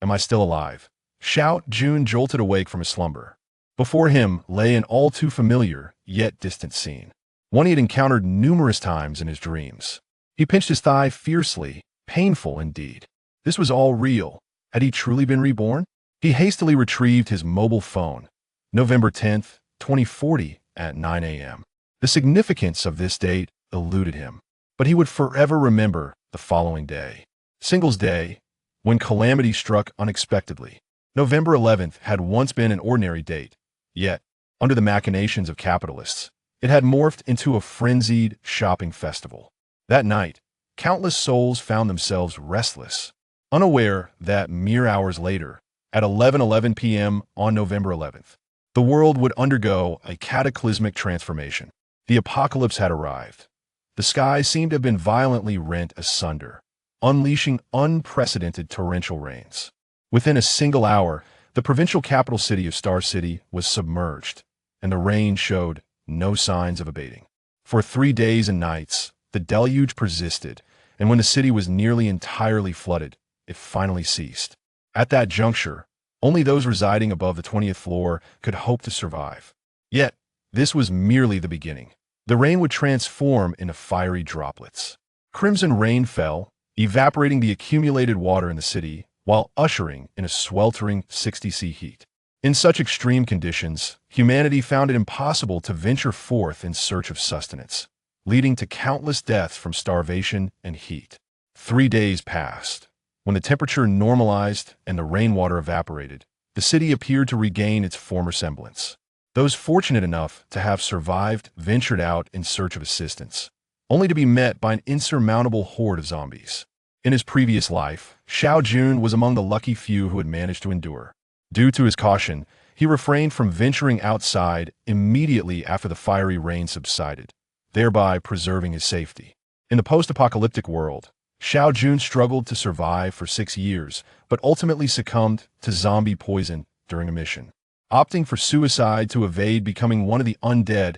Am I still alive? Xiao Jun jolted awake from his slumber. Before him lay an all too familiar, yet distant scene, one he had encountered numerous times in his dreams. He pinched his thigh fiercely, painful indeed. This was all real. Had he truly been reborn? He hastily retrieved his mobile phone. November 10th, 2040 at 9 a.m. The significance of this date eluded him, but he would forever remember the following day. Singles Day, when calamity struck unexpectedly. November 11th had once been an ordinary date, yet, under the machinations of capitalists, it had morphed into a frenzied shopping festival. That night, countless souls found themselves restless, unaware that mere hours later, at 11:11 p.m. on November 11th, the world would undergo a cataclysmic transformation. The apocalypse had arrived. The skies seemed to have been violently rent asunder, unleashing unprecedented torrential rains. Within a single hour, the provincial capital city of Star City was submerged, and the rain showed no signs of abating. For 3 days and nights, the deluge persisted, and when the city was nearly entirely flooded, it finally ceased. At that juncture, only those residing above the 20th floor could hope to survive. Yet, this was merely the beginning. The rain would transform into fiery droplets. Crimson rain fell, evaporating the accumulated water in the city, while ushering in a sweltering 60°C heat. In such extreme conditions, humanity found it impossible to venture forth in search of sustenance, leading to countless deaths from starvation and heat. 3 days passed. When the temperature normalized and the rainwater evaporated, the city appeared to regain its former semblance. Those fortunate enough to have survived ventured out in search of assistance, only to be met by an insurmountable horde of zombies. In his previous life, Xiao Jun was among the lucky few who had managed to endure. Due to his caution, he refrained from venturing outside immediately after the fiery rain subsided, thereby preserving his safety. In the post-apocalyptic world, Xiao Jun struggled to survive for 6 years, but ultimately succumbed to zombie poison during a mission, opting for suicide to evade becoming one of the undead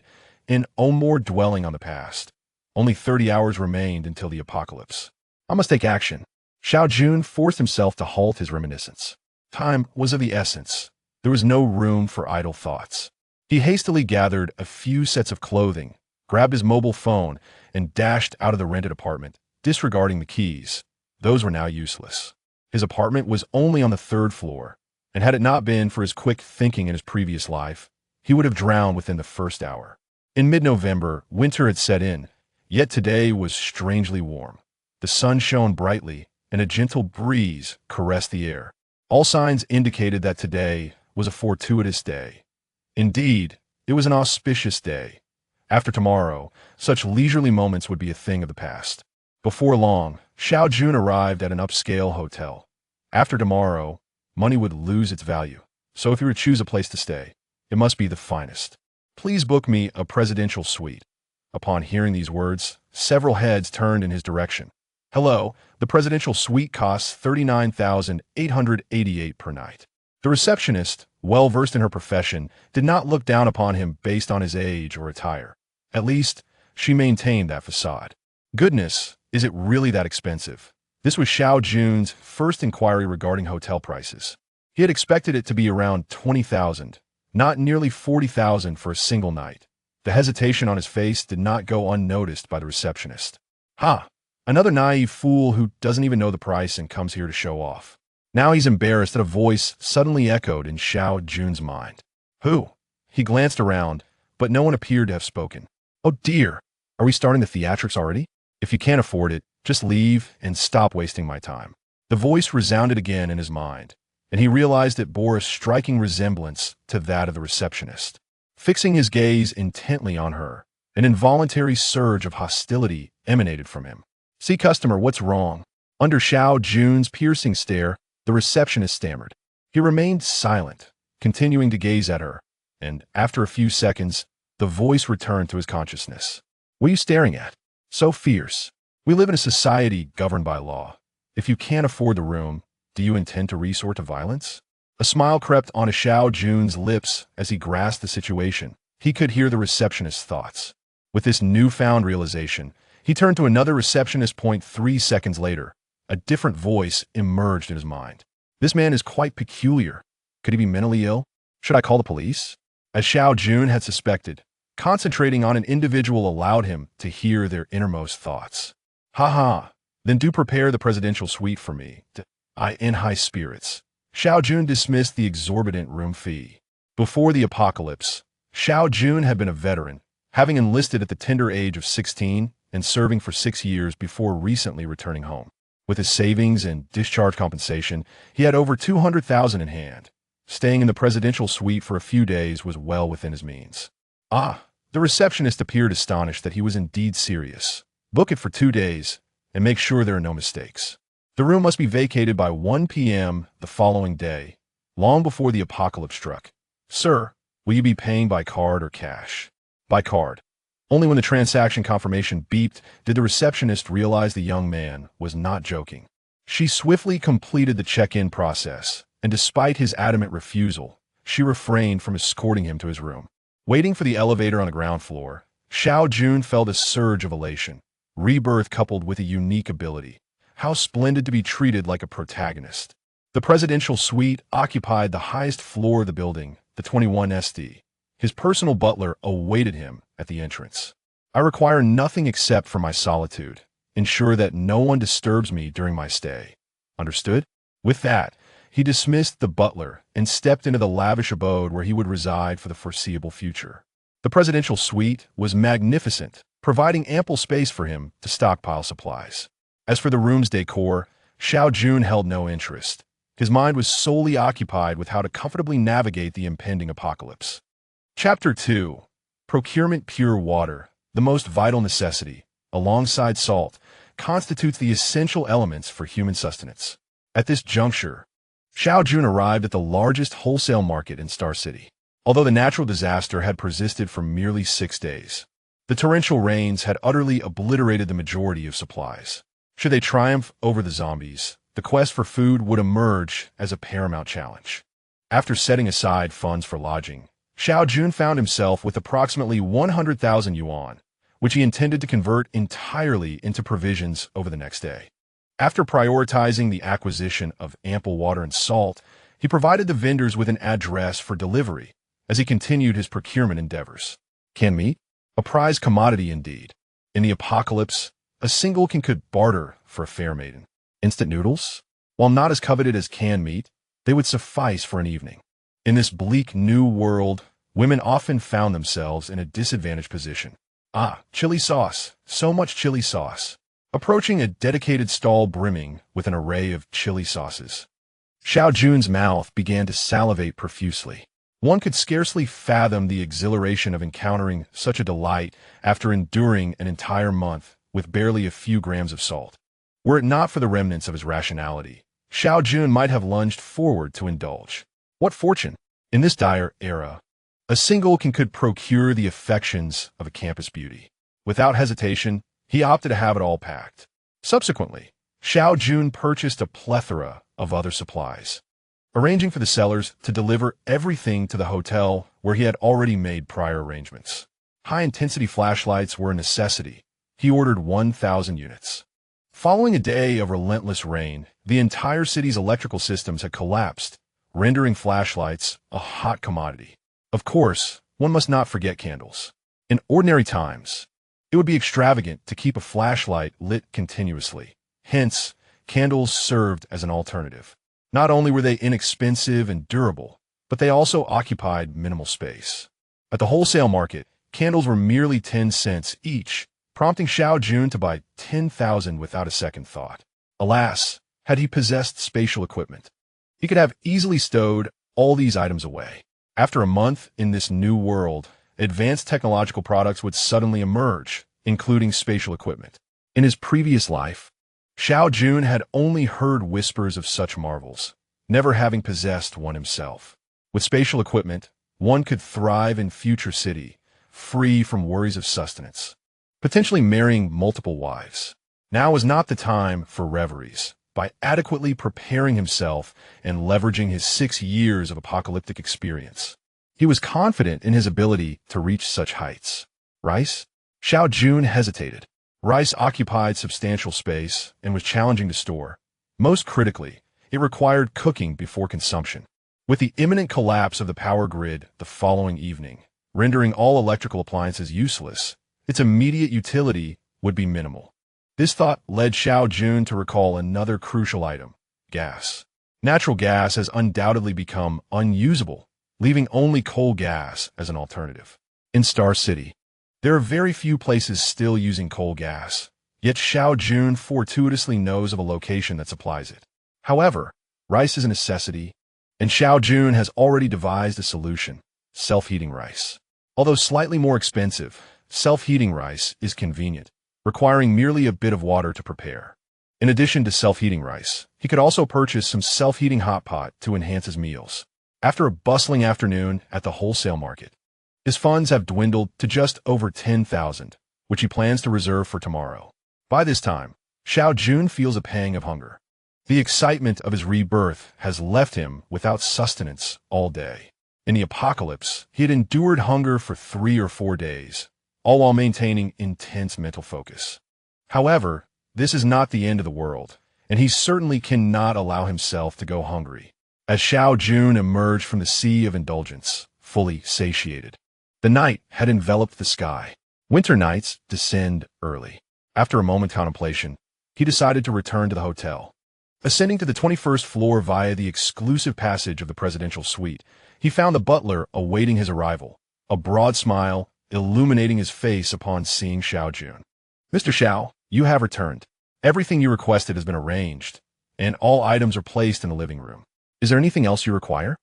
and no more dwelling on the past. Only 30 hours remained until the apocalypse. I must take action. Xiao Jun forced himself to halt his reminiscence. Time was of the essence. There was no room for idle thoughts. He hastily gathered a few sets of clothing, grabbed his mobile phone, and dashed out of the rented apartment, disregarding the keys. Those were now useless. His apartment was only on the 3rd floor, and had it not been for his quick thinking in his previous life, he would have drowned within the first hour. In mid-November, winter had set in, yet today was strangely warm. The sun shone brightly, and a gentle breeze caressed the air. All signs indicated that today was a fortuitous day. Indeed, it was an auspicious day. After tomorrow, such leisurely moments would be a thing of the past. Before long, Xiao Jun arrived at an upscale hotel. After tomorrow, money would lose its value. So if you were to choose a place to stay, it must be the finest. Please book me a presidential suite. Upon hearing these words, several heads turned in his direction. Hello, the presidential suite costs $39,888 per night. The receptionist, well versed in her profession, did not look down upon him based on his age or attire. At least, she maintained that facade. Goodness, is it really that expensive? This was Xiao Jun's first inquiry regarding hotel prices. He had expected it to be around $20,000, not nearly $40,000 for a single night. The hesitation on his face did not go unnoticed by the receptionist. Ha! Another naive fool who doesn't even know the price and comes here to show off. Now he's embarrassed that a voice suddenly echoed in Xiao Jun's mind. Who? He glanced around, but no one appeared to have spoken. Oh dear, are we starting the theatrics already? If you can't afford it, just leave and stop wasting my time. The voice resounded again in his mind, and he realized it bore a striking resemblance to that of the receptionist. Fixing his gaze intently on her, an involuntary surge of hostility emanated from him. See, customer, what's wrong? Under Xiao Jun's piercing stare, the receptionist stammered. He remained silent, continuing to gaze at her, and after a few seconds, the voice returned to his consciousness. What are you staring at? So fierce. We live in a society governed by law. If you can't afford the room, do you intend to resort to violence? A smile crept onto Xiao Jun's lips as he grasped the situation. He could hear the receptionist's thoughts. With this newfound realization, he turned to another receptionist. 3 seconds later, a different voice emerged in his mind. This man is quite peculiar. Could he be mentally ill? Should I call the police? As Xiao Jun had suspected, concentrating on an individual allowed him to hear their innermost thoughts. Ha, then do prepare the presidential suite for me. I in high spirits. Xiao Jun dismissed the exorbitant room fee. Before the apocalypse, Xiao Jun had been a veteran, having enlisted at the tender age of 16 and serving for 6 years before recently returning home. With his savings and discharge compensation, he had over 200,000 in hand. Staying in the presidential suite for a few days was well within his means. The receptionist appeared astonished that he was indeed serious. Book it for 2 days and make sure there are no mistakes. The room must be vacated by 1 p.m. the following day, long before the apocalypse struck. Sir, will you be paying by card or cash? By card. Only when the transaction confirmation beeped did the receptionist realize the young man was not joking. She swiftly completed the check-in process, and despite his adamant refusal, she refrained from escorting him to his room. Waiting for the elevator on the ground floor, Xiao Jun felt a surge of elation. Rebirth coupled with a unique ability. How splendid to be treated like a protagonist. The presidential suite occupied the highest floor of the building, the 21st. His personal butler awaited him at the entrance. I require nothing except for my solitude. Ensure that no one disturbs me during my stay. Understood? With that, he dismissed the butler and stepped into the lavish abode where he would reside for the foreseeable future. The presidential suite was magnificent, providing ample space for him to stockpile supplies. As for the room's decor, Xiao Jun held no interest. His mind was solely occupied with how to comfortably navigate the impending apocalypse. Chapter 2. Procurement. Pure water, the most vital necessity, alongside salt, constitutes the essential elements for human sustenance. At this juncture, Xiao Jun arrived at the largest wholesale market in Star City. Although the natural disaster had persisted for merely 6 days, the torrential rains had utterly obliterated the majority of supplies. Should they triumph over the zombies, the quest for food would emerge as a paramount challenge. After setting aside funds for lodging, Xiao Jun found himself with approximately 100,000 yuan, which he intended to convert entirely into provisions over the next day. After prioritizing the acquisition of ample water and salt, he provided the vendors with an address for delivery as he continued his procurement endeavors. Canned meat? A prized commodity indeed. In the apocalypse, a singleton could barter for a fair maiden. Instant noodles? While not as coveted as canned meat, they would suffice for an evening. In this bleak new world, women often found themselves in a disadvantaged position. Chili sauce. So much chili sauce. Approaching a dedicated stall brimming with an array of chili sauces, Xiao Jun's mouth began to salivate profusely. One could scarcely fathom the exhilaration of encountering such a delight after enduring an entire month with barely a few grams of salt. Were it not for the remnants of his rationality, Xiao Jun might have lunged forward to indulge. What fortune! In this dire era, a singleton could procure the affections of a campus beauty. Without hesitation, he opted to have it all packed. Subsequently, Xiao Jun purchased a plethora of other supplies, arranging for the sellers to deliver everything to the hotel where he had already made prior arrangements. High-intensity flashlights were a necessity. He ordered 1,000 units. Following a day of relentless rain, the entire city's electrical systems had collapsed, rendering flashlights a hot commodity. Of course, one must not forget candles. In ordinary times, it would be extravagant to keep a flashlight lit continuously. Hence, candles served as an alternative. Not only were they inexpensive and durable, but they also occupied minimal space. At the wholesale market, candles were merely 10 cents each, prompting Xiao Jun to buy 10,000 without a second thought. Alas, had he possessed spatial equipment, he could have easily stowed all these items away. After a month in this new world, advanced technological products would suddenly emerge, including spatial equipment. In his previous life, Xiao Jun had only heard whispers of such marvels, never having possessed one himself. With spatial equipment, one could thrive in future city, free from worries of sustenance, potentially marrying multiple wives. Now was not the time for reveries. By adequately preparing himself and leveraging his 6 years of apocalyptic experience, he was confident in his ability to reach such heights. Rice? Xiao Jun hesitated. Rice occupied substantial space and was challenging to store. Most critically, It required cooking before consumption. With the imminent collapse of the power grid the following evening, rendering all electrical appliances useless, its immediate utility would be minimal. This thought led Xiao Jun to recall another crucial item: gas. Natural gas has undoubtedly become unusable, leaving only coal gas as an alternative. In Star City, there are very few places still using coal gas, yet Xiao Jun fortuitously knows of a location that supplies it. However, rice is a necessity, and Xiao Jun has already devised a solution: self-heating rice. Although slightly more expensive, self-heating rice is convenient, requiring merely a bit of water to prepare. In addition to self-heating rice, he could also purchase some self-heating hot pot to enhance his meals. After a bustling afternoon at the wholesale market, his funds have dwindled to just over 10,000, which he plans to reserve for tomorrow. By this time, Xiao Jun feels a pang of hunger. The excitement of his rebirth has left him without sustenance all day. In the apocalypse, he had endured hunger for 3 or 4 days, all while maintaining intense mental focus. However, this is not the end of the world, and he certainly cannot allow himself to go hungry. As Xiao Jun emerged from the sea of indulgence, fully satiated, the night had enveloped the sky. Winter nights descend early. After a moment's contemplation, he decided to return to the hotel. Ascending to the 21st floor via the exclusive passage of the presidential suite, he found the butler awaiting his arrival, a broad smile illuminating his face upon seeing Xiao Jun. "Mr. Xiao, you have returned. Everything you requested has been arranged, and all items are placed in the living room. Is there anything else you require?"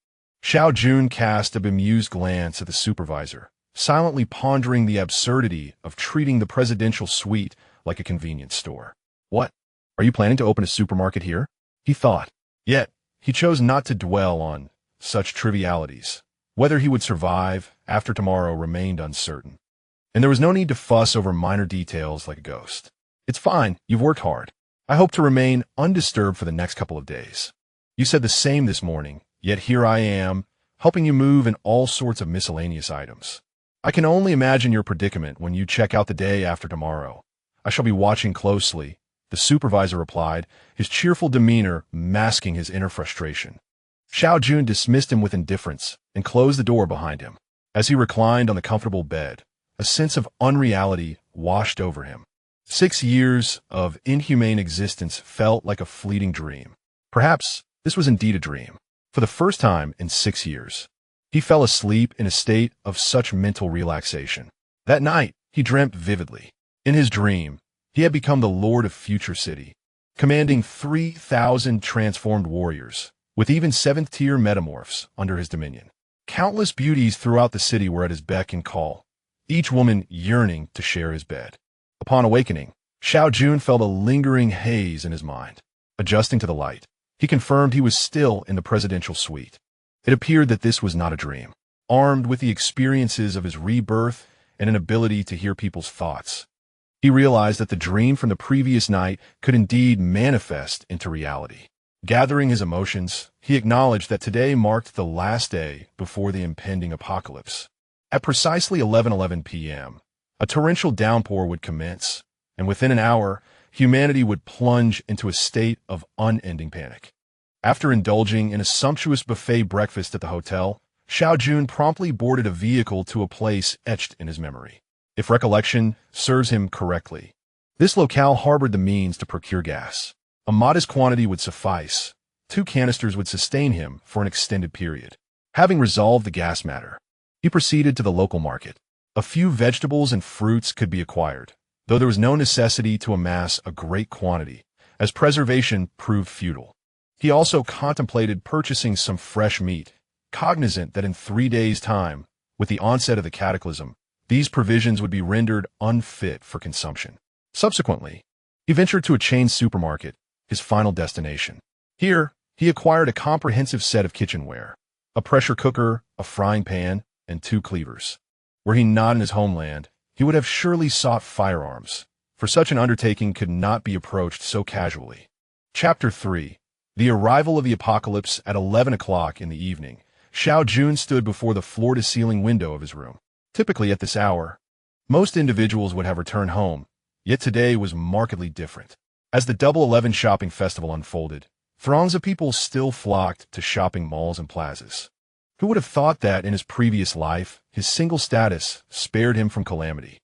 Xiao Jun cast a bemused glance at the supervisor, silently pondering the absurdity of treating the presidential suite like a convenience store. "What? Are you planning to open a supermarket here?" he thought. Yet, he chose not to dwell on such trivialities. Whether he would survive after tomorrow remained uncertain, and there was no need to fuss over minor details like a ghost. "It's fine, you've worked hard. I hope to remain undisturbed for the next couple of days. You said the same this morning, yet here I am, helping you move in all sorts of miscellaneous items. I can only imagine your predicament when you check out the day after tomorrow. I shall be watching closely," the supervisor replied, his cheerful demeanor masking his inner frustration. Xiao Jun dismissed him with indifference and closed the door behind him. As he reclined on the comfortable bed, a sense of unreality washed over him. 6 years of inhumane existence felt like a fleeting dream. Perhaps this was indeed a dream. For the first time in 6 years, he fell asleep in a state of such mental relaxation. That night, he dreamt vividly. In his dream, he had become the lord of Future City, commanding 3,000 transformed warriors, with even 7th-tier metamorphs under his dominion. Countless beauties throughout the city were at his beck and call, each woman yearning to share his bed. Upon awakening, Xiao Jun felt a lingering haze in his mind. Adjusting to the light, he confirmed he was still in the presidential suite. It appeared that this was not a dream. Armed with the experiences of his rebirth and an ability to hear people's thoughts, he realized that the dream from the previous night could indeed manifest into reality. Gathering his emotions, he acknowledged that today marked the last day before the impending apocalypse. At precisely 11:11 p.m., a torrential downpour would commence, and within an hour, humanity would plunge into a state of unending panic. After indulging in a sumptuous buffet breakfast at the hotel, Xiao Jun promptly boarded a vehicle to a place etched in his memory. If recollection serves him correctly, this locale harbored the means to procure gas. A modest quantity would suffice. 2 canisters would sustain him for an extended period. Having resolved the gas matter, he proceeded to the local market. A few vegetables and fruits could be acquired, though there was no necessity to amass a great quantity, as preservation proved futile. He also contemplated purchasing some fresh meat, cognizant that in 3 days' time, with the onset of the cataclysm, these provisions would be rendered unfit for consumption. Subsequently, he ventured to a chain supermarket, his final destination. Here, he acquired a comprehensive set of kitchenware, a pressure cooker, a frying pan, and 2 cleavers. Were he not in his homeland, he would have surely sought firearms, for such an undertaking could not be approached so casually. Chapter 3. The arrival of the apocalypse at 11 o'clock in the evening. Xiao Jun stood before the floor-to-ceiling window of his room. Typically at this hour, most individuals would have returned home, yet today was markedly different. As the Double 11 shopping festival unfolded, Throngs of people still flocked to shopping malls and plazas. Who would have thought that in his previous life, his single status spared him from calamity?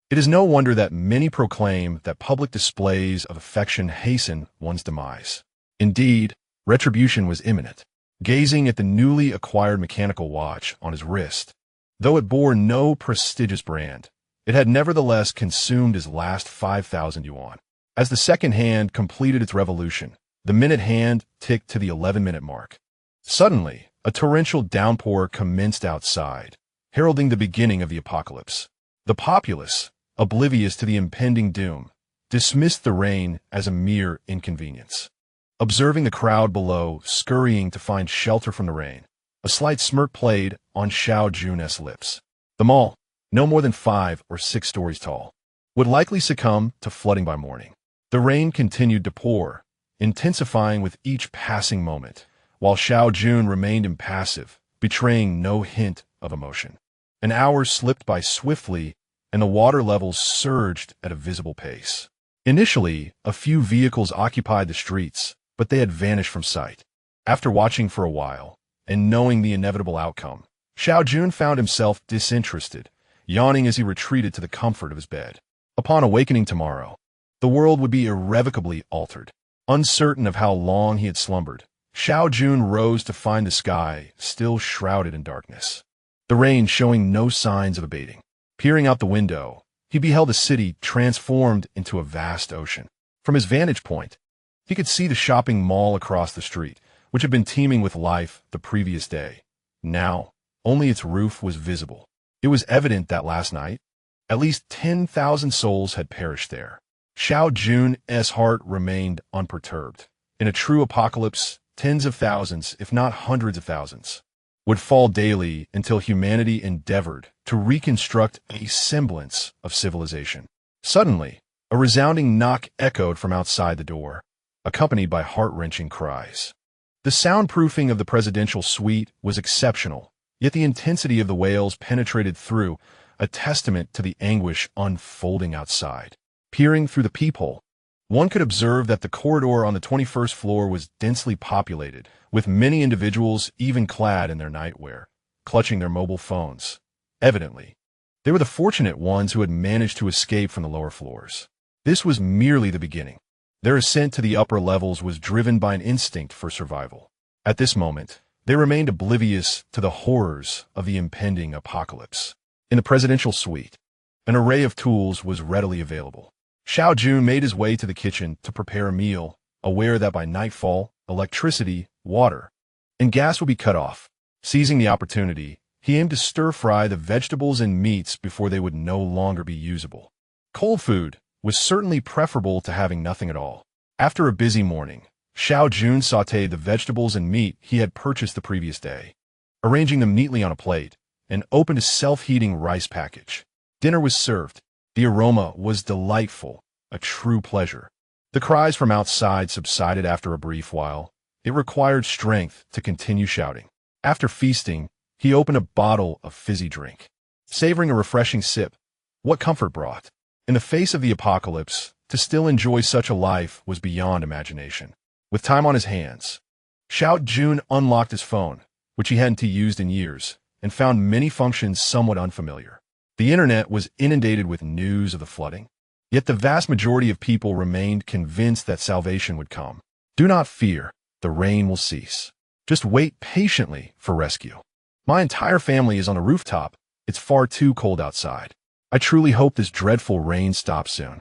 It is no wonder that many proclaim that public displays of affection hasten one's demise. Indeed, retribution was imminent. Gazing at the newly acquired mechanical watch on his wrist, though it bore no prestigious brand, it had nevertheless consumed his last 5,000 yuan. As the second hand completed its revolution, the minute hand ticked to the 11-minute mark. Suddenly, a torrential downpour commenced outside, heralding the beginning of the apocalypse. The populace, oblivious to the impending doom, dismissed the rain as a mere inconvenience. Observing the crowd below scurrying to find shelter from the rain, a slight smirk played on Xiao Jun's lips. The mall, no more than 5 or 6 stories tall, would likely succumb to flooding by morning. The rain continued to pour, intensifying with each passing moment, while Xiao Jun remained impassive, betraying no hint of emotion. An hour slipped by swiftly, and the water levels surged at a visible pace. Initially, a few vehicles occupied the streets, but they had vanished from sight. After watching for a while, and knowing the inevitable outcome, Xiao Jun found himself disinterested, yawning as he retreated to the comfort of his bed. Upon awakening tomorrow, the world would be irrevocably altered. Uncertain of how long he had slumbered, Xiao Jun rose to find the sky still shrouded in darkness, the rain showing no signs of abating. Peering out the window, he beheld the city transformed into a vast ocean. From his vantage point, he could see the shopping mall across the street, which had been teeming with life the previous day. Now, only its roof was visible. It was evident that last night, at least 10,000 souls had perished there. Xiao Jun's heart remained unperturbed. In a true apocalypse, tens of thousands, if not hundreds of thousands, would fall daily until humanity endeavored to reconstruct a semblance of civilization. Suddenly, a resounding knock echoed from outside the door, accompanied by heart-wrenching cries. The soundproofing of the presidential suite was exceptional, yet the intensity of the wails penetrated through, a testament to the anguish unfolding outside. Peering through the peephole, one could observe that the corridor on the 21st floor was densely populated, with many individuals even clad in their nightwear, clutching their mobile phones. Evidently, they were the fortunate ones who had managed to escape from the lower floors. This was merely the beginning. Their ascent to the upper levels was driven by an instinct for survival. At this moment, they remained oblivious to the horrors of the impending apocalypse. In the presidential suite, an array of tools was readily available. Xiao Jun made his way to the kitchen to prepare a meal, aware that by nightfall, electricity, water, and gas would be cut off. Seizing the opportunity, he aimed to stir-fry the vegetables and meats before they would no longer be usable. Cold food was certainly preferable to having nothing at all. After a busy morning, Xiao Jun sautéed the vegetables and meat he had purchased the previous day, arranging them neatly on a plate, and opened a self-heating rice package. Dinner was served. The aroma was delightful, a true pleasure. The cries from outside subsided after a brief while. It required strength to continue shouting. After feasting, he opened a bottle of fizzy drink. Savoring a refreshing sip, what comfort brought. In the face of the apocalypse, to still enjoy such a life was beyond imagination. With time on his hands, Xiao Jun unlocked his phone, which he hadn't used in years, and found many functions somewhat unfamiliar. The internet was inundated with news of the flooding, yet the vast majority of people remained convinced that salvation would come. Do not fear, the rain will cease. Just wait patiently for rescue. My entire family is on a rooftop. It's far too cold outside. I truly hope this dreadful rain stops soon.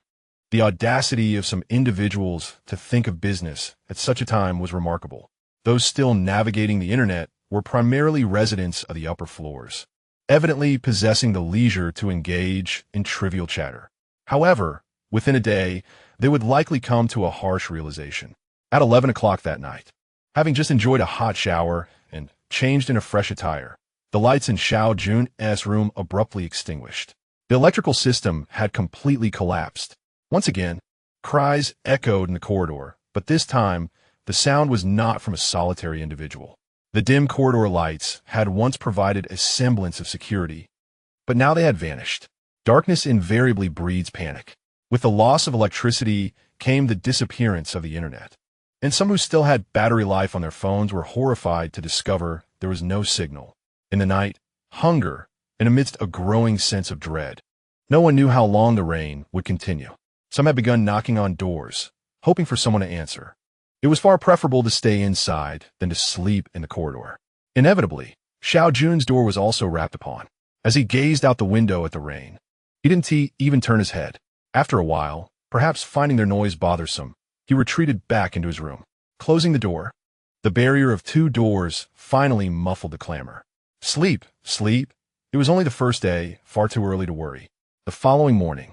The audacity of some individuals to think of business at such a time was remarkable. Those still navigating the internet were primarily residents of the upper floors, evidently possessing the leisure to engage in trivial chatter. However, within a day, they would likely come to a harsh realization. At 11 o'clock that night, having just enjoyed a hot shower and changed in a fresh attire, the lights in Xiao Jun's room abruptly extinguished. The electrical system had completely collapsed. Once again, cries echoed in the corridor, but this time, the sound was not from a solitary individual. The dim corridor lights had once provided a semblance of security, but now they had vanished. Darkness invariably breeds panic. With the loss of electricity came the disappearance of the internet. and some who still had battery life on their phones were horrified to discover there was no signal. In the night, hunger, and amidst a growing sense of dread. No one knew how long the rain would continue. Some had begun knocking on doors, hoping for someone to answer. It was far preferable to stay inside than to sleep in the corridor. Inevitably, Xiao Jun's door was also rapped upon. As he gazed out the window at the rain, he didn't even turn his head. After a while, perhaps finding their noise bothersome, he retreated back into his room. Closing the door, the barrier of two doors finally muffled the clamor. Sleep, sleep. It was only the first day, far too early to worry. The following morning,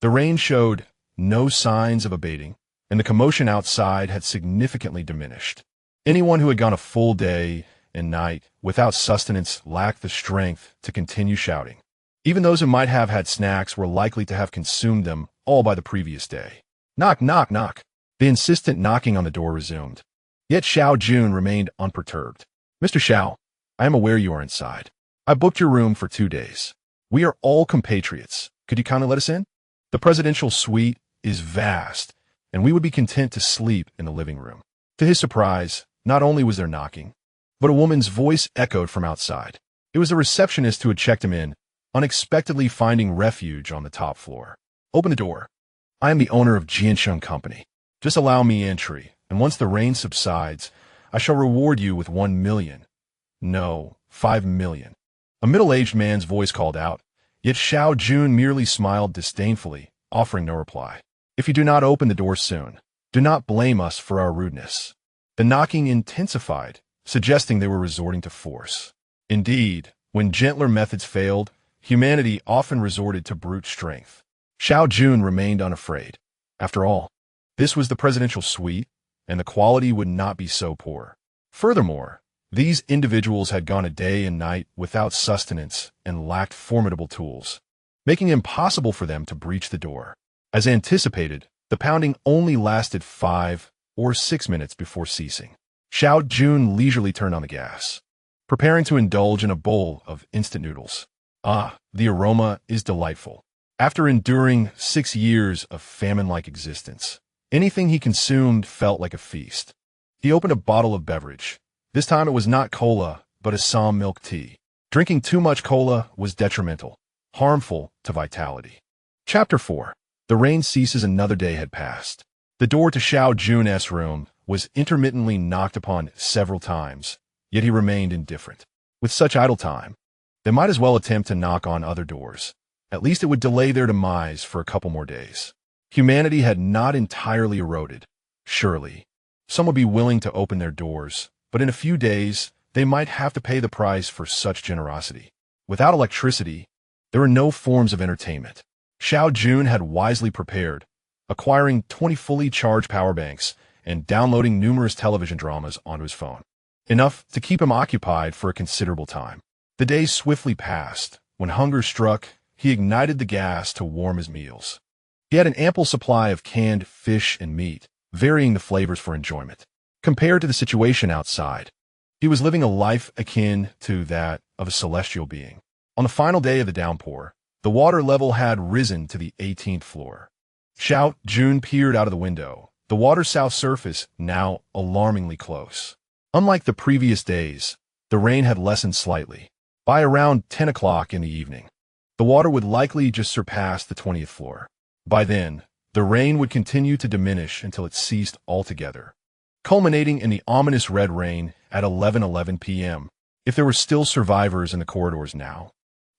the rain showed no signs of abating, and the commotion outside had significantly diminished. Anyone who had gone a full day and night without sustenance lacked the strength to continue shouting. Even those who might have had snacks were likely to have consumed them all by the previous day. Knock, knock, knock. The insistent knocking on the door resumed. Yet Xiao Jun remained unperturbed. Mr. Xiao, I am aware you are inside. I booked your room for 2 days. We are all compatriots. Could you kindly let us in? The presidential suite is vast, and we would be content to sleep in the living room. To his surprise, not only was there knocking, but a woman's voice echoed from outside. It was the receptionist who had checked him in, unexpectedly finding refuge on the top floor. Open the door. I am the owner of Jiansheng Company. Just allow me entry, and once the rain subsides, I shall reward you with 1 million. No, 5 million. A middle-aged man's voice called out, yet Xiao Jun merely smiled disdainfully, offering no reply. If you do not open the door soon, do not blame us for our rudeness. The knocking intensified, suggesting they were resorting to force. Indeed, when gentler methods failed, humanity often resorted to brute strength. Xiao Jun remained unafraid. After all, this was the presidential suite, and the quality would not be so poor. Furthermore, these individuals had gone a day and night without sustenance and lacked formidable tools, making it impossible for them to breach the door. As anticipated, the pounding only lasted 5 or 6 minutes before ceasing. Xiao Jun leisurely turned on the gas, preparing to indulge in a bowl of instant noodles. Ah, the aroma is delightful. After enduring 6 years of famine-like existence, anything he consumed felt like a feast. He opened a bottle of beverage. This time it was not cola, but Assam milk tea. Drinking too much cola was detrimental, harmful to vitality. Chapter 4. The rain ceases. Another day had passed. The door to Xiao Jun's room was intermittently knocked upon several times, yet he remained indifferent. With such idle time, they might as well attempt to knock on other doors. At least it would delay their demise for a couple more days. Humanity had not entirely eroded. Surely, some would be willing to open their doors, but in a few days, they might have to pay the price for such generosity. Without electricity, there were no forms of entertainment. Xiao Jun had wisely prepared, acquiring 20 fully charged power banks and downloading numerous television dramas onto his phone. Enough to keep him occupied for a considerable time. The days swiftly passed. When hunger struck, he ignited the gas to warm his meals. He had an ample supply of canned fish and meat, varying the flavors for enjoyment. Compared to the situation outside, he was living a life akin to that of a celestial being. On the final day of the downpour, the water level had risen to the 18th floor. Xiao Jun peered out of the window, the water's south surface now alarmingly close. Unlike the previous days, the rain had lessened slightly. By around 10 o'clock in the evening, the water would likely just surpass the 20th floor. By then, the rain would continue to diminish until it ceased altogether, culminating in the ominous red rain at 11:11 p.m. If there were still survivors in the corridors now,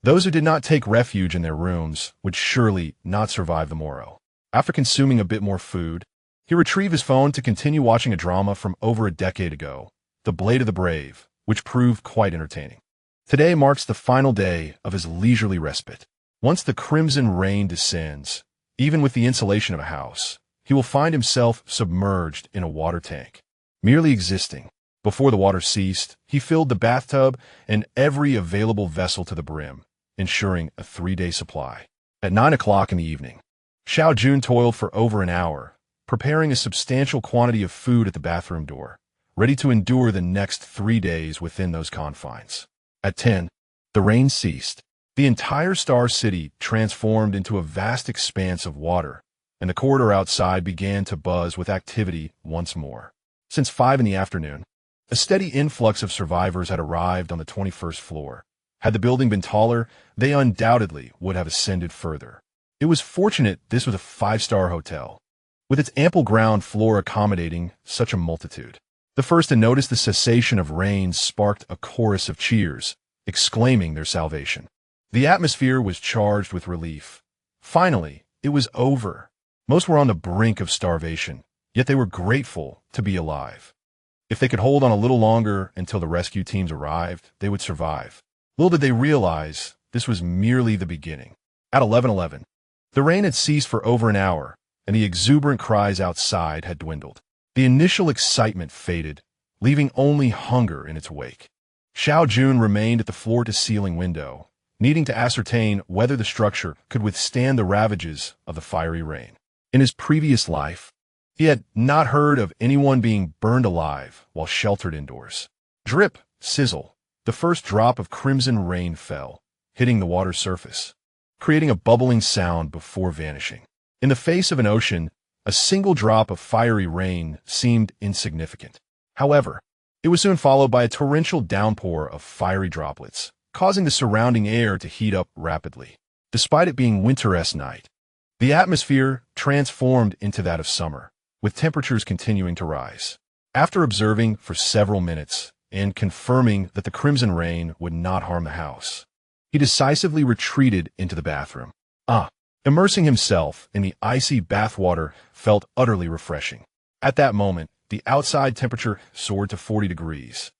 those who did not take refuge in their rooms would surely not survive the morrow. After consuming a bit more food, he retrieved his phone to continue watching a drama from over a decade ago, The Blade of the Brave, which proved quite entertaining. Today marks the final day of his leisurely respite. Once the crimson rain descends, even with the insulation of a house, he will find himself submerged in a water tank, merely existing. Before the water ceased, he filled the bathtub and every available vessel to the brim, ensuring a 3-day supply. At 9 o'clock in the evening, Xiao Jun toiled for over an hour, preparing a substantial quantity of food at the bathroom door, ready to endure the next 3 days within those confines. At 10, the rain ceased. The entire Star City transformed into a vast expanse of water, and the corridor outside began to buzz with activity once more. Since 5 in the afternoon, a steady influx of survivors had arrived on the 21st floor. Had the building been taller, they undoubtedly would have ascended further. It was fortunate this was a 5-star hotel, with its ample ground floor accommodating such a multitude. The first to notice the cessation of rain sparked a chorus of cheers, exclaiming their salvation. The atmosphere was charged with relief. Finally, it was over. Most were on the brink of starvation, yet they were grateful to be alive. If they could hold on a little longer until the rescue teams arrived, they would survive. Little did they realize this was merely the beginning. At 11:11, the rain had ceased for over an hour, and the exuberant cries outside had dwindled. The initial excitement faded, leaving only hunger in its wake. Xiao Jun remained at the floor-to-ceiling window, needing to ascertain whether the structure could withstand the ravages of the fiery rain. In his previous life, he had not heard of anyone being burned alive while sheltered indoors. Drip, sizzle, the first drop of crimson rain fell, hitting the water's surface, creating a bubbling sound before vanishing. In the face of an ocean, a single drop of fiery rain seemed insignificant. However, it was soon followed by a torrential downpour of fiery droplets, causing the surrounding air to heat up rapidly. Despite it being winter-esque night, the atmosphere transformed into that of summer, with temperatures continuing to rise. After observing for several minutes and confirming that the crimson rain would not harm the house, he decisively retreated into the bathroom. Immersing himself in the icy bathwater felt utterly refreshing. At that moment, the outside temperature soared to 40 degrees,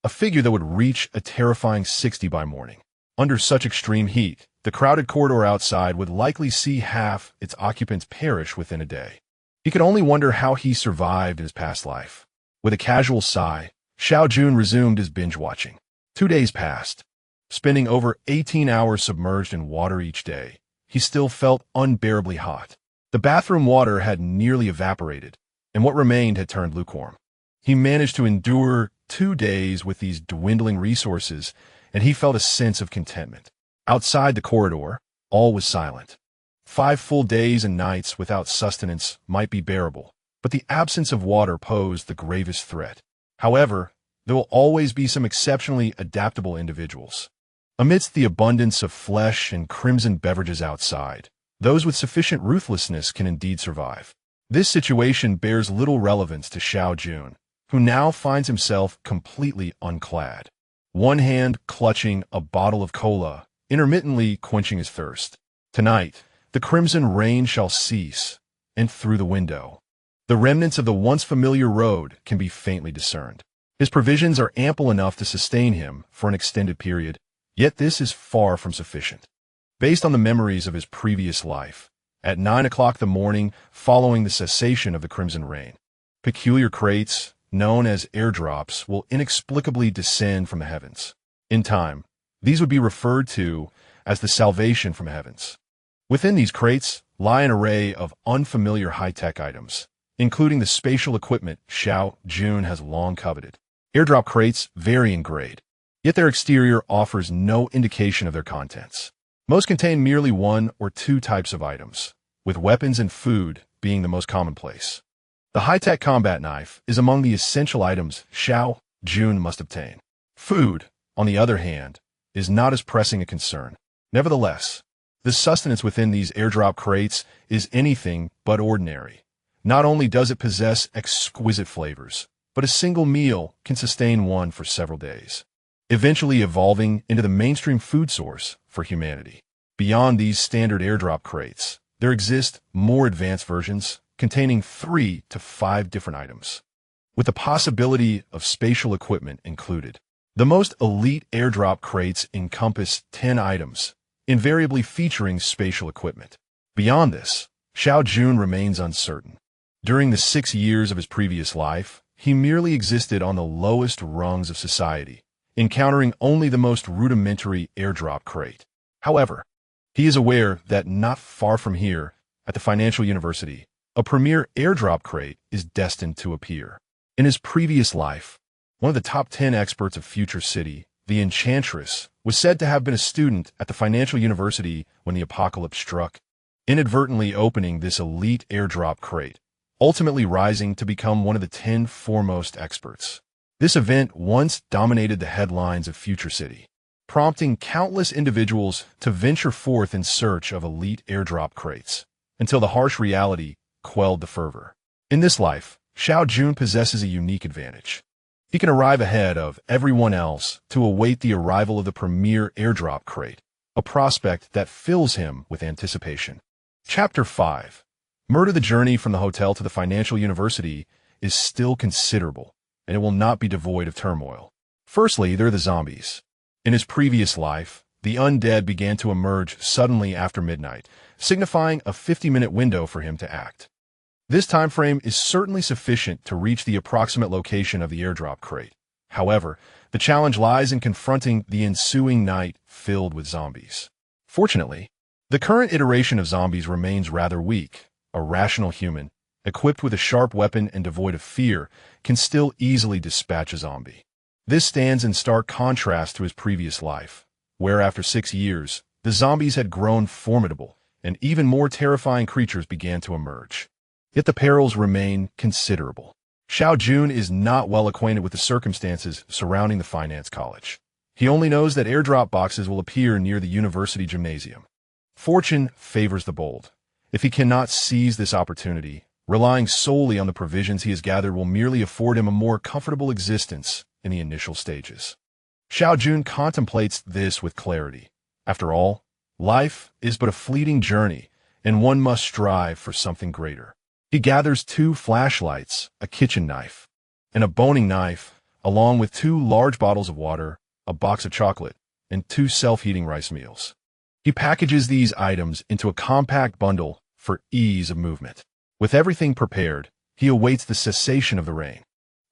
a figure that would reach a terrifying 60 by morning. Under such extreme heat, the crowded corridor outside would likely see half its occupants perish within a day. He could only wonder how he survived in his past life. With a casual sigh, Xiao Jun resumed his binge-watching. 2 days passed. Spending over 18 hours submerged in water each day, he still felt unbearably hot. The bathroom water had nearly evaporated, and what remained had turned lukewarm. He managed to endure 2 days with these dwindling resources, and he felt a sense of contentment. Outside the corridor, all was silent. 5 full days and nights without sustenance might be bearable, but the absence of water posed the gravest threat. However, there will always be some exceptionally adaptable individuals. Amidst the abundance of flesh and crimson beverages outside, those with sufficient ruthlessness can indeed survive. This situation bears little relevance to Xiao Jun, who now finds himself completely unclad, one hand clutching a bottle of cola, intermittently quenching his thirst. Tonight, the crimson rain shall cease, and through the window, the remnants of the once familiar road can be faintly discerned. His provisions are ample enough to sustain him for an extended period, yet this is far from sufficient. Based on the memories of his previous life, at 9 o'clock the morning following the cessation of the crimson rain, peculiar crates, known as airdrops, will inexplicably descend from the heavens. In time, these would be referred to as the salvation from heavens. Within these crates lie an array of unfamiliar high-tech items, including the spatial equipment Xiao Jun has long coveted. Airdrop crates vary in grade, yet their exterior offers no indication of their contents. Most contain merely 1 or 2 types of items, with weapons and food being the most commonplace. The high-tech combat knife is among the essential items Xiao Jun must obtain. Food, on the other hand, is not as pressing a concern. Nevertheless, the sustenance within these airdrop crates is anything but ordinary. Not only does it possess exquisite flavors, but a single meal can sustain one for several days, eventually evolving into the mainstream food source for humanity. Beyond these standard airdrop crates, there exist more advanced versions containing 3 to 5 different items, with the possibility of spatial equipment included. The most elite airdrop crates encompass 10 items, invariably featuring spatial equipment. Beyond this, Xiao Jun remains uncertain. During the 6 years of his previous life, he merely existed on the lowest rungs of society, encountering only the most rudimentary airdrop crate. However, he is aware that not far from here, at the financial university, a premier airdrop crate is destined to appear. In his previous life, one of the top 10 experts of Future City, the Enchantress, was said to have been a student at the financial university when the apocalypse struck. Inadvertently opening this elite airdrop crate ultimately rising to become one of the 10 foremost experts. This event once dominated the headlines of Future City, prompting countless individuals to venture forth in search of elite airdrop crates, until the harsh reality quelled the fervor. In this life, Xiao Jun possesses a unique advantage. He can arrive ahead of everyone else to await the arrival of the premier airdrop crate, a prospect that fills him with anticipation. Chapter 5. Murder. The journey from the hotel to the financial university is still considerable, and it will not be devoid of turmoil. Firstly, there are the zombies. In his previous life, the undead began to emerge suddenly after midnight, signifying a 50-minute window for him to act. This time frame is certainly sufficient to reach the approximate location of the airdrop crate. However, the challenge lies in confronting the ensuing night filled with zombies. Fortunately, the current iteration of zombies remains rather weak. A rational human, equipped with a sharp weapon and devoid of fear, can still easily dispatch a zombie. This stands in stark contrast to his previous life, where after 6 years, the zombies had grown formidable, and even more terrifying creatures began to emerge. Yet the perils remain considerable. Xiao Jun is not well acquainted with the circumstances surrounding the finance college. He only knows that airdrop boxes will appear near the university gymnasium. Fortune favors the bold. If he cannot seize this opportunity, relying solely on the provisions he has gathered will merely afford him a more comfortable existence in the initial stages. Xiao Jun contemplates this with clarity. After all, life is but a fleeting journey, and one must strive for something greater. He gathers 2 flashlights, a kitchen knife, and a boning knife, along with 2 large bottles of water, a box of chocolate, and 2 self-heating rice meals. He packages these items into a compact bundle for ease of movement. With everything prepared, he awaits the cessation of the rain.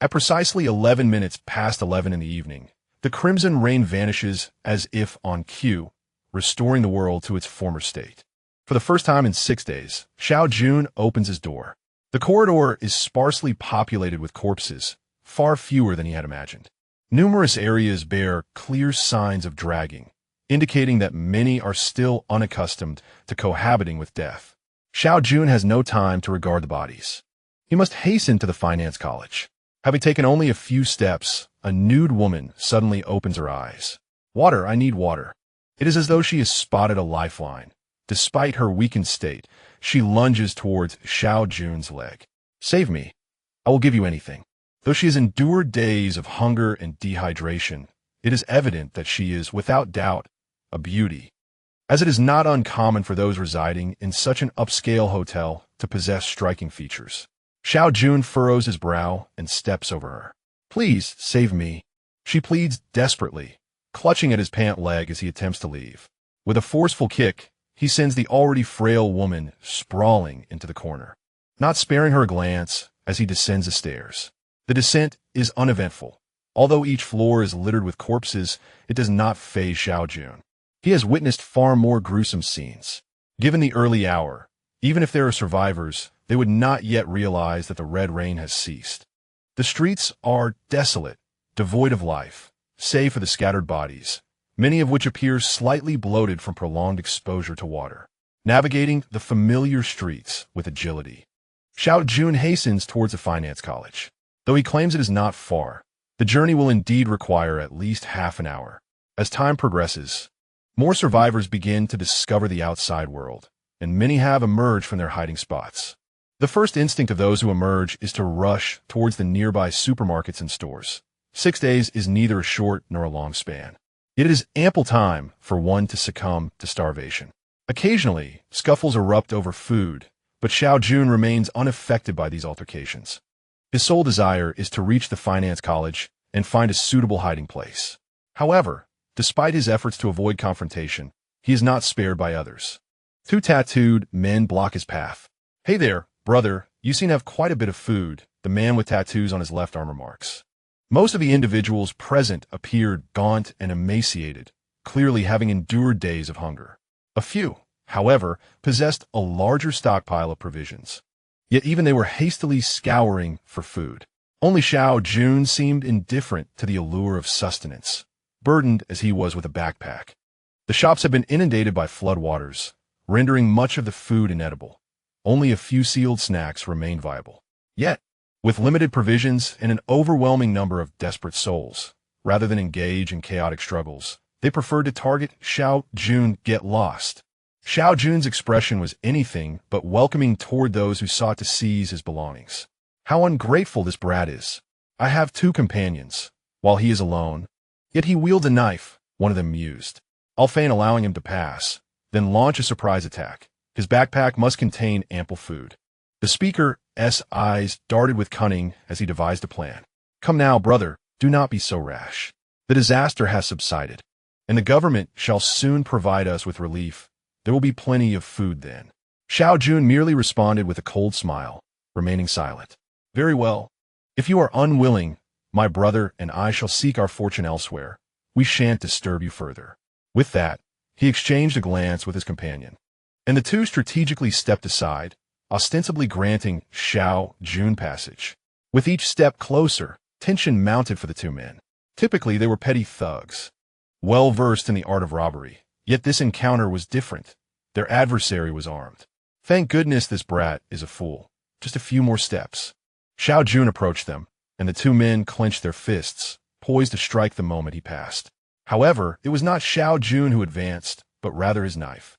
At precisely 11 minutes past 11 in the evening, the crimson rain vanishes as if on cue, restoring the world to its former state. For the first time in 6 days, Xiao Jun opens his door. The corridor is sparsely populated with corpses, far fewer than he had imagined. Numerous areas bear clear signs of dragging, indicating that many are still unaccustomed to cohabiting with death. Xiao Jun has no time to regard the bodies. He must hasten to the finance college. Having taken only a few steps, a nude woman suddenly opens her eyes. "Water, I need water." It is as though she has spotted a lifeline. Despite her weakened state, she lunges towards Xiao Jun's leg. "Save me. I will give you anything." Though she has endured days of hunger and dehydration, it is evident that she is, without doubt, a beauty, as it is not uncommon for those residing in such an upscale hotel to possess striking features. Xiao Jun furrows his brow and steps over her. "Please, save me," she pleads desperately, clutching at his pant leg as he attempts to leave. With a forceful kick, he sends the already frail woman sprawling into the corner, not sparing her a glance as he descends the stairs. The descent is uneventful. Although each floor is littered with corpses, it does not faze Xiao Jun. He has witnessed far more gruesome scenes. Given the early hour, even if there are survivors, they would not yet realize that the red rain has ceased. The streets are desolate, devoid of life, save for the scattered bodies, many of which appear slightly bloated from prolonged exposure to water. Navigating the familiar streets with agility, Xiao Jun hastens towards the finance college. Though he claims it is not far, the journey will indeed require at least half an hour. As time progresses, more survivors begin to discover the outside world, and many have emerged from their hiding spots. The first instinct of those who emerge is to rush towards the nearby supermarkets and stores. 6 days is neither a short nor a long span. Yet it is ample time for one to succumb to starvation. Occasionally, scuffles erupt over food, but Xiao Jun remains unaffected by these altercations. His sole desire is to reach the finance college and find a suitable hiding place. However, despite his efforts to avoid confrontation, he is not spared by others. 2 tattooed men block his path. "Hey there, brother, you seem to have quite a bit of food," the man with tattoos on his left arm remarks. Most of the individuals present appeared gaunt and emaciated, clearly having endured days of hunger. A few, however, possessed a larger stockpile of provisions. Yet even they were hastily scouring for food. Only Xiao Jun seemed indifferent to the allure of sustenance, burdened as he was with a backpack. The shops had been inundated by floodwaters, rendering much of the food inedible. Only a few sealed snacks remained viable. Yet, with limited provisions and an overwhelming number of desperate souls, rather than engage in chaotic struggles, they preferred to target Xiao Jun. Get lost. Xiao Jun's expression was anything but welcoming toward those who sought to seize his belongings. How ungrateful this brat is. I have 2 companions, while he is alone. Yet he wields a knife, one of them mused. I'll feign allowing him to pass, then launch a surprise attack. His backpack must contain ample food. The speaker's eyes darted with cunning as he devised a plan. Come now, brother, do not be so rash. The disaster has subsided, and the government shall soon provide us with relief. There will be plenty of food then. Xiao Jun merely responded with a cold smile, remaining silent. Very well. If you are unwilling, my brother and I shall seek our fortune elsewhere. We shan't disturb you further. With that, he exchanged a glance with his companion, and the two strategically stepped aside, ostensibly granting Xiao Jun passage. With each step closer, tension mounted for the 2 men. Typically, they were petty thugs, well-versed in the art of robbery. Yet this encounter was different. Their adversary was armed. Thank goodness this brat is a fool. Just a few more steps. Xiao Jun approached them, and the 2 men clenched their fists, poised to strike the moment he passed. However, it was not Xiao Jun who advanced, but rather his knife.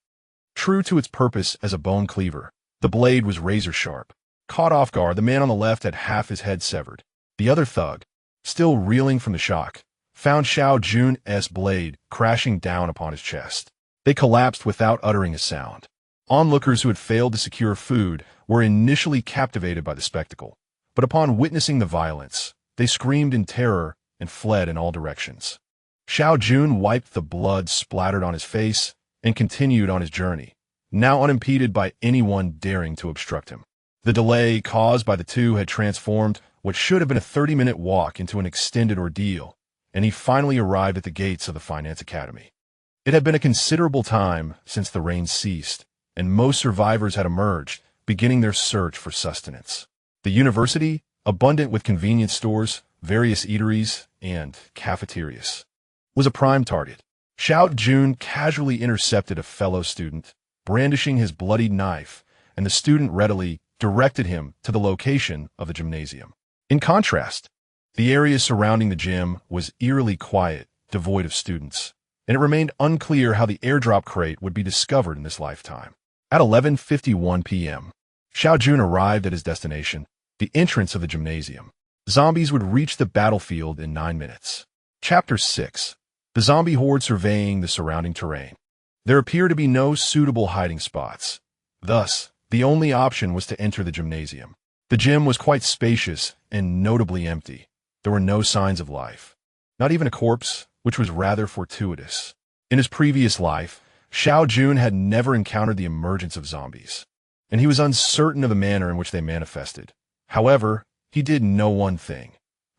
True to its purpose as a bone cleaver, the blade was razor-sharp. Caught off guard, the man on the left had half his head severed. The other thug, still reeling from the shock, found Xiao Jun's blade crashing down upon his chest. They collapsed without uttering a sound. Onlookers who had failed to secure food were initially captivated by the spectacle, but upon witnessing the violence, they screamed in terror and fled in all directions. Xiao Jun wiped the blood splattered on his face and continued on his journey, now unimpeded by anyone daring to obstruct him. The delay caused by the 2 had transformed what should have been a 30-minute walk into an extended ordeal, and he finally arrived at the gates of the Finance Academy. It had been a considerable time since the rain ceased, and most survivors had emerged, beginning their search for sustenance. The university, abundant with convenience stores, various eateries, and cafeterias, was a prime target. Xiao Jun casually intercepted a fellow student, brandishing his bloodied knife, and the student readily directed him to the location of the gymnasium. In contrast, the area surrounding the gym was eerily quiet, devoid of students, and it remained unclear how the airdrop crate would be discovered in this lifetime. At 11:51 p.m., Xiao Jun arrived at his destination, the entrance of the gymnasium. Zombies would reach the battlefield in 9 minutes. Chapter 6. The zombie horde surveying the surrounding terrain. There appeared to be no suitable hiding spots. Thus, the only option was to enter the gymnasium. The gym was quite spacious and notably empty. There were no signs of life. Not even a corpse, which was rather fortuitous. In his previous life, Xiao Jun had never encountered the emergence of zombies, and he was uncertain of the manner in which they manifested. However, he did know one thing.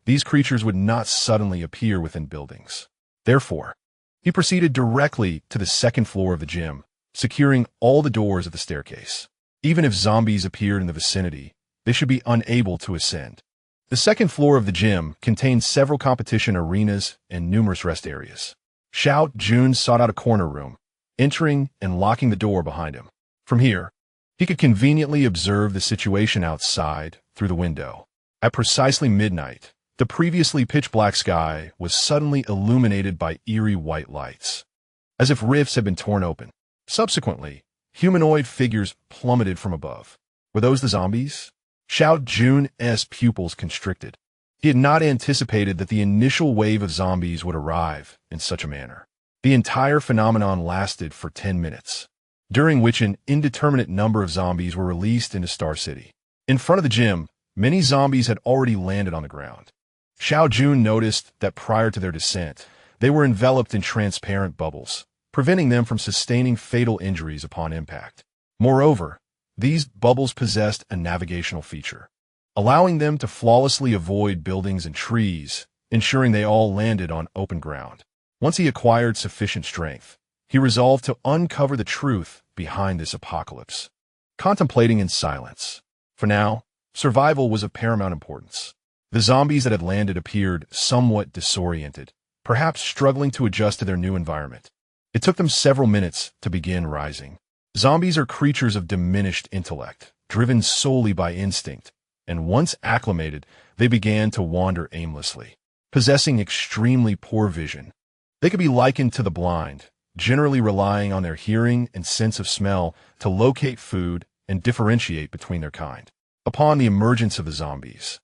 These creatures would not suddenly appear within buildings. Therefore, he proceeded directly to the 2nd floor of the gym, securing all the doors of the staircase. Even if zombies appeared in the vicinity, they should be unable to ascend. The 2nd floor of the gym contained several competition arenas and numerous rest areas. Xiao Jun sought out a corner room, entering and locking the door behind him. From here, he could conveniently observe the situation outside through the window. At precisely midnight, the previously pitch-black sky was suddenly illuminated by eerie white lights, as if rifts had been torn open. Subsequently, humanoid figures plummeted from above. Were those the zombies? Xiao Jun's pupils constricted. He had not anticipated that the initial wave of zombies would arrive in such a manner. The entire phenomenon lasted for 10 minutes, during which an indeterminate number of zombies were released into Star City. In front of the gym, many zombies had already landed on the ground. Xiao Jun noticed that prior to their descent, they were enveloped in transparent bubbles, preventing them from sustaining fatal injuries upon impact. Moreover, these bubbles possessed a navigational feature, allowing them to flawlessly avoid buildings and trees, ensuring they all landed on open ground. Once he acquired sufficient strength, he resolved to uncover the truth behind this apocalypse. Contemplating in silence. For now, survival was of paramount importance. The zombies that had landed appeared somewhat disoriented, perhaps struggling to adjust to their new environment. It took them several minutes to begin rising. Zombies are creatures of diminished intellect, driven solely by instinct, and once acclimated, they began to wander aimlessly, possessing extremely poor vision. They could be likened to the blind, generally relying on their hearing and sense of smell to locate food and differentiate between their kind. Upon the emergence of the zombies,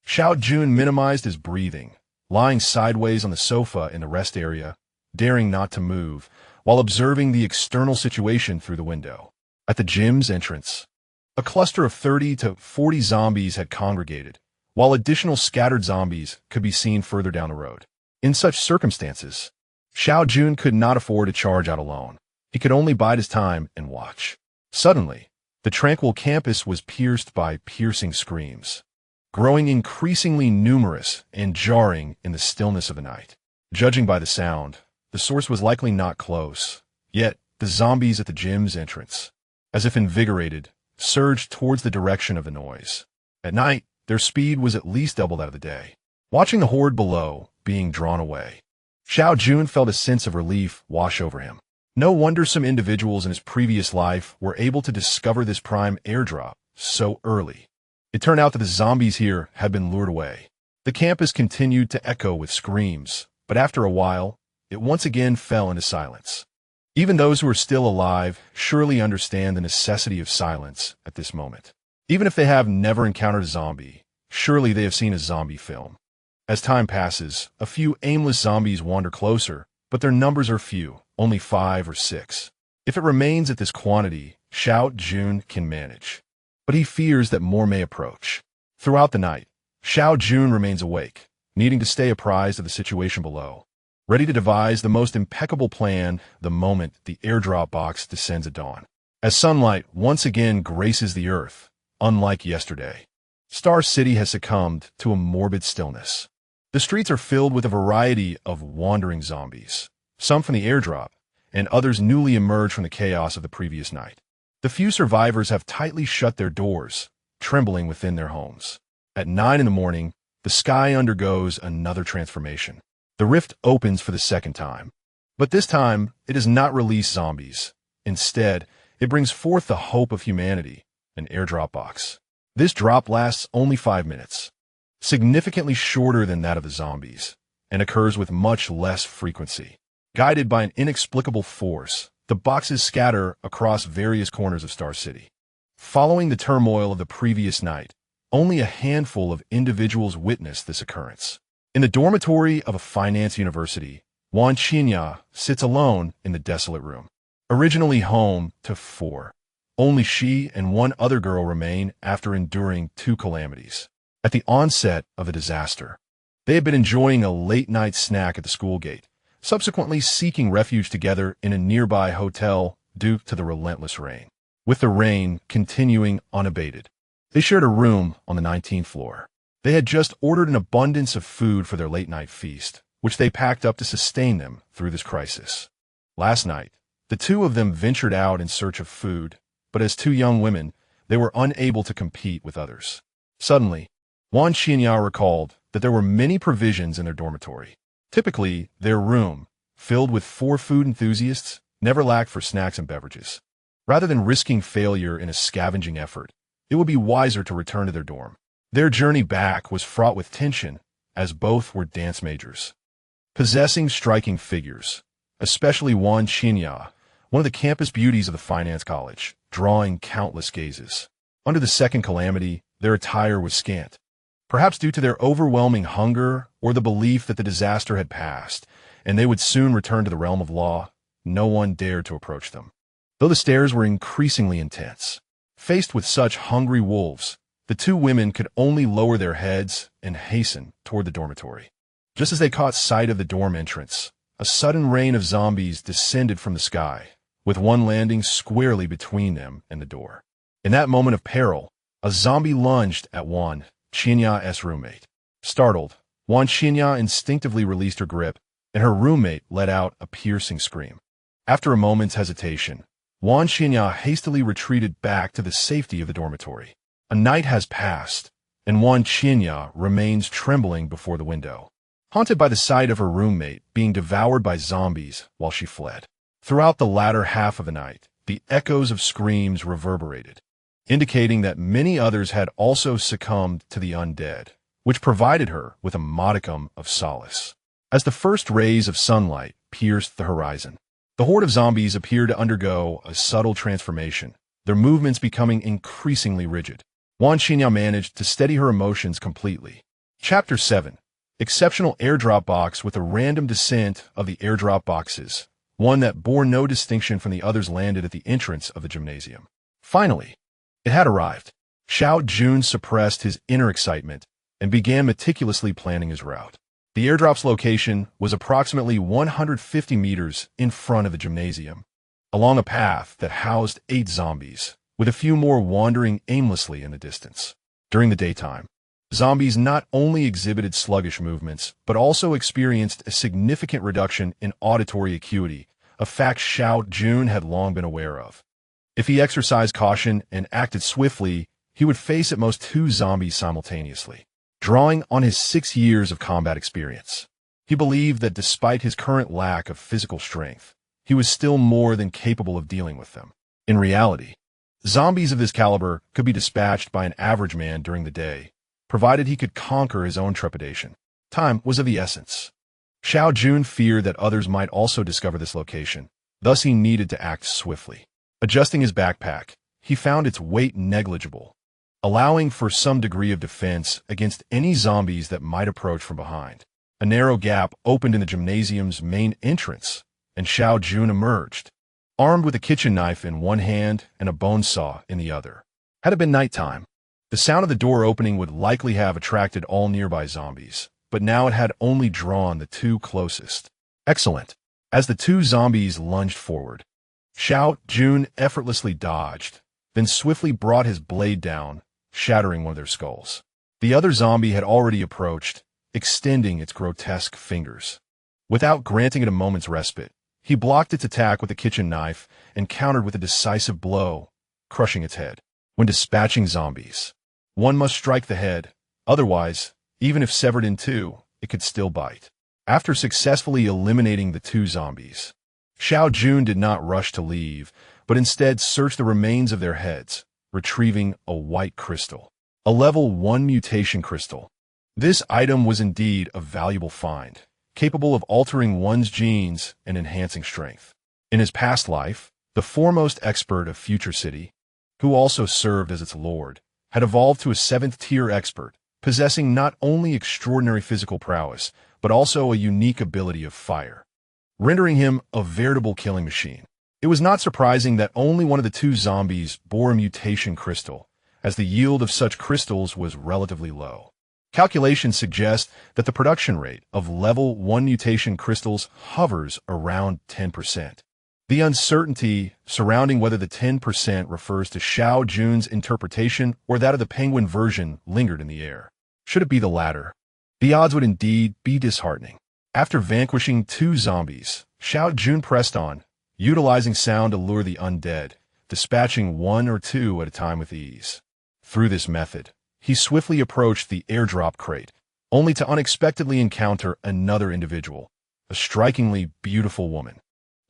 Xiao Jun minimized his breathing, lying sideways on the sofa in the rest area, daring not to move, while observing the external situation through the window. At the gym's entrance, a cluster of 30 to 40 zombies had congregated, while additional scattered zombies could be seen further down the road. In such circumstances, Xiao Jun could not afford to charge out alone. He could only bide his time and watch. Suddenly, the tranquil campus was pierced by piercing screams, growing increasingly numerous and jarring in the stillness of the night. Judging by the sound, the source was likely not close, yet the zombies at the gym's entrance, as if invigorated, surged towards the direction of the noise. At night, their speed was at least double that of the day. Watching the horde below being drawn away, Xiao Jun felt a sense of relief wash over him. No wonder some individuals in his previous life were able to discover this prime airdrop so early. It turned out that the zombies here had been lured away. The campus continued to echo with screams, but after a while, it once again fell into silence. Even those who are still alive surely understand the necessity of silence at this moment. Even if they have never encountered a zombie, surely they have seen a zombie film. As time passes, a few aimless zombies wander closer, but their numbers are few, only 5 or 6. If it remains at this quantity, Xiao Jun can manage. But he fears that more may approach. Throughout the night, Xiao Jun remains awake, needing to stay apprised of the situation below, ready to devise the most impeccable plan the moment the airdrop box descends at dawn. As sunlight once again graces the earth, unlike yesterday, Star City has succumbed to a morbid stillness. The streets are filled with a variety of wandering zombies, some from the airdrop, and others newly emerged from the chaos of the previous night. The few survivors have tightly shut their doors, trembling within their homes. At 9 in the morning, the sky undergoes another transformation. The rift opens for the second time. But this time, it does not release zombies. Instead, it brings forth the hope of humanity, an airdrop box. This drop lasts only 5 minutes, significantly shorter than that of the zombies, and occurs with much less frequency. Guided by an inexplicable force, the boxes scatter across various corners of Star City. Following the turmoil of the previous night, only a handful of individuals witness this occurrence. In the dormitory of a finance university, Wan Qinya sits alone in the desolate room. Originally home to 4, only she and one other girl remain after enduring 2 calamities. At the onset of the disaster, they had been enjoying a late-night snack at the school gate, subsequently seeking refuge together in a nearby hotel due to the relentless rain. With the rain continuing unabated, they shared a room on the 19th floor. They had just ordered an abundance of food for their late-night feast, which they packed up to sustain them through this crisis. Last night, the 2 of them ventured out in search of food, but as 2 young women, they were unable to compete with others. Suddenly, Wan Qinya recalled that there were many provisions in their dormitory. Typically, their room, filled with 4 food enthusiasts, never lacked for snacks and beverages. Rather than risking failure in a scavenging effort, it would be wiser to return to their dorm. Their journey back was fraught with tension, as both were dance majors, possessing striking figures, especially Wan Qinya, one of the campus beauties of the finance college, drawing countless gazes. Under the second calamity, their attire was scant, perhaps due to their overwhelming hunger or the belief that the disaster had passed, and they would soon return to the realm of law. No one dared to approach them, though the stares were increasingly intense. Faced with such hungry wolves, the 2 women could only lower their heads and hasten toward the dormitory. Just as they caught sight of the dorm entrance, a sudden rain of zombies descended from the sky, with one landing squarely between them and the door. In that moment of peril, a zombie lunged at Wan Qinya roommate. Startled, Wan Qinya instinctively released her grip, and her roommate let out a piercing scream. After a moment's hesitation, Wan Qinya hastily retreated back to the safety of the dormitory. A night has passed, and Wan Qinya remains trembling before the window, haunted by the sight of her roommate being devoured by zombies while she fled. Throughout the latter half of the night, the echoes of screams reverberated, indicating that many others had also succumbed to the undead, which provided her with a modicum of solace. As the first rays of sunlight pierced the horizon, the horde of zombies appeared to undergo a subtle transformation, their movements becoming increasingly rigid. Wan Xinya managed to steady her emotions completely. Chapter 7. Exceptional airdrop box with a random descent of the airdrop boxes, one that bore no distinction from the others landed at the entrance of the gymnasium. Finally, it had arrived. Xiao Jun suppressed his inner excitement and began meticulously planning his route. The airdrop's location was approximately 150 meters in front of the gymnasium, along a path that housed 8 zombies, with a few more wandering aimlessly in the distance. During the daytime, zombies not only exhibited sluggish movements, but also experienced a significant reduction in auditory acuity, a fact Xiao Jun had long been aware of. If he exercised caution and acted swiftly, he would face at most 2 zombies simultaneously. Drawing on his 6 years of combat experience, he believed that despite his current lack of physical strength, he was still more than capable of dealing with them. In reality, zombies of this caliber could be dispatched by an average man during the day, provided he could conquer his own trepidation. Time was of the essence. Xiao Jun feared that others might also discover this location, thus he needed to act swiftly. Adjusting his backpack, he found its weight negligible, allowing for some degree of defense against any zombies that might approach from behind. A narrow gap opened in the gymnasium's main entrance, and Xiao Jun emerged, armed with a kitchen knife in one hand and a bone saw in the other. Had it been nighttime, the sound of the door opening would likely have attracted all nearby zombies, but now it had only drawn the 2 closest. Excellent. As the 2 zombies lunged forward, Xiao Jun effortlessly dodged, then swiftly brought his blade down, shattering one of their skulls. The other zombie had already approached, extending its grotesque fingers. Without granting it a moment's respite, he blocked its attack with a kitchen knife and countered with a decisive blow, crushing its head. When dispatching zombies, one must strike the head, otherwise, even if severed in 2, it could still bite. After successfully eliminating the 2 zombies, Xiao Jun did not rush to leave, but instead searched the remains of their heads, retrieving a white crystal, a level 1 mutation crystal. This item was indeed a valuable find, capable of altering one's genes and enhancing strength. In his past life, the foremost expert of Future City, who also served as its lord, had evolved to a 7th-tier expert, possessing not only extraordinary physical prowess, but also a unique ability of fire, rendering him a veritable killing machine. It was not surprising that only one of the 2 zombies bore a mutation crystal, as the yield of such crystals was relatively low. Calculations suggest that the production rate of level 1 mutation crystals hovers around 10%. The uncertainty surrounding whether the 10% refers to Xiao Jun's interpretation or that of the penguin version lingered in the air. Should it be the latter, the odds would indeed be disheartening. After vanquishing 2 zombies, Xiao Jun pressed on, utilizing sound to lure the undead, dispatching 1 or 2 at a time with ease. Through this method, he swiftly approached the airdrop crate, only to unexpectedly encounter another individual, a strikingly beautiful woman.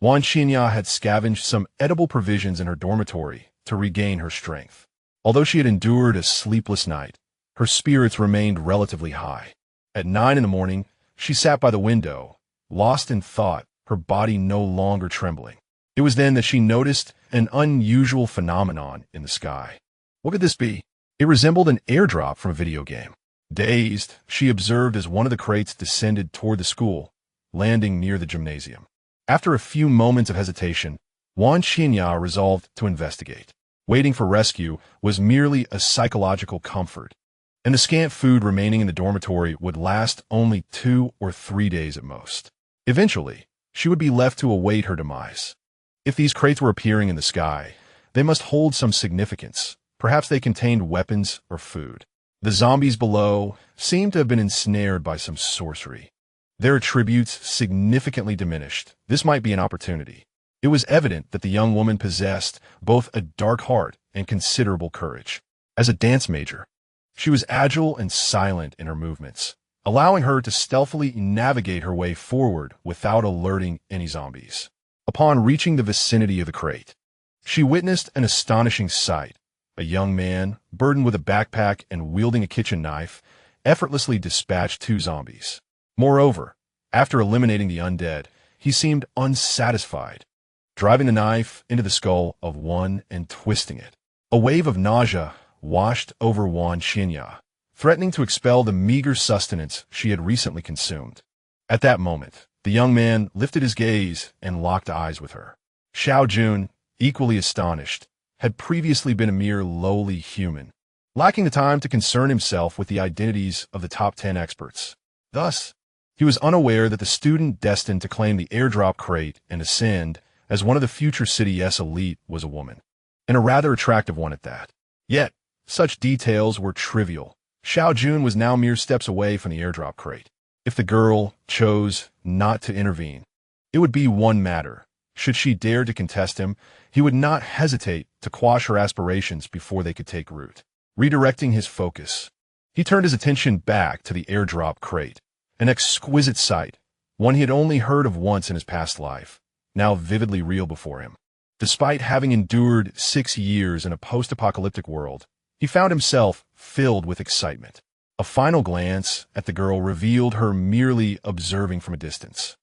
Wan Xinya had scavenged some edible provisions in her dormitory to regain her strength. Although she had endured a sleepless night, her spirits remained relatively high. At 9 in the morning, she sat by the window, lost in thought, her body no longer trembling. It was then that she noticed an unusual phenomenon in the sky. What could this be? It resembled an airdrop from a video game. Dazed, she observed as one of the crates descended toward the school, landing near the gymnasium. After a few moments of hesitation, Wan Xinya resolved to investigate. Waiting for rescue was merely a psychological comfort, and the scant food remaining in the dormitory would last only 2 or 3 days at most. Eventually, she would be left to await her demise. If these crates were appearing in the sky, they must hold some significance. Perhaps they contained weapons or food. The zombies below seemed to have been ensnared by some sorcery. Their attributes significantly diminished. This might be an opportunity. It was evident that the young woman possessed both a dark heart and considerable courage. As a dance major, she was agile and silent in her movements, allowing her to stealthily navigate her way forward without alerting any zombies. Upon reaching the vicinity of the crate, she witnessed an astonishing sight. A young man, burdened with a backpack and wielding a kitchen knife, effortlessly dispatched 2 zombies. Moreover, after eliminating the undead, he seemed unsatisfied, driving the knife into the skull of one and twisting it. A wave of nausea washed over Wan Xinya, threatening to expel the meager sustenance she had recently consumed. At that moment, the young man lifted his gaze and locked eyes with her. Xiao Jun, equally astonished, had previously been a mere lowly human, lacking the time to concern himself with the identities of the top 10 experts. Thus, he was unaware that the student destined to claim the airdrop crate and ascend as one of the future City S elite was a woman, and a rather attractive one at that. Yet, such details were trivial. Xiao Jun was now mere steps away from the airdrop crate. If the girl chose not to intervene, it would be one matter. Should she dare to contest him, he would not hesitate to quash her aspirations before they could take root. Redirecting his focus, he turned his attention back to the airdrop crate, an exquisite sight, one he had only heard of once in his past life, now vividly real before him. Despite having endured 6 years in a post-apocalyptic world, he found himself filled with excitement. A final glance at the girl revealed her merely observing from a distance,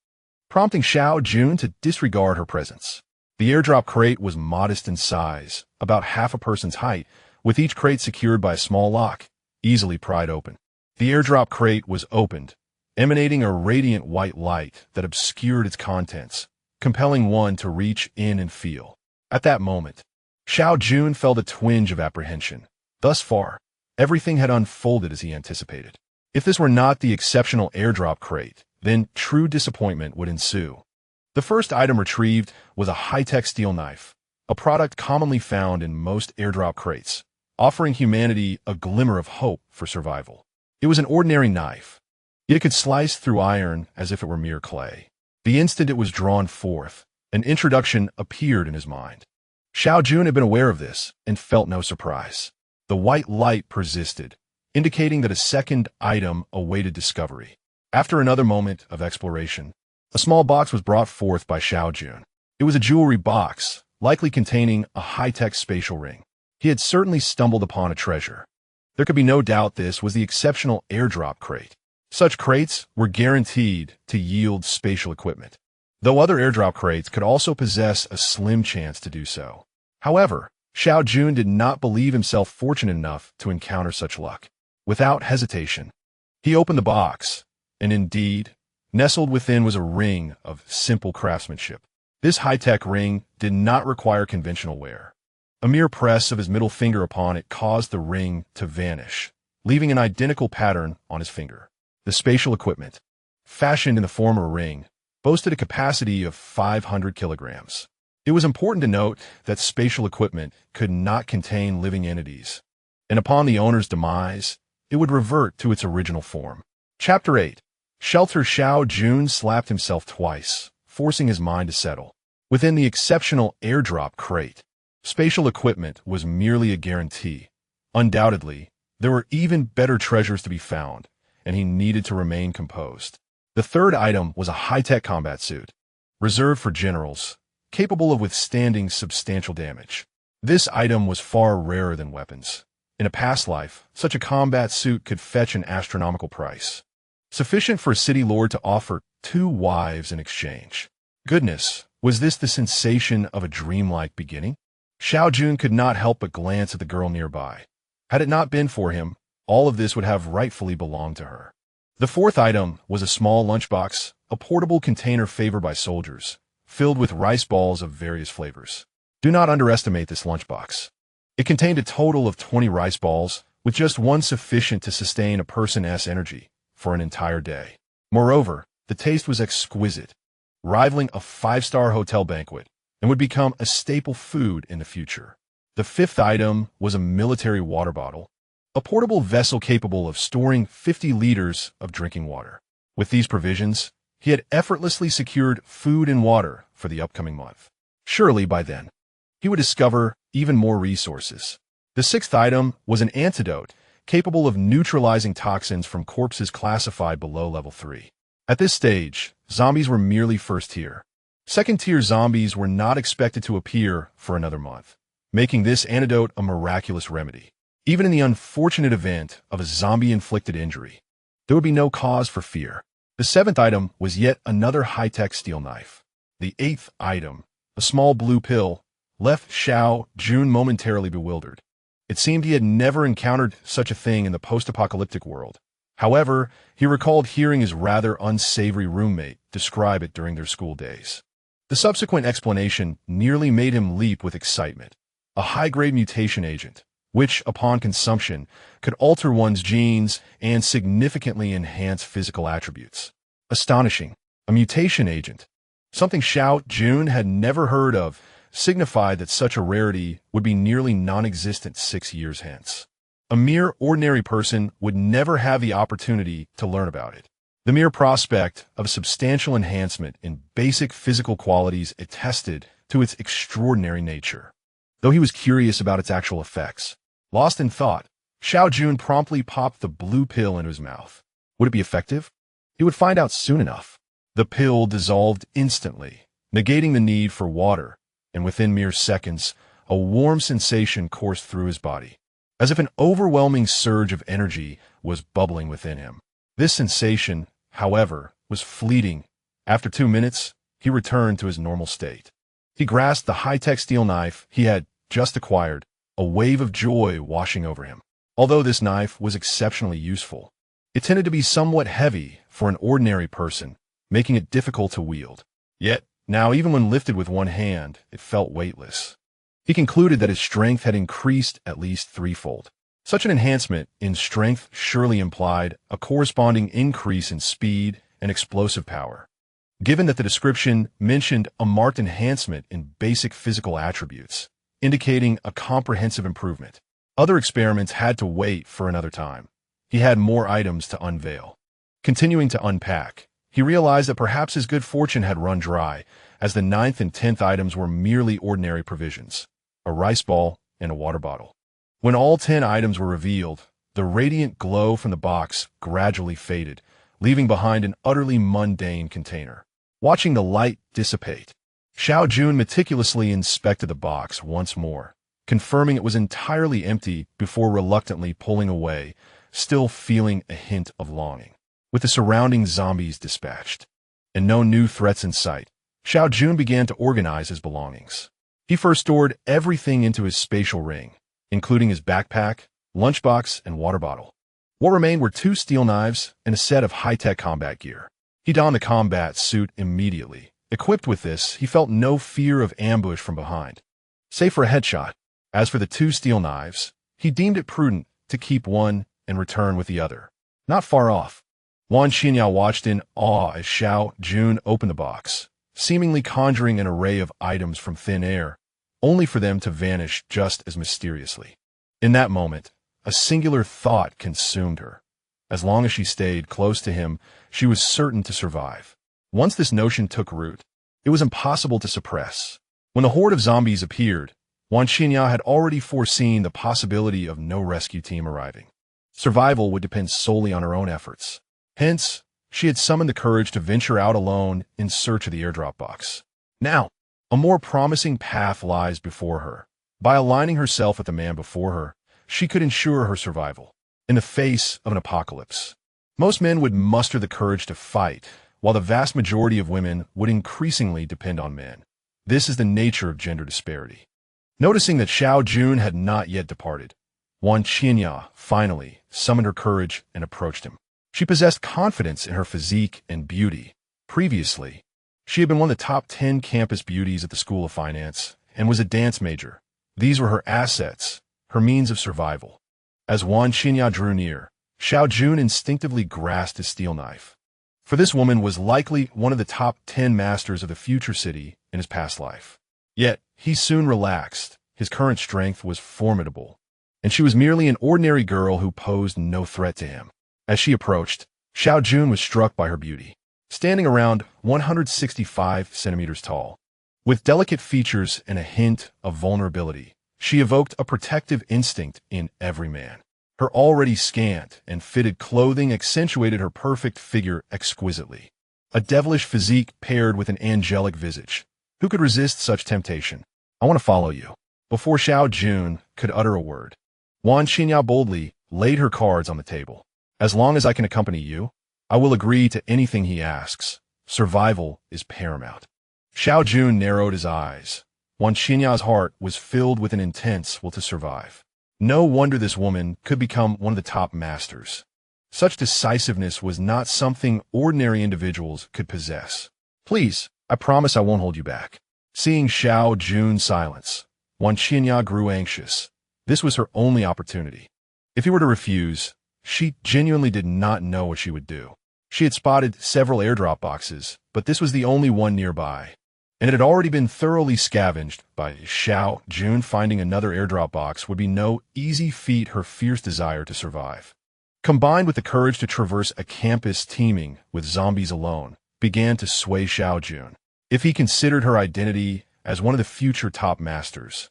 prompting Xiao Jun to disregard her presence. The airdrop crate was modest in size, about half a person's height, with each crate secured by a small lock, easily pried open. The airdrop crate was opened, emanating a radiant white light that obscured its contents, compelling one to reach in and feel. At that moment, Xiao Jun felt a twinge of apprehension. Thus far, everything had unfolded as he anticipated. If this were not the exceptional airdrop crate, then true disappointment would ensue. The first item retrieved was a high-tech steel knife, a product commonly found in most airdrop crates, offering humanity a glimmer of hope for survival. It was an ordinary knife, yet it could slice through iron as if it were mere clay. The instant it was drawn forth, an introduction appeared in his mind. Xiao Jun had been aware of this and felt no surprise. The white light persisted, indicating that a second item awaited discovery. After another moment of exploration, a small box was brought forth by Xiao Jun. It was a jewelry box, likely containing a high-tech spatial ring. He had certainly stumbled upon a treasure. There could be no doubt this was the exceptional airdrop crate. Such crates were guaranteed to yield spatial equipment, though other airdrop crates could also possess a slim chance to do so. However, Xiao Jun did not believe himself fortunate enough to encounter such luck. Without hesitation, he opened the box, and indeed, nestled within was a ring of simple craftsmanship. This high-tech ring did not require conventional wear. A mere press of his middle finger upon it caused the ring to vanish, leaving an identical pattern on his finger. The spatial equipment, fashioned in the form of a ring, boasted a capacity of 500 kilograms. It was important to note that spatial equipment could not contain living entities, and upon the owner's demise, it would revert to its original form. Chapter 8. Shelter. Xiao Jun slapped himself twice, forcing his mind to settle. Within the exceptional airdrop crate, spatial equipment was merely a guarantee. Undoubtedly, there were even better treasures to be found, and he needed to remain composed. The third item was a high-tech combat suit, reserved for generals, capable of withstanding substantial damage. This item was far rarer than weapons. In a past life, such a combat suit could fetch an astronomical price, sufficient for a city lord to offer 2 wives in exchange. Goodness, was this the sensation of a dreamlike beginning? Xiao Jun could not help but glance at the girl nearby. Had it not been for him, all of this would have rightfully belonged to her. The fourth item was a small lunchbox, a portable container favored by soldiers, filled with rice balls of various flavors. Do not underestimate this lunchbox. It contained a total of 20 rice balls, with just one sufficient to sustain a person's energy for an entire day. Moreover, the taste was exquisite, rivaling a 5-star hotel banquet, and would become a staple food in the future. The fifth item was a military water bottle, a portable vessel capable of storing 50 liters of drinking water. With these provisions, he had effortlessly secured food and water for the upcoming month. Surely by then, he would discover even more resources. The sixth item was an antidote capable of neutralizing toxins from corpses classified below level 3. At this stage, zombies were merely first tier. Second-tier zombies were not expected to appear for another month, making this antidote a miraculous remedy. Even in the unfortunate event of a zombie-inflicted injury, there would be no cause for fear. The seventh item was yet another high-tech steel knife. The eighth item, a small blue pill, left Xiao Jun momentarily bewildered. It seemed he had never encountered such a thing in the post-apocalyptic world. However, he recalled hearing his rather unsavory roommate describe it during their school days. The subsequent explanation nearly made him leap with excitement. A high-grade mutation agent, which, upon consumption, could alter one's genes and significantly enhance physical attributes. Astonishing. A mutation agent, something Xiao Jun had never heard of, signified that such a rarity would be nearly non-existent 6 years hence. A mere ordinary person would never have the opportunity to learn about it. The mere prospect of a substantial enhancement in basic physical qualities attested to its extraordinary nature. Though he was curious about its actual effects, lost in thought, Xiao Jun promptly popped the blue pill into his mouth. Would it be effective? He would find out soon enough. The pill dissolved instantly, negating the need for water, and within mere seconds, a warm sensation coursed through his body, as if an overwhelming surge of energy was bubbling within him. This sensation, however, was fleeting. After 2 minutes, he returned to his normal state. He grasped the high-tech steel knife he had just acquired, a wave of joy washing over him. Although this knife was exceptionally useful, it tended to be somewhat heavy for an ordinary person, making it difficult to wield. Yet, now even when lifted with one hand, it felt weightless. He concluded that his strength had increased at least threefold. Such an enhancement in strength surely implied a corresponding increase in speed and explosive power. Given that the description mentioned a marked enhancement in basic physical attributes, indicating a comprehensive improvement, other experiments had to wait for another time. He had more items to unveil. Continuing to unpack, he realized that perhaps his good fortune had run dry, as the 9th and 10th items were merely ordinary provisions, a rice ball and a water bottle. When all 10 items were revealed, the radiant glow from the box gradually faded, leaving behind an utterly mundane container. Watching the light dissipate, Xiao Jun meticulously inspected the box once more, confirming it was entirely empty before reluctantly pulling away, still feeling a hint of longing. With the surrounding zombies dispatched, and no new threats in sight, Xiao Jun began to organize his belongings. He first stored everything into his spatial ring, including his backpack, lunchbox, and water bottle. What remained were 2 steel knives and a set of high-tech combat gear. He donned the combat suit immediately. Equipped with this, he felt no fear of ambush from behind, save for a headshot. As for the 2 steel knives, he deemed it prudent to keep one and return with the other. Not far off, Wan Xinyao watched in awe as Xiao Jun opened the box, seemingly conjuring an array of items from thin air, only for them to vanish just as mysteriously. In that moment, a singular thought consumed her. As long as she stayed close to him, she was certain to survive. Once this notion took root, it was impossible to suppress. When the horde of zombies appeared, Wan Xinyao had already foreseen the possibility of no rescue team arriving. Survival would depend solely on her own efforts. Hence, she had summoned the courage to venture out alone in search of the airdrop box. Now, a more promising path lies before her. By aligning herself with the man before her, she could ensure her survival. In the face of an apocalypse, most men would muster the courage to fight, while the vast majority of women would increasingly depend on men. This is the nature of gender disparity. Noticing that Xiao Jun had not yet departed, Wan Xinyao finally summoned her courage and approached him. She possessed confidence in her physique and beauty. Previously, she had been one of the top 10 campus beauties at the School of Finance and was a dance major. These were her assets, her means of survival. As Wan Xinyao drew near, Xiao Jun instinctively grasped his steel knife. For this woman was likely one of the top 10 masters of the future city in his past life. Yet, he soon relaxed. His current strength was formidable, and she was merely an ordinary girl who posed no threat to him. As she approached, Xiao Jun was struck by her beauty. Standing around 165 centimeters tall, with delicate features and a hint of vulnerability, she evoked a protective instinct in every man. Her already scant and fitted clothing accentuated her perfect figure exquisitely. A devilish physique paired with an angelic visage. Who could resist such temptation? I want to follow you. Before Xiao Jun could utter a word, Wan Qinya boldly laid her cards on the table. As long as I can accompany you, I will agree to anything he asks. Survival is paramount. Xiao Jun narrowed his eyes. Wan Qinya's heart was filled with an intense will to survive. No wonder this woman could become one of the top masters. Such decisiveness was not something ordinary individuals could possess. Please, I promise I won't hold you back. Seeing Xiao Jun's silence, Wan Qinya grew anxious. This was her only opportunity. If he were to refuse, she genuinely did not know what she would do. She had spotted several airdrop boxes, but this was the only one nearby, and it had already been thoroughly scavenged by Xiao Jun. Finding another airdrop box would be no easy feat. Her fierce desire to survive, combined with the courage to traverse a campus teeming with zombies alone, began to sway Xiao Jun. If he considered her identity as one of the future top masters,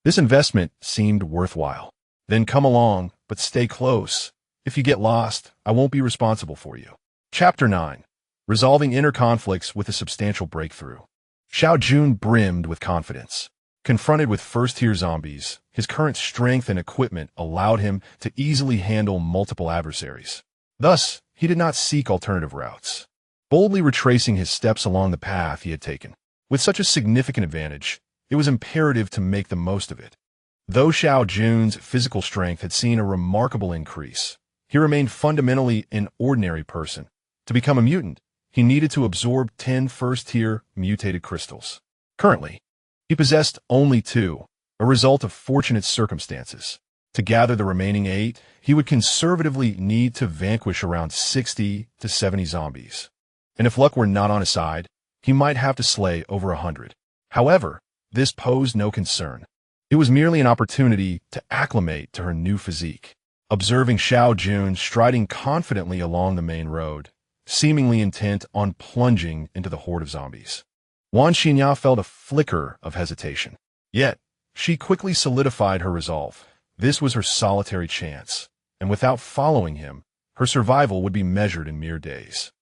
this investment seemed worthwhile. Then come along, but stay close. If you get lost, I won't be responsible for you. Chapter 9. Resolving Inner Conflicts with a Substantial Breakthrough. Xiao Jun brimmed with confidence. Confronted with first-tier zombies, his current strength and equipment allowed him to easily handle multiple adversaries. Thus, he did not seek alternative routes, boldly retracing his steps along the path he had taken. With such a significant advantage, it was imperative to make the most of it. Though Xiao Jun's physical strength had seen a remarkable increase, he remained fundamentally an ordinary person. To become a mutant, he needed to absorb 10 first-tier mutated crystals. Currently, he possessed only 2, a result of fortunate circumstances. To gather the remaining 8, he would conservatively need to vanquish around 60 to 70 zombies. And if luck were not on his side, he might have to slay over 100. However, this posed no concern. It was merely an opportunity to acclimate to her new physique. Observing Xiao Jun striding confidently along the main road, seemingly intent on plunging into the horde of zombies, Wan Qinya felt a flicker of hesitation. Yet, she quickly solidified her resolve. This was her solitary chance, and without following him, her survival would be measured in mere days.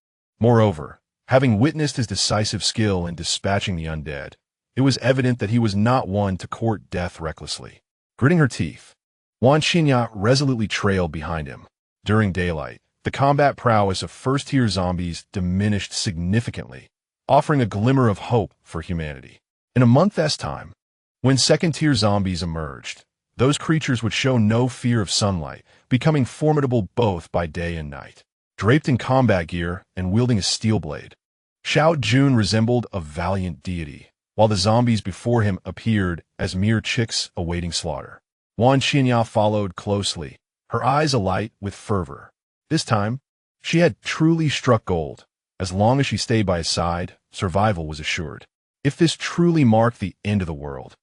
Moreover, having witnessed his decisive skill in dispatching the undead, it was evident that he was not one to court death recklessly. Gritting her teeth, Wan Qinya resolutely trailed behind him. During daylight, the combat prowess of first-tier zombies diminished significantly, offering a glimmer of hope for humanity. In a month's time, when second-tier zombies emerged, those creatures would show no fear of sunlight, becoming formidable both by day and night. Draped in combat gear and wielding a steel blade, Xiao Jun resembled a valiant deity, while the zombies before him appeared as mere chicks awaiting slaughter. Wan Qinya followed closely, her eyes alight with fervor. This time, she had truly struck gold. As long as she stayed by his side, survival was assured. If this truly marked the end of the world,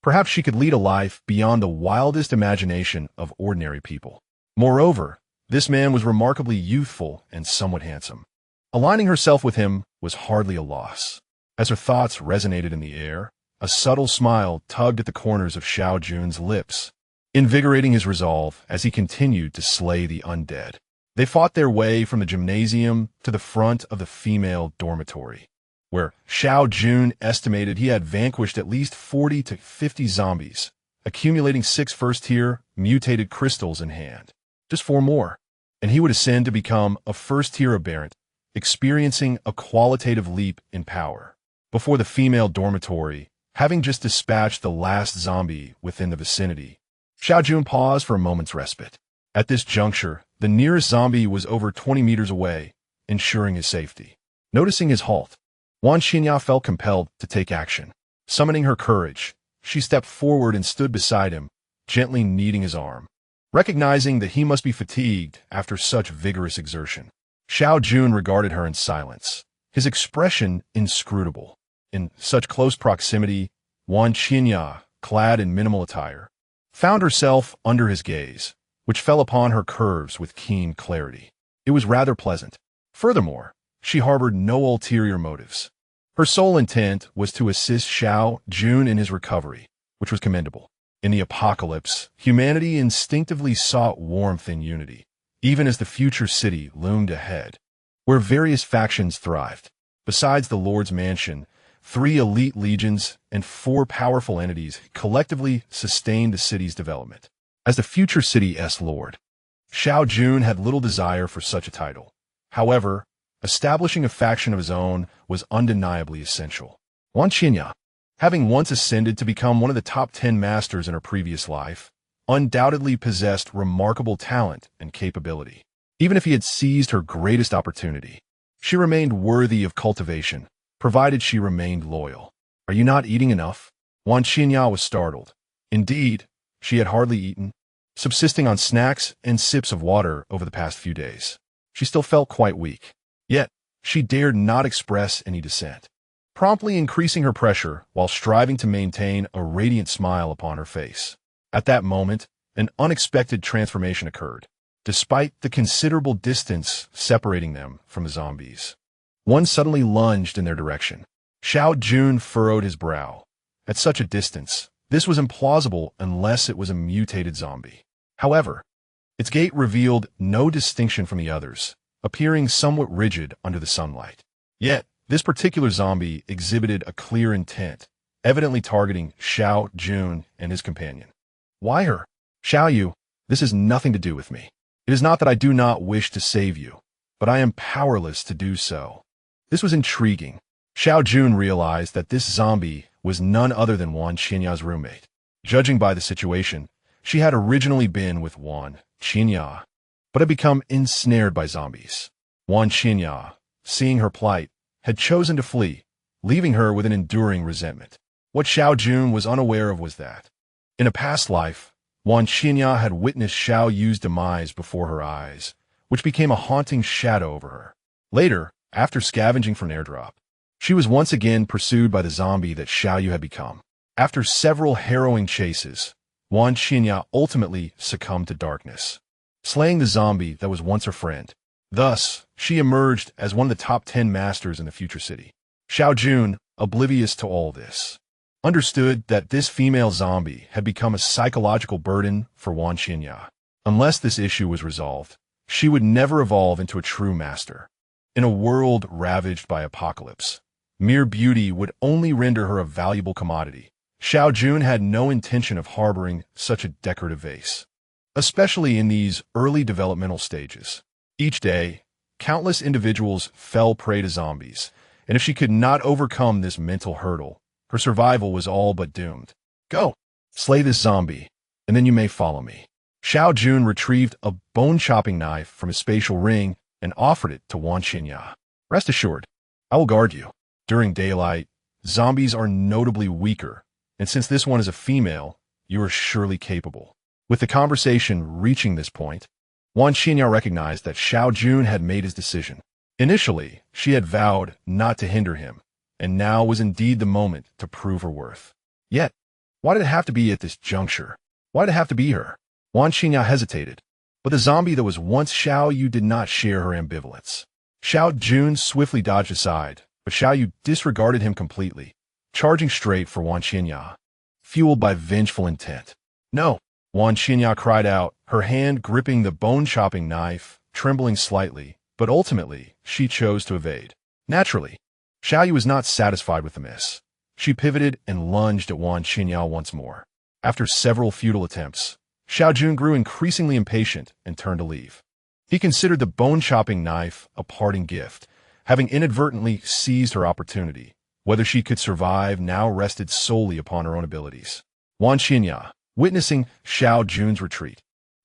perhaps she could lead a life beyond the wildest imagination of ordinary people. Moreover, this man was remarkably youthful and somewhat handsome. Aligning herself with him was hardly a loss. As her thoughts resonated in the air, a subtle smile tugged at the corners of Xiao Jun's lips, invigorating his resolve as he continued to slay the undead. They fought their way from the gymnasium to the front of the female dormitory, where Xiao Jun estimated he had vanquished at least 40 to 50 zombies, accumulating 6 first-tier mutated crystals in hand. Just 4 more, and he would ascend to become a first-tier aberrant, experiencing a qualitative leap in power. Before the female dormitory, having just dispatched the last zombie within the vicinity, Xiao Jun paused for a moment's respite. At this juncture, the nearest zombie was over 20 meters away, ensuring his safety. Noticing his halt, Wan Qinya felt compelled to take action. Summoning her courage, she stepped forward and stood beside him, gently kneading his arm. Recognizing that he must be fatigued after such vigorous exertion, Xiao Jun regarded her in silence, his expression inscrutable. In such close proximity, Wan Qinya, clad in minimal attire, found herself under his gaze, which fell upon her curves with keen clarity. It was rather pleasant. Furthermore, she harbored no ulterior motives. Her sole intent was to assist Xiao Jun in his recovery, which was commendable. In the apocalypse, humanity instinctively sought warmth and unity, even as the future city loomed ahead, where various factions thrived. Besides the Lord's mansion, 3 elite legions, and 4 powerful entities collectively sustained the city's development. As the future city's lord, Xiao Jun had little desire for such a title. However, establishing a faction of his own was undeniably essential. Wan Qinya, having once ascended to become one of the top 10 masters in her previous life, undoubtedly possessed remarkable talent and capability. Even if he had seized her greatest opportunity, she remained worthy of cultivation, provided she remained loyal. Are you not eating enough? Wan Qinya was startled. Indeed, she had hardly eaten, subsisting on snacks and sips of water over the past few days. She still felt quite weak. Yet, she dared not express any dissent, promptly increasing her pressure while striving to maintain a radiant smile upon her face. At that moment, an unexpected transformation occurred, despite the considerable distance separating them from the zombies. One suddenly lunged in their direction. Xiao Jun furrowed his brow. At such a distance, this was implausible unless it was a mutated zombie. However, its gait revealed no distinction from the others, appearing somewhat rigid under the sunlight. Yet, this particular zombie exhibited a clear intent, evidently targeting Xiao Jun and his companion. Why her? Xiao Yu, this has nothing to do with me. It is not that I do not wish to save you, but I am powerless to do so. This was intriguing. Xiao Jun realized that this zombie was none other than Wan Qinya's roommate. Judging by the situation, she had originally been with Wan Qinya, but had become ensnared by zombies. Wan Qinya, seeing her plight, had chosen to flee, leaving her with an enduring resentment. What Xiao Jun was unaware of was that, in a past life, Wan Qinya had witnessed Xiao Yu's demise before her eyes, which became a haunting shadow over her. Later, after scavenging for an airdrop, she was once again pursued by the zombie that Xiao Yu had become. After several harrowing chases, Wan Qinya ultimately succumbed to darkness, slaying the zombie that was once her friend. Thus, she emerged as one of the top 10 masters in the future city. Xiao Jun, oblivious to all this, understood that this female zombie had become a psychological burden for Wan Qinya. Unless this issue was resolved, she would never evolve into a true master. In a world ravaged by apocalypse, mere beauty would only render her a valuable commodity. Xiao Jun had no intention of harboring such a decorative vase, especially in these early developmental stages. Each day, countless individuals fell prey to zombies, and if she could not overcome this mental hurdle, her survival was all but doomed. Go, slay this zombie, and then you may follow me. Xiao Jun retrieved a bone-chopping knife from his spatial ring and offered it to Wan Qinya. Rest assured, I will guard you. During daylight, zombies are notably weaker, and since this one is a female, you are surely capable. With the conversation reaching this point, Wan Qinya recognized that Xiao Jun had made his decision. Initially, she had vowed not to hinder him, and now was indeed the moment to prove her worth. Yet, why did it have to be at this juncture? Why did it have to be her? Wan Qinya hesitated, but the zombie that was once Xiao Yu did not share her ambivalence. Xiao Jun swiftly dodged aside, but Xiao Yu disregarded him completely, charging straight for Wan Qinya, fueled by vengeful intent. No, Wan Qinya cried out, her hand gripping the bone-chopping knife, trembling slightly, but ultimately, she chose to evade. Naturally, Xiao Yu was not satisfied with the miss. She pivoted and lunged at Wan Qinya once more. After several futile attempts, Xiao Jun grew increasingly impatient and turned to leave. He considered the bone-chopping knife a parting gift, having inadvertently seized her opportunity. Whether she could survive now rested solely upon her own abilities. Wan Qinya, witnessing Xiao Jun's retreat,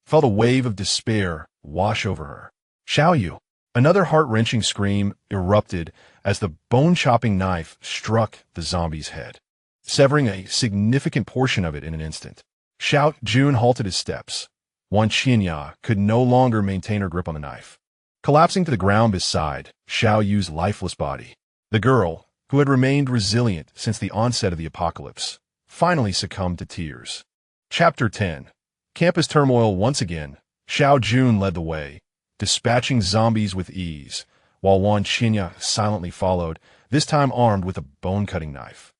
felt a wave of despair wash over her. Xiao Yu, another heart-wrenching scream erupted as the bone-chopping knife struck the zombie's head, severing a significant portion of it in an instant. Xiao Jun halted his steps. Wan Qinya could no longer maintain her grip on the knife. Collapsing to the ground beside Xiao Yu's lifeless body, the girl, who had remained resilient since the onset of the apocalypse, finally succumbed to tears. Chapter 10. Campus turmoil once again. Xiao Jun led the way, dispatching zombies with ease, while Wan Qinya silently followed, this time armed with a bone-cutting knife.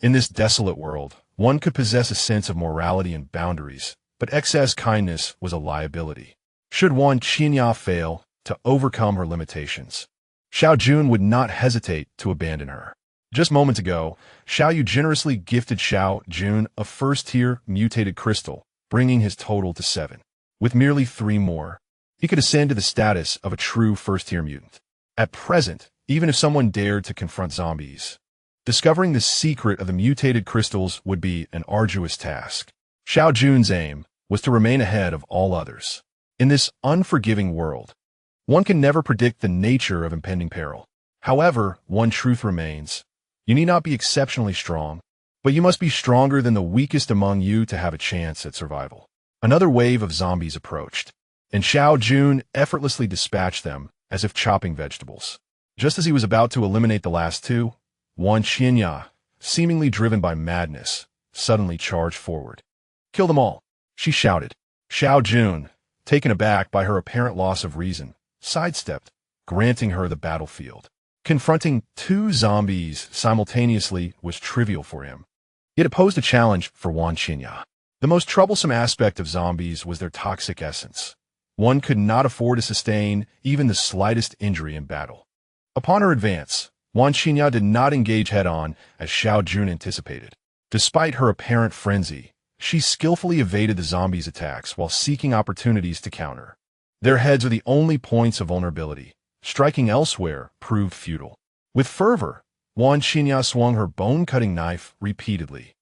In this desolate world, one could possess a sense of morality and boundaries, but excess kindness was a liability. Should Wan Qinya fail to overcome her limitations, Xiao Jun would not hesitate to abandon her. Just moments ago, Xiao Yu generously gifted Xiao Jun a first-tier mutated crystal, bringing his total to 7. With merely 3 more, he could ascend to the status of a true first-tier mutant. At present, even if someone dared to confront zombies, discovering the secret of the mutated crystals would be an arduous task. Xiao Jun's aim was to remain ahead of all others. In this unforgiving world, one can never predict the nature of impending peril. However, one truth remains. You need not be exceptionally strong, but you must be stronger than the weakest among you to have a chance at survival. Another wave of zombies approached, and Xiao Jun effortlessly dispatched them as if chopping vegetables. Just as he was about to eliminate the last 2, Wan Qinya, seemingly driven by madness, suddenly charged forward. "Kill them all," she shouted. Xiao Jun, taken aback by her apparent loss of reason, sidestepped, granting her the battlefield. Confronting 2 zombies simultaneously was trivial for him. Yet it posed a challenge for Wan Qinya. The most troublesome aspect of zombies was their toxic essence. One could not afford to sustain even the slightest injury in battle. Upon her advance, Wan Qinya did not engage head-on as Xiao Jun anticipated. Despite her apparent frenzy, she skillfully evaded the zombies' attacks while seeking opportunities to counter. Their heads are the only points of vulnerability. Striking elsewhere proved futile. With fervor, Wan Qinya swung her bone-cutting knife repeatedly,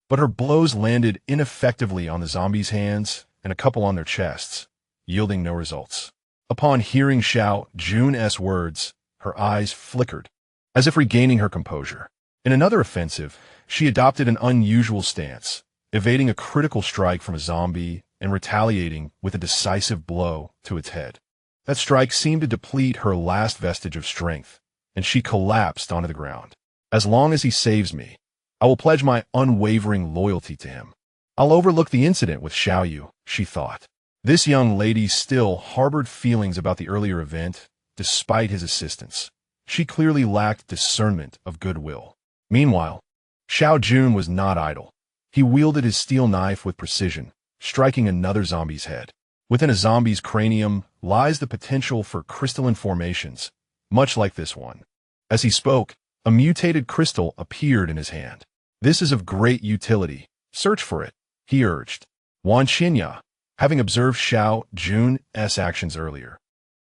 but her blows landed ineffectively on the zombies' hands and a couple on their chests, yielding no results. Upon hearing Xiao Jun's words, her eyes flickered, as if regaining her composure. In another offensive, she adopted an unusual stance, evading a critical strike from a zombie and retaliating with a decisive blow to its head. That strike seemed to deplete her last vestige of strength, and she collapsed onto the ground. "As long as he saves me, I will pledge my unwavering loyalty to him. I'll overlook the incident with Xiao Yu," she thought. This young lady still harbored feelings about the earlier event, despite his assistance. She clearly lacked discernment of goodwill. Meanwhile, Xiao Jun was not idle. He wielded his steel knife with precision, striking another zombie's head. Within a zombie's cranium lies the potential for crystalline formations, much like this one. As he spoke, a mutated crystal appeared in his hand. "This is of great utility. Search for it," he urged. Wan Qinya, having observed Xiao Jun's actions earlier,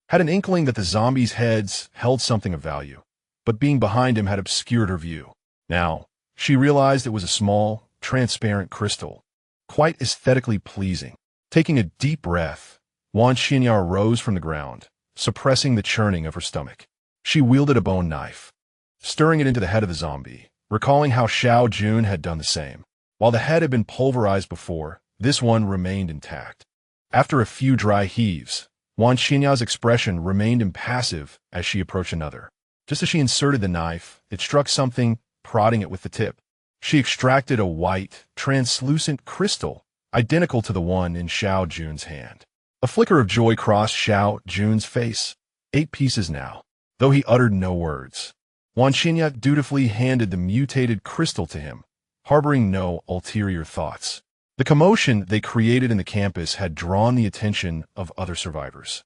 had an inkling that the zombies' heads held something of value, but being behind him had obscured her view. Now, she realized it was a small, transparent crystal, quite aesthetically pleasing. Taking a deep breath, Wan Qinya rose from the ground, suppressing the churning of her stomach. She wielded a bone knife, stirring it into the head of the zombie, recalling how Xiao Jun had done the same. While the head had been pulverized before, this one remained intact. After a few dry heaves, Wan Qinya's expression remained impassive as she approached another. Just as she inserted the knife, it struck something, prodding it with the tip. She extracted a white, translucent crystal, identical to the one in Xiao Jun's hand. A flicker of joy crossed Xiao Jun's face. 8 pieces now, though he uttered no words. Wan Qinya dutifully handed the mutated crystal to him, harboring no ulterior thoughts. The commotion they created in the campus had drawn the attention of other survivors.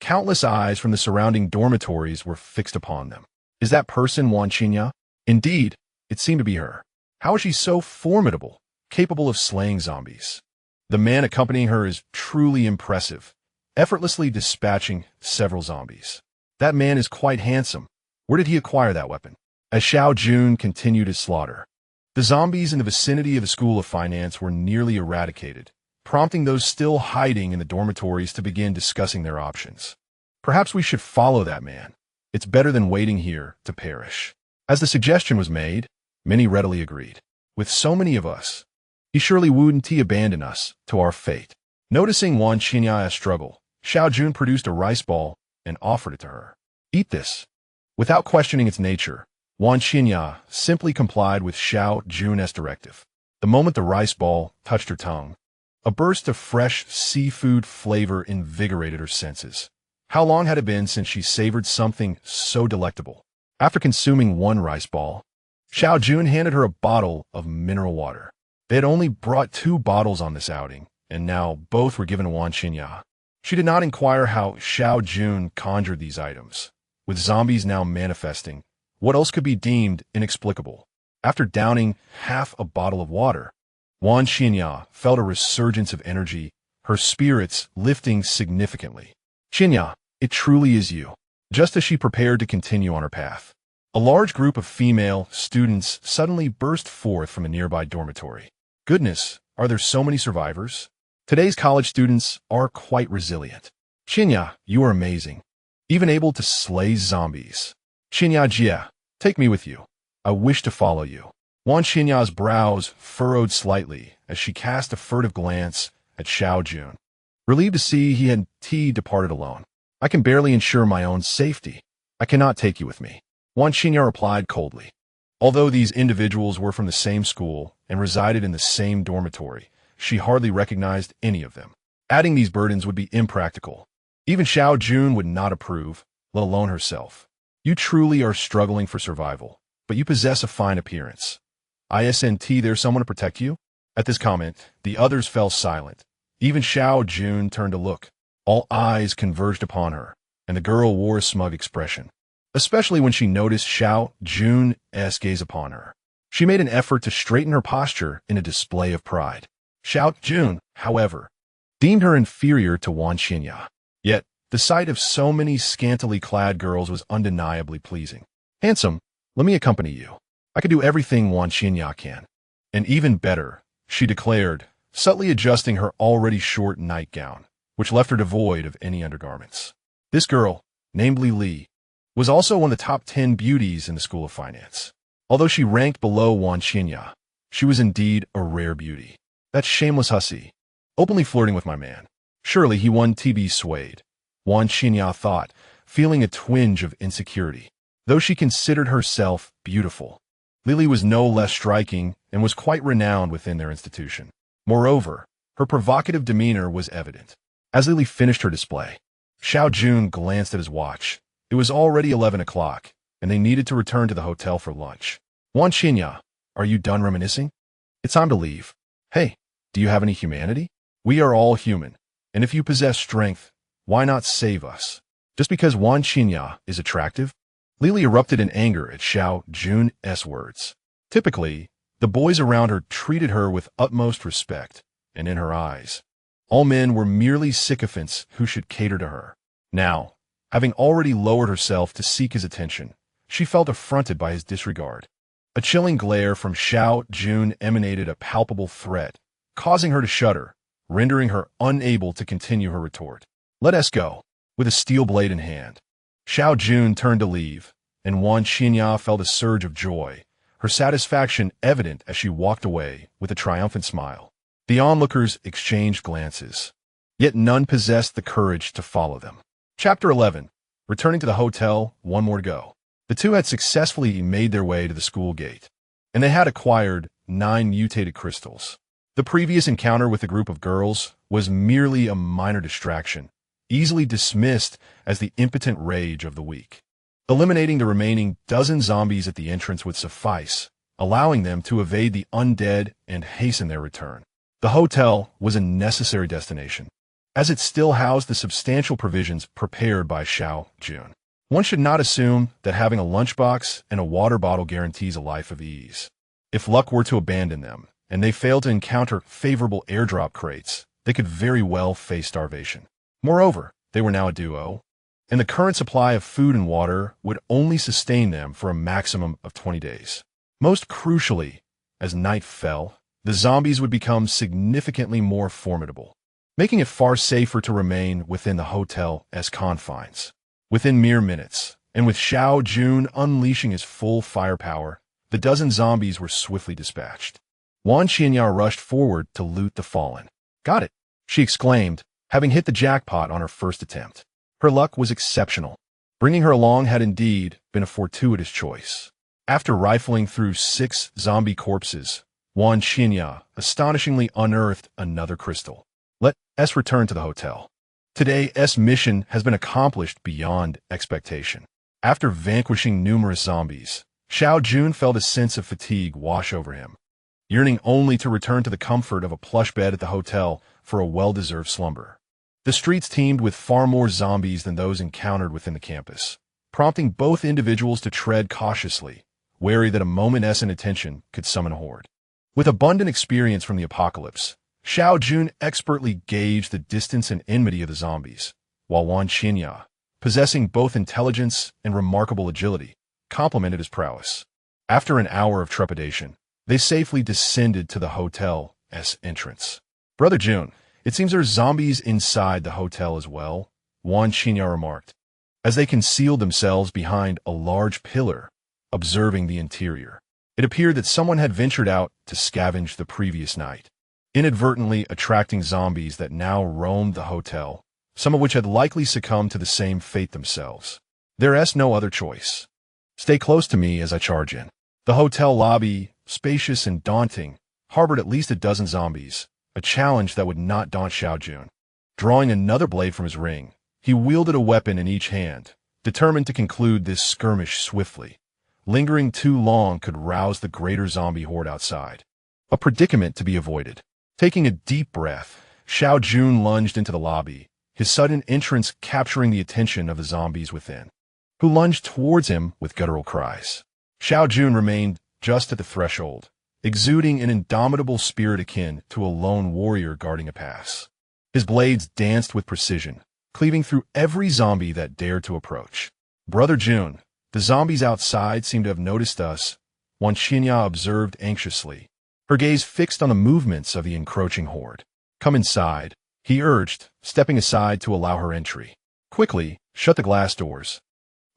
Countless eyes from the surrounding dormitories were fixed upon them. Is that person Wan Qinya? Indeed, it seemed to be her. How is she so formidable, capable of slaying zombies? The man accompanying her is truly impressive, effortlessly dispatching several zombies. That man is quite handsome. Where did he acquire that weapon? As Xiao Jun continued his slaughter, the zombies in the vicinity of the School of Finance were nearly eradicated, prompting those still hiding in the dormitories to begin discussing their options. Perhaps we should follow that man. It's better than waiting here to perish. As the suggestion was made, many readily agreed. With so many of us, he surely wouldn't abandon us to our fate. Noticing Wan Qinya's struggle, Xiao Jun produced a rice ball and offered it to her. "Eat this." Without questioning its nature, Wan Qinya simply complied with Xiao Jun's directive. The moment the rice ball touched her tongue, a burst of fresh seafood flavor invigorated her senses. How long had it been since she savored something so delectable? After consuming one rice ball, Xiao Jun handed her a bottle of mineral water. They had only brought 2 bottles on this outing, and now both were given to Wan Qinya. She did not inquire how Xiao Jun conjured these items. With zombies now manifesting, What else could be deemed inexplicable? After downing half a bottle of water, Wan Xinya felt a resurgence of energy, her spirits lifting significantly. Xinya, it truly is you. Just as she prepared to continue on her path, a large group of female students suddenly burst forth from a nearby dormitory. Goodness, are there so many survivors? Today's college students are quite resilient. Xinya, you are amazing. Even able to slay zombies. Xinya Jia, take me with you. I wish to follow you. Wan Xinya's brows furrowed slightly as she cast a furtive glance at Xiao Jun. Relieved to see he had departed alone. I can barely ensure my own safety. I cannot take you with me. Wan Xinya replied coldly. Although these individuals were from the same school and resided in the same dormitory, she hardly recognized any of them. Adding these burdens would be impractical. Even Xiao Jun would not approve, let alone herself. You truly are struggling for survival, but you possess a fine appearance. Isn't there someone to protect you? At this comment, the others fell silent. Even Xiao Jun turned to look. All eyes converged upon her, and the girl wore a smug expression, especially when she noticed Xiao Jun's gaze upon her. She made an effort to straighten her posture in a display of pride. Xiao Jun, however, deemed her inferior to Wan Xinya. Yet, the sight of so many scantily clad girls was undeniably pleasing. Handsome, let me accompany you. I can do everything Wan Xinya can. And even better, she declared, subtly adjusting her already short nightgown, which left her devoid of any undergarments. This girl, namely Li, was also one of the top 10 beauties in the School of Finance. Although she ranked below Wan Xinya, she was indeed a rare beauty. That shameless hussy, openly flirting with my man. Surely he won TB swayed, Wan Xinya thought, feeling a twinge of insecurity. Though she considered herself beautiful, Lily was no less striking and was quite renowned within their institution. Moreover, her provocative demeanor was evident. As Lily finished her display, Xiao Jun glanced at his watch. It was already 11 o'clock, and they needed to return to the hotel for lunch. Wan Xinya, are you done reminiscing? It's time to leave. Hey, do you have any humanity? We are all human, and if you possess strength, why not save us? Just because Wan Xinya is attractive? Lily erupted in anger at Xiao Jun's words. Typically, the boys around her treated her with utmost respect, and in her eyes, all men were merely sycophants who should cater to her. Now, having already lowered herself to seek his attention, she felt affronted by his disregard. A chilling glare from Xiao Jun emanated a palpable threat, causing her to shudder, rendering her unable to continue her retort. Let us go, with a steel blade in hand. Xiao Jun turned to leave, and Wan Xinya felt a surge of joy, her satisfaction evident as she walked away with a triumphant smile. The onlookers exchanged glances, yet none possessed the courage to follow them. Chapter 11. Returning to the hotel, one more to go. The two had successfully made their way to the school gate, and they had acquired 9 mutated crystals. The previous encounter with a group of girls was merely a minor distraction, easily dismissed as the impotent rage of the weak. Eliminating the remaining dozen zombies at the entrance would suffice, allowing them to evade the undead and hasten their return. The hotel was a necessary destination, as it still housed the substantial provisions prepared by Xiao Jun. One should not assume that having a lunchbox and a water bottle guarantees a life of ease. If luck were to abandon them, and they failed to encounter favorable airdrop crates, they could very well face starvation. Moreover, they were now a duo, and the current supply of food and water would only sustain them for a maximum of 20 days. Most crucially, as night fell, the zombies would become significantly more formidable, making it far safer to remain within the hotel's confines. Within mere minutes, and with Xiao Jun unleashing his full firepower, the dozen zombies were swiftly dispatched. Wan Xinya rushed forward to loot the fallen. Got it, she exclaimed, having hit the jackpot on her first attempt. Her luck was exceptional. Bringing her along had indeed been a fortuitous choice. After rifling through 6 zombie corpses, Wan Xinya astonishingly unearthed another crystal. Let us return to the hotel. Today's mission has been accomplished beyond expectation. After vanquishing numerous zombies, Xiao Jun felt a sense of fatigue wash over him, yearning only to return to the comfort of a plush bed at the hotel for a well-deserved slumber. The streets teemed with far more zombies than those encountered within the campus, prompting both individuals to tread cautiously, wary that a moment's inattention could summon a horde. With abundant experience from the apocalypse, Xiao Jun expertly gauged the distance and enmity of the zombies, while Wan Qinya, possessing both intelligence and remarkable agility, complemented his prowess. After an hour of trepidation, they safely descended to the hotel's entrance. "Brother Jun, it seems there's zombies inside the hotel as well," Wan Qinya remarked, as they concealed themselves behind a large pillar, observing the interior. It appeared that someone had ventured out to scavenge the previous night, inadvertently attracting zombies that now roamed the hotel, some of which had likely succumbed to the same fate themselves. There's no other choice. Stay close to me as I charge in. The hotel lobby, spacious and daunting, harbored at least a dozen zombies, a challenge that would not daunt Xiao Jun. Drawing another blade from his ring, he wielded a weapon in each hand, determined to conclude this skirmish swiftly. Lingering too long could rouse the greater zombie horde outside. A predicament to be avoided. Taking a deep breath, Xiao Jun lunged into the lobby, his sudden entrance capturing the attention of the zombies within, who lunged towards him with guttural cries. Xiao Jun remained just at the threshold, exuding an indomitable spirit akin to a lone warrior guarding a pass. His blades danced with precision, cleaving through every zombie that dared to approach. "Brother Jun, the zombies outside seem to have noticed us," Wan Qinya observed anxiously, her gaze fixed on the movements of the encroaching horde. "Come inside," he urged, stepping aside to allow her entry. "Quickly, shut the glass doors."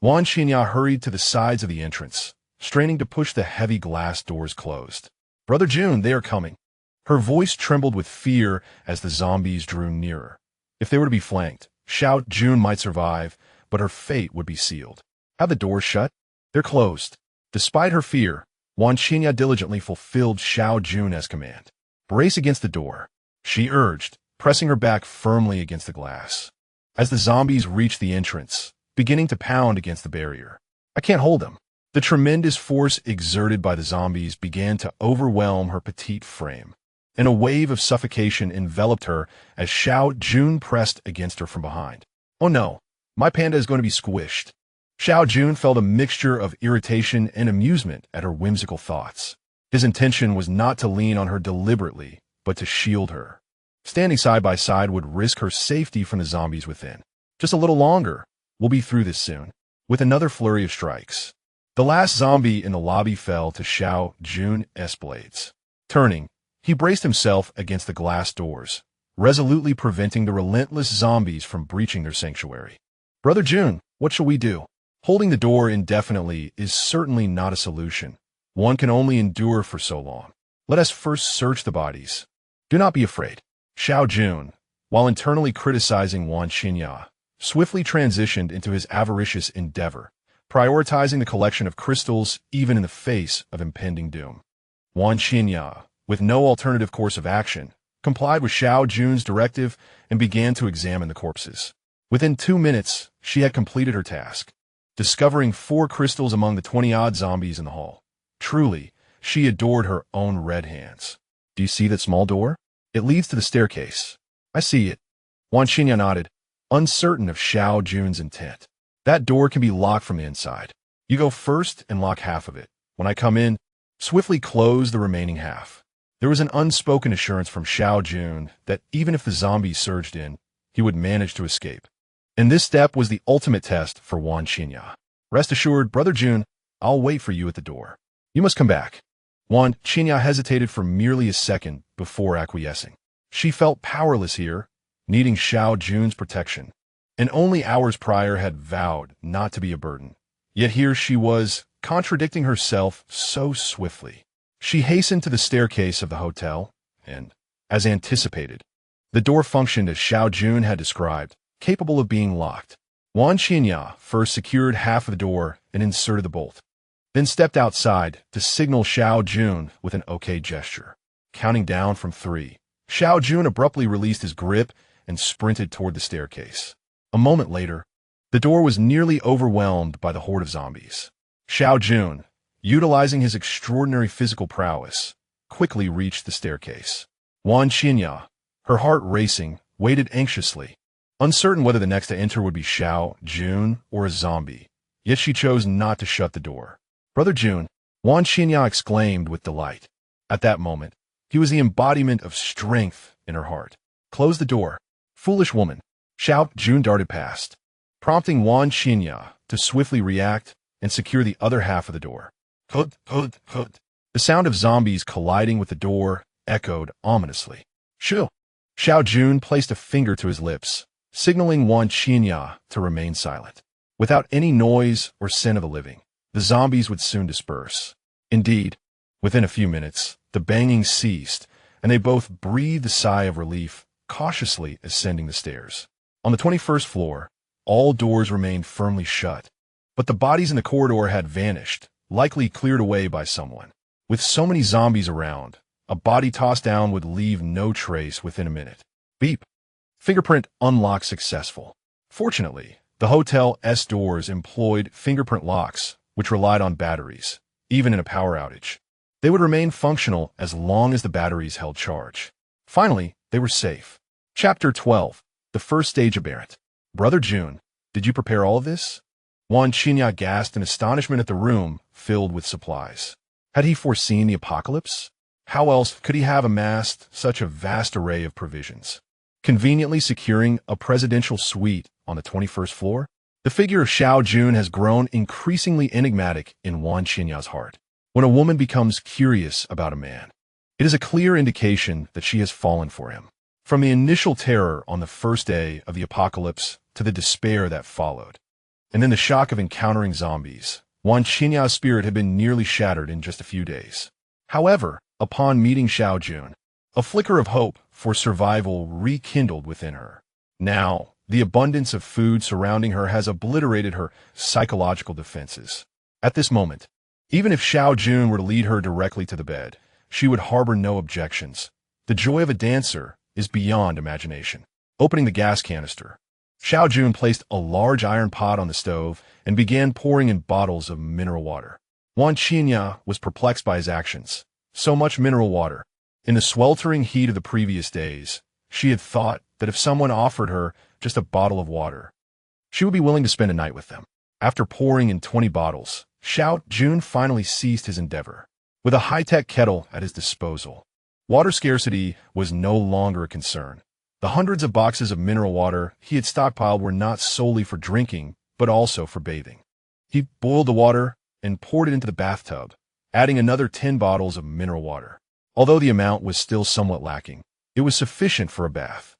Wan Qinya hurried to the sides of the entrance, straining to push the heavy glass doors closed. "Brother Jun, they are coming." Her voice trembled with fear as the zombies drew nearer. If they were to be flanked, Xiao Jun might survive, but her fate would be sealed. "Have the doors shut?" "They're closed." Despite her fear, Wan Qinya diligently fulfilled Xiao Jun's command. "Brace against the door," she urged, pressing her back firmly against the glass. As the zombies reached the entrance, beginning to pound against the barrier. "I can't hold them." The tremendous force exerted by the zombies began to overwhelm her petite frame, and a wave of suffocation enveloped her as Xiao Jun pressed against her from behind. "Oh no, my panda is going to be squished." Xiao Jun felt a mixture of irritation and amusement at her whimsical thoughts. His intention was not to lean on her deliberately, but to shield her. Standing side by side would risk her safety from the zombies within. "Just a little longer. We'll be through this soon." With another flurry of strikes, the last zombie in the lobby fell to Xiao Jun's blades. Turning, he braced himself against the glass doors, resolutely preventing the relentless zombies from breaching their sanctuary. "Brother Jun, what shall we do?" Holding the door indefinitely is certainly not a solution. One can only endure for so long. Let us first search the bodies. "Do not be afraid." Xiao Jun, while internally criticizing Wan Qinya, swiftly transitioned into his avaricious endeavor, prioritizing the collection of crystals even in the face of impending doom. Wan Qinya, with no alternative course of action, complied with Xiao Jun's directive and began to examine the corpses. Within 2 minutes, she had completed her task, discovering 4 crystals among the 20-odd zombies in the hall. Truly, she adored her own red hands. "Do you see that small door? It leads to the staircase." "I see it." Wan Qinya nodded, uncertain of Xiao Jun's intent. "That door can be locked from the inside. You go first and lock half of it. When I come in, swiftly close the remaining half." There was an unspoken assurance from Xiao Jun that even if the zombies surged in, he would manage to escape. And this step was the ultimate test for Wan Qinya. "Rest assured, Brother Jun, I'll wait for you at the door. You must come back." Wan Qinya hesitated for merely a second before acquiescing. She felt powerless here, needing Xiao Jun's protection, and only hours prior had vowed not to be a burden. Yet here she was, contradicting herself so swiftly. She hastened to the staircase of the hotel, and, as anticipated, the door functioned as Xiao Jun had described, capable of being locked. Wan Qinya first secured half of the door and inserted the bolt, then stepped outside to signal Xiao Jun with an OK gesture. Counting down from 3, Xiao Jun abruptly released his grip and sprinted toward the staircase. A moment later, the door was nearly overwhelmed by the horde of zombies. Xiao Jun, utilizing his extraordinary physical prowess, quickly reached the staircase. Wan Qinya, her heart racing, waited anxiously, uncertain whether the next to enter would be Xiao Jun or a zombie, yet she chose not to shut the door. "Brother Jun," Wan Xinya exclaimed with delight. At that moment, he was the embodiment of strength in her heart. "Close the door, foolish woman." Xiao Jun darted past, prompting Wan Xinya to swiftly react and secure the other half of the door. Hud, hud, hud. The sound of zombies colliding with the door echoed ominously. "Shoo!" Xiao Jun placed a finger to his lips, signaling Wan Xinya to remain silent. Without any noise or scent of the living, the zombies would soon disperse. Indeed, within a few minutes, the banging ceased, and they both breathed a sigh of relief, cautiously ascending the stairs. On the 21st floor, all doors remained firmly shut, but the bodies in the corridor had vanished, likely cleared away by someone. With so many zombies around, a body tossed down would leave no trace within a minute. Beep. Fingerprint unlock successful. Fortunately, the hotel's doors employed fingerprint locks, which relied on batteries, even in a power outage. They would remain functional as long as the batteries held charge. Finally, they were safe. Chapter 12. The first stage aberrant. "Brother Jun, did you prepare all of this?" Wan Xinya gasped in astonishment at the room filled with supplies. Had he foreseen the apocalypse? How else could he have amassed such a vast array of provisions? Conveniently securing a presidential suite on the 21st floor? The figure of Xiao Jun has grown increasingly enigmatic in Wan Xinya's heart. When a woman becomes curious about a man, it is a clear indication that she has fallen for him. From the initial terror on the first day of the apocalypse to the despair that followed, and then the shock of encountering zombies, Wan Xinya's spirit had been nearly shattered in just a few days. However, upon meeting Xiao Jun, a flicker of hope for survival rekindled within her. Now, the abundance of food surrounding her has obliterated her psychological defenses. At this moment, even if Xiao Jun were to lead her directly to the bed, she would harbor no objections. The joy of a dancer is beyond imagination. Opening the gas canister, Xiao Jun placed a large iron pot on the stove and began pouring in bottles of mineral water. Wan Xinya was perplexed by his actions. So much mineral water. In the sweltering heat of the previous days, she had thought that if someone offered her just a bottle of water, she would be willing to spend a night with them. After pouring in 20 bottles, Xiao Jun finally ceased his endeavor. With a high-tech kettle at his disposal, water scarcity was no longer a concern. The hundreds of boxes of mineral water he had stockpiled were not solely for drinking, but also for bathing. He boiled the water and poured it into the bathtub, adding another 10 bottles of mineral water. Although the amount was still somewhat lacking, it was sufficient for a bath.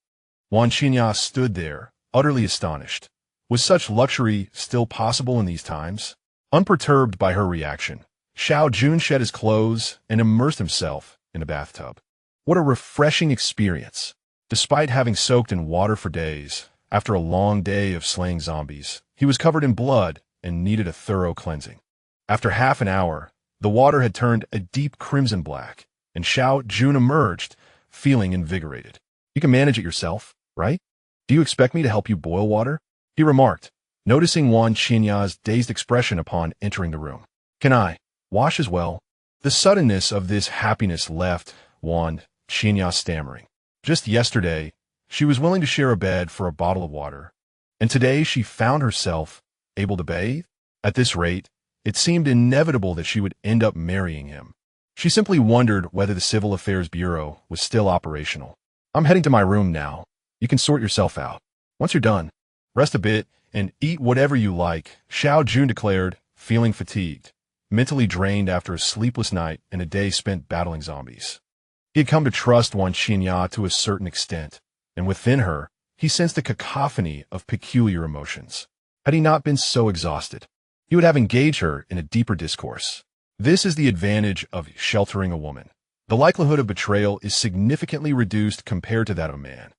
Wan Xinya stood there, utterly astonished. Was such luxury still possible in these times? Unperturbed by her reaction, Xiao Jun shed his clothes and immersed himself in a bathtub. What a refreshing experience! Despite having soaked in water for days, after a long day of slaying zombies, he was covered in blood and needed a thorough cleansing. After half an hour, the water had turned a deep crimson black, and Xiao Jun emerged, feeling invigorated. "You can manage it yourself, right? Do you expect me to help you boil water?" he remarked, noticing Wan Xinya's dazed expression upon entering the room. "Can I wash as well?" The suddenness of this happiness left Wan Xinya stammering. Just yesterday, she was willing to share a bed for a bottle of water, and today she found herself able to bathe? At this rate, it seemed inevitable that she would end up marrying him. She simply wondered whether the Civil Affairs Bureau was still operational. "I'm heading to my room now. You can sort yourself out. Once you're done, rest a bit and eat whatever you like," Xiao Jun declared, feeling fatigued, mentally drained after a sleepless night and a day spent battling zombies. He had come to trust Wan Xinya to a certain extent, and within her, he sensed a cacophony of peculiar emotions. Had he not been so exhausted, he would have engaged her in a deeper discourse. This is the advantage of sheltering a woman. The likelihood of betrayal is significantly reduced compared to that of a man.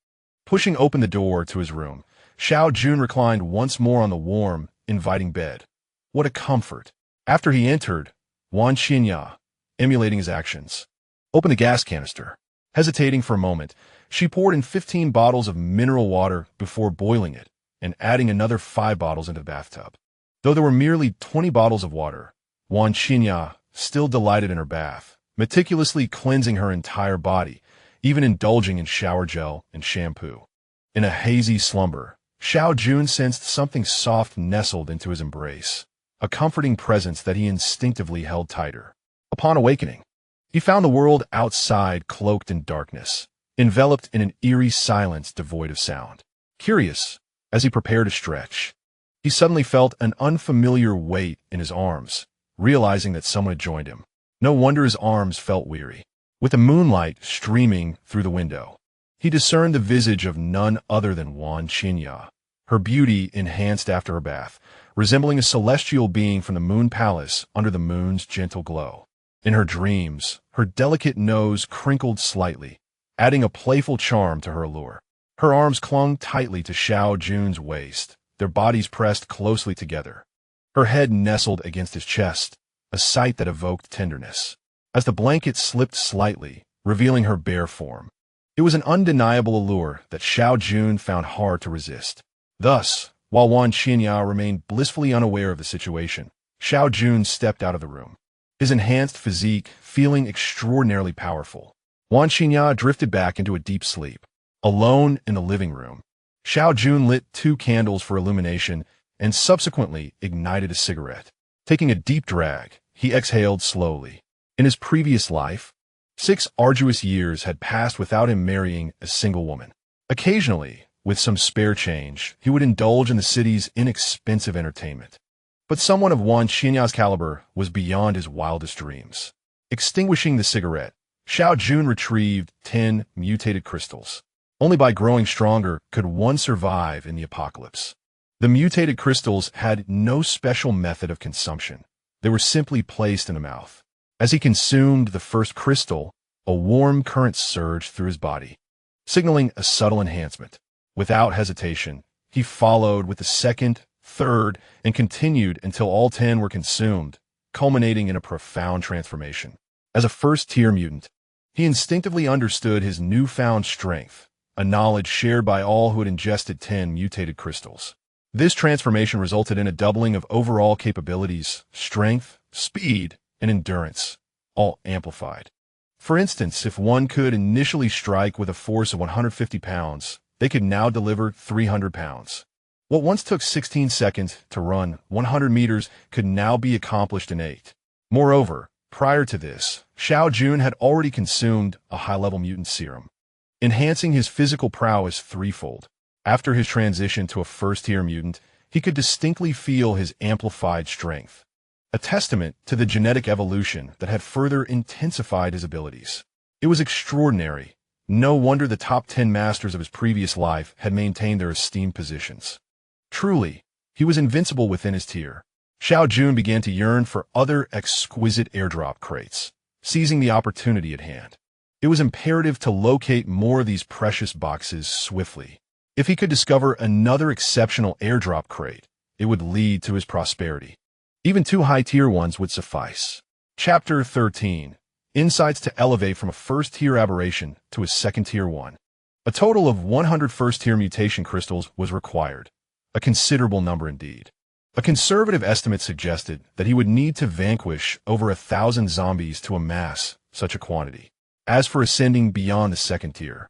Pushing open the door to his room, Xiao Jun reclined once more on the warm, inviting bed. What a comfort! After he entered, Wan Xinya, emulating his actions, opened the gas canister. Hesitating for a moment, she poured in 15 bottles of mineral water before boiling it and adding another 5 bottles into the bathtub. Though there were merely 20 bottles of water, Wan Xinya still delighted in her bath, meticulously cleansing her entire body, even indulging in shower gel and shampoo. In a hazy slumber, Xiao Jun sensed something soft nestled into his embrace. a comforting presence that he instinctively held tighter. Upon awakening, he found the world outside cloaked in darkness, enveloped in an eerie silence devoid of sound. Curious, as he prepared to stretch, he suddenly felt an unfamiliar weight in his arms, realizing that someone had joined him. No wonder his arms felt weary. With the moonlight streaming through the window, he discerned the visage of none other than Wan Qinya, her beauty enhanced after her bath, resembling a celestial being from the moon palace under the moon's gentle glow. In her dreams, her delicate nose crinkled slightly, adding a playful charm to her allure. Her arms clung tightly to Xiao Jun's waist, their bodies pressed closely together. Her head nestled against his chest, a sight that evoked tenderness. As the blanket slipped slightly, revealing her bare form, it was an undeniable allure that Xiao Jun found hard to resist. Thus, while Wan Qinya remained blissfully unaware of the situation, Xiao Jun stepped out of the room, his enhanced physique feeling extraordinarily powerful. Wan Qinya drifted back into a deep sleep. Alone in the living room, Xiao Jun lit 2 candles for illumination and subsequently ignited a cigarette. Taking a deep drag, he exhaled slowly. In his previous life, 6 arduous years had passed without him marrying a single woman. Occasionally, with some spare change, he would indulge in the city's inexpensive entertainment. But someone of Wan Qinya's caliber was beyond his wildest dreams. Extinguishing the cigarette, Xiao Jun retrieved 10 mutated crystals. Only by growing stronger could one survive in the apocalypse. The mutated crystals had no special method of consumption. They were simply placed in the mouth. As he consumed the first crystal, a warm current surged through his body, signaling a subtle enhancement. Without hesitation, he followed with the second, third, and continued until all 10 were consumed, culminating in a profound transformation. As a first-tier mutant, he instinctively understood his newfound strength, a knowledge shared by all who had ingested 10 mutated crystals. This transformation resulted in a doubling of overall capabilities, strength, speed, and endurance, all amplified. For instance, if one could initially strike with a force of 150 pounds, they could now deliver 300 pounds. What once took 16 seconds to run 100 meters could now be accomplished in 8. Moreover, prior to this, Xiao Jun had already consumed a high-level mutant serum, enhancing his physical prowess threefold. After his transition to a first-tier mutant, he could distinctly feel his amplified strength, a testament to the genetic evolution that had further intensified his abilities. It was extraordinary. No wonder the top 10 masters of his previous life had maintained their esteemed positions. Truly, he was invincible within his tier. Xiao Jun began to yearn for other exquisite airdrop crates, seizing the opportunity at hand. It was imperative to locate more of these precious boxes swiftly. If he could discover another exceptional airdrop crate, it would lead to his prosperity. Even 2 high-tier ones would suffice. Chapter 13. Insights to elevate from a first-tier aberration to a second-tier one. A total of 100 first-tier mutation crystals was required, a considerable number indeed. A conservative estimate suggested that he would need to vanquish over 1,000 zombies to amass such a quantity. As for ascending beyond the second tier,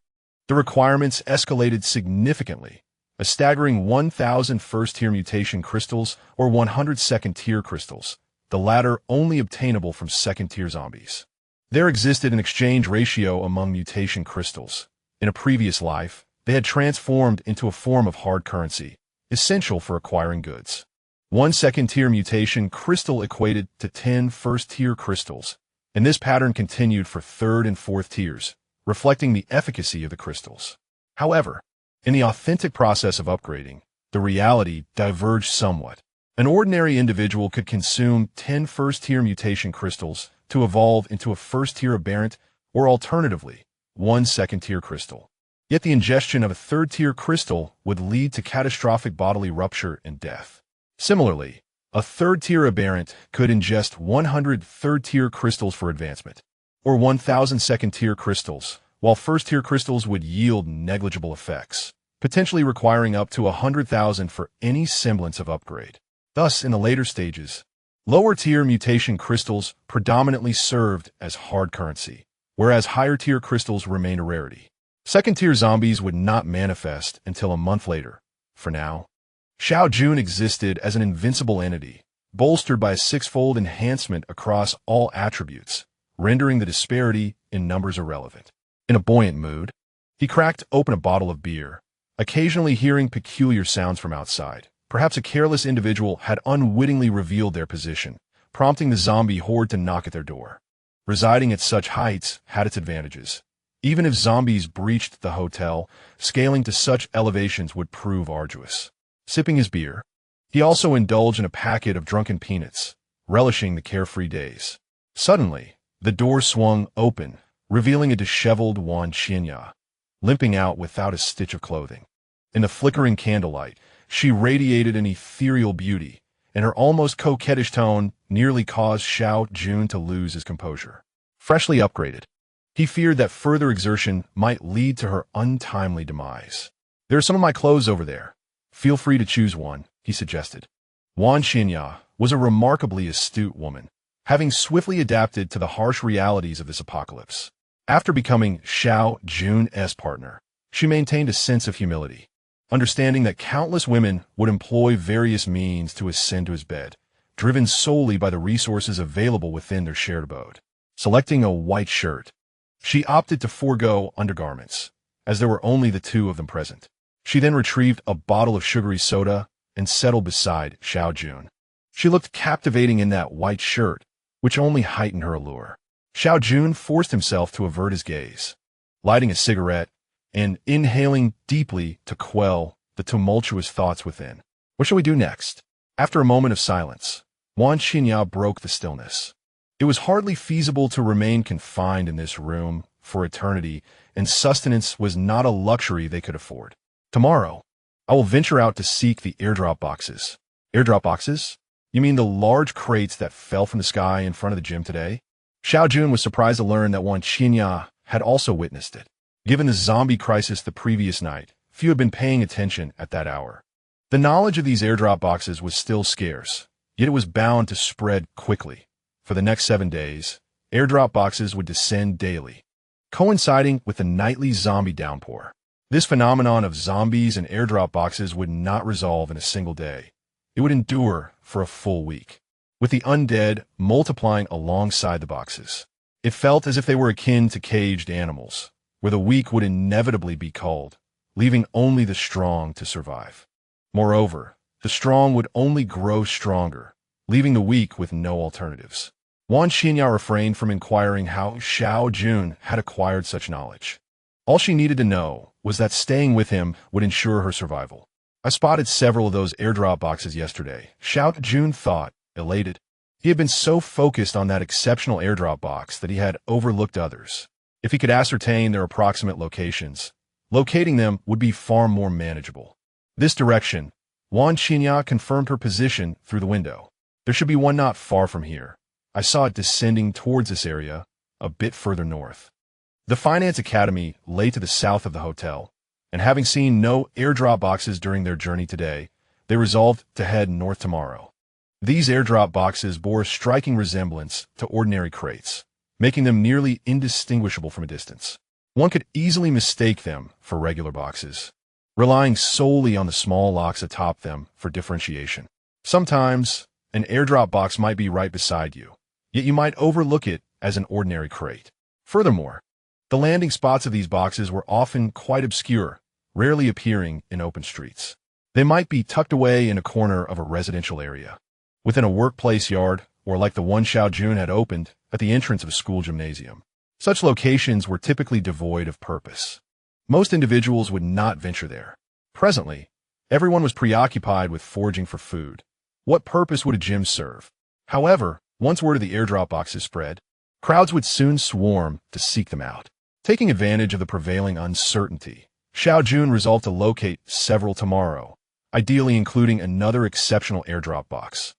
the requirements escalated significantly. A staggering 1,000 first-tier mutation crystals or 100 second-tier crystals, the latter only obtainable from second-tier zombies. There existed an exchange ratio among mutation crystals. In a previous life, they had transformed into a form of hard currency, essential for acquiring goods. 1 second-tier mutation crystal equated to 10 first-tier crystals, and this pattern continued for third and fourth tiers, reflecting the efficacy of the crystals. However, in the authentic process of upgrading, the reality diverged somewhat. An ordinary individual could consume 10 first-tier mutation crystals to evolve into a first-tier aberrant, or alternatively, 1 second-tier crystal. Yet the ingestion of a third-tier crystal would lead to catastrophic bodily rupture and death. Similarly, a third-tier aberrant could ingest 100 third-tier crystals for advancement, or 1,000 second-tier crystals, while first-tier crystals would yield negligible effects, potentially requiring up to 100,000 for any semblance of upgrade. Thus, in the later stages, lower-tier mutation crystals predominantly served as hard currency, whereas higher-tier crystals remained a rarity. Second-tier zombies would not manifest until a month later. For now, Xiao Jun existed as an invincible entity, bolstered by a six-fold enhancement across all attributes, rendering the disparity in numbers irrelevant. In a buoyant mood, he cracked open a bottle of beer, occasionally hearing peculiar sounds from outside. Perhaps a careless individual had unwittingly revealed their position, prompting the zombie horde to knock at their door. Residing at such heights had its advantages. Even if zombies breached the hotel, scaling to such elevations would prove arduous. Sipping his beer, he also indulged in a packet of drunken peanuts, relishing the carefree days. Suddenly, the door swung open, revealing a disheveled Wan Xinya, limping out without a stitch of clothing. In the flickering candlelight, she radiated an ethereal beauty, and her almost coquettish tone nearly caused Xiao Jun to lose his composure. Freshly upgraded, he feared that further exertion might lead to her untimely demise. "There are some of my clothes over there. Feel free to choose one," he suggested. Wan Xinya was a remarkably astute woman, having swiftly adapted to the harsh realities of this apocalypse. After becoming Xiao Jun's partner, she maintained a sense of humility, understanding that countless women would employ various means to ascend to his bed, driven solely by the resources available within their shared abode. Selecting a white shirt, she opted to forego undergarments, as there were only the two of them present. She then retrieved a bottle of sugary soda and settled beside Xiao Jun. She looked captivating in that white shirt, which only heightened her allure. Xiao Jun forced himself to avert his gaze, lighting a cigarette and inhaling deeply to quell the tumultuous thoughts within. "What shall we do next?" After a moment of silence, Wan Xinya broke the stillness. It was hardly feasible to remain confined in this room for eternity, and sustenance was not a luxury they could afford. "Tomorrow, I will venture out to seek the airdrop boxes." "Airdrop boxes? You mean the large crates that fell from the sky in front of the gym today?" Xiao Jun was surprised to learn that Wan Xinya had also witnessed it. Given the zombie crisis the previous night, few had been paying attention at that hour. The knowledge of these airdrop boxes was still scarce, yet it was bound to spread quickly. For the next 7 days, airdrop boxes would descend daily, coinciding with the nightly zombie downpour. This phenomenon of zombies and airdrop boxes would not resolve in a single day. It would endure for a full week, with the undead multiplying alongside the boxes. It felt as if they were akin to caged animals, where the weak would inevitably be culled, leaving only the strong to survive. Moreover, the strong would only grow stronger, leaving the weak with no alternatives. Wan Xinya refrained from inquiring how Xiao Jun had acquired such knowledge. All she needed to know was that staying with him would ensure her survival. "I spotted several of those airdrop boxes yesterday," Xiao Jun thought, elated. He had been so focused on that exceptional airdrop box that he had overlooked others. If he could ascertain their approximate locations, locating them would be far more manageable. This direction, Wan Xinya confirmed her position through the window. "There should be one not far from here. I saw it descending towards this area, a bit further north." The Finance Academy lay to the south of the hotel, and having seen no airdrop boxes during their journey today, they resolved to head north tomorrow. These airdrop boxes bore a striking resemblance to ordinary crates, making them nearly indistinguishable from a distance. One could easily mistake them for regular boxes, relying solely on the small locks atop them for differentiation. Sometimes, an airdrop box might be right beside you, yet you might overlook it as an ordinary crate. Furthermore, the landing spots of these boxes were often quite obscure, rarely appearing in open streets. They might be tucked away in a corner of a residential area, within a workplace yard, or like the one Xiao Jun had opened at the entrance of a school gymnasium. Such locations were typically devoid of purpose. Most individuals would not venture there. Presently, everyone was preoccupied with foraging for food. What purpose would a gym serve? However, once word of the airdrop boxes spread, crowds would soon swarm to seek them out. Taking advantage of the prevailing uncertainty, Xiao Jun resolved to locate several tomorrow, ideally including another exceptional airdrop box.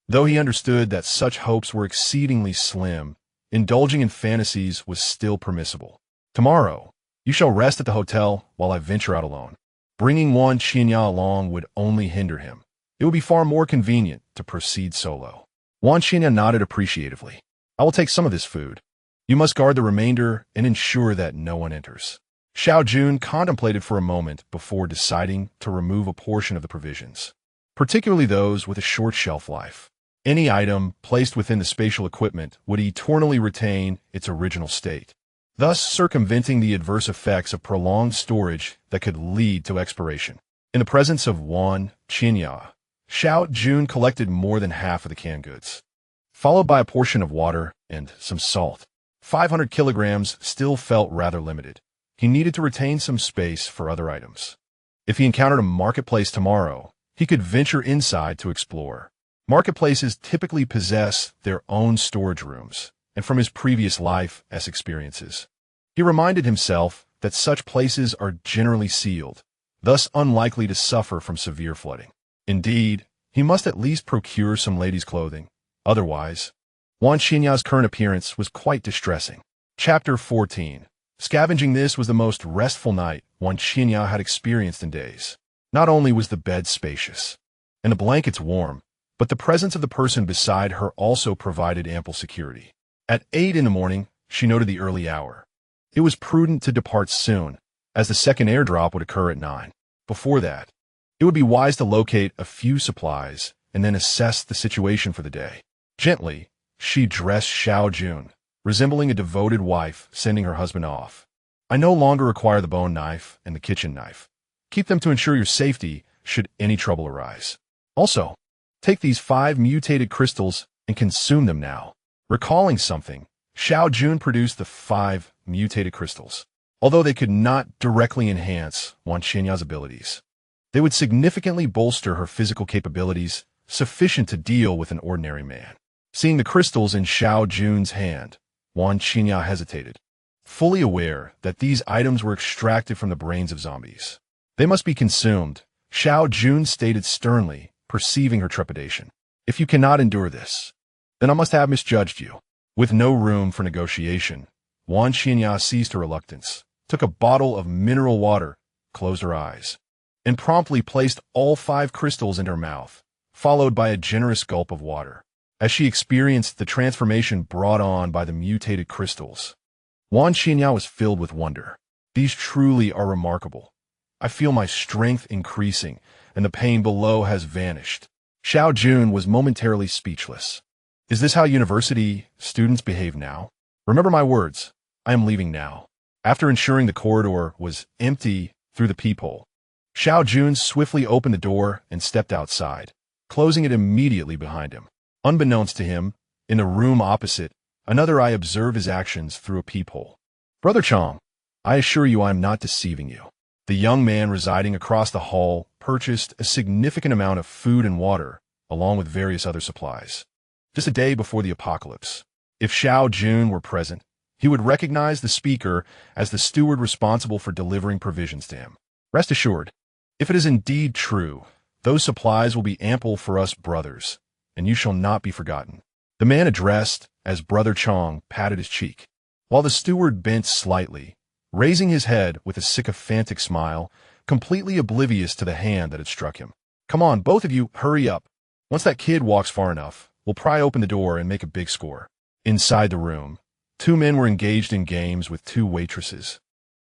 Though he understood that such hopes were exceedingly slim, indulging in fantasies was still permissible. "Tomorrow, you shall rest at the hotel while I venture out alone." Bringing Wan Xinya along would only hinder him. It would be far more convenient to proceed solo. Wan Xinya nodded appreciatively. "I will take some of this food. You must guard the remainder and ensure that no one enters." Xiao Jun contemplated for a moment before deciding to remove a portion of the provisions, particularly those with a short shelf life. Any item placed within the spatial equipment would eternally retain its original state, thus circumventing the adverse effects of prolonged storage that could lead to expiration. In the presence of Wan Qinya, Xiao Jun collected more than half of the canned goods, followed by a portion of water and some salt. 500 kilograms still felt rather limited. He needed to retain some space for other items. If he encountered a marketplace tomorrow, he could venture inside to explore. Marketplaces typically possess their own storage rooms, and from his previous life as experiences, he reminded himself that such places are generally sealed, thus unlikely to suffer from severe flooding. Indeed, he must at least procure some ladies' clothing. Otherwise, Wan Xinya's current appearance was quite distressing. Chapter 14. Scavenging. This was the most restful night Wan Xinya had experienced in days. Not only was the bed spacious and the blankets warm, but the presence of the person beside her also provided ample security. At 8 in the morning, she noted the early hour. It was prudent to depart soon, as the second airdrop would occur at 9. Before that, it would be wise to locate a few supplies and then assess the situation for the day. Gently, she dressed Xiao Jun, resembling a devoted wife sending her husband off. I no longer require the bone knife and the kitchen knife. Keep them to ensure your safety should any trouble arise. Also, take these 5 mutated crystals and consume them now. Recalling something, Xiao Jun produced the 5 mutated crystals. Although they could not directly enhance Wan Xinya's abilities, they would significantly bolster her physical capabilities, sufficient to deal with an ordinary man. Seeing the crystals in Xiao Jun's hand, Wan Xinya hesitated, fully aware that these items were extracted from the brains of zombies. They must be consumed, Xiao Jun stated sternly, perceiving her trepidation. If you cannot endure this, then I must have misjudged you. With no room for negotiation, Wan Xinya ceased her reluctance, took a bottle of mineral water, closed her eyes, and promptly placed all 5 crystals in her mouth, followed by a generous gulp of water. As she experienced the transformation brought on by the mutated crystals, Wan Xinya was filled with wonder. These truly are remarkable. I feel my strength increasing, and the pain below has vanished. Xiao Jun was momentarily speechless. Is this how university students behave now? Remember my words. I am leaving now. After ensuring the corridor was empty through the peephole, Xiao Jun swiftly opened the door and stepped outside, closing it immediately behind him. Unbeknownst to him, in the room opposite, another eye observed his actions through a peephole. Brother Chong, I assure you I am not deceiving you. The young man residing across the hall purchased a significant amount of food and water, along with various other supplies. Just a day before the apocalypse, if Xiao Jun were present, he would recognize the speaker as the steward responsible for delivering provisions to him. Rest assured, if it is indeed true, those supplies will be ample for us brothers, and you shall not be forgotten. The man addressed as Brother Chong patted his cheek, while the steward bent slightly, raising his head with a sycophantic smile, completely oblivious to the hand that had struck him. Come on, both of you, hurry up. Once that kid walks far enough, we'll pry open the door and make a big score. Inside the room, 2 men were engaged in games with 2 waitresses,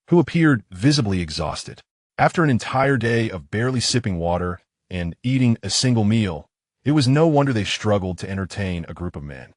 who appeared visibly exhausted. After an entire day of barely sipping water and eating a single meal, it was no wonder they struggled to entertain a group of men.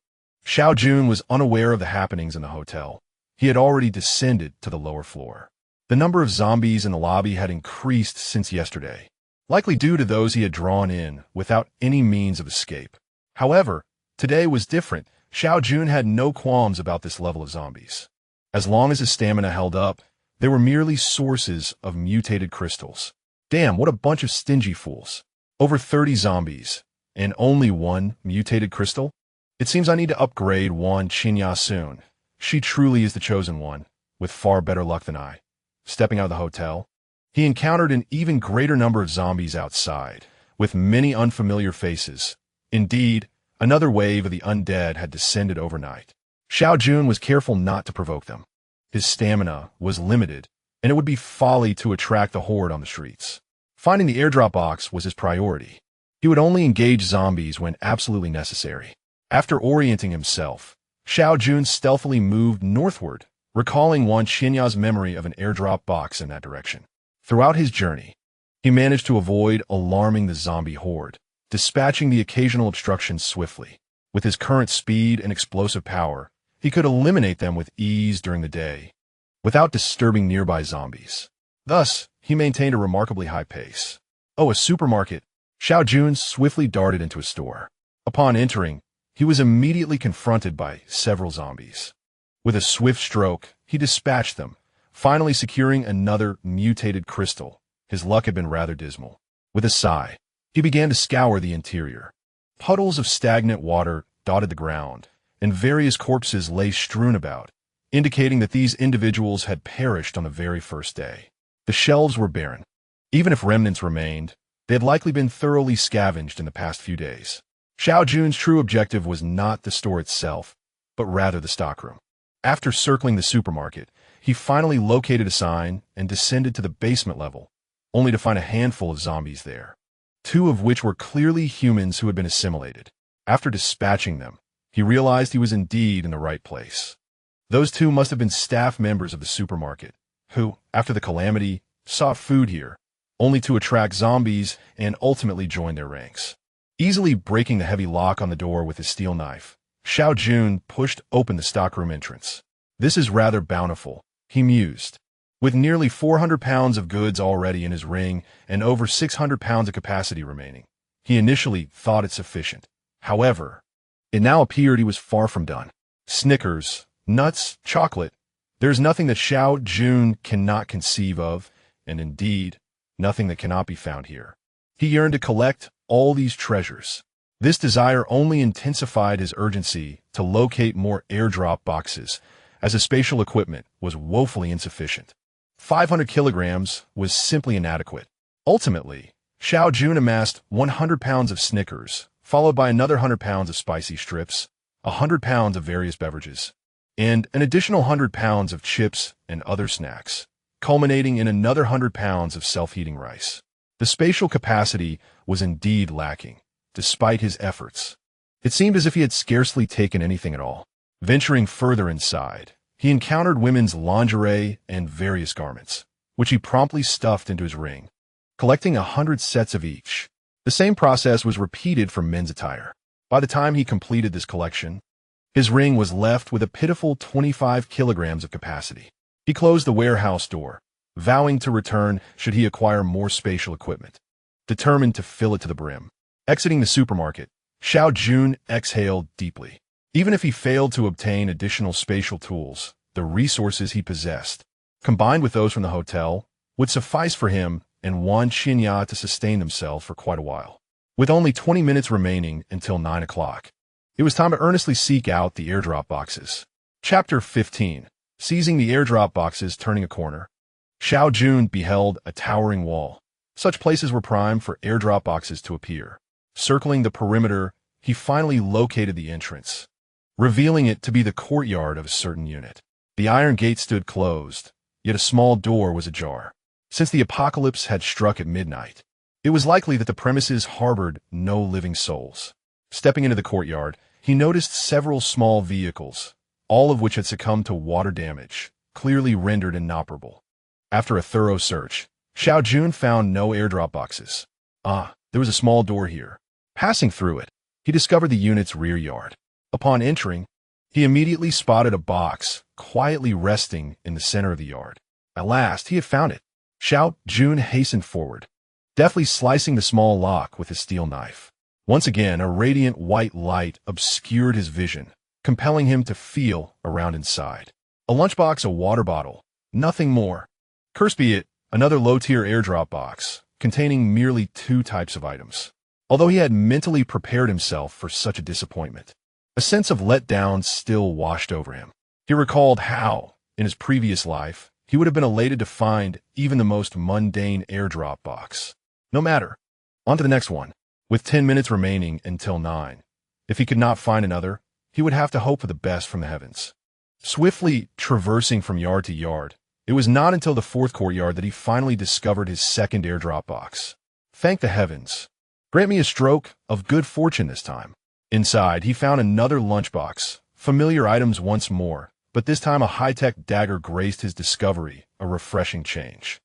Xiao Jun was unaware of the happenings in the hotel. He had already descended to the lower floor. The number of zombies in the lobby had increased since yesterday, likely due to those he had drawn in without any means of escape. However, today was different. Xiao Jun had no qualms about this level of zombies. As long as his stamina held up, they were merely sources of mutated crystals. Damn, what a bunch of stingy fools. Over 30 zombies, and only 1 mutated crystal? It seems I need to upgrade Wan Qinya soon. She truly is the chosen one, with far better luck than I. Stepping out of the hotel, he encountered an even greater number of zombies outside, with many unfamiliar faces. Indeed, another wave of the undead had descended overnight. Xiao Jun was careful not to provoke them. His stamina was limited, and it would be folly to attract the horde on the streets. Finding the airdrop box was his priority. He would only engage zombies when absolutely necessary. After orienting himself, Xiao Jun stealthily moved northward, recalling Wan Xinya's memory of an airdrop box in that direction. Throughout his journey, he managed to avoid alarming the zombie horde. dispatching the occasional obstructions swiftly. With his current speed and explosive power, he could eliminate them with ease during the day, without disturbing nearby zombies. Thus, he maintained a remarkably high pace. Oh, a supermarket! Xiao Jun swiftly darted into a store. Upon entering, he was immediately confronted by several zombies. With a swift stroke, he dispatched them, finally securing another mutated crystal. His luck had been rather dismal. With a sigh, he began to scour the interior. Puddles of stagnant water dotted the ground, and various corpses lay strewn about, indicating that these individuals had perished on the very first day. The shelves were barren. Even if remnants remained, they had likely been thoroughly scavenged in the past few days. Xiao Jun's true objective was not the store itself, but rather the stockroom. After circling the supermarket, he finally located a sign and descended to the basement level, only to find a handful of zombies there, two of which were clearly humans who had been assimilated. After dispatching them, he realized he was indeed in the right place. Those two must have been staff members of the supermarket, who, after the calamity, sought food here, only to attract zombies and ultimately join their ranks. Easily breaking the heavy lock on the door with his steel knife, Xiao Jun pushed open the stockroom entrance. This is rather bountiful, he mused. With nearly 400 pounds of goods already in his ring and over 600 pounds of capacity remaining, he initially thought it sufficient. However, it now appeared he was far from done. Snickers, nuts, chocolate. There's nothing that Xiao Jun cannot conceive of, and indeed, nothing that cannot be found here. He yearned to collect all these treasures. This desire only intensified his urgency to locate more airdrop boxes, as his spatial equipment was woefully insufficient. 500 kilograms was simply inadequate. Ultimately, Xiao Jun amassed 100 pounds of Snickers, followed by another 100 pounds of spicy strips, 100 pounds of various beverages, and an additional 100 pounds of chips and other snacks, culminating in another 100 pounds of self-heating rice. The spatial capacity was indeed lacking, despite his efforts. It seemed as if he had scarcely taken anything at all. Venturing further inside, he encountered women's lingerie and various garments, which he promptly stuffed into his ring, collecting 100 sets of each. The same process was repeated for men's attire. By the time he completed this collection, his ring was left with a pitiful 25 kilograms of capacity. He closed the warehouse door, vowing to return should he acquire more spatial equipment, determined to fill it to the brim. Exiting the supermarket, Xiao Jun exhaled deeply. Even if he failed to obtain additional spatial tools, the resources he possessed, combined with those from the hotel, would suffice for him and Wan Xinya to sustain themselves for quite a while. With only 20 minutes remaining until 9 o'clock, it was time to earnestly seek out the airdrop boxes. Chapter 15. Seizing the airdrop boxes, turning a corner, Xiao Jun beheld a towering wall. Such places were primed for airdrop boxes to appear. Circling the perimeter, he finally located the entrance, revealing it to be the courtyard of a certain unit. The iron gate stood closed, yet a small door was ajar. Since the apocalypse had struck at midnight, it was likely that the premises harbored no living souls. Stepping into the courtyard, he noticed several small vehicles, all of which had succumbed to water damage, clearly rendered inoperable. After a thorough search, Xiao Jun found no airdrop boxes. There was a small door here. Passing through it, he discovered the unit's rear yard. Upon entering, he immediately spotted a box quietly resting in the center of the yard. At last, he had found it. Xiao Jun hastened forward, deftly slicing the small lock with his steel knife. Once again, a radiant white light obscured his vision, compelling him to feel around inside. A lunchbox, a water bottle, nothing more. Cursed be it, another low-tier airdrop box, containing merely 2 types of items. Although he had mentally prepared himself for such a disappointment, a sense of letdown still washed over him. He recalled how, in his previous life, he would have been elated to find even the most mundane airdrop box. No matter. On to the next one. With 10 minutes remaining until 9. If he could not find another, he would have to hope for the best from the heavens. Swiftly traversing from yard to yard, it was not until the 4th courtyard that he finally discovered his second airdrop box. Thank the heavens. Grant me a stroke of good fortune this time. Inside, he found another lunchbox, familiar items once more, but this time a high-tech dagger graced his discovery, a refreshing change.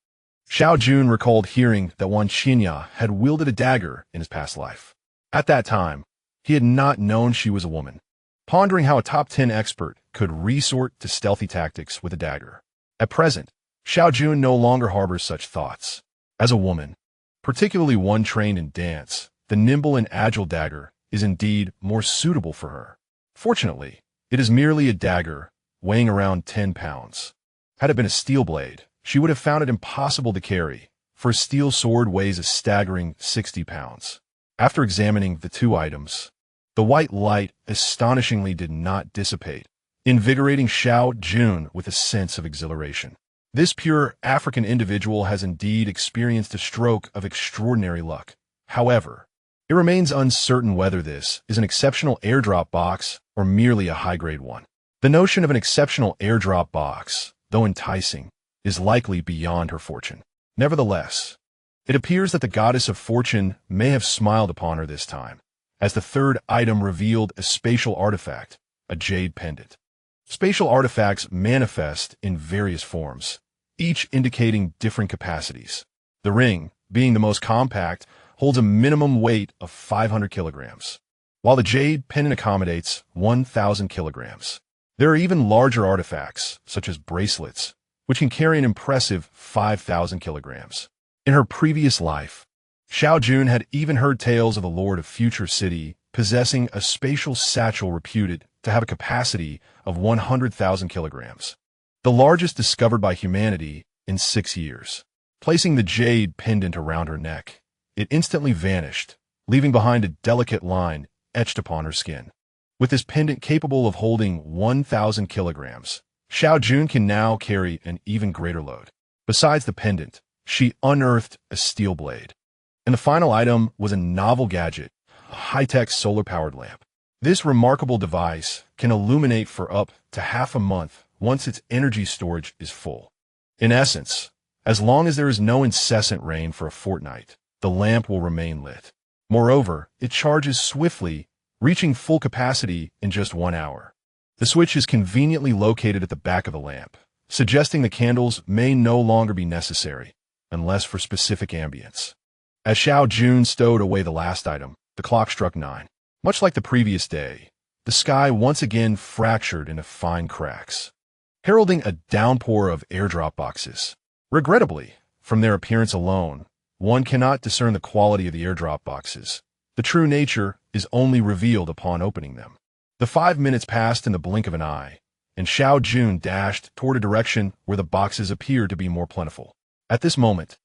Xiao Jun recalled hearing that Wan Xinya had wielded a dagger in his past life. At that time, he had not known she was a woman, pondering how a top 10 expert could resort to stealthy tactics with a dagger. At present, Xiao Jun no longer harbors such thoughts. As a woman, particularly one trained in dance, the nimble and agile dagger is indeed more suitable for her. Fortunately, it is merely a dagger, weighing around 10 pounds. Had it been a steel blade, she would have found it impossible to carry, for a steel sword weighs a staggering 60 pounds. After examining the two items, the white light astonishingly did not dissipate, invigorating Xiao Jun with a sense of exhilaration. This pure African individual has indeed experienced a stroke of extraordinary luck. However, it remains uncertain whether this is an exceptional airdrop box or merely a high-grade one. The notion of an exceptional airdrop box, though enticing, is likely beyond her fortune. Nevertheless, it appears that the goddess of fortune may have smiled upon her this time, as the third item revealed a spatial artifact, a jade pendant. Spatial artifacts manifest in various forms, each indicating different capacities. The ring, being the most compact, holds a minimum weight of 500 kilograms, while the jade pendant accommodates 1,000 kilograms. There are even larger artifacts, such as bracelets, which can carry an impressive 5,000 kilograms. In her previous life, Xiao Jun had even heard tales of the Lord of Future City possessing a spatial satchel reputed to have a capacity of 100,000 kilograms, the largest discovered by humanity in 6 years. Placing the jade pendant around her neck, it instantly vanished, leaving behind a delicate line etched upon her skin. With this pendant capable of holding 1,000 kilograms, Xiao Jun can now carry an even greater load. Besides the pendant, she unearthed a steel blade. And the final item was a novel gadget, a high-tech solar-powered lamp. This remarkable device can illuminate for up to half a month once its energy storage is full. In essence, as long as there is no incessant rain for a fortnight, the lamp will remain lit. Moreover, it charges swiftly, reaching full capacity in just 1 hour. The switch is conveniently located at the back of the lamp, suggesting the candles may no longer be necessary, unless for specific ambience. As Xiao Jun stowed away the last item, the clock struck 9. Much like the previous day, the sky once again fractured into fine cracks, heralding a downpour of airdrop boxes. Regrettably, from their appearance alone, one cannot discern the quality of the airdrop boxes. The true nature is only revealed upon opening them. The 5 minutes passed in the blink of an eye, and Xiao Jun dashed toward a direction where the boxes appeared to be more plentiful. At this moment,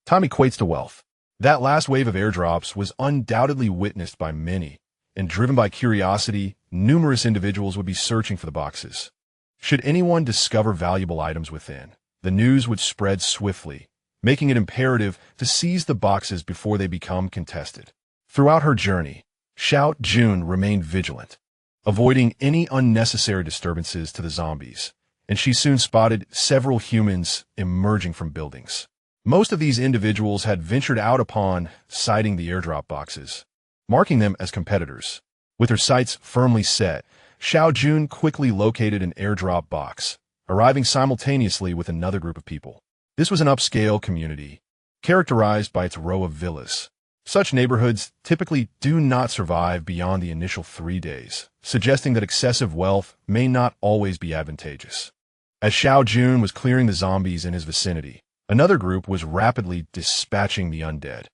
time equates to wealth. That last wave of airdrops was undoubtedly witnessed by many, and driven by curiosity, numerous individuals would be searching for the boxes. Should anyone discover valuable items within, the news would spread swiftly, making it imperative to seize the boxes before they become contested. Throughout her journey, Xiao Jun remained vigilant, avoiding any unnecessary disturbances to the zombies, and she soon spotted several humans emerging from buildings. Most of these individuals had ventured out upon sighting the airdrop boxes, marking them as competitors. With her sights firmly set, Xiao Jun quickly located an airdrop box, arriving simultaneously with another group of people. This was an upscale community, characterized by its row of villas. Such neighborhoods typically do not survive beyond the initial 3 days, suggesting that excessive wealth may not always be advantageous. As Xiao Jun was clearing the zombies in his vicinity, another group was rapidly dispatching the undead.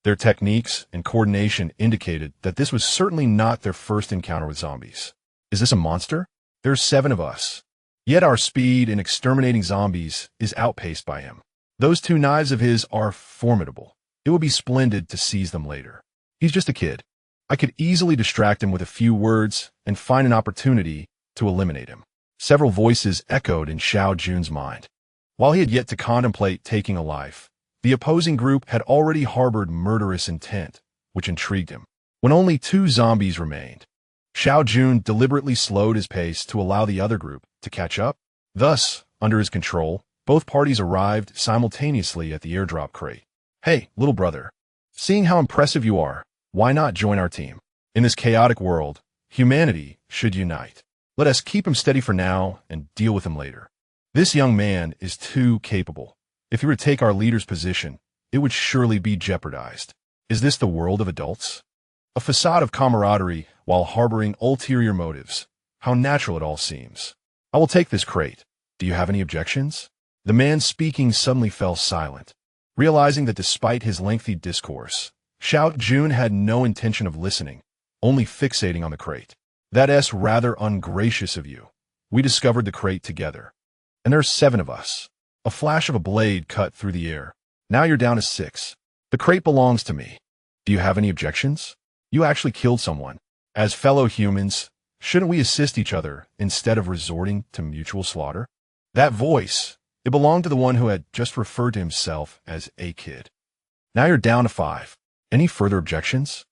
Their techniques and coordination indicated that this was certainly not their first encounter with zombies. Is this a monster? There are 7 of us. Yet our speed in exterminating zombies is outpaced by him. Those 2 knives of his are formidable. It would be splendid to seize them later. He's just a kid. I could easily distract him with a few words and find an opportunity to eliminate him. Several voices echoed in Xiao Jun's mind. While he had yet to contemplate taking a life, the opposing group had already harbored murderous intent, which intrigued him. When only 2 zombies remained, Xiao Jun deliberately slowed his pace to allow the other group to catch up. Thus, under his control, both parties arrived simultaneously at the airdrop crate. Hey, little brother, seeing how impressive you are, why not join our team? In this chaotic world, humanity should unite. Let us keep him steady for now and deal with him later. This young man is too capable. If he were to take our leader's position, it would surely be jeopardized. Is this the world of adults? A facade of camaraderie while harboring ulterior motives. How natural it all seems. I will take this crate. Do you have any objections? The man speaking suddenly fell silent, realizing that despite his lengthy discourse, Xiao Jun had no intention of listening, only fixating on the crate. That's rather ungracious of you. We discovered the crate together. And there's 7 of us. A flash of a blade cut through the air. Now you're down to 6. The crate belongs to me. Do you have any objections? You actually killed someone. As fellow humans, shouldn't we assist each other instead of resorting to mutual slaughter? That voice, it belonged to the one who had just referred to himself as a kid. Now you're down to 5. Any further objections?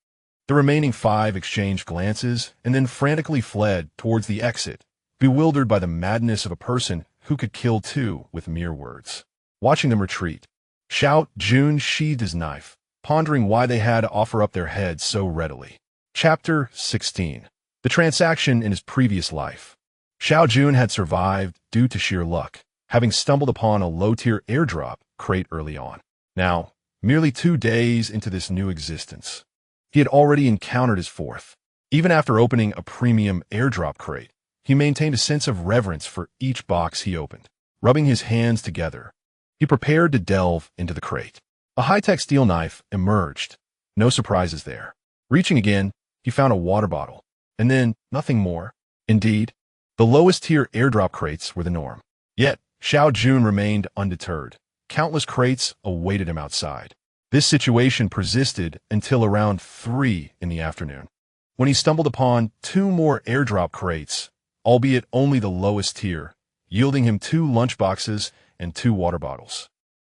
The remaining 5 exchanged glances and then frantically fled towards the exit, bewildered by the madness of a person who could kill 2 with mere words. Watching them retreat, Xiao Jun sheathed his knife, pondering why they had to offer up their heads so readily. Chapter 16. The transaction in his previous life. Xiao Jun had survived due to sheer luck, having stumbled upon a low-tier airdrop crate early on. Now, merely 2 days into this new existence, he had already encountered his 4th. Even after opening a premium airdrop crate, he maintained a sense of reverence for each box he opened. Rubbing his hands together, he prepared to delve into the crate. A high-tech steel knife emerged. No surprises there. Reaching again, he found a water bottle, and then nothing more. Indeed, the lowest-tier airdrop crates were the norm. Yet, Xiao Jun remained undeterred. Countless crates awaited him outside. This situation persisted until around 3 in the afternoon, when he stumbled upon 2 more airdrop crates, albeit only the lowest tier, yielding him 2 lunchboxes and 2 water bottles.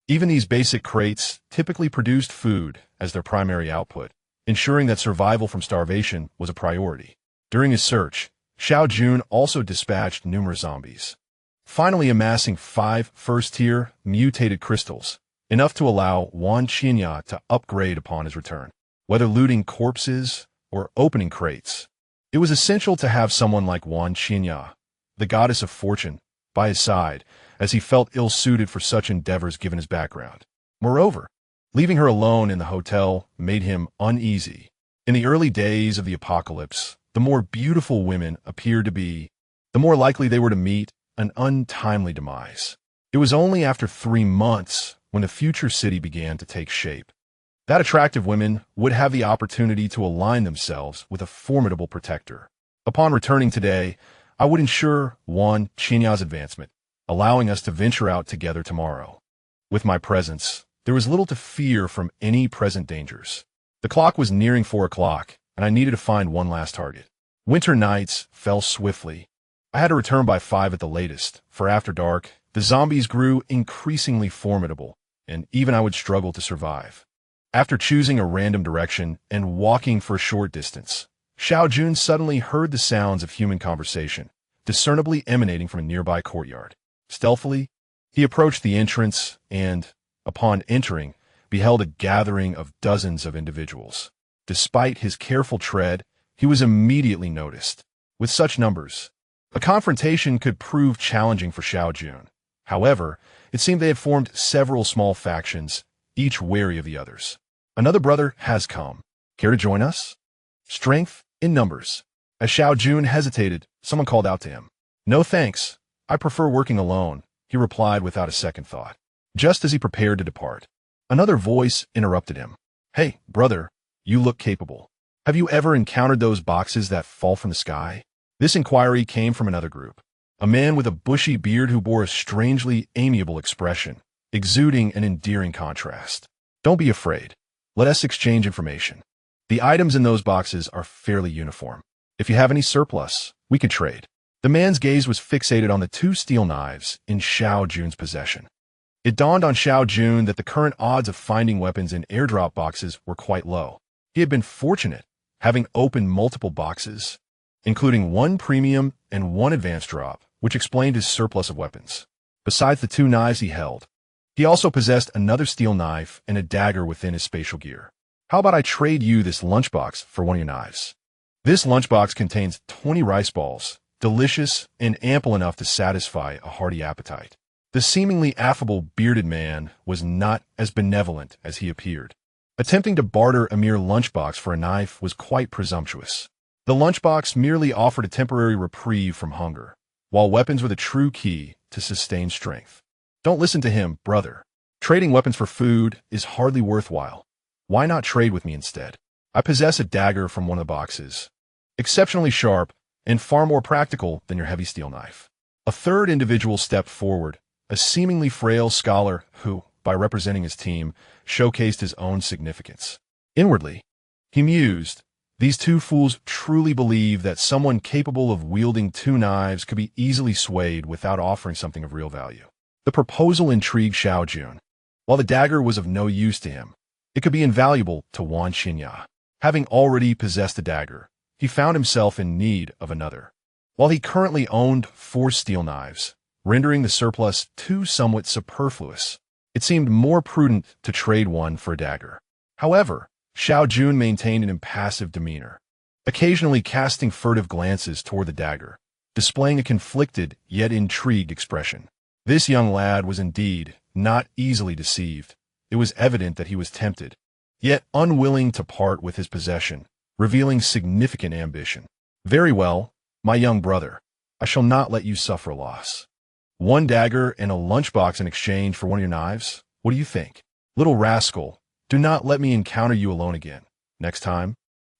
Even these basic crates typically produced food as their primary output, ensuring that survival from starvation was a priority. During his search, Xiao Jun also dispatched numerous zombies, finally amassing 5 first-tier mutated crystals, enough to allow Wan Qinya to upgrade upon his return. Whether looting corpses or opening crates, it was essential to have someone like Wan Qinya, the goddess of fortune, by his side, as he felt ill-suited for such endeavors given his background. Moreover, leaving her alone in the hotel made him uneasy. In the early days of the apocalypse, the more beautiful women appeared to be, the more likely they were to meet an untimely demise. It was only after 3 months when the future city began to take shape that attractive women would have the opportunity to align themselves with a formidable protector. Upon returning today, I would ensure Wan Qinya's advancement, allowing us to venture out together tomorrow. With my presence, there was little to fear from any present dangers. The clock was nearing 4 o'clock, and I needed to find one last target. Winter nights fell swiftly. I had to return by 5 at the latest, for after dark, the zombies grew increasingly formidable, and even I would struggle to survive. After choosing a random direction and walking for a short distance, Xiao Jun suddenly heard the sounds of human conversation, discernibly emanating from a nearby courtyard. Stealthily, he approached the entrance and, upon entering, beheld a gathering of dozens of individuals. Despite his careful tread, he was immediately noticed. With such numbers, a confrontation could prove challenging for Xiao Jun. However, it seemed they had formed several small factions, each wary of the others. Another brother has come. Care to join us? Strength in numbers. As Xiao Jun hesitated, someone called out to him. No thanks. I prefer working alone, he replied without a second thought. Just as he prepared to depart, another voice interrupted him. Hey, brother, you look capable. Have you ever encountered those boxes that fall from the sky? This inquiry came from another group. A man with a bushy beard who bore a strangely amiable expression, exuding an endearing contrast. Don't be afraid. Let us exchange information. The items in those boxes are fairly uniform. If you have any surplus, we can trade. The man's gaze was fixated on the 2 steel knives in Xiao Jun's possession. It dawned on Xiao Jun that the current odds of finding weapons in airdrop boxes were quite low. He had been fortunate, having opened multiple boxes, including 1 premium and 1 advanced drop, which explained his surplus of weapons. Besides the 2 knives he held, he also possessed another steel knife and a dagger within his spatial gear. How about I trade you this lunchbox for one of your knives? This lunchbox contains 20 rice balls, delicious and ample enough to satisfy a hearty appetite. The seemingly affable bearded man was not as benevolent as he appeared. Attempting to barter a mere lunchbox for a knife was quite presumptuous. The lunchbox merely offered a temporary reprieve from hunger, while weapons were the true key to sustained strength. Don't listen to him, brother. Trading weapons for food is hardly worthwhile. Why not trade with me instead? I possess a dagger from one of the boxes, exceptionally sharp and far more practical than your heavy steel knife. A third individual stepped forward, a seemingly frail scholar who, by representing his team, showcased his own significance. Inwardly, he mused, these two fools truly believe that someone capable of wielding two knives could be easily swayed without offering something of real value. The proposal intrigued Xiao Jun. While the dagger was of no use to him, it could be invaluable to Wan Xinya. Having already possessed a dagger, he found himself in need of another. While he currently owned 4 steel knives, rendering the surplus too somewhat superfluous, it seemed more prudent to trade one for a dagger. However, Xiao Jun maintained an impassive demeanor, occasionally casting furtive glances toward the dagger, displaying a conflicted yet intrigued expression. This young lad was indeed not easily deceived. It was evident that he was tempted, yet unwilling to part with his possession, revealing significant ambition. Very well, my young brother, I shall not let you suffer a loss. 1 dagger and a lunchbox in exchange for one of your knives? What do you think? Little rascal, do not let me encounter you alone again. Next time,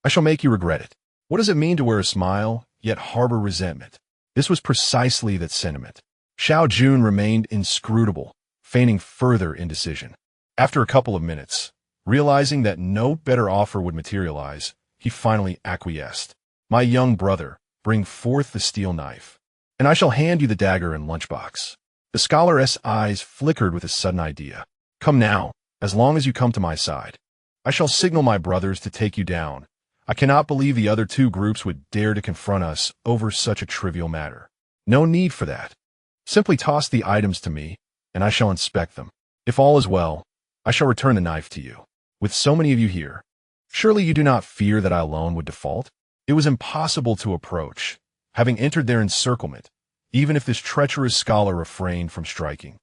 I shall make you regret it. What does it mean to wear a smile, yet harbor resentment? This was precisely that sentiment. Xiao Jun remained inscrutable, feigning further indecision. After a couple of minutes, realizing that no better offer would materialize, he finally acquiesced. My young brother, bring forth the steel knife, and I shall hand you the dagger and lunchbox. The scholar's eyes flickered with a sudden idea. Come now, as long as you come to my side. I shall signal my brothers to take you down. I cannot believe the other 2 groups would dare to confront us over such a trivial matter. No need for that. Simply toss the items to me, and I shall inspect them. If all is well, I shall return the knife to you. With so many of you here, surely you do not fear that I alone would default? It was impossible to approach, having entered their encirclement, even if this treacherous scholar refrained from striking.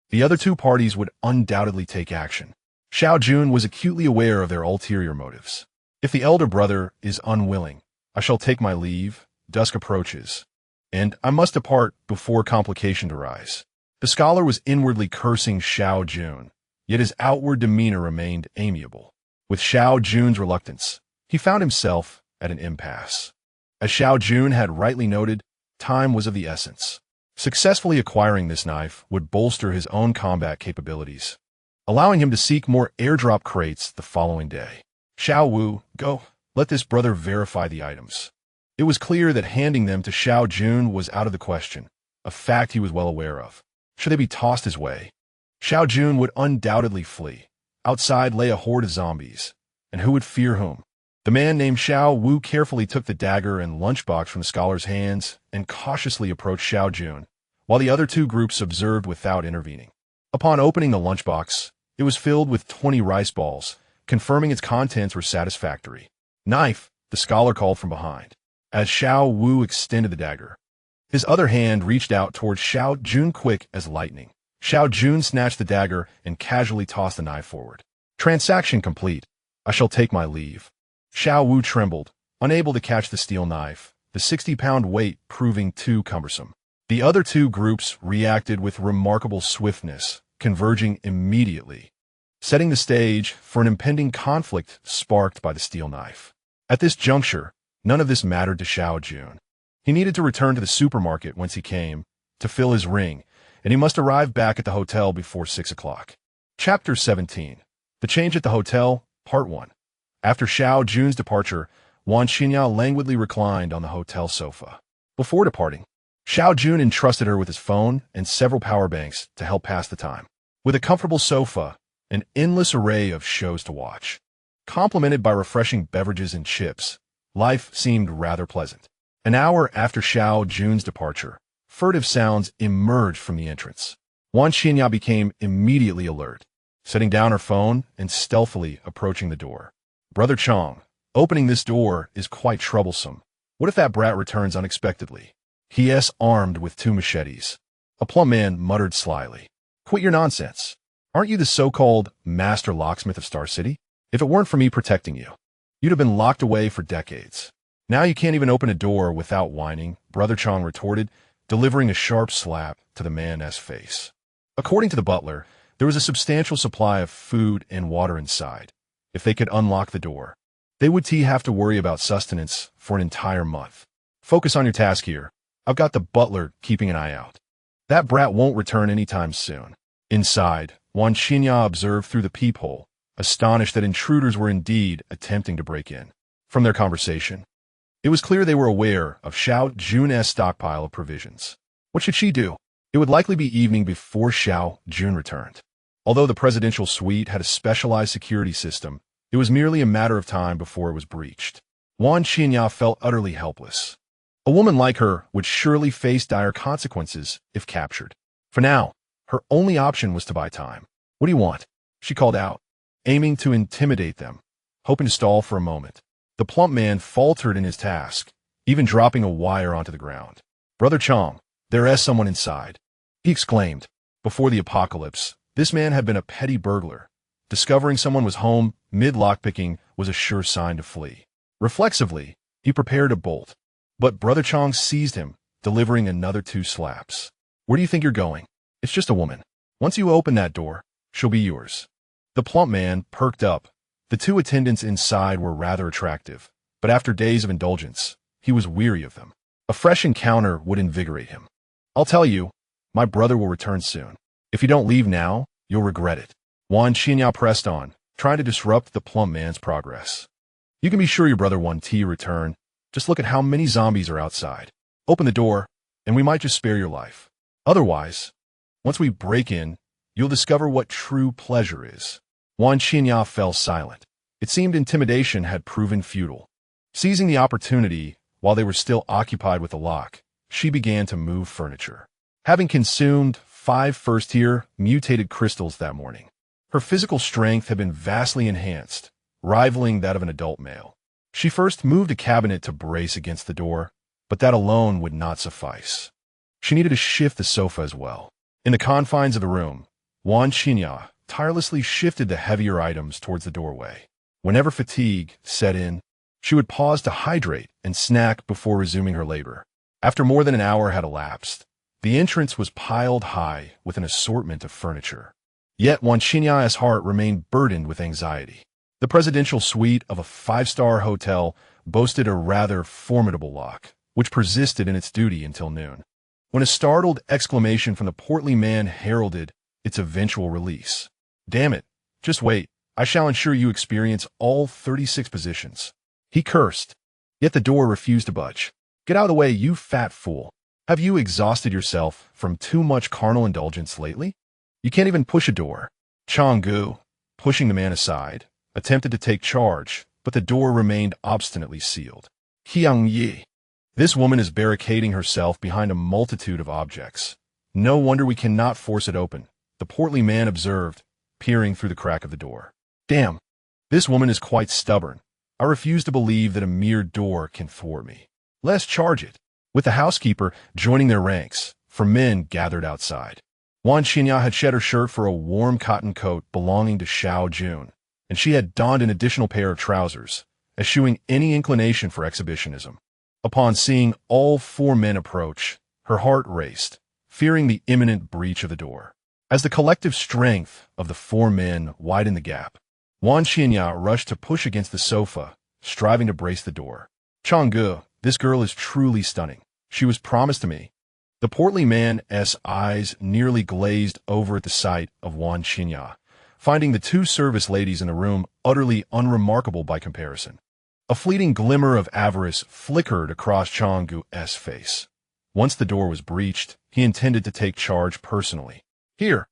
The other 2 parties would undoubtedly take action. Xiao Jun was acutely aware of their ulterior motives. If the elder brother is unwilling, I shall take my leave. Dusk approaches, and I must depart before complications arise. The scholar was inwardly cursing Xiao Jun, yet his outward demeanor remained amiable. With Xiao Jun's reluctance, he found himself at an impasse. As Xiao Jun had rightly noted, time was of the essence. Successfully acquiring this knife would bolster his own combat capabilities, allowing him to seek more airdrop crates the following day. Xiao Wu, go, let this brother verify the items. It was clear that handing them to Xiao Jun was out of the question, a fact he was well aware of. Should they be tossed his way, Xiao Jun would undoubtedly flee. Outside lay a horde of zombies, and who would fear whom? The man named Xiao Wu carefully took the dagger and lunchbox from the scholar's hands and cautiously approached Xiao Jun, while the other 2 groups observed without intervening. Upon opening the lunchbox, it was filled with 20 rice balls, confirming its contents were satisfactory. Knife, the scholar called from behind, as Xiao Wu extended the dagger. His other hand reached out towards Xiao Jun quick as lightning. Xiao Jun snatched the dagger and casually tossed the knife forward. Transaction complete. I shall take my leave. Xiao Wu trembled, unable to catch the steel knife, the 60-pound weight proving too cumbersome. The other 2 groups reacted with remarkable swiftness, converging immediately, setting the stage for an impending conflict sparked by the steel knife. At this juncture, none of this mattered to Xiao Jun. He needed to return to the supermarket whence he came, to fill his ring, and he must arrive back at the hotel before 6 o'clock. Chapter 17. The Change at the Hotel, Part 1. After Xiao Jun's departure, Wan Xinya languidly reclined on the hotel sofa. Before departing, Xiao Jun entrusted her with his phone and several power banks to help pass the time. With a comfortable sofa, an endless array of shows to watch, complemented by refreshing beverages and chips, life seemed rather pleasant. An hour after Xiao Jun's departure, furtive sounds emerged from the entrance. Wan Xinya became immediately alert, setting down her phone and stealthily approaching the door. Brother Chong, opening this door is quite troublesome. What if that brat returns unexpectedly? He is armed with 2 machetes. A plump man muttered slyly. Quit your nonsense. Aren't you the so-called master locksmith of Star City? If it weren't for me protecting you, you'd have been locked away for decades. Now you can't even open a door without whining, Brother Chong retorted, delivering a sharp slap to the man's face. According to the butler, there was a substantial supply of food and water inside. If they could unlock the door, they would have to worry about sustenance for an entire month. Focus on your task here. I've got the butler keeping an eye out. That brat won't return anytime soon. Inside, Wan Xinya observed through the peephole, astonished that intruders were indeed attempting to break in. From their conversation, it was clear they were aware of Xiao Jun's stockpile of provisions. What should she do? It would likely be evening before Xiao Jun returned. Although the presidential suite had a specialized security system, it was merely a matter of time before it was breached. Wan Xinya felt utterly helpless. A woman like her would surely face dire consequences if captured. For now, her only option was to buy time. What do you want? She called out, aiming to intimidate them, hoping to stall for a moment. The plump man faltered in his task, even dropping a wire onto the ground. Brother Chong, there is someone inside, he exclaimed. Before the apocalypse, this man had been a petty burglar. Discovering someone was home mid-lockpicking was a sure sign to flee. Reflexively, he prepared to bolt. But Brother Chong seized him, delivering another 2 slaps. Where do you think you're going? It's just a woman. Once you open that door, she'll be yours. The plump man perked up. The 2 attendants inside were rather attractive, but after days of indulgence, he was weary of them. A fresh encounter would invigorate him. I'll tell you, my brother will return soon. If you don't leave now, you'll regret it. Wan Xinya pressed on, trying to disrupt the plump man's progress. You can be sure your brother won't return. Just look at how many zombies are outside. Open the door, and we might just spare your life. Otherwise, once we break in, you'll discover what true pleasure is. Wan Xinya fell silent. It seemed intimidation had proven futile. Seizing the opportunity, while they were still occupied with the lock, she began to move furniture. Having consumed 5 first-tier mutated crystals that morning, her physical strength had been vastly enhanced, rivaling that of an adult male. She first moved a cabinet to brace against the door, but that alone would not suffice. She needed to shift the sofa as well. In the confines of the room, Wan Xinya tirelessly shifted the heavier items towards the doorway. Whenever fatigue set in, she would pause to hydrate and snack before resuming her labor. After more than an hour had elapsed, the entrance was piled high with an assortment of furniture. Yet Wan Xinya's heart remained burdened with anxiety. The presidential suite of a 5-star hotel boasted a rather formidable lock, which persisted in its duty until noon, when a startled exclamation from the portly man heralded its eventual release. Damn it, just wait, I shall ensure you experience all 36 positions. He cursed, yet the door refused to budge. Get out of the way, you fat fool. Have you exhausted yourself from too much carnal indulgence lately? You can't even push a door. Changgu, pushing the man aside, attempted to take charge, but the door remained obstinately sealed. Qiang Yi. This woman is barricading herself behind a multitude of objects. No wonder we cannot force it open, the portly man observed, peering through the crack of the door. Damn, this woman is quite stubborn. I refuse to believe that a mere door can thwart me. Let's charge it. With the housekeeper joining their ranks, for men gathered outside. Wan Xinya had shed her shirt for a warm cotton coat belonging to Xiao Jun, and she had donned an additional pair of trousers, eschewing any inclination for exhibitionism. Upon seeing all 4 men approach, her heart raced, fearing the imminent breach of the door. As the collective strength of the 4 men widened the gap, Wan Xinya rushed to push against the sofa, striving to brace the door. Changgu, this girl is truly stunning. She was promised to me. The portly man's eyes nearly glazed over at the sight of Wan Xinya, finding the 2 service ladies in the room utterly unremarkable by comparison. A fleeting glimmer of avarice flickered across Changgu's face. Once the door was breached, he intended to take charge personally. Here,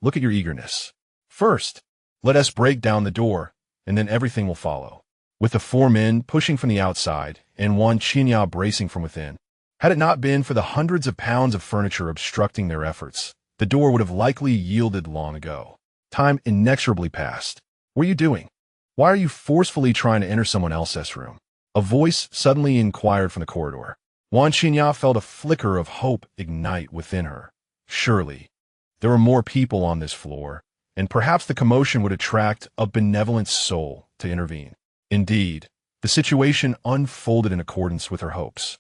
look at your eagerness. First, let us break down the door, and then everything will follow. With the 4 men pushing from the outside and Wan Xinya bracing from within, had it not been for the hundreds of pounds of furniture obstructing their efforts, the door would have likely yielded long ago. Time inexorably passed. What are you doing? Why are you forcefully trying to enter someone else's room? A voice suddenly inquired from the corridor. Wan Xinya felt a flicker of hope ignite within her. Surely, there were more people on this floor, and perhaps the commotion would attract a benevolent soul to intervene. Indeed, the situation unfolded in accordance with her hopes.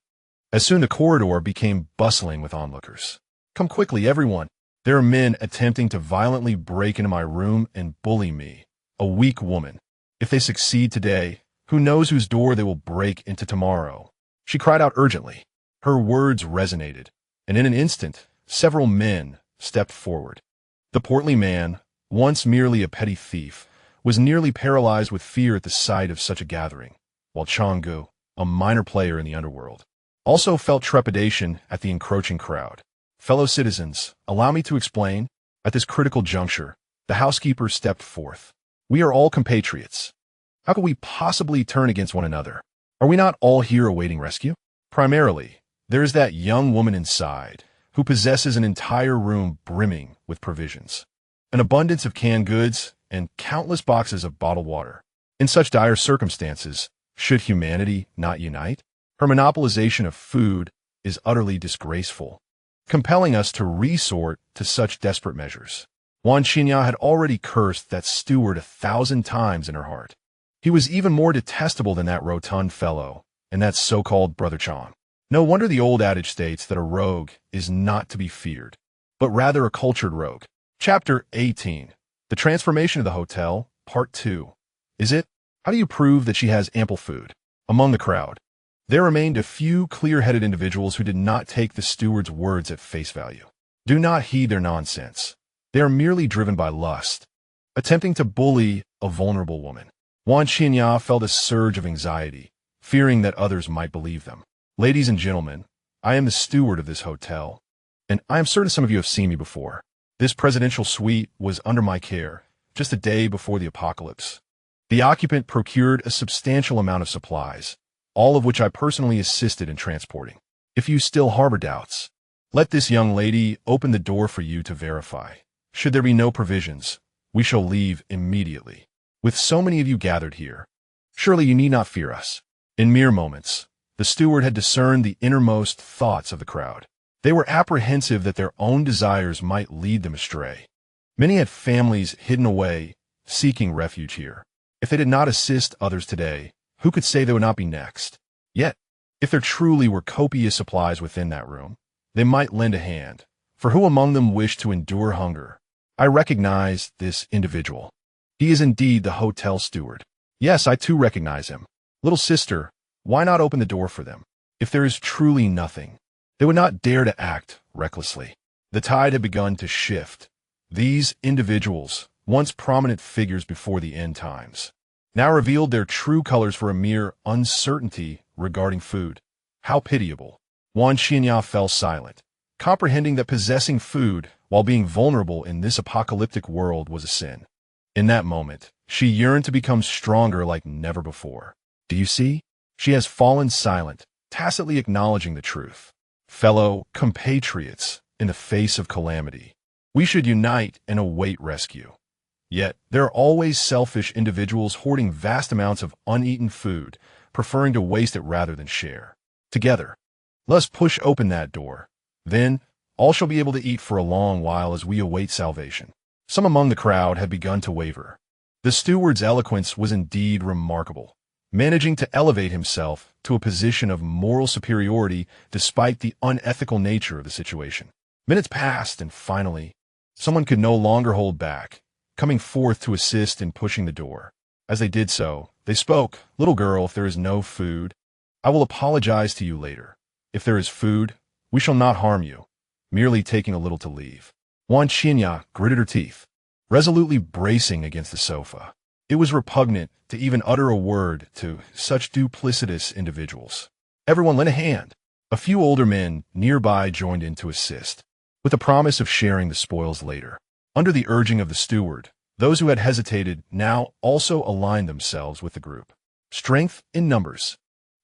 As soon the corridor became bustling with onlookers. "Come quickly, everyone. There are men attempting to violently break into my room and bully me, a weak woman. If they succeed today, who knows whose door they will break into tomorrow?" She cried out urgently. Her words resonated, and in an instant, several men stepped forward. The portly man, once merely a petty thief, was nearly paralyzed with fear at the sight of such a gathering, while Changgu, a minor player in the underworld, also felt trepidation at the encroaching crowd. "Fellow citizens, allow me to explain." At this critical juncture, the housekeeper stepped forth. "We are all compatriots. How could we possibly turn against one another? Are we not all here awaiting rescue? Primarily, there is that young woman inside, who possesses an entire room brimming with provisions, an abundance of canned goods, and countless boxes of bottled water. In such dire circumstances, should humanity not unite? Her monopolization of food is utterly disgraceful, compelling us to resort to such desperate measures." Wan Xinya had already cursed that steward 1,000 times in her heart. He was even more detestable than that rotund fellow and that so-called Brother Chong. No wonder the old adage states that a rogue is not to be feared, but rather a cultured rogue. Chapter 18. The Transformation of the Hotel, Part 2. Is it? How do you prove that she has ample food? Among the crowd, there remained a few clear-headed individuals who did not take the steward's words at face value. Do not heed their nonsense. They are merely driven by lust, attempting to bully a vulnerable woman. Wan Xinya felt a surge of anxiety, fearing that others might believe them. "Ladies and gentlemen, I am the steward of this hotel, and I am certain some of you have seen me before. This presidential suite was under my care just a day before the apocalypse. The occupant procured a substantial amount of supplies, all of which I personally assisted in transporting. If you still harbor doubts, let this young lady open the door for you to verify. Should there be no provisions, we shall leave immediately. With so many of you gathered here, surely you need not fear us." In mere moments, the steward had discerned the innermost thoughts of the crowd. They were apprehensive that their own desires might lead them astray. Many had families hidden away, seeking refuge here. If they did not assist others today, who could say they would not be next? Yet, if there truly were copious supplies within that room, they might lend a hand, for who among them wished to endure hunger? I recognize this individual. He is indeed the hotel steward. Yes, I too recognize him. Little sister, why not open the door for them? If there is truly nothing, they would not dare to act recklessly. The tide had begun to shift. These individuals, once prominent figures before the end times, now revealed their true colors for a mere uncertainty regarding food. How pitiable. Wan Xinya fell silent, comprehending that possessing food while being vulnerable in this apocalyptic world was a sin. In that moment, she yearned to become stronger like never before. Do you see? She has fallen silent, tacitly acknowledging the truth. Fellow compatriots, in the face of calamity, we should unite and await rescue. Yet, there are always selfish individuals hoarding vast amounts of uneaten food, preferring to waste it rather than share. Together, let us push open that door. Then, all shall be able to eat for a long while as we await salvation. Some among the crowd had begun to waver. The steward's eloquence was indeed remarkable, managing to elevate himself to a position of moral superiority despite the unethical nature of the situation. Minutes passed, and finally, someone could no longer hold back, coming forth to assist in pushing the door. As they did so, they spoke. "Little girl, if there is no food, I will apologize to you later. If there is food, we shall not harm you, merely taking a little to leave." Wan Xinya gritted her teeth, resolutely bracing against the sofa. It was repugnant to even utter a word to such duplicitous individuals. Everyone lent a hand. A few older men nearby joined in to assist, with the promise of sharing the spoils later. Under the urging of the steward, those who had hesitated now also aligned themselves with the group. Strength in numbers.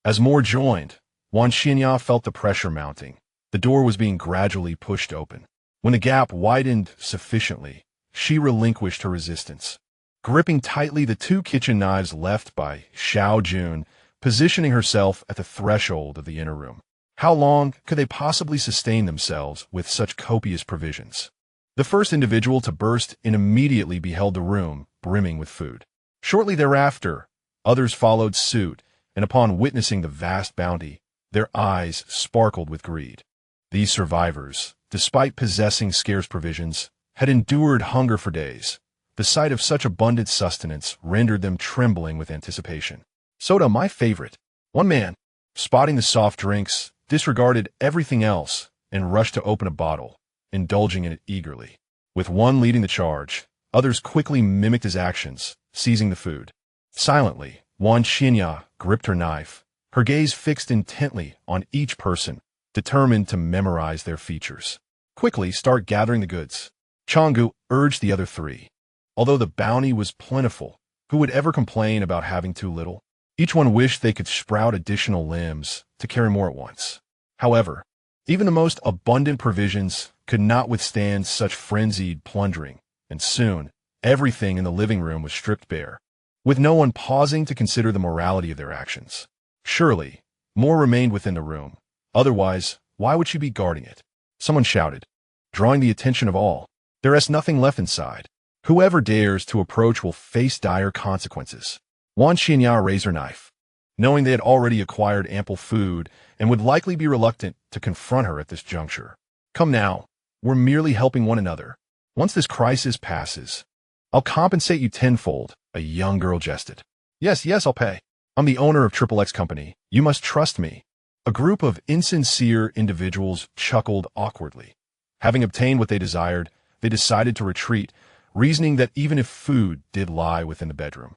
As more joined, Wan Xinya felt the pressure mounting. The door was being gradually pushed open. When the gap widened sufficiently, she relinquished her resistance, gripping tightly the 2 kitchen knives left by Xiao Jun, positioning herself at the threshold of the inner room. How long could they possibly sustain themselves with such copious provisions? The first individual to burst in immediately beheld the room brimming with food. Shortly thereafter, others followed suit, and upon witnessing the vast bounty, their eyes sparkled with greed. These survivors, despite possessing scarce provisions, had endured hunger for days. The sight of such abundant sustenance rendered them trembling with anticipation. Soda, my favorite. One man, spotting the soft drinks, disregarded everything else and rushed to open a bottle, indulging in it eagerly. With one leading the charge, others quickly mimicked his actions, seizing the food. Silently, Wan Xinya gripped her knife, her gaze fixed intently on each person, determined to memorize their features. Quickly start gathering the goods. Changgu urged the other three. Although the bounty was plentiful, who would ever complain about having too little? Each one wished they could sprout additional limbs to carry more at once. However, even the most abundant provisions could not withstand such frenzied plundering, and soon everything in the living room was stripped bare, with no one pausing to consider the morality of their actions. Surely, more remained within the room. Otherwise, why would she be guarding it? Someone shouted, drawing the attention of all. There is nothing left inside. Whoever dares to approach will face dire consequences. Wan Xinya raised her knife, knowing they had already acquired ample food and would likely be reluctant to confront her at this juncture. Come now, we're merely helping one another. Once this crisis passes, I'll compensate you tenfold, a young girl jested. Yes, I'll pay. I'm the owner of XXX Company. You must trust me. A group of insincere individuals chuckled awkwardly. Having obtained what they desired, they decided to retreat, reasoning that even if food did lie within the bedroom,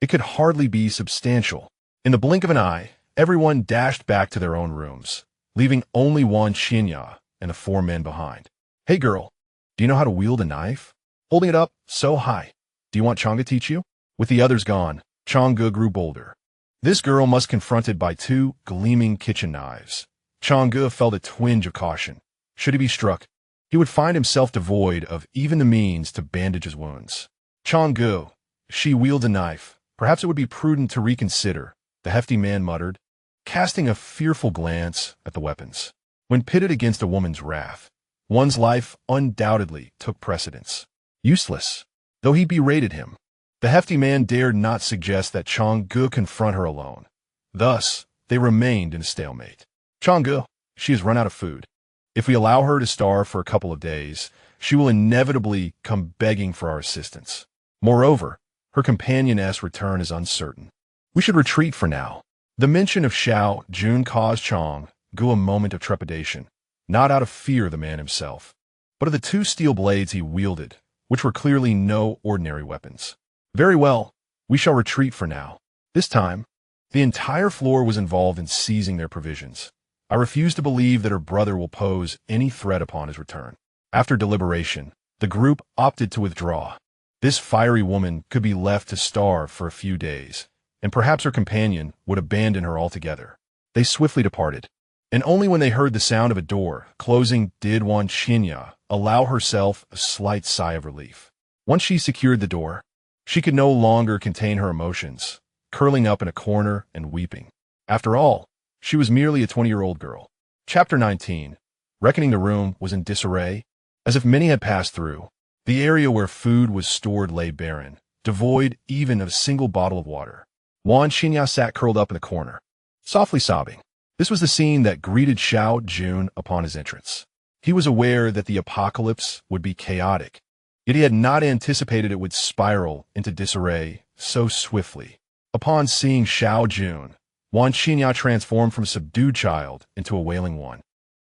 it could hardly be substantial. In the blink of an eye, everyone dashed back to their own rooms, leaving only Wan Xinya and the four men behind. Hey girl, do you know how to wield a knife? Holding it up so high. Do you want Chang'e to teach you? With the others gone, Chang'e grew bolder. This girl must confronted by two gleaming kitchen knives. Chang'e felt a twinge of caution. Should he be struck, he would find himself devoid of even the means to bandage his wounds. Chang'e, she wields a knife. Perhaps it would be prudent to reconsider, the hefty man muttered, casting a fearful glance at the weapons. When pitted against a woman's wrath, one's life undoubtedly took precedence. Useless. Though he berated him, the hefty man dared not suggest that Chang'e confront her alone. Thus, they remained in a stalemate. Chang'e, she has run out of food. If we allow her to starve for a couple of days, she will inevitably come begging for our assistance. Moreover, her companioness' return is uncertain. We should retreat for now. The mention of Xiao Jun caused Chang'e a moment of trepidation, not out of fear of the man himself, but of the two steel blades he wielded, which were clearly no ordinary weapons. Very well, we shall retreat for now. This time, the entire floor was involved in seizing their provisions. I refuse to believe that her brother will pose any threat upon his return. After deliberation, the group opted to withdraw. This fiery woman could be left to starve for a few days, and perhaps her companion would abandon her altogether. They swiftly departed, and only when they heard the sound of a door closing did Wan Xinya allow herself a slight sigh of relief. Once she secured the door, she could no longer contain her emotions, curling up in a corner and weeping. After all, she was merely a 20-year-old girl. Chapter 19. Reckoning the room was in disarray. As if many had passed through, the area where food was stored lay barren, devoid even of a single bottle of water. Wan Xinya sat curled up in the corner, softly sobbing. This was the scene that greeted Xiao Jun upon his entrance. He was aware that the apocalypse would be chaotic, yet he had not anticipated it would spiral into disarray so swiftly. Upon seeing Xiao Jun, Wan Xinya transformed from a subdued child into a wailing one,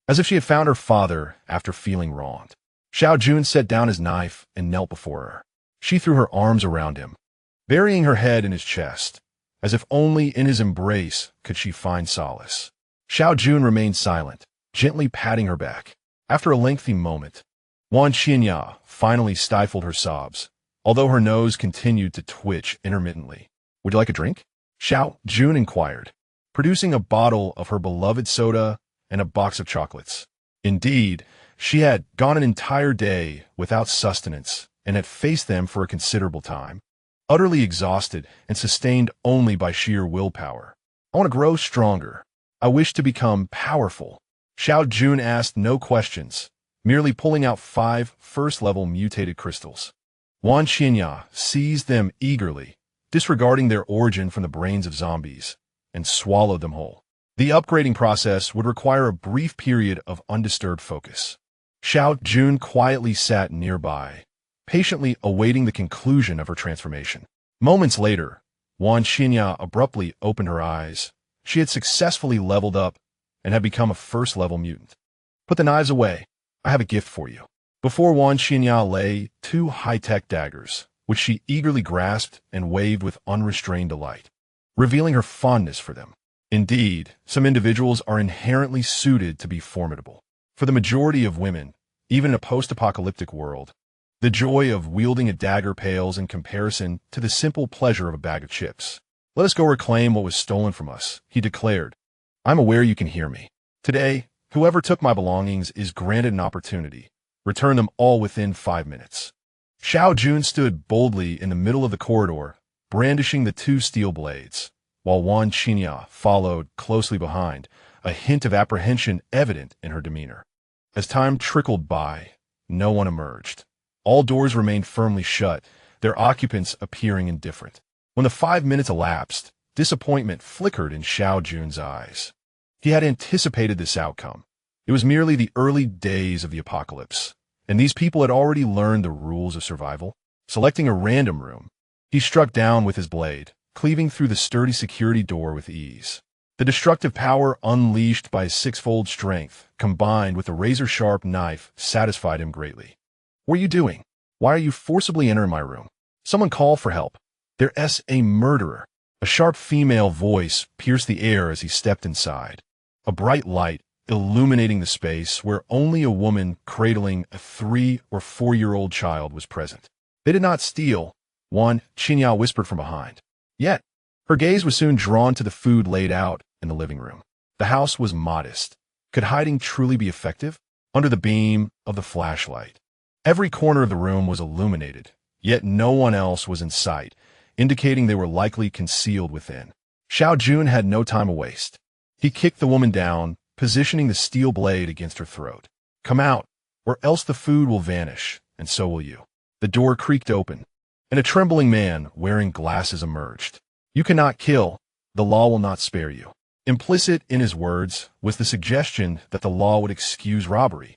as if she had found her father after feeling wronged. Xiao Jun set down his knife and knelt before her. She threw her arms around him, burying her head in his chest, as if only in his embrace could she find solace. Xiao Jun remained silent, gently patting her back. After a lengthy moment, Wan Xinya finally stifled her sobs, although her nose continued to twitch intermittently. Would you like a drink? Xiao Jun inquired, producing a bottle of her beloved soda and a box of chocolates. Indeed, she had gone an entire day without sustenance and had faced them for a considerable time, utterly exhausted and sustained only by sheer willpower. I want to grow stronger. I wish to become powerful. Xiao Jun asked no questions, merely pulling out 5 first-level mutated crystals. Wan Xinya seized them eagerly, disregarding their origin from the brains of zombies, and swallowed them whole. The upgrading process would require a brief period of undisturbed focus. Xiao Jun quietly sat nearby, patiently awaiting the conclusion of her transformation. Moments later, Wan Xinya abruptly opened her eyes. She had successfully leveled up and had become a first-level mutant. Put the knives away. I have a gift for you. Before Wan Xinya lay 2 high-tech daggers, which she eagerly grasped and waved with unrestrained delight, revealing her fondness for them. Indeed, some individuals are inherently suited to be formidable. For the majority of women, even in a post-apocalyptic world, the joy of wielding a dagger pales in comparison to the simple pleasure of a bag of chips. Let us go reclaim what was stolen from us, he declared. I'm aware you can hear me. Today, whoever took my belongings is granted an opportunity. Return them all within 5 minutes. Xiao Jun stood boldly in the middle of the corridor, brandishing the 2 steel blades, while Wan Xinya followed closely behind, a hint of apprehension evident in her demeanor. As time trickled by, no one emerged. All doors remained firmly shut, their occupants appearing indifferent. When the 5 minutes elapsed, disappointment flickered in Xiao Jun's eyes. He had anticipated this outcome. It was merely the early days of the apocalypse, and these people had already learned the rules of survival. Selecting a random room, he struck down with his blade, cleaving through the sturdy security door with ease. The destructive power unleashed by his 6-fold strength, combined with the razor-sharp knife, satisfied him greatly. What are you doing? Why are you forcibly entering my room? Someone call for help. There's a murderer. A sharp female voice pierced the air as he stepped inside. A bright light illuminating the space where only a woman cradling a 3- or 4-year-old child was present. They did not steal, Wan Xinya whispered from behind. Yet, her gaze was soon drawn to the food laid out in the living room. The house was modest. Could hiding truly be effective? Under the beam of the flashlight. Every corner of the room was illuminated, yet no one else was in sight, indicating they were likely concealed within. Xiao Jun had no time to waste. He kicked the woman down, positioning the steel blade against her throat. Come out, or else the food will vanish, and so will you. The door creaked open, and a trembling man wearing glasses emerged. You cannot kill. The law will not spare you. Implicit in his words was the suggestion that the law would excuse robbery.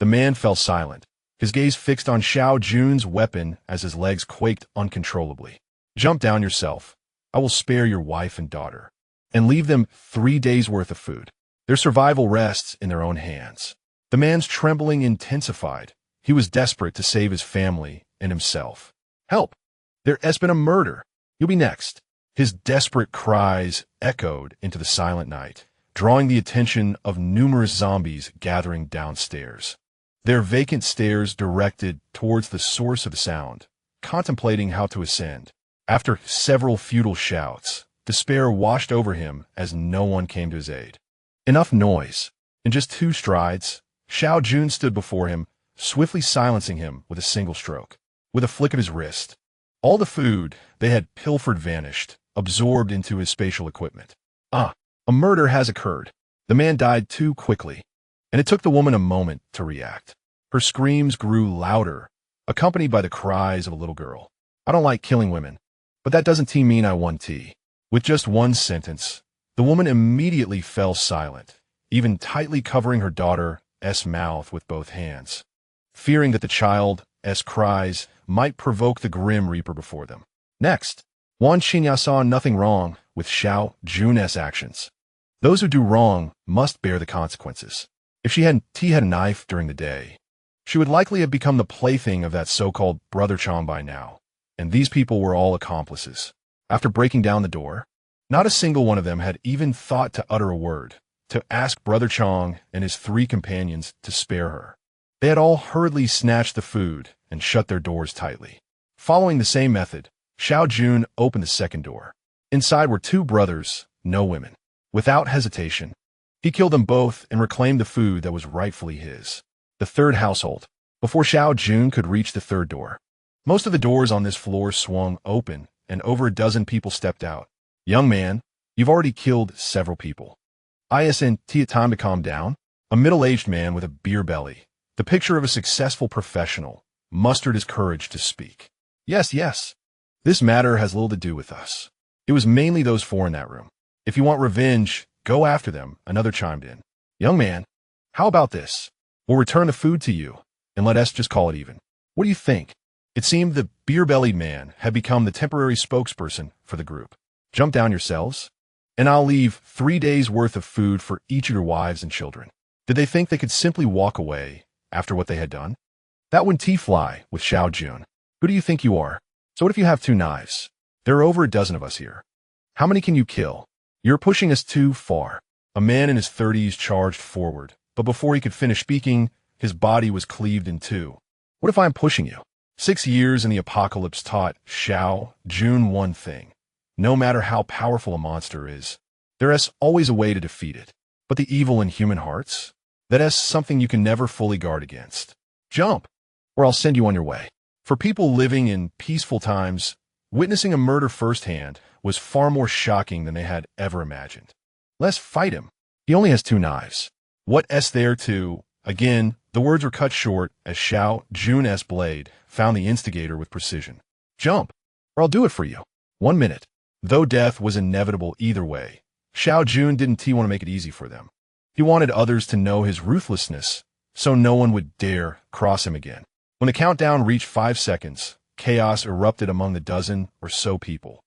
The man fell silent, his gaze fixed on Xiao Jun's weapon as his legs quaked uncontrollably. Jump down yourself. I will spare your wife and daughter, and leave them 3 days' worth of food. Their survival rests in their own hands. The man's trembling intensified. He was desperate to save his family and himself. Help! There's been a murder. You'll be next. His desperate cries echoed into the silent night, drawing the attention of numerous zombies gathering downstairs. Their vacant stares directed towards the source of the sound, contemplating how to ascend. After several futile shouts, despair washed over him as no one came to his aid. Enough noise. In just 2 strides, Xiao Jun stood before him, swiftly silencing him with a single stroke. With a flick of his wrist, all the food they had pilfered vanished, absorbed into his spatial equipment. A murder has occurred. The man died too quickly, and it took the woman a moment to react. Her screams grew louder, accompanied by the cries of a little girl. I don't like killing women, but that doesn't mean I want tea. With just 1 sentence, the woman immediately fell silent, even tightly covering her daughter's mouth with both hands, fearing that the child's cries might provoke the grim reaper before them. Next, Wan Xinya saw nothing wrong with Xiao Jun's actions. Those who do wrong must bear the consequences. If she had a knife during the day, she would likely have become the plaything of that so-called Brother Chong by now, and these people were all accomplices. After breaking down the door, not a single one of them had even thought to utter a word, to ask Brother Chong and his 3 companions to spare her. They had all hurriedly snatched the food and shut their doors tightly. Following the same method, Xiao Jun opened the second door. Inside were 2 brothers, no women. Without hesitation, he killed them both and reclaimed the food that was rightfully his. The third household. Before Xiao Jun could reach the third door, most of the doors on this floor swung open, and over a dozen people stepped out. Young man, you've already killed several people. Isn't it time to calm down? A middle-aged man with a beer belly, The picture of a successful professional mustered his courage to speak. Yes, yes. This matter has little to do with us. It was mainly those four in that room. If you want revenge, go after them, another chimed in. Young man, how about this? We'll return the food to you, and let us just call it even. What do you think? It seemed the beer-bellied man had become the temporary spokesperson for the group. Jump down yourselves, and I'll leave 3 days' worth of food for each of your wives and children. Did they think they could simply walk away after what they had done? That wouldn't fly with Xiao Jun. Who do you think you are? So what if you have 2 knives? There are over a dozen of us here. How many can you kill? You're pushing us too far. A man in his 30s charged forward, but before he could finish speaking, his body was cleaved in 2. What if I'm pushing you? 6 years in the apocalypse taught Xiao Jun one thing. No matter how powerful a monster is, there is always a way to defeat it. But the evil in human hearts? That is something you can never fully guard against. Jump, or I'll send you on your way. For people living in peaceful times, witnessing a murder firsthand was far more shocking than they had ever imagined. Let's fight him. He only has 2 knives. What is there to... Again, the words were cut short as Xiao Jun's blade found the instigator with precision. Jump, or I'll do it for you. 1 minute. Though death was inevitable either way, Xiao Jun didn't want to make it easy for them. He wanted others to know his ruthlessness, so no one would dare cross him again. When the countdown reached 5 seconds, chaos erupted among the dozen or so people.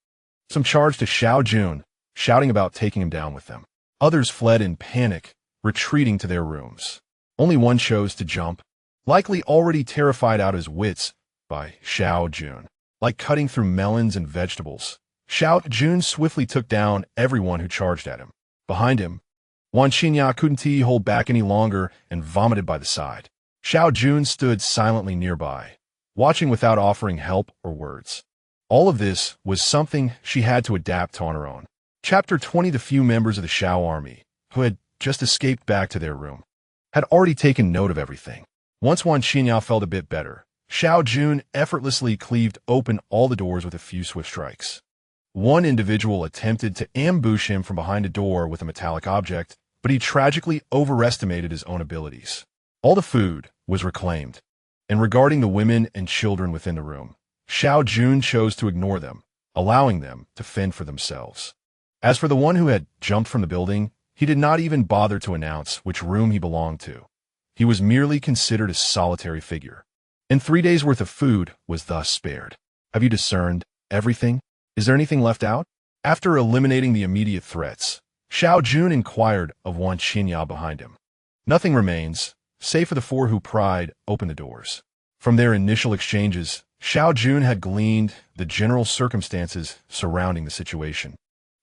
Some charged to Xiao Jun, shouting about taking him down with them. Others fled in panic, retreating to their rooms. Only one chose to jump, likely already terrified out of his wits by Xiao Jun. Like cutting through melons and vegetables, Xiao Jun swiftly took down everyone who charged at him. Behind him, Wan Xinya couldn't hold back any longer and vomited by the side. Xiao Jun stood silently nearby, watching without offering help or words. All of this was something she had to adapt to on her own. Chapter 20. The few members of the Xiao army, who had just escaped back to their room, had already taken note of everything. Once Wan Xinya felt a bit better, Xiao Jun effortlessly cleaved open all the doors with a few swift strikes. One individual attempted to ambush him from behind a door with a metallic object, but he tragically overestimated his own abilities. All the food was reclaimed, and regarding the women and children within the room, Xiao Jun chose to ignore them, allowing them to fend for themselves. As for the one who had jumped from the building, he did not even bother to announce which room he belonged to. He was merely considered a solitary figure. And 3 days' worth of food was thus spared. Have you discerned everything? Is there anything left out? After eliminating the immediate threats, Xiao Jun inquired of Wan Xinya behind him. Nothing remains, save for the 4 who pried open the doors. From their initial exchanges, Xiao Jun had gleaned the general circumstances surrounding the situation.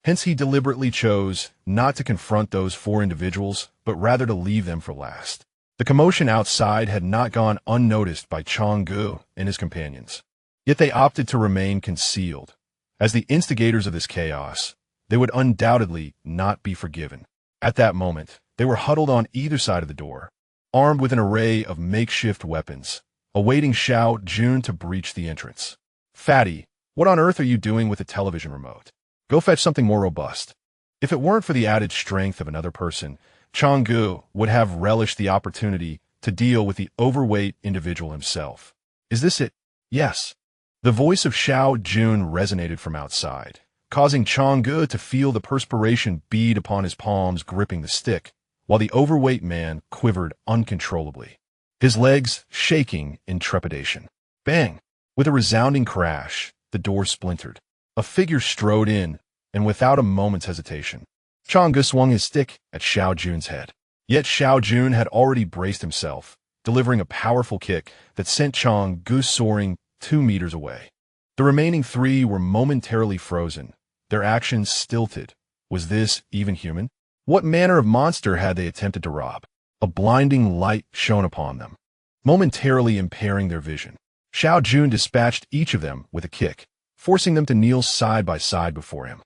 Hence he deliberately chose not to confront those 4 individuals, but rather to leave them for last. The commotion outside had not gone unnoticed by Changgu and his companions. Yet they opted to remain concealed. As the instigators of this chaos, they would undoubtedly not be forgiven. At that moment, they were huddled on either side of the door, armed with an array of makeshift weapons, awaiting Xiao Jun to breach the entrance. Fatty, what on earth are you doing with the television remote? Go fetch something more robust. If it weren't for the added strength of another person, Changgu would have relished the opportunity to deal with the overweight individual himself. Is this it? Yes. The voice of Xiao Jun resonated from outside, causing Changgu to feel the perspiration bead upon his palms gripping the stick, while the overweight man quivered uncontrollably, his legs shaking in trepidation. Bang! With a resounding crash, the door splintered. A figure strode in, and without a moment's hesitation, Changgu swung his stick at Xiao Jun's head. Yet Xiao Jun had already braced himself, delivering a powerful kick that sent Changgu soaring 2 meters away. The remaining 3 were momentarily frozen, their actions stilted. Was this even human? What manner of monster had they attempted to rob? A blinding light shone upon them, momentarily impairing their vision. Xiao Jun dispatched each of them with a kick, forcing them to kneel side by side before him.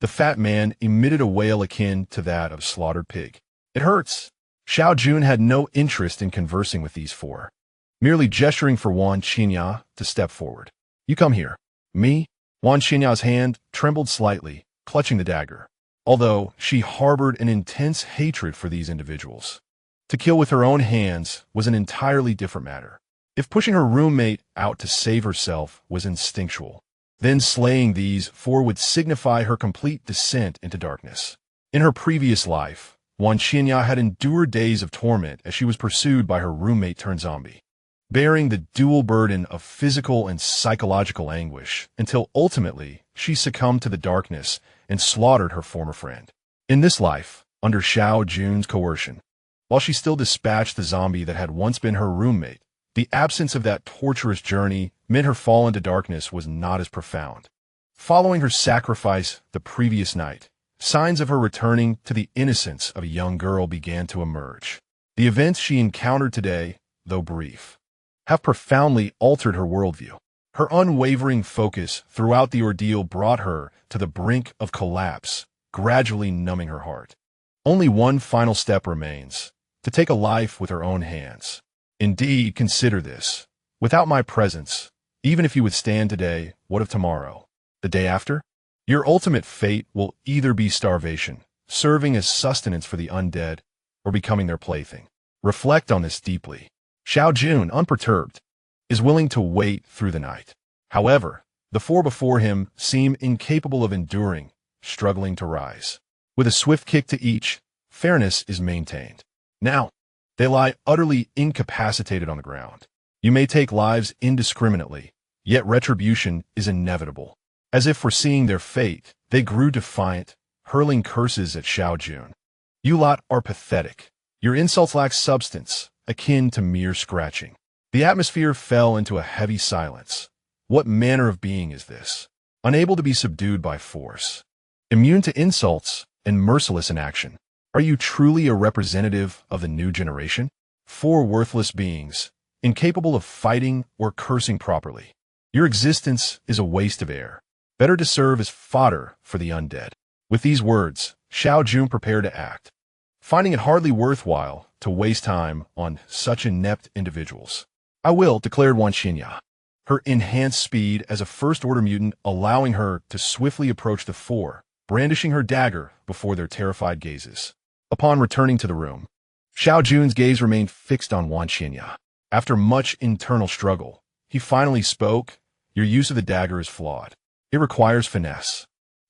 The fat man emitted a wail akin to that of a slaughtered pig. It hurts. Xiao Jun had no interest in conversing with these 4, merely gesturing for Wan Xinya to step forward. You come here. Me? Wan Xinya's hand trembled slightly, clutching the dagger, although she harbored an intense hatred for these individuals. To kill with her own hands was an entirely different matter. If pushing her roommate out to save herself was instinctual, then slaying these four would signify her complete descent into darkness. In her previous life, Wan Qinya had endured days of torment as she was pursued by her roommate turned zombie, bearing the dual burden of physical and psychological anguish until ultimately she succumbed to the darkness and slaughtered her former friend. In this life, under Xiao Jun's coercion, while she still dispatched the zombie that had once been her roommate, the absence of that torturous journey meant her fall into darkness was not as profound. Following her sacrifice the previous night, signs of her returning to the innocence of a young girl began to emerge. The events she encountered today, though brief, have profoundly altered her worldview. Her unwavering focus throughout the ordeal brought her to the brink of collapse, gradually numbing her heart. Only one final step remains: to take a life with her own hands. Indeed, consider this. Without my presence, even if you would stand today, what of tomorrow? The day after? Your ultimate fate will either be starvation, serving as sustenance for the undead, or becoming their plaything. Reflect on this deeply. Xiao Jun, unperturbed, is willing to wait through the night. However, the four before him seem incapable of enduring, struggling to rise. With a swift kick to each, fairness is maintained. Now, they lie utterly incapacitated on the ground. You may take lives indiscriminately, yet retribution is inevitable. As if foreseeing their fate, they grew defiant, hurling curses at Xiao Jun. You lot are pathetic. Your insults lack substance, akin to mere scratching. The atmosphere fell into a heavy silence. What manner of being is this? Unable to be subdued by force, immune to insults, and merciless in action. Are you truly a representative of the new generation? Four worthless beings, incapable of fighting or cursing properly. Your existence is a waste of air, better to serve as fodder for the undead. With these words, Xiao Jun prepared to act, finding it hardly worthwhile to waste time on such inept individuals. I will, declared Wan Qinya, her enhanced speed as a first-order mutant allowing her to swiftly approach the four, brandishing her dagger before their terrified gazes. Upon returning to the room, Xiao Jun's gaze remained fixed on Wan Qinya. After much internal struggle, he finally spoke. Your use of the dagger is flawed. It requires finesse.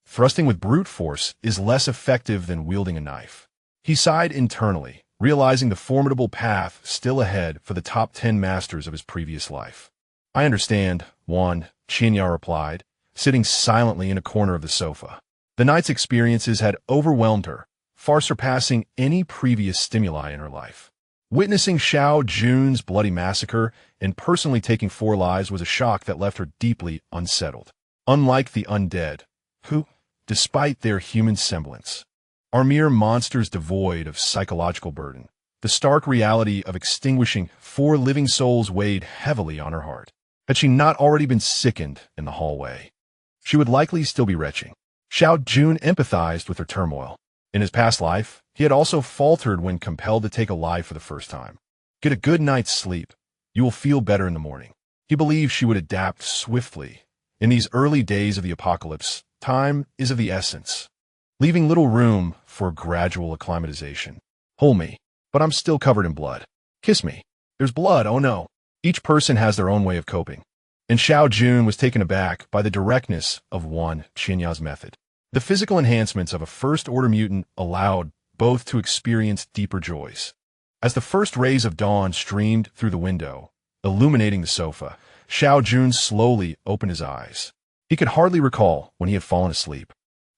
Thrusting with brute force is less effective than wielding a knife. He sighed internally, realizing the formidable path still ahead for the top 10 masters of his previous life. I understand, Wan Qinya replied, sitting silently in a corner of the sofa. The night's experiences had overwhelmed her, far surpassing any previous stimuli in her life. Witnessing Xiao Jun's bloody massacre and personally taking 4 lives was a shock that left her deeply unsettled. Unlike the undead, who, despite their human semblance, are mere monsters devoid of psychological burden, the stark reality of extinguishing 4 living souls weighed heavily on her heart. Had she not already been sickened in the hallway, she would likely still be retching. Xiao Jun empathized with her turmoil. In his past life, he had also faltered when compelled to take a life for the first time. Get a good night's sleep. You will feel better in the morning. He believed she would adapt swiftly. In these early days of the apocalypse, time is of the essence, leaving little room for gradual acclimatization. Hold me, but I'm still covered in blood. Kiss me. There's blood, oh no. Each person has their own way of coping. And Xiao Jun was taken aback by the directness of Wan Qinya's method. The physical enhancements of a first-order mutant allowed both to experience deeper joys. As the first rays of dawn streamed through the window, illuminating the sofa, Xiao Jun slowly opened his eyes. He could hardly recall when he had fallen asleep,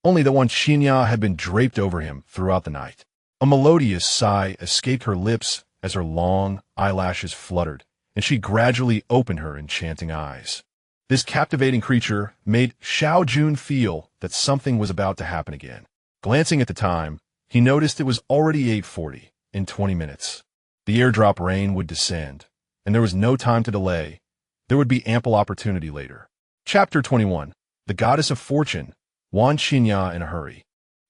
only that Wan Qinya had been draped over him throughout the night. A melodious sigh escaped her lips as her long eyelashes fluttered, and she gradually opened her enchanting eyes. This captivating creature made Xiao Jun feel that something was about to happen again. Glancing at the time, he noticed it was already 8:40 in 20 minutes. The airdrop rain would descend, and there was no time to delay. There would be ample opportunity later. Chapter 21. The Goddess of Fortune, Wan Qinya in a hurry.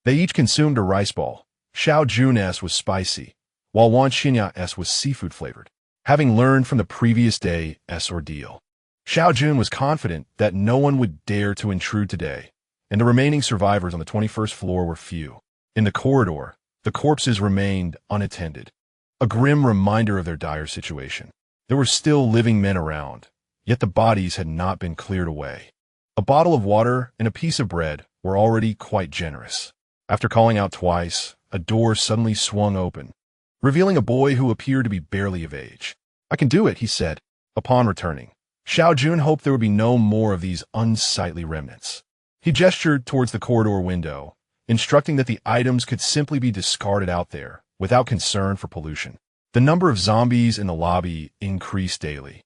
They each consumed a rice ball. Xiao Jun's was spicy, while Wan Qinya's was seafood-flavored, having learned from the previous day's ordeal. Xiao Jun was confident that no one would dare to intrude today, and the remaining survivors on the 21st floor were few. In the corridor, the corpses remained unattended. a grim reminder of their dire situation. There were still living men around, yet the bodies had not been cleared away. A bottle of water and a piece of bread were already quite generous. After calling out twice, a door suddenly swung open, revealing a boy who appeared to be barely of age. "I can do it," he said. Upon returning, Xiao Jun hoped there would be no more of these unsightly remnants. He gestured towards the corridor window, instructing that the items could simply be discarded out there, without concern for pollution. The number of zombies in the lobby increased daily,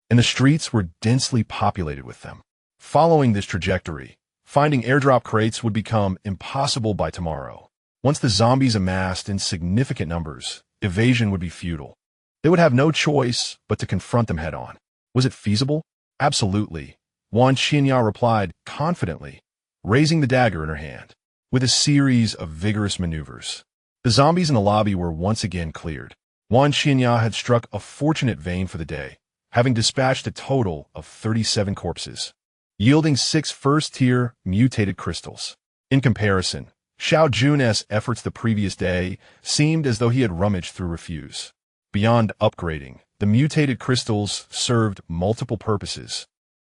and the streets were densely populated with them. Following this trajectory, finding airdrop crates would become impossible by tomorrow. Once the zombies amassed in significant numbers, evasion would be futile. They would have no choice but to confront them head-on. Was it feasible? Absolutely. Wan Xinya replied confidently, raising the dagger in her hand. With a series of vigorous maneuvers, the zombies in the lobby were once again cleared. Wan Xinya had struck a fortunate vein for the day, having dispatched a total of 37 corpses, yielding 6 first-tier mutated crystals. In comparison, Xiao Jun's efforts the previous day seemed as though he had rummaged through refuse. Beyond upgrading, the mutated crystals served multiple purposes,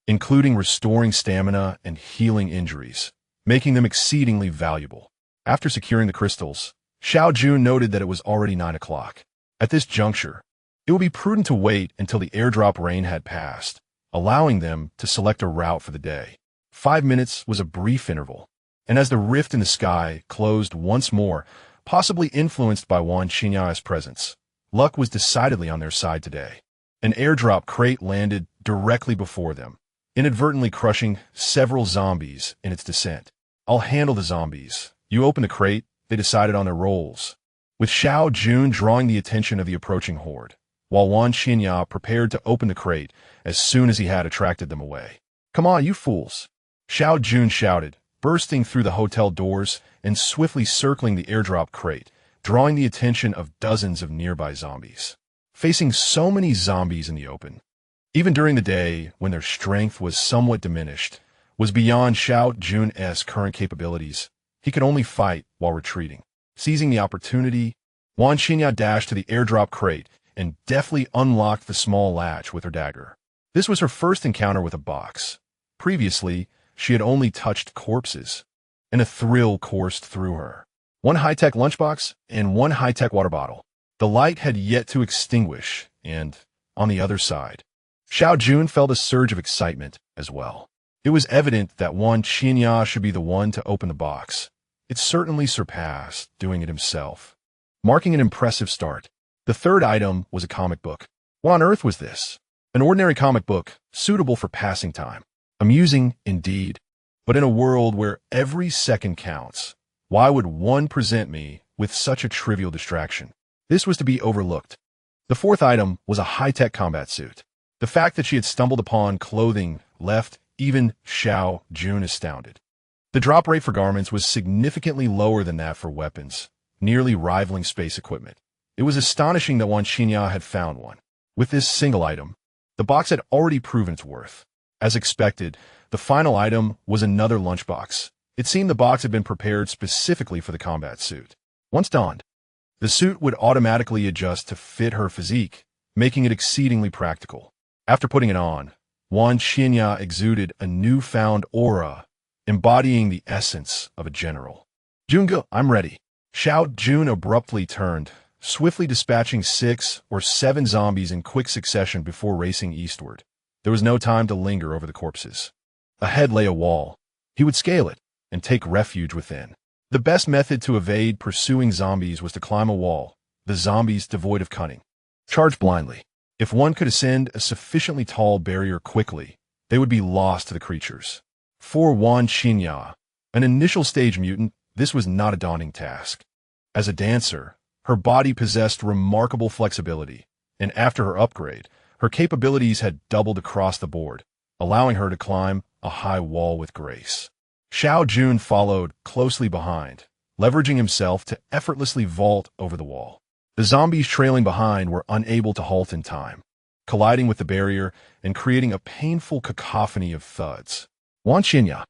including restoring stamina and healing injuries, making them exceedingly valuable. After securing the crystals, Xiao Jun noted that it was already 9 o'clock. At this juncture, it would be prudent to wait until the airdrop rain had passed, allowing them to select a route for the day. 5 minutes was a brief interval, and as the rift in the sky closed once more, possibly influenced by Wan Xinya's presence, luck was decidedly on their side today. An airdrop crate landed directly before them, inadvertently crushing several zombies in its descent. "I'll handle the zombies. You open the crate," they decided on their roles, with Xiao Jun drawing the attention of the approaching horde, while Wan Xinya prepared to open the crate as soon as he had attracted them away. "Come on, you fools!" Xiao Jun shouted, bursting through the hotel doors and swiftly circling the airdrop crate, drawing the attention of dozens of nearby zombies. Facing so many zombies in the open, even during the day when their strength was somewhat diminished, was beyond Xiao Jun's current capabilities. He could only fight while retreating. Seizing the opportunity, Wan Xinya dashed to the airdrop crate and deftly unlocked the small latch with her dagger. This was her first encounter with a box. Previously, she had only touched corpses, and a thrill coursed through her. 1 high-tech lunchbox and 1 high-tech water bottle. The light had yet to extinguish, and, on the other side, Xiao Jun felt a surge of excitement as well. It was evident that Wan Xinya should be the one to open the box. It certainly surpassed doing it himself, marking an impressive start. The third item was a comic book. What on earth was this? An ordinary comic book, suitable for passing time. Amusing, indeed, but in a world where every second counts, why would one present me with such a trivial distraction? This was to be overlooked. The fourth item was a high-tech combat suit. The fact that she had stumbled upon clothing left even Xiao Jun astounded. The drop rate for garments was significantly lower than that for weapons, nearly rivaling space equipment. It was astonishing that Wan Xinya had found one. With this single item, the box had already proven its worth. As expected, the final item was another lunchbox. It seemed the box had been prepared specifically for the combat suit. Once donned, the suit would automatically adjust to fit her physique, making it exceedingly practical. After putting it on, Wan Xinya exuded a newfound aura, embodying the essence of a general. "Junge, I'm ready." Xiao Jun abruptly turned, swiftly dispatching 6 or 7 zombies in quick succession before racing eastward. There was no time to linger over the corpses. Ahead lay a wall. He would scale it and take refuge within. The best method to evade pursuing zombies was to climb a wall, the zombies devoid of cunning. Charge blindly. If one could ascend a sufficiently tall barrier quickly, they would be lost to the creatures. For Wan Xinya, an initial stage mutant, this was not a daunting task. As a dancer, her body possessed remarkable flexibility, and after her upgrade, her capabilities had doubled across the board, allowing her to climb a high wall with grace. Xiao Jun followed closely behind, leveraging himself to effortlessly vault over the wall. The zombies trailing behind were unable to halt in time, colliding with the barrier and creating a painful cacophony of thuds. Wan Xinya.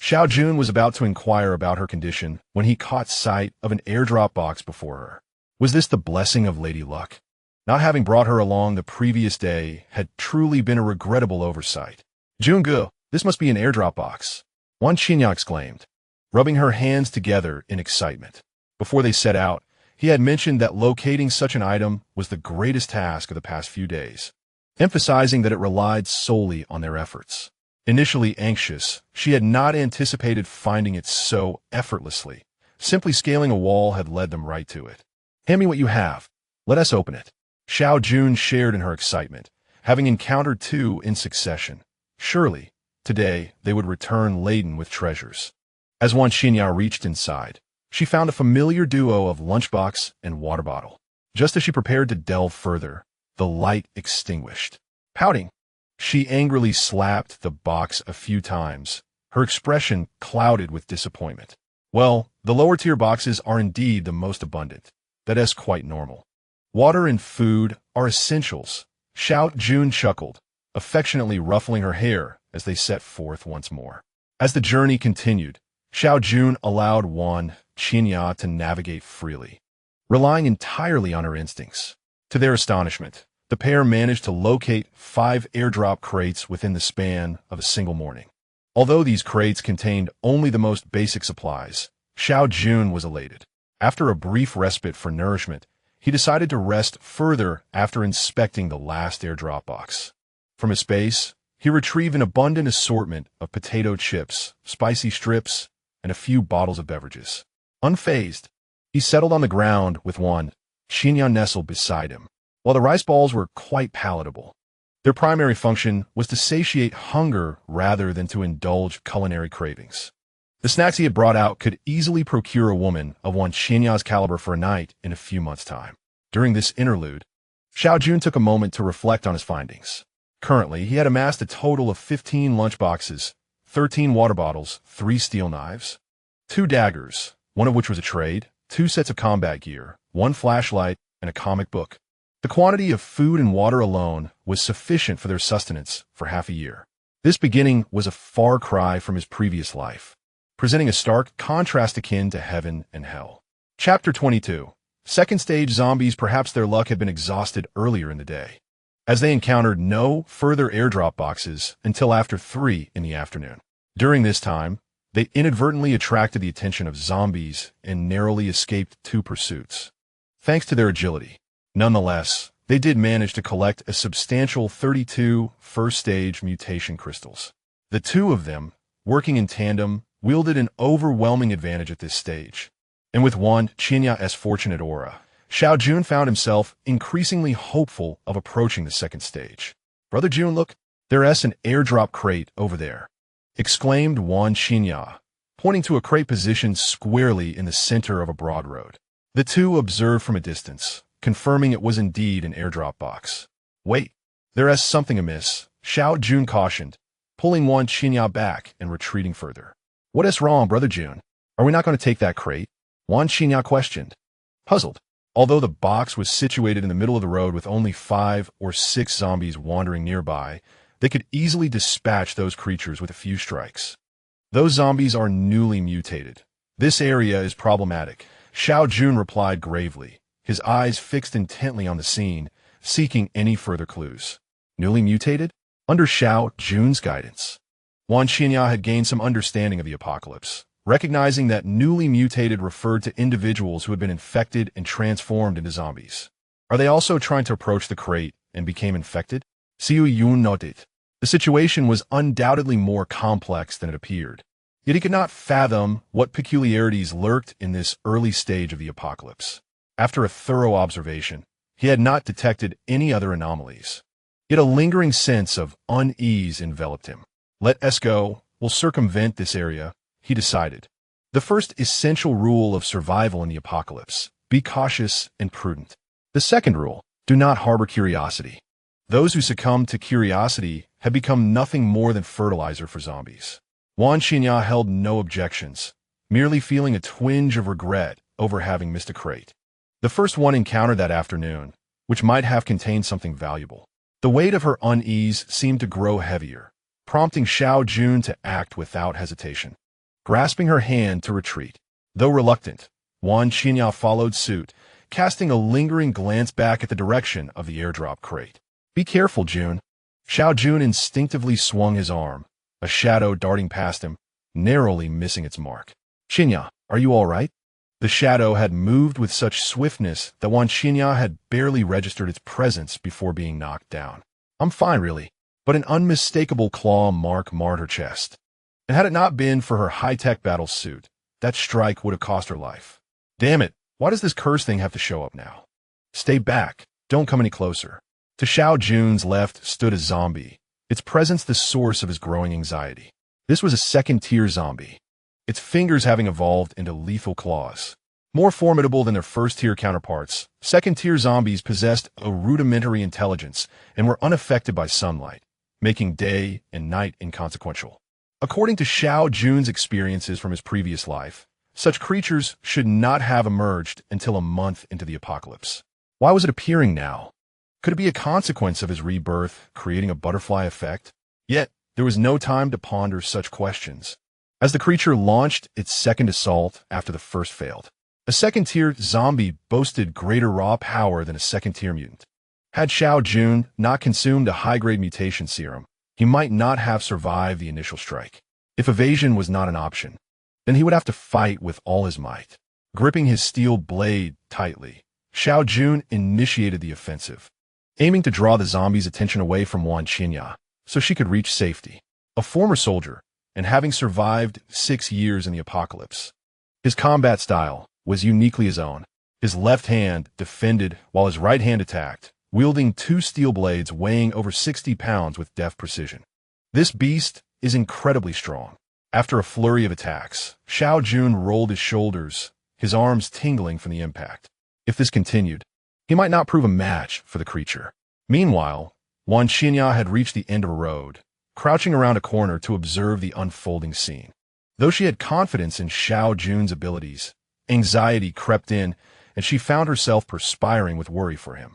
Xiao Jun was about to inquire about her condition when he caught sight of an airdrop box before her. Was this the blessing of Lady Luck? Not having brought her along the previous day had truly been a regrettable oversight. Jungu, this must be an airdrop box, Wan Qinya exclaimed, rubbing her hands together in excitement. Before they set out, he had mentioned that locating such an item was the greatest task of the past few days, emphasizing that it relied solely on their efforts. Initially anxious, she had not anticipated finding it so effortlessly. Simply scaling a wall had led them right to it. Hand me what you have. Let us open it. Xiao Jun shared in her excitement, having encountered two in succession. Surely, today they would return laden with treasures. As Wan Xinya reached inside, she found a familiar duo of lunchbox and water bottle. Just as she prepared to delve further, the light extinguished. Pouting, she angrily slapped the box a few times, her expression clouded with disappointment. Well, the lower-tier boxes are indeed the most abundant. That is quite normal. Water and food are essentials. Xiao Jun chuckled, affectionately ruffling her hair as they set forth once more. As the journey continued, Xiao Jun allowed Wan Qinya to navigate freely, relying entirely on her instincts. To their astonishment, the pair managed to locate 5 airdrop crates within the span of a single morning. Although these crates contained only the most basic supplies, Xiao Jun was elated. After a brief respite for nourishment, he decided to rest further after inspecting the last airdrop box. From his base, he retrieved an abundant assortment of potato chips, spicy strips, and a few bottles of beverages. Unfazed, he settled on the ground with Wan Qinya nestled beside him. While the rice balls were quite palatable, their primary function was to satiate hunger rather than to indulge culinary cravings. The snacks he had brought out could easily procure a woman of Wan Xinya's caliber for a night in a few months' time. During this interlude, Xiao Jun took a moment to reflect on his findings. Currently, he had amassed a total of 15 lunchboxes, 13 water bottles, 3 steel knives, 2 daggers, one of which was a trade, 2 sets of combat gear, 1 flashlight, and a comic book. The quantity of food and water alone was sufficient for their sustenance for half a year. This beginning was a far cry from his previous life, presenting a stark contrast akin to heaven and hell. Chapter 22. Second stage zombies. Perhaps their luck had been exhausted earlier in the day, as they encountered no further airdrop boxes until after 3 in the afternoon. During this time, they inadvertently attracted the attention of zombies and narrowly escaped 2 pursuits. Thanks to their agility, nonetheless, they did manage to collect a substantial 32 first-stage mutation crystals. The 2 of them, working in tandem, wielded an overwhelming advantage at this stage. And with Wan Qinya's fortunate aura, Xiao Jun found himself increasingly hopeful of approaching the second stage. "Brother Jun, look, there's an airdrop crate over there," exclaimed Wan Qinya, pointing to a crate positioned squarely in the center of a broad road. The two observed from a distance, confirming it was indeed an airdrop box. "Wait, there is something amiss," Xiao Jun cautioned, pulling Wan Qinya back and retreating further. "What is wrong, Brother Jun? Are we not going to take that crate?" Wan Qinya questioned, puzzled. Although the box was situated in the middle of the road with only 5 or 6 zombies wandering nearby, they could easily dispatch those creatures with a few strikes. Those zombies are newly mutated. This area is problematic, Xiao Jun replied gravely, his eyes fixed intently on the scene, seeking any further clues. Newly mutated? Under Xiao Jun's guidance, Wan Qinya had gained some understanding of the apocalypse, recognizing that newly mutated referred to individuals who had been infected and transformed into zombies. Are they also trying to approach the crate and became infected? Xiao Yun nodded. The situation was undoubtedly more complex than it appeared, yet he could not fathom what peculiarities lurked in this early stage of the apocalypse. After a thorough observation, he had not detected any other anomalies. Yet a lingering sense of unease enveloped him. "Let us go. We'll circumvent this area," he decided. The first essential rule of survival in the apocalypse: be cautious and prudent. The second rule: do not harbor curiosity. Those who succumb to curiosity had become nothing more than fertilizer for zombies. Wan Qinya held no objections, merely feeling a twinge of regret over having missed a crate. The first one encountered that afternoon, which might have contained something valuable. The weight of her unease seemed to grow heavier, prompting Xiao Jun to act without hesitation, grasping her hand to retreat. Though reluctant, Wan Qinya followed suit, casting a lingering glance back at the direction of the airdrop crate. "Be careful, Jun." Xiao Jun instinctively swung his arm, a shadow darting past him, narrowly missing its mark. "Xinya, are you all right?" The shadow had moved with such swiftness that Xinya had barely registered its presence before being knocked down. "I'm fine, really," but an unmistakable claw mark marred her chest. And had it not been for her high-tech battle suit, that strike would have cost her life. "Damn it, why does this curse thing have to show up now?" "Stay back, don't come any closer." To Xiao Jun's left stood a zombie, its presence the source of his growing anxiety. This was a second-tier zombie, its fingers having evolved into lethal claws. More formidable than their first-tier counterparts, second-tier zombies possessed a rudimentary intelligence and were unaffected by sunlight, making day and night inconsequential. According to Xiao Jun's experiences from his previous life, such creatures should not have emerged until a month into the apocalypse. Why was it appearing now? Could it be a consequence of his rebirth, creating a butterfly effect? Yet, there was no time to ponder such questions, as the creature launched its second assault after the first failed. A second-tier zombie boasted greater raw power than a second-tier mutant. Had Xiao Jun not consumed a high-grade mutation serum, he might not have survived the initial strike. If evasion was not an option, then he would have to fight with all his might. Gripping his steel blade tightly, Xiao Jun initiated the offensive, aiming to draw the zombie's attention away from Xinya so she could reach safety. A former soldier, and having survived 6 years in the apocalypse, his combat style was uniquely his own. His left hand defended while his right hand attacked, wielding 2 steel blades weighing over 60 pounds with deft precision. This beast is incredibly strong. After a flurry of attacks, Xiao Jun rolled his shoulders, his arms tingling from the impact. If this continued, he might not prove a match for the creature. Meanwhile, Xinya had reached the end of a road, crouching around a corner to observe the unfolding scene. Though she had confidence in Xiao Jun's abilities, anxiety crept in, and she found herself perspiring with worry for him.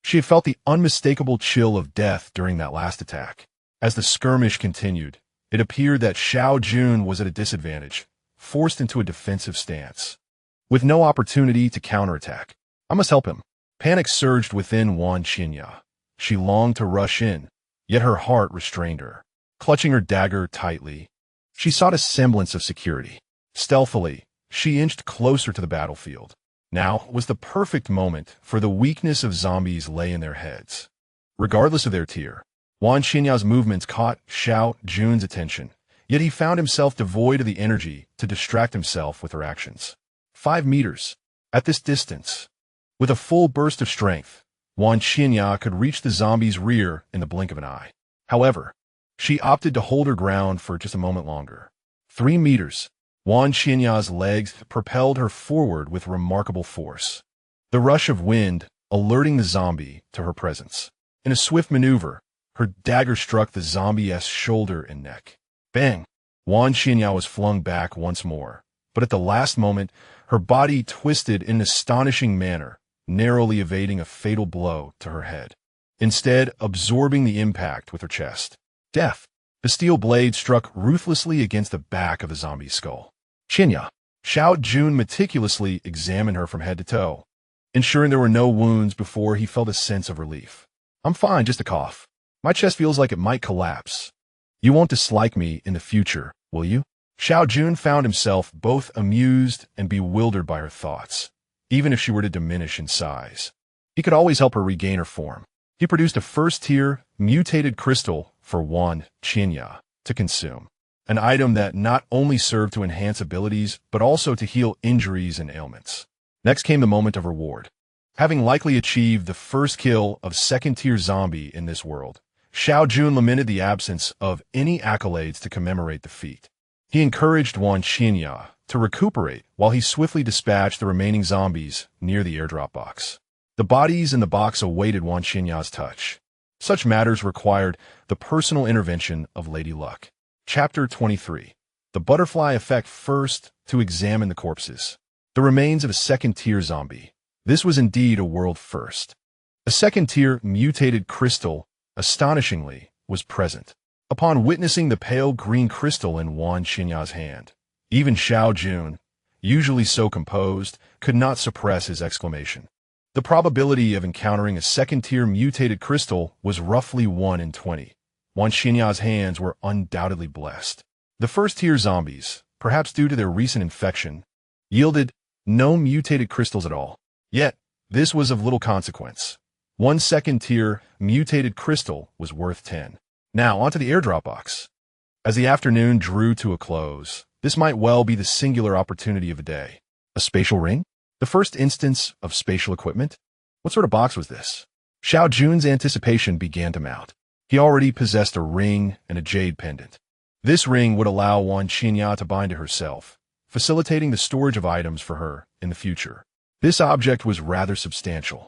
She had felt the unmistakable chill of death during that last attack. As the skirmish continued, it appeared that Xiao Jun was at a disadvantage, forced into a defensive stance, with no opportunity to counterattack. "I must help him." Panic surged within Xinya. She longed to rush in, yet her heart restrained her. Clutching her dagger tightly, she sought a semblance of security. Stealthily, she inched closer to the battlefield. Now was the perfect moment, for the weakness of zombies lay in their heads. Regardless of their tier, Xinya's movements caught Xiao Jun's attention, yet he found himself devoid of the energy to distract himself with her actions. 5 meters. At this distance, with a full burst of strength, Xinya could reach the zombie's rear in the blink of an eye. However, she opted to hold her ground for just a moment longer. 3 meters. Xinya's legs propelled her forward with remarkable force, the rush of wind alerting the zombie to her presence. In a swift maneuver, her dagger struck the zombie's shoulder and neck. Bang! Xinya was flung back once more, but at the last moment, her body twisted in an astonishing manner, narrowly evading a fatal blow to her head, instead absorbing the impact with her chest. Death! The steel blade struck ruthlessly against the back of the zombie's skull. "Xinya." Xiao Jun meticulously examined her from head to toe, ensuring there were no wounds before he felt a sense of relief. "I'm fine, just a cough. My chest feels like it might collapse. You won't dislike me in the future, will you?" Xiao Jun found himself both amused and bewildered by her thoughts. Even if she were to diminish in size, he could always help her regain her form. He produced a first-tier, mutated crystal for Xinya to consume, an item that not only served to enhance abilities, but also to heal injuries and ailments. Next came the moment of reward. Having likely achieved the first kill of second-tier zombie in this world, Xiao Jun lamented the absence of any accolades to commemorate the feat. He encouraged Xinya to recuperate while he swiftly dispatched the remaining zombies near the airdrop box. The bodies in the box awaited Xinya's touch. Such matters required the personal intervention of Lady Luck. Chapter 23. The butterfly effect. First, to examine the corpses. The remains of a second-tier zombie. This was indeed a world first. A second-tier mutated crystal, astonishingly, was present. Upon witnessing the pale green crystal in Xinya's hand, even Xiao Jun, usually so composed, could not suppress his exclamation. The probability of encountering a second-tier mutated crystal was roughly 1 in 20. Wan Xinya's hands were undoubtedly blessed. The first-tier zombies, perhaps due to their recent infection, yielded no mutated crystals at all. Yet, this was of little consequence. One second-tier mutated crystal was worth 10. Now, onto the airdrop box. As the afternoon drew to a close, this might well be the singular opportunity of the day. A spatial ring? The first instance of spatial equipment? What sort of box was this? Xiao Jun's anticipation began to mount. He already possessed a ring and a jade pendant. This ring would allow Wan Xinya to bind to herself, facilitating the storage of items for her in the future. This object was rather substantial.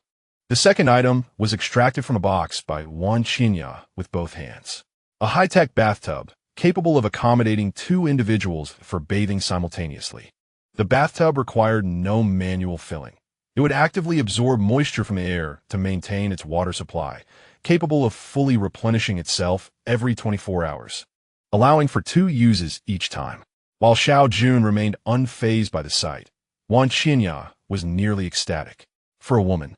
The second item was extracted from a box by Wan Xinya with both hands. A high-tech bathtub, capable of accommodating 2 individuals for bathing simultaneously. The bathtub required no manual filling. It would actively absorb moisture from the air to maintain its water supply, capable of fully replenishing itself every 24 hours, allowing for 2 uses each time. While Xiao Jun remained unfazed by the sight, Wan Xinya was nearly ecstatic. For a woman,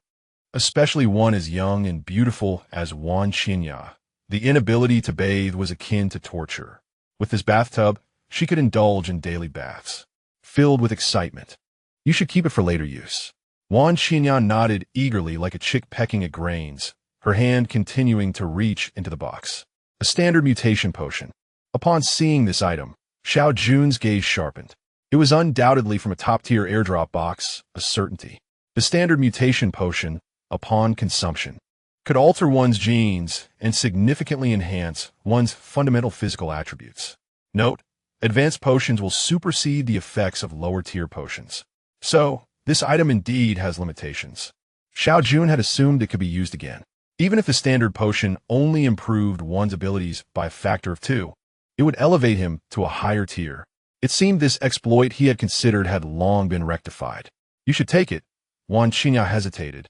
especially one as young and beautiful as Wan Xinya, the inability to bathe was akin to torture. With this bathtub, she could indulge in daily baths, filled with excitement. You should keep it for later use. Wan Xinya nodded eagerly like a chick pecking at grains, her hand continuing to reach into the box. A standard mutation potion. Upon seeing this item, Xiao Jun's gaze sharpened. It was undoubtedly from a top-tier airdrop box, a certainty. The standard mutation potion, upon consumption, could alter one's genes and significantly enhance one's fundamental physical attributes. Note, advanced potions will supersede the effects of lower-tier potions. So, this item indeed has limitations. Xiao Jun had assumed it could be used again. Even if the standard potion only improved one's abilities by a factor of 2, it would elevate him to a higher tier. It seemed this exploit he had considered had long been rectified. You should take it. Wan Xinya hesitated,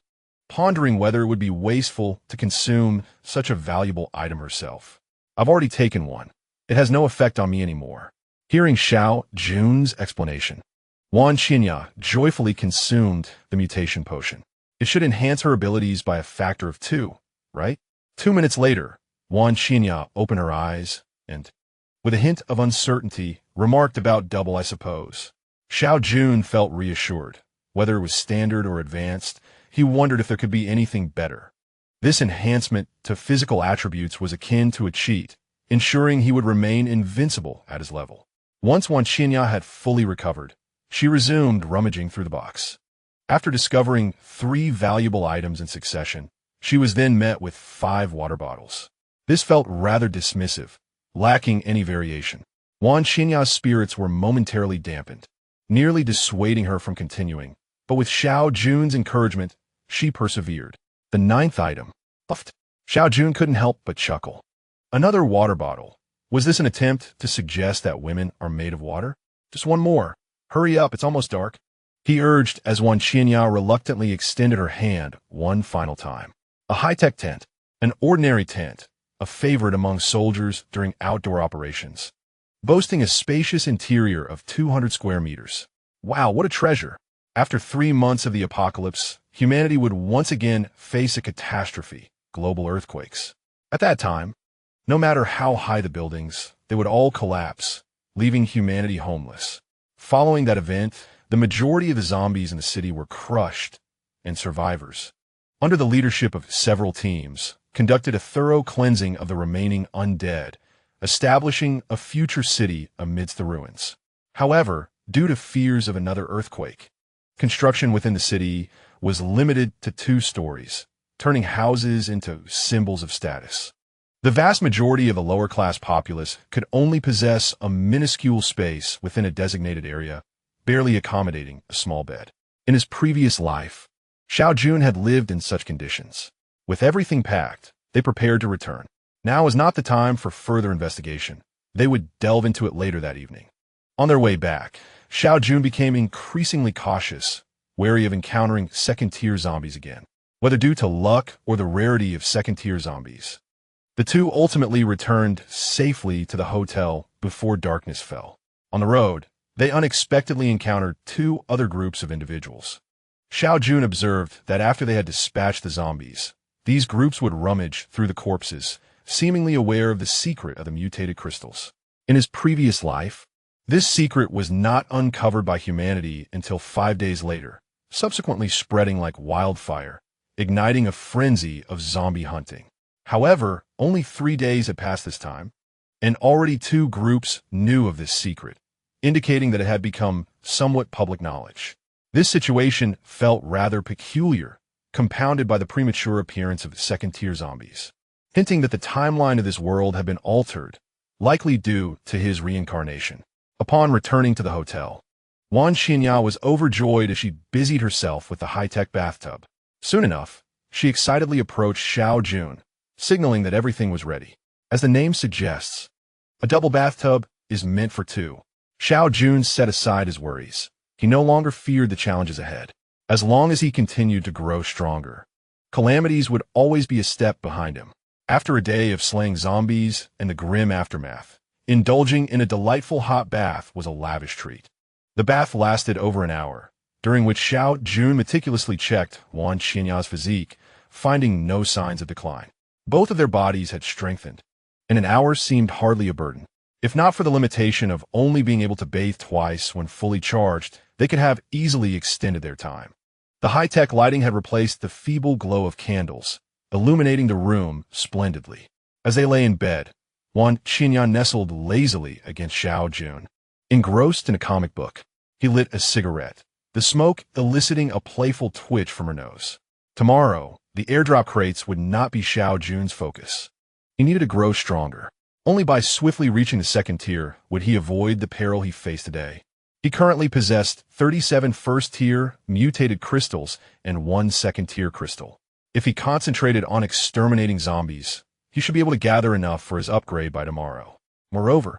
pondering whether it would be wasteful to consume such a valuable item herself. I've already taken one. It has no effect on me anymore. Hearing Xiao Jun's explanation, Wan Xinya joyfully consumed the mutation potion. It should enhance her abilities by a factor of 2, right? 2 minutes later, Wan Xinya opened her eyes and, with a hint of uncertainty, remarked about double, I suppose. Xiao Jun felt reassured. Whether it was standard or advanced, he wondered if there could be anything better. This enhancement to physical attributes was akin to a cheat, ensuring he would remain invincible at his level. Once Wan Xinya had fully recovered, she resumed rummaging through the box. After discovering 3 valuable items in succession, she was then met with 5 water bottles. This felt rather dismissive, lacking any variation. Wan Xinya's spirits were momentarily dampened, nearly dissuading her from continuing. But with Xiao Jun's encouragement, she persevered. The 9th item. Puffed. Xiao Jun couldn't help but chuckle. Another water bottle. Was this an attempt to suggest that women are made of water? Just one more. Hurry up, it's almost dark. He urged as Wan Xinya reluctantly extended her hand one final time. A high-tech tent. An ordinary tent, a favorite among soldiers during outdoor operations, boasting a spacious interior of 200 square meters. Wow, what a treasure! After 3 months of the apocalypse, humanity would once again face a catastrophe, global earthquakes. At that time, no matter how high the buildings, they would all collapse, leaving humanity homeless. Following that event, the majority of the zombies in the city were crushed, and survivors, under the leadership of several teams, conducted a thorough cleansing of the remaining undead, establishing a future city amidst the ruins. However, due to fears of another earthquake, construction within the city was limited to 2 stories, turning houses into symbols of status. The vast majority of the lower-class populace could only possess a minuscule space within a designated area, barely accommodating a small bed. In his previous life, Xiao Jun had lived in such conditions. With everything packed, they prepared to return. Now was not the time for further investigation. They would delve into it later that evening. On their way back, Xiao Jun became increasingly cautious, wary of encountering second-tier zombies again. Whether due to luck or the rarity of second-tier zombies, the 2 ultimately returned safely to the hotel before darkness fell. On the road, they unexpectedly encountered 2 other groups of individuals. Xiao Jun observed that after they had dispatched the zombies, these groups would rummage through the corpses, seemingly aware of the secret of the mutated crystals. In his previous life, this secret was not uncovered by humanity until 5 days later, subsequently spreading like wildfire, igniting a frenzy of zombie hunting. However, only 3 days had passed this time, and already 2 groups knew of this secret, indicating that it had become somewhat public knowledge. This situation felt rather peculiar, compounded by the premature appearance of second-tier zombies, hinting that the timeline of this world had been altered, likely due to his reincarnation. Upon returning to the hotel, Wan Xinya was overjoyed as she busied herself with the high-tech bathtub. Soon enough, she excitedly approached Xiao Jun, signaling that everything was ready. As the name suggests, a double bathtub is meant for 2. Xiao Jun set aside his worries. He no longer feared the challenges ahead. As long as he continued to grow stronger, calamities would always be a step behind him. After a day of slaying zombies and the grim aftermath, indulging in a delightful hot bath was a lavish treat. The bath lasted over an hour, during which Xiao Jun meticulously checked Wan Xinya's physique, finding no signs of decline. Both of their bodies had strengthened, and an hour seemed hardly a burden. If not for the limitation of only being able to bathe twice when fully charged, they could have easily extended their time. The high-tech lighting had replaced the feeble glow of candles, illuminating the room splendidly. As they lay in bed, Wan Xinya nestled lazily against Xiao Jun. Engrossed in a comic book, he lit a cigarette, the smoke eliciting a playful twitch from her nose. Tomorrow, the airdrop crates would not be Xiao Jun's focus. He needed to grow stronger. Only by swiftly reaching the second tier would he avoid the peril he faced today. He currently possessed 37 first-tier mutated crystals and 1 second-tier crystal. If he concentrated on exterminating zombies, he should be able to gather enough for his upgrade by tomorrow. Moreover,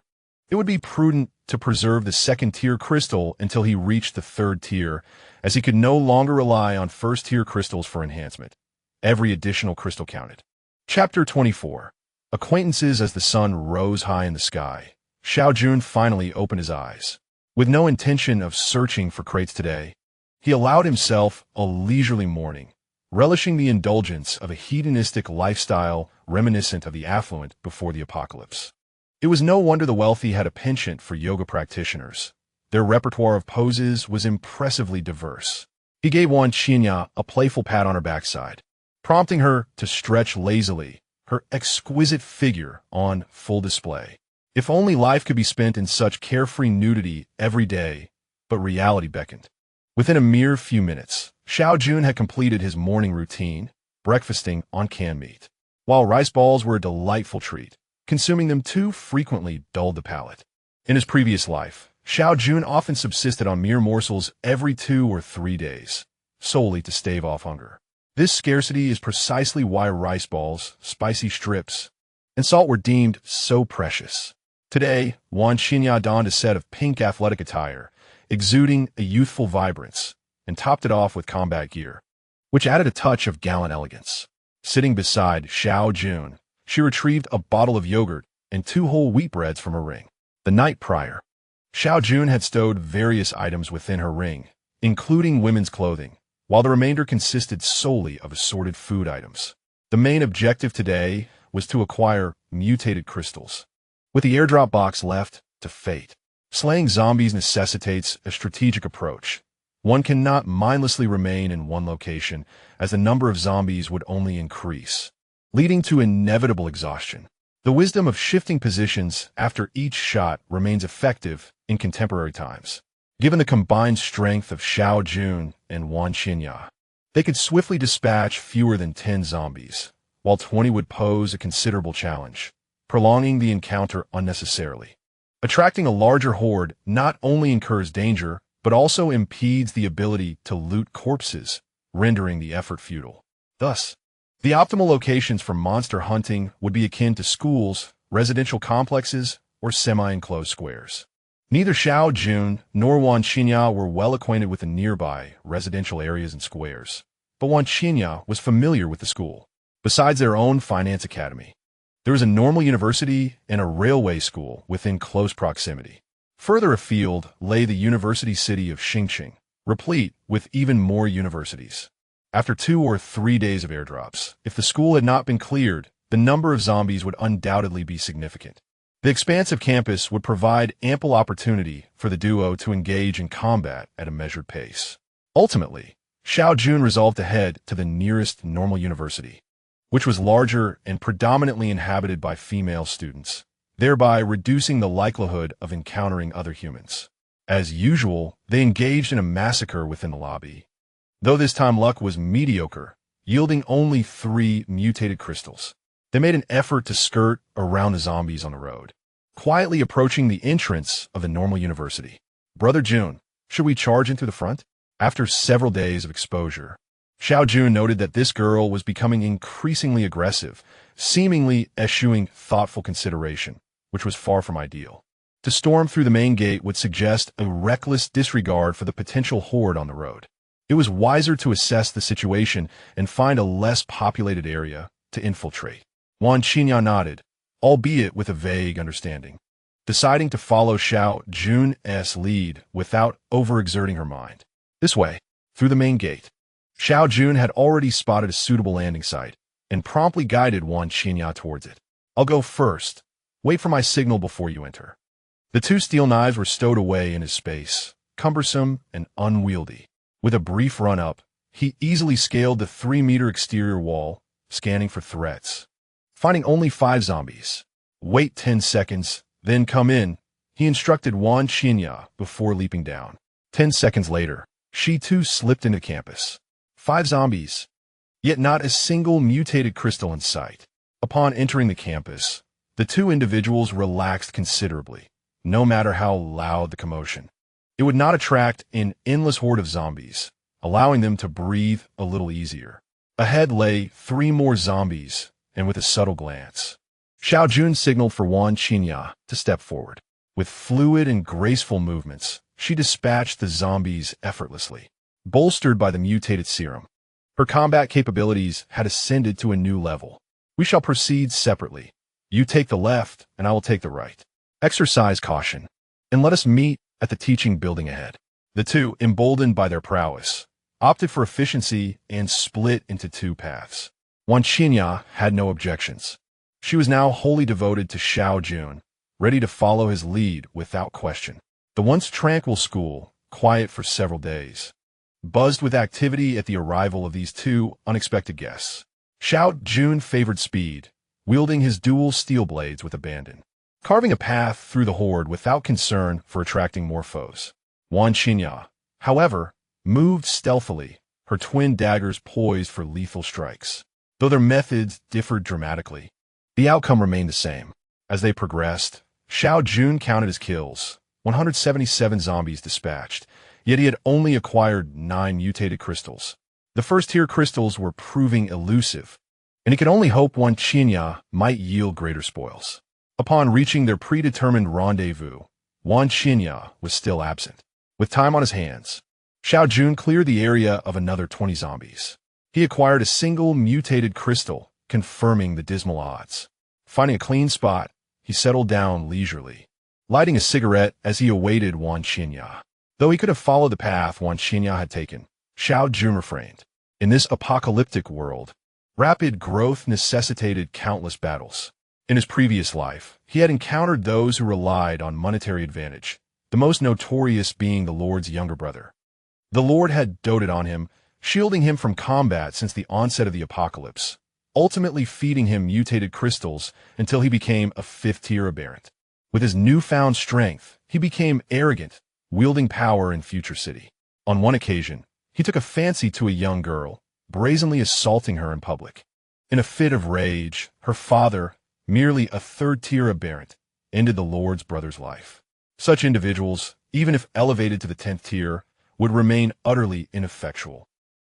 it would be prudent to preserve the second-tier crystal until he reached the 3rd tier, as he could no longer rely on first-tier crystals for enhancement. Every additional crystal counted. Chapter 24. Acquaintances. As the sun rose high in the sky, Xiao Jun finally opened his eyes. With no intention of searching for crates today, he allowed himself a leisurely morning, relishing the indulgence of a hedonistic lifestyle reminiscent of the affluent before the apocalypse. It was no wonder the wealthy had a penchant for yoga practitioners. Their repertoire of poses was impressively diverse. He gave Wan Xinya a playful pat on her backside, prompting her to stretch lazily, her exquisite figure on full display. If only life could be spent in such carefree nudity every day, but reality beckoned. Within a mere few minutes, Xiao Jun had completed his morning routine, breakfasting on canned meat. While rice balls were a delightful treat, consuming them too frequently dulled the palate. In his previous life, Xiao Jun often subsisted on mere morsels every 2 or 3 days, solely to stave off hunger. This scarcity is precisely why rice balls, spicy strips, and salt were deemed so precious. Today, Wan Xinya donned a set of pink athletic attire, exuding a youthful vibrance, and topped it off with combat gear, which added a touch of gallant elegance. Sitting beside Xiao Jun, she retrieved a bottle of yogurt and 2 whole wheat breads from her ring. The night prior, Xiao Jun had stowed various items within her ring, including women's clothing, while the remainder consisted solely of assorted food items. The main objective today was to acquire mutated crystals. With the airdrop box left to fate, slaying zombies necessitates a strategic approach. One cannot mindlessly remain in one location, as the number of zombies would only increase, leading to inevitable exhaustion. The wisdom of shifting positions after each shot remains effective in contemporary times. Given the combined strength of Xiao Jun and Wan Xinya, they could swiftly dispatch fewer than 10 zombies, while 20 would pose a considerable challenge, prolonging the encounter unnecessarily. Attracting a larger horde not only incurs danger, but also impedes the ability to loot corpses, rendering the effort futile. Thus, the optimal locations for monster hunting would be akin to schools, residential complexes, or semi-enclosed squares. Neither Xiao Jun nor Wan Xinya were well acquainted with the nearby residential areas and squares, but Wan Xinya was familiar with the school. Besides their own finance academy, there was a normal university and a railway school within close proximity. Further afield lay the university city of Xingqing, replete with even more universities. After 2 or 3 days of airdrops, if the school had not been cleared, the number of zombies would undoubtedly be significant. The expansive campus would provide ample opportunity for the duo to engage in combat at a measured pace. Ultimately, Xiao Jun resolved to head to the nearest normal university, which was larger and predominantly inhabited by female students, thereby reducing the likelihood of encountering other humans. As usual, they engaged in a massacre within the lobby, though this time luck was mediocre, yielding only 3 mutated crystals. They made an effort to skirt around the zombies on the road, quietly approaching the entrance of the normal university. "Brother Jun, should we charge in through the front?" After several days of exposure, Xiao Jun noted that this girl was becoming increasingly aggressive, seemingly eschewing thoughtful consideration, which was far from ideal. To storm through the main gate would suggest a reckless disregard for the potential horde on the road. It was wiser to assess the situation and find a less populated area to infiltrate. Wan Qinya nodded, albeit with a vague understanding, deciding to follow Xiao Jun's lead without overexerting her mind. This way, through the main gate. Xiao Jun had already spotted a suitable landing site and promptly guided Wan Qinya towards it. "I'll go first. Wait for my signal before you enter." The 2 steel knives were stowed away in his space, cumbersome and unwieldy. With a brief run-up, he easily scaled the 3-meter exterior wall, scanning for threats. Finding only 5 zombies. "Wait 10 seconds, then come in," he instructed Wan Qinya before leaping down. 10 seconds later, she too slipped into campus. 5 zombies, yet not a single mutated crystal in sight. Upon entering the campus, the 2 individuals relaxed considerably, no matter how loud the commotion. It would not attract an endless horde of zombies, allowing them to breathe a little easier. Ahead lay 3 more zombies, and with a subtle glance, Xiao Jun signaled for Wan Qinya to step forward. With fluid and graceful movements, she dispatched the zombies effortlessly, bolstered by the mutated serum. Her combat capabilities had ascended to a new level. "We shall proceed separately. You take the left, and I will take the right. Exercise caution, and let us meet at the teaching building ahead." The 2, emboldened by their prowess, opted for efficiency and split into 2 paths. Wan Qinya had no objections. She was now wholly devoted to Xiao Jun, ready to follow his lead without question. The once tranquil school, quiet for several days, buzzed with activity at the arrival of these 2 unexpected guests. Xiao Jun favored speed, wielding his dual steel blades with abandon, carving a path through the horde without concern for attracting more foes. Wan Qinya, however, moved stealthily, her twin daggers poised for lethal strikes. Though their methods differed dramatically, the outcome remained the same. As they progressed, Xiao Jun counted his kills, 177 zombies dispatched, yet he had only acquired 9 mutated crystals. The first-tier crystals were proving elusive, and he could only hope Wan Qinya might yield greater spoils. Upon reaching their predetermined rendezvous, Wan Qinya was still absent. With time on his hands, Xiao Jun cleared the area of another 20 zombies. He acquired a single mutated crystal, confirming the dismal odds. Finding a clean spot, he settled down leisurely, lighting a cigarette as he awaited Wan Qinya. Though he could have followed the path Wan Qinya had taken, Xiao Jun refrained. In this apocalyptic world, rapid growth necessitated countless battles. In his previous life, he had encountered those who relied on monetary advantage, the most notorious being the Lord's younger brother. The Lord had doted on him, shielding him from combat since the onset of the apocalypse, ultimately feeding him mutated crystals until he became a 5th-tier aberrant. With his newfound strength, he became arrogant, wielding power in Future City. On one occasion, he took a fancy to a young girl, brazenly assaulting her in public. In a fit of rage, her father, merely a 3rd-tier aberrant, ended the Lord's brother's life. Such individuals, even if elevated to the 10th tier, would remain utterly ineffectual.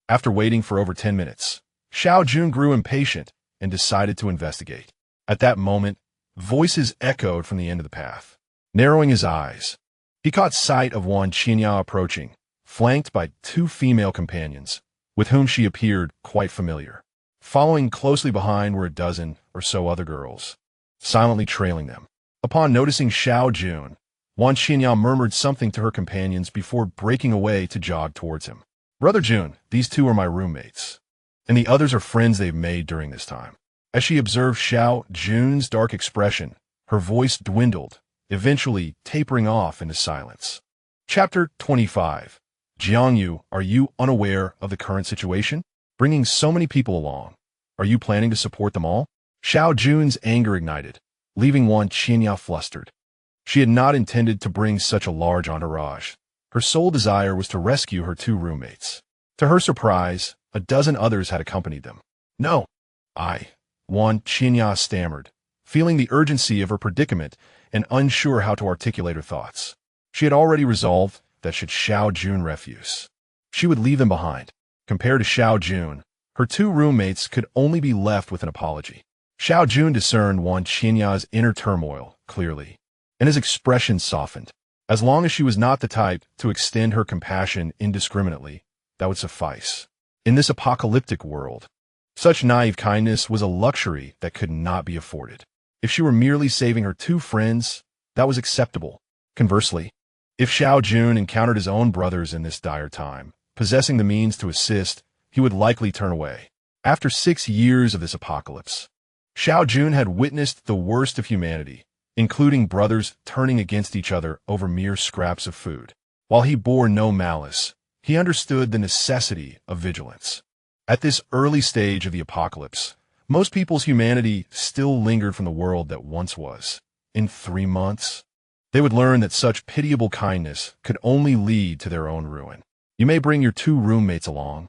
After waiting for over 10 minutes, Xiao Jun grew impatient and decided to investigate. At that moment, voices echoed from the end of the path. Narrowing his eyes, he caught sight of Wan Qinya approaching, flanked by 2 female companions, with whom she appeared quite familiar. Following closely behind were a dozen or so other girls, silently trailing them. Upon noticing Xiao Jun, Wan Xinya murmured something to her companions before breaking away to jog towards him. Brother Jun, these two are my roommates. And the others are friends they've made during this time. As she observed Xiao Jun's dark expression, her voice dwindled, eventually tapering off into silence. Chapter 25. Jiangyu, are you unaware of the current situation? Bringing so many people along. Are you planning to support them all? Xiao Jun's anger ignited, leaving Wan Xinya flustered. She had not intended to bring such a large entourage. Her sole desire was to rescue her two roommates. To her surprise, a dozen others had accompanied them. No, Wan Xinya stammered, feeling the urgency of her predicament and unsure how to articulate her thoughts. She had already resolved that should Xiao Jun refuse, she would leave them behind. Compared to Xiao Jun, her two roommates could only be left with an apology. Xiao Jun discerned Wan Xinya's inner turmoil clearly, and his expression softened. As long as she was not the type to extend her compassion indiscriminately, that would suffice. In this apocalyptic world, such naive kindness was a luxury that could not be afforded. If she were merely saving her two friends, that was acceptable. Conversely, if Xiao Jun encountered his own brothers in this dire time, possessing the means to assist, he would likely turn away. After 6 years of this apocalypse, Xiao Jun had witnessed the worst of humanity, including brothers turning against each other over mere scraps of food. While he bore no malice, he understood the necessity of vigilance. At this early stage of the apocalypse, most people's humanity still lingered from the world that once was. In 3 months, they would learn that such pitiable kindness could only lead to their own ruin. You may bring your two roommates along,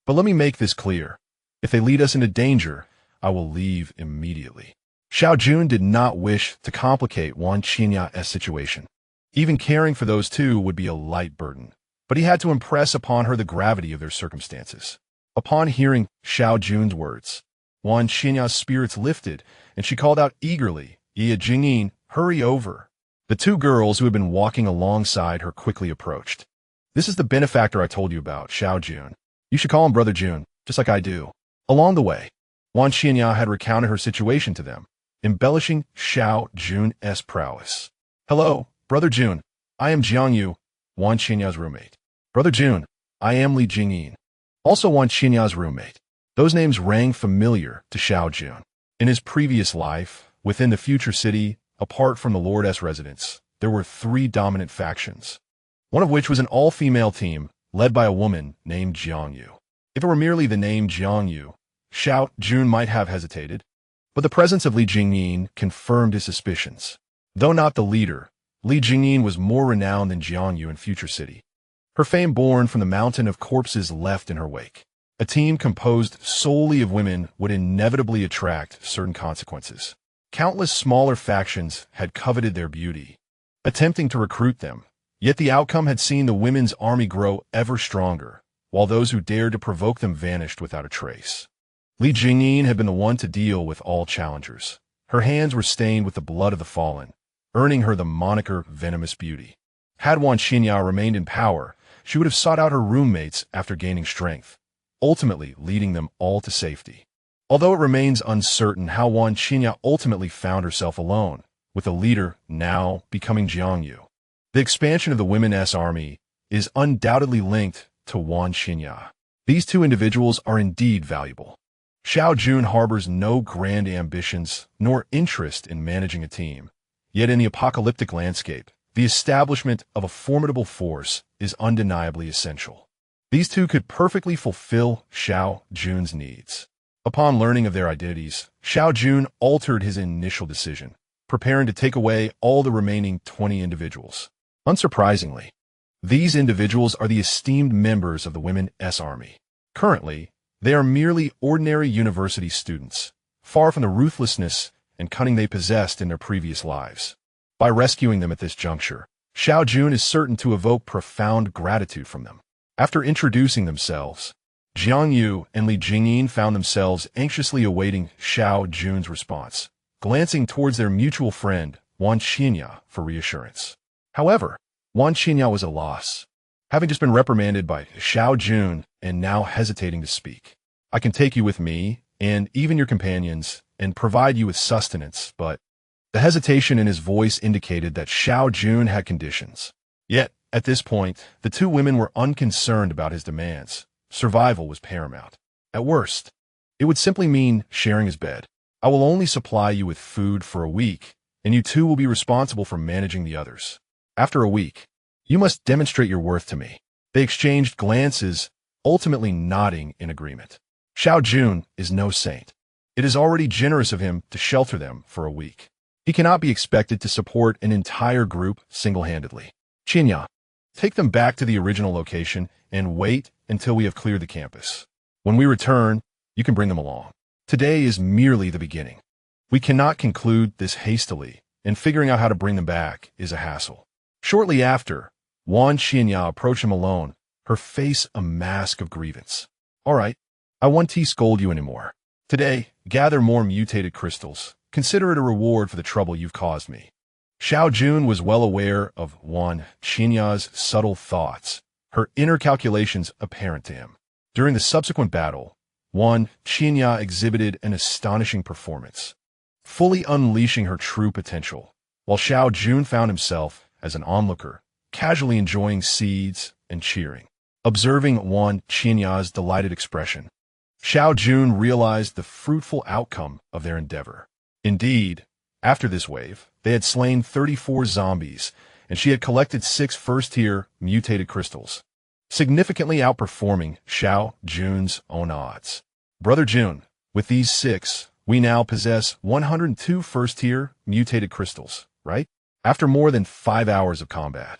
but let me make this clear. If they lead us into danger, I will leave immediately. Xiao Jun did not wish to complicate Wan Xinya's situation. Even caring for those two would be a light burden, but he had to impress upon her the gravity of their circumstances. Upon hearing Xiao Jun's words, Wan Xinya's spirits lifted, and she called out eagerly, "Ye Jingyin, hurry over." The two girls who had been walking alongside her quickly approached. "This is the benefactor I told you about, Xiao Jun. You should call him Brother Jun, just like I do." Along the way, Wan Xinya had recounted her situation to them, embellishing Xiao Jun's prowess. "Hello, Brother Jun. I am Jiangyu, Wan Xinya's roommate. Brother Jun, I am Li Jingyin, also Wan Xinya's roommate." Those names rang familiar to Xiao Jun. In his previous life, within the future city, apart from the Lord's residence, there were 3 dominant factions, one of which was an all-female team led by a woman named Jiangyu. If it were merely the name Jiangyu, Xiao Jun might have hesitated, but the presence of Li Jingyin confirmed his suspicions. Though not the leader, Li Jingyin was more renowned than Jiangyu in Future City. Her fame born from the mountain of corpses left in her wake. A team composed solely of women would inevitably attract certain consequences. Countless smaller factions had coveted their beauty, attempting to recruit them, yet the outcome had seen the women's army grow ever stronger, while those who dared to provoke them vanished without a trace. Li Jingyin had been the one to deal with all challengers. Her hands were stained with the blood of the fallen, earning her the moniker Venomous Beauty. Had Wan Xinya remained in power, she would have sought out her roommates after gaining strength, ultimately leading them all to safety. Although it remains uncertain how Wan Xinya ultimately found herself alone, with the leader now becoming Jiangyu. The expansion of the women's army is undoubtedly linked to Wan Xinya. These two individuals are indeed valuable. Xiao Jun harbors no grand ambitions nor interest in managing a team. Yet in the apocalyptic landscape, the establishment of a formidable force is undeniably essential. These two could perfectly fulfill Xiao Jun's needs. Upon learning of their identities, Xiao Jun altered his initial decision, preparing to take away all the remaining 20 individuals. Unsurprisingly, these individuals are the esteemed members of the women's army. Currently, they are merely ordinary university students, far from the ruthlessness and cunning they possessed in their previous lives. By rescuing them at this juncture, Xiao Jun is certain to evoke profound gratitude from them. After introducing themselves, Jiangyu and Li Jingyin found themselves anxiously awaiting Xiao Jun's response, glancing towards their mutual friend, Wan Xinya, for reassurance. However, Wan Xinya was at a loss, having just been reprimanded by Xiao Jun and now hesitating to speak. "I can take you with me, and even your companions, and provide you with sustenance, but..." The hesitation in his voice indicated that Xiao Jun had conditions. Yet, at this point, the two women were unconcerned about his demands. Survival was paramount. At worst, it would simply mean sharing his bed. I will only supply you with food for a week, and you two will be responsible for managing the others. After a week, you must demonstrate your worth to me. They exchanged glances, ultimately nodding in agreement. Xiao Jun is no saint. It is already generous of him to shelter them for a week. He cannot be expected to support an entire group single-handedly. Qinya, take them back to the original location and wait until we have cleared the campus. When we return, you can bring them along. Today is merely the beginning. We cannot conclude this hastily, and figuring out how to bring them back is a hassle. Shortly after, Wan Qinya approached him alone, her face a mask of grievance. All right, I won't scold you anymore. Today, gather more mutated crystals. Consider it a reward for the trouble you've caused me. Xiao Jun was well aware of Wan Qinya's subtle thoughts, her inner calculations apparent to him. During the subsequent battle, Wan Qinya exhibited an astonishing performance, fully unleashing her true potential, while Xiao Jun found himself, as an onlooker, casually enjoying seeds and cheering. Observing Wan Qinya's delighted expression, Xiao Jun realized the fruitful outcome of their endeavor. Indeed, after this wave, they had slain 34 zombies, and she had collected 6 first-tier mutated crystals, significantly outperforming Xiao Jun's own odds. Brother Jun, with these 6, we now possess 102 first-tier mutated crystals, right? After more than 5 hours of combat,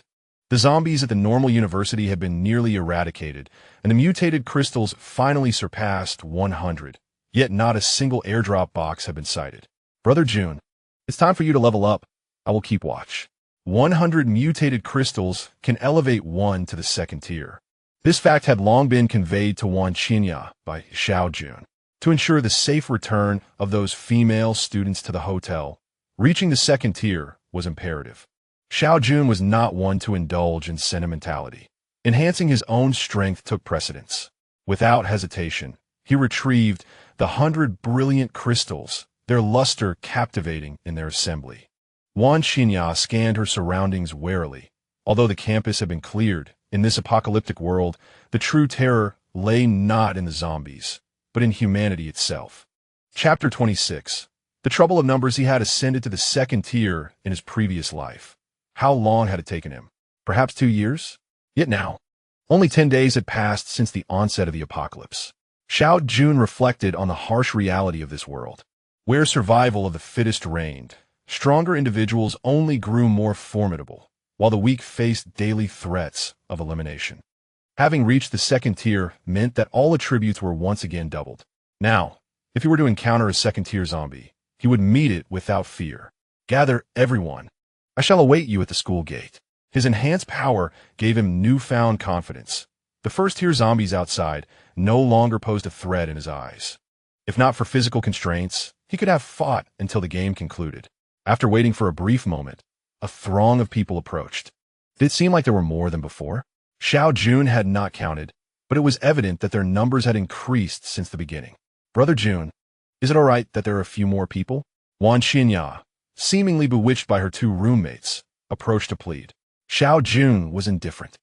the zombies at the normal university had been nearly eradicated, and the mutated crystals finally surpassed 100, yet not a single airdrop box had been sighted. Brother Jun, it's time for you to level up. I will keep watch. 100 mutated crystals can elevate one to the 2nd tier. This fact had long been conveyed to Wan Qinya by Xiao Jun. To ensure the safe return of those female students to the hotel, reaching the 2nd tier was imperative. Xiao Jun was not one to indulge in sentimentality. Enhancing his own strength took precedence. Without hesitation, he retrieved the 100 brilliant crystals, their luster captivating in their assembly. Wan Qinya scanned her surroundings warily. Although the campus had been cleared, in this apocalyptic world, the true terror lay not in the zombies, but in humanity itself. Chapter 26. The trouble of numbers. He had ascended to the 2nd tier in his previous life. How long had it taken him? Perhaps 2 years? Yet now, only 10 days had passed since the onset of the apocalypse. Xiao Jun reflected on the harsh reality of this world, where survival of the fittest reigned. Stronger individuals only grew more formidable, while the weak faced daily threats of elimination. Having reached the 2nd tier meant that all attributes were once again doubled. Now, if he were to encounter a 2nd tier zombie, he would meet it without fear. Gather everyone. I shall await you at the school gate. His enhanced power gave him newfound confidence. The 1st tier zombies outside no longer posed a threat in his eyes. If not for physical constraints, he could have fought until the game concluded. After waiting for a brief moment, a throng of people approached. Did it seem like there were more than before? Xiao Jun had not counted, but it was evident that their numbers had increased since the beginning. Brother Jun, is it all right that there are a few more people? Wan Qinya, seemingly bewitched by her 2 roommates, approached to plead. Xiao Jun was indifferent.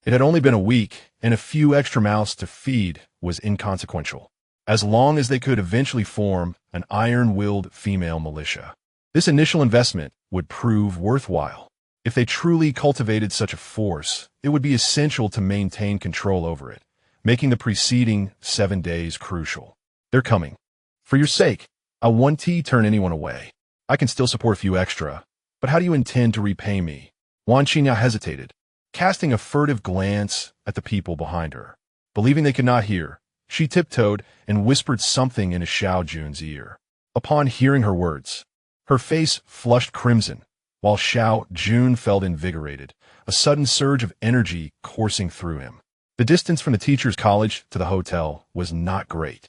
It had only been a week, and a few extra mouths to feed was inconsequential, as long as they could eventually form an iron-willed female militia. This initial investment would prove worthwhile. If they truly cultivated such a force, it would be essential to maintain control over it, making the preceding 7 days crucial. They're coming. For your sake, I won't turn anyone away. I can still support a few extra, but how do you intend to repay me? Wan Qinya hesitated, casting a furtive glance at the people behind her. Believing they could not hear, she tiptoed and whispered something into Xiao Jun's ear. Upon hearing her words, her face flushed crimson, while Xiao Jun felt invigorated, a sudden surge of energy coursing through him. The distance from the teacher's college to the hotel was not great,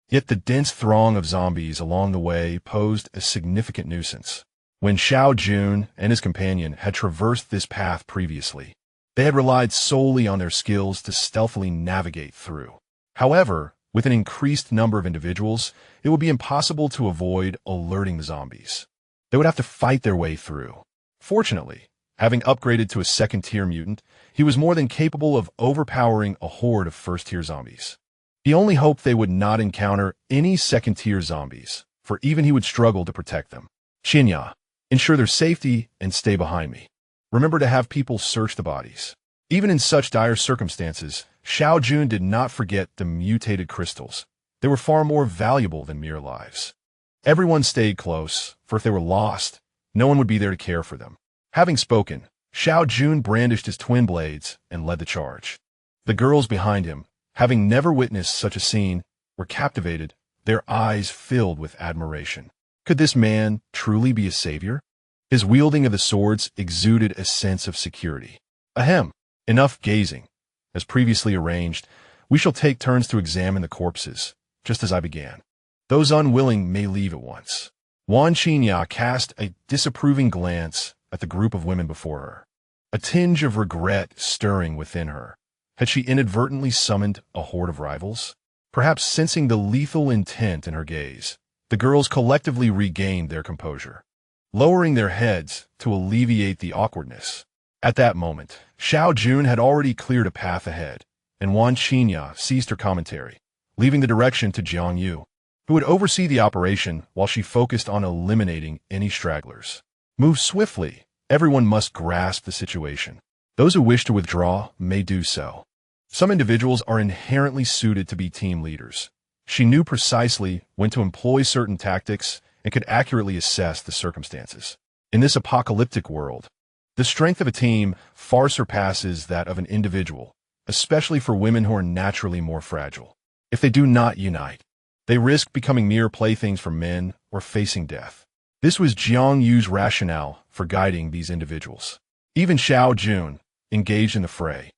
yet the dense throng of zombies along the way posed a significant nuisance. When Xiao Jun and his companion had traversed this path previously, they had relied solely on their skills to stealthily navigate through. However, with an increased number of individuals, it would be impossible to avoid alerting the zombies. They would have to fight their way through. Fortunately, having upgraded to a second-tier mutant, he was more than capable of overpowering a horde of first-tier zombies. He only hoped they would not encounter any second-tier zombies, for even he would struggle to protect them. Xinya, ensure their safety and stay behind me. Remember to have people search the bodies. Even in such dire circumstances, Xiao Jun did not forget the mutated crystals. They were far more valuable than mere lives. Everyone stayed close, for if they were lost, no one would be there to care for them. Having spoken, Xiao Jun brandished his twin blades and led the charge. The girls behind him, having never witnessed such a scene, were captivated, their eyes filled with admiration. Could this man truly be a savior? His wielding of the swords exuded a sense of security. Ahem, enough gazing. As previously arranged, we shall take turns to examine the corpses, just as I began. Those unwilling may leave at once. Wan Qinya cast a disapproving glance at the group of women before her, a tinge of regret stirring within her. Had she inadvertently summoned a horde of rivals? Perhaps sensing the lethal intent in her gaze, the girls collectively regained their composure, lowering their heads to alleviate the awkwardness. At that moment, Xiao Jun had already cleared a path ahead, and Wan Qinya ceased her commentary, leaving the direction to Jiang Yu, who would oversee the operation while she focused on eliminating any stragglers. Move swiftly. Everyone must grasp the situation. Those who wish to withdraw may do so. Some individuals are inherently suited to be team leaders. She knew precisely when to employ certain tactics and could accurately assess the circumstances. In this apocalyptic world, the strength of a team far surpasses that of an individual, especially for women who are naturally more fragile. If they do not unite, they risk becoming mere playthings for men or facing death. This was Jiang Yu's rationale for guiding these individuals. Even Xiao Jun, engaged in the fray,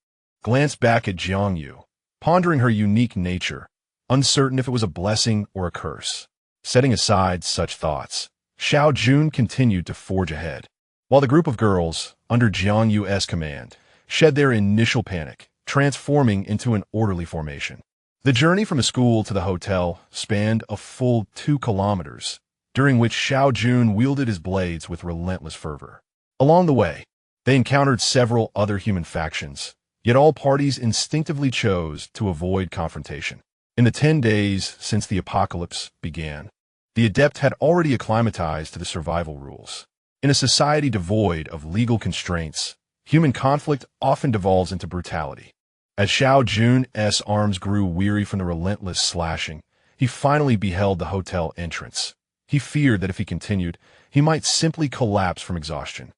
glanced back at Jiang Yu, pondering her unique nature, uncertain if it was a blessing or a curse. Setting aside such thoughts, Xiao Jun continued to forge ahead, while the group of girls, under Jiang Yu's command, shed their initial panic, transforming into an orderly formation. The journey from the school to the hotel spanned a full 2 kilometers, during which Xiao Jun wielded his blades with relentless fervor. Along the way, they encountered several other human factions, yet all parties instinctively chose to avoid confrontation. In the 10 days since the apocalypse began, the adept had already acclimatized to the survival rules. In a society devoid of legal constraints, human conflict often devolves into brutality. As Xiao Jun's arms grew weary from the relentless slashing, he finally beheld the hotel entrance. He feared that if he continued, he might simply collapse from exhaustion.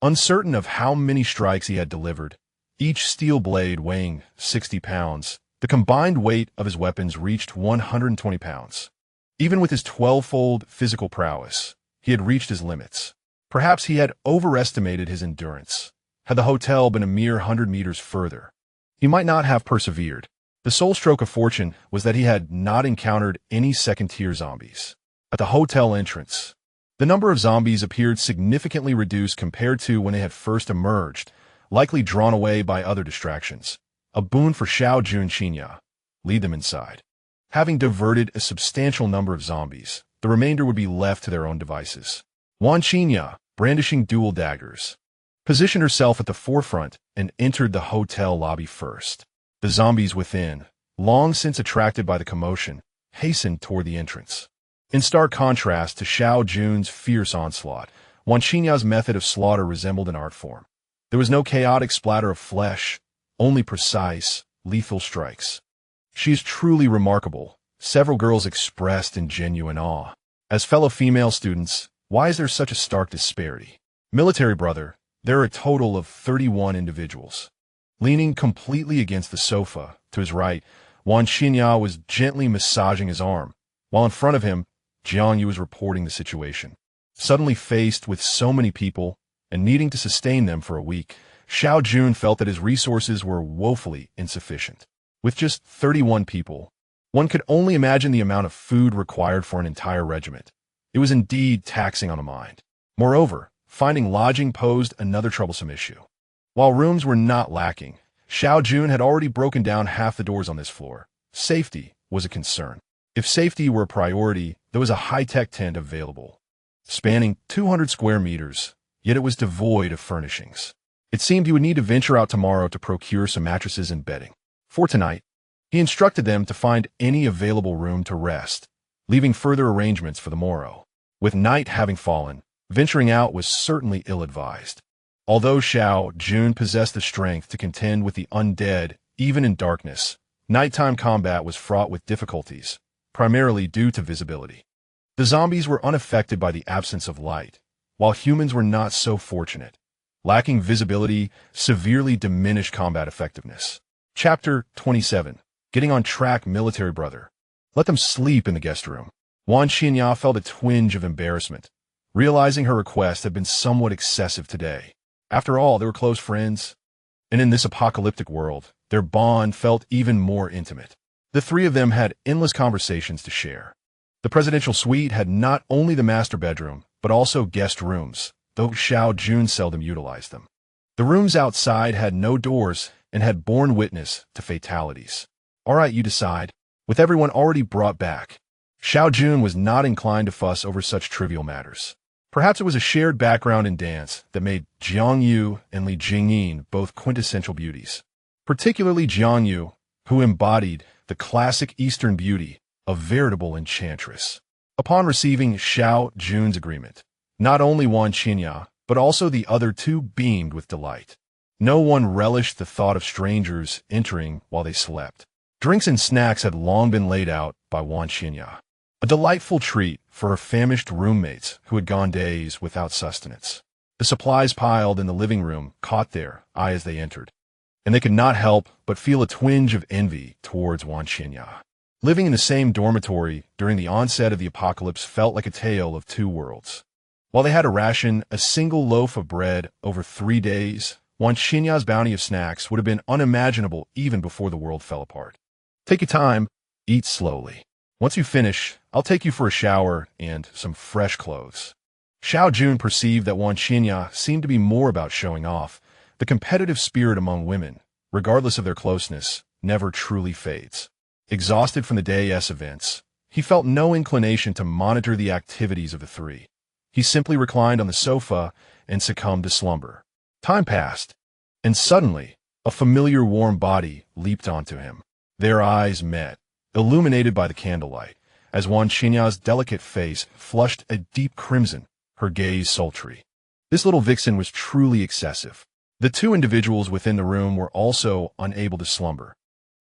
Uncertain of how many strikes he had delivered, each steel blade weighing 60 pounds, the combined weight of his weapons reached 120 pounds. Even with his 12-fold physical prowess, he had reached his limits. Perhaps he had overestimated his endurance. Had the hotel been a mere 100 meters further, he might not have persevered. The sole stroke of fortune was that he had not encountered any second-tier zombies. At the hotel entrance, the number of zombies appeared significantly reduced compared to when they had first emerged, likely drawn away by other distractions. A boon for Xiao Jun Qinya. Lead them inside. Having diverted a substantial number of zombies, the remainder would be left to their own devices. Wan Qinya, brandishing dual daggers, positioned herself at the forefront and entered the hotel lobby first. The zombies within, long since attracted by the commotion, hastened toward the entrance. In stark contrast to Xiao Jun's fierce onslaught, Wan Qinya's method of slaughter resembled an art form. There was no chaotic splatter of flesh, only precise, lethal strikes. She is truly remarkable, several girls expressed in genuine awe. As fellow female students, why is there such a stark disparity? Military brother, there are a total of 31 individuals. Leaning completely against the sofa, to his right, Wan Qinya was gently massaging his arm, while in front of him, Jiang Yu was reporting the situation. Suddenly faced with so many people, and needing to sustain them for a week, Xiao Jun felt that his resources were woefully insufficient. With just 31 people, one could only imagine the amount of food required for an entire regiment. It was indeed taxing on the mind. Moreover, finding lodging posed another troublesome issue. While rooms were not lacking, Xiao Jun had already broken down half the doors on this floor. Safety was a concern. If safety were a priority, there was a high-tech tent available. spanning 200 square meters, yet it was devoid of furnishings. It seemed he would need to venture out tomorrow to procure some mattresses and bedding. For tonight, he instructed them to find any available room to rest, leaving further arrangements for the morrow. With night having fallen, venturing out was certainly ill-advised. Although Xiao Jun possessed the strength to contend with the undead even in darkness, nighttime combat was fraught with difficulties, primarily due to visibility. The zombies were unaffected by the absence of light, while humans were not so fortunate. Lacking visibility severely diminished combat effectiveness. Chapter 27. Getting on track, military brother. Let them sleep in the guest room. Wan Xinya felt a twinge of embarrassment, realizing her request had been somewhat excessive today. After all, they were close friends, and in this apocalyptic world, their bond felt even more intimate. The three of them had endless conversations to share. The presidential suite had not only the master bedroom, but also guest rooms, though Xiao Jun seldom utilized them. The rooms outside had no doors and had borne witness to fatalities. All right, you decide. With everyone already brought back, Xiao Jun was not inclined to fuss over such trivial matters. Perhaps it was a shared background in dance that made Jiang Yu and Li Jingyin both quintessential beauties. Particularly Jiang Yu, who embodied the classic Eastern beauty, a veritable enchantress. Upon receiving Xiao Jun's agreement, not only Wan Xinya, but also the other two beamed with delight. No one relished the thought of strangers entering while they slept. Drinks and snacks had long been laid out by Wan Xinya, a delightful treat for her famished roommates who had gone days without sustenance. The supplies piled in the living room caught their eye as they entered, and they could not help but feel a twinge of envy towards Wan Xinya. Living in the same dormitory during the onset of the apocalypse felt like a tale of two worlds. While they had to ration a single loaf of bread over 3 days, Wan Xinya's bounty of snacks would have been unimaginable even before the world fell apart. Take your time, eat slowly. Once you finish, I'll take you for a shower and some fresh clothes. Xiao Jun perceived that Wan Xinya seemed to be more about showing off. The competitive spirit among women, regardless of their closeness, never truly fades. Exhausted from the day's events, he felt no inclination to monitor the activities of the three. He simply reclined on the sofa and succumbed to slumber. Time passed, and suddenly, a familiar warm body leaped onto him. Their eyes met, illuminated by the candlelight, as Wan Xinya's delicate face flushed a deep crimson, her gaze sultry. This little vixen was truly excessive. The two individuals within the room were also unable to slumber.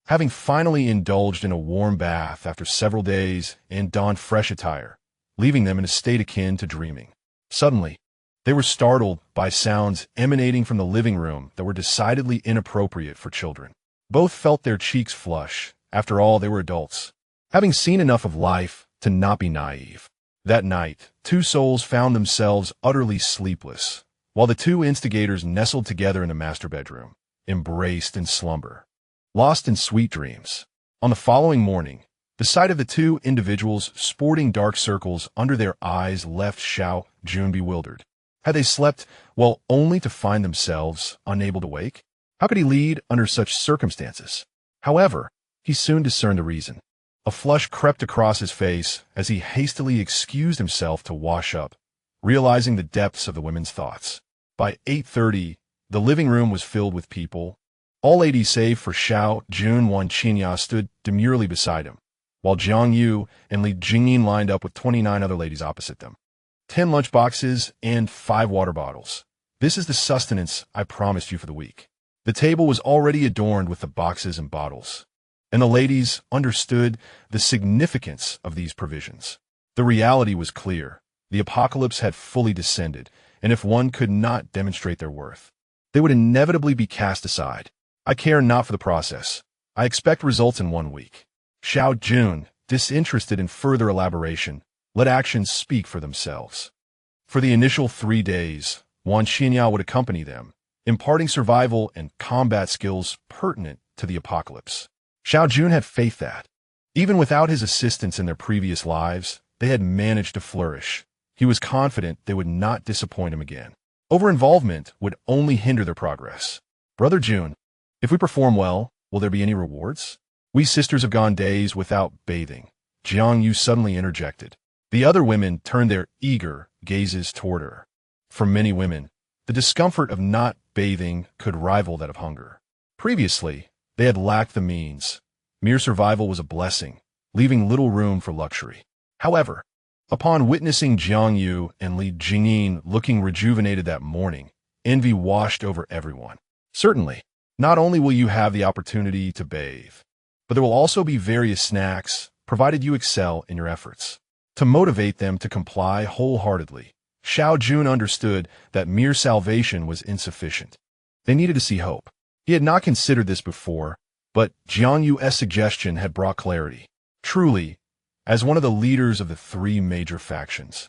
Having finally indulged in a warm bath after several days and donned fresh attire, leaving them in a state akin to dreaming. Suddenly, they were startled by sounds emanating from the living room that were decidedly inappropriate for children. Both felt their cheeks flush. After all, they were adults, having seen enough of life to not be naive. That night, two souls found themselves utterly sleepless, while the two instigators nestled together in the master bedroom, embraced in slumber, lost in sweet dreams. On the following morning, the sight of the two individuals sporting dark circles under their eyes left Xiao Jun bewildered. Had they slept, well, only to find themselves unable to wake? How could he lead under such circumstances? However, he soon discerned the reason. A flush crept across his face as he hastily excused himself to wash up, realizing the depths of the women's thoughts. By 8:30, the living room was filled with people. All ladies save for Xiao Jun. Wan Xinya stood demurely beside him, while Jiang Yu and Li Jingyin lined up with 29 other ladies opposite them. 10 lunch boxes and 5 water bottles. This is the sustenance I promised you for the week. The table was already adorned with the boxes and bottles, and the ladies understood the significance of these provisions. The reality was clear. The apocalypse had fully descended, and if one could not demonstrate their worth, they would inevitably be cast aside. I care not for the process. I expect results in 1 week. Xiao Jun, disinterested in further elaboration, let actions speak for themselves. For the initial 3 days, Wan Xinya would accompany them, imparting survival and combat skills pertinent to the apocalypse. Xiao Jun had faith that, even without his assistance in their previous lives, they had managed to flourish. He was confident they would not disappoint him again. Over-involvement would only hinder their progress. Brother Jun, if we perform well, will there be any rewards? We sisters have gone days without bathing. Jiang Yu suddenly interjected. The other women turned their eager gazes toward her. For many women, the discomfort of not bathing could rival that of hunger. Previously, they had lacked the means. Mere survival was a blessing, leaving little room for luxury. However, upon witnessing Jiang Yu and Li Jingyin looking rejuvenated that morning, envy washed over everyone. Certainly, not only will you have the opportunity to bathe, but there will also be various snacks, provided you excel in your efforts. To motivate them to comply wholeheartedly, Xiao Jun understood that mere salvation was insufficient. They needed to see hope. He had not considered this before, but Jiang Yu's suggestion had brought clarity. Truly, as one of the leaders of the three major factions,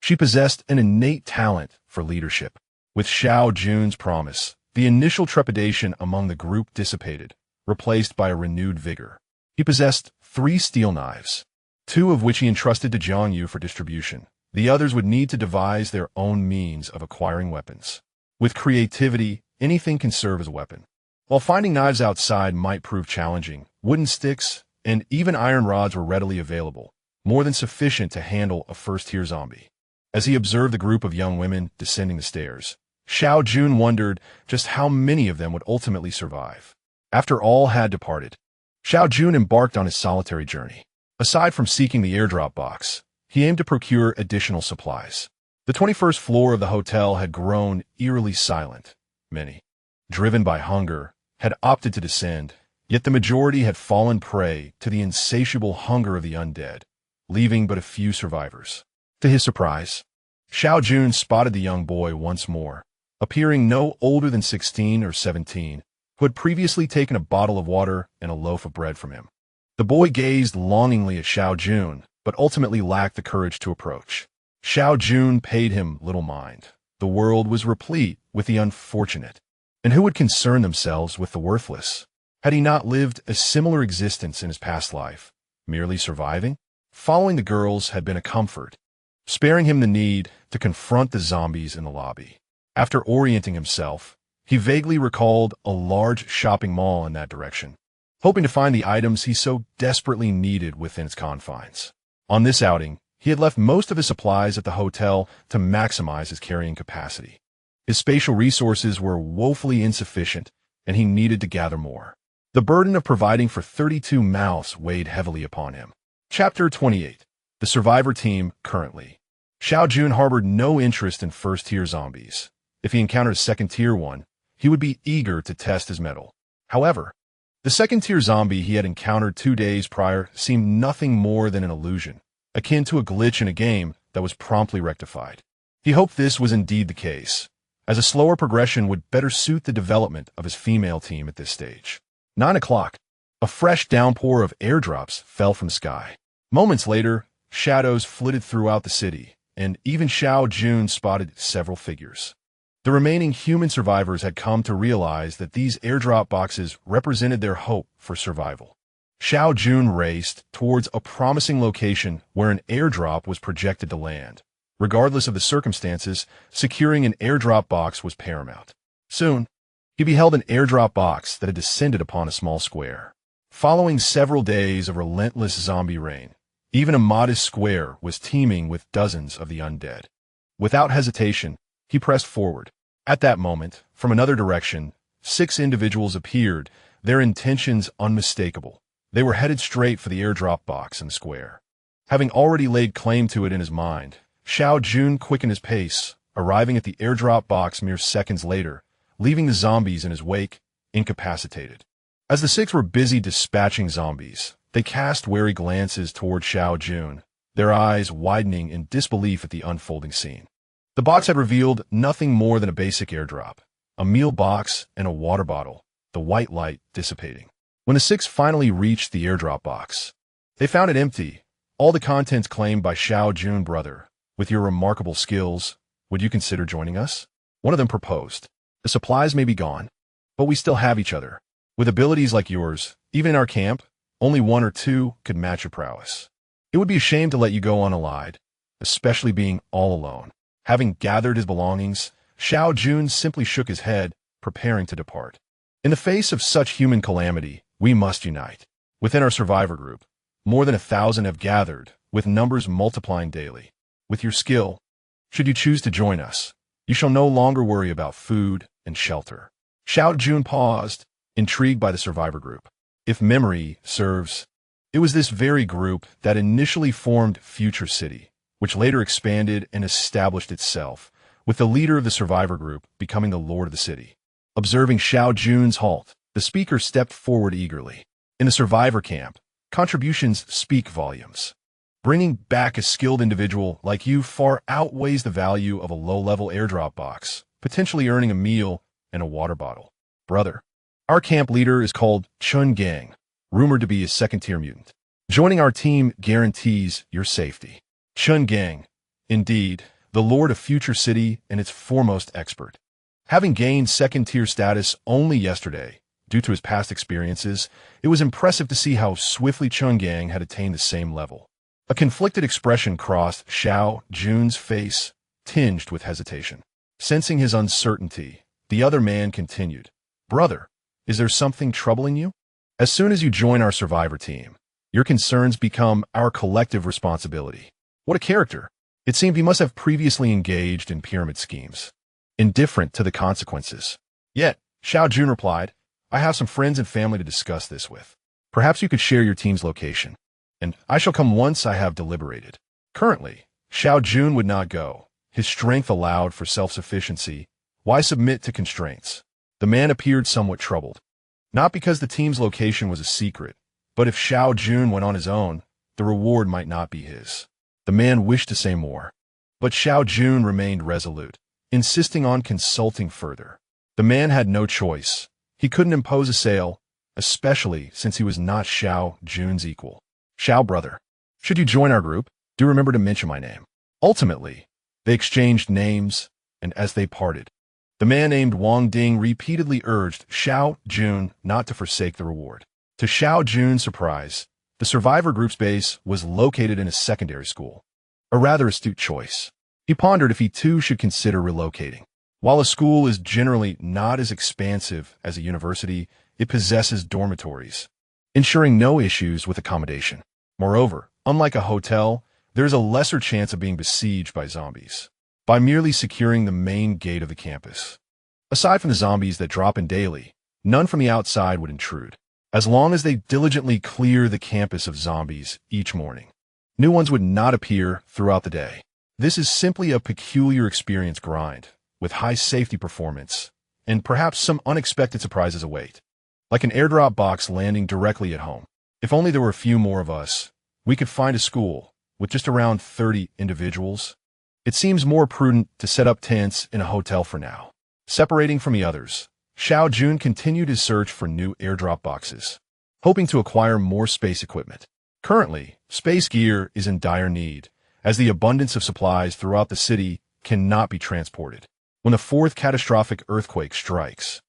she possessed an innate talent for leadership. With Xiao Jun's promise, the initial trepidation among the group dissipated, replaced by a renewed vigor. He possessed 3 steel knives, 2 of which he entrusted to Jiang Yu for distribution. The others would need to devise their own means of acquiring weapons. With creativity, anything can serve as a weapon. While finding knives outside might prove challenging, wooden sticks and even iron rods were readily available, more than sufficient to handle a first-tier zombie. As he observed the group of young women descending the stairs, Xiao Jun wondered just how many of them would ultimately survive. After all had departed, Xiao Jun embarked on his solitary journey. Aside from seeking the airdrop box, he aimed to procure additional supplies. The 21st floor of the hotel had grown eerily silent. Many, driven by hunger, had opted to descend, yet the majority had fallen prey to the insatiable hunger of the undead, leaving but a few survivors. To his surprise, Xiao Jun spotted the young boy once more, appearing no older than 16 or 17, who had previously taken a bottle of water and a loaf of bread from him. The boy gazed longingly at Xiao Jun, but ultimately lacked the courage to approach. Xiao Jun paid him little mind. The world was replete with the unfortunate, and who would concern themselves with the worthless? Had he not lived a similar existence in his past life, merely surviving? Following the girls had been a comfort, sparing him the need to confront the zombies in the lobby. After orienting himself, he vaguely recalled a large shopping mall in that direction, hoping to find the items he so desperately needed within its confines. On this outing, he had left most of his supplies at the hotel to maximize his carrying capacity. His spatial resources were woefully insufficient, and he needed to gather more. The burden of providing for 32 mouths weighed heavily upon him. Chapter 28. The Survivor Team Currently. Xiao Jun harbored no interest in first-tier zombies. If he encountered a second-tier one, he would be eager to test his mettle. However, the second-tier zombie he had encountered 2 days prior seemed nothing more than an illusion, akin to a glitch in a game that was promptly rectified. He hoped this was indeed the case, as a slower progression would better suit the development of his female team at this stage. 9 o'clock. A fresh downpour of airdrops fell from the sky. Moments later, shadows flitted throughout the city, and even Xiao Jun spotted several figures. The remaining human survivors had come to realize that these airdrop boxes represented their hope for survival. Xiao Jun raced towards a promising location where an airdrop was projected to land. Regardless of the circumstances, securing an airdrop box was paramount. Soon, he beheld an airdrop box that had descended upon a small square. Following several days of relentless zombie rain, even a modest square was teeming with dozens of the undead. Without hesitation, he pressed forward. At that moment, from another direction, 6 individuals appeared, their intentions unmistakable. They were headed straight for the airdrop box in the square. Having already laid claim to it in his mind, Xiao Jun quickened his pace, arriving at the airdrop box mere seconds later, leaving the zombies in his wake, incapacitated. As the 6 were busy dispatching zombies, they cast wary glances toward Xiao Jun, their eyes widening in disbelief at the unfolding scene. The box had revealed nothing more than a basic airdrop, a meal box and a water bottle, the white light dissipating. When the 6 finally reached the airdrop box, they found it empty, all the contents claimed by Xiao Jun. Brother, with your remarkable skills, would you consider joining us? One of them proposed. The supplies may be gone, but we still have each other. With abilities like yours, even in our camp, only 1 or 2 could match your prowess. It would be a shame to let you go unallied, especially being all alone. Having gathered his belongings, Xiao Jun simply shook his head, preparing to depart. In the face of such human calamity, we must unite. Within our survivor group, More than 1,000 have gathered, with numbers multiplying daily. With your skill, should you choose to join us, you shall no longer worry about food and shelter. Xiao Jun paused, intrigued by the survivor group. If memory serves, it was this very group that initially formed Future City, which later expanded and established itself, with the leader of the survivor group becoming the lord of the city. Observing Xiao Jun's halt, the speaker stepped forward eagerly. In the survivor camp, contributions speak volumes. Bringing back a skilled individual like you far outweighs the value of a low-level airdrop box, potentially earning a meal and a water bottle. Brother, our camp leader is called Chun Gang, rumored to be a second-tier mutant. Joining our team guarantees your safety. Chun Gang, indeed, the lord of Future City and its foremost expert. Having gained second-tier status only yesterday, due to his past experiences, it was impressive to see how swiftly Chun Gang had attained the same level. A conflicted expression crossed Xiao Jun's face, tinged with hesitation. Sensing his uncertainty, the other man continued, Brother, is there something troubling you? As soon as you join our survivor team, your concerns become our collective responsibility. What a character! It seemed he must have previously engaged in pyramid schemes, indifferent to the consequences. Yet, Xiao Jun replied, I have some friends and family to discuss this with. Perhaps you could share your team's location, and I shall come once I have deliberated. Currently, Xiao Jun would not go. His strength allowed for self-sufficiency. Why submit to constraints? The man appeared somewhat troubled. Not because the team's location was a secret, but if Xiao Jun went on his own, the reward might not be his. The man wished to say more, but Xiao Jun remained resolute, insisting on consulting further. The man had no choice. He couldn't impose a sale, especially since he was not Xiao Jun's equal. Xiao brother, should you join our group, do remember to mention my name. Ultimately, they exchanged names, and as they parted, the man named Wang Ding repeatedly urged Xiao Jun not to forsake the reward. To Xiao Jun's surprise, the survivor group's base was located in a secondary school, a rather astute choice. He pondered if he too should consider relocating. While a school is generally not as expansive as a university, it possesses dormitories, ensuring no issues with accommodation. Moreover, unlike a hotel, there is a lesser chance of being besieged by zombies by merely securing the main gate of the campus. Aside from the zombies that drop in daily, none from the outside would intrude, as long as they diligently clear the campus of zombies each morning. New ones would not appear throughout the day. This is simply a peculiar experience grind, with high safety performance, and perhaps some unexpected surprises await. Like an airdrop box landing directly at home. If only there were a few more of us, we could find a school with just around 30 individuals. It seems more prudent to set up tents in a hotel for now. Separating from the others, Xiao Jun continued his search for new airdrop boxes, hoping to acquire more space equipment. Currently, space gear is in dire need, as the abundance of supplies throughout the city cannot be transported. When the fourth catastrophic earthquake strikes,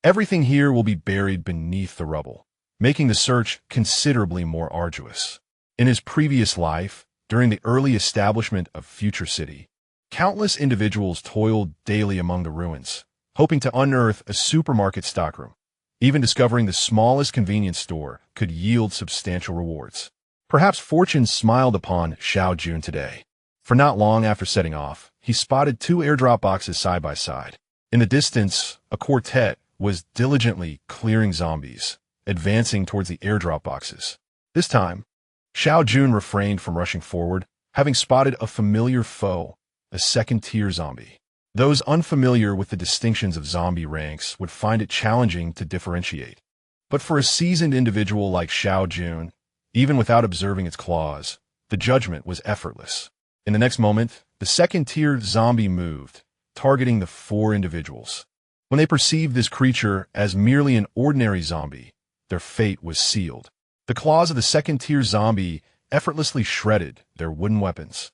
everything here will be buried beneath the rubble, making the search considerably more arduous. In his previous life, during the early establishment of Future City, countless individuals toiled daily among the ruins, hoping to unearth a supermarket stockroom. Even discovering the smallest convenience store could yield substantial rewards. Perhaps fortune smiled upon Xiao Jun today, for not long after setting off, he spotted two airdrop boxes side by side. In the distance, a quartet was diligently clearing zombies, advancing towards the airdrop boxes. This time, Xiao Jun refrained from rushing forward, having spotted a familiar foe, a second-tier zombie. Those unfamiliar with the distinctions of zombie ranks would find it challenging to differentiate. But for a seasoned individual like Xiao Jun, even without observing its claws, the judgment was effortless. In the next moment, the second-tier zombie moved, targeting the four individuals. When they perceived this creature as merely an ordinary zombie, their fate was sealed. The claws of the second-tier zombie effortlessly shredded their wooden weapons,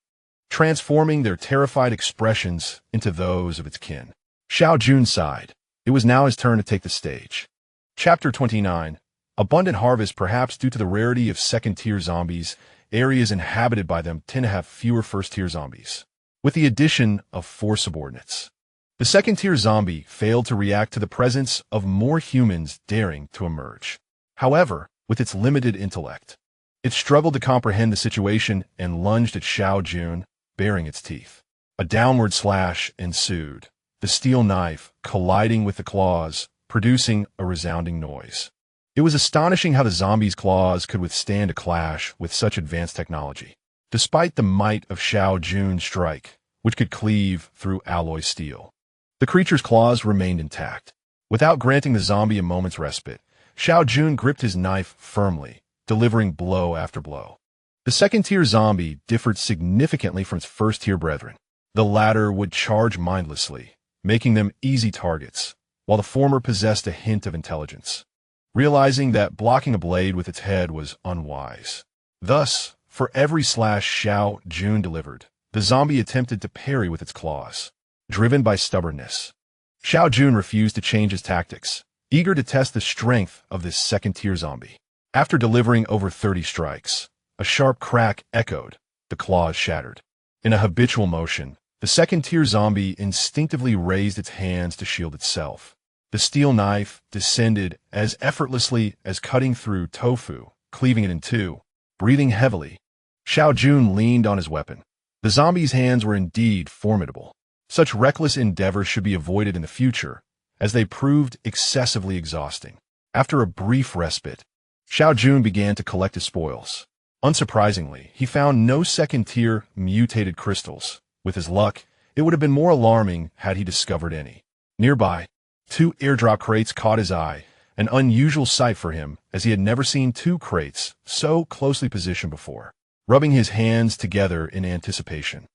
transforming their terrified expressions into those of its kin. Xiao Jun sighed. It was now his turn to take the stage. Chapter 29. Abundant harvest. Perhaps due to the rarity of second-tier zombies, areas inhabited by them tend to have fewer first-tier zombies. With the addition of 4 subordinates, the second-tier zombie failed to react to the presence of more humans daring to emerge. However, with its limited intellect, It struggled to comprehend the situation and lunged at Xiao Jun, baring its teeth. A downward slash ensued, the steel knife colliding with the claws, producing a resounding noise. It was astonishing how the zombie's claws could withstand a clash with such advanced technology, despite the might of Xiao Jun's strike, which could cleave through alloy steel. The creature's claws remained intact. Without granting the zombie a moment's respite, Xiao Jun gripped his knife firmly, delivering blow after blow. The second-tier zombie differed significantly from its first-tier brethren. The latter would charge mindlessly, making them easy targets, while the former possessed a hint of intelligence, realizing that blocking a blade with its head was unwise. Thus, for every slash Xiao Jun delivered, the zombie attempted to parry with its claws. Driven by stubbornness, Xiao Jun refused to change his tactics, eager to test the strength of this second-tier zombie. After delivering over 30 strikes, a sharp crack echoed, the claws shattered. In a habitual motion, the second-tier zombie instinctively raised its hands to shield itself. The steel knife descended as effortlessly as cutting through tofu, cleaving it in two. Breathing heavily, Xiao Jun leaned on his weapon. The zombie's hands were indeed formidable. Such reckless endeavors should be avoided in the future, as they proved excessively exhausting. After a brief respite, Xiao Jun began to collect his spoils. Unsurprisingly, he found no second-tier mutated crystals. With his luck, it would have been more alarming had he discovered any. Nearby, 2 airdrop crates caught his eye, an unusual sight for him, as he had never seen 2 crates so closely positioned before. Rubbing his hands together in anticipation,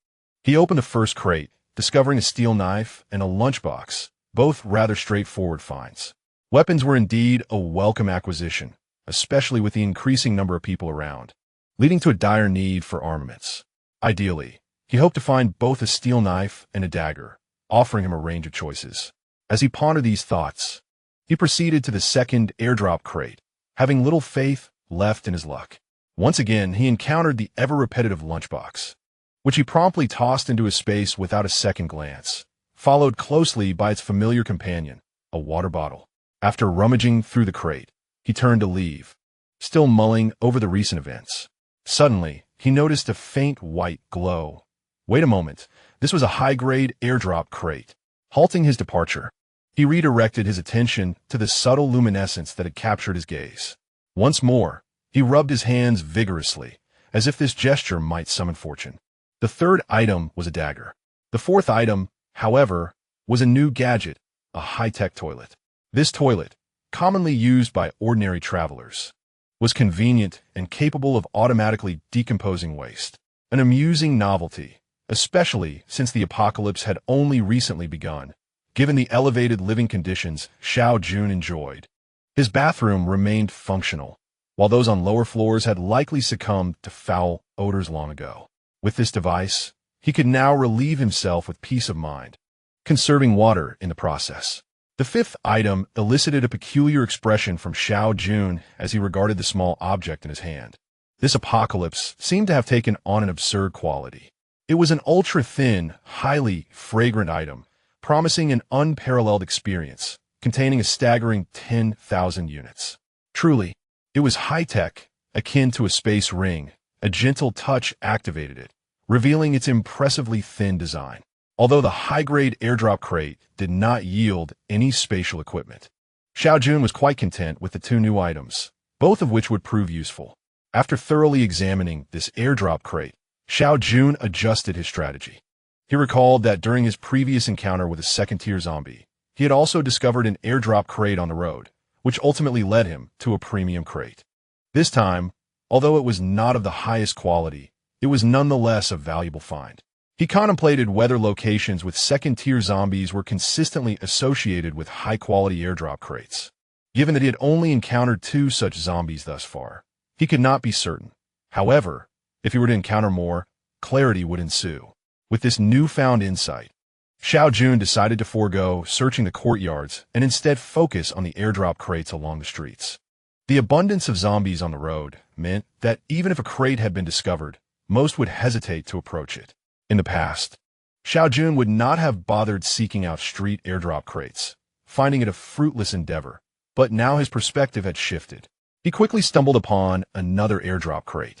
he opened the first crate, discovering a steel knife and a lunchbox, both rather straightforward finds. Weapons were indeed a welcome acquisition, especially with the increasing number of people around, leading to a dire need for armaments. Ideally, he hoped to find both a steel knife and a dagger, offering him a range of choices. As he pondered these thoughts, he proceeded to the second airdrop crate, having little faith left in his luck. Once again, he encountered the ever-repetitive lunchbox, which he promptly tossed into his space without a second glance, followed closely by its familiar companion, a water bottle. After rummaging through the crate, he turned to leave, still mulling over the recent events. Suddenly, he noticed a faint white glow. Wait a moment, this was a high-grade airdrop crate. Halting his departure, he redirected his attention to the subtle luminescence that had captured his gaze. Once more, he rubbed his hands vigorously, as if this gesture might summon fortune. The third item was a dagger. The fourth item, however, was a new gadget, a high-tech toilet. This toilet, commonly used by ordinary travelers, was convenient and capable of automatically decomposing waste. An amusing novelty, especially since the apocalypse had only recently begun, given the elevated living conditions Xiao Jun enjoyed. His bathroom remained functional, while those on lower floors had likely succumbed to foul odors long ago. With this device, he could now relieve himself with peace of mind, conserving water in the process. The fifth item elicited a peculiar expression from Xiao Jun as he regarded the small object in his hand. This apocalypse seemed to have taken on an absurd quality. It was an ultra-thin, highly fragrant item, promising an unparalleled experience, containing a staggering 10,000 units. Truly, it was high-tech, akin to a space ring. A gentle touch activated it, revealing its impressively thin design. Although the high-grade airdrop crate did not yield any spatial equipment, Xiao Jun was quite content with the 2 new items, both of which would prove useful. After thoroughly examining this airdrop crate, Xiao Jun adjusted his strategy. He recalled that during his previous encounter with a second-tier zombie, he had also discovered an airdrop crate on the road, which ultimately led him to a premium crate. This time, although it was not of the highest quality, it was nonetheless a valuable find. He contemplated whether locations with second-tier zombies were consistently associated with high-quality airdrop crates. Given that he had only encountered 2 such zombies thus far, he could not be certain. However, if he were to encounter more, clarity would ensue. With this newfound insight, Xiao Jun decided to forego searching the courtyards and instead focus on the airdrop crates along the streets. The abundance of zombies on the road meant that even if a crate had been discovered, most would hesitate to approach it. In the past, Xiao Jun would not have bothered seeking out street airdrop crates, finding it a fruitless endeavor, but now his perspective had shifted. He quickly stumbled upon another airdrop crate.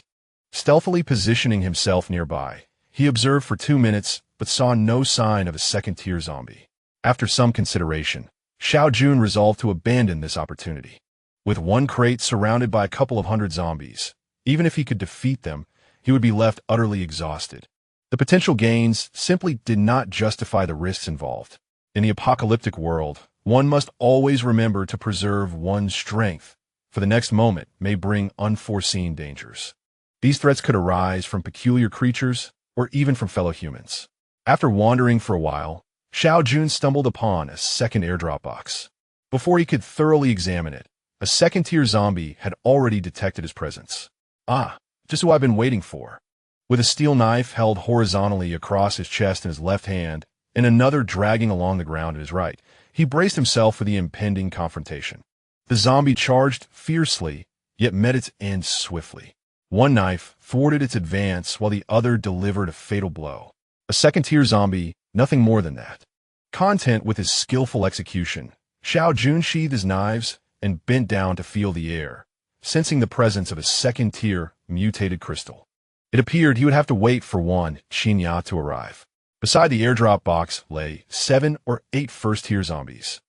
Stealthily positioning himself nearby, he observed for 2 minutes but saw no sign of a second-tier zombie. After some consideration, Xiao Jun resolved to abandon this opportunity. With one crate surrounded by a couple of hundred zombies, even if he could defeat them, he would be left utterly exhausted. The potential gains simply did not justify the risks involved. In the apocalyptic world, one must always remember to preserve one's strength, for the next moment may bring unforeseen dangers. These threats could arise from peculiar creatures or even from fellow humans. After wandering for a while, Xiao Jun stumbled upon a second airdrop box. Before he could thoroughly examine it, a second-tier zombie had already detected his presence. Ah, just who I've been waiting for. With a steel knife held horizontally across his chest in his left hand and another dragging along the ground in his right, he braced himself for the impending confrontation. The zombie charged fiercely, yet met its end swiftly. One knife thwarted its advance while the other delivered a fatal blow. A second-tier zombie, nothing more than that. Content with his skillful execution, Xiao Jun sheathed his knives and bent down to feel the air, sensing the presence of a second-tier mutated crystal. It appeared he would have to wait for one Xinya to arrive. Beside the airdrop box lay 7 or 8 first-tier zombies.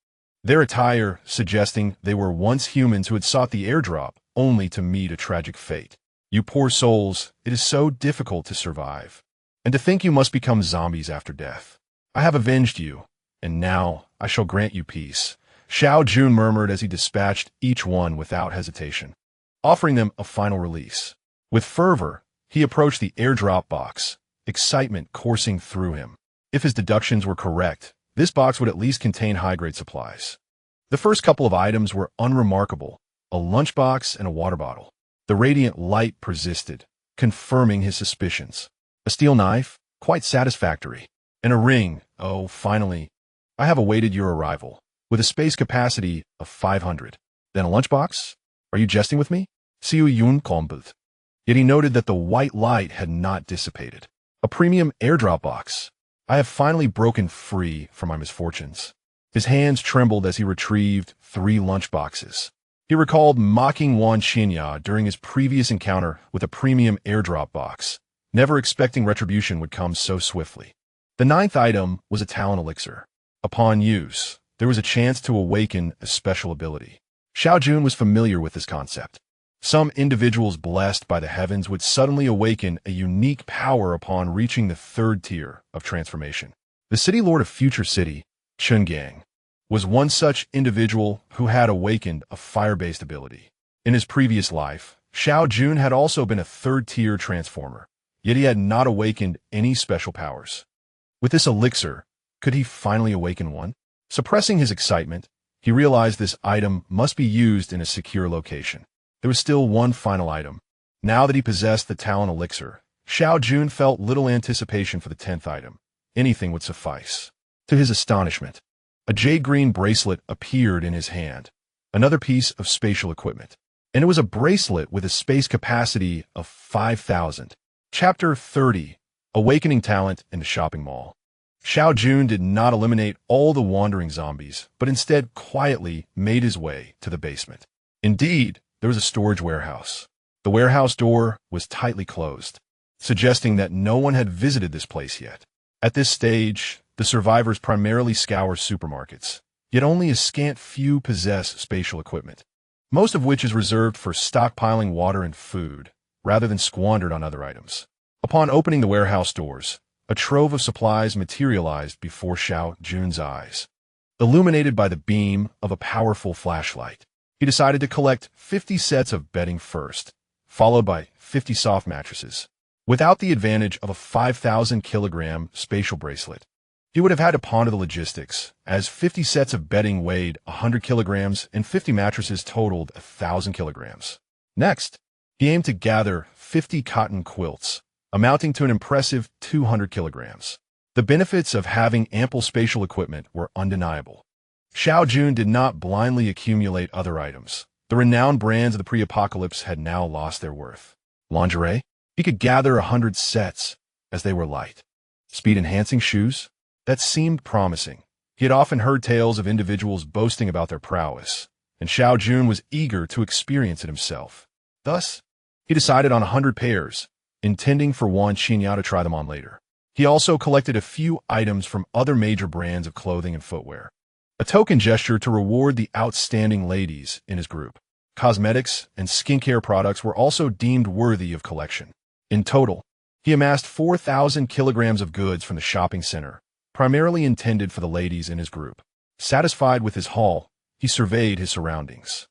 Their attire suggesting they were once humans who had sought the airdrop only to meet a tragic fate. You poor souls, it is so difficult to survive. And to think you must become zombies after death. I have avenged you, and now I shall grant you peace, Xiao Jun murmured as he dispatched each one without hesitation, offering them a final release. With fervor, he approached the airdrop box, excitement coursing through him. If his deductions were correct, this box would at least contain high-grade supplies. The first couple of items were unremarkable, a lunchbox and a water bottle. The radiant light persisted, confirming his suspicions. A steel knife, quite satisfactory. And a ring, oh, finally. I have awaited your arrival, with a space capacity of 500. Then a lunchbox? Are you jesting with me? Xiao Jun combat. Yet he noted that the white light had not dissipated. A premium airdrop box. I have finally broken free from my misfortunes. His hands trembled as he retrieved 3 lunchboxes. He recalled mocking Wan Xinya during his previous encounter with a premium airdrop box, never expecting retribution would come so swiftly. The 9th item was a talent elixir. Upon use, there was a chance to awaken a special ability. Xiao Jun was familiar with this concept. Some individuals blessed by the heavens would suddenly awaken a unique power upon reaching the 3rd tier of transformation. The city lord of Future City, Chungang, was one such individual who had awakened a fire-based ability. In his previous life, Xiao Jun had also been a 3rd-tier transformer, yet he had not awakened any special powers. With this elixir, could he finally awaken one? Suppressing his excitement, he realized this item must be used in a secure location. There was still one final item. Now that he possessed the talent elixir, Xiao Jun felt little anticipation for the 10th item. Anything would suffice. To his astonishment, a jade-green bracelet appeared in his hand, another piece of spatial equipment. And it was a bracelet with a space capacity of 5,000. Chapter 30, Awakening Talent in the Shopping Mall. Xiao Jun did not eliminate all the wandering zombies, but instead quietly made his way to the basement. Indeed, there was a storage warehouse. The warehouse door was tightly closed, suggesting that no one had visited this place yet. At this stage, the survivors primarily scour supermarkets, yet only a scant few possess spatial equipment, most of which is reserved for stockpiling water and food, rather than squandered on other items. Upon opening the warehouse doors, a trove of supplies materialized before Xiao Jun's eyes. Illuminated by the beam of a powerful flashlight, he decided to collect 50 sets of bedding first, followed by 50 soft mattresses. Without the advantage of a 5,000-kilogram spatial bracelet, he would have had to ponder the logistics, as 50 sets of bedding weighed 100 kilograms and 50 mattresses totaled 1,000 kilograms. Next, he aimed to gather 50 cotton quilts, amounting to an impressive 200 kilograms. The benefits of having ample spatial equipment were undeniable. Xiao Jun did not blindly accumulate other items. The renowned brands of the pre-apocalypse had now lost their worth. Lingerie? He could gather 100 sets, as they were light. Speed-enhancing shoes? That seemed promising. He had often heard tales of individuals boasting about their prowess, and Xiao Jun was eager to experience it himself. Thus, he decided on 100 pairs, intending for Wan Qinya to try them on later. He also collected a few items from other major brands of clothing and footwear, a token gesture to reward the outstanding ladies in his group. Cosmetics and skincare products were also deemed worthy of collection. In total, he amassed 4,000 kilograms of goods from the shopping center, primarily intended for the ladies in his group. Satisfied with his haul, he surveyed his surroundings.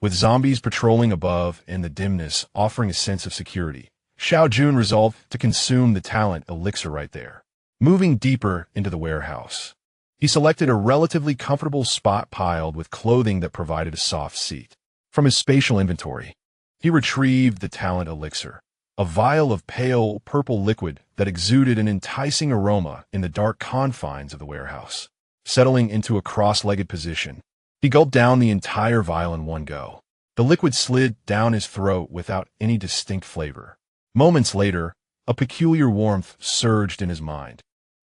With zombies patrolling above and the dimness offering a sense of security, Xiao Jun resolved to consume the talent elixir right there. Moving deeper into the warehouse, he selected a relatively comfortable spot piled with clothing that provided a soft seat. From his spatial inventory, he retrieved the talent elixir, a vial of pale purple liquid that exuded an enticing aroma in the dark confines of the warehouse. Settling into a cross-legged position, he gulped down the entire vial in one go. The liquid slid down his throat without any distinct flavor. Moments later, a peculiar warmth surged in his mind,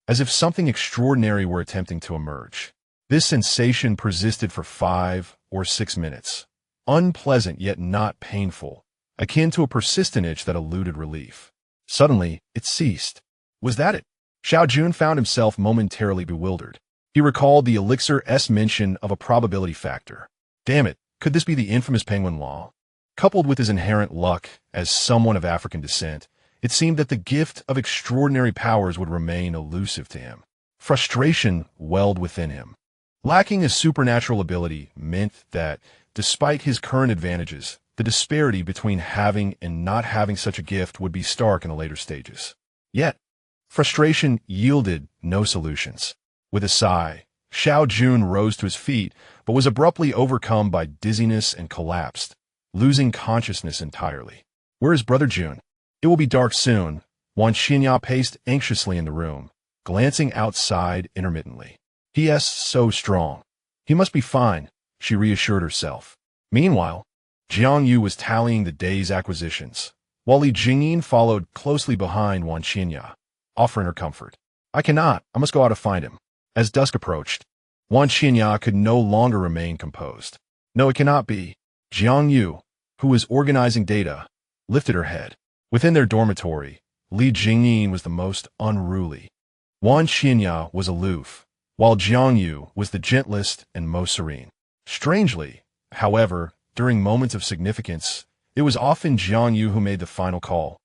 as if something extraordinary were attempting to emerge. This sensation persisted for 5 or 6 minutes, unpleasant yet not painful, akin to a persistent itch that eluded relief. Suddenly, it ceased. Was that it? Xiao Jun found himself momentarily bewildered. He recalled the elixir's mention of a probability factor. Damn it, could this be the infamous penguin law? Coupled with his inherent luck as someone of African descent, it seemed that the gift of extraordinary powers would remain elusive to him. Frustration welled within him. Lacking a supernatural ability meant that, despite his current advantages, the disparity between having and not having such a gift would be stark in the later stages. Yet, frustration yielded no solutions. With a sigh, Xiao Jun rose to his feet, but was abruptly overcome by dizziness and collapsed, losing consciousness entirely. Where is Brother Jun? It will be dark soon. Wan Qinya paced anxiously in the room, glancing outside intermittently. He is so strong. He must be fine, she reassured herself. Meanwhile, Jiang Yu was tallying the day's acquisitions, while Li Jingyin followed closely behind Wan Qinya, offering her comfort. I must go out to find him. As dusk approached, Wan Qinya could no longer remain composed. No, it cannot be. Jiang Yu, who was organizing data, lifted her head. Within their dormitory, Li Jingyin was the most unruly. Wan Qinya was aloof, while Jiang Yu was the gentlest and most serene. Strangely, however, during moments of significance, it was often Jiang Yu who made the final call,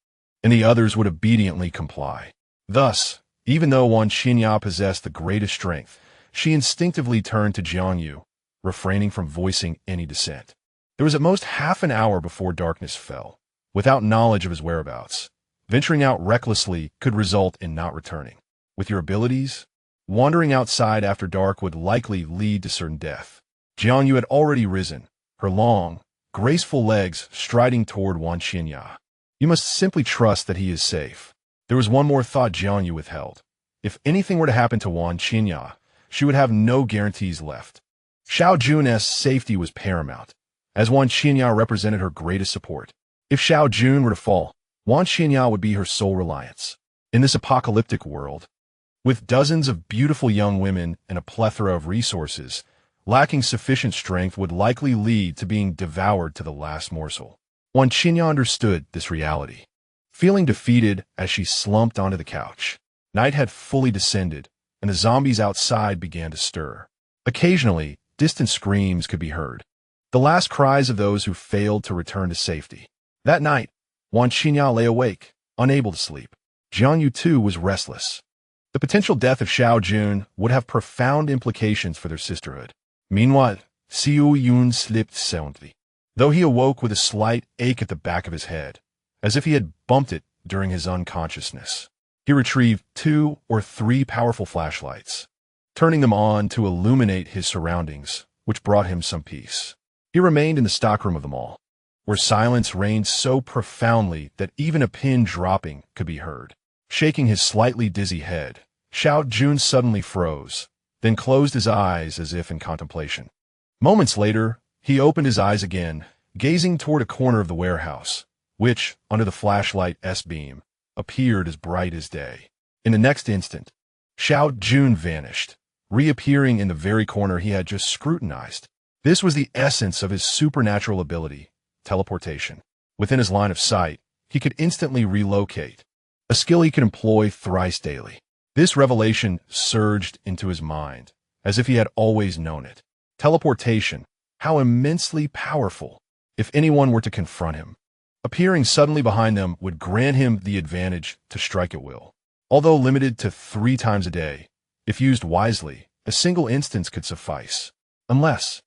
and the others would obediently comply. Thus, even though Wan Qinya possessed the greatest strength, she instinctively turned to Jiang Yu, refraining from voicing any dissent. There was at most half an hour before darkness fell, without knowledge of his whereabouts. Venturing out recklessly could result in not returning. With your abilities, wandering outside after dark would likely lead to certain death. Jiang Yu had already risen, her long, graceful legs striding toward Wan Qinya. You must simply trust that he is safe. There was one more thought Jiang Yu withheld. If anything were to happen to Wan Qinya, she would have no guarantees left. Xiao Jun's safety was paramount, as Wan Qinya represented her greatest support. If Xiao Jun were to fall, Wan Qinya would be her sole reliance. In this apocalyptic world, with dozens of beautiful young women and a plethora of resources, lacking sufficient strength would likely lead to being devoured to the last morsel. Wan Qinya understood this reality. Feeling defeated as she slumped onto the couch, night had fully descended, and the zombies outside began to stir. Occasionally, distant screams could be heard, the last cries of those who failed to return to safety. That night, Wan Qinya lay awake, unable to sleep. Jiang Yu too was restless. The potential death of Xiao Jun would have profound implications for their sisterhood. Meanwhile, Xiao Yun slept soundly, though he awoke with a slight ache at the back of his head, as if he had bumped it during his unconsciousness. He retrieved 2 or 3 powerful flashlights, turning them on to illuminate his surroundings, which brought him some peace. He remained in the stockroom of the mall, where silence reigned so profoundly that even a pin dropping could be heard. Shaking his slightly dizzy head, Xiao Jun suddenly froze, then closed his eyes as if in contemplation. Moments later, he opened his eyes again, gazing toward a corner of the warehouse, which, under the flashlight's beam, appeared as bright as day. In the next instant, Xiao Jun vanished, reappearing in the very corner he had just scrutinized. This was the essence of his supernatural ability, teleportation. Within his line of sight, he could instantly relocate, a skill he could employ thrice daily. This revelation surged into his mind, as if he had always known it. Teleportation, how immensely powerful. If anyone were to confront him, appearing suddenly behind them would grant him the advantage to strike at will. Although limited to 3 times a day, if used wisely, a single instance could suffice. Unless,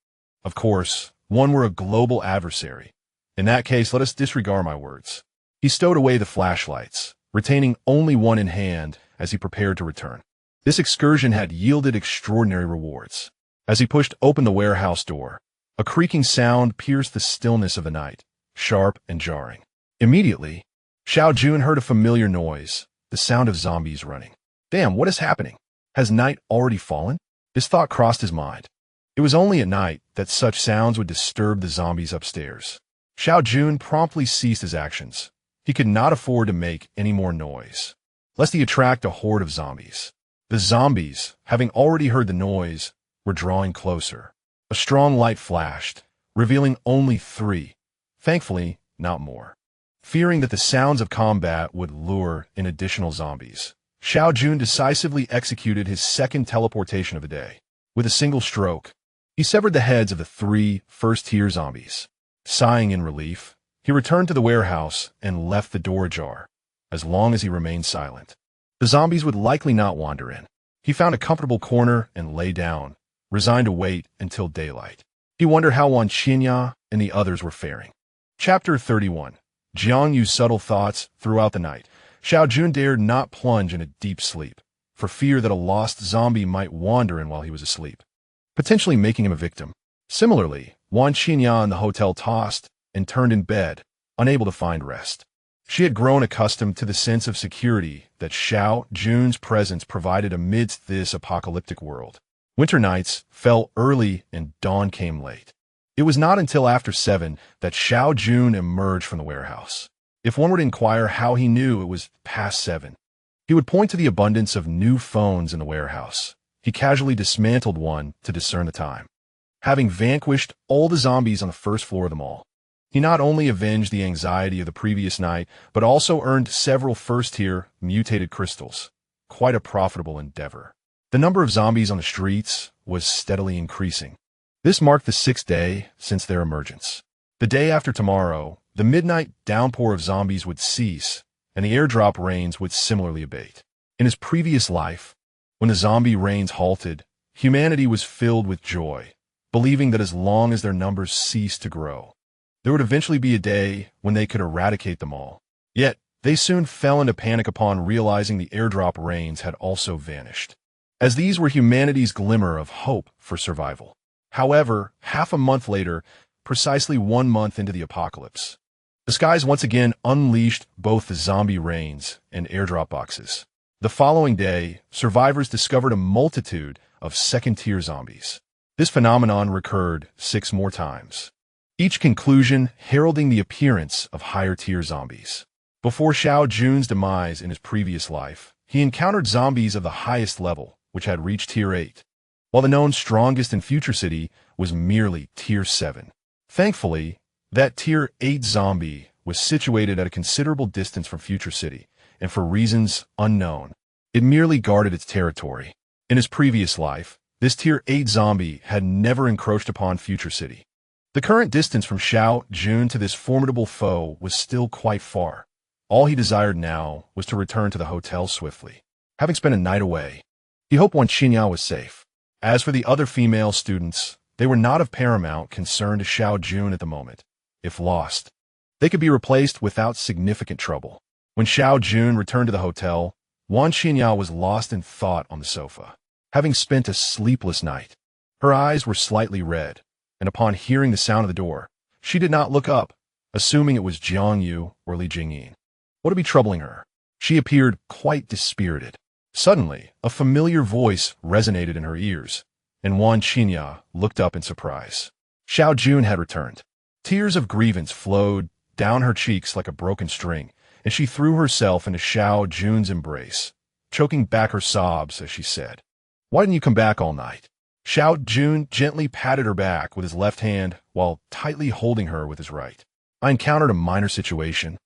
of course, one were a global adversary. In that case, let us disregard my words. He stowed away the flashlights, retaining only one in hand as he prepared to return. This excursion had yielded extraordinary rewards. As he pushed open the warehouse door, a creaking sound pierced the stillness of the night, sharp and jarring. Immediately, Xiao Jun heard a familiar noise, the sound of zombies running. Damn, what is happening? Has night already fallen? His thought crossed his mind. It was only at night that such sounds would disturb the zombies upstairs. Xiao Jun promptly ceased his actions. He could not afford to make any more noise, lest he attract a horde of zombies. The zombies, having already heard the noise, were drawing closer. A strong light flashed, revealing only 3, thankfully not more. Fearing that the sounds of combat would lure in additional zombies, Xiao Jun decisively executed his second teleportation of the day. With a single stroke, he severed the heads of the 3 first-tier zombies. Sighing in relief, he returned to the warehouse and left the door ajar. As long as he remained silent, the zombies would likely not wander in. He found a comfortable corner and lay down, resigned to wait until daylight. He wondered how Wan Qinya and the others were faring. Chapter 31. Jiang Yu's subtle thoughts throughout the night. Xiao Jun dared not plunge in a deep sleep, for fear that a lost zombie might wander in while he was asleep, potentially making him a victim. Similarly, Wan Qinya in the hotel tossed and turned in bed, unable to find rest. She had grown accustomed to the sense of security that Xiao Jun's presence provided amidst this apocalyptic world. Winter nights fell early and dawn came late. It was not until after 7 that Xiao Jun emerged from the warehouse. If one were to inquire how he knew it was past 7, he would point to the abundance of new phones in the warehouse. He casually dismantled one to discern the time. Having vanquished all the zombies on the first floor of the mall, he not only avenged the anxiety of the previous night, but also earned several first-tier mutated crystals. Quite a profitable endeavor. The number of zombies on the streets was steadily increasing. This marked the 6th day since their emergence. The day after tomorrow, the midnight downpour of zombies would cease, and the airdrop rains would similarly abate. In his previous life, when the zombie rains halted, humanity was filled with joy, believing that as long as their numbers ceased to grow, there would eventually be a day when they could eradicate them all. Yet, they soon fell into panic upon realizing the airdrop rains had also vanished, as these were humanity's glimmer of hope for survival. However, half a month later, precisely 1 month into the apocalypse, the skies once again unleashed both the zombie rains and airdrop boxes. The following day, survivors discovered a multitude of second-tier zombies. This phenomenon recurred 6 more times, each conclusion heralding the appearance of higher-tier zombies. Before Xiao Jun's demise in his previous life, he encountered zombies of the highest level, which had reached Tier 8, while the known strongest in Future City was merely Tier 7. Thankfully, that Tier 8 zombie was situated at a considerable distance from Future City, and for reasons unknown, it merely guarded its territory. In his previous life, this Tier 8 zombie had never encroached upon Future City. The current distance from Xiao Jun to this formidable foe was still quite far. All he desired now was to return to the hotel swiftly. Having spent a night away, he hoped Wan Qinya was safe. As for the other female students, they were not of paramount concern to Xiao Jun at the moment. If lost, they could be replaced without significant trouble. When Xiao Jun returned to the hotel, Wan Qinya was lost in thought on the sofa. Having spent a sleepless night, her eyes were slightly red, and upon hearing the sound of the door, she did not look up, assuming it was Jiang Yu or Li Jingyin. What would be troubling her? She appeared quite dispirited. Suddenly, a familiar voice resonated in her ears, and Wan Qinya looked up in surprise. Xiao Jun had returned. Tears of grievance flowed down her cheeks like a broken string, and she threw herself into Xiao Jun's embrace, choking back her sobs as she said, "Why didn't you come back all night? Xiao Jun gently patted her back with his left hand while tightly holding her with his right. I encountered a minor situation,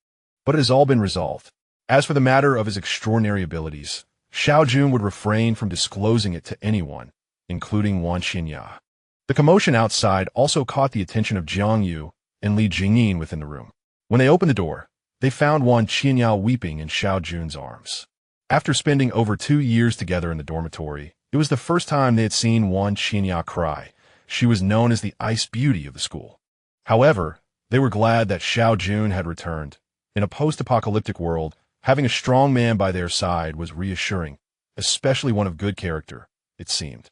but it has all been resolved. As for the matter of his extraordinary abilities, Xiao Jun would refrain from disclosing it to anyone, including Wan Xinya. The commotion outside also caught the attention of Jiang Yu and Li Jingyin within the room. When they opened the door, they found Wan Xinya weeping in Xiao Jun's arms. After spending over 2 years together in the dormitory, it was the first time they had seen Wan Xinya cry. She was known as the ice beauty of the school. However, they were glad that Xiao Jun had returned. In a post-apocalyptic world, having a strong man by their side was reassuring, especially one of good character, it seemed.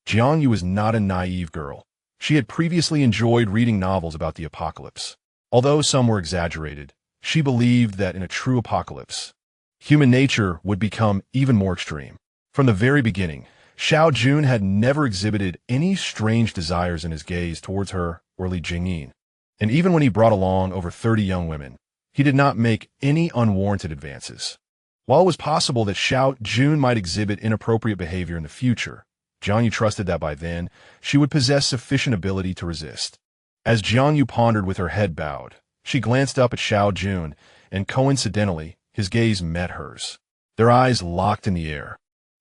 Jiang Yu was not a naive girl. She had previously enjoyed reading novels about the apocalypse. Although some were exaggerated, she believed that in a true apocalypse, human nature would become even more extreme. From the very beginning, Xiao Jun had never exhibited any strange desires in his gaze towards her or Li Jingyin. And even when he brought along over 30 young women, he did not make any unwarranted advances. While it was possible that Xiao Jun might exhibit inappropriate behavior in the future, Jiang Yu trusted that by then, she would possess sufficient ability to resist. As Jiang Yu pondered with her head bowed, she glanced up at Xiao Jun, and coincidentally, his gaze met hers. Their eyes locked in the air.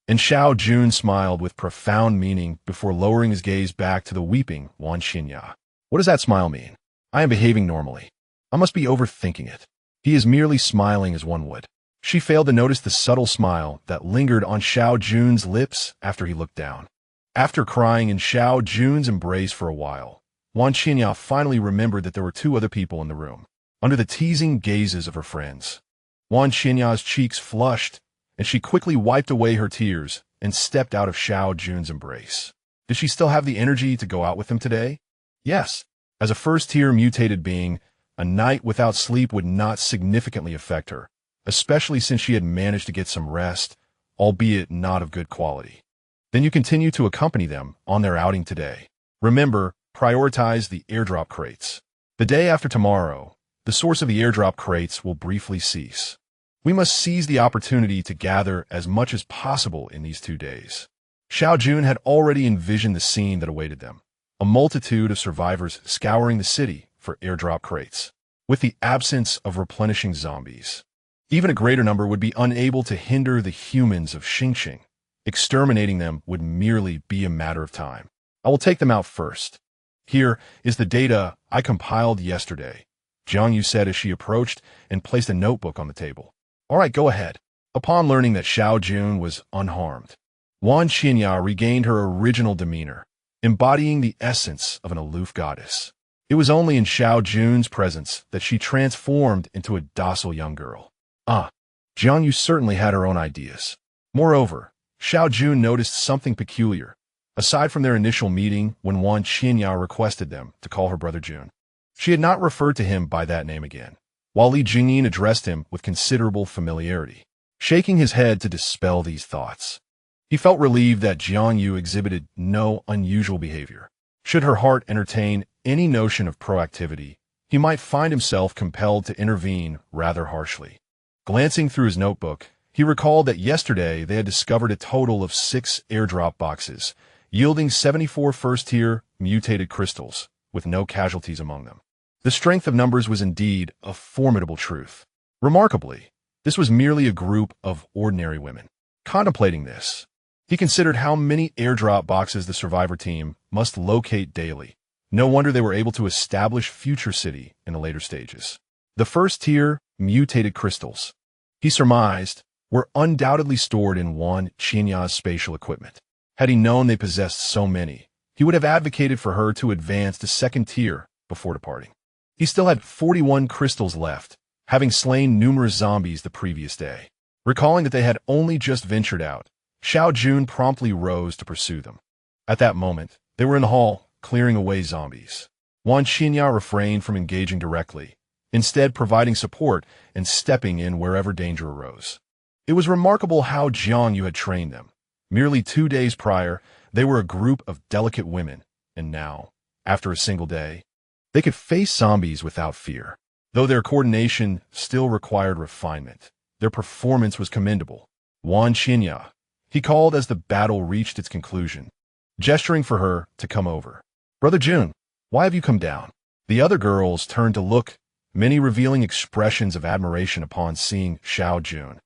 And Xiao Jun smiled with profound meaning before lowering his gaze back to the weeping Wan Xinya. What does that smile mean? I am behaving normally. I must be overthinking it. He is merely smiling as one would. She failed to notice the subtle smile that lingered on Xiao Jun's lips after he looked down. After crying in Xiao Jun's embrace for a while, Wan Xinya finally remembered that there were 2 other people in the room. Under the teasing gazes of her friends, Wan Xinya's cheeks flushed, and she quickly wiped away her tears and stepped out of Xiao Jun's embrace. Did she still have the energy to go out with him today? Yes. As a first-tier mutated being, a night without sleep would not significantly affect her, especially since she had managed to get some rest, albeit not of good quality. Then you continue to accompany them on their outing today. Remember, prioritize the airdrop crates. The day after tomorrow, the source of the airdrop crates will briefly cease. We must seize the opportunity to gather as much as possible in these 2 days. Xiao Jun had already envisioned the scene that awaited them. A multitude of survivors scouring the city for airdrop crates, with the absence of replenishing zombies. Even a greater number would be unable to hinder the humans of Xingqing. Exterminating them would merely be a matter of time. I will take them out first. Here is the data I compiled yesterday, Jiang Yu said as she approached and placed a notebook on the table. All right, go ahead. Upon learning that Xiao Jun was unharmed, Wan Xinya regained her original demeanor, embodying the essence of an aloof goddess. It was only in Xiao Jun's presence that she transformed into a docile young girl. Jiang Yu certainly had her own ideas. Moreover, Xiao Jun noticed something peculiar, aside from their initial meeting when Wan Xinya requested them to call her brother Jun. She had not referred to him by that name again, while Li Jingyin addressed him with considerable familiarity, shaking his head to dispel these thoughts. He felt relieved that Jiang Yu exhibited no unusual behavior. Should her heart entertain any notion of proactivity, he might find himself compelled to intervene rather harshly. Glancing through his notebook, he recalled that yesterday they had discovered a total of 6 airdrop boxes, yielding 74 first-tier mutated crystals, with no casualties among them. The strength of numbers was indeed a formidable truth. Remarkably, this was merely a group of ordinary women. Contemplating this, he considered how many airdrop boxes the survivor team must locate daily. No wonder they were able to establish Future City in the later stages. The first-tier mutated crystals, he surmised, were undoubtedly stored in Wan Xinya's spatial equipment. Had he known they possessed so many, he would have advocated for her to advance to second tier before departing. He still had 41 crystals left, having slain numerous zombies the previous day. Recalling that they had only just ventured out, Xiao Jun promptly rose to pursue them. At that moment, they were in the hall, clearing away zombies. Wan Xinya refrained from engaging directly, instead providing support and stepping in wherever danger arose. It was remarkable how Jiang Yu had trained them. Merely 2 days prior, they were a group of delicate women, and now, after a single day, they could face zombies without fear. Though their coordination still required refinement, their performance was commendable. Wan Xinya, he called as the battle reached its conclusion. gesturing for her to come over. "Brother Jun, why have you come down?" The other girls turned to look, many revealing expressions of admiration upon seeing Xiao Jun,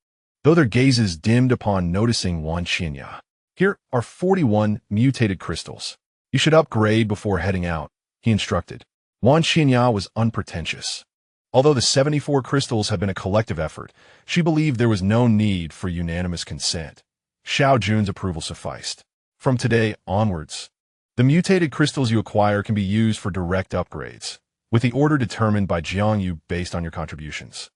though their gazes dimmed upon noticing Wan Xinya. "Here are 41 mutated crystals. You should upgrade before heading out," he instructed. Wan Xinya was unpretentious. Although the 74 crystals had been a collective effort, she believed there was no need for unanimous consent. Xiao Jun's approval sufficed. "From today onwards, the mutated crystals you acquire can be used for direct upgrades, with the order determined by Jiangyu based on your contributions."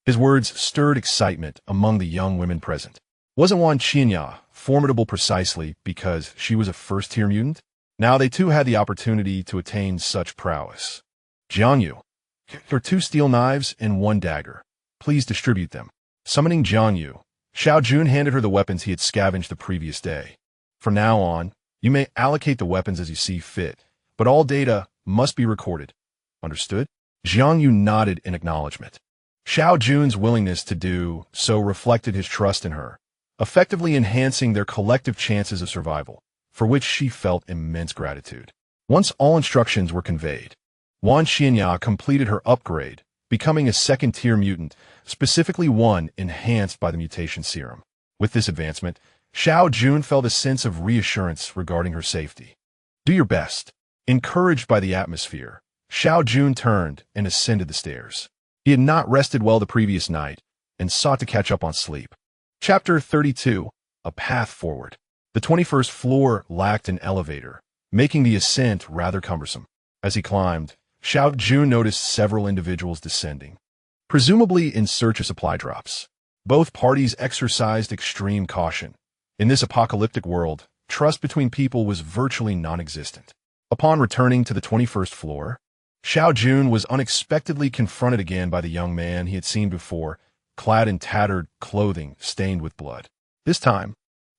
His words stirred excitement among the young women present. Wasn't Wan Xinya formidable precisely because she was a first-tier mutant? Now they too had the opportunity to attain such prowess. "Jiangyu, here are 2 steel knives and 1 dagger. Please distribute them." Summoning Jiangyu, Xiao Jun handed her the weapons he had scavenged the previous day. "From now on, you may allocate the weapons as you see fit, but all data must be recorded. Understood?" Jiangyu nodded in acknowledgement. Xiao Jun's willingness to do so reflected his trust in her, effectively enhancing their collective chances of survival, for which she felt immense gratitude. Once all instructions were conveyed, Wan Xinya completed her upgrade, becoming a second-tier mutant, specifically one enhanced by the mutation serum. With this advancement, Xiao Jun felt a sense of reassurance regarding her safety. "Do your best." Encouraged by the atmosphere, Xiao Jun turned and ascended the stairs. He had not rested well the previous night and sought to catch up on sleep. Chapter 32. A Path Forward. The 21st floor lacked an elevator, making the ascent rather cumbersome. As he climbed, Xiao Jun noticed several individuals descending, presumably in search of supply drops. Both parties exercised extreme caution. In this apocalyptic world, trust between people was virtually non-existent. Upon returning to the 21st floor, Xiao Jun was unexpectedly confronted again by the young man he had seen before, clad in tattered clothing stained with blood. This time,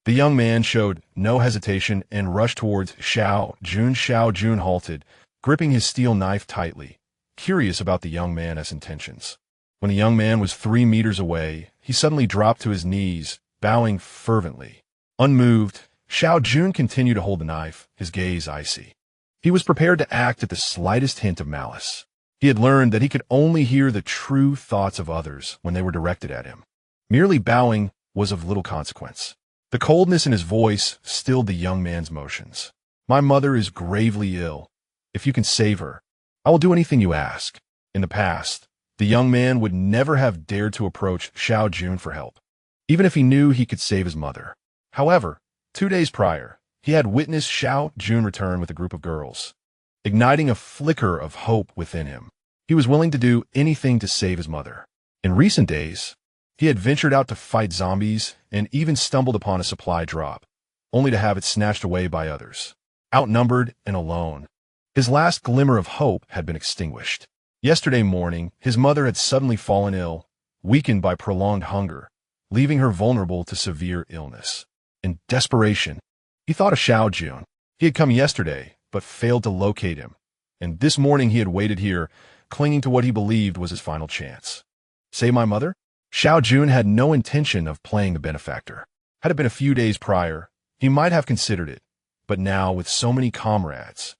the young man showed no hesitation and rushed towards Xiao Jun. Xiao Jun halted, gripping his steel knife tightly, curious about the young man's intentions. When the young man was 3 meters away, he suddenly dropped to his knees, bowing fervently. Unmoved, Xiao Jun continued to hold the knife, his gaze icy. He was prepared to act at the slightest hint of malice. He had learned that he could only hear the true thoughts of others when they were directed at him. Merely bowing was of little consequence. The coldness in his voice stilled the young man's motions. "My mother is gravely ill. If you can save her, I will do anything you ask." In the past, the young man would never have dared to approach Xiao Jun for help, even if he knew he could save his mother. However, 2 days prior, he had witnessed Xiao Jun return with a group of girls, igniting a flicker of hope within him. He was willing to do anything to save his mother. In recent days, he had ventured out to fight zombies and even stumbled upon a supply drop, only to have it snatched away by others. Outnumbered and alone, his last glimmer of hope had been extinguished. Yesterday morning, his mother had suddenly fallen ill, weakened by prolonged hunger, leaving her vulnerable to severe illness. In desperation, he thought of Xiao Jun. He had come yesterday, but failed to locate him, and this morning he had waited here, clinging to what he believed was his final chance. Save my mother? Xiao Jun had no intention of playing the benefactor. Had it been a few days prior, he might have considered it, but now, with so many comrades,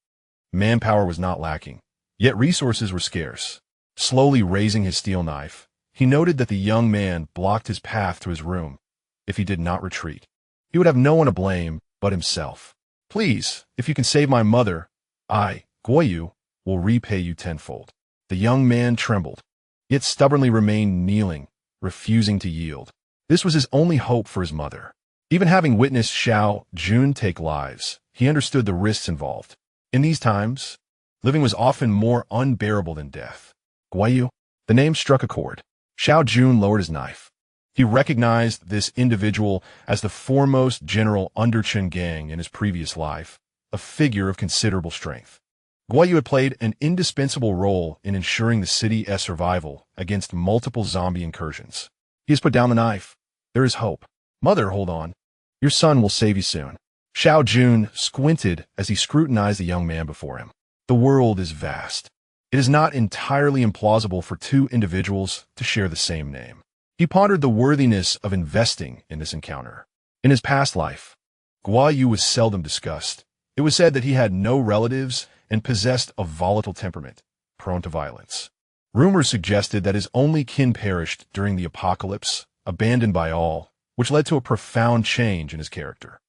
manpower was not lacking, yet resources were scarce. Slowly raising his steel knife, he noted that the young man blocked his path to his room. If he did not retreat, he would have no one to blame but himself. "Please, if you can save my mother, I, Guoyu, will repay you tenfold." The young man trembled, yet stubbornly remained kneeling, refusing to yield. This was his only hope for his mother. Even having witnessed Xiao Jun take lives, he understood the risks involved. In these times, living was often more unbearable than death. Guoyu, the name struck a chord. Xiao Jun lowered his knife. He recognized this individual as the foremost general under Chen Gang in his previous life, a figure of considerable strength. Guoyu had played an indispensable role in ensuring the city's survival against multiple zombie incursions. He has put down the knife. There is hope. "Mother, hold on. Your son will save you soon." Xiao Jun squinted as he scrutinized the young man before him. The world is vast. It is not entirely implausible for 2 individuals to share the same name. He pondered the worthiness of investing in this encounter. In his past life, Guoyu was seldom discussed, It was said that he had no relatives and possessed a volatile temperament, prone to violence. Rumors suggested that his only kin perished during the apocalypse, abandoned by all, which led to a profound change in his character.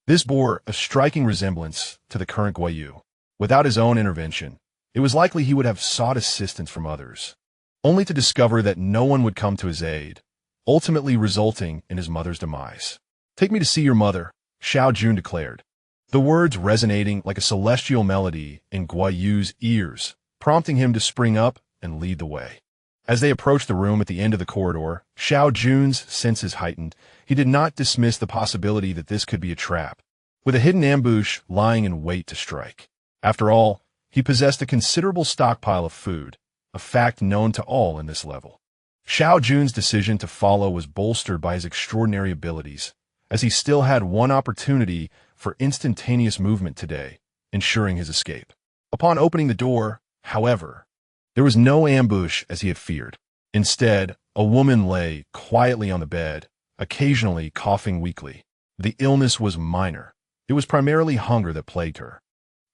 This bore a striking resemblance to the current Guiyu. Without his own intervention, it was likely he would have sought assistance from others, only to discover that no one would come to his aid, ultimately resulting in his mother's demise. "Take me to see your mother," Xiao Jun declared, the words resonating like a celestial melody in Guiyu's ears, prompting him to spring up and lead the way. As they approached the room at the end of the corridor, Xiao Jun's senses heightened. He did not dismiss the possibility that this could be a trap, with a hidden ambush lying in wait to strike. After all, he possessed a considerable stockpile of food, a fact known to all in this level. Xiao Jun's decision to follow was bolstered by his extraordinary abilities, as he still had one opportunity for instantaneous movement today, ensuring his escape. Upon opening the door, however, there was no ambush as he had feared. Instead, a woman lay quietly on the bed, occasionally coughing weakly. The illness was minor. It was primarily hunger that plagued her.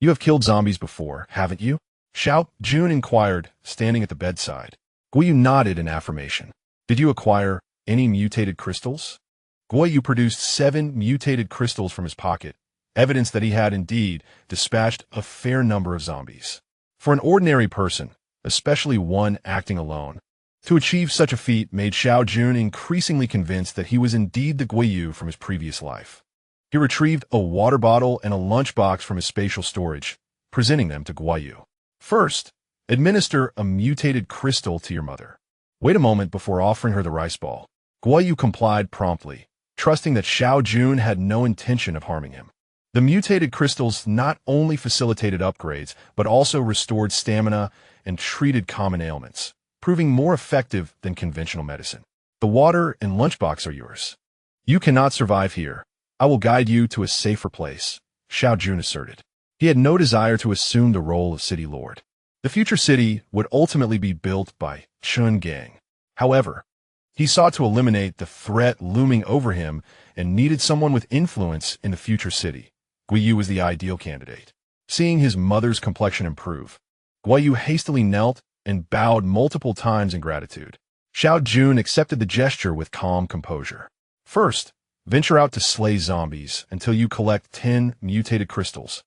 "You have killed zombies before, haven't you?" Xiao Jun inquired, standing at the bedside. Guiyu nodded in affirmation. "Did you acquire any mutated crystals?" Guiyu produced 7 mutated crystals from his pocket, evidence that he had indeed dispatched a fair number of zombies. For an ordinary person, especially one acting alone, to achieve such a feat made Xiao Jun increasingly convinced that he was indeed the Guiyu from his previous life. He retrieved a water bottle and a lunchbox from his spatial storage, presenting them to Guiyu. "First, administer a mutated crystal to your mother. Wait a moment before offering her the rice ball." Guiyu complied promptly, trusting that Xiao Jun had no intention of harming him. The mutated crystals not only facilitated upgrades, but also restored stamina and treated common ailments, proving more effective than conventional medicine. "The water and lunchbox are yours. You cannot survive here. I will guide you to a safer place," Xiao Jun asserted. He had no desire to assume the role of city lord. The future city would ultimately be built by Chun Gang. However, he sought to eliminate the threat looming over him and needed someone with influence in the future city. Guiyu was the ideal candidate. Seeing his mother's complexion improve, Guiyu hastily knelt and bowed multiple times in gratitude. Xiao Jun accepted the gesture with calm composure. "First, venture out to slay zombies until you collect 10 mutated crystals,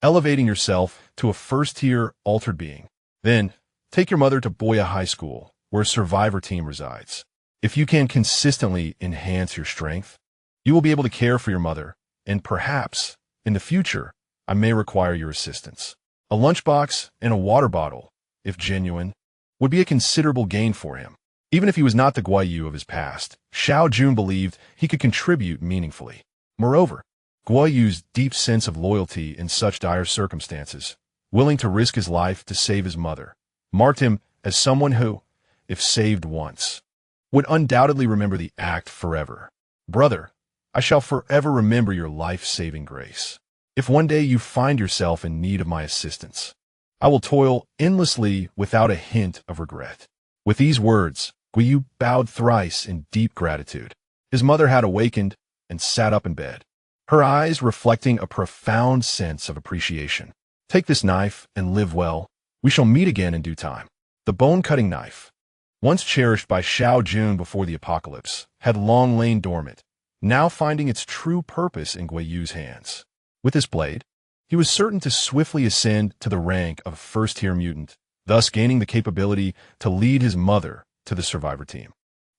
elevating yourself to a first-tier altered being. Then, take your mother to Boya High School, where a survivor team resides. If you can consistently enhance your strength, you will be able to care for your mother, and perhaps, in the future, I may require your assistance. A lunchbox and a water bottle, if genuine, would be a considerable gain for him." Even if he was not the Guiyu of his past, Xiao Jun believed he could contribute meaningfully. Moreover, Guiyu's deep sense of loyalty in such dire circumstances, willing to risk his life to save his mother, marked him as someone who, if saved once, would undoubtedly remember the act forever. "Brother, I shall forever remember your life-saving grace. If one day you find yourself in need of my assistance, I will toil endlessly without a hint of regret." With these words, Guiyu bowed thrice in deep gratitude. His mother had awakened and sat up in bed, her eyes reflecting a profound sense of appreciation. "Take this knife and live well. We shall meet again in due time." The bone-cutting knife, once cherished by Xiao Jun before the apocalypse, had long lain dormant, now finding its true purpose in Guiyu's hands. With this blade, he was certain to swiftly ascend to the rank of a first-tier mutant, thus gaining the capability to lead his mother to the survivor team.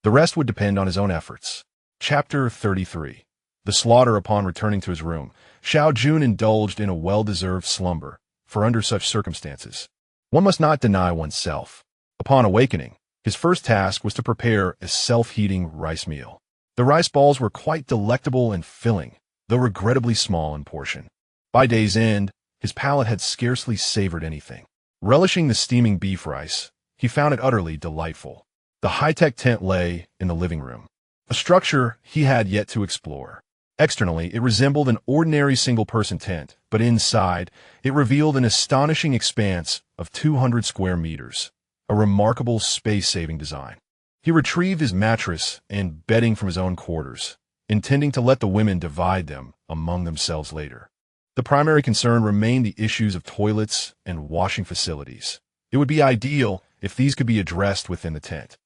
The rest would depend on his own efforts. Chapter 33. The slaughter. Upon returning to his room, Xiao Jun indulged in a well-deserved slumber, for under such circumstances, one must not deny oneself. Upon awakening, his first task was to prepare a self-heating rice meal. The rice balls were quite delectable and filling, though regrettably small in portion. By day's end, his palate had scarcely savored anything. Relishing the steaming beef rice, he found it utterly delightful. The high-tech tent lay in the living room, a structure he had yet to explore. Externally, it resembled an ordinary single-person tent, but inside, it revealed an astonishing expanse of 200 square meters, a remarkable space-saving design. He retrieved his mattress and bedding from his own quarters, intending to let the women divide them among themselves later. The primary concern remained the issues of toilets and washing facilities. It would be ideal if these could be addressed within the tent.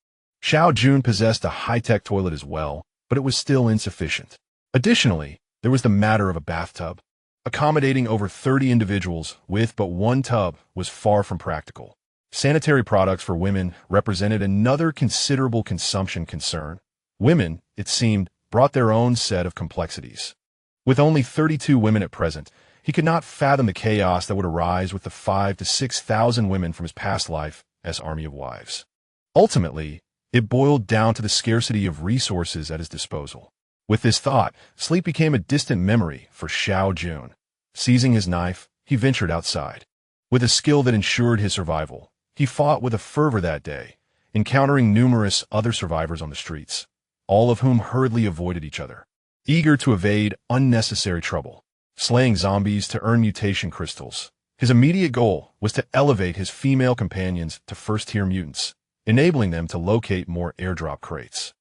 Xiao Jun possessed a high-tech toilet as well, but it was still insufficient. Additionally, there was the matter of a bathtub. Accommodating over 30 individuals with but one tub was far from practical. Sanitary products for women represented another considerable consumption concern. Women, it seemed, brought their own set of complexities. With only 32 women at present, he could not fathom the chaos that would arise with the 5,000 to 6,000 women from his past life as army of wives. Ultimately, it boiled down to the scarcity of resources at his disposal. With this thought, sleep became a distant memory for Xiao Jun. Seizing his knife, he ventured outside. With a skill that ensured his survival, he fought with a fervor that day, encountering numerous other survivors on the streets, all of whom hurriedly avoided each other, eager to evade unnecessary trouble. Slaying zombies to earn mutation crystals. His immediate goal was to elevate his female companions to first-tier mutants, enabling them to locate more airdrop crates.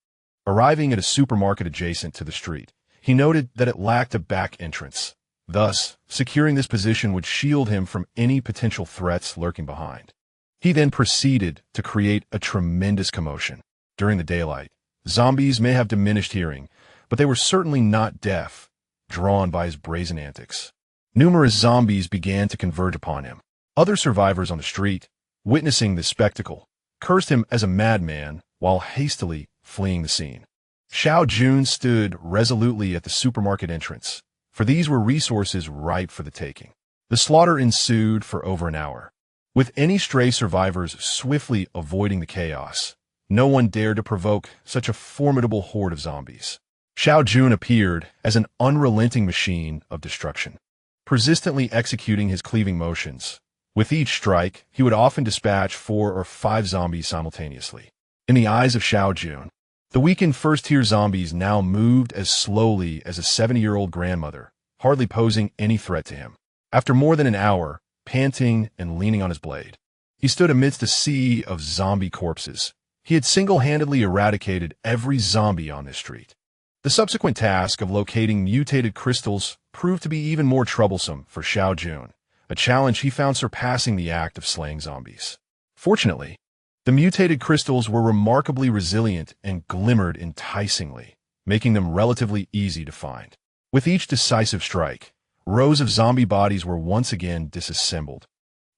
Arriving at a supermarket adjacent to the street, he noted that it lacked a back entrance. Thus, securing this position would shield him from any potential threats lurking behind. He then proceeded to create a tremendous commotion. During the daylight, zombies may have diminished hearing, but they were certainly not deaf, drawn by his brazen antics. Numerous zombies began to converge upon him. Other survivors on the street, witnessing this spectacle, cursed him as a madman while hastily fleeing the scene. Xiao Jun stood resolutely at the supermarket entrance, for these were resources ripe for the taking. The slaughter ensued for over an hour, with any stray survivors swiftly avoiding the chaos. No one dared to provoke such a formidable horde of zombies. Xiao Jun appeared as an unrelenting machine of destruction, persistently executing his cleaving motions. With each strike, he would often dispatch 4 or 5 zombies simultaneously. In the eyes of Xiao Jun, the weakened first-tier zombies now moved as slowly as a 70-year-old grandmother, hardly posing any threat to him. After more than an hour, panting and leaning on his blade, he stood amidst a sea of zombie corpses. He had single-handedly eradicated every zombie on this street. The subsequent task of locating mutated crystals proved to be even more troublesome for Xiao Jun, a challenge he found surpassing the act of slaying zombies. Fortunately, the mutated crystals were remarkably resilient and glimmered enticingly, making them relatively easy to find. With each decisive strike, rows of zombie bodies were once again disassembled,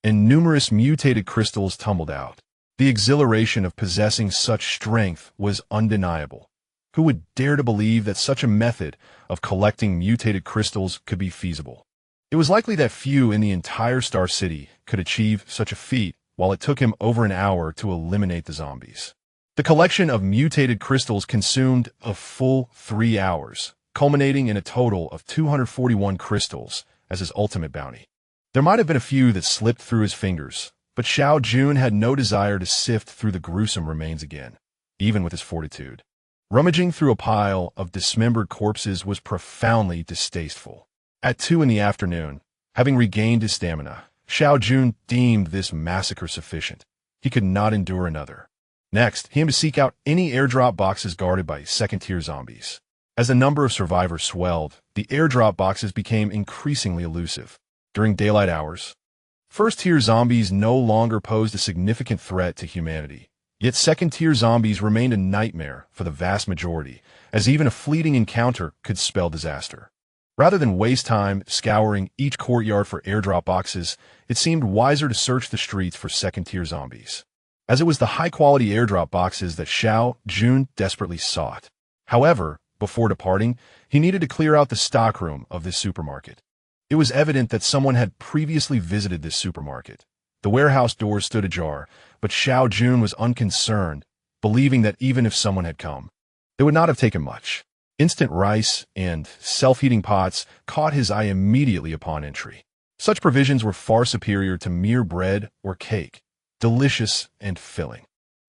and numerous mutated crystals tumbled out. The exhilaration of possessing such strength was undeniable. Who would dare to believe that such a method of collecting mutated crystals could be feasible? It was likely that few in the entire Star City could achieve such a feat, while it took him over an hour to eliminate the zombies. The collection of mutated crystals consumed a full 3 hours, culminating in a total of 241 crystals as his ultimate bounty. There might have been a few that slipped through his fingers, but Xiao Jun had no desire to sift through the gruesome remains again, even with his fortitude. Rummaging through a pile of dismembered corpses was profoundly distasteful. At 2 in the afternoon, having regained his stamina, Xiao Jun deemed this massacre sufficient. He could not endure another. Next, he aimed to seek out any airdrop boxes guarded by second-tier zombies. As the number of survivors swelled, the airdrop boxes became increasingly elusive. During daylight hours, first-tier zombies no longer posed a significant threat to humanity. Yet second-tier zombies remained a nightmare for the vast majority, as even a fleeting encounter could spell disaster. Rather than waste time scouring each courtyard for airdrop boxes, it seemed wiser to search the streets for second-tier zombies, as it was the high-quality airdrop boxes that Xiao Jun desperately sought. However, before departing, he needed to clear out the stockroom of this supermarket. It was evident that someone had previously visited this supermarket. The warehouse doors stood ajar, but Xiao Jun was unconcerned, believing that even if someone had come, it would not have taken much. Instant rice and self-heating pots caught his eye immediately upon entry. Such provisions were far superior to mere bread or cake, delicious and filling.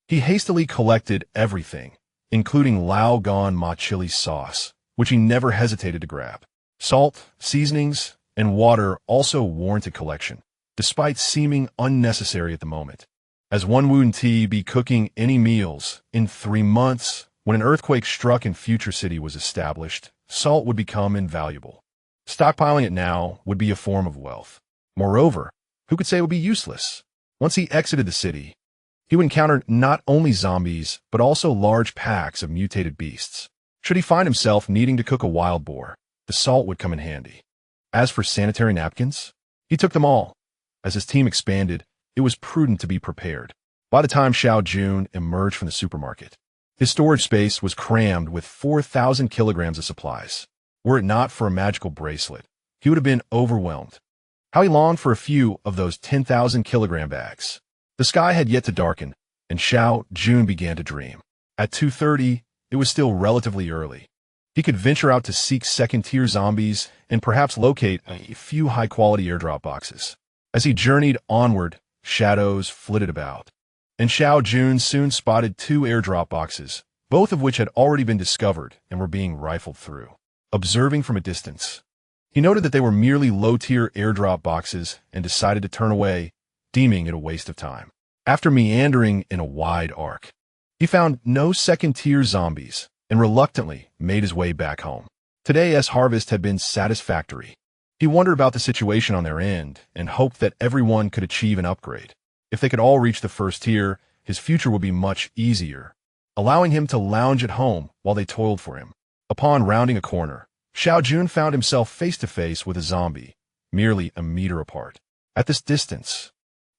He hastily collected everything, including Lao Gan Ma chili sauce, which he never hesitated to grab. Salt, seasonings, and water also warranted collection, despite seeming unnecessary at the moment. As one wouldn't be cooking any meals in 3 months, when an earthquake struck and future city was established, salt would become invaluable. Stockpiling it now would be a form of wealth. Moreover, who could say it would be useless? Once he exited the city, he would encounter not only zombies, but also large packs of mutated beasts. Should he find himself needing to cook a wild boar, the salt would come in handy. As for sanitary napkins, he took them all. As his team expanded, it was prudent to be prepared. By the time Xiao Jun emerged from the supermarket, his storage space was crammed with 4,000 kilograms of supplies. Were it not for a magical bracelet, he would have been overwhelmed. How he longed for a few of those 10,000 kilogram bags. The sky had yet to darken, and Xiao Jun began to dream. At 2:30, it was still relatively early. He could venture out to seek second-tier zombies and perhaps locate a few high-quality airdrop boxes. As he journeyed onward, shadows flitted about, and Xiao Jun soon spotted 2 airdrop boxes, both of which had already been discovered and were being rifled through. Observing from a distance, he noted that they were merely low-tier airdrop boxes and decided to turn away, deeming it a waste of time. After meandering in a wide arc, he found no second-tier zombies and reluctantly made his way back home. Today's harvest had been satisfactory. He wondered about the situation on their end and hoped that everyone could achieve an upgrade. If they could all reach the first tier, his future would be much easier, allowing him to lounge at home while they toiled for him. Upon rounding a corner, Xiao Jun found himself face-to-face with a zombie, merely a meter apart. At this distance,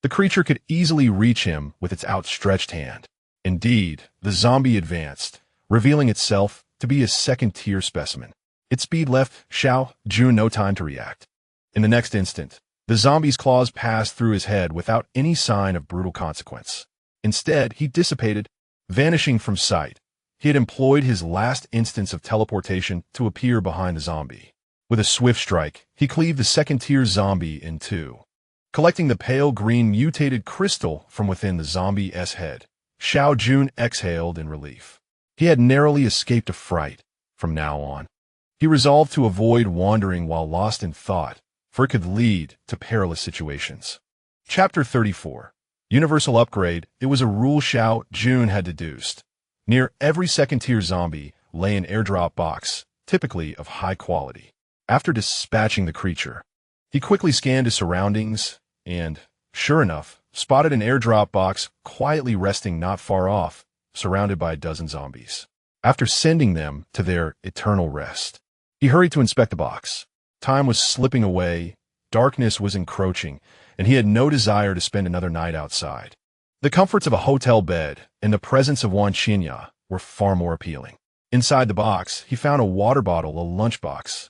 the creature could easily reach him with its outstretched hand. Indeed, the zombie advanced, revealing itself to be a second-tier specimen. Its speed left Xiao Jun no time to react. In the next instant, the zombie's claws passed through his head without any sign of brutal consequence. Instead, he dissipated, vanishing from sight. He had employed his last instance of teleportation to appear behind the zombie. With a swift strike, he cleaved the second-tier zombie in two. Collecting the pale green mutated crystal from within the zombie's head, Xiao Jun exhaled in relief. He had narrowly escaped a fright. From now on, he resolved to avoid wandering while lost in thought, for it could lead to perilous situations. Chapter 34. Universal Upgrade. It was a rule Xiao Jun had deduced. Near every second-tier zombie lay an airdrop box, typically of high quality. After dispatching the creature, he quickly scanned his surroundings and, sure enough, spotted an airdrop box quietly resting not far off, surrounded by a dozen zombies. After sending them to their eternal rest, he hurried to inspect the box. Time was slipping away, darkness was encroaching, and he had no desire to spend another night outside. The comforts of a hotel bed and the presence of Wan Xinya were far more appealing. Inside the box, he found a water bottle, a lunchbox,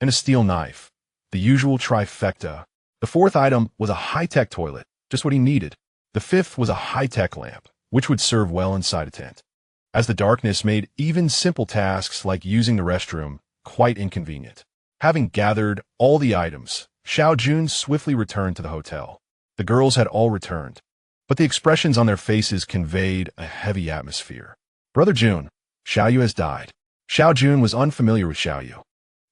and a steel knife, the usual trifecta. The fourth item was a high-tech toilet, just what he needed. The fifth was a high-tech lamp, which would serve well inside a tent, as the darkness made even simple tasks like using the restroom quite inconvenient. Having gathered all the items, Xiao Jun swiftly returned to the hotel. The girls had all returned, but the expressions on their faces conveyed a heavy atmosphere. Brother Jun, Xiao Yu has died. Xiao Jun was unfamiliar with Xiao Yu,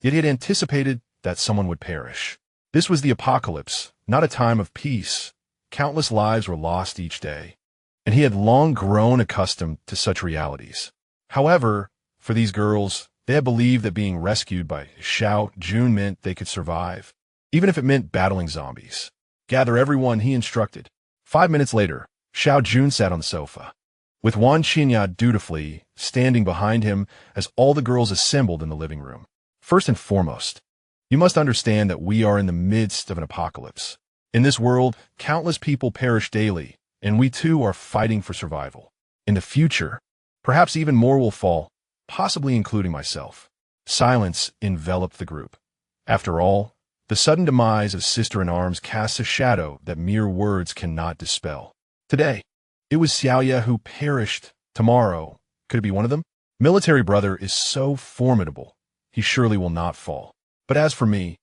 yet he had anticipated that someone would perish. This was the apocalypse, not a time of peace. Countless lives were lost each day, and he had long grown accustomed to such realities. However, for these girls, they had believed that being rescued by Xiao Jun meant they could survive, even if it meant battling zombies. Gather everyone, he instructed. 5 minutes later, Xiao Jun sat on the sofa, with Wan Xinya dutifully standing behind him as all the girls assembled in the living room. First and foremost, you must understand that we are in the midst of an apocalypse. In this world, countless people perish daily, and we too are fighting for survival. In the future, perhaps even more will fall, possibly including myself. Silence enveloped the group. After all, the sudden demise of Sister-in-Arms casts a shadow that mere words cannot dispel. Today, it was Xiaoya who perished. Tomorrow, could it be one of them? Military brother is so formidable, he surely will not fall. But as for me,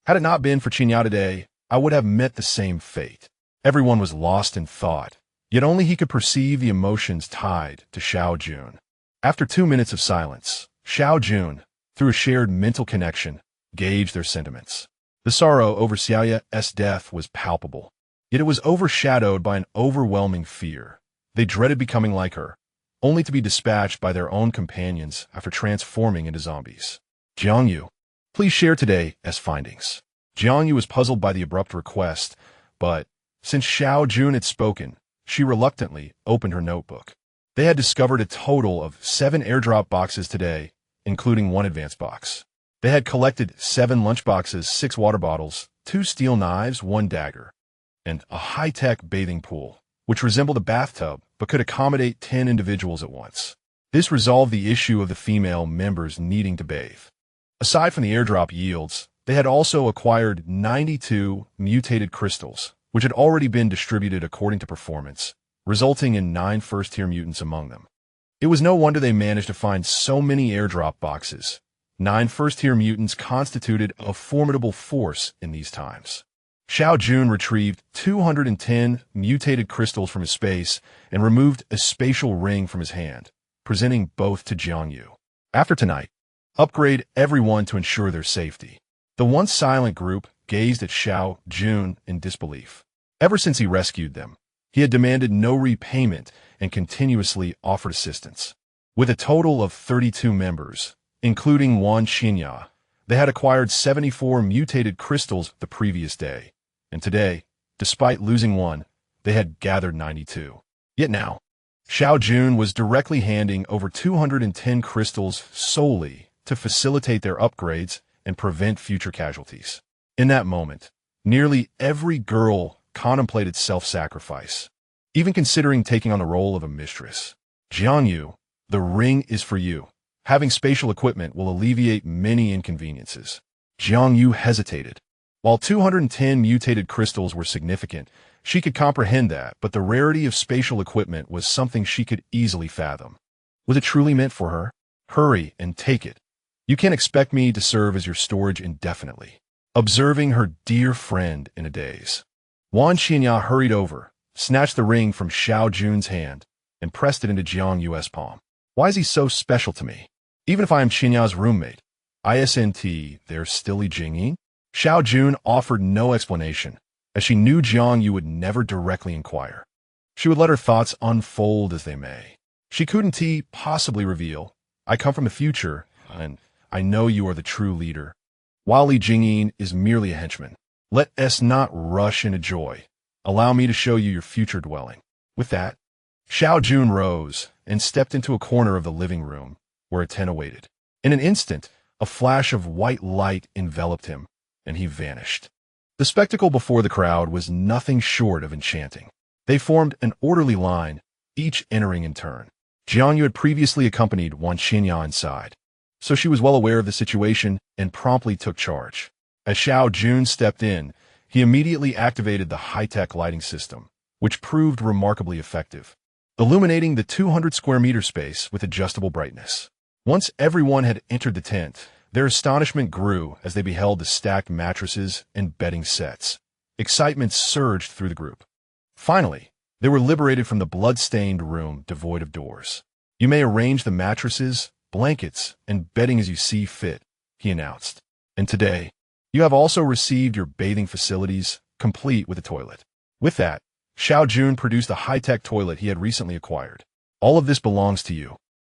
had it not been for Qinya today, I would have met the same fate. Everyone was lost in thought, yet only he could perceive the emotions tied to Xiao Jun. After 2 minutes of silence, Xiao Jun, through a shared mental connection, gauged their sentiments. The sorrow over Xiaoya's death was palpable, yet it was overshadowed by an overwhelming fear. They dreaded becoming like her, only to be dispatched by their own companions after transforming into zombies. Jiangyu, Please share today's findings. Jiangyu was puzzled by the abrupt request, but since Xiao Jun had spoken, she reluctantly opened her notebook. They had discovered a total of 7 airdrop boxes today, including 1 advance box. They had collected 7 lunchboxes, 6 water bottles, 2 steel knives, 1 dagger, and a high-tech bathing pool, which resembled a bathtub but could accommodate 10 individuals at once. This resolved the issue of the female members needing to bathe. Aside from the airdrop yields, they had also acquired 92 mutated crystals, which had already been distributed according to performance, resulting in 9 first-tier mutants among them. It was no wonder they managed to find so many airdrop boxes. 9 first-tier mutants constituted a formidable force in these times. Xiao Jun retrieved 210 mutated crystals from his space and removed a spatial ring from his hand, presenting both to Jiangyu. After tonight, upgrade everyone to ensure their safety. The once silent group gazed at Xiao Jun in disbelief. Ever since he rescued them, he had demanded no repayment and continuously offered assistance. With a total of 32 members, including Wan Xinya, they had acquired 74 mutated crystals the previous day, and today, despite losing 1, they had gathered 92. Yet now, Xiao Jun was directly handing over 210 crystals solely to facilitate their upgrades and prevent future casualties. In that moment, nearly every girl contemplated self-sacrifice, even considering taking on the role of a mistress. Jiangyu, the ring is for you. Having spatial equipment will alleviate many inconveniences. Jiangyu hesitated. While 210 mutated crystals were significant, she could comprehend that, but the rarity of spatial equipment was something she could easily fathom. Was it truly meant for her? Hurry and take it. You can't expect me to serve as your storage indefinitely. Observing her dear friend in a daze, Wan Xinya hurried over, snatched the ring from Xiao Jun's hand, and pressed it into Jiangyu's palm. Why is he so special to me? Even if I am Xinya's roommate, ISNT, there's still Jingyi? Xiao Jun offered no explanation, as she knew Jiangyu would never directly inquire. She would let her thoughts unfold as they may. She couldn't possibly reveal, I come from the future, and I know you are the true leader. While Li Jingyin is merely a henchman, let us not rush into joy. Allow me to show you your future dwelling. With that, Xiao Jun rose and stepped into a corner of the living room, where a tent awaited. In an instant, a flash of white light enveloped him, and he vanished. The spectacle before the crowd was nothing short of enchanting. They formed an orderly line, each entering in turn. Jiangyu had previously accompanied Wan Xinya inside, so she was well aware of the situation and promptly took charge. As Xiao Jun stepped in, he immediately activated the high-tech lighting system, which proved remarkably effective, illuminating the 200 square meter space with adjustable brightness. Once everyone had entered the tent, their astonishment grew as they beheld the stacked mattresses and bedding sets. Excitement surged through the group. Finally, they were liberated from the blood-stained room devoid of doors. You may arrange the mattresses, blankets, and bedding as you see fit, he announced. And today, you have also received your bathing facilities, complete with a toilet. With that, Xiao Jun produced a high-tech toilet he had recently acquired. All of this belongs to you.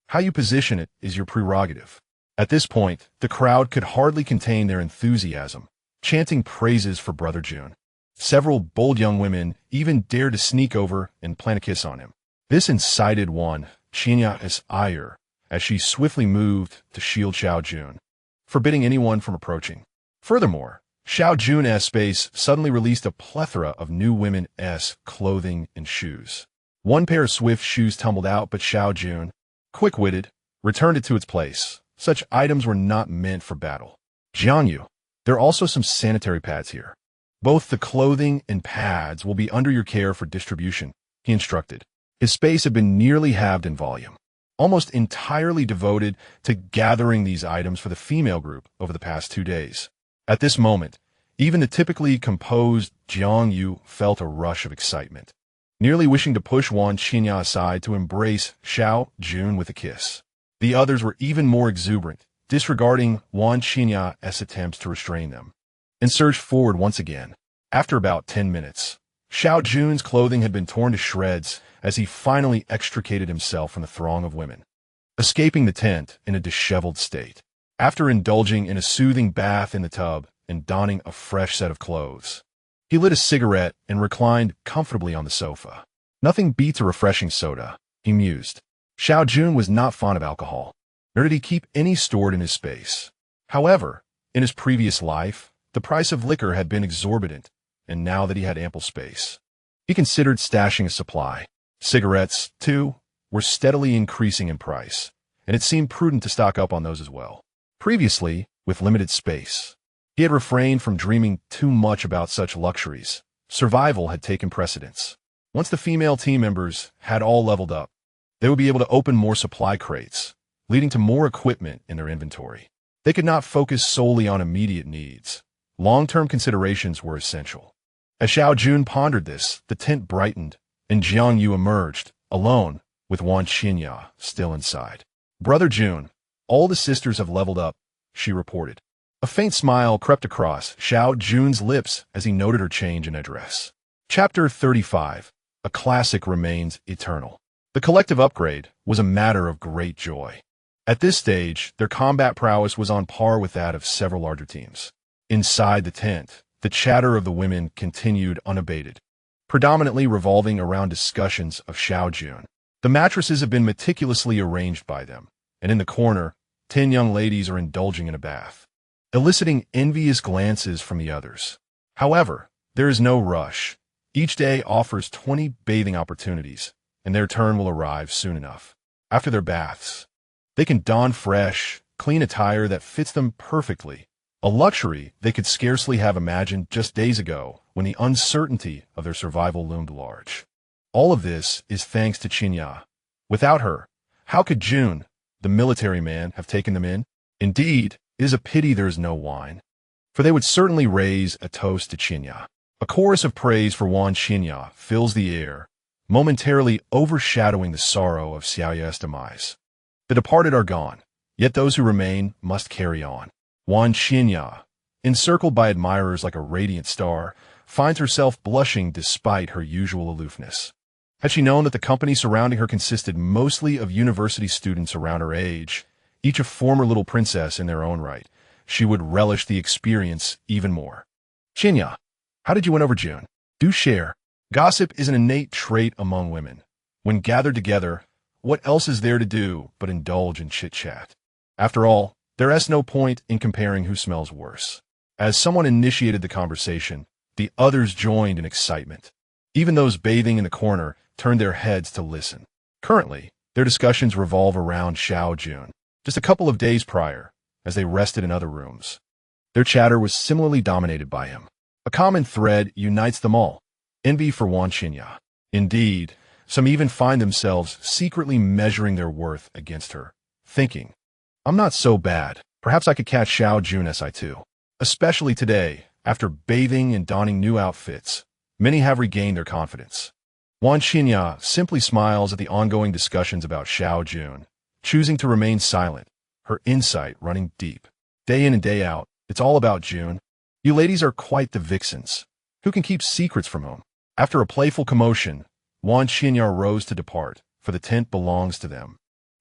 How you position it is your prerogative. At this point, the crowd could hardly contain their enthusiasm, chanting praises for Brother Jun. Several bold young women even dared to sneak over and plant a kiss on him. This incited Wan Xinya's ire as she swiftly moved to shield Xiao Jun, forbidding anyone from approaching. Furthermore, Xiao Jun's space suddenly released a plethora of new women's clothing and shoes. One pair of swift shoes tumbled out, but Xiao Jun, quick-witted, returned it to its place. Such items were not meant for battle. Jiangyu, there are also some sanitary pads here. Both the clothing and pads will be under your care for distribution, he instructed. His space had been nearly halved in volume, almost entirely devoted to gathering these items for the female group over the past 2 days. At this moment, even the typically composed Jiangyu felt a rush of excitement, nearly wishing to push Wan Xinya aside to embrace Xiao Jun with a kiss. The others were even more exuberant, disregarding Wan Xinya's attempts to restrain them, and surged forward once again. After about 10 minutes, Xiao Jun's clothing had been torn to shreds as he finally extricated himself from the throng of women, escaping the tent in a disheveled state. After indulging in a soothing bath in the tub and donning a fresh set of clothes, he lit a cigarette and reclined comfortably on the sofa. Nothing beats a refreshing soda, he mused. Xiao Jun was not fond of alcohol, nor did he keep any stored in his space. However, in his previous life, the price of liquor had been exorbitant, and now that he had ample space, he considered stashing a supply. Cigarettes, too, were steadily increasing in price, and it seemed prudent to stock up on those as well. Previously, with limited space, he had refrained from dreaming too much about such luxuries. Survival had taken precedence. Once the female team members had all leveled up, they would be able to open more supply crates, leading to more equipment in their inventory. They could not focus solely on immediate needs. Long-term considerations were essential. As Xiao Jun pondered this, the tent brightened, and Jiang Yu emerged, alone, with Wan Xinya still inside. "Brother Jun, all the sisters have leveled up," she reported. A faint smile crept across Xiao Jun's lips as he noted her change in address. Chapter 35. A classic remains eternal. The collective upgrade was a matter of great joy. At this stage, their combat prowess was on par with that of several larger teams. Inside the tent, the chatter of the women continued unabated, predominantly revolving around discussions of Xiao Jun. The mattresses have been meticulously arranged by them, and in the corner, 10 young ladies are indulging in a bath, eliciting envious glances from the others. However, there is no rush. Each day offers 20 bathing opportunities, and their turn will arrive soon enough. After their baths, they can don fresh, clean attire that fits them perfectly, a luxury they could scarcely have imagined just days ago when the uncertainty of their survival loomed large. All of this is thanks to Xinya. Without her, how could Jun, the military man, have taken them in? Indeed, it is a pity there is no wine, for they would certainly raise a toast to Xinya. A chorus of praise for Wan Xinya fills the air, momentarily overshadowing the sorrow of Xiaoya's demise. The departed are gone, yet those who remain must carry on. Wan Xinya, encircled by admirers like a radiant star, finds herself blushing despite her usual aloofness. Had she known that the company surrounding her consisted mostly of university students around her age, each a former little princess in their own right, she would relish the experience even more. "Xinya, how did you win over Jun? Do share." Gossip is an innate trait among women. When gathered together, what else is there to do but indulge in chit-chat? After all, there is no point in comparing who smells worse. As someone initiated the conversation, the others joined in excitement. Even those bathing in the corner turned their heads to listen. Currently, their discussions revolve around Xiao Jun. Just a couple of days prior, as they rested in other rooms, their chatter was similarly dominated by him. A common thread unites them all: envy for Wan Xinya. Indeed, some even find themselves secretly measuring their worth against her, thinking, "I'm not so bad. Perhaps I could catch Xiao Jun SI too." Especially today, after bathing and donning new outfits, many have regained their confidence. Wan Xinya simply smiles at the ongoing discussions about Xiao Jun, choosing to remain silent, her insight running deep. Day in and day out, it's all about Jun. "You ladies are quite the vixens. Who can keep secrets from whom?" After a playful commotion, Wan Xinya rose to depart, for the tent belongs to them,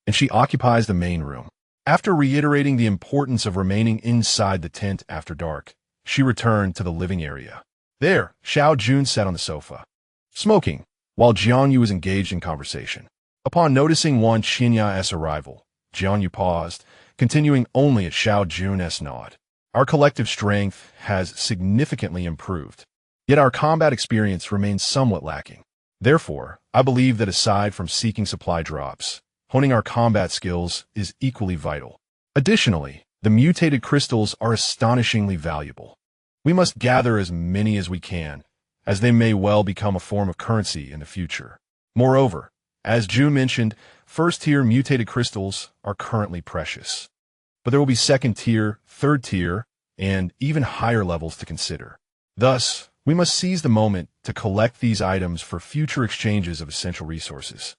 and she occupies the main room. After reiterating the importance of remaining inside the tent after dark, she returned to the living area. There, Xiao Jun sat on the sofa, smoking, while Jiang Yu was engaged in conversation. Upon noticing Wan Xinya's arrival, Jiang Yu paused, continuing only at Xiao Jun's nod. "Our collective strength has significantly improved, yet our combat experience remains somewhat lacking. Therefore, I believe that aside from seeking supply drops, honing our combat skills is equally vital. Additionally, the mutated crystals are astonishingly valuable. We must gather as many as we can, as they may well become a form of currency in the future. Moreover, as Jun mentioned, first-tier mutated crystals are currently precious, but there will be second-tier, third-tier, and even higher levels to consider. Thus, we must seize the moment to collect these items for future exchanges of essential resources.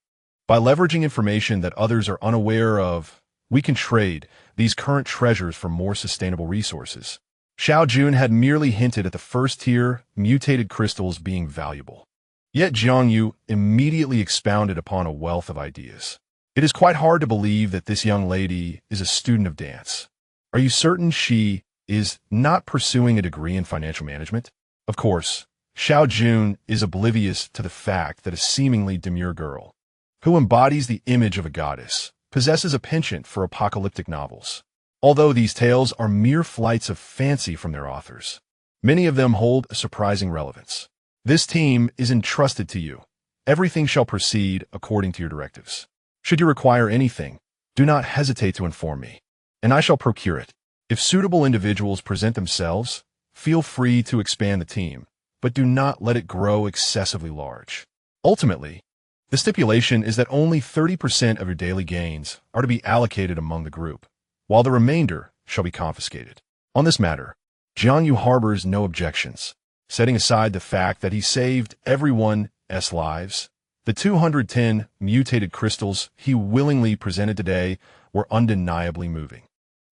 By leveraging information that others are unaware of, we can trade these current treasures for more sustainable resources." Xiao Jun had merely hinted at the first-tier mutated crystals being valuable. Yet Jiang Yu immediately expounded upon a wealth of ideas. "It is quite hard to believe that this young lady is a student of dance. Are you certain she is not pursuing a degree in financial management? Of course, Xiao Jun is oblivious to the fact that a seemingly demure girl, who embodies the image of a goddess, possesses a penchant for apocalyptic novels. Although these tales are mere flights of fancy from their authors, many of them hold a surprising relevance. This team is entrusted to you. Everything shall proceed according to your directives. Should you require anything, do not hesitate to inform me, and I shall procure it. If suitable individuals present themselves, feel free to expand the team, but do not let it grow excessively large. Ultimately, the stipulation is that only 30% of your daily gains are to be allocated among the group, while the remainder shall be confiscated. On this matter, Jiang Yu harbors no objections, setting aside the fact that he saved everyone's lives. The 210 mutated crystals he willingly presented today were undeniably moving.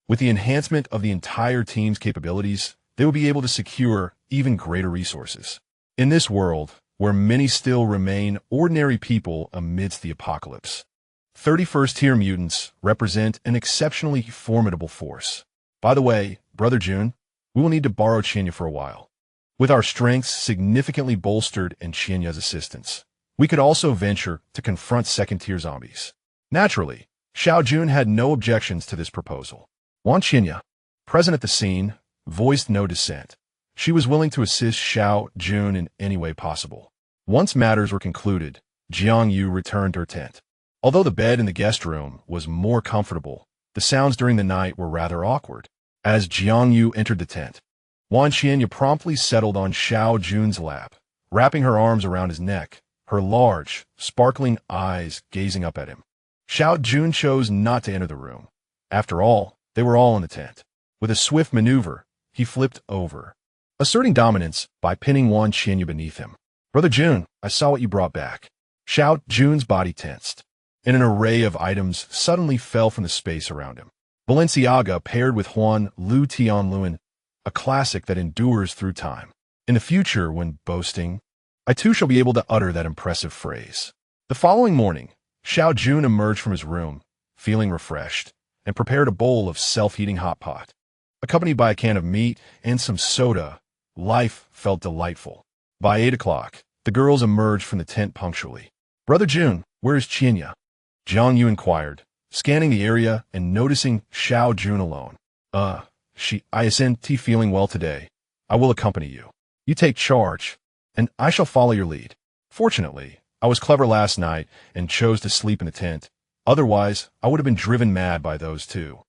With the enhancement of the entire team's capabilities, they will be able to secure even greater resources. In this world, where many still remain ordinary people amidst the apocalypse, 31st tier mutants represent an exceptionally formidable force. By the way, Brother Jun, we will need to borrow Qianya for a while. With our strengths significantly bolstered and Qianya's assistance, we could also venture to confront second-tier zombies. Naturally, Xiao Jun had no objections to this proposal. Wan Qianya, present at the scene, voiced no dissent. She was willing to assist Xiao Jun in any way possible. Once matters were concluded, Jiang Yu returned to her tent. Although the bed in the guest room was more comfortable, the sounds during the night were rather awkward. As Jiang Yu entered the tent, Wan Qianya promptly settled on Xiao Jun's lap, wrapping her arms around his neck, her large, sparkling eyes gazing up at him. Xiao Jun chose not to enter the room. After all, they were all in the tent. With a swift maneuver, he flipped over, asserting dominance by pinning Wan Qianya beneath him. Brother Jun, I saw what you brought back. Xiao Jun's body tensed, and an array of items suddenly fell from the space around him. Balenciaga paired with Huan Lu Tianluan, a classic that endures through time. In the future, when boasting, I too shall be able to utter that impressive phrase. The following morning, Xiao Jun emerged from his room, feeling refreshed, and prepared a bowl of self-heating hot pot. Accompanied by a can of meat and some soda, life felt delightful. By 8 o'clock, the girls emerged from the tent punctually. Brother Jun, where is Qianya? Jiang Yu inquired, scanning the area and noticing Xiao Jun alone. She isn't feeling well today. I will accompany you. You take charge, and I shall follow your lead. Fortunately, I was clever last night and chose to sleep in the tent. Otherwise, I would have been driven mad by those two.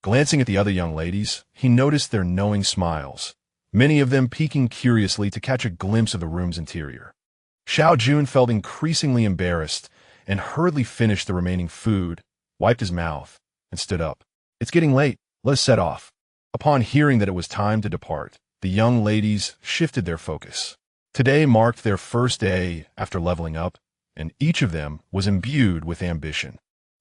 Glancing at the other young ladies, he noticed their knowing smiles, many of them peeking curiously to catch a glimpse of the room's interior. Xiao Jun felt increasingly embarrassed and hurriedly finished the remaining food, wiped his mouth, and stood up. It's getting late. Let us set off. Upon hearing that it was time to depart, the young ladies shifted their focus. Today marked their first day after leveling up, and each of them was imbued with ambition,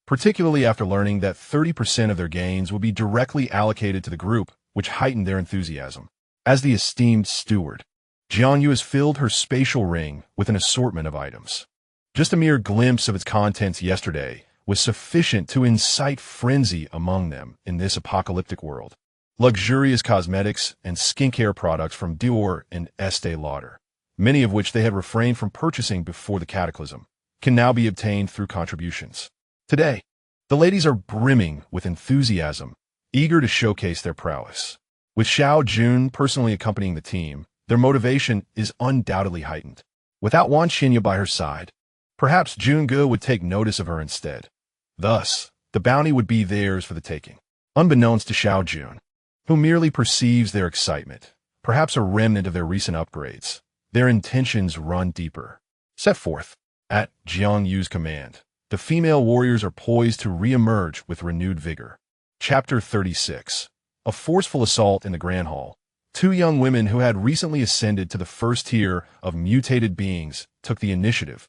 particularly after learning that 30% of their gains would be directly allocated to the group, which heightened their enthusiasm. As the esteemed steward, Jiang Yu has filled her spatial ring with an assortment of items. Just a mere glimpse of its contents yesterday was sufficient to incite frenzy among them in this apocalyptic world. Luxurious cosmetics and skincare products from Dior and Estee Lauder, many of which they had refrained from purchasing before the cataclysm, can now be obtained through contributions. Today, the ladies are brimming with enthusiasm, eager to showcase their prowess. With Xiao Jun personally accompanying the team, their motivation is undoubtedly heightened. Without Wan Qianya by her side, perhaps Junge would take notice of her instead. Thus, the bounty would be theirs for the taking. Unbeknownst to Xiao Jun, who merely perceives their excitement, perhaps a remnant of their recent upgrades, their intentions run deeper. Set forth, at Jiang Yu's command, the female warriors are poised to re-emerge with renewed vigor. Chapter 36. A forceful assault in the Grand Hall. Two young women who had recently ascended to the first tier of mutated beings took the initiative,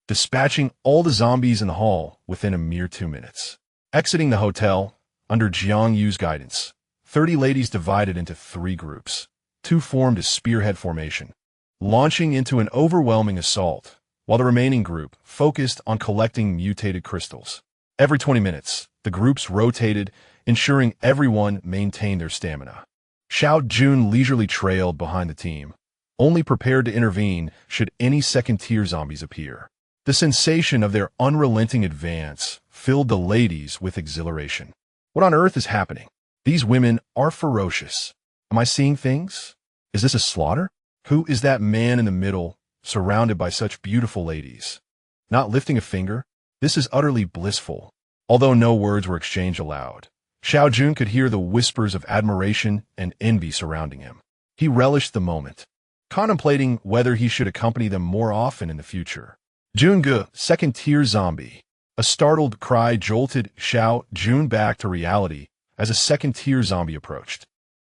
dispatching all the zombies in the hall within a mere 2 minutes. Exiting the hotel, under Jiang Yu's guidance, 30 ladies divided into 3 groups. 2 formed a spearhead formation, launching into an overwhelming assault, while the remaining group focused on collecting mutated crystals. Every 20 minutes, the groups rotated ensuring everyone maintained their stamina. Xiao Jun leisurely trailed behind the team, only prepared to intervene should any second-tier zombies appear. The sensation of their unrelenting advance filled the ladies with exhilaration. What on earth is happening? These women are ferocious. Am I seeing things? Is this a slaughter? Who is that man in the middle, surrounded by such beautiful ladies? Not lifting a finger? This is utterly blissful. Although no words were exchanged aloud, Xiao Jun could hear the whispers of admiration and envy surrounding him. He relished the moment, contemplating whether he should accompany them more often in the future. Junge, second-tier zombie. A startled cry jolted Xiao Jun back to reality as a second-tier zombie approached.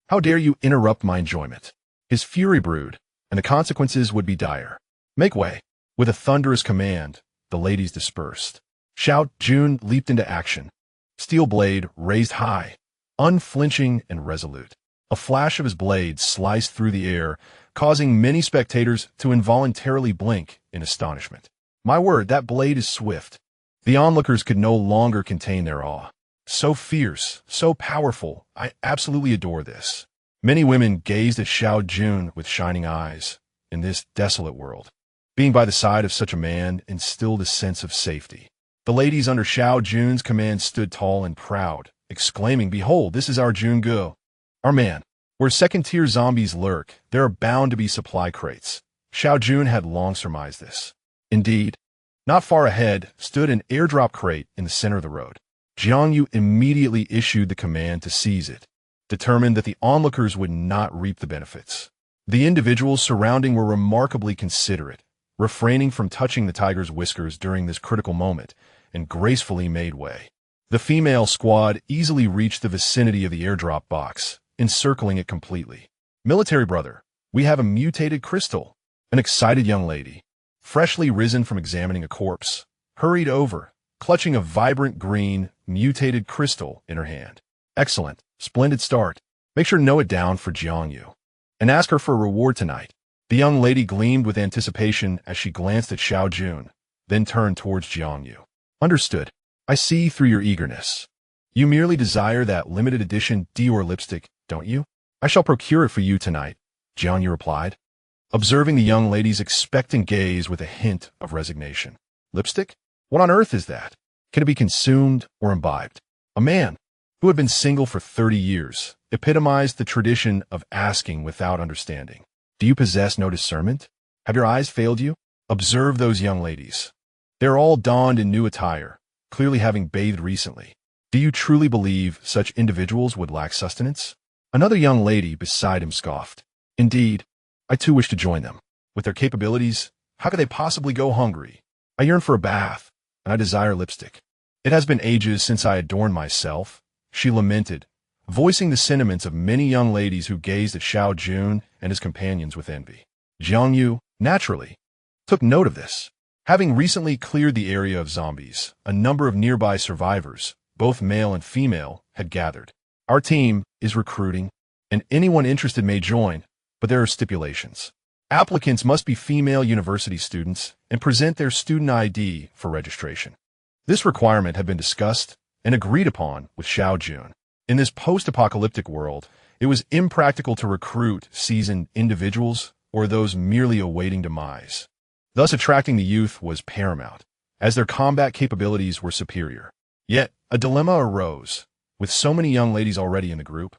How dare you interrupt my enjoyment? His fury brewed, and the consequences would be dire. Make way. With a thunderous command, the ladies dispersed. Xiao Jun leaped into action, steel blade raised high, unflinching and resolute. A flash of his blade sliced through the air, causing many spectators to involuntarily blink in astonishment. My word, that blade is swift. The onlookers could no longer contain their awe. So fierce, so powerful, I absolutely adore this. Many women gazed at Xiao Jun with shining eyes in this desolate world. Being by the side of such a man instilled a sense of safety. The ladies under Xiao Jun's command stood tall and proud, exclaiming, "Behold, this is our Junge, our man." Where second-tier zombies lurk, there are bound to be supply crates. Xiao Jun had long surmised this. Indeed, not far ahead stood an airdrop crate in the center of the road. Jiangyu immediately issued the command to seize it, determined that the onlookers would not reap the benefits. The individuals surrounding were remarkably considerate, refraining from touching the tiger's whiskers during this critical moment, and gracefully made way. The female squad easily reached the vicinity of the airdrop box, encircling it completely. "Military brother, we have a mutated crystal." An excited young lady, freshly risen from examining a corpse, hurried over, clutching a vibrant green, mutated crystal in her hand. "Excellent. Splendid start. Make sure to note it down for Jiangyu, and ask her for a reward tonight." The young lady gleamed with anticipation as she glanced at Xiao Jun, then turned towards Jiangyu. "Understood. I see through your eagerness. You merely desire that limited edition Dior lipstick, don't you? I shall procure it for you tonight," Jiangyu replied, observing the young lady's expectant gaze with a hint of resignation. "Lipstick? What on earth is that? Can it be consumed or imbibed?" A man who had been single for 30 years epitomized the tradition of asking without understanding. "Do you possess no discernment? Have your eyes failed you? Observe those young ladies. They are all donned in new attire, clearly having bathed recently. Do you truly believe such individuals would lack sustenance?" Another young lady beside him scoffed. "Indeed, I too wish to join them. With their capabilities, how could they possibly go hungry? I yearn for a bath, and I desire lipstick. It has been ages since I adorned myself," she lamented, voicing the sentiments of many young ladies who gazed at Xiao Jun and his companions with envy. Jiangyu, naturally, took note of this. Having recently cleared the area of zombies, a number of nearby survivors, both male and female, had gathered. "Our team is recruiting, and anyone interested may join, but there are stipulations. Applicants must be female university students and present their student ID for registration." This requirement had been discussed and agreed upon with Xiao Jun. In this post-apocalyptic world, it was impractical to recruit seasoned individuals or those merely awaiting demise. Thus, attracting the youth was paramount, as their combat capabilities were superior. Yet, a dilemma arose. With so many young ladies already in the group,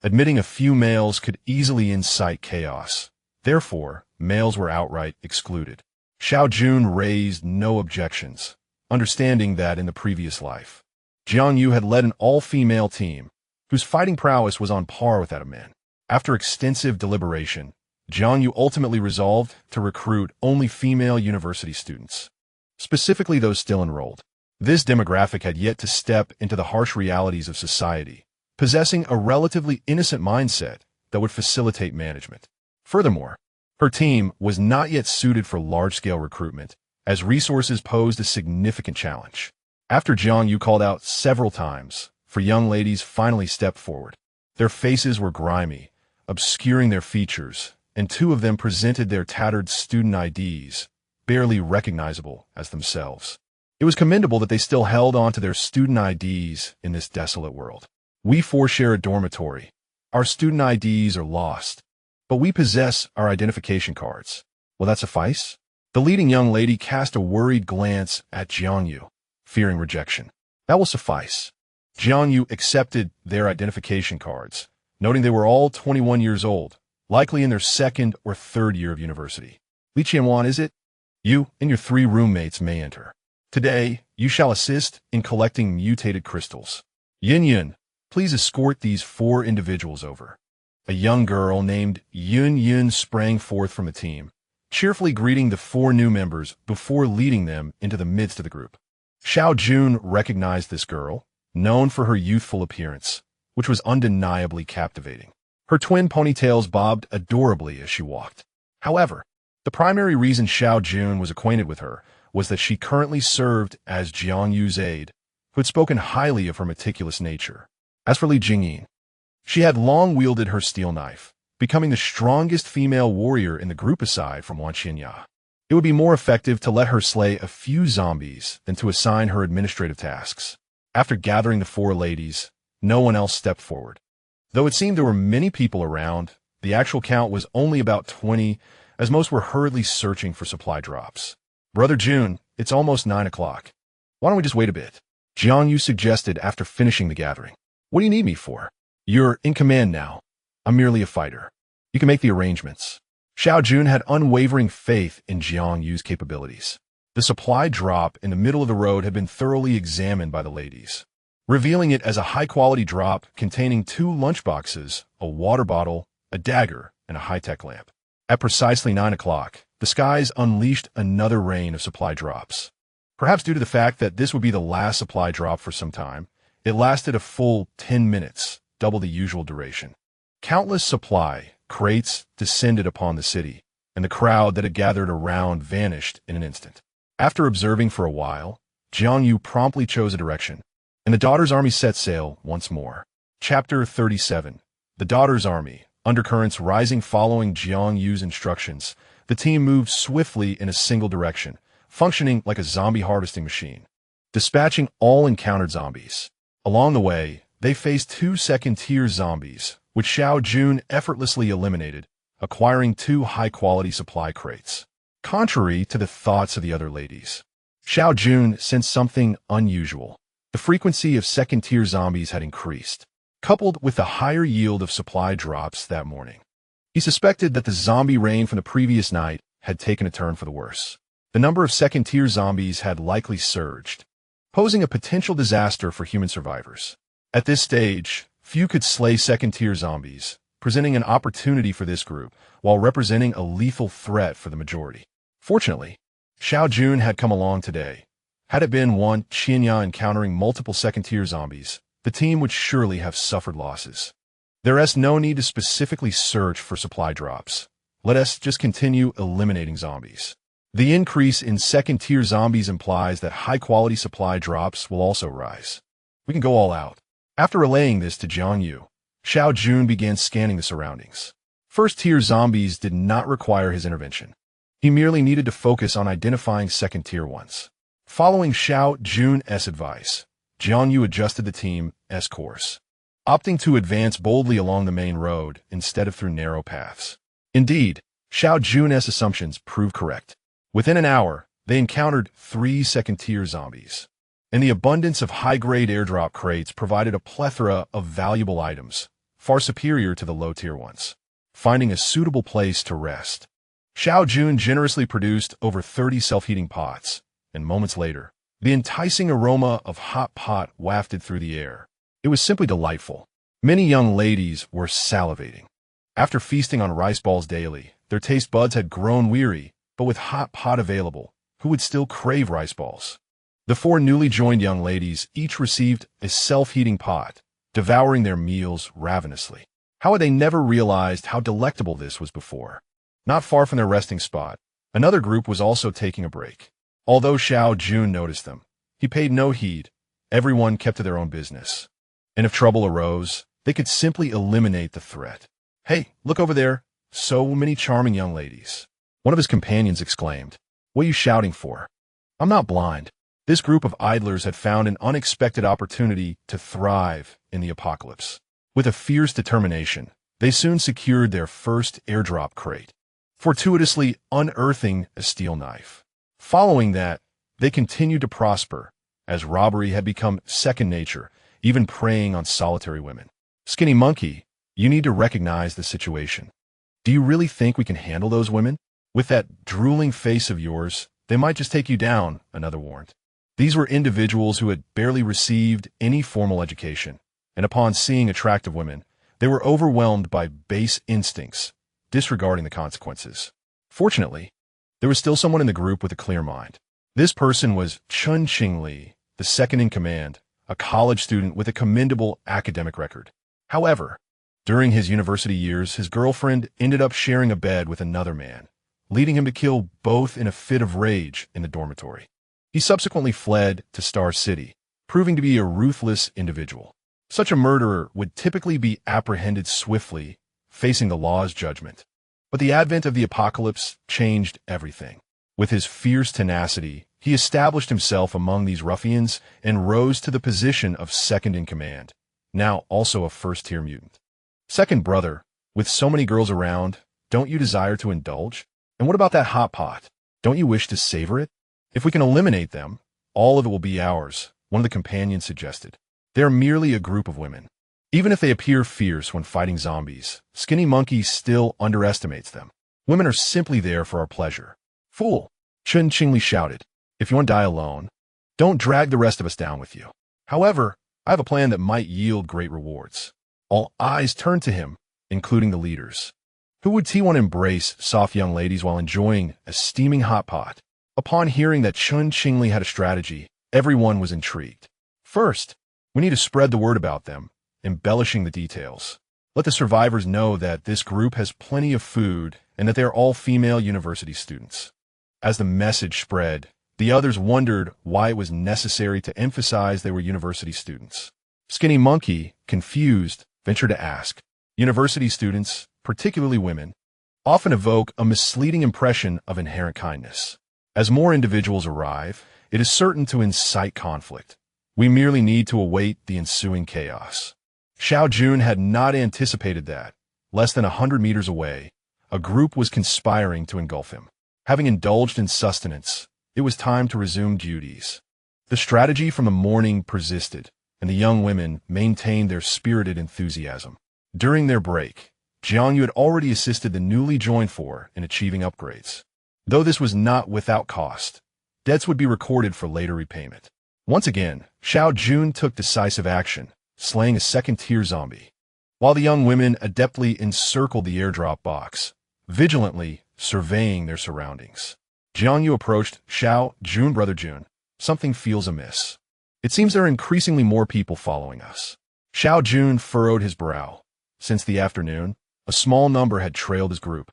admitting a few males could easily incite chaos. Therefore, males were outright excluded. Xiao Jun raised no objections, understanding that in the previous life, Jiangyu had led an all-female team, whose fighting prowess was on par with that of men. After extensive deliberation, Jiangyu ultimately resolved to recruit only female university students, specifically those still enrolled. This demographic had yet to step into the harsh realities of society, possessing a relatively innocent mindset that would facilitate management. Furthermore, her team was not yet suited for large-scale recruitment, as resources posed a significant challenge. After Jiangyu called out several times, young ladies finally stepped forward. Their faces were grimy, obscuring their features, and two of them presented their tattered student IDs, barely recognizable as themselves. It was commendable that they still held on to their student IDs in this desolate world. We four share a dormitory. Our student IDs are lost, but we possess our identification cards. Will that suffice? The leading young lady cast a worried glance at Jiangyu, fearing rejection. That will suffice. Jiangyu accepted their identification cards, noting they were all 21 years old, likely in their second or third year of university. Li Qianwan, is it? You and your 3 roommates may enter. Today, you shall assist in collecting mutated crystals. Yin Yun, please escort these 4 individuals over. A young girl named Yun Yun sprang forth from the team, cheerfully greeting the 4 new members before leading them into the midst of the group. Xiao Jun recognized this girl, known for her youthful appearance, which was undeniably captivating. Her twin ponytails bobbed adorably as she walked. However, the primary reason Xiao Jun was acquainted with her was that she currently served as Jiangyu's aide, who had spoken highly of her meticulous nature. As for Li Jingyin, she had long wielded her steel knife, becoming the strongest female warrior in the group aside from Wan Qinya. It would be more effective to let her slay a few zombies than to assign her administrative tasks. After gathering the 4 ladies, no one else stepped forward. Though it seemed there were many people around, the actual count was only about 20, as most were hurriedly searching for supply drops. Brother Jun, it's almost 9 o'clock. Why don't we just wait a bit? Jiangyu suggested after finishing the gathering. What do you need me for? You're in command now. I'm merely a fighter. You can make the arrangements. Xiao Jun had unwavering faith in Jiangyu's capabilities. The supply drop in the middle of the road had been thoroughly examined by the ladies, revealing it as a high-quality drop containing 2 lunchboxes, a water bottle, a dagger, and a high-tech lamp. At precisely 9 o'clock, the skies unleashed another rain of supply drops. Perhaps due to the fact that this would be the last supply drop for some time, it lasted a full 10 minutes, double the usual duration. Countless supply crates descended upon the city, and the crowd that had gathered around vanished in an instant. After observing for a while, Jiangyu promptly chose a direction, and the Daughter's Army set sail once more. Chapter 37. The Daughter's Army. Undercurrents rising following Jiangyu's instructions, the team moved swiftly in a single direction, functioning like a zombie harvesting machine, dispatching all encountered zombies. Along the way, they faced 2 second-tier zombies, which Xiao Jun effortlessly eliminated, acquiring 2 high-quality supply crates. Contrary to the thoughts of the other ladies, Xiao Jun sensed something unusual. The frequency of second-tier zombies had increased, coupled with the higher yield of supply drops that morning. He suspected that the zombie rain from the previous night had taken a turn for the worse. The number of second-tier zombies had likely surged, posing a potential disaster for human survivors. At this stage, few could slay second-tier zombies, presenting an opportunity for this group while representing a lethal threat for the majority. Fortunately, Xiao Jun had come along today. Had it been Wan Qinya encountering multiple second-tier zombies, the team would surely have suffered losses. There is no need to specifically search for supply drops. Let us just continue eliminating zombies. The increase in second-tier zombies implies that high-quality supply drops will also rise. We can go all out. After relaying this to Jiangyu, Xiao Jun began scanning the surroundings. First-tier zombies did not require his intervention. He merely needed to focus on identifying second-tier ones. Following Xiao Jun's advice, Jiangyu adjusted the team's course, opting to advance boldly along the main road instead of through narrow paths. Indeed, Xiao Jun's assumptions proved correct. Within an hour, they encountered 3 second-tier zombies, and the abundance of high-grade airdrop crates provided a plethora of valuable items, far superior to the low-tier ones. Finding a suitable place to rest, Xiao Jun generously produced over 30 self-heating pots, and moments later, the enticing aroma of hot pot wafted through the air. It was simply delightful. Many young ladies were salivating. After feasting on rice balls daily, their taste buds had grown weary, but with hot pot available, who would still crave rice balls? The 4 newly joined young ladies each received a self-heating pot, devouring their meals ravenously. How had they never realized how delectable this was before? Not far from their resting spot, another group was also taking a break. Although Xiao Jun noticed them, he paid no heed. Everyone kept to their own business. And if trouble arose, they could simply eliminate the threat. Hey, look over there. So many charming young ladies. One of his companions exclaimed. What are you shouting for? I'm not blind. This group of idlers had found an unexpected opportunity to thrive in the apocalypse. With a fierce determination, they soon secured their first airdrop crate, fortuitously unearthing a steel knife. Following that, they continued to prosper, as robbery had become second nature, even preying on solitary women. Skinny Monkey, you need to recognize the situation. Do you really think we can handle those women? With that drooling face of yours, they might just take you down, another warned. These were individuals who had barely received any formal education, and upon seeing attractive women, they were overwhelmed by base instincts, disregarding the consequences. Fortunately, there was still someone in the group with a clear mind. This person was Chun Qingli, the second in command, a college student with a commendable academic record. However, during his university years, his girlfriend ended up sharing a bed with another man, leading him to kill both in a fit of rage in the dormitory. He subsequently fled to Star City, proving to be a ruthless individual. Such a murderer would typically be apprehended swiftly, facing the law's judgment. But the advent of the apocalypse changed everything. With his fierce tenacity, he established himself among these ruffians and rose to the position of second in command, now also a first-tier mutant. Second brother, with so many girls around, don't you desire to indulge? And what about that hot pot? Don't you wish to savor it? If we can eliminate them, all of it will be ours, one of the companions suggested. They are merely a group of women. Even if they appear fierce when fighting zombies, Skinny Monkey still underestimates them. Women are simply there for our pleasure. Fool! Chun Qingli shouted. If you want to die alone, don't drag the rest of us down with you. However, I have a plan that might yield great rewards. All eyes turned to him, including the leaders. Who would T1 embrace soft young ladies while enjoying a steaming hot pot? Upon hearing that Chun Qingli had a strategy, everyone was intrigued. First, we need to spread the word about them, embellishing the details. Let the survivors know that this group has plenty of food and that they are all female university students. As the message spread, the others wondered why it was necessary to emphasize they were university students. Skinny Monkey, confused, ventured to ask. University students, particularly women, often evoke a misleading impression of inherent kindness. As more individuals arrive, it is certain to incite conflict. We merely need to await the ensuing chaos. Xiao Jun had not anticipated that, less than 100 meters away, a group was conspiring to engulf him. Having indulged in sustenance, it was time to resume duties. The strategy from the morning persisted, and the young women maintained their spirited enthusiasm. During their break, Jiangyu had already assisted the newly joined four in achieving upgrades. Though this was not without cost, debts would be recorded for later repayment. Once again, Xiao Jun took decisive action, slaying a second-tier zombie, while the young women adeptly encircled the airdrop box, vigilantly surveying their surroundings. Jiangyu approached Xiao Jun. Brother Jun, something feels amiss. It seems there are increasingly more people following us. Xiao Jun furrowed his brow. Since the afternoon, a small number had trailed his group,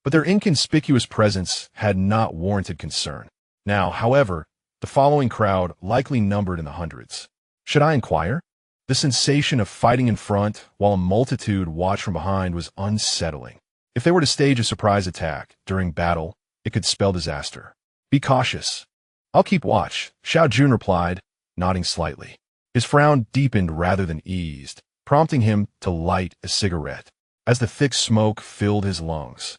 but their inconspicuous presence had not warranted concern. Now, however, the following crowd likely numbered in the hundreds. Should I inquire? The sensation of fighting in front while a multitude watched from behind was unsettling. If they were to stage a surprise attack during battle, it could spell disaster. Be cautious. I'll keep watch, Xiao Jun replied, nodding slightly. His frown deepened rather than eased, prompting him to light a cigarette as the thick smoke filled his lungs.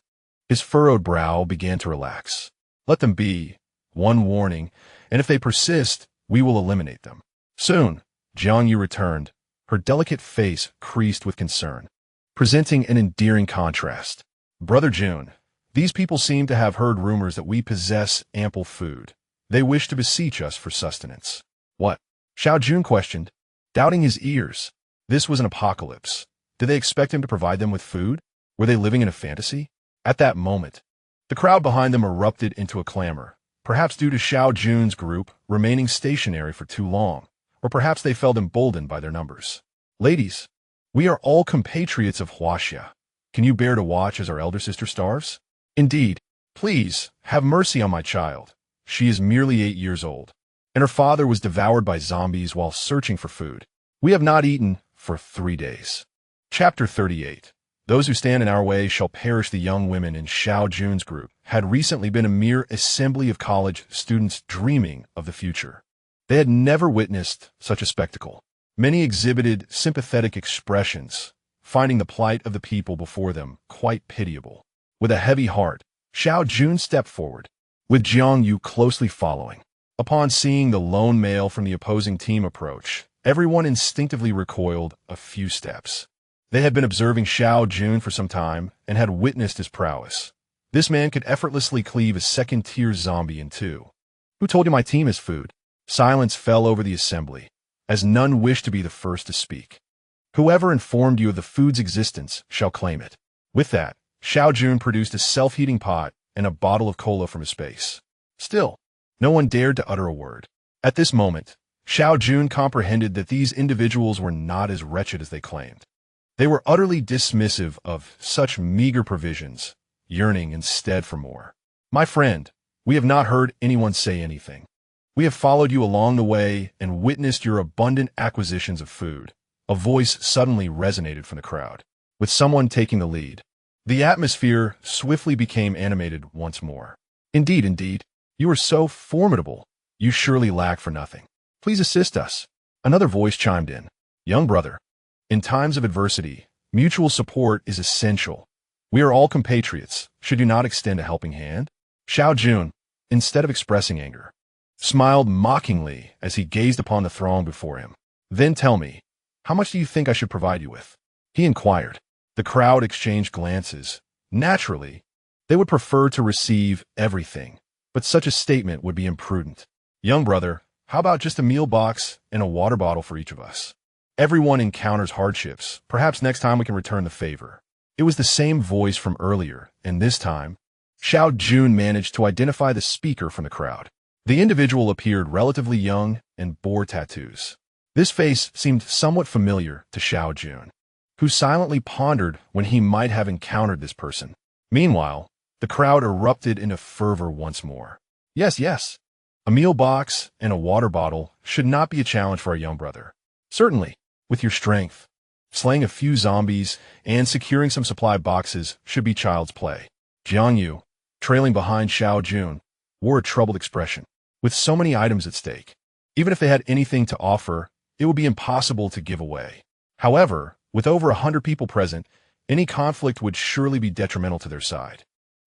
His furrowed brow began to relax. Let them be. One warning, and if they persist, we will eliminate them. Soon, Jiangyu returned, her delicate face creased with concern, presenting an endearing contrast. Brother Jun, these people seem to have heard rumors that we possess ample food. They wish to beseech us for sustenance. What? Xiao Jun questioned, doubting his ears. This was an apocalypse. Did they expect him to provide them with food? Were they living in a fantasy? At that moment, the crowd behind them erupted into a clamor, perhaps due to Xiao Jun's group remaining stationary for too long, or perhaps they felt emboldened by their numbers. Ladies, we are all compatriots of Huaxia. Can you bear to watch as our elder sister starves? Indeed, please, have mercy on my child. She is merely 8 years old, and her father was devoured by zombies while searching for food. We have not eaten for 3 days. Chapter 38. Those who stand in our way shall perish. The young women in Xiao Jun's group had recently been a mere assembly of college students dreaming of the future. They had never witnessed such a spectacle. Many exhibited sympathetic expressions, finding the plight of the people before them quite pitiable. With a heavy heart, Xiao Jun stepped forward, with Jiang Yu closely following. Upon seeing the lone male from the opposing team approach, everyone instinctively recoiled a few steps. They had been observing Xiao Jun for some time and had witnessed his prowess. This man could effortlessly cleave a second-tier zombie in two. Who told you my team is food? Silence fell over the assembly, as none wished to be the first to speak. Whoever informed you of the food's existence shall claim it. With that, Xiao Jun produced a self-heating pot and a bottle of cola from his space. Still, no one dared to utter a word. At this moment, Xiao Jun comprehended that these individuals were not as wretched as they claimed. They were utterly dismissive of such meager provisions, yearning instead for more. My friend, we have not heard anyone say anything. We have followed you along the way and witnessed your abundant acquisitions of food. A voice suddenly resonated from the crowd, with someone taking the lead. The atmosphere swiftly became animated once more. Indeed, you are so formidable. You surely lack for nothing. Please assist us. Another voice chimed in. Young brother, in times of adversity, mutual support is essential. We are all compatriots. Should you not extend a helping hand? Xiao Jun, instead of expressing anger, smiled mockingly as he gazed upon the throng before him. Then tell me, how much do you think I should provide you with? He inquired. The crowd exchanged glances. Naturally, they would prefer to receive everything, but such a statement would be imprudent. Young brother, how about just a meal box and a water bottle for each of us? Everyone encounters hardships. Perhaps next time we can return the favor. It was the same voice from earlier, and this time, Xiao Jun managed to identify the speaker from the crowd. The individual appeared relatively young and bore tattoos. This face seemed somewhat familiar to Xiao Jun, who silently pondered when he might have encountered this person. Meanwhile, the crowd erupted into fervor once more. Yes, a meal box and a water bottle should not be a challenge for our young brother. Certainly, with your strength, slaying a few zombies and securing some supply boxes should be child's play. Jiang Yu, trailing behind Xiao Jun, wore a troubled expression. With so many items at stake, even if they had anything to offer, it would be impossible to give away. However, with over 100 people present, any conflict would surely be detrimental to their side.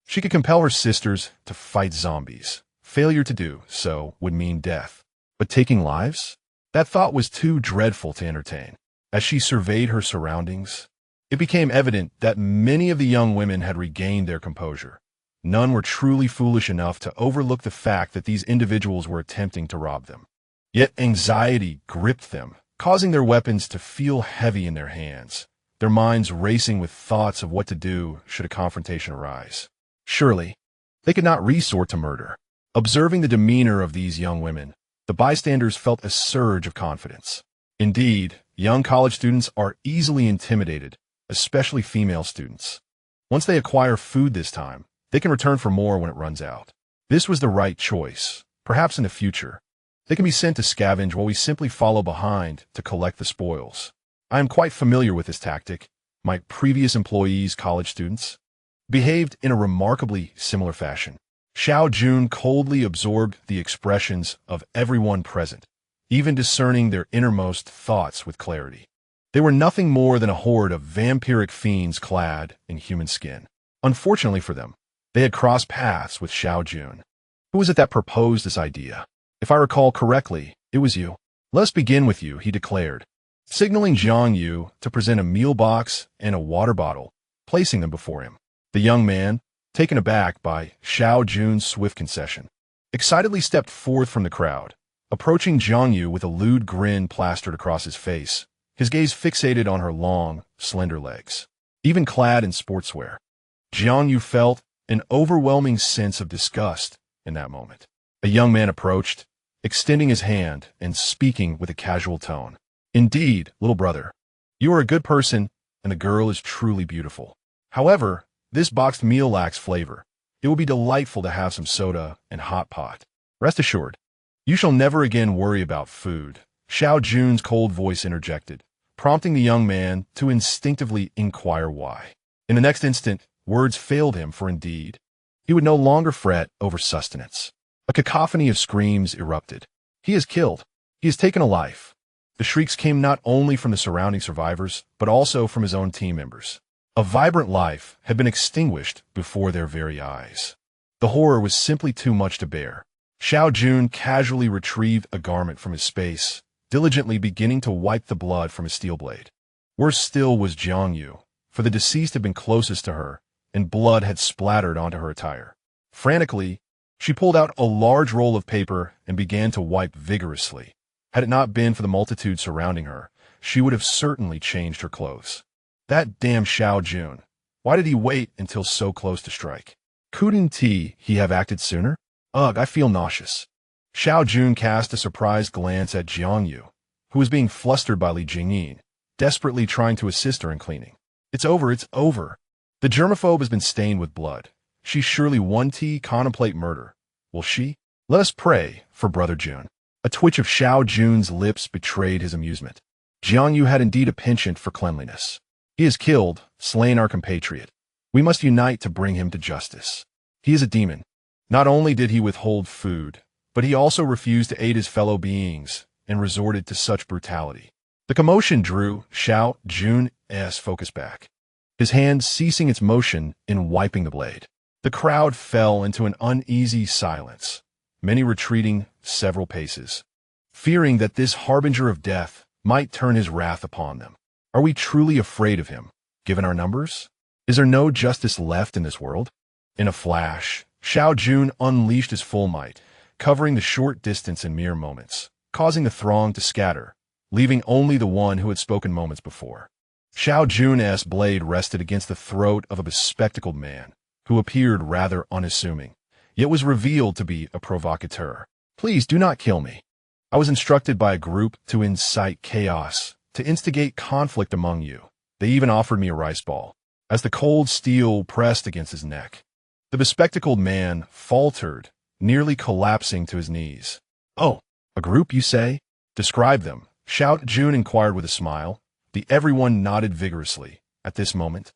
She could compel her sisters to fight zombies. Failure to do so would mean death. But taking lives? That thought was too dreadful to entertain. As she surveyed her surroundings, it became evident that many of the young women had regained their composure. None were truly foolish enough to overlook the fact that these individuals were attempting to rob them. Yet anxiety gripped them, causing their weapons to feel heavy in their hands, their minds racing with thoughts of what to do should a confrontation arise. Surely, they could not resort to murder. Observing the demeanor of these young women, the bystanders felt a surge of confidence. Indeed, young college students are easily intimidated, especially female students. Once they acquire food this time, they can return for more when it runs out. This was the right choice. Perhaps in the future, they can be sent to scavenge while we simply follow behind to collect the spoils. I am quite familiar with this tactic. My previous employees, college students, behaved in a remarkably similar fashion. Xiao Jun coldly absorbed the expressions of everyone present, even discerning their innermost thoughts with clarity. They were nothing more than a horde of vampiric fiends clad in human skin. Unfortunately for them, they had crossed paths with Xiao Jun. Who was it that proposed this idea? If I recall correctly, it was you. Let us begin with you, he declared, signaling Jiang Yu to present a meal box and a water bottle, placing them before him. The young man, taken aback by Xiao Jun's swift concession, excitedly stepped forth from the crowd, approaching Jiang Yu with a lewd grin plastered across his face, his gaze fixated on her long, slender legs. Even clad in sportswear, Jiang Yu felt an overwhelming sense of disgust in that moment. A young man approached, extending his hand and speaking with a casual tone. Indeed, little brother, you are a good person, and the girl is truly beautiful. However, this boxed meal lacks flavor. It will be delightful to have some soda and hot pot. Rest assured, you shall never again worry about food. Xiao Jun's cold voice interjected, prompting the young man to instinctively inquire why. In the next instant, words failed him, for indeed, he would no longer fret over sustenance. A cacophony of screams erupted. He is killed. He has taken a life. The shrieks came not only from the surrounding survivors, but also from his own team members. A vibrant life had been extinguished before their very eyes. The horror was simply too much to bear. Xiao Jun casually retrieved a garment from his space, diligently beginning to wipe the blood from his steel blade. Worse still was Jiangyu, for the deceased had been closest to her, and blood had splattered onto her attire. Frantically, she pulled out a large roll of paper and began to wipe vigorously. Had it not been for the multitude surrounding her, she would have certainly changed her clothes. That damn Xiao Jun. Why did he wait until so close to strike? Couldn't he have acted sooner? Ugh, I feel nauseous. Xiao Jun cast a surprised glance at Jiangyu, who was being flustered by Li Jingyin, desperately trying to assist her in cleaning. It's over, it's over. The germaphobe has been stained with blood. She surely won't contemplate murder. Will she? Let us pray for Brother Jun. A twitch of Xiao Jun's lips betrayed his amusement. Jiangyu had indeed a penchant for cleanliness. He has killed, slain our compatriot. We must unite to bring him to justice. He is a demon. Not only did he withhold food, but he also refused to aid his fellow beings and resorted to such brutality. The commotion drew Xiao Jun's focus back, his hand ceasing its motion in wiping the blade. The crowd fell into an uneasy silence, many retreating several paces, fearing that this harbinger of death might turn his wrath upon them. Are we truly afraid of him, given our numbers? Is there no justice left in this world? In a flash, Xiao Jun unleashed his full might, covering the short distance in mere moments, causing the throng to scatter, leaving only the one who had spoken moments before. Xiao Jun's blade rested against the throat of a bespectacled man, who appeared rather unassuming, yet was revealed to be a provocateur. Please do not kill me. I was instructed by a group to incite chaos, to instigate conflict among you. They even offered me a rice ball. As the cold steel pressed against his neck, the bespectacled man faltered, nearly collapsing to his knees. Oh, a group, you say? Describe them. Xiao Jun inquired with a smile. Everyone nodded vigorously. At this moment,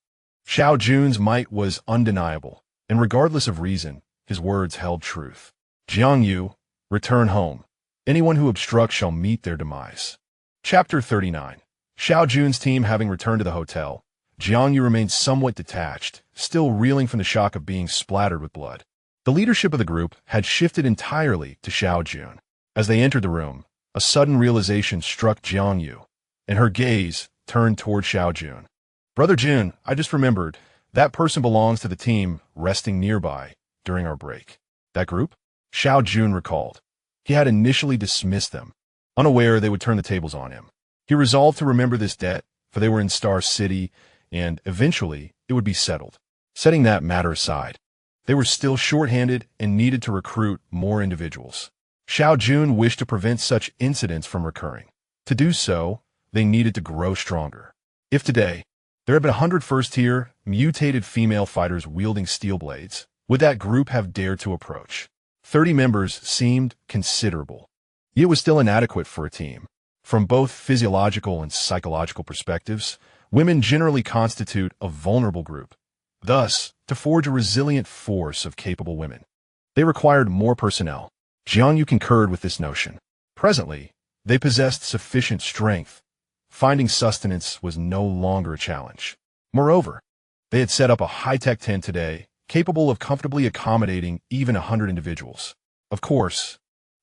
Xiao Jun's might was undeniable, and regardless of reason, his words held truth. Jiangyu, return home. Anyone who obstructs shall meet their demise. Chapter 39. Xiao Jun's team having returned to the hotel, Jiangyu remained somewhat detached, still reeling from the shock of being splattered with blood. The leadership of the group had shifted entirely to Xiao Jun. As they entered the room, a sudden realization struck Jiangyu, and her gaze turned toward Xiao Jun. Brother Jun, I just remembered, that person belongs to the team resting nearby during our break. That group? Xiao Jun recalled. He had initially dismissed them, unaware they would turn the tables on him. He resolved to remember this debt, for they were in Star City, and eventually it would be settled. Setting that matter aside, they were still short-handed and needed to recruit more individuals. Xiao Jun wished to prevent such incidents from recurring. To do so, they needed to grow stronger. If today, there had been 100 first-tier, mutated female fighters wielding steel blades, would that group have dared to approach? 30 members seemed considerable. Yet it was still inadequate for a team. From both physiological and psychological perspectives, women generally constitute a vulnerable group. Thus, to forge a resilient force of capable women, they required more personnel. Jiangyu concurred with this notion. Presently, they possessed sufficient strength. Finding sustenance was no longer a challenge. Moreover, they had set up a high-tech tent today, capable of comfortably accommodating even 100 individuals. Of course,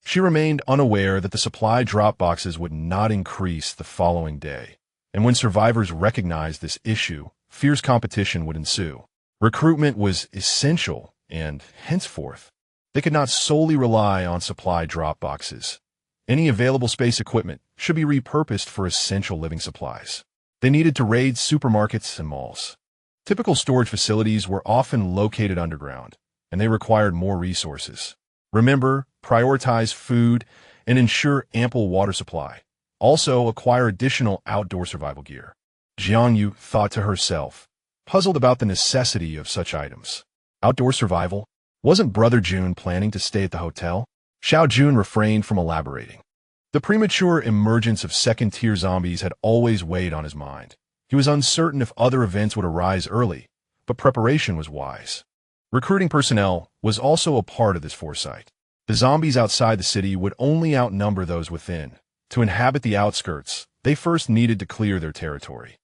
she remained unaware that the supply drop boxes would not increase the following day, and when survivors recognized this issue, fierce competition would ensue. Recruitment was essential, and henceforth, they could not solely rely on supply drop boxes. Any available space equipment should be repurposed for essential living supplies. They needed to raid supermarkets and malls. Typical storage facilities were often located underground, and they required more resources. Remember, prioritize food and ensure ample water supply. Also, acquire additional outdoor survival gear. Jiangyu thought to herself, puzzled about the necessity of such items. Outdoor survival? Wasn't Brother Jun planning to stay at the hotel? Xiao Jun refrained from elaborating. The premature emergence of second-tier zombies had always weighed on his mind. He was uncertain if other events would arise early, but preparation was wise. Recruiting personnel was also a part of this foresight. The zombies outside the city would only outnumber those within. To inhabit the outskirts, they first needed to clear their territory.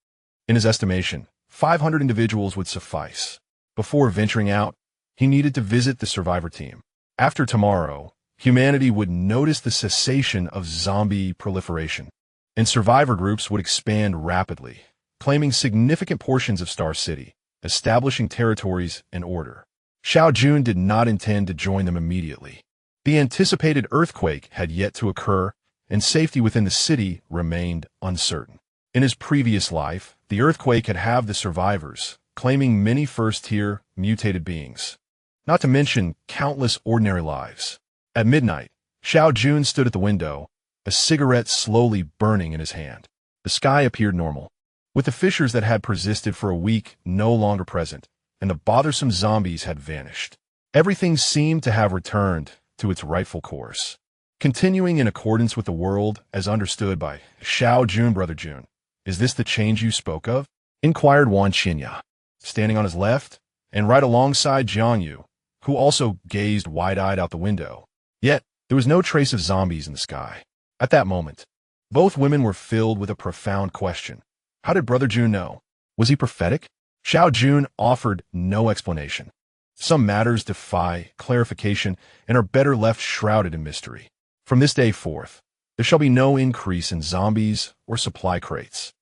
In his estimation, 500 individuals would suffice. Before venturing out, he needed to visit the survivor team. After tomorrow, humanity would notice the cessation of zombie proliferation, and survivor groups would expand rapidly, claiming significant portions of Star City, establishing territories and order. Xiao Jun did not intend to join them immediately. The anticipated earthquake had yet to occur, and safety within the city remained uncertain. In his previous life, the earthquake had halved the survivors, claiming many first-tier, mutated beings, not to mention countless ordinary lives. At midnight, Xiao Jun stood at the window, a cigarette slowly burning in his hand. The sky appeared normal, with the fissures that had persisted for a week no longer present, and the bothersome zombies had vanished. Everything seemed to have returned to its rightful course, continuing in accordance with the world as understood by Xiao Jun. Brother Jun, is this the change you spoke of? Inquired Wan Xinya, standing on his left and right alongside Jiang Yu, who also gazed wide-eyed out the window. Yet, there was no trace of zombies in the sky. At that moment, both women were filled with a profound question. How did Brother Jun know? Was he prophetic? Xiao Jun offered no explanation. Some matters defy clarification and are better left shrouded in mystery. From this day forth, there shall be no increase in zombies or supply crates.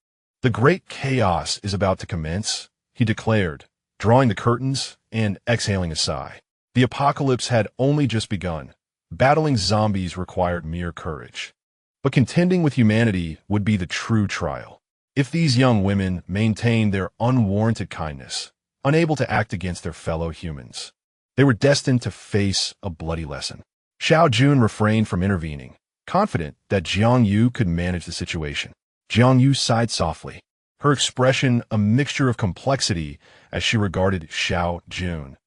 The great chaos is about to commence, he declared, drawing the curtains and exhaling a sigh. The apocalypse had only just begun. Battling zombies required mere courage. But contending with humanity would be the true trial. If these young women maintained their unwarranted kindness, unable to act against their fellow humans, they were destined to face a bloody lesson. Xiao Jun refrained from intervening, confident that Jiang Yu could manage the situation. Jiang Yu sighed softly, her expression a mixture of complexity as she regarded Xiao Jun.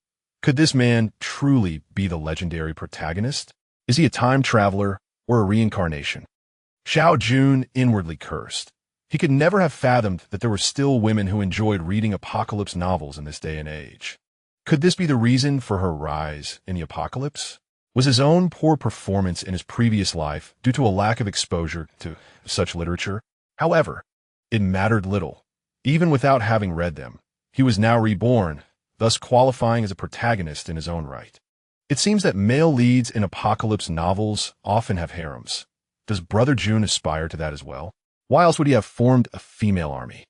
Could this man truly be the legendary protagonist? Is he a time traveler or a reincarnation? Xiao Jun inwardly cursed. He could never have fathomed that there were still women who enjoyed reading apocalypse novels in this day and age. Could this be the reason for her rise in the apocalypse? Was his own poor performance in his previous life due to a lack of exposure to such literature? However, it mattered little. Even without having read them, he was now reborn, thus qualifying as a protagonist in his own right. It seems that male leads in apocalypse novels often have harems. Does Brother Jun aspire to that as well? Why else would he have formed a female army?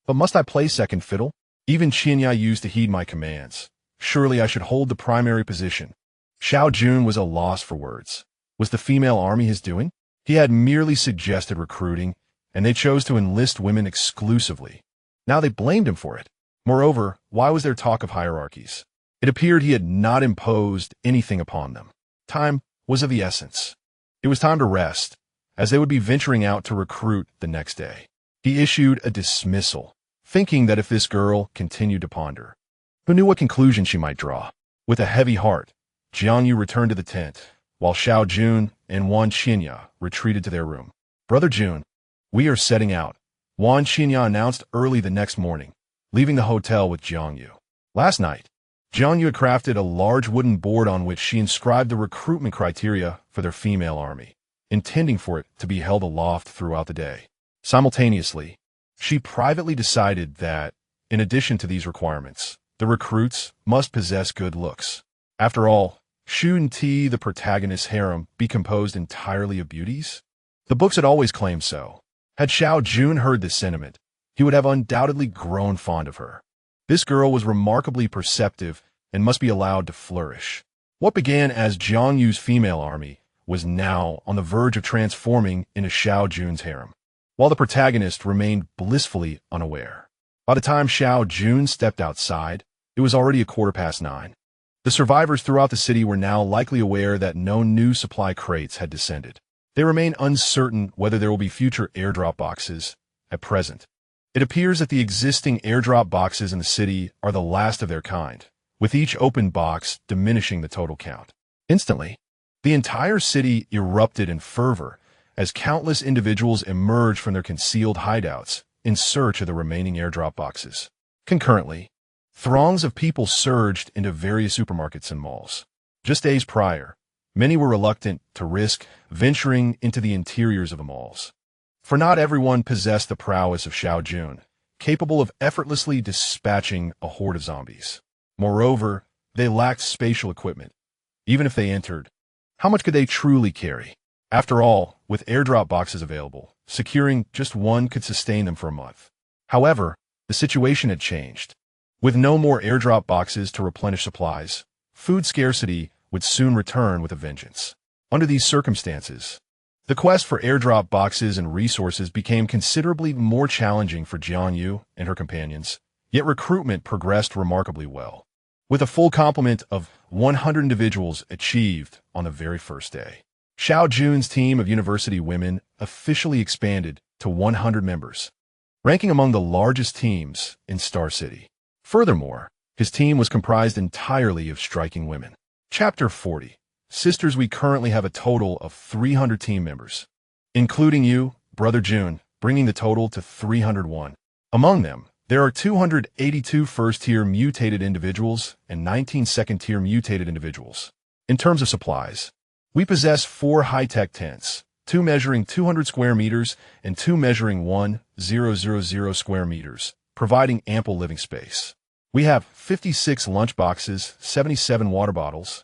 But must I play second fiddle? Even Qianya used to heed my commands. Surely I should hold the primary position. Xiao Jun was a loss for words. Was the female army his doing? He had merely suggested recruiting, and they chose to enlist women exclusively. Now they blamed him for it. Moreover, why was there talk of hierarchies? It appeared he had not imposed anything upon them. Time was of the essence. It was time to rest, as they would be venturing out to recruit the next day. He issued a dismissal, thinking that if this girl continued to ponder, who knew what conclusion she might draw? With a heavy heart, Jiang Yu returned to the tent, while Xiao Jun and Wan Xinya retreated to their room. Brother Jun, we are setting out, Wan Xinya announced early the next morning, leaving the hotel with Jiang Yu. Last night, Jiang Yu had crafted a large wooden board on which she inscribed the recruitment criteria for their female army, intending for it to be held aloft throughout the day. Simultaneously, she privately decided that, in addition to these requirements, the recruits must possess good looks. After all, shouldn't the protagonist's harem be composed entirely of beauties? The books had always claimed so. Had Xiao Jun heard this sentiment, he would have undoubtedly grown fond of her. This girl was remarkably perceptive and must be allowed to flourish. What began as Jiang Yu's female army was now on the verge of transforming into Xiao Jun's harem, while the protagonist remained blissfully unaware. By the time Xiao Jun stepped outside, it was already 9:15. The survivors throughout the city were now likely aware that no new supply crates had descended. They remain uncertain whether there will be future airdrop boxes. At present, it appears that the existing airdrop boxes in the city are the last of their kind, with each open box diminishing the total count. Instantly, the entire city erupted in fervor as countless individuals emerged from their concealed hideouts in search of the remaining airdrop boxes. Concurrently, throngs of people surged into various supermarkets and malls. Just days prior, Many were reluctant to risk venturing into the interiors of the malls. For not everyone possessed the prowess of Xiao Jun, capable of effortlessly dispatching a horde of zombies. Moreover, they lacked spatial equipment. Even if they entered, how much could they truly carry? After all, with airdrop boxes available, securing just one could sustain them for a month. However, the situation had changed. With no more airdrop boxes to replenish supplies, food scarcity would soon return with a vengeance. Under these circumstances, the quest for airdrop boxes and resources became considerably more challenging for Jianyu and her companions, yet recruitment progressed remarkably well, with a full complement of 100 individuals achieved on the very first day. Xiao Jun's team of university women officially expanded to 100 members, ranking among the largest teams in Star City. Furthermore, his team was comprised entirely of striking women. Chapter 40. Sisters. We currently have a total of 300 team members, including you, Brother Jun, bringing the total to 301. Among them, there are 282 first-tier mutated individuals and 19 second-tier mutated individuals. In terms of supplies, we possess 4 high-tech tents, 2 measuring 200 square meters and 2 measuring 1,000 square meters, providing ample living space. We have 56 lunch boxes, 77 water bottles,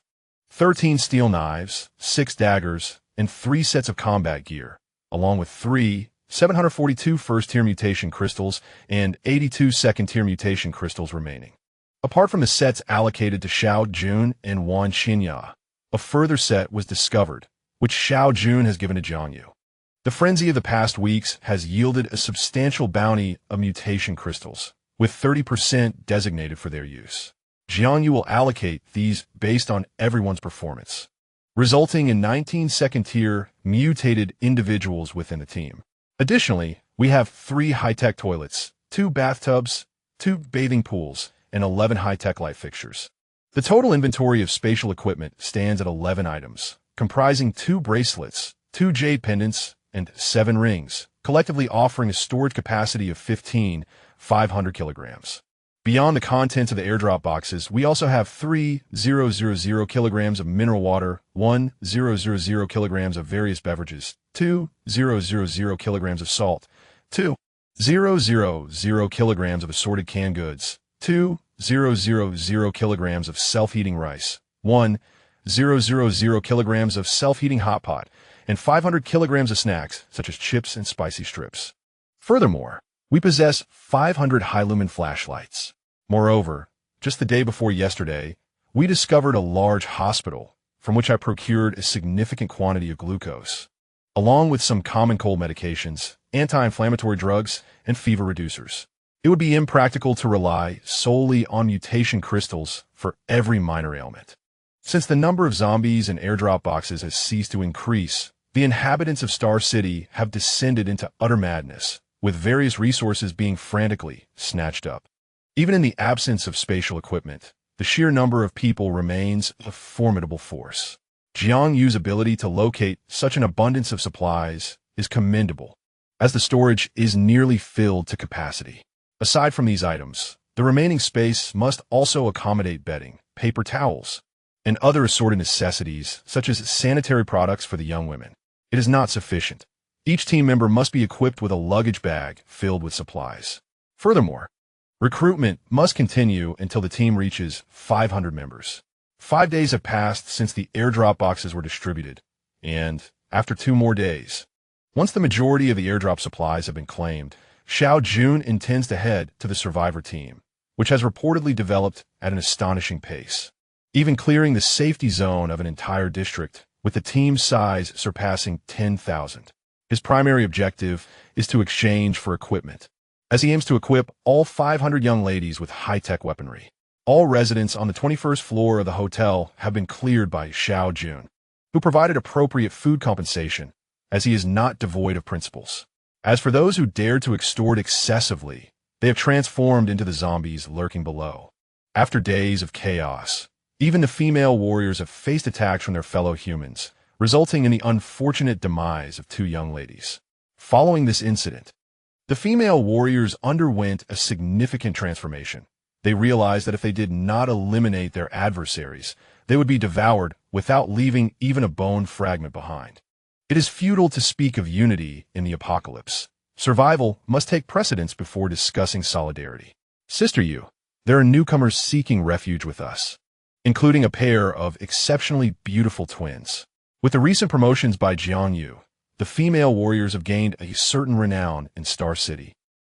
13 steel knives, 6 daggers, and 3 sets of combat gear, along with 742 first-tier mutation crystals and 82 second-tier mutation crystals remaining. Apart from the sets allocated to Xiao Jun and Wan Xinya, a further set was discovered, which Xiao Jun has given to Jianyu. The frenzy of the past weeks has yielded a substantial bounty of mutation crystals, with 30% designated for their use. Jianyu will allocate these based on everyone's performance, resulting in 19 second-tier mutated individuals within the team. Additionally, we have 3 high-tech toilets, 2 bathtubs, 2 bathing pools, and 11 high-tech light fixtures. The total inventory of spatial equipment stands at 11 items, comprising 2 bracelets, 2 jade pendants, and 7 rings, collectively offering a storage capacity of 500 kilograms. Beyond the contents of the airdrop boxes, we also have 3,000 kilograms of mineral water, 1,000 kilograms of various beverages, 2,000 kilograms of salt, 2,000 kilograms of assorted canned goods, 2,000 kilograms of self-heating rice, 1,000 kilograms of self-heating hot pot, and 500 kilograms of snacks such as chips and spicy strips. Furthermore, we possess 500 high-lumen flashlights. Moreover, just the day before yesterday, we discovered a large hospital from which I procured a significant quantity of glucose, along with some common cold medications, anti-inflammatory drugs, and fever reducers. It would be impractical to rely solely on mutation crystals for every minor ailment. Since the number of zombies and airdrop boxes has ceased to increase, the inhabitants of Star City have descended into utter madness, with various resources being frantically snatched up. Even in the absence of spatial equipment, the sheer number of people remains a formidable force. Jiangyu's ability to locate such an abundance of supplies is commendable, as the storage is nearly filled to capacity. Aside from these items, the remaining space must also accommodate bedding, paper towels, and other assorted necessities such as sanitary products for the young women. It is not sufficient. Each team member must be equipped with a luggage bag filled with supplies. Furthermore, recruitment must continue until the team reaches 500 members. 5 days have passed since the airdrop boxes were distributed, and after 2 more days, once the majority of the airdrop supplies have been claimed, Xiao Jun intends to head to the survivor team, which has reportedly developed at an astonishing pace, even clearing the safety zone of an entire district, with the team's size surpassing 10,000. His primary objective is to exchange for equipment, as he aims to equip all 500 young ladies with high-tech weaponry. All residents on the 21st floor of the hotel have been cleared by Xiao Jun, who provided appropriate food compensation, as he is not devoid of principles. As for those who dared to extort excessively, they have transformed into the zombies lurking below. After days of chaos, even the female warriors have faced attacks from their fellow humans, resulting in the unfortunate demise of 2 young ladies. Following this incident, the female warriors underwent a significant transformation, They realized that if they did not eliminate their adversaries, they would be devoured without leaving even a bone fragment behind. It is futile to speak of unity in the apocalypse. Survival must take precedence before discussing solidarity. Sister Yu, there are newcomers seeking refuge with us, including a pair of exceptionally beautiful twins. With the recent promotions by Jiang Yu, the female warriors have gained a certain renown in Star City,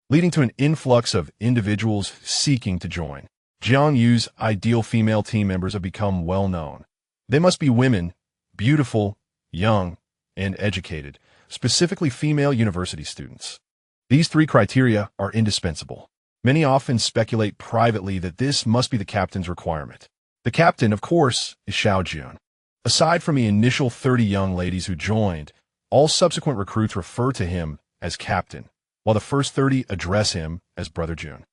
leading to an influx of individuals seeking to join. Jiang Yu's ideal female team members have become well known. They must be women, beautiful, young, and educated, specifically female university students. These three criteria are indispensable. Many often speculate privately that this must be the captain's requirement. The captain, of course, is Xiao Jun. Aside from the initial 30 young ladies who joined, all subsequent recruits refer to him as captain, while the first 30 address him as Brother Jun.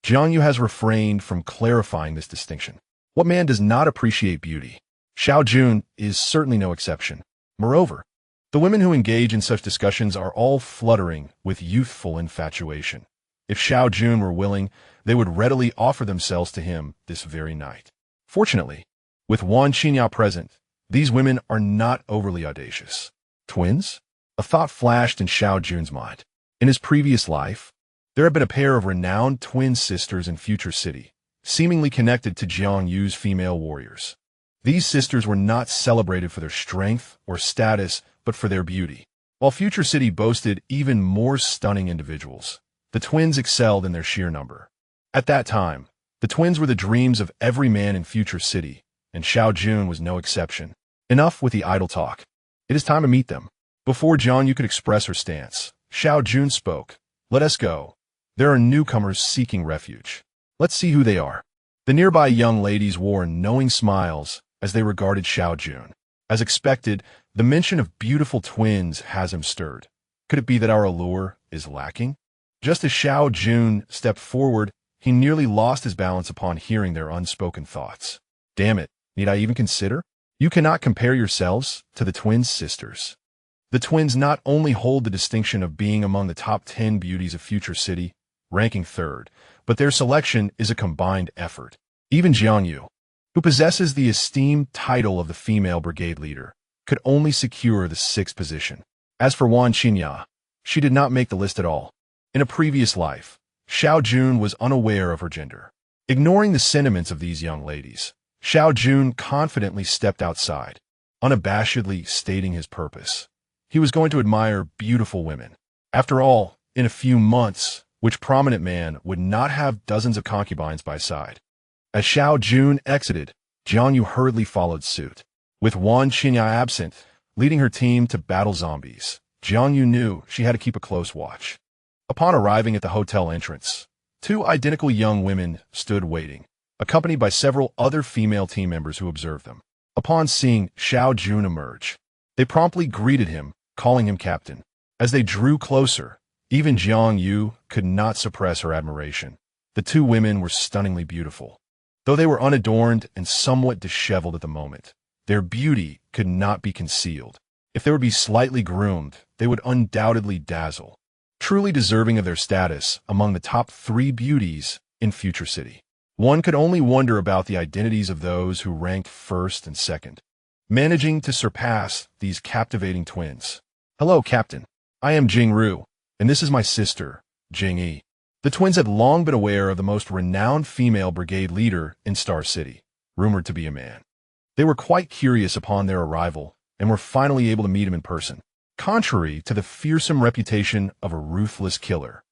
Jiang Yu has refrained from clarifying this distinction. What man does not appreciate beauty? Xiao Jun is certainly no exception. Moreover, the women who engage in such discussions are all fluttering with youthful infatuation. If Xiao Jun were willing, they would readily offer themselves to him this very night. Fortunately, with Wan Qinya present, these women are not overly audacious. Twins? A thought flashed in Xiao Jun's mind. In his previous life, there had been a pair of renowned twin sisters in Future City, seemingly connected to Jiang Yu's female warriors. These sisters were not celebrated for their strength or status, but for their beauty. While Future City boasted even more stunning individuals, the twins excelled in their sheer number. At that time, the twins were the dreams of every man in Future City, and Xiao Jun was no exception. Enough with the idle talk. It is time to meet them. Before Jiang Yu could express her stance, Xiao Jun spoke. Let us go. There are newcomers seeking refuge. Let's see who they are. The nearby young ladies wore knowing smiles as they regarded Xiao Jun. As expected, the mention of beautiful twins has him stirred. Could it be that our allure is lacking? Just as Xiao Jun stepped forward, he nearly lost his balance upon hearing their unspoken thoughts. Damn it, need I even consider? You cannot compare yourselves to the twin sisters. The twins not only hold the distinction of being among the top 10 beauties of Future City, ranking third, but their selection is a combined effort. Even Jiang Yu, who possesses the esteemed title of the female brigade leader, could only secure the 6th position. As for Wan Qinya, she did not make the list at all. In a previous life, Xiao Jun was unaware of her gender. Ignoring the sentiments of these young ladies, Xiao Jun confidently stepped outside, unabashedly stating his purpose. He was going to admire beautiful women. After all, in a few months, which prominent man would not have dozens of concubines by his side? As Xiao Jun exited, Jiang Yu hurriedly followed suit. With Wan Qinya absent, leading her team to battle zombies, Jiang Yu knew she had to keep a close watch. Upon arriving at the hotel entrance, 2 identical young women stood waiting, accompanied by several other female team members who observed them. Upon seeing Xiao Jun emerge, they promptly greeted him, calling him captain. As they drew closer, even Jiang Yu could not suppress her admiration. The 2 women were stunningly beautiful. Though they were unadorned and somewhat disheveled at the moment, their beauty could not be concealed. If they would be slightly groomed, they would undoubtedly dazzle, truly deserving of their status among the top 3 beauties in Future City. One could only wonder about the identities of those who ranked first and second, managing to surpass these captivating twins. Hello, Captain. I am Jing Ru, and this is my sister, Jing Yi. The twins had long been aware of the most renowned female brigade leader in Star City, rumored to be a man. They were quite curious upon their arrival and were finally able to meet him in person. Contrary to the fearsome reputation of a ruthless killer,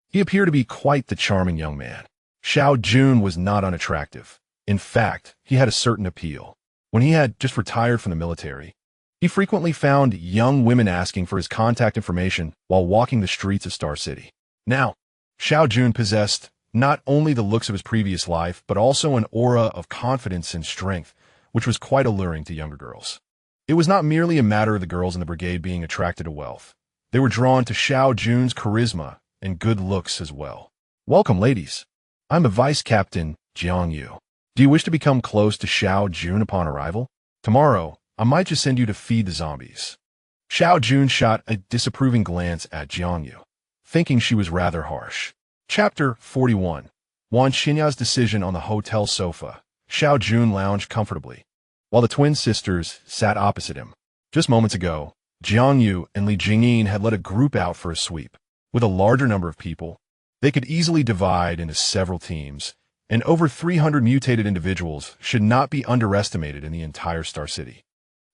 he appeared to be quite the charming young man. Xiao Jun was not unattractive. In fact, he had a certain appeal. When he had just retired from the military, he frequently found young women asking for his contact information while walking the streets of Star City. Now, Xiao Jun possessed not only the looks of his previous life, but also an aura of confidence and strength, which was quite alluring to younger girls. It was not merely a matter of the girls in the brigade being attracted to wealth. They were drawn to Xiao Jun's charisma and good looks as well. Welcome, ladies. I'm a Vice Captain, Jiang Yu. Do you wish to become close to Xiao Jun upon arrival? Tomorrow, I might just send you to feed the zombies. Xiao Jun shot a disapproving glance at Jiang Yu, thinking she was rather harsh. Chapter 41. Wan Xinya's decision on the hotel sofa, Xiao Jun lounged comfortably, while the twin sisters sat opposite him. Just moments ago, Jiang Yu and Li Jingyin had led a group out for a sweep. With a larger number of people, they could easily divide into several teams, and over 300 mutated individuals should not be underestimated in the entire Star City.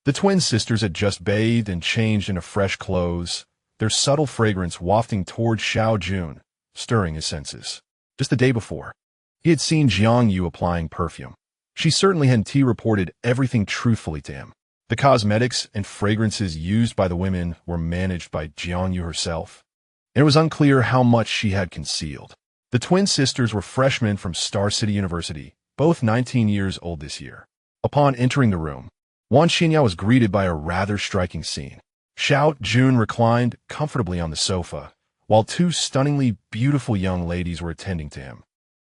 The twin sisters had just bathed and changed into fresh clothes, their subtle fragrance wafting toward Xiao Jun, stirring his senses. Just the day before, he had seen Jiang Yu applying perfume. She certainly hadn't reported everything truthfully to him. The cosmetics and fragrances used by the women were managed by Jiang Yu herself, and it was unclear how much she had concealed. The twin sisters were freshmen from Star City University, both 19 years old this year. Upon entering the room, Wan Xinya was greeted by a rather striking scene. Xiao Jun reclined comfortably on the sofa, while two stunningly beautiful young ladies were attending to him,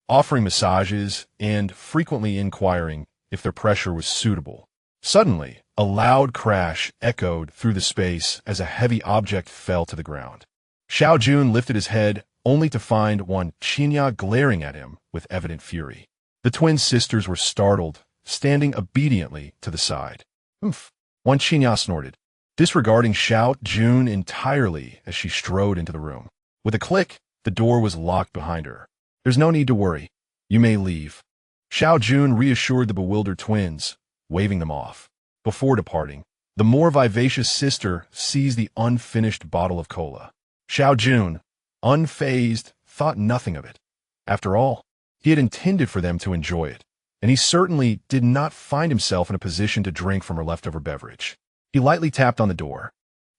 offering massages and frequently inquiring if their pressure was suitable. Suddenly, a loud crash echoed through the space as a heavy object fell to the ground. Xiao Jun lifted his head, only to find Wan Xinya glaring at him with evident fury. The twin sisters were startled, standing obediently to the side. "Oof," Wan Xinya snorted, disregarding Xiao Jun entirely as she strode into the room. With a click, the door was locked behind her. "There's no need to worry. You may leave." Xiao Jun reassured the bewildered twins, waving them off. Before departing, the more vivacious sister seized the unfinished bottle of cola. Xiao Jun, unfazed, thought nothing of it. After all, he had intended for them to enjoy it, and he certainly did not find himself in a position to drink from her leftover beverage. He lightly tapped on the door,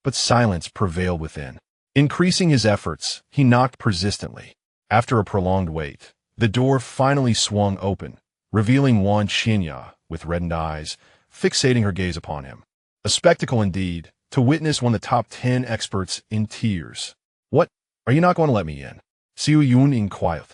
but silence prevailed within. Increasing his efforts, he knocked persistently. After a prolonged wait, the door finally swung open, revealing Wan Xinya with reddened eyes, fixating her gaze upon him. A spectacle indeed, to witness one of the top 10 experts in tears. "What? Are you not going to let me in?" Xiao Jun inquired.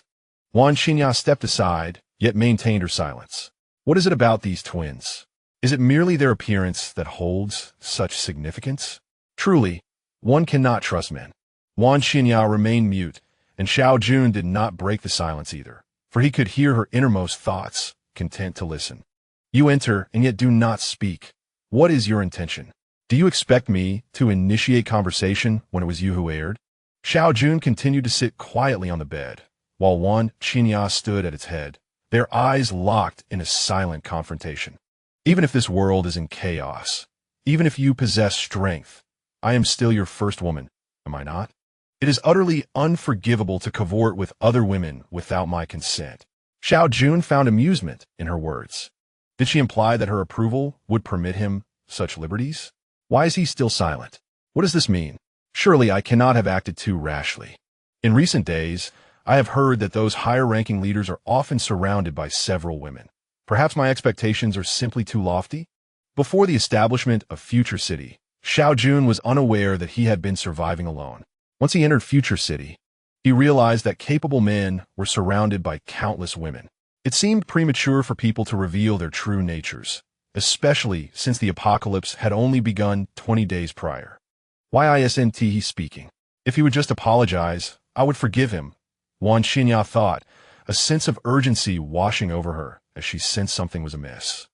Wan Xinya stepped aside, yet maintained her silence. What is it about these twins? Is it merely their appearance that holds such significance? Truly, one cannot trust men. Wan Xinya remained mute, and Xiao Jun did not break the silence either, for he could hear her innermost thoughts, content to listen. "You enter, and yet do not speak. What is your intention? Do you expect me to initiate conversation when it was you who erred?" Xiao Jun continued to sit quietly on the bed, while Wan Xinya stood at its head, their eyes locked in a silent confrontation. "Even if this world is in chaos, even if you possess strength, I am still your first woman, am I not? It is utterly unforgivable to cavort with other women without my consent." Xiao Jun found amusement in her words. Did she imply that her approval would permit him such liberties? Why is he still silent? What does this mean? Surely I cannot have acted too rashly. In recent days, I have heard that those higher-ranking leaders are often surrounded by several women. Perhaps my expectations are simply too lofty? Before the establishment of Future City, Xiao Jun was unaware that he had been surviving alone. Once he entered Future City, he realized that capable men were surrounded by countless women. It seemed premature for people to reveal their true natures, especially since the apocalypse had only begun 20 days prior. Why isn't he speaking? If he would just apologize, I would forgive him, Wan Xinya thought, a sense of urgency washing over her as she sensed something was amiss.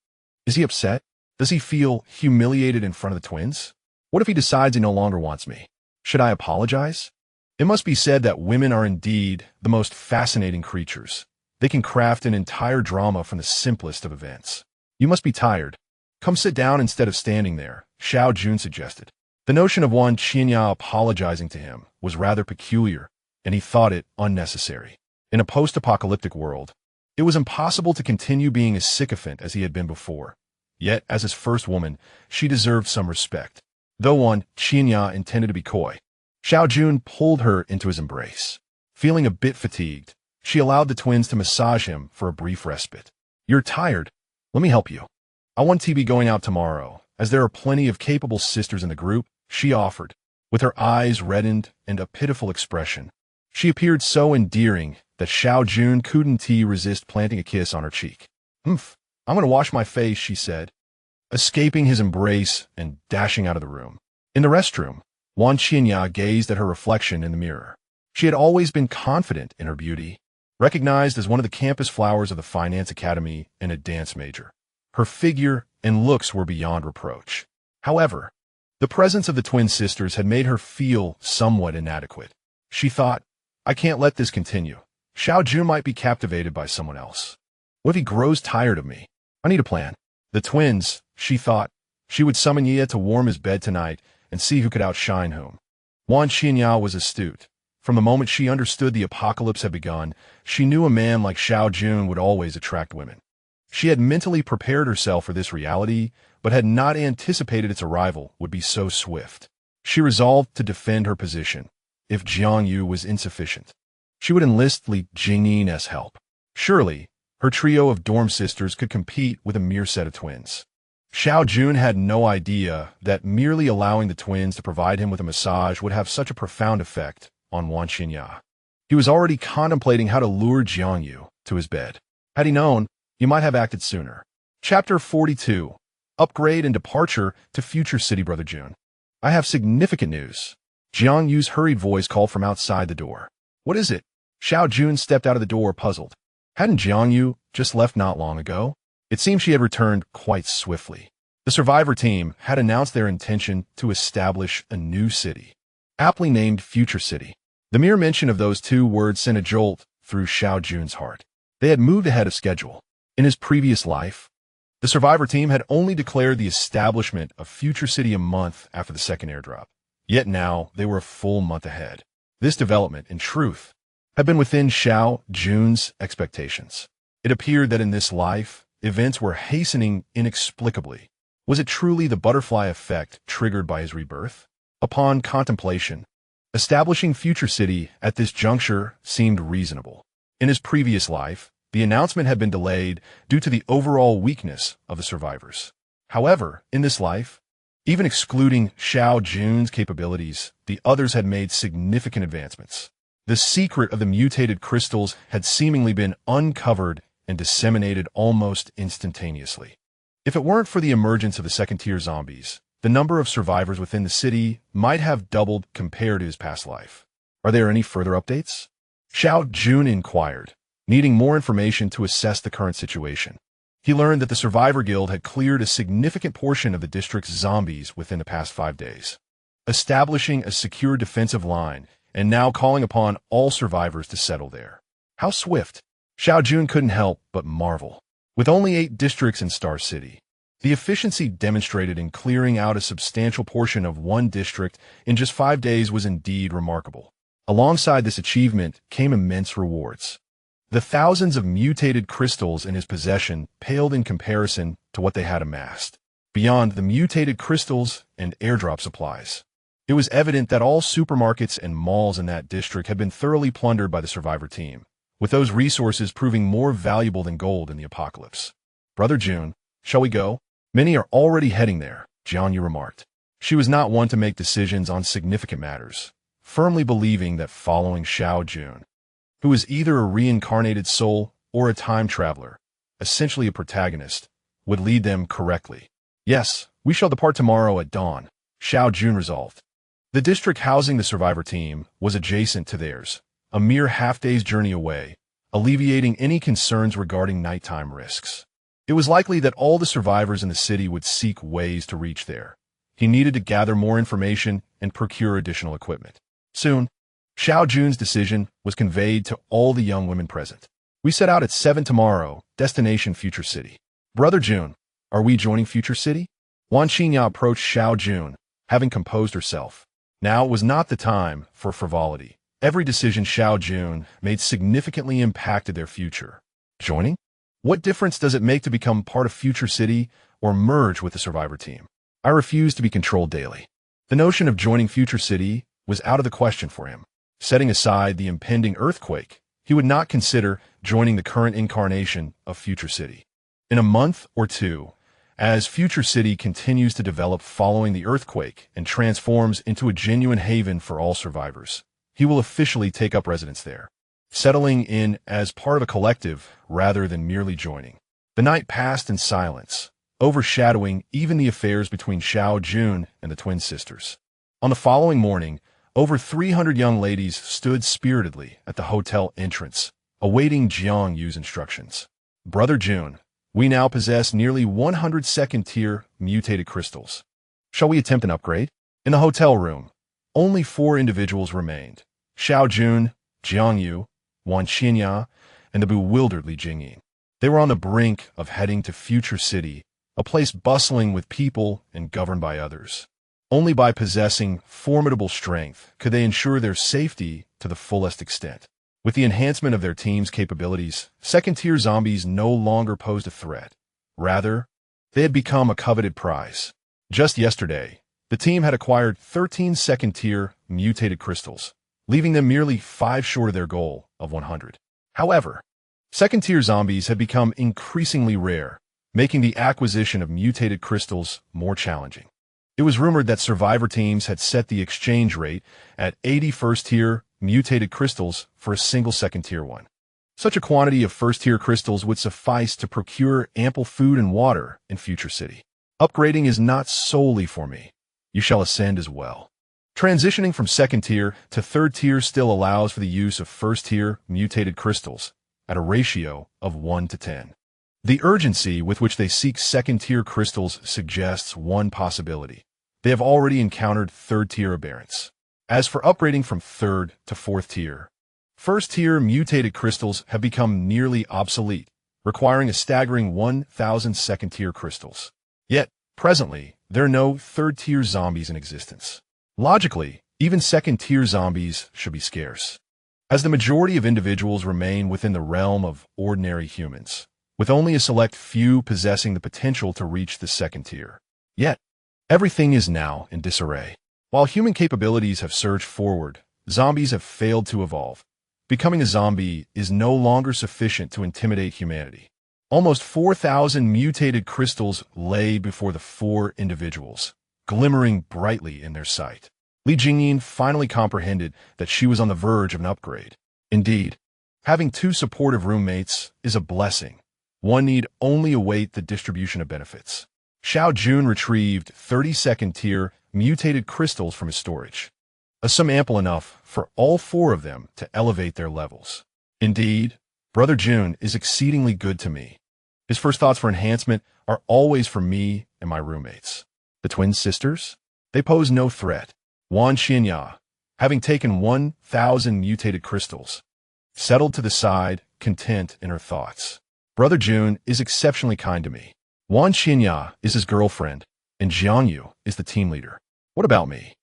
Is he upset? Does he feel humiliated in front of the twins? What if he decides he no longer wants me? Should I apologize? It must be said that women are indeed the most fascinating creatures. They can craft an entire drama from the simplest of events. "You must be tired. Come sit down instead of standing there," Xiao Jun suggested. The notion of Wan Xinya apologizing to him was rather peculiar, and he thought it unnecessary. In a post-apocalyptic world, it was impossible to continue being as sycophant as he had been before. Yet, as his first woman, she deserved some respect. Though Wan Xinya intended to be coy, Xiao Jun pulled her into his embrace. Feeling a bit fatigued, she allowed the twins to massage him for a brief respite. "You're tired. Let me help you. I want to be going out tomorrow, as there are plenty of capable sisters in the group," she offered, with her eyes reddened and a pitiful expression. She appeared so endearing that Xiao Jun couldn't resist planting a kiss on her cheek. "Humph, I'm going to wash my face," she said, escaping his embrace and dashing out of the room. In the restroom, Wan Xinya gazed at her reflection in the mirror. She had always been confident in her beauty, recognized as one of the campus flowers of the Finance Academy and a dance major. Her figure and looks were beyond reproach. However, the presence of the twin sisters had made her feel somewhat inadequate. She thought, I can't let this continue. Xiao Jun might be captivated by someone else. What if he grows tired of me? I need a plan. The twins, she thought, she would summon Ye to warm his bed tonight and see who could outshine whom. Wan Xianyao was astute. From the moment she understood the apocalypse had begun, she knew a man like Xiao Jun would always attract women. She had mentally prepared herself for this reality, but had not anticipated its arrival would be so swift. She resolved to defend her position. If Jiang Yu was insufficient, she would enlist Li Jingyi's help. Surely, her trio of dorm sisters could compete with a mere set of twins. Xiao Jun had no idea that merely allowing the twins to provide him with a massage would have such a profound effect on Wan Xianya. He was already contemplating how to lure Jiang Yu to his bed. Had he known, he might have acted sooner. Chapter 42. Upgrade and Departure to Future City. Brother Jun, I have significant news. Jiang Yu's hurried voice called from outside the door. What is it? Xiao Jun stepped out of the door, puzzled. Hadn't Jiang Yu just left not long ago? It seemed she had returned quite swiftly. The survivor team had announced their intention to establish a new city, aptly named Future City. The mere mention of those two words sent a jolt through Xiao Jun's heart. They had moved ahead of schedule. In his previous life, the survivor team had only declared the establishment of Future City a month after the second airdrop. Yet now they were a full month ahead. This development, in truth, had been within Xiao Jun's expectations. It appeared that in this life, events were hastening inexplicably. Was it truly the butterfly effect triggered by his rebirth? Upon contemplation, establishing Future City at this juncture seemed reasonable. In his previous life, the announcement had been delayed due to the overall weakness of the survivors. However, in this life, even excluding Xiao Jun's capabilities, the others had made significant advancements. The secret of the mutated crystals had seemingly been uncovered and disseminated almost instantaneously. If it weren't for the emergence of the second-tier zombies, the number of survivors within the city might have doubled compared to his past life. Are there any further updates? Xiao Jun inquired, needing more information to assess the current situation. He learned that the Survivor Guild had cleared a significant portion of the district's zombies within the past 5 days, establishing a secure defensive line and now calling upon all survivors to settle there. How swift! Xiao Jun couldn't help but marvel. With only 8 districts in Star City, the efficiency demonstrated in clearing out a substantial portion of one district in just 5 days was indeed remarkable. Alongside this achievement came immense rewards. The thousands of mutated crystals in his possession paled in comparison to what they had amassed. Beyond the mutated crystals and airdrop supplies, it was evident that all supermarkets and malls in that district had been thoroughly plundered by the survivor team, with those resources proving more valuable than gold in the apocalypse. Brother Jun, shall we go? Many are already heading there, Jiang Yu remarked. She was not one to make decisions on significant matters, firmly believing that following Xiao Jun, who was either a reincarnated soul or a time traveler, essentially a protagonist, would lead them correctly. Yes, we shall depart tomorrow at dawn, Xiao Jun resolved. The district housing the survivor team was adjacent to theirs, a mere half-day's journey away, alleviating any concerns regarding nighttime risks. It was likely that all the survivors in the city would seek ways to reach there. He needed to gather more information and procure additional equipment. Soon, Xiao Jun's decision was conveyed to all the young women present. We set out at 7 tomorrow, destination Future City. Brother Jun, are we joining Future City? Wan Xinya approached Xiao Jun, having composed herself. Now was not the time for frivolity. Every decision Xiao Jun made significantly impacted their future. Joining? What difference does it make to become part of Future City or merge with the survivor team? I refuse to be controlled daily. The notion of joining Future City was out of the question for him. Setting aside the impending earthquake, he would not consider joining the current incarnation of Future City. In a month or two, as Future City continues to develop following the earthquake and transforms into a genuine haven for all survivors, he will officially take up residence there, settling in as part of a collective rather than merely joining. The night passed in silence, overshadowing even the affairs between Xiao Jun and the twin sisters. On the following morning, over 300 young ladies stood spiritedly at the hotel entrance, awaiting Jiang Yu's instructions. Brother Jun, we now possess nearly 100 second-tier mutated crystals. Shall we attempt an upgrade? In the hotel room, only 4 individuals remained: Xiao Jun, Jiang Yu, Wan Xinya, and the bewildered Li Jingyin. They were on the brink of heading to Future City, a place bustling with people and governed by others. Only by possessing formidable strength could they ensure their safety to the fullest extent. With the enhancement of their team's capabilities, second-tier zombies no longer posed a threat. Rather, they had become a coveted prize. Just yesterday, the team had acquired 13 second-tier mutated crystals, leaving them merely 5 short of their goal of 100. However, second-tier zombies had become increasingly rare, making the acquisition of mutated crystals more challenging. It was rumored that survivor teams had set the exchange rate at 80 first-tier mutated crystals for a single second-tier one. Such a quantity of first-tier crystals would suffice to procure ample food and water in Future City. Upgrading is not solely for me. You shall ascend as well. Transitioning from second-tier to third-tier still allows for the use of first-tier mutated crystals at a ratio of 1 to 10. The urgency with which they seek second-tier crystals suggests one possibility. They have already encountered third-tier aberrants. As for upgrading from third to fourth tier, first-tier mutated crystals have become nearly obsolete, requiring a staggering 1,000 second-tier crystals. Yet, presently, there are no third-tier zombies in existence. Logically, even second-tier zombies should be scarce, as the majority of individuals remain within the realm of ordinary humans, with only a select few possessing the potential to reach the second tier. Yet, everything is now in disarray. While human capabilities have surged forward, zombies have failed to evolve. Becoming a zombie is no longer sufficient to intimidate humanity. Almost 4,000 mutated crystals lay before the 4 individuals, glimmering brightly in their sight. Li Jingyin finally comprehended that she was on the verge of an upgrade. Indeed, having 2 supportive roommates is a blessing. One need only await the distribution of benefits. Xiao Jun retrieved 30 second-tier mutated crystals from his storage, a sum ample enough for all 4 of them to elevate their levels. Indeed, Brother Jun is exceedingly good to me. His first thoughts for enhancement are always for me and my roommates. The twin sisters? They pose no threat. Wan Xinya, having taken 1,000 mutated crystals, settled to the side, content in her thoughts. Brother Jun is exceptionally kind to me. Wan Xinya is his girlfriend, and Jiang Yu is the team leader. What about me?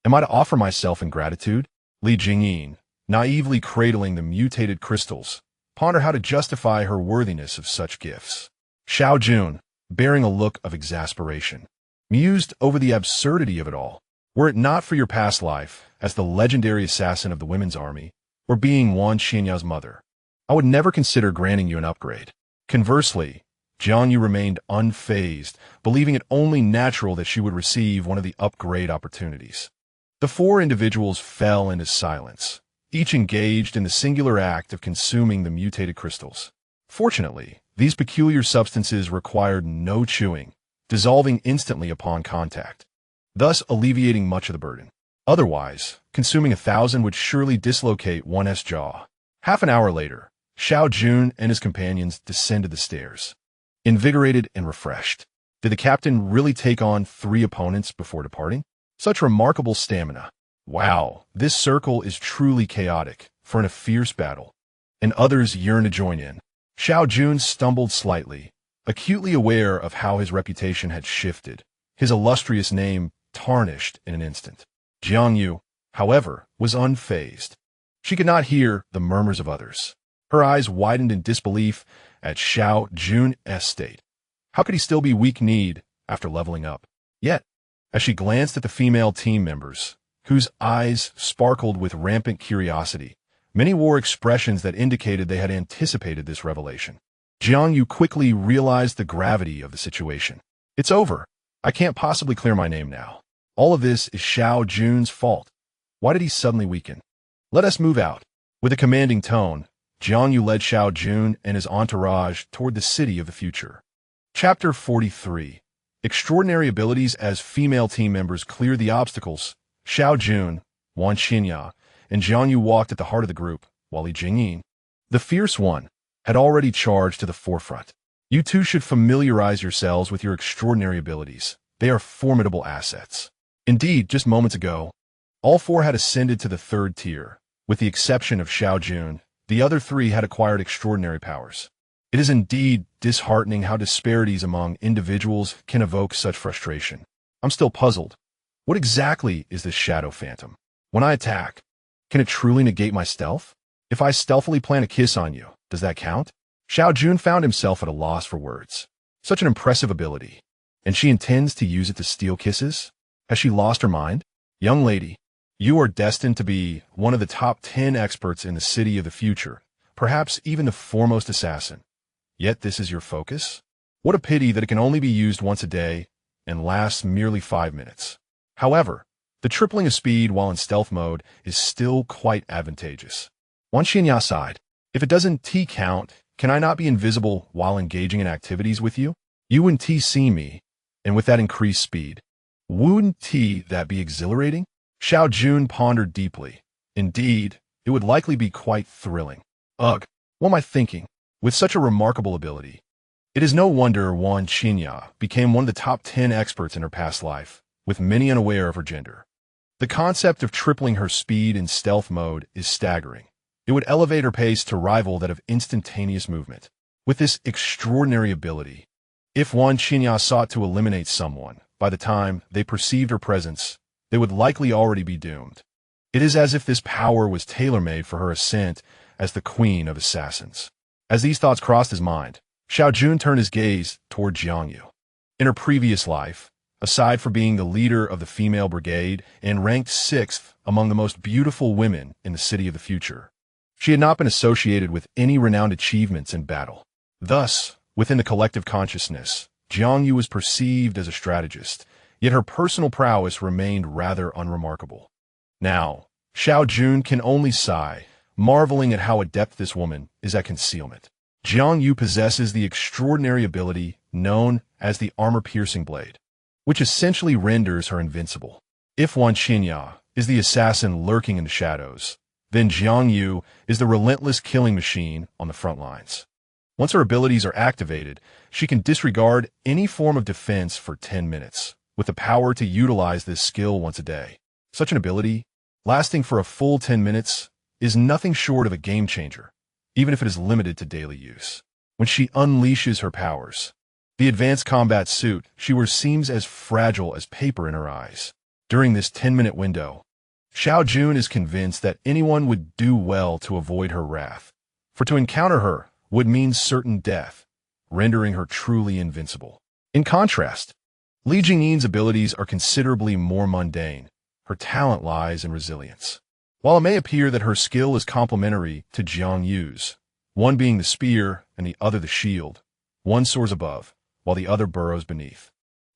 Am I to offer myself in gratitude? Li Jingyin, naively cradling the mutated crystals, ponder how to justify her worthiness of such gifts. Xiao Jun, bearing a look of exasperation, mused over the absurdity of it all. Were it not for your past life as the legendary assassin of the women's army, or being Wan Xinya's mother, I would never consider granting you an upgrade. Conversely, Jiang Yu remained unfazed, believing it only natural that she would receive one of the upgrade opportunities. The 4 individuals fell into silence, each engaged in the singular act of consuming the mutated crystals. Fortunately, these peculiar substances required no chewing, dissolving instantly upon contact, thus alleviating much of the burden. Otherwise, consuming 1,000 would surely dislocate one's jaw. Half an hour later, Xiao Jun and his companions descended the stairs, invigorated and refreshed. Did the captain really take on 3 opponents before departing? Such remarkable stamina. Wow, this circle is truly chaotic, for in a fierce battle, and others yearn to join in. Xiao Jun stumbled slightly, acutely aware of how his reputation had shifted, his illustrious name tarnished in an instant. Jiang Yu, however, was unfazed. She could not hear the murmurs of others. Her eyes widened in disbelief at Xiao Jun's state. How could he still be weak-kneed after leveling up? Yet, as she glanced at the female team members, whose eyes sparkled with rampant curiosity, many wore expressions that indicated they had anticipated this revelation. Jiang Yu quickly realized the gravity of the situation. It's over. I can't possibly clear my name now. All of this is Xiao Jun's fault. Why did he suddenly weaken? Let us move out. With a commanding tone, Jiang Yu led Xiao Jun and his entourage toward the city of the future. Chapter 43. Extraordinary abilities as female team members cleared the obstacles. Xiao Jun, Wan Xinya, and Jiang Yu walked at the heart of the group, while Li Jingyin, The fierce one had already charged to the forefront. You two should familiarize yourselves with your extraordinary abilities. They are formidable assets. Indeed, just moments ago, all four had ascended to the third tier. With the exception of Xiao Jun, the other three had acquired extraordinary powers. It is indeed disheartening how disparities among individuals can evoke such frustration. I'm still puzzled. What exactly is this shadow phantom? When I attack, can it truly negate my stealth? If I stealthily plant a kiss on you, does that count? Xiao Jun found himself at a loss for words. Such an impressive ability. And she intends to use it to steal kisses? Has she lost her mind? Young lady, you are destined to be one of the top 10 experts in the city of the future, perhaps even the foremost assassin. Yet this is your focus? What a pity that it can only be used once a day and lasts merely 5 minutes. However, the tripling of speed while in stealth mode is still quite advantageous. Wan Xinya sighed. If it doesn't count, can I not be invisible while engaging in activities with you? You wouldn't see me, and with that increased speed, wouldn't that be exhilarating? Xiao Jun pondered deeply. Indeed, it would likely be quite thrilling. Ugh, what am I thinking? With such a remarkable ability, it is no wonder Wan Xinya became one of the top 10 experts in her past life, with many unaware of her gender. The concept of tripling her speed in stealth mode is staggering. It would elevate her pace to rival that of instantaneous movement. With this extraordinary ability, if Wan Xinya sought to eliminate someone, by the time they perceived her presence, they would likely already be doomed. It is as if this power was tailor-made for her ascent as the queen of assassins. As these thoughts crossed his mind, Xiao Jun turned his gaze toward Jiangyu. In her previous life, aside from being the leader of the female brigade and ranked 6th among the most beautiful women in the city of the future, she had not been associated with any renowned achievements in battle. Thus, within the collective consciousness, Jiangyu was perceived as a strategist, yet her personal prowess remained rather unremarkable. Now, Xiao Jun can only sigh, marveling at how adept this woman is at concealment. Jiangyu possesses the extraordinary ability known as the armor-piercing blade, which essentially renders her invincible. If Wan Xinya is the assassin lurking in the shadows, then Jiangyu is the relentless killing machine on the front lines. Once her abilities are activated, she can disregard any form of defense for 10 minutes, with the power to utilize this skill once a day. Such an ability, lasting for a full 10 minutes, is nothing short of a game-changer, even if it is limited to daily use. When she unleashes her powers, the advanced combat suit she wears seems as fragile as paper in her eyes. During this 10-minute window, Xiao Jun is convinced that anyone would do well to avoid her wrath, for to encounter her would mean certain death, rendering her truly invincible. In contrast, Li Jingyin's abilities are considerably more mundane. Her talent lies in resilience. While it may appear that her skill is complementary to Jiangyu's, one being the spear and the other the shield, one soars above, while the other burrows beneath.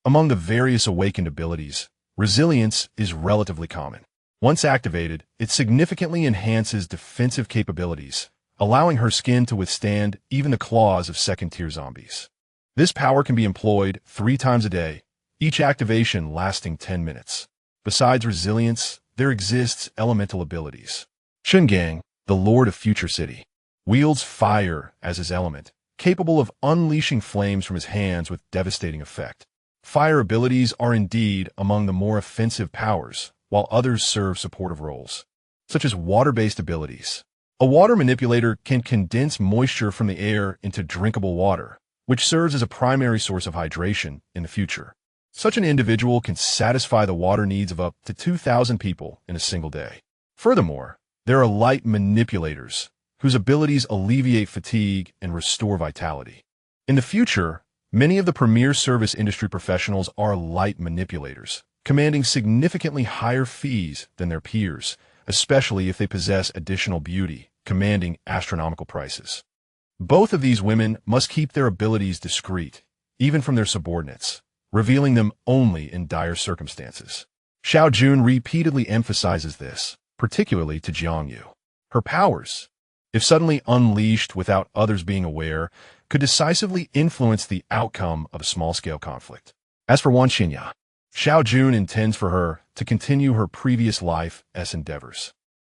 Among the various awakened abilities, resilience is relatively common. Once activated, it significantly enhances defensive capabilities, allowing her skin to withstand even the claws of second-tier zombies. This power can be employed 3 times a day, each activation lasting 10 minutes. Besides resilience, there exists elemental abilities. Shungang, the Lord of Future City, wields fire as his element, capable of unleashing flames from his hands with devastating effect. Fire abilities are indeed among the more offensive powers, while others serve supportive roles, such as water-based abilities. A water manipulator can condense moisture from the air into drinkable water, which serves as a primary source of hydration in the future. Such an individual can satisfy the water needs of up to 2,000 people in a single day. Furthermore, there are light manipulators, whose abilities alleviate fatigue and restore vitality. In the future, many of the premier service industry professionals are light manipulators, commanding significantly higher fees than their peers, especially if they possess additional beauty, commanding astronomical prices. Both of these women must keep their abilities discreet, even from their subordinates, revealing them only in dire circumstances. Xiao Jun repeatedly emphasizes this, particularly to Jiangyu. Her powers, if suddenly unleashed without others being aware, could decisively influence the outcome of a small-scale conflict. As for Wan Xinya, Xiao Jun intends for her to continue her previous life's endeavors.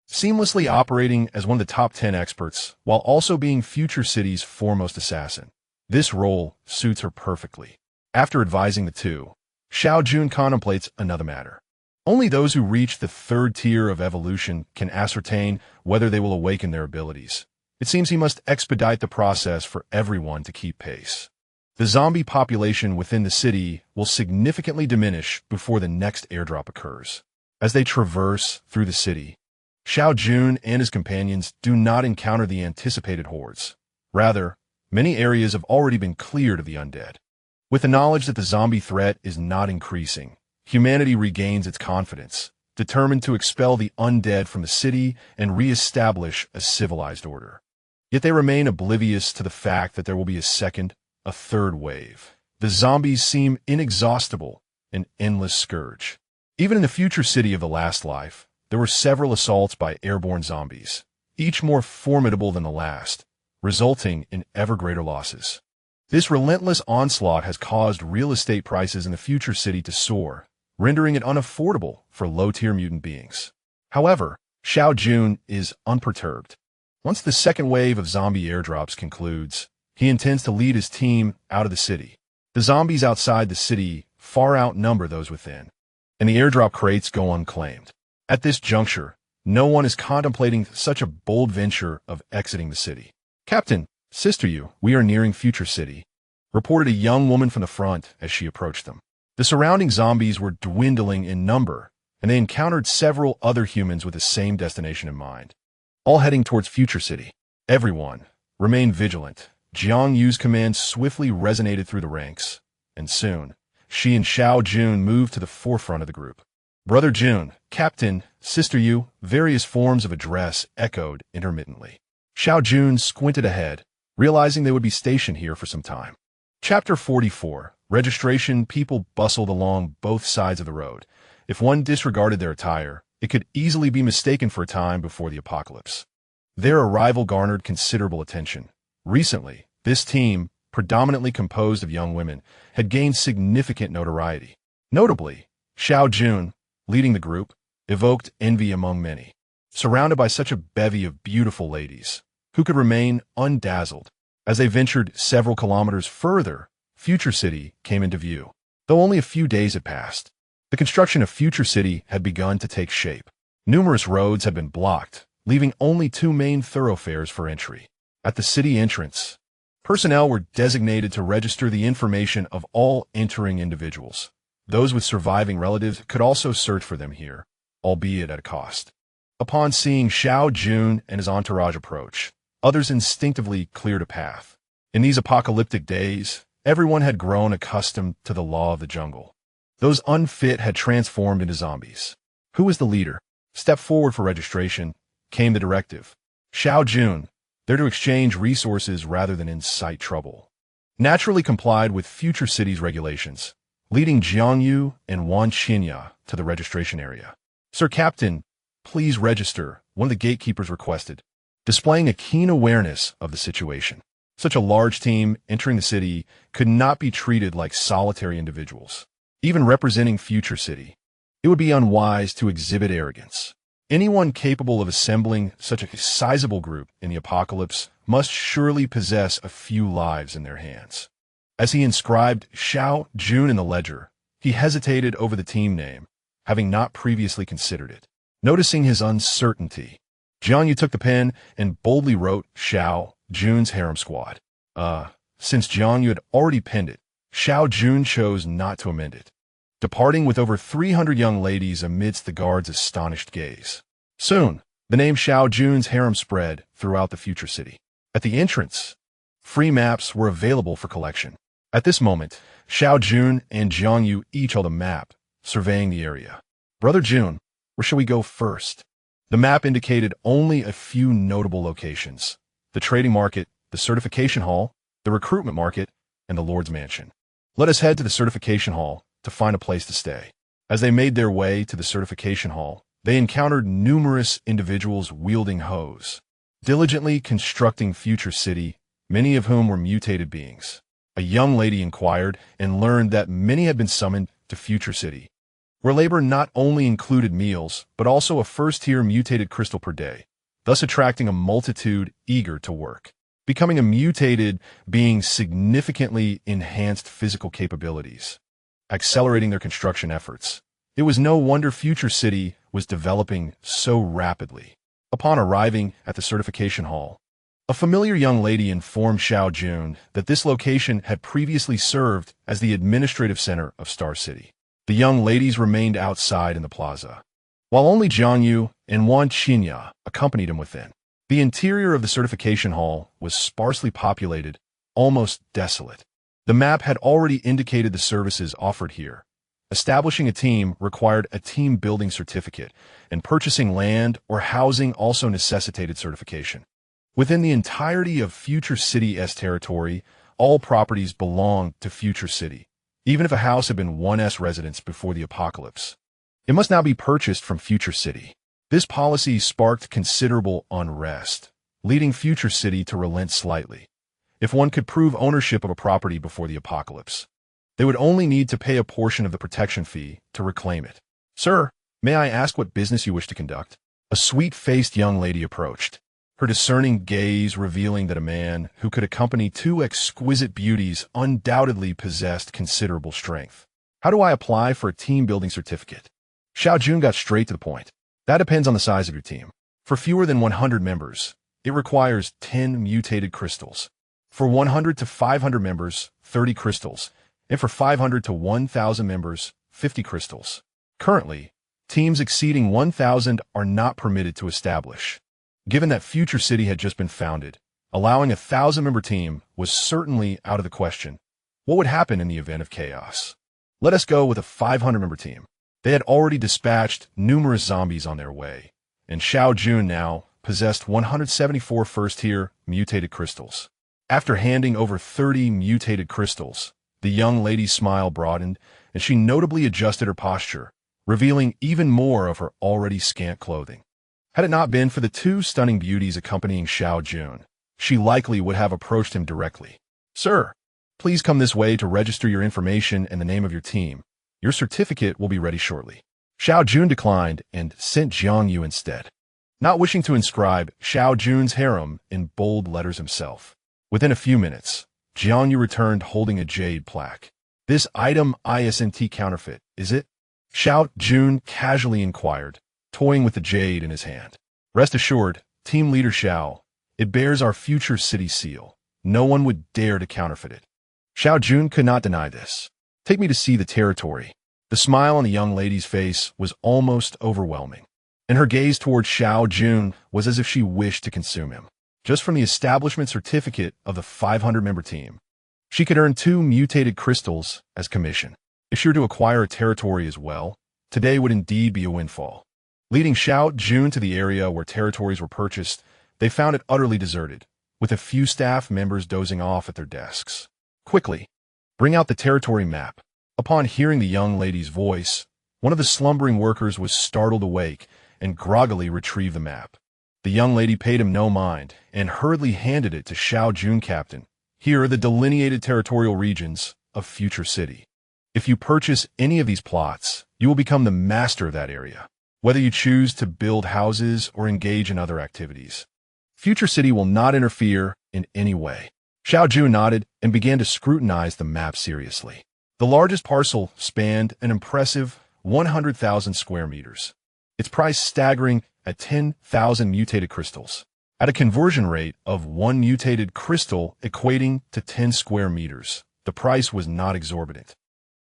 seamlessly operating as one of the top 10 experts while also being Future City's foremost assassin. This role suits her perfectly. After advising the two, Xiao Jun contemplates another matter. Only those who reach the third tier of evolution can ascertain whether they will awaken their abilities. It seems he must expedite the process for everyone to keep pace. The zombie population within the city will significantly diminish before the next airdrop occurs. As they traverse through the city, Xiao Jun and his companions do not encounter the anticipated hordes. Rather, many areas have already been cleared of the undead. With the knowledge that the zombie threat is not increasing, humanity regains its confidence, determined to expel the undead from the city and re-establish a civilized order. Yet they remain oblivious to the fact that there will be a third wave. The zombies seem inexhaustible, an endless scourge. Even in the future city of the last life, there were several assaults by airborne zombies, each more formidable than the last, resulting in ever greater losses. This relentless onslaught has caused real estate prices in the future city to soar, rendering it unaffordable for low-tier mutant beings. However, Xiao Jun is unperturbed. Once the second wave of zombie airdrops concludes, he intends to lead his team out of the city. The zombies outside the city far outnumber those within, and the airdrop crates go unclaimed. At this juncture, no one is contemplating such a bold venture of exiting the city. "Captain, Sister Yu, we are nearing Future City," reported a young woman from the front as she approached them. The surrounding zombies were dwindling in number, and they encountered several other humans with the same destination in mind, all heading towards Future City. Everyone, remain vigilant. Jiang Yu's command swiftly resonated through the ranks, and soon, she and Xiao Jun moved to the forefront of the group. "Brother Jun, Captain, Sister Yu," various forms of address echoed intermittently. Xiao Jun squinted ahead, realizing they would be stationed here for some time. Chapter 44. Registration. People bustled along both sides of the road. If one disregarded their attire, it could easily be mistaken for a time before the apocalypse. Their arrival garnered considerable attention. Recently, this team, predominantly composed of young women, had gained significant notoriety. Notably, Xiao Jun, leading the group, evoked envy among many. Surrounded by such a bevy of beautiful ladies, who could remain undazzled? As they ventured several kilometers further, Future City came into view. Though only a few days had passed, the construction of Future City had begun to take shape. Numerous roads had been blocked, leaving only two main thoroughfares for entry. At the city entrance, personnel were designated to register the information of all entering individuals. Those with surviving relatives could also search for them here, albeit at a cost. Upon seeing Xiao Jun and his entourage approach, others instinctively cleared a path. In these apocalyptic days, everyone had grown accustomed to the law of the jungle. Those unfit had transformed into zombies. Who was the leader? Step forward for registration, came the directive. Xiao Jun, there to exchange resources rather than incite trouble. Naturally complied with Future City's regulations, leading Jiang Yu and Wan Xinya to the registration area. "Sir Captain, please register," one of the gatekeepers requested, displaying a keen awareness of the situation. Such a large team entering the city could not be treated like solitary individuals. Even representing Future City, it would be unwise to exhibit arrogance. Anyone capable of assembling such a sizable group in the apocalypse must surely possess a few lives in their hands. As he inscribed Xiao Jun in the ledger, he hesitated over the team name, having not previously considered it. Noticing his uncertainty, Jiang Yu took the pen and boldly wrote Xiao Jun's harem squad. Since Jiang Yu had already penned it, Xiao Jun chose not to amend it, departing with over 300 young ladies amidst the guard's astonished gaze. Soon, the name Xiao Jun's harem spread throughout the Future City. At the entrance, free maps were available for collection. At this moment, Xiao Jun and Jiang Yu each held a map, surveying the area. "Brother Jun, where shall we go first?" The map indicated only a few notable locations: the trading market, the certification hall, the recruitment market, and the Lord's mansion. "Let us head to the certification hall to find a place to stay." As they made their way to the certification hall, they encountered numerous individuals wielding hoes, diligently constructing Future City, many of whom were mutated beings. A young lady inquired and learned that many had been summoned to Future City, where labor not only included meals, but also a first-tier mutated crystal per day, thus attracting a multitude eager to work. Becoming a mutated being significantly enhanced physical capabilities, accelerating their construction efforts. It was no wonder Future City was developing so rapidly. Upon arriving at the certification hall, a familiar young lady informed Xiao Jun that this location had previously served as the administrative center of Star City. The young ladies remained outside in the plaza, while only Jiang Yu and Wan Qinya accompanied him within. The interior of the certification hall was sparsely populated, almost desolate. The map had already indicated the services offered here. Establishing a team required a team building certificate, and purchasing land or housing also necessitated certification. Within the entirety of Future City's territory, all properties belonged to Future City, even if a house had been one's residence before the apocalypse. It must now be purchased from Future City. This policy sparked considerable unrest, leading Future City to relent slightly. If one could prove ownership of a property before the apocalypse, they would only need to pay a portion of the protection fee to reclaim it. "Sir, may I ask what business you wish to conduct?" A sweet-faced young lady approached, her discerning gaze revealing that a man who could accompany two exquisite beauties undoubtedly possessed considerable strength. "How do I apply for a team-building certificate?" Xiao Jun got straight to the point. "That depends on the size of your team. For fewer than 100 members, it requires 10 mutated crystals. For 100 to 500 members, 30 crystals, and for 500 to 1,000 members, 50 crystals. Currently, teams exceeding 1,000 are not permitted to establish. Given that Future City had just been founded, allowing a 1,000-member team was certainly out of the question. What would happen in the event of chaos? Let us go with a 500-member team. They had already dispatched numerous zombies on their way, and Xiao Jun now possessed 174 first-tier mutated crystals. After handing over 30 mutated crystals, the young lady's smile broadened, and she notably adjusted her posture, revealing even more of her already scant clothing. Had it not been for the two stunning beauties accompanying Xiao Jun, she likely would have approached him directly. "Sir, please come this way to register your information and the name of your team. Your certificate will be ready shortly." Xiao Jun declined and sent Jiang Yu instead, not wishing to inscribe Xiao Jun's harem in bold letters himself. Within a few minutes, Jiang Yu returned holding a jade plaque. "This item isn't counterfeit, is it?" Xiao Jun casually inquired, toying with the jade in his hand. "Rest assured, Team Leader Xiao, it bears our Future City seal. No one would dare to counterfeit it." Xiao Jun could not deny this. "Take me to see the territory." The smile on the young lady's face was almost overwhelming, and her gaze toward Xiao Jun was as if she wished to consume him. Just from the establishment certificate of the 500-member team, she could earn 2 mutated crystals as commission. If she were to acquire a territory as well, today would indeed be a windfall. Leading Xiao Jun to the area where territories were purchased, they found it utterly deserted, with a few staff members dozing off at their desks. "Quickly, bring out the territory map." Upon hearing the young lady's voice, one of the slumbering workers was startled awake and groggily retrieved the map. The young lady paid him no mind and hurriedly handed it to Xiao Jun. "Captain, here are the delineated territorial regions of Future City. If you purchase any of these plots, you will become the master of that area, whether you choose to build houses or engage in other activities. Future City will not interfere in any way." Xiao Jun nodded and began to scrutinize the map seriously. The largest parcel spanned an impressive 100,000 square meters, its price staggering at 10,000 mutated crystals. At a conversion rate of 1 mutated crystal equating to 10 square meters, the price was not exorbitant,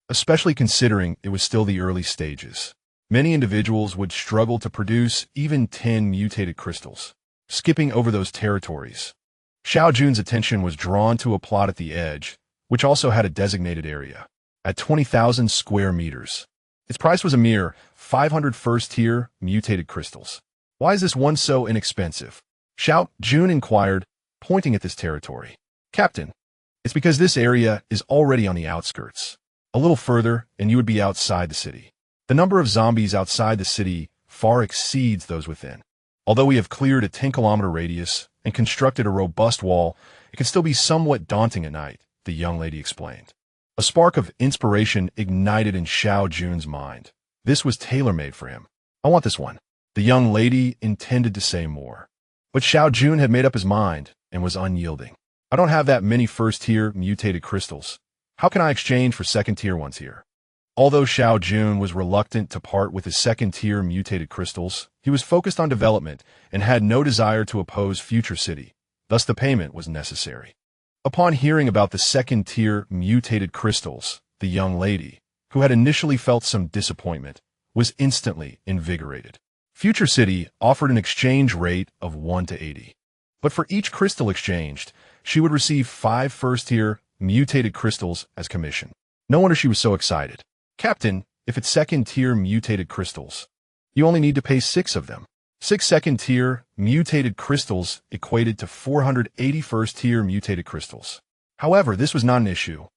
especially considering it was still the early stages. Many individuals would struggle to produce even 10 mutated crystals. Skipping over those territories, Xiao Jun's attention was drawn to a plot at the edge, which also had a designated area. At 20,000 square meters, its price was a mere 500 first-tier mutated crystals. "Why is this one so inexpensive?" Xiao Jun inquired, pointing at this territory. "Captain, it's because this area is already on the outskirts. A little further, and you would be outside the city. The number of zombies outside the city far exceeds those within. Although we have cleared a 10-kilometer radius and constructed a robust wall, it can still be somewhat daunting at night," the young lady explained. A spark of inspiration ignited in Xiao Jun's mind. This was tailor-made for him. I want this one. The young lady intended to say more, but Xiao Jun had made up his mind and was unyielding. I don't have that many first-tier mutated crystals. How can I exchange for second-tier ones here? Although Xiao Jun was reluctant to part with his second-tier mutated crystals, he was focused on development and had no desire to oppose Future City. Thus, the payment was necessary. Upon hearing about the second-tier mutated crystals, the young lady, who had initially felt some disappointment, was instantly invigorated. Future City offered an exchange rate of 1 to 80. But for each crystal exchanged, she would receive 5 first-tier mutated crystals as commission. No wonder she was so excited. Captain, if it's second-tier mutated crystals, you only need to pay 6 of them. 6 second-tier mutated crystals equated to 480 first-tier mutated crystals. However, this was not an issue.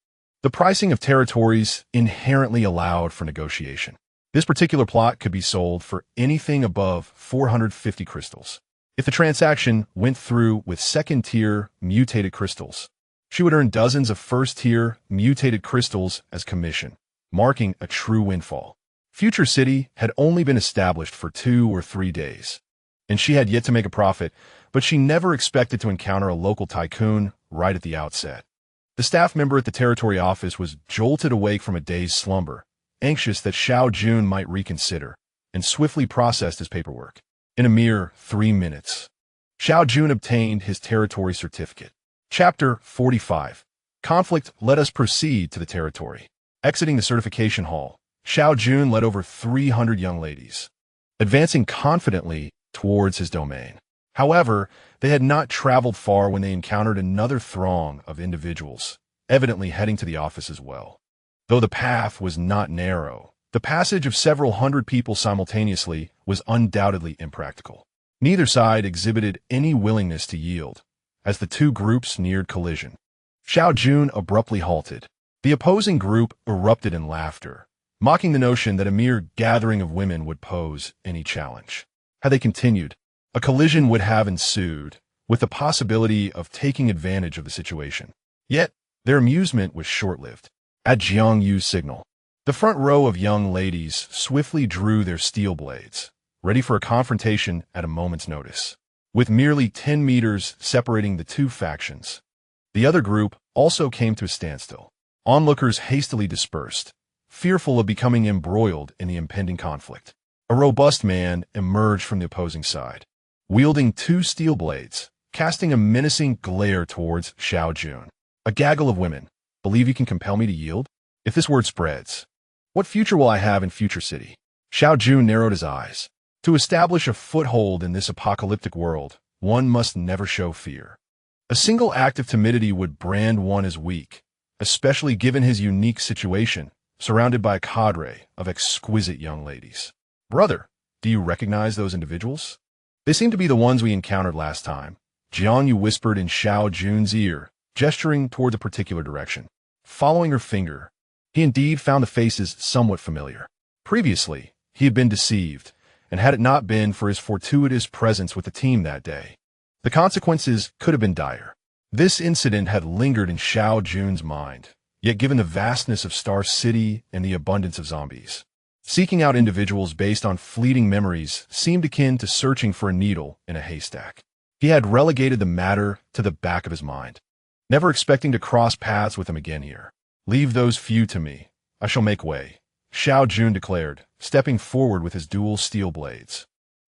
The pricing of territories inherently allowed for negotiation. This particular plot could be sold for anything above 450 crystals. If the transaction went through with second-tier mutated crystals, she would earn dozens of first-tier mutated crystals as commission, marking a true windfall. Future City had only been established for 2 or 3 days, and she had yet to make a profit, but she never expected to encounter a local tycoon right at the outset. The staff member at the territory office was jolted awake from a day's slumber, anxious that Xiao Jun might reconsider, and swiftly processed his paperwork. In a mere 3 minutes, Xiao Jun obtained his territory certificate. Chapter 45. Conflict. Let us proceed to the territory. Exiting the certification hall, Xiao Jun led over 300 young ladies, advancing confidently towards his domain. However, they had not traveled far when they encountered another throng of individuals, evidently heading to the office as well. Though the path was not narrow, the passage of several hundred people simultaneously was undoubtedly impractical. Neither side exhibited any willingness to yield, as the two groups neared collision. Xiao Jun abruptly halted. The opposing group erupted in laughter, mocking the notion that a mere gathering of women would pose any challenge. Had they continued, a collision would have ensued, with the possibility of taking advantage of the situation. Yet, their amusement was short-lived. At Jiang Yu's signal, the front row of young ladies swiftly drew their steel blades, ready for a confrontation at a moment's notice. With merely 10 meters separating the two factions, the other group also came to a standstill. Onlookers hastily dispersed, fearful of becoming embroiled in the impending conflict. A robust man emerged from the opposing side, wielding 2 steel blades, casting a menacing glare towards Xiao Jun. A gaggle of women. Believe you can compel me to yield? If this word spreads, what future will I have in Future City? Xiao Jun narrowed his eyes. To establish a foothold in this apocalyptic world, one must never show fear. A single act of timidity would brand one as weak, especially given his unique situation, surrounded by a cadre of exquisite young ladies. Brother, do you recognize those individuals? They seem to be the ones we encountered last time. Jiang Yu whispered in Xiao Jun's ear, gesturing toward a particular direction. Following her finger, he indeed found the faces somewhat familiar. Previously, he had been deceived, and had it not been for his fortuitous presence with the team that day, the consequences could have been dire. This incident had lingered in Xiao Jun's mind, yet given the vastness of Star City and the abundance of zombies, seeking out individuals based on fleeting memories seemed akin to searching for a needle in a haystack. He had relegated the matter to the back of his mind, never expecting to cross paths with him again here. Leave those few to me. I shall make way, Xiao Jun declared, stepping forward with his dual steel blades,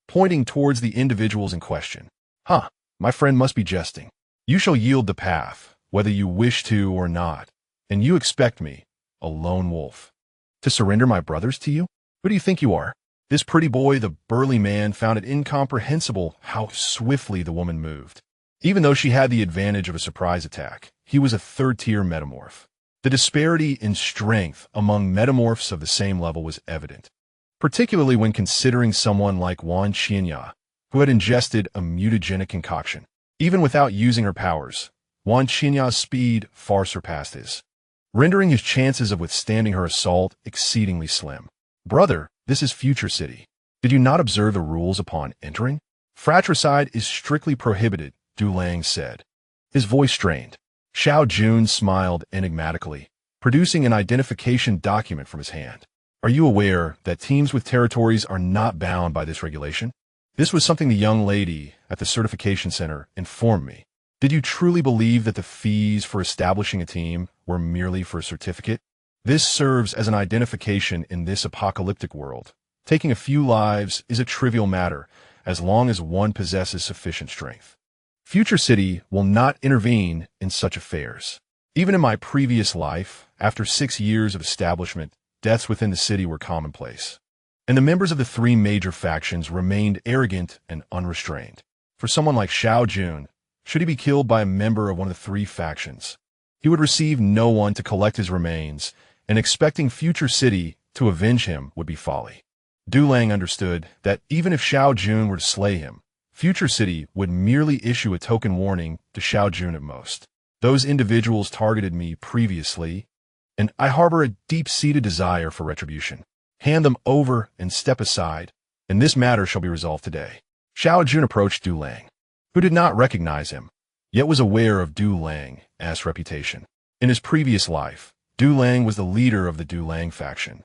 pointing towards the individuals in question. Huh, my friend must be jesting. You shall yield the path, whether you wish to or not, and you expect me, a lone wolf, to surrender my brothers to you? Who do you think you are? This pretty boy, the burly man, found it incomprehensible how swiftly the woman moved. Even though she had the advantage of a surprise attack, he was a third-tier metamorph. The disparity in strength among metamorphs of the same level was evident, particularly when considering someone like Wan Qinya, who had ingested a mutagenic concoction. Even without using her powers, Wan Qinya's speed far surpassed his, rendering his chances of withstanding her assault exceedingly slim. Brother, this is Future City. Did you not observe the rules upon entering? Fratricide is strictly prohibited, Du Lang said, his voice strained. Xiao Jun smiled enigmatically, producing an identification document from his hand. Are you aware that teams with territories are not bound by this regulation? This was something the young lady at the certification center informed me. Did you truly believe that the fees for establishing a team were merely for a certificate? This serves as an identification in this apocalyptic world. Taking a few lives is a trivial matter, as long as one possesses sufficient strength. Future City will not intervene in such affairs. Even in my previous life, after 6 years of establishment, deaths within the city were commonplace. And the members of the 3 major factions remained arrogant and unrestrained. For someone like Xiao Jun, should he be killed by a member of one of the 3 factions, he would receive no one to collect his remains, and expecting Future City to avenge him would be folly. Du Lang understood that even if Xiao Jun were to slay him, Future City would merely issue a token warning to Xiao Jun at most. Those individuals targeted me previously, and I harbor a deep-seated desire for retribution. Hand them over and step aside, and this matter shall be resolved today. Xiao Jun approached Du Lang, who did not recognize him, yet was aware of Du Lang's reputation. In his previous life, Du Lang was the leader of the Du Lang faction,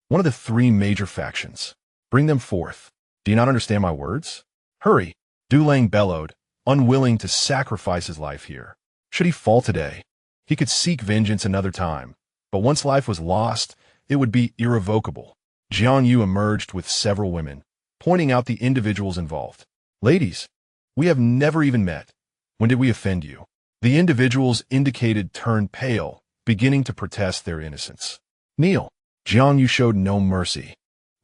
one of the 3 major factions. Bring them forth. Do you not understand my words? Hurry, Du Lang bellowed, unwilling to sacrifice his life here. Should he fall today, he could seek vengeance another time, but once life was lost, it would be irrevocable. Jian Yu emerged with several women, pointing out the individuals involved. Ladies, we have never even met. When did we offend you? The individuals indicated turned pale, beginning to protest their innocence. Kneel. Jian Yu showed no mercy,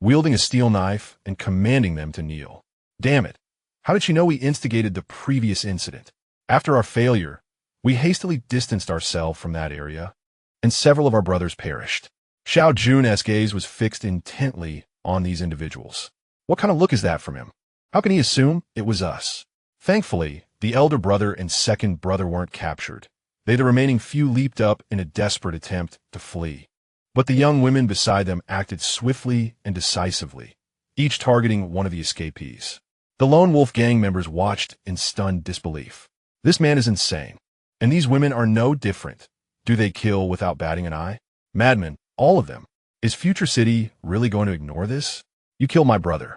wielding a steel knife and commanding them to kneel. Damn it. How did she know we instigated the previous incident? After our failure, we hastily distanced ourselves from that area, and several of our brothers perished. Xiao Jun's gaze was fixed intently on these individuals. What kind of look is that from him? How can he assume it was us? Thankfully, the elder brother and second brother weren't captured. The remaining few leaped up in a desperate attempt to flee. But the young women beside them acted swiftly and decisively, each targeting one of the escapees. The Lone Wolf gang members watched in stunned disbelief. This man is insane, and these women are no different. Do they kill without batting an eye? Madmen, all of them. Is Future City really going to ignore this? You killed my brother.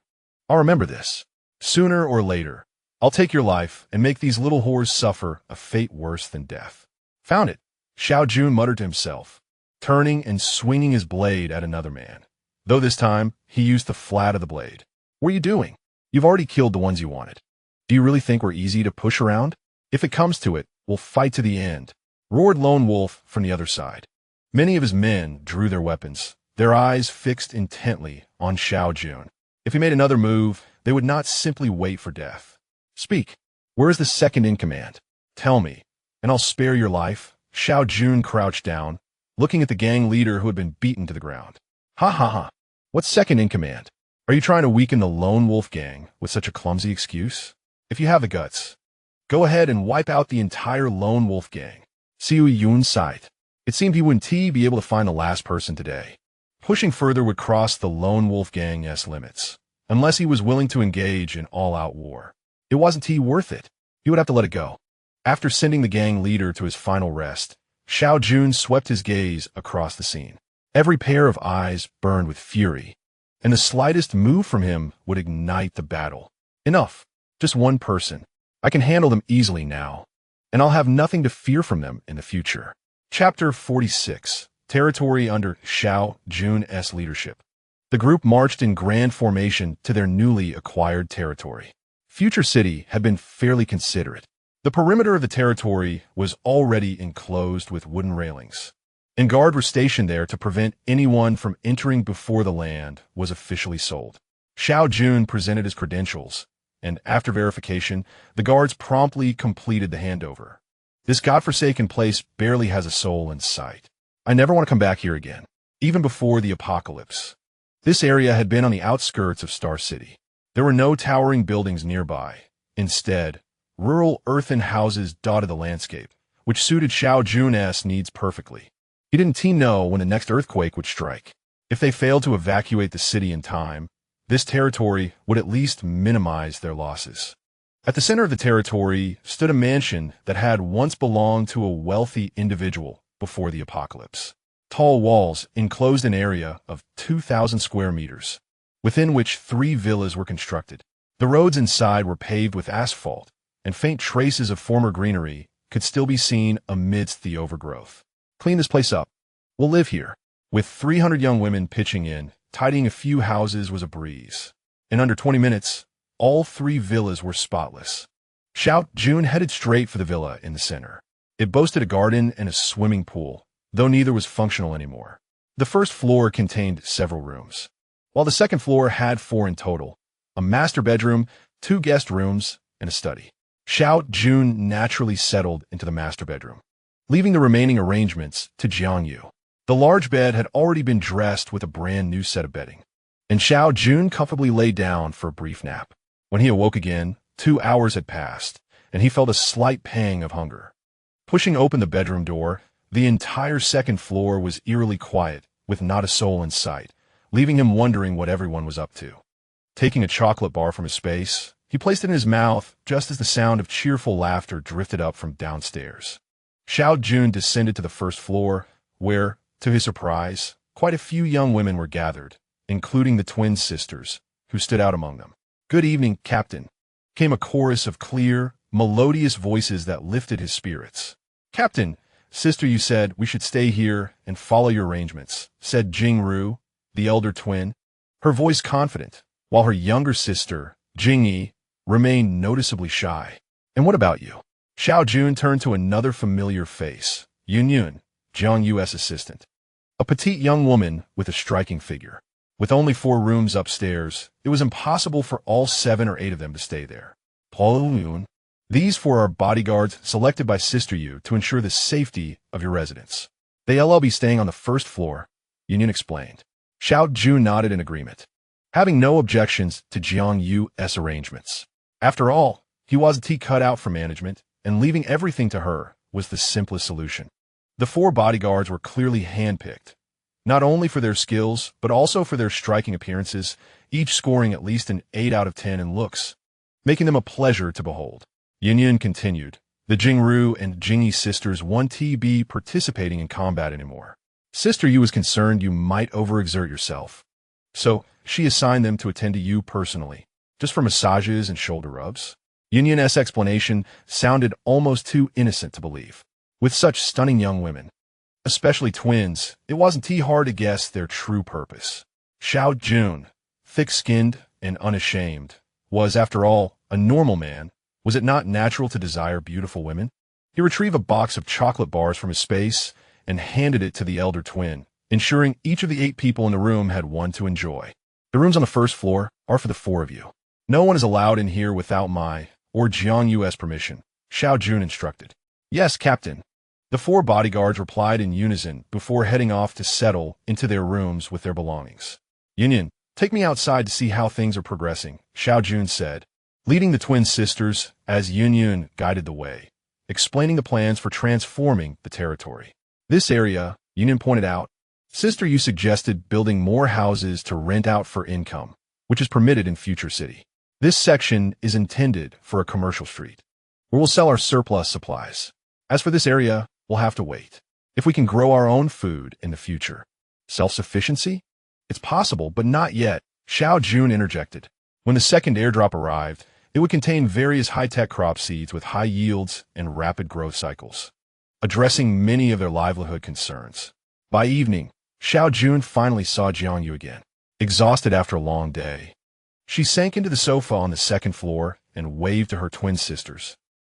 I'll remember this. Sooner or later, I'll take your life and make these little whores suffer a fate worse than death. Found it, Xiao Jun muttered to himself, turning and swinging his blade at another man, though this time he used the flat of the blade. What are you doing? You've already killed the ones you wanted. Do you really think we're easy to push around? If it comes to it, we'll fight to the end, roared Lone Wolf from the other side. Many of his men drew their weapons, their eyes fixed intently on Xiao Jun. If he made another move, they would not simply wait for death. Speak. Where is the second in command? Tell me, and I'll spare your life. Xiao Jun crouched down, looking at the gang leader who had been beaten to the ground. Ha ha ha. What's second in command? Are you trying to weaken the Lone Wolf gang with such a clumsy excuse? If you have the guts, go ahead and wipe out the entire Lone Wolf gang. Xiao Yun sighed. It seemed he wouldn't be able to find the last person today. Pushing further would cross the Lone Wolf gang's limits, unless he was willing to engage in all-out war. It wasn't worth it. He would have to let it go. After sending the gang leader to his final rest, Xiao Jun swept his gaze across the scene. Every pair of eyes burned with fury, and the slightest move from him would ignite the battle. Enough. Just one person. I can handle them easily now, and I'll have nothing to fear from them in the future. Chapter 46. Territory under Xiao Jun's leadership. The group marched in grand formation to their newly acquired territory. Future City had been fairly considerate. The perimeter of the territory was already enclosed with wooden railings, and guards were stationed there to prevent anyone from entering before the land was officially sold. Xiao Jun presented his credentials, and after verification, the guards promptly completed the handover. This godforsaken place barely has a soul in sight. I never want to come back here again, even before the apocalypse. This area had been on the outskirts of Star City. There were no towering buildings nearby. Instead, rural earthen houses dotted the landscape, which suited Xiao Jun's needs perfectly. He didn't know when the next earthquake would strike. If they failed to evacuate the city in time, this territory would at least minimize their losses. At the center of the territory stood a mansion that had once belonged to a wealthy individual before the apocalypse. tall walls enclosed an area of 2,000 square meters, within which 3 villas were constructed. The roads inside were paved with asphalt, and faint traces of former greenery could still be seen amidst the overgrowth. Clean this place up. We'll live here. With 300 young women pitching in, tidying a few houses was a breeze. In under 20 minutes, all 3 villas were spotless. Xiao Jun headed straight for the villa in the center. It boasted a garden and a swimming pool, though neither was functional anymore. The first floor contained several rooms, while the second floor had 4 in total: a master bedroom, 2 guest rooms, and a study. Xiao Jun naturally settled into the master bedroom, leaving the remaining arrangements to Jiang Yu. The large bed had already been dressed with a brand new set of bedding, and Xiao Jun comfortably lay down for a brief nap. When he awoke again, 2 hours had passed, and he felt a slight pang of hunger. Pushing open the bedroom door, the entire second floor was eerily quiet, with not a soul in sight, leaving him wondering what everyone was up to. Taking a chocolate bar from his space, he placed it in his mouth just as the sound of cheerful laughter drifted up from downstairs. Xiao Jun descended to the first floor, where, to his surprise, quite a few young women were gathered, including the twin sisters, who stood out among them. "Good evening, Captain," came a chorus of clear, melodious voices that lifted his spirits. "Captain, sister, you said we should stay here and follow your arrangements," said Jingru, the elder twin, her voice confident, while her younger sister, Jingyi, remained noticeably shy. "And what about you?" Xiao Jun turned to another familiar face, Yun, Jiang Yu's assistant. A petite young woman with a striking figure. With only 4 rooms upstairs, it was impossible for all 7 or 8 of them to stay there. "Paul Yun, these 4 are bodyguards selected by Sister Yu to ensure the safety of your residence. They'll all be staying on the first floor," Yun explained. Xiao Jun nodded in agreement, having no objections to Jiang Yu's arrangements. After all, he wasn't cut out for management, and leaving everything to her was the simplest solution. The 4 bodyguards were clearly handpicked, not only for their skills, but also for their striking appearances, each scoring at least an 8 out of 10 in looks, making them a pleasure to behold. Yun continued. "The Jingru and Jingyi sisters won't be participating in combat anymore. Sister Yu was concerned you might overexert yourself, so she assigned them to attend to you personally, just for massages and shoulder rubs." Yun's explanation sounded almost too innocent to believe. With such stunning young women, especially twins, it wasn't hard to guess their true purpose. Xiao Jun, thick-skinned and unashamed, was, after all, a normal man. Was it not natural to desire beautiful women? He retrieved a box of chocolate bars from his space and handed it to the elder twin, ensuring each of the 8 people in the room had one to enjoy. "The rooms on the first floor are for the 4 of you. No one is allowed in here without my or Jiang Yu's permission," Xiao Jun instructed. "Yes, Captain." The 4 bodyguards replied in unison before heading off to settle into their rooms with their belongings. "Yun, take me outside to see how things are progressing," Xiao Jun said, leading the twin sisters as Yun guided the way, explaining the plans for transforming the territory. "This area," Yun pointed out, "Sister Yu suggested building more houses to rent out for income, which is permitted in future city. This section is intended for a commercial street, where we'll sell our surplus supplies. As for this area, we'll have to wait. If we can grow our own food in the future." "Self-sufficiency? It's possible, but not yet," Xiao Jun interjected. When the second airdrop arrived, it would contain various high-tech crop seeds with high yields and rapid growth cycles, addressing many of their livelihood concerns. By evening, Xiao Jun finally saw Jiang Yu again, exhausted after a long day. She sank into the sofa on the second floor and waved to her twin sisters,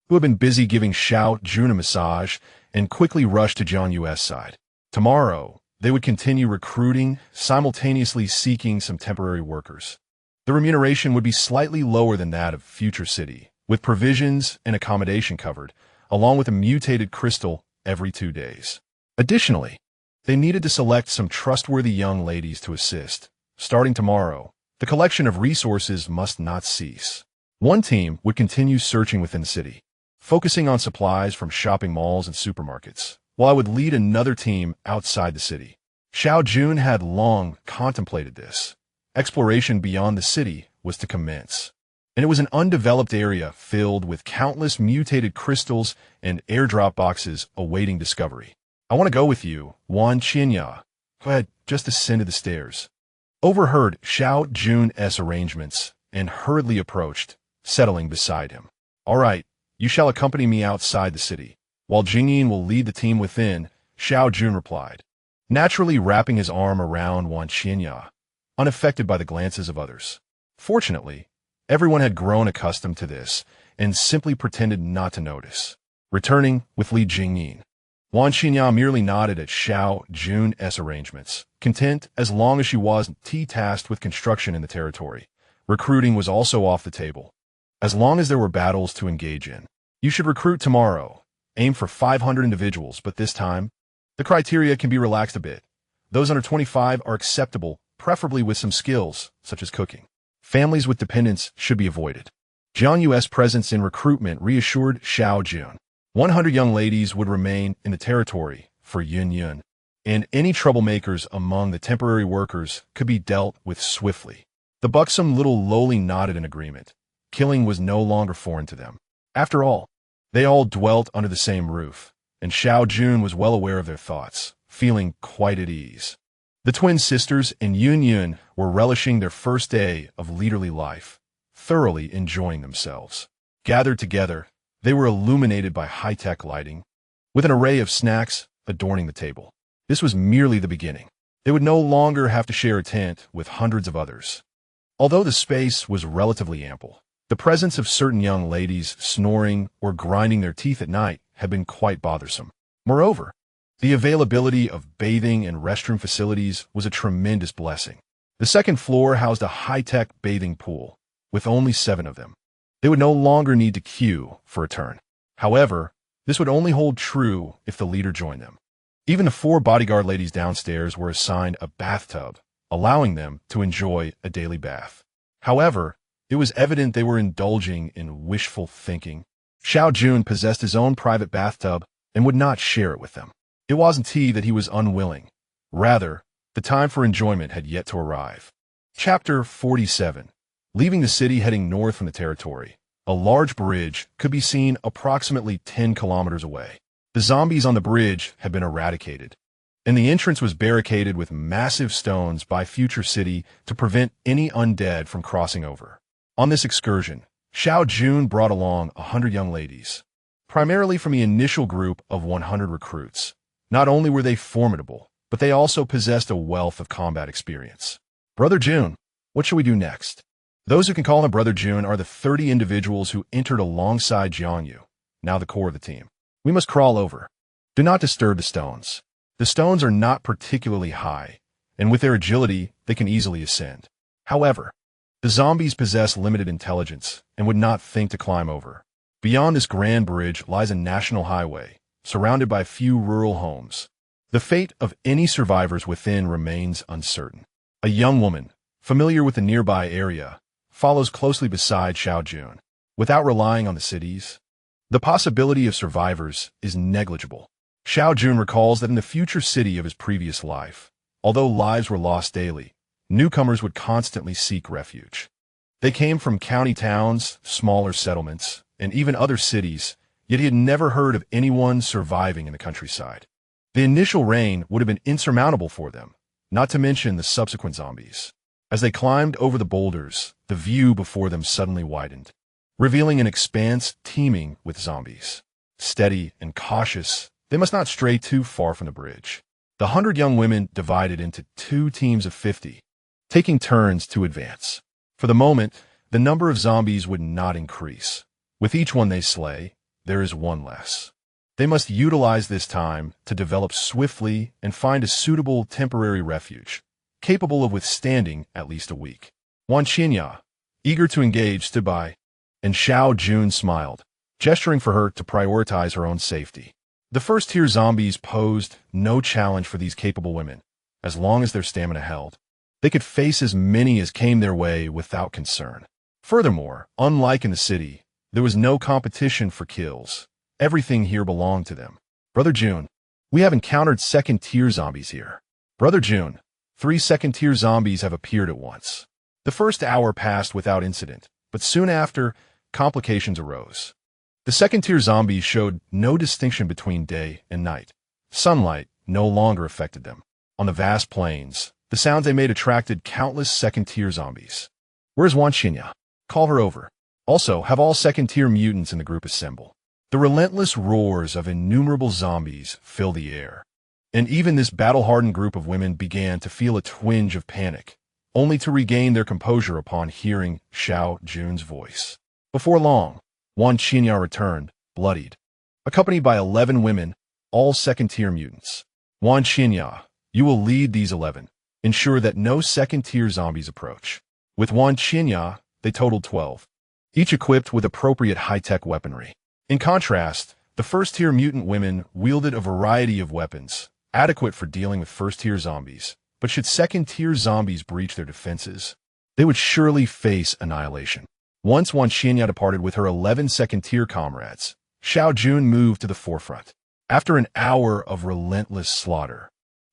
who had been busy giving Xiao Jun a massage, and quickly rushed to Jiang Yu's side. Tomorrow, they would continue recruiting, simultaneously seeking some temporary workers. The remuneration would be slightly lower than that of future city, with provisions and accommodation covered, along with a mutated crystal every 2 days. Additionally, they needed to select some trustworthy young ladies to assist. Starting tomorrow, the collection of resources must not cease. One team would continue searching within the city, focusing on supplies from shopping malls and supermarkets, while I would lead another team outside the city. Xiao Jun had long contemplated this. Exploration beyond the city was to commence, and it was an undeveloped area filled with countless mutated crystals and airdrop boxes awaiting discovery. I want to go with you, Wan Qinya. Go ahead, just ascended the stairs. Overheard Xiao Jun's arrangements and hurriedly approached, settling beside him. All right, you shall accompany me outside the city, while Jingyin will lead the team within, Xiao Jun replied, naturally wrapping his arm around Wan Qinya, unaffected by the glances of others. Fortunately, everyone had grown accustomed to this and simply pretended not to notice. Returning with Li Jingyin, Wan Qinya merely nodded at Xiao Jun's arrangements, content as long as she wasn't tasked with construction in the territory. Recruiting was also off the table. As long as there were battles to engage in. You should recruit tomorrow. Aim for 500 individuals, but this time, the criteria can be relaxed a bit. Those under 25 are acceptable, preferably with some skills, such as cooking. Families with dependents should be avoided. Jiang Yu's presence in recruitment reassured Xiao Jun. 100 young ladies would remain in the territory for Yun, and any troublemakers among the temporary workers could be dealt with swiftly. The buxom little lowly nodded in agreement. Killing was no longer foreign to them. After all, they all dwelt under the same roof, and Xiao Jun was well aware of their thoughts, feeling quite at ease. The twin sisters and Yun were relishing their first day of leaderly life, thoroughly enjoying themselves. Gathered together, they were illuminated by high-tech lighting, with an array of snacks adorning the table. This was merely the beginning. They would no longer have to share a tent with hundreds of others. Although the space was relatively ample, the presence of certain young ladies snoring or grinding their teeth at night had been quite bothersome. Moreover, the availability of bathing and restroom facilities was a tremendous blessing. The second floor housed a high-tech bathing pool, with only 7 of them. They would no longer need to queue for a turn. However, this would only hold true if the leader joined them. Even the 4 bodyguard ladies downstairs were assigned a bathtub, allowing them to enjoy a daily bath. However, it was evident they were indulging in wishful thinking. Xiao Jun possessed his own private bathtub and would not share it with them. It wasn't that he was unwilling. Rather, the time for enjoyment had yet to arrive. Chapter 47. Leaving the city heading north from the territory, a large bridge could be seen approximately 10 kilometers away. The zombies on the bridge had been eradicated, and the entrance was barricaded with massive stones by Future City to prevent any undead from crossing over. On this excursion, Xiao Jun brought along 100 young ladies, primarily from the initial group of 100 recruits. Not only were they formidable, but they also possessed a wealth of combat experience. Brother Jun, what shall we do next? Those who can call him Brother Jun are the 30 individuals who entered alongside Jiang Yu, now the core of the team. We must crawl over. Do not disturb the stones. The stones are not particularly high, and with their agility, they can easily ascend. However, the zombies possess limited intelligence and would not think to climb over. Beyond this grand bridge lies a national highway, surrounded by few rural homes. The fate of any survivors within remains uncertain. A young woman, familiar with the nearby area, follows closely beside Xiao Jun. Without relying on the cities, the possibility of survivors is negligible. Xiao Jun recalls that in the future city of his previous life, although lives were lost daily, newcomers would constantly seek refuge. They came from county towns, smaller settlements, and even other cities, yet he had never heard of anyone surviving in the countryside. The initial rain would have been insurmountable for them, not to mention the subsequent zombies. As they climbed over the boulders, the view before them suddenly widened, revealing an expanse teeming with zombies. Steady and cautious, they must not stray too far from the bridge. The 100 young women divided into 2 teams of 50, taking turns to advance. For the moment, the number of zombies would not increase. With each one they slay, there is one less. They must utilize this time to develop swiftly and find a suitable temporary refuge, capable of withstanding at least a week. Wan Qinya, eager to engage, stood by, and Xiao Jun smiled, gesturing for her to prioritize her own safety. The first-tier zombies posed no challenge for these capable women, as long as their stamina held. They could face as many as came their way without concern. Furthermore, unlike in the city, there was no competition for kills. Everything here belonged to them. Brother Jun, we have encountered second-tier zombies here. Brother Jun, 3 second-tier zombies have appeared at once. The first hour passed without incident, but soon after, complications arose. The second-tier zombies showed no distinction between day and night, Sunlight no longer affected them. On the vast plains, the sounds they made attracted countless second-tier zombies. "Where's Wan Xinya? Call her over. Also, have all second-tier mutants in the group assemble." The relentless roars of innumerable zombies fill the air. And even this battle-hardened group of women began to feel a twinge of panic, only to regain their composure upon hearing Xiao Jun's voice. Before long, Wan Xinya returned, bloodied, accompanied by 11 women, all second-tier mutants. "Wan Xinya, you will lead these 11. Ensure that no second-tier zombies approach." With Wan Xinya, they totaled 12, each equipped with appropriate high-tech weaponry. In contrast, the first-tier mutant women wielded a variety of weapons, adequate for dealing with first-tier zombies. But should second-tier zombies breach their defenses, they would surely face annihilation. Once Wan Xinya departed with her 11 second-tier comrades, Xiao Jun moved to the forefront. After an hour of relentless slaughter,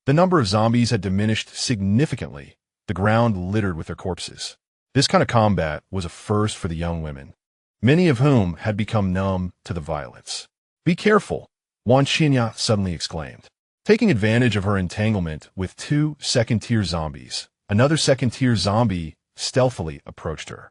the number of zombies had diminished significantly, the ground littered with their corpses. This kind of combat was a first for the young women, many of whom had become numb to the violence. "Be careful," Wan Xinya suddenly exclaimed. Taking advantage of her entanglement with 2 second-tier zombies, another second-tier zombie stealthily approached her.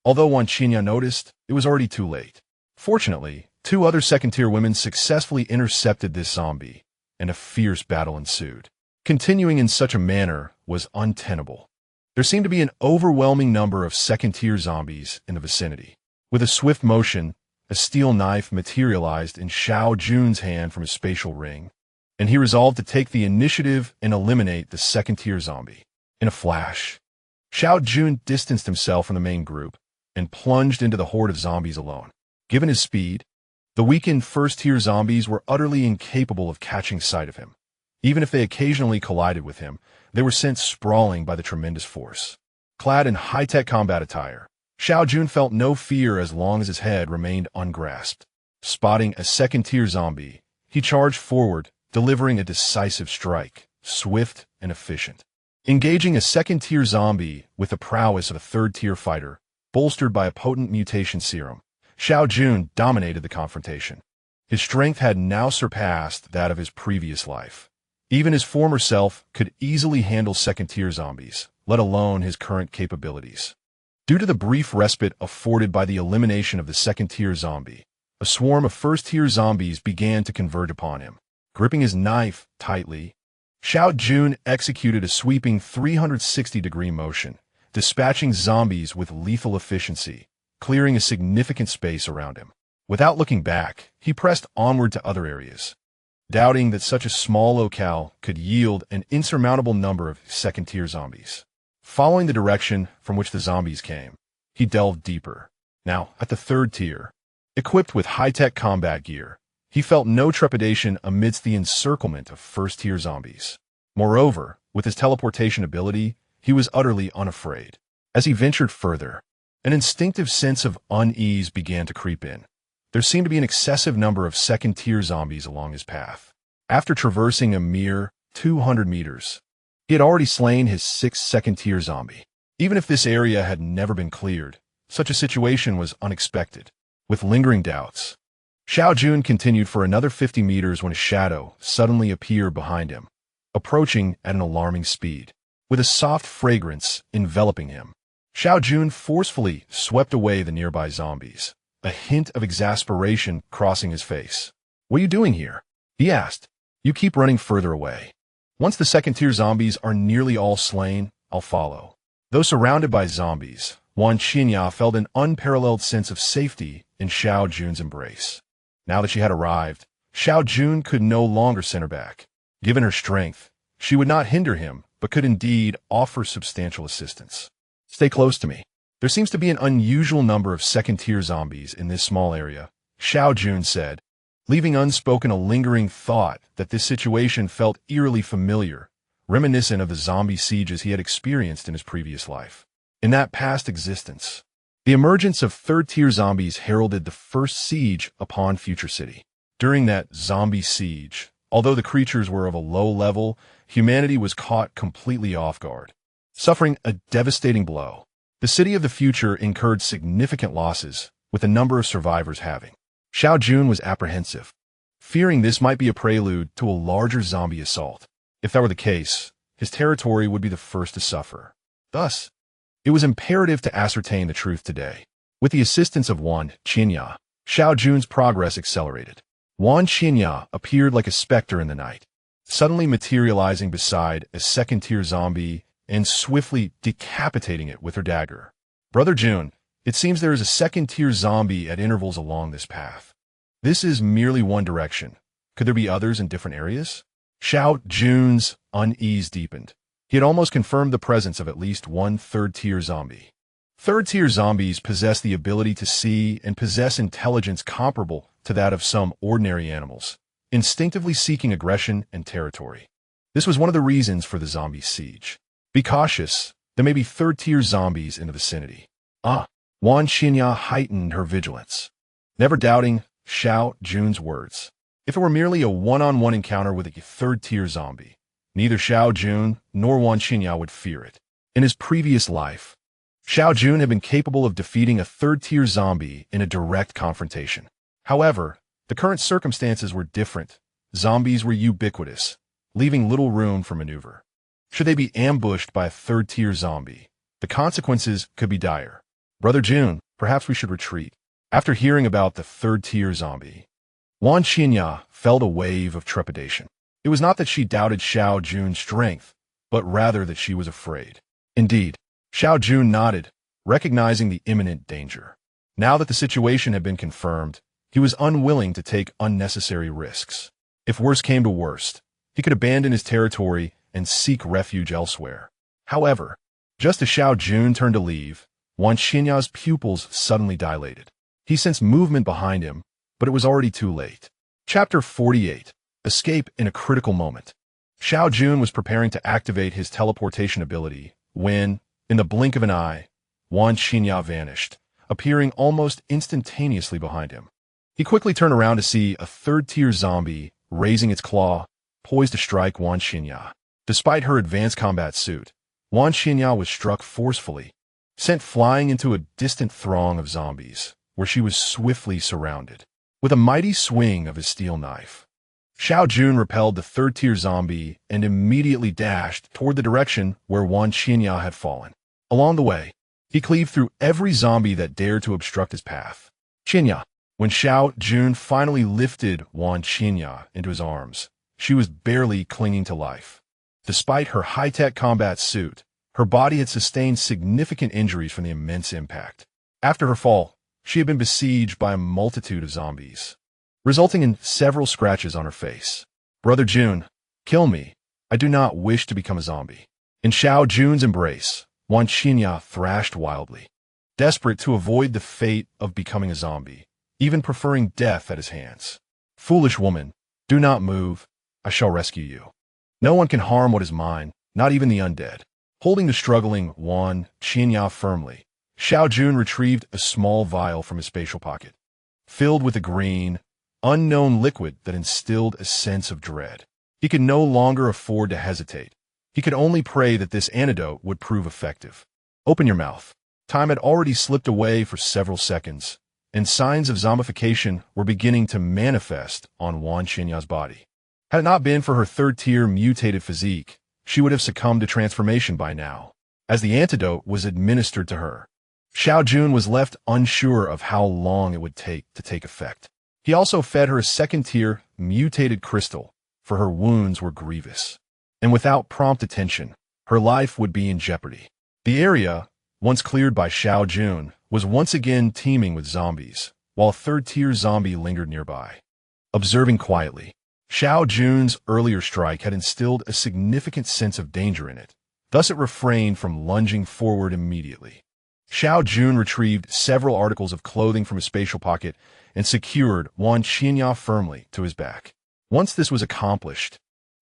Although Wan Xinya noticed, it was already too late. Fortunately, 2 other second-tier women successfully intercepted this zombie, and a fierce battle ensued. Continuing in such a manner was untenable. There seemed to be an overwhelming number of second-tier zombies in the vicinity. With a swift motion, a steel knife materialized in Xiao Jun's hand from his spatial ring, and he resolved to take the initiative and eliminate the second-tier zombie. In a flash, Xiao Jun distanced himself from the main group and plunged into the horde of zombies alone. Given his speed, the weakened first-tier zombies were utterly incapable of catching sight of him. Even if they occasionally collided with him, they were sent sprawling by the tremendous force. Clad in high-tech combat attire, Xiao Jun felt no fear as long as his head remained ungrasped. Spotting a second-tier zombie, he charged forward, delivering a decisive strike, swift and efficient. Engaging a second-tier zombie with the prowess of a third-tier fighter, bolstered by a potent mutation serum, Xiao Jun dominated the confrontation. His strength had now surpassed that of his previous life. Even his former self could easily handle second-tier zombies, let alone his current capabilities. Due to the brief respite afforded by the elimination of the second-tier zombie, a swarm of first-tier zombies began to converge upon him. Gripping his knife tightly, Xiao Jun executed a sweeping 360-degree motion, dispatching zombies with lethal efficiency, clearing a significant space around him. Without looking back, he pressed onward to other areas, doubting that such a small locale could yield an insurmountable number of second-tier zombies. Following the direction from which the zombies came, he delved deeper. Now, at the third tier, equipped with high-tech combat gear, he felt no trepidation amidst the encirclement of first-tier zombies. Moreover, with his teleportation ability, he was utterly unafraid. As he ventured further, an instinctive sense of unease began to creep in. There seemed to be an excessive number of second-tier zombies along his path. After traversing a mere 200 meters, he had already slain his 6th second-tier zombie. Even if this area had never been cleared, such a situation was unexpected. With lingering doubts, Xiao Jun continued for another 50 meters when a shadow suddenly appeared behind him, approaching at an alarming speed. With a soft fragrance enveloping him, Xiao Jun forcefully swept away the nearby zombies, a hint of exasperation crossing his face. "What are you doing here?" he asked. "You keep running further away. Once the second-tier zombies are nearly all slain, I'll follow." Though surrounded by zombies, Wan Xinya felt an unparalleled sense of safety in Xiao Jun's embrace. Now that she had arrived, Xiao Jun could no longer send her back. Given her strength, she would not hinder him, but could indeed offer substantial assistance. "Stay close to me. There seems to be an unusual number of second-tier zombies in this small area," Xiao Jun said, leaving unspoken a lingering thought that this situation felt eerily familiar, reminiscent of the zombie sieges he had experienced in his previous life. In that past existence, the emergence of third-tier zombies heralded the first siege upon Future City. During that zombie siege, although the creatures were of a low level, humanity was caught completely off guard. Suffering a devastating blow, the city of the future incurred significant losses, with a number of survivors having. Xiao Jun was apprehensive. fearing this might be a prelude to a larger zombie assault. If that were the case, his territory would be the first to suffer. Thus, it was imperative to ascertain the truth today. With the assistance of Wan Qinya, Xiao Jun's progress accelerated. Wan Qinya appeared like a specter in the night, suddenly materializing beside a second-tier zombie and swiftly decapitating it with her dagger. Brother Jun, it seems there is a second-tier zombie at intervals along this path. This is merely one direction. Could there be others in different areas? Xiao Jun's unease deepened. He had almost confirmed the presence of at least one third-tier zombie. Third-tier zombies possess the ability to see and possess intelligence comparable to that of some ordinary animals, instinctively seeking aggression and territory. This was one of the reasons for the zombie siege. Be cautious, there may be third-tier zombies in the vicinity. Wan Qinya heightened her vigilance, never doubting Xiao Jun's words. If it were merely a one-on-one encounter with a third-tier zombie, neither Xiao Jun nor Wan Qinya would fear it. In his previous life, Xiao Jun had been capable of defeating a third-tier zombie in a direct confrontation. However, the current circumstances were different. Zombies were ubiquitous, leaving little room for maneuver. Should they be ambushed by a third-tier zombie, the consequences could be dire. Brother Jun, perhaps we should retreat. After hearing about the third-tier zombie, Wan Qinya felt a wave of trepidation. It was not that she doubted Xiao Jun's strength, but rather that she was afraid. Indeed, Xiao Jun nodded, recognizing the imminent danger. Now that the situation had been confirmed, he was unwilling to take unnecessary risks. If worse came to worst, he could abandon his territory and seek refuge elsewhere. However, just as Xiao Jun turned to leave, Wan Xinya's pupils suddenly dilated. He sensed movement behind him, but it was already too late. Chapter 48. Escape in a critical moment. Xiao Jun was preparing to activate his teleportation ability when, in the blink of an eye, Wan Xinya vanished, appearing almost instantaneously behind him. He quickly turned around to see a third-tier zombie raising its claw, poised to strike Wan Xinya. Despite her advanced combat suit, Wan Xinya was struck forcefully, sent flying into a distant throng of zombies, where she was swiftly surrounded. With a mighty swing of his steel knife, Xiao Jun repelled the third-tier zombie and immediately dashed toward the direction where Wan Xinya had fallen. Along the way, he cleaved through every zombie that dared to obstruct his path. Xinya. When Xiao Jun finally lifted Wan Xinya into his arms, she was barely clinging to life. Despite her high-tech combat suit, her body had sustained significant injuries from the immense impact. After her fall, she had been besieged by a multitude of zombies, resulting in several scratches on her face. Brother Jun, kill me. I do not wish to become a zombie. In Xiao Jun's embrace, Wan Xinya thrashed wildly, desperate to avoid the fate of becoming a zombie, even preferring death at his hands. Foolish woman, do not move. I shall rescue you. No one can harm what is mine, not even the undead. Holding the struggling Wan Xinya firmly, Xiao Jun retrieved a small vial from his spatial pocket, filled with a green, unknown liquid that instilled a sense of dread. He could no longer afford to hesitate. He could only pray that this antidote would prove effective. Open your mouth. Time had already slipped away for several seconds, and signs of zombification were beginning to manifest on Wan Xinya's body. Had it not been for her third-tier mutated physique, she would have succumbed to transformation by now. As the antidote was administered to her, Xiao Jun was left unsure of how long it would take to take effect. He also fed her a second-tier mutated crystal, for her wounds were grievous, and without prompt attention, her life would be in jeopardy. The area, once cleared by Xiao Jun, was once again teeming with zombies, while a third-tier zombie lingered nearby. Observing quietly, Xiao Jun's earlier strike had instilled a significant sense of danger in it. Thus it refrained from lunging forward immediately. Xiao Jun retrieved several articles of clothing from his spatial pocket and secured Wan Xinya firmly to his back. Once this was accomplished,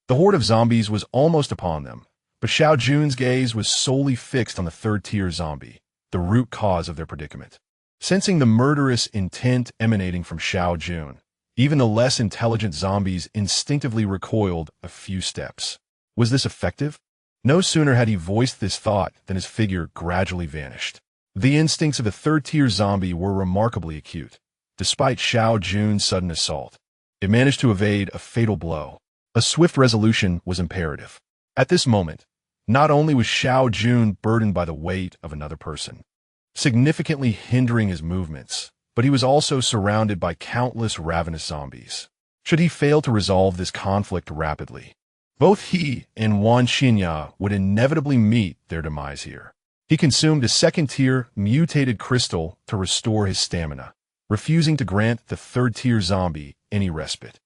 the horde of zombies was almost upon them, but Xiao Jun's gaze was solely fixed on the third-tier zombie, the root cause of their predicament. Sensing the murderous intent emanating from Xiao Jun, even the less intelligent zombies instinctively recoiled a few steps. Was this effective? No sooner had he voiced this thought than his figure gradually vanished. The instincts of a third-tier zombie were remarkably acute, despite Xiao Jun's sudden assault. It managed to evade a fatal blow. A swift resolution was imperative. At this moment, not only was Xiao Jun burdened by the weight of another person, significantly hindering his movements, but he was also surrounded by countless ravenous zombies. Should he fail to resolve this conflict rapidly, both he and Wan Xinya would inevitably meet their demise here. He consumed a second-tier mutated crystal to restore his stamina, refusing to grant the third-tier zombie any respite,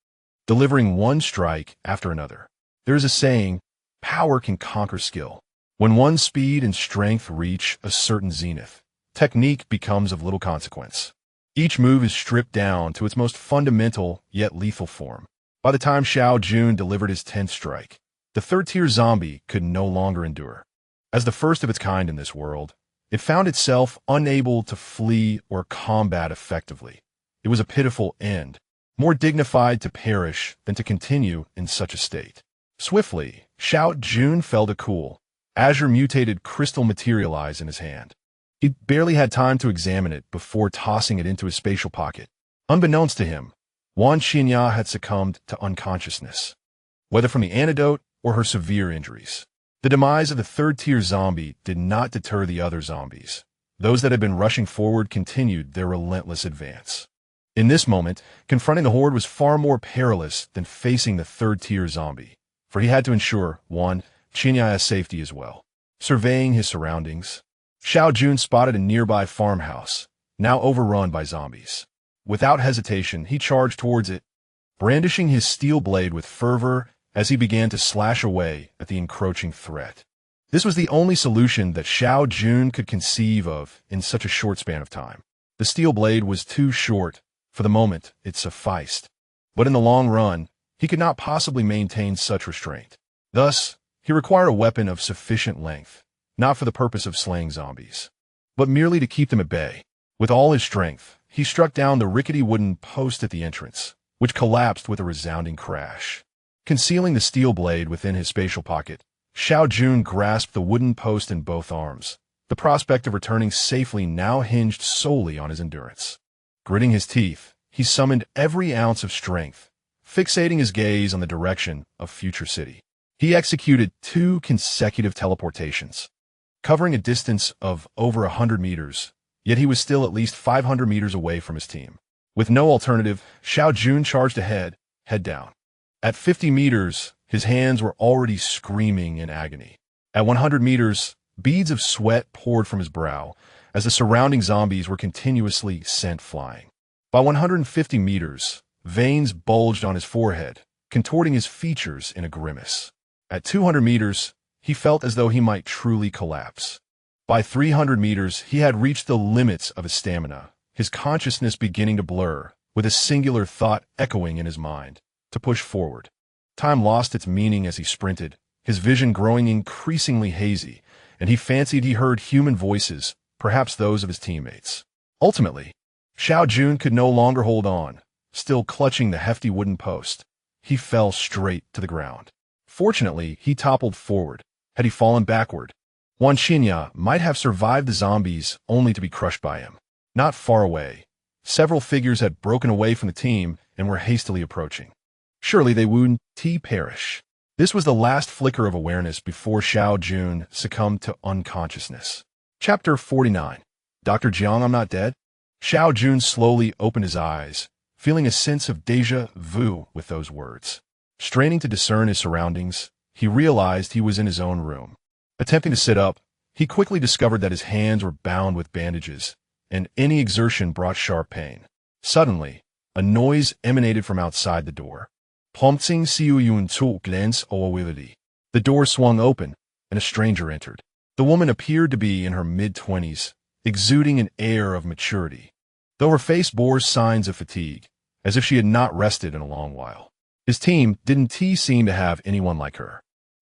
delivering one strike after another. There is a saying, power can conquer skill. When one's speed and strength reach a certain zenith, technique becomes of little consequence. Each move is stripped down to its most fundamental yet lethal form. By the time Xiao Jun delivered his 10th strike, the third-tier zombie could no longer endure. As the first of its kind in this world, it found itself unable to flee or combat effectively. It was a pitiful end, more dignified to perish than to continue in such a state. Swiftly, Xiao Jun fell to cool. Azure mutated crystal materialized in his hand. He barely had time to examine it before tossing it into his spatial pocket. Unbeknownst to him, Wan Xinya had succumbed to unconsciousness, whether from the antidote or her severe injuries. The demise of the third-tier zombie did not deter the other zombies. Those that had been rushing forward continued their relentless advance. In this moment, confronting the horde was far more perilous than facing the third-tier zombie, for he had to ensure Wan Xinya's safety as well. Surveying his surroundings, Xiao Jun spotted a nearby farmhouse, now overrun by zombies. Without hesitation, he charged towards it, brandishing his steel blade with fervor as he began to slash away at the encroaching threat. This was the only solution that Xiao Jun could conceive of in such a short span of time. The steel blade was too short. For the moment, it sufficed. But in the long run, he could not possibly maintain such restraint. Thus, he required a weapon of sufficient length, not for the purpose of slaying zombies, but merely to keep them at bay. With all his strength, he struck down the rickety wooden post at the entrance, which collapsed with a resounding crash. Concealing the steel blade within his spatial pocket, Xiao Jun grasped the wooden post in both arms. The prospect of returning safely now hinged solely on his endurance. Gritting his teeth, he summoned every ounce of strength, fixating his gaze on the direction of future city. He executed 2 consecutive teleportations, covering a distance of over 100 meters, yet he was still at least 500 meters away from his team. With no alternative, Xiao Jun charged ahead, head down. At 50 meters, his hands were already screaming in agony. At 100 meters, beads of sweat poured from his brow, as the surrounding zombies were continuously sent flying. By 150 meters, veins bulged on his forehead, contorting his features in a grimace. At 200 meters, he felt as though he might truly collapse. By 300 meters, he had reached the limits of his stamina, his consciousness beginning to blur, with a singular thought echoing in his mind: to push forward. Time lost its meaning as he sprinted, his vision growing increasingly hazy, and he fancied he heard human voices, perhaps those of his teammates. Ultimately, Xiao Jun could no longer hold on. Still clutching the hefty wooden post, he fell straight to the ground. Fortunately, he toppled forward. Had he fallen backward, Wan Xinya might have survived the zombies only to be crushed by him. Not far away, several figures had broken away from the team and were hastily approaching. Surely they would perish. This was the last flicker of awareness before Xiao Jun succumbed to unconsciousness. Chapter 49. Dr. Jiang, I'm not dead? Xiao Jun slowly opened his eyes, feeling a sense of déjà vu with those words. Straining to discern his surroundings, he realized he was in his own room. Attempting to sit up, he quickly discovered that his hands were bound with bandages, and any exertion brought sharp pain. Suddenly, a noise emanated from outside the door. Prompting Xiao Jun to glance away. The door swung open, and a stranger entered. The woman appeared to be in her mid-20s, exuding an air of maturity, though her face bore signs of fatigue, as if she had not rested in a long while. His team didn't seem to have anyone like her.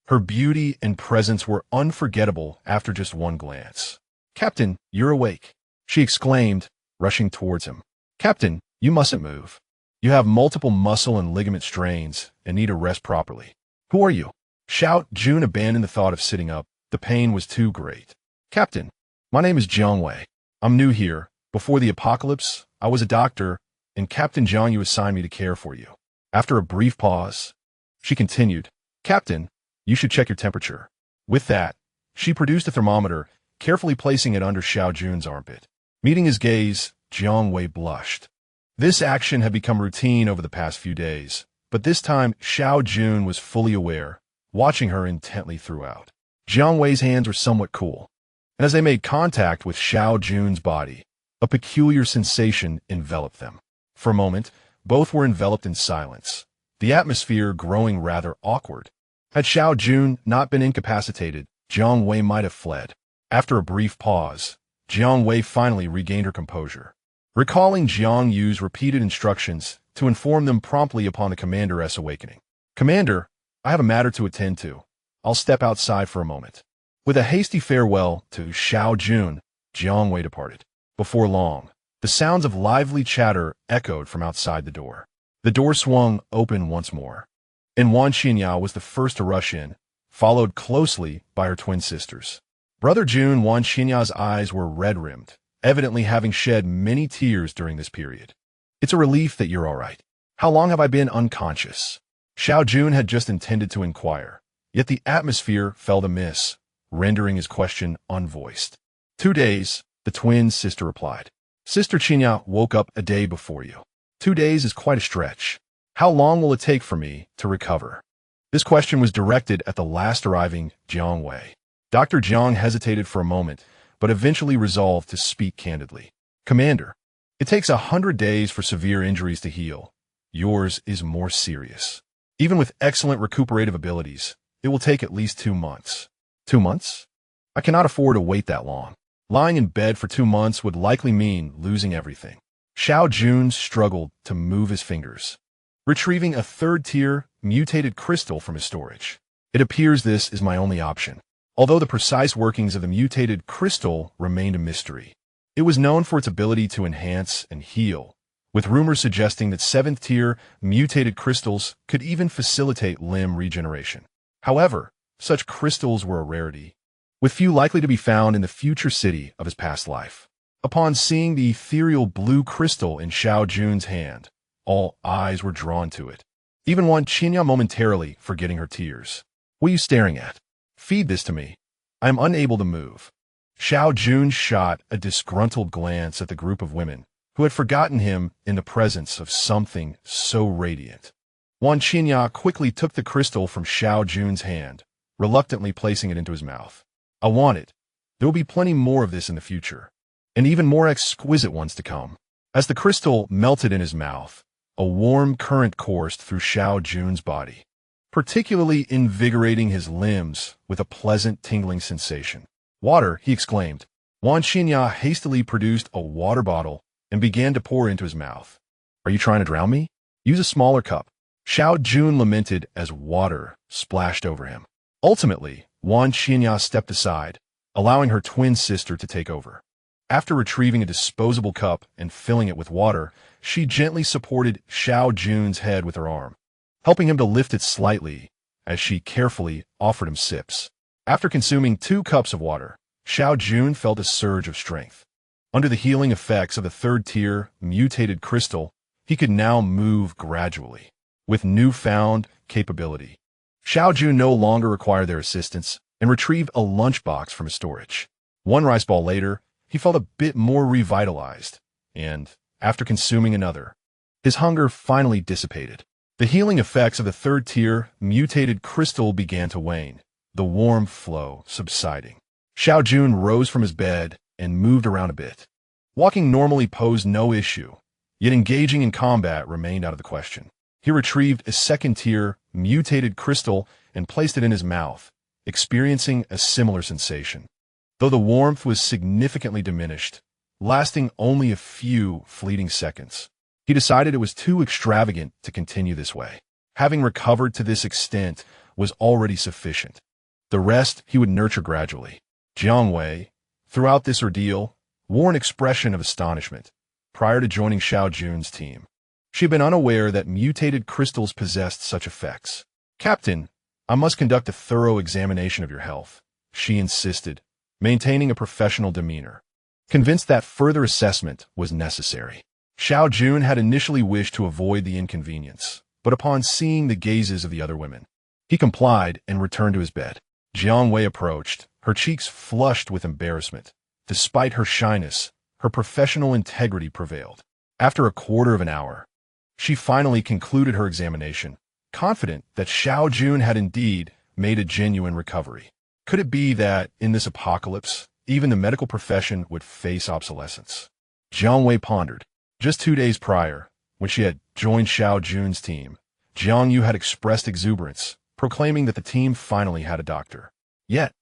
Her beauty and presence were unforgettable after just one glance. "Captain, you're awake," she exclaimed, rushing towards him. "Captain, you mustn't move. You have multiple muscle and ligament strains and need to rest properly." "Who are you?" Xiao Jun abandoned the thought of sitting up. The pain was too great. "Captain, my name is Jiang Wei. I'm new here. Before the apocalypse, I was a doctor, and Captain Jiang, you assigned me to care for you." After a brief pause, she continued, "Captain, you should check your temperature." With that, she produced a thermometer, carefully placing it under Xiao Jun's armpit. Meeting his gaze, Jiang Wei blushed. This action had become routine over the past few days, but this time Xiao Jun was fully aware, watching her intently throughout. Jiang Wei's hands were somewhat cool, and as they made contact with Xiao Jun's body, a peculiar sensation enveloped them. For a moment, both were enveloped in silence, the atmosphere growing rather awkward. Had Xiao Jun not been incapacitated, Jiang Wei might have fled. After a brief pause, Jiang Wei finally regained her composure. Recalling Jiang Yu's repeated instructions to inform them promptly upon the commander's awakening. "Commander, I have a matter to attend to. I'll step outside for a moment." With a hasty farewell to Xiao Jun, Jiang Wei departed. Before long, the sounds of lively chatter echoed from outside the door. The door swung open once more, and Wan Xinyao was the first to rush in, followed closely by her twin sisters. Brother Jun, Wan Xinya's eyes were red-rimmed, evidently having shed many tears during this period. "It's a relief that you're all right. How long have I been unconscious?" Xiao Jun had just intended to inquire, yet the atmosphere felt amiss, rendering his question unvoiced. 2 days, the twin sister replied. "Sister Xinya woke up a day before you. 2 days is quite a stretch. How long will it take for me to recover?" This question was directed at the last arriving Jiang Wei. Dr. Jiang hesitated for a moment, but eventually resolved to speak candidly. "Commander, it takes 100 days for severe injuries to heal. Yours is more serious. Even with excellent recuperative abilities, it will take at least 2 months. 2 months? I cannot afford to wait that long. Lying in bed for 2 months would likely mean losing everything." Xiao Jun struggled to move his fingers, retrieving a third-tier mutated crystal from his storage. "It appears this is my only option." Although the precise workings of the mutated crystal remained a mystery, it was known for its ability to enhance and heal, with rumors suggesting that 7th-tier mutated crystals could even facilitate limb regeneration. However, such crystals were a rarity, with few likely to be found in the future city of his past life. Upon seeing the ethereal blue crystal in Xiao Jun's hand, all eyes were drawn to it, even Wan Qinya momentarily forgetting her tears. "What are you staring at? Feed this to me. I am unable to move." Xiao Jun shot a disgruntled glance at the group of women who had forgotten him in the presence of something so radiant. Wan Qinya quickly took the crystal from Xiao Jun's hand, reluctantly placing it into his mouth. "I want it. There will be plenty more of this in the future, and even more exquisite ones to come." As the crystal melted in his mouth, a warm current coursed through Xiao Jun's body, particularly invigorating his limbs with a pleasant tingling sensation. "Water," he exclaimed. Wan Xinya hastily produced a water bottle and began to pour into his mouth. "Are you trying to drown me? Use a smaller cup." Xiao Jun lamented as water splashed over him. Ultimately, Wan Xinya stepped aside, allowing her twin sister to take over. After retrieving a disposable cup and filling it with water, she gently supported Xiao Jun's head with her arm, helping him to lift it slightly as she carefully offered him sips. After consuming 2 cups of water, Xiao Jun felt a surge of strength. Under the healing effects of the 3rd-tier mutated crystal, he could now move gradually, with newfound capability. Xiao Jun no longer required their assistance and retrieved a lunchbox from his storage. 1 rice ball later, he felt a bit more revitalized, and, after consuming another, his hunger finally dissipated. The healing effects of the 3rd-tier mutated crystal began to wane, the warm flow subsiding. Xiao Jun rose from his bed and moved around a bit. Walking normally posed no issue, yet engaging in combat remained out of the question. He retrieved a 2nd-tier mutated crystal and placed it in his mouth, experiencing a similar sensation, though the warmth was significantly diminished, lasting only a few fleeting seconds. He decided it was too extravagant to continue this way. Having recovered to this extent was already sufficient. The rest he would nurture gradually. Jiang Wei, throughout this ordeal, wore an expression of astonishment. Prior to joining Xiao Jun's team, she had been unaware that mutated crystals possessed such effects. "Captain, I must conduct a thorough examination of your health," she insisted, maintaining a professional demeanor, convinced that further assessment was necessary. Xiao Jun had initially wished to avoid the inconvenience, but upon seeing the gazes of the other women, he complied and returned to his bed. Jiang Wei approached, her cheeks flushed with embarrassment. Despite her shyness, her professional integrity prevailed. After a quarter of an hour, she finally concluded her examination, confident that Xiao Jun had indeed made a genuine recovery. Could it be that, in this apocalypse, even the medical profession would face obsolescence? Jiang Wei pondered. Just 2 days prior, when she had joined Xiao Jun's team, Jiang Yu had expressed exuberance, proclaiming that the team finally had a doctor. Yet,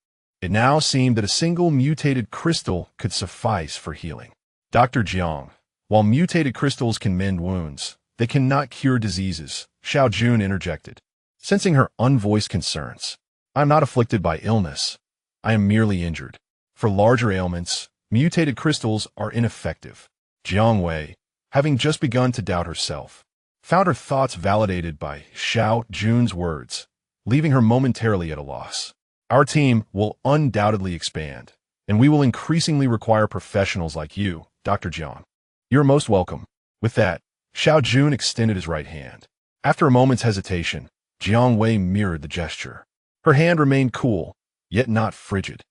it now seemed that a single mutated crystal could suffice for healing. Dr. Jiang, while mutated crystals can mend wounds, they cannot cure diseases, Xiao Jun interjected. Sensing her unvoiced concerns, I am not afflicted by illness. I am merely injured. For larger ailments, mutated crystals are ineffective. Jiang Wei, having just begun to doubt herself, found her thoughts validated by Xiao Jun's words, leaving her momentarily at a loss. Our team will undoubtedly expand, and we will increasingly require professionals like you, Dr. Jiang. You're most welcome. With that, Xiao Jun extended his right hand. After a moment's hesitation, Jiang Wei mirrored the gesture. Her hand remained cool, yet not frigid,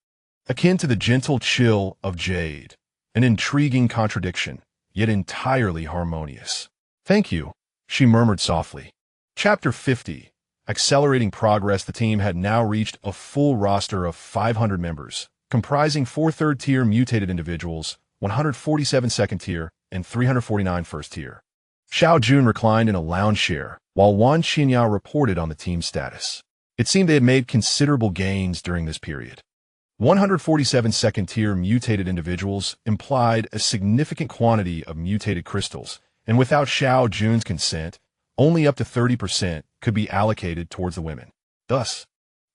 akin to the gentle chill of jade, an intriguing contradiction, yet entirely harmonious. Thank you, she murmured softly. Chapter 50. Accelerating progress. The team had now reached a full roster of 500 members, comprising 4 third-tier mutated individuals, 147 second-tier, and 349 first-tier. Xiao Jun reclined in a lounge chair, while Wan Xinya reported on the team's status. It seemed they had made considerable gains during this period. 147 second-tier mutated individuals implied a significant quantity of mutated crystals, and without Xiao Jun's consent, only up to 30% could be allocated towards the women. Thus,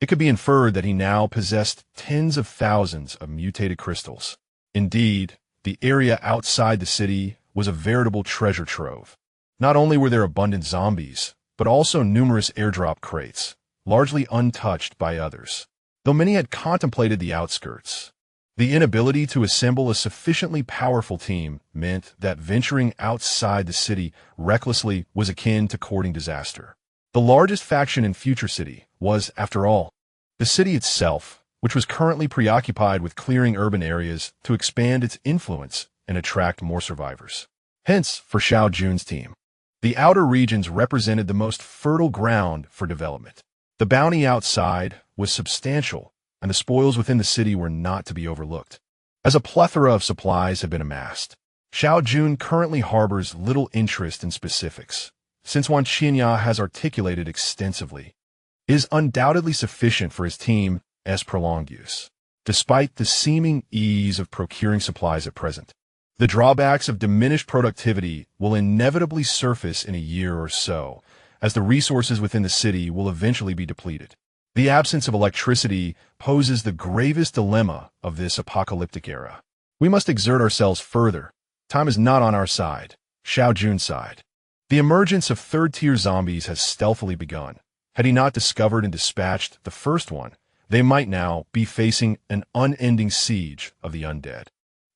it could be inferred that he now possessed tens of thousands of mutated crystals. Indeed, the area outside the city was a veritable treasure trove. Not only were there abundant zombies, but also numerous airdrop crates, largely untouched by others. Though many had contemplated the outskirts, the inability to assemble a sufficiently powerful team meant that venturing outside the city recklessly was akin to courting disaster. The largest faction in Future City was, after all, the city itself, which was currently preoccupied with clearing urban areas to expand its influence and attract more survivors. Hence, for Xiao Jun's team, the outer regions represented the most fertile ground for development. The bounty outside was substantial, and the spoils within the city were not to be overlooked. As a plethora of supplies have been amassed, Xiao Jun currently harbors little interest in specifics, since Wan Xinya has articulated extensively, is undoubtedly sufficient for his team as prolonged use. Despite the seeming ease of procuring supplies at present, the drawbacks of diminished productivity will inevitably surface in a year or so, as the resources within the city will eventually be depleted. The absence of electricity poses the gravest dilemma of this apocalyptic era. We must exert ourselves further. Time is not on our side, Xiao Jun's side. The emergence of third-tier zombies has stealthily begun. Had he not discovered and dispatched the first one, they might now be facing an unending siege of the undead.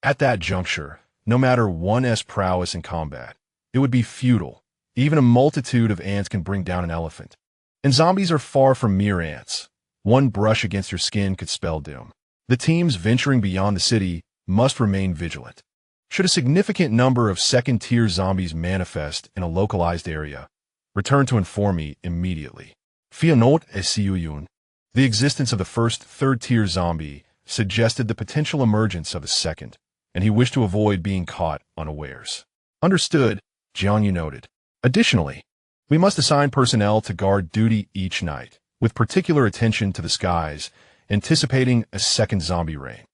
At that juncture, no matter one's prowess in combat, it would be futile. Even a multitude of ants can bring down an elephant. And zombies are far from mere ants. One brush against your skin could spell doom. The teams venturing beyond the city must remain vigilant. Should a significant number of second-tier zombies manifest in a localized area, return to inform me immediately. Fear not, Xiao Jun. The existence of the first third-tier zombie suggested the potential emergence of a second, and he wished to avoid being caught unawares. Understood, Jiang Yu noted. Additionally, we must assign personnel to guard duty each night, with particular attention to the skies, anticipating a second zombie reign.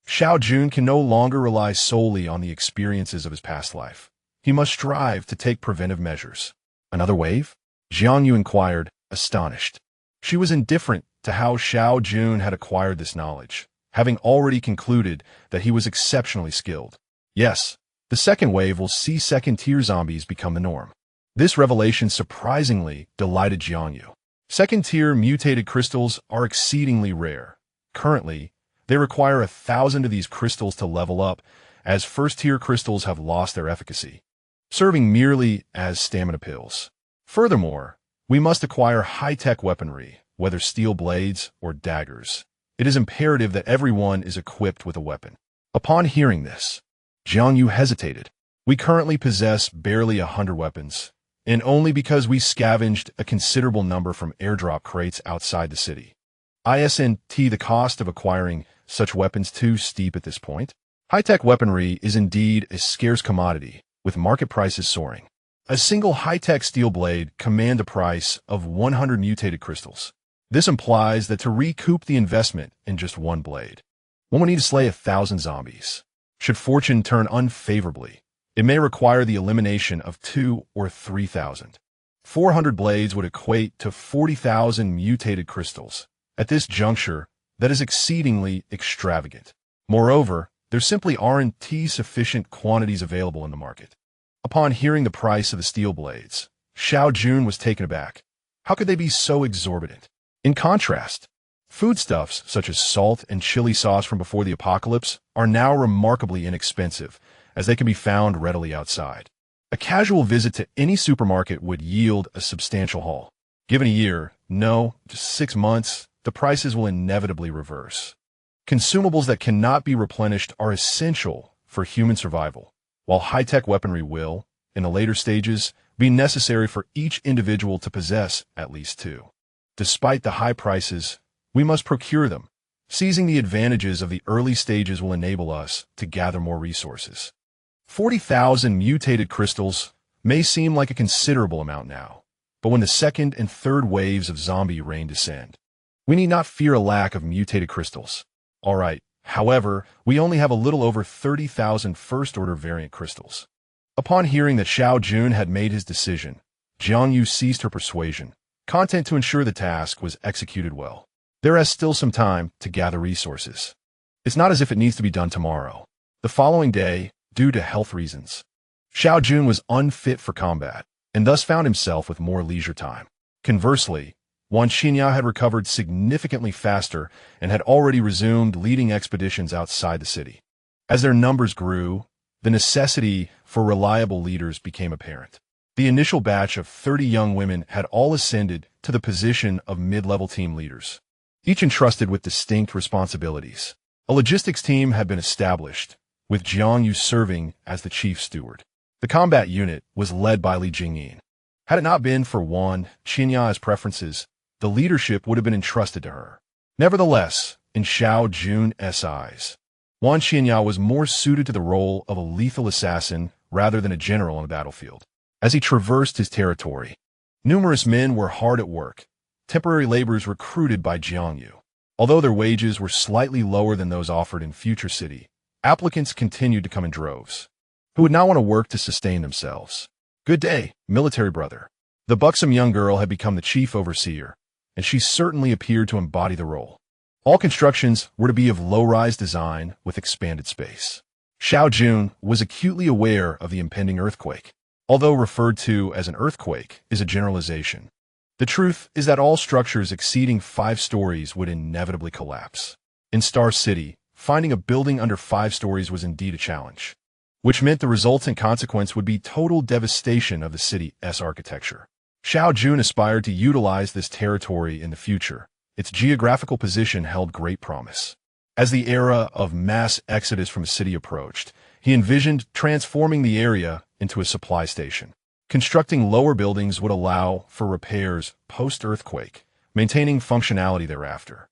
Xiao Jun can no longer rely solely on the experiences of his past life. He must strive to take preventive measures. Another wave? Jiang Yu inquired, astonished. She was indifferent to how Xiao Jun had acquired this knowledge, having already concluded that he was exceptionally skilled. Yes, the second wave will see second-tier zombies become the norm. This revelation surprisingly delighted Jiang Yu. Second-tier mutated crystals are exceedingly rare. Currently, they require 1,000 of these crystals to level up, as first-tier crystals have lost their efficacy, serving merely as stamina pills. Furthermore, We must acquire high-tech weaponry, whether steel blades or daggers. It is imperative that everyone is equipped with a weapon. Upon hearing this, Jiang Yu hesitated. We currently possess barely 100 weapons, and only because we scavenged a considerable number from airdrop crates outside the city. Isn't the cost of acquiring such weapons too steep at this point? High-tech weaponry is indeed a scarce commodity, with market prices soaring. A single high-tech steel blade commands a price of 100 mutated crystals. This implies that to recoup the investment in just one blade, one would need to slay 1,000 zombies. Should fortune turn unfavorably, it may require the elimination of 2,000 or 3,000. 400 blades would equate to 40,000 mutated crystals. At this juncture, that is exceedingly extravagant. Moreover, there simply aren't sufficient quantities available in the market. Upon hearing the price of the steel blades, Xiao Jun was taken aback. How could they be so exorbitant? In contrast, foodstuffs such as salt and chili sauce from before the apocalypse are now remarkably inexpensive, as they can be found readily outside. A casual visit to any supermarket would yield a substantial haul. Given a year, no, just 6 months, the prices will inevitably reverse. Consumables that cannot be replenished are essential for human survival, while high-tech weaponry will, in the later stages, be necessary for each individual to possess at least 2. Despite the high prices, we must procure them. Seizing the advantages of the early stages will enable us to gather more resources. 40,000 mutated crystals may seem like a considerable amount now, but when the second and third waves of zombie rain descend, we need not fear a lack of mutated crystals. All right, however, we only have a little over 30,000 first-order variant crystals. Upon hearing that Xiao Jun had made his decision, Jiang Yu ceased her persuasion, content to ensure the task was executed well. There is still some time to gather resources. It's not as if it needs to be done tomorrow. The following day, due to health reasons, Xiao Jun was unfit for combat, and thus found himself with more leisure time. Conversely, Wan Xinya had recovered significantly faster and had already resumed leading expeditions outside the city. As their numbers grew, the necessity for reliable leaders became apparent. The initial batch of 30 young women had all ascended to the position of mid-level team leaders, each entrusted with distinct responsibilities. A logistics team had been established, with Jiang Yu serving as the chief steward. The combat unit was led by Li Jingyin. Had it not been for Wan Xinya's preferences, the leadership would have been entrusted to her. Nevertheless, in Xiao Jun's eyes, Wan Xinya was more suited to the role of a lethal assassin rather than a general on the battlefield. As he traversed his territory, numerous men were hard at work, temporary laborers recruited by Jiang Yu. Although their wages were slightly lower than those offered in Future City, applicants continued to come in droves, who would not want to work to sustain themselves. Good day, military brother. The buxom young girl had become the chief overseer, and she certainly appeared to embody the role. All constructions were to be of low-rise design with expanded space. Xiao Jun was acutely aware of the impending earthquake. Although referred to as an earthquake is a generalization, the truth is that all structures exceeding 5 stories would inevitably collapse. In Star City, finding a building under 5 stories was indeed a challenge, which meant the resultant consequence would be total devastation of the city's architecture. Xiao Jun aspired to utilize this territory in the future. Its geographical position held great promise. As the era of mass exodus from the city approached, he envisioned transforming the area into a supply station. Constructing lower buildings would allow for repairs post-earthquake, maintaining functionality thereafter.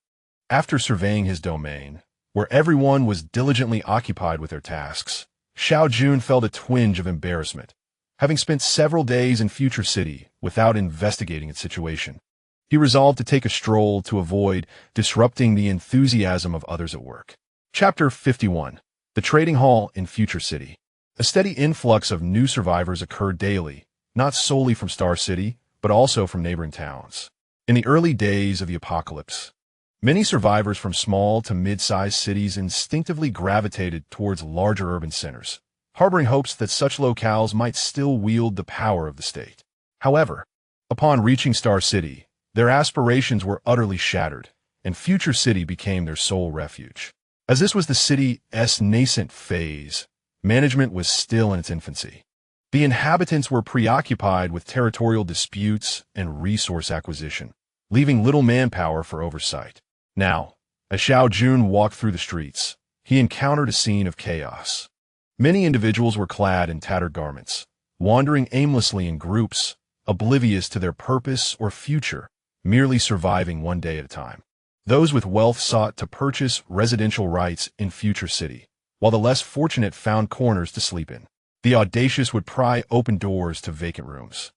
After surveying his domain, where everyone was diligently occupied with their tasks, Xiao Jun felt a twinge of embarrassment, having spent several days in Future City without investigating its situation. He resolved to take a stroll to avoid disrupting the enthusiasm of others at work. Chapter 51. The Trading Hall in Future City. A steady influx of new survivors occurred daily, not solely from Star City, but also from neighboring towns. In the early days of the apocalypse, many survivors from small to mid-sized cities instinctively gravitated towards larger urban centers, harboring hopes that such locales might still wield the power of the state. However, upon reaching Star City, their aspirations were utterly shattered, and Future City became their sole refuge. As this was the city's nascent phase, management was still in its infancy. The inhabitants were preoccupied with territorial disputes and resource acquisition, leaving little manpower for oversight. Now, as Xiao Jun walked through the streets, he encountered a scene of chaos. Many individuals were clad in tattered garments, wandering aimlessly in groups, oblivious to their purpose or future, merely surviving one day at a time. Those with wealth sought to purchase residential rights in Future City, while the less fortunate found corners to sleep in. The audacious would pry open doors to vacant rooms,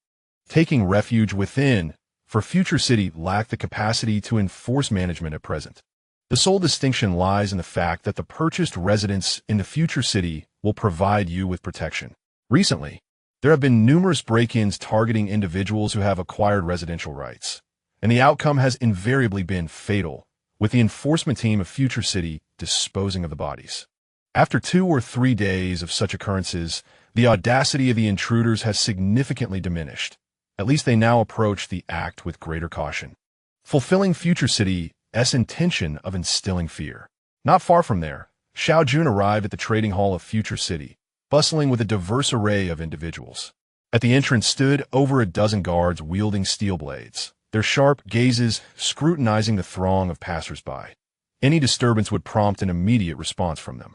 taking refuge within, for Future City lacked the capacity to enforce management at present. The sole distinction lies in the fact that the purchased residence in the Future City will provide you with protection. Recently, there have been numerous break-ins targeting individuals who have acquired residential rights, and the outcome has invariably been fatal, with the enforcement team of Future City disposing of the bodies. After 2 or 3 days of such occurrences, the audacity of the intruders has significantly diminished. At least they now approach the act with greater caution, fulfilling Future City's intention of instilling fear. Not far from there, Xiao Jun arrived at the trading hall of Future City, bustling with a diverse array of individuals. At the entrance stood over a dozen guards wielding steel blades, their sharp gazes scrutinizing the throng of passers-by. Any disturbance would prompt an immediate response from them.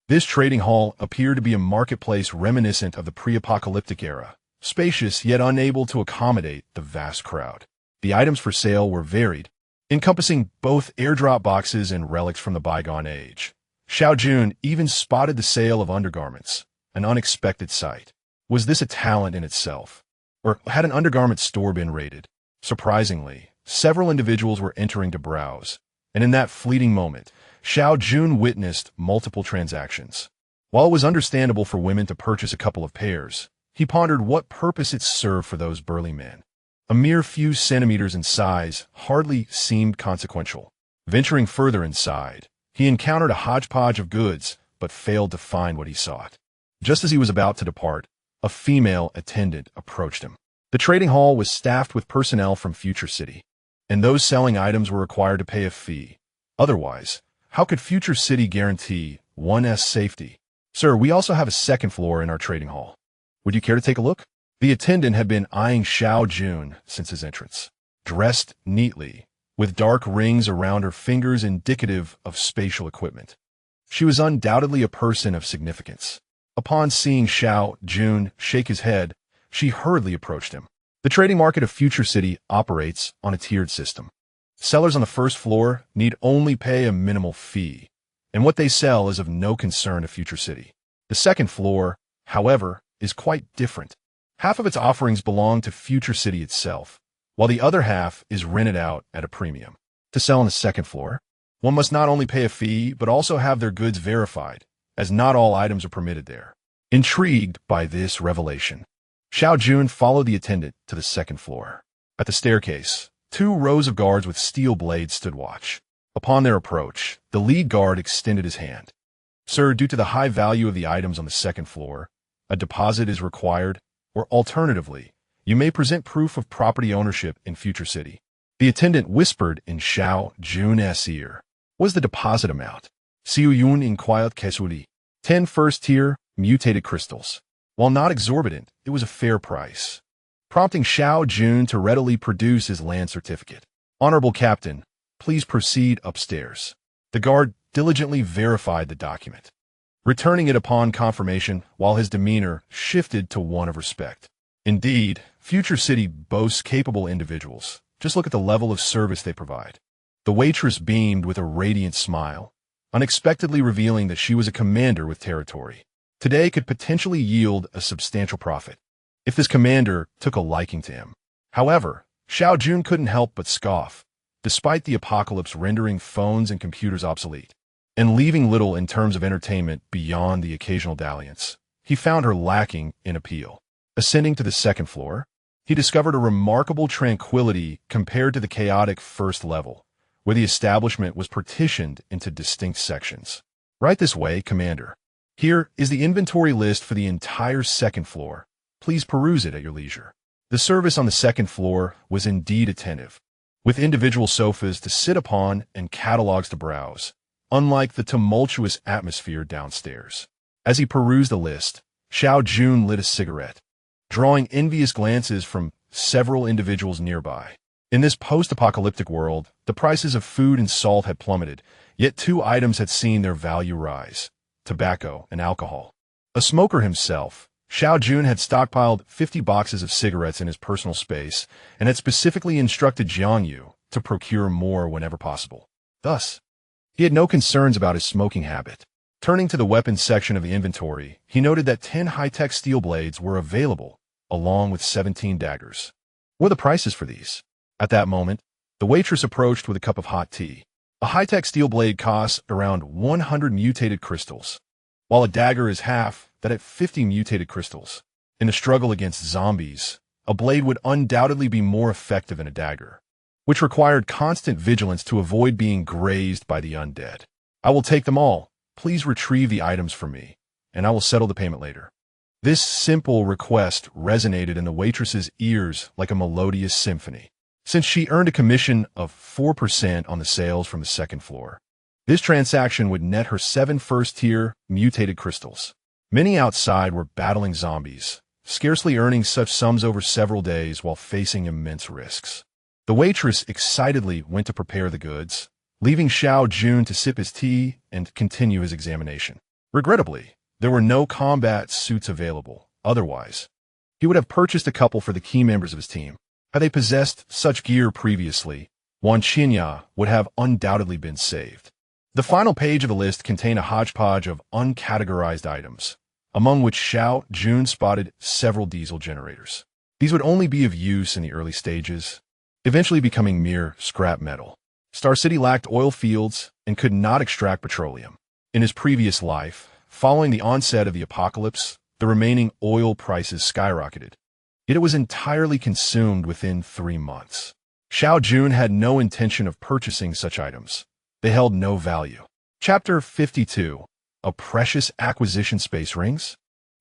This trading hall appeared to be a marketplace reminiscent of the pre-apocalyptic era, spacious yet unable to accommodate the vast crowd. The items for sale were varied, encompassing both airdrop boxes and relics from the bygone age. Xiao Jun even spotted the sale of undergarments, an unexpected sight. Was this a talent in itself? Or had an undergarment store been raided? Surprisingly, several individuals were entering to browse, and in that fleeting moment, Xiao Jun witnessed multiple transactions. While it was understandable for women to purchase a couple of pairs, he pondered what purpose it served for those burly men. A mere few centimeters in size hardly seemed consequential. Venturing further inside, he encountered a hodgepodge of goods, but failed to find what he sought. Just as he was about to depart, a female attendant approached him. The trading hall was staffed with personnel from Future City, and those selling items were required to pay a fee. Otherwise, how could Future City guarantee one's safety? Sir, we also have a second floor in our trading hall. Would you care to take a look? The attendant had been eyeing Xiao Jun since his entrance. Dressed neatly, with dark rings around her fingers indicative of spatial equipment, she was undoubtedly a person of significance. Upon seeing Xiao Jun shake his head, she hurriedly approached him. The trading market of Future City operates on a tiered system. Sellers on the first floor need only pay a minimal fee, and what they sell is of no concern to Future City. The second floor, however, is quite different. Half of its offerings belong to Future City itself, while the other half is rented out at a premium. To sell on the second floor, one must not only pay a fee, but also have their goods verified, as not all items are permitted there. Intrigued by this revelation, Xiao Jun followed the attendant to the second floor. At the staircase, 2 rows of guards with steel blades stood watch. Upon their approach, the lead guard extended his hand. Sir, due to the high value of the items on the second floor, a deposit is required, or alternatively, you may present proof of property ownership in Future City. The attendant whispered in Xiao Jun's ear. What is the deposit amount? Xiao Jun inquired casually. 10 first-tier, mutated crystals. While not exorbitant, it was a fair price, prompting Xiao Jun to readily produce his land certificate. Honorable Captain, please proceed upstairs. The guard diligently verified the document, returning it upon confirmation while his demeanor shifted to one of respect. Indeed, Future City boasts capable individuals. Just look at the level of service they provide. The waitress beamed with a radiant smile, unexpectedly revealing that she was a commander with territory. Today could potentially yield a substantial profit, if this commander took a liking to him. However, Xiao Jun couldn't help but scoff, despite the apocalypse rendering phones and computers obsolete, and leaving little in terms of entertainment beyond the occasional dalliance. He found her lacking in appeal. Ascending to the second floor, he discovered a remarkable tranquility compared to the chaotic first level, where the establishment was partitioned into distinct sections. Right this way, Commander. Here is the inventory list for the entire second floor. Please peruse it at your leisure. The service on the second floor was indeed attentive, with individual sofas to sit upon and catalogs to browse, unlike the tumultuous atmosphere downstairs. As he perused the list, Xiao Jun lit a cigarette, drawing envious glances from several individuals nearby. In this post-apocalyptic world, the prices of food and salt had plummeted, yet two items had seen their value rise: tobacco and alcohol. A smoker himself, Xiao Jun had stockpiled 50 boxes of cigarettes in his personal space and had specifically instructed Jiangyu to procure more whenever possible. Thus, he had no concerns about his smoking habit. Turning to the weapons section of the inventory, he noted that 10 high-tech steel blades were available, along with 17 daggers. What are the prices for these? At that moment, the waitress approached with a cup of hot tea. A high-tech steel blade costs around 100 mutated crystals, while a dagger is half that at 50 mutated crystals. In the struggle against zombies, a blade would undoubtedly be more effective than a dagger, which required constant vigilance to avoid being grazed by the undead. I will take them all. Please retrieve the items for me, and I will settle the payment later. This simple request resonated in the waitress's ears like a melodious symphony, since she earned a commission of 4% on the sales from the second floor. This transaction would net her 7 first-tier mutated crystals. Many outside were battling zombies, scarcely earning such sums over several days while facing immense risks. The waitress excitedly went to prepare the goods, leaving Xiao Jun to sip his tea and continue his examination. Regrettably, there were no combat suits available. Otherwise, he would have purchased a couple for the key members of his team. Had they possessed such gear previously, Wan Qinya would have undoubtedly been saved. The final page of the list contained a hodgepodge of uncategorized items, among which Xiao Jun spotted several diesel generators. These would only be of use in the early stages, eventually becoming mere scrap metal. Star City lacked oil fields and could not extract petroleum. In his previous life, following the onset of the apocalypse, the remaining oil prices skyrocketed. Yet it was entirely consumed within 3 months. Xiao Jun had no intention of purchasing such items. They held no value. Chapter 52. A precious acquisition: space rings?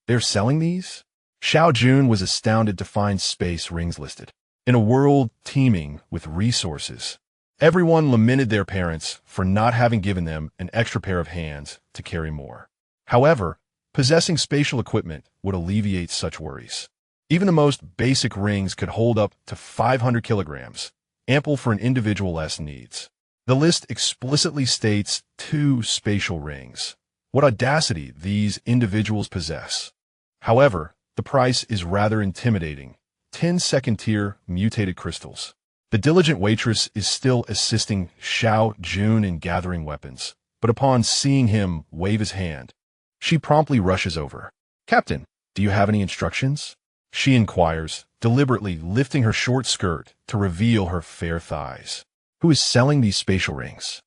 They're selling these? Xiao Jun was astounded to find space rings listed. In a world teeming with resources, everyone lamented their parents for not having given them an extra pair of hands to carry more. However, possessing spatial equipment would alleviate such worries. Even the most basic rings could hold up to 500 kilograms, ample for an individual's needs. The list explicitly states 2 spatial rings. What audacity these individuals possess. However, the price is rather intimidating: 10 second-tier mutated crystals. The diligent waitress is still assisting Xiao Jun in gathering weapons, but upon seeing him wave his hand, she promptly rushes over. "Captain, do you have any instructions?" she inquires, deliberately lifting her short skirt to reveal her fair thighs. "Who is selling these spatial rings?"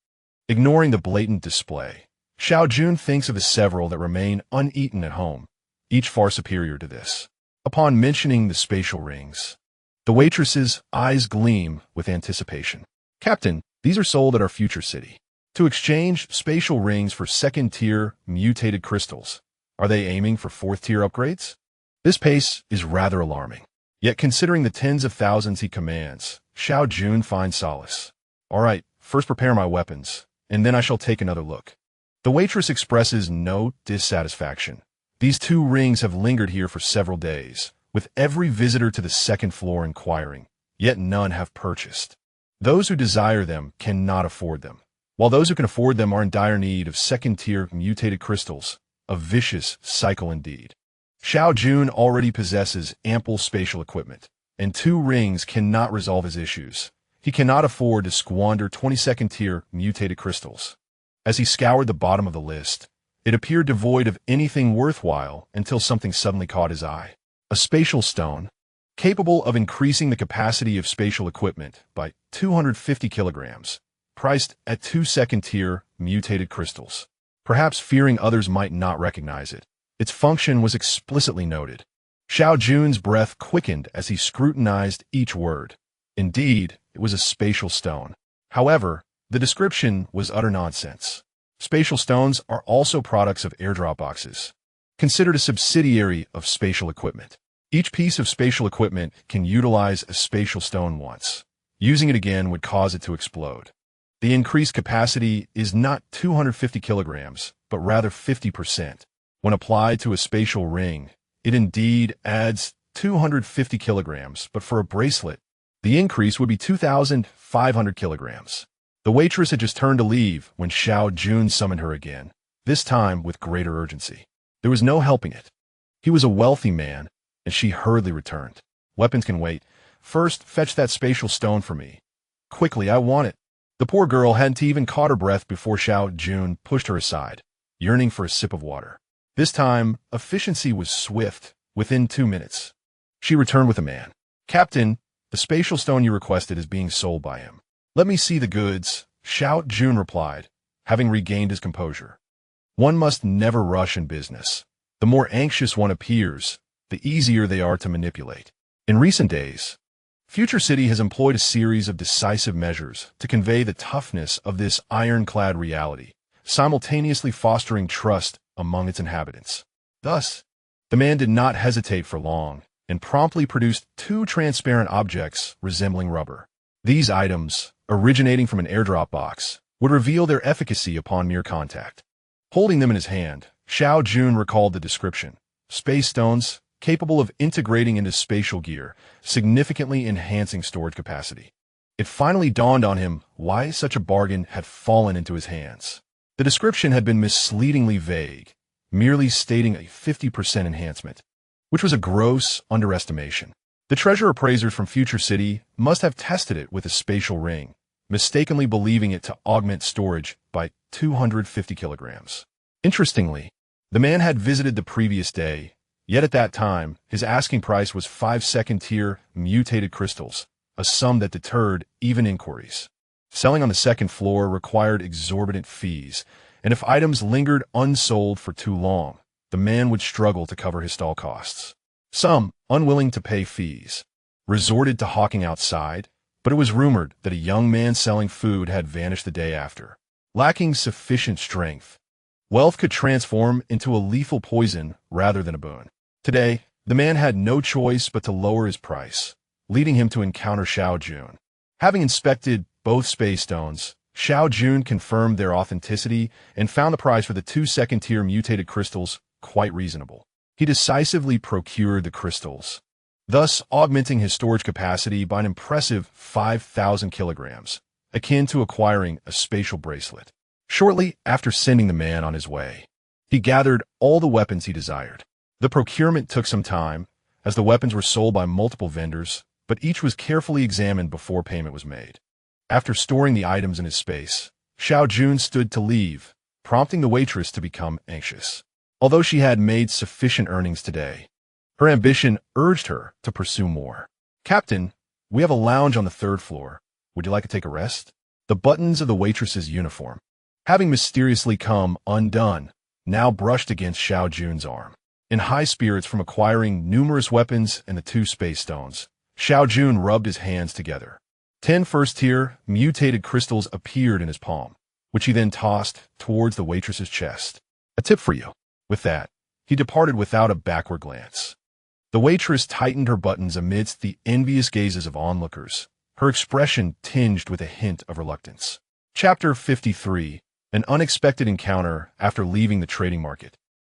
Ignoring the blatant display, Xiao Jun thinks of the several that remain uneaten at home, each far superior to this. Upon mentioning the spatial rings, the waitress's eyes gleam with anticipation. "Captain, these are sold at our future city. To exchange spatial rings for second-tier mutated crystals. Are they aiming for 4th-tier upgrades?" This pace is rather alarming. Yet considering the tens of thousands he commands, Xiao Jun finds solace. "All right, first prepare my weapons, and then I shall take another look." The waitress expresses no dissatisfaction. These 2 rings have lingered here for several days, with every visitor to the second floor inquiring, yet none have purchased. Those who desire them cannot afford them, while those who can afford them are in dire need of second-tier mutated crystals. A vicious cycle indeed. Xiao Jun already possesses ample spatial equipment, and 2 rings cannot resolve his issues. He cannot afford to squander 22nd-tier mutated crystals. As he scoured the bottom of the list, it appeared devoid of anything worthwhile until something suddenly caught his eye. A spatial stone, capable of increasing the capacity of spatial equipment by 250 kilograms, priced at 2 second-tier mutated crystals. Perhaps fearing others might not recognize it, its function was explicitly noted. Xiao Jun's breath quickened as he scrutinized each word. Indeed, it was a spatial stone. However, the description was utter nonsense. Spatial stones are also products of airdrop boxes, considered a subsidiary of spatial equipment. Each piece of spatial equipment can utilize a spatial stone once. Using it again would cause it to explode. The increased capacity is not 250 kilograms, but rather 50%. When applied to a spatial ring, it indeed adds 250 kilograms, but for a bracelet, the increase would be 2,500 kilograms. The waitress had just turned to leave when Xiao Jun summoned her again, this time with greater urgency. There was no helping it. He was a wealthy man, and she hurriedly returned. Weapons can wait. First, fetch that spatial stone for me. Quickly, I want it. The poor girl hadn't even caught her breath before Xiao Jun pushed her aside, yearning for a sip of water. This time, efficiency was swift. Within 2 minutes, she returned with a man. Captain, the spatial stone you requested is being sold by him. Let me see the goods, Xiao Jun replied, having regained his composure. One must never rush in business. The more anxious one appears, the easier they are to manipulate. In recent days, Future City has employed a series of decisive measures to convey the toughness of this ironclad reality, simultaneously fostering trust among its inhabitants. Thus, the man did not hesitate for long and promptly produced 2 transparent objects resembling rubber. These items, originating from an airdrop box, would reveal their efficacy upon mere contact. Holding them in his hand, Xiao Jun recalled the description: space stones capable of integrating into spatial gear, significantly enhancing storage capacity. It finally dawned on him why such a bargain had fallen into his hands. The description had been misleadingly vague, merely stating a 50% enhancement, which was a gross underestimation. The treasure appraisers from Future City must have tested it with a spatial ring, mistakenly believing it to augment storage by 250 kilograms. Interestingly, the man had visited the previous day, yet at that time, his asking price was 5 second-tier mutated crystals, a sum that deterred even inquiries. Selling on the second floor required exorbitant fees, and if items lingered unsold for too long, the man would struggle to cover his stall costs. Some, unwilling to pay fees, resorted to hawking outside, but it was rumored that a young man selling food had vanished the day after. Lacking sufficient strength, wealth could transform into a lethal poison rather than a boon. Today, the man had no choice but to lower his price, leading him to encounter Xiao Jun. Having inspected both space stones, Xiao Jun confirmed their authenticity and found the price for the 2 second-tier mutated crystals quite reasonable. He decisively procured the crystals, thus augmenting his storage capacity by an impressive 5,000 kilograms, akin to acquiring a spatial bracelet. Shortly after sending the man on his way, he gathered all the weapons he desired. The procurement took some time, as the weapons were sold by multiple vendors, but each was carefully examined before payment was made. After storing the items in his space, Xiao Jun stood to leave, prompting the waitress to become anxious. Although she had made sufficient earnings today, her ambition urged her to pursue more. Captain, we have a lounge on the 3rd floor. Would you like to take a rest? The buttons of the waitress's uniform, having mysteriously come undone, now brushed against Xiao Jun's arm. In high spirits from acquiring numerous weapons and the 2 space stones, Xiao Jun rubbed his hands together. 10 first-tier, mutated crystals appeared in his palm, which he then tossed towards the waitress's chest. A tip for you. With that, he departed without a backward glance. The waitress tightened her buttons amidst the envious gazes of onlookers, her expression tinged with a hint of reluctance. Chapter 53. An unexpected encounter after leaving the trading market.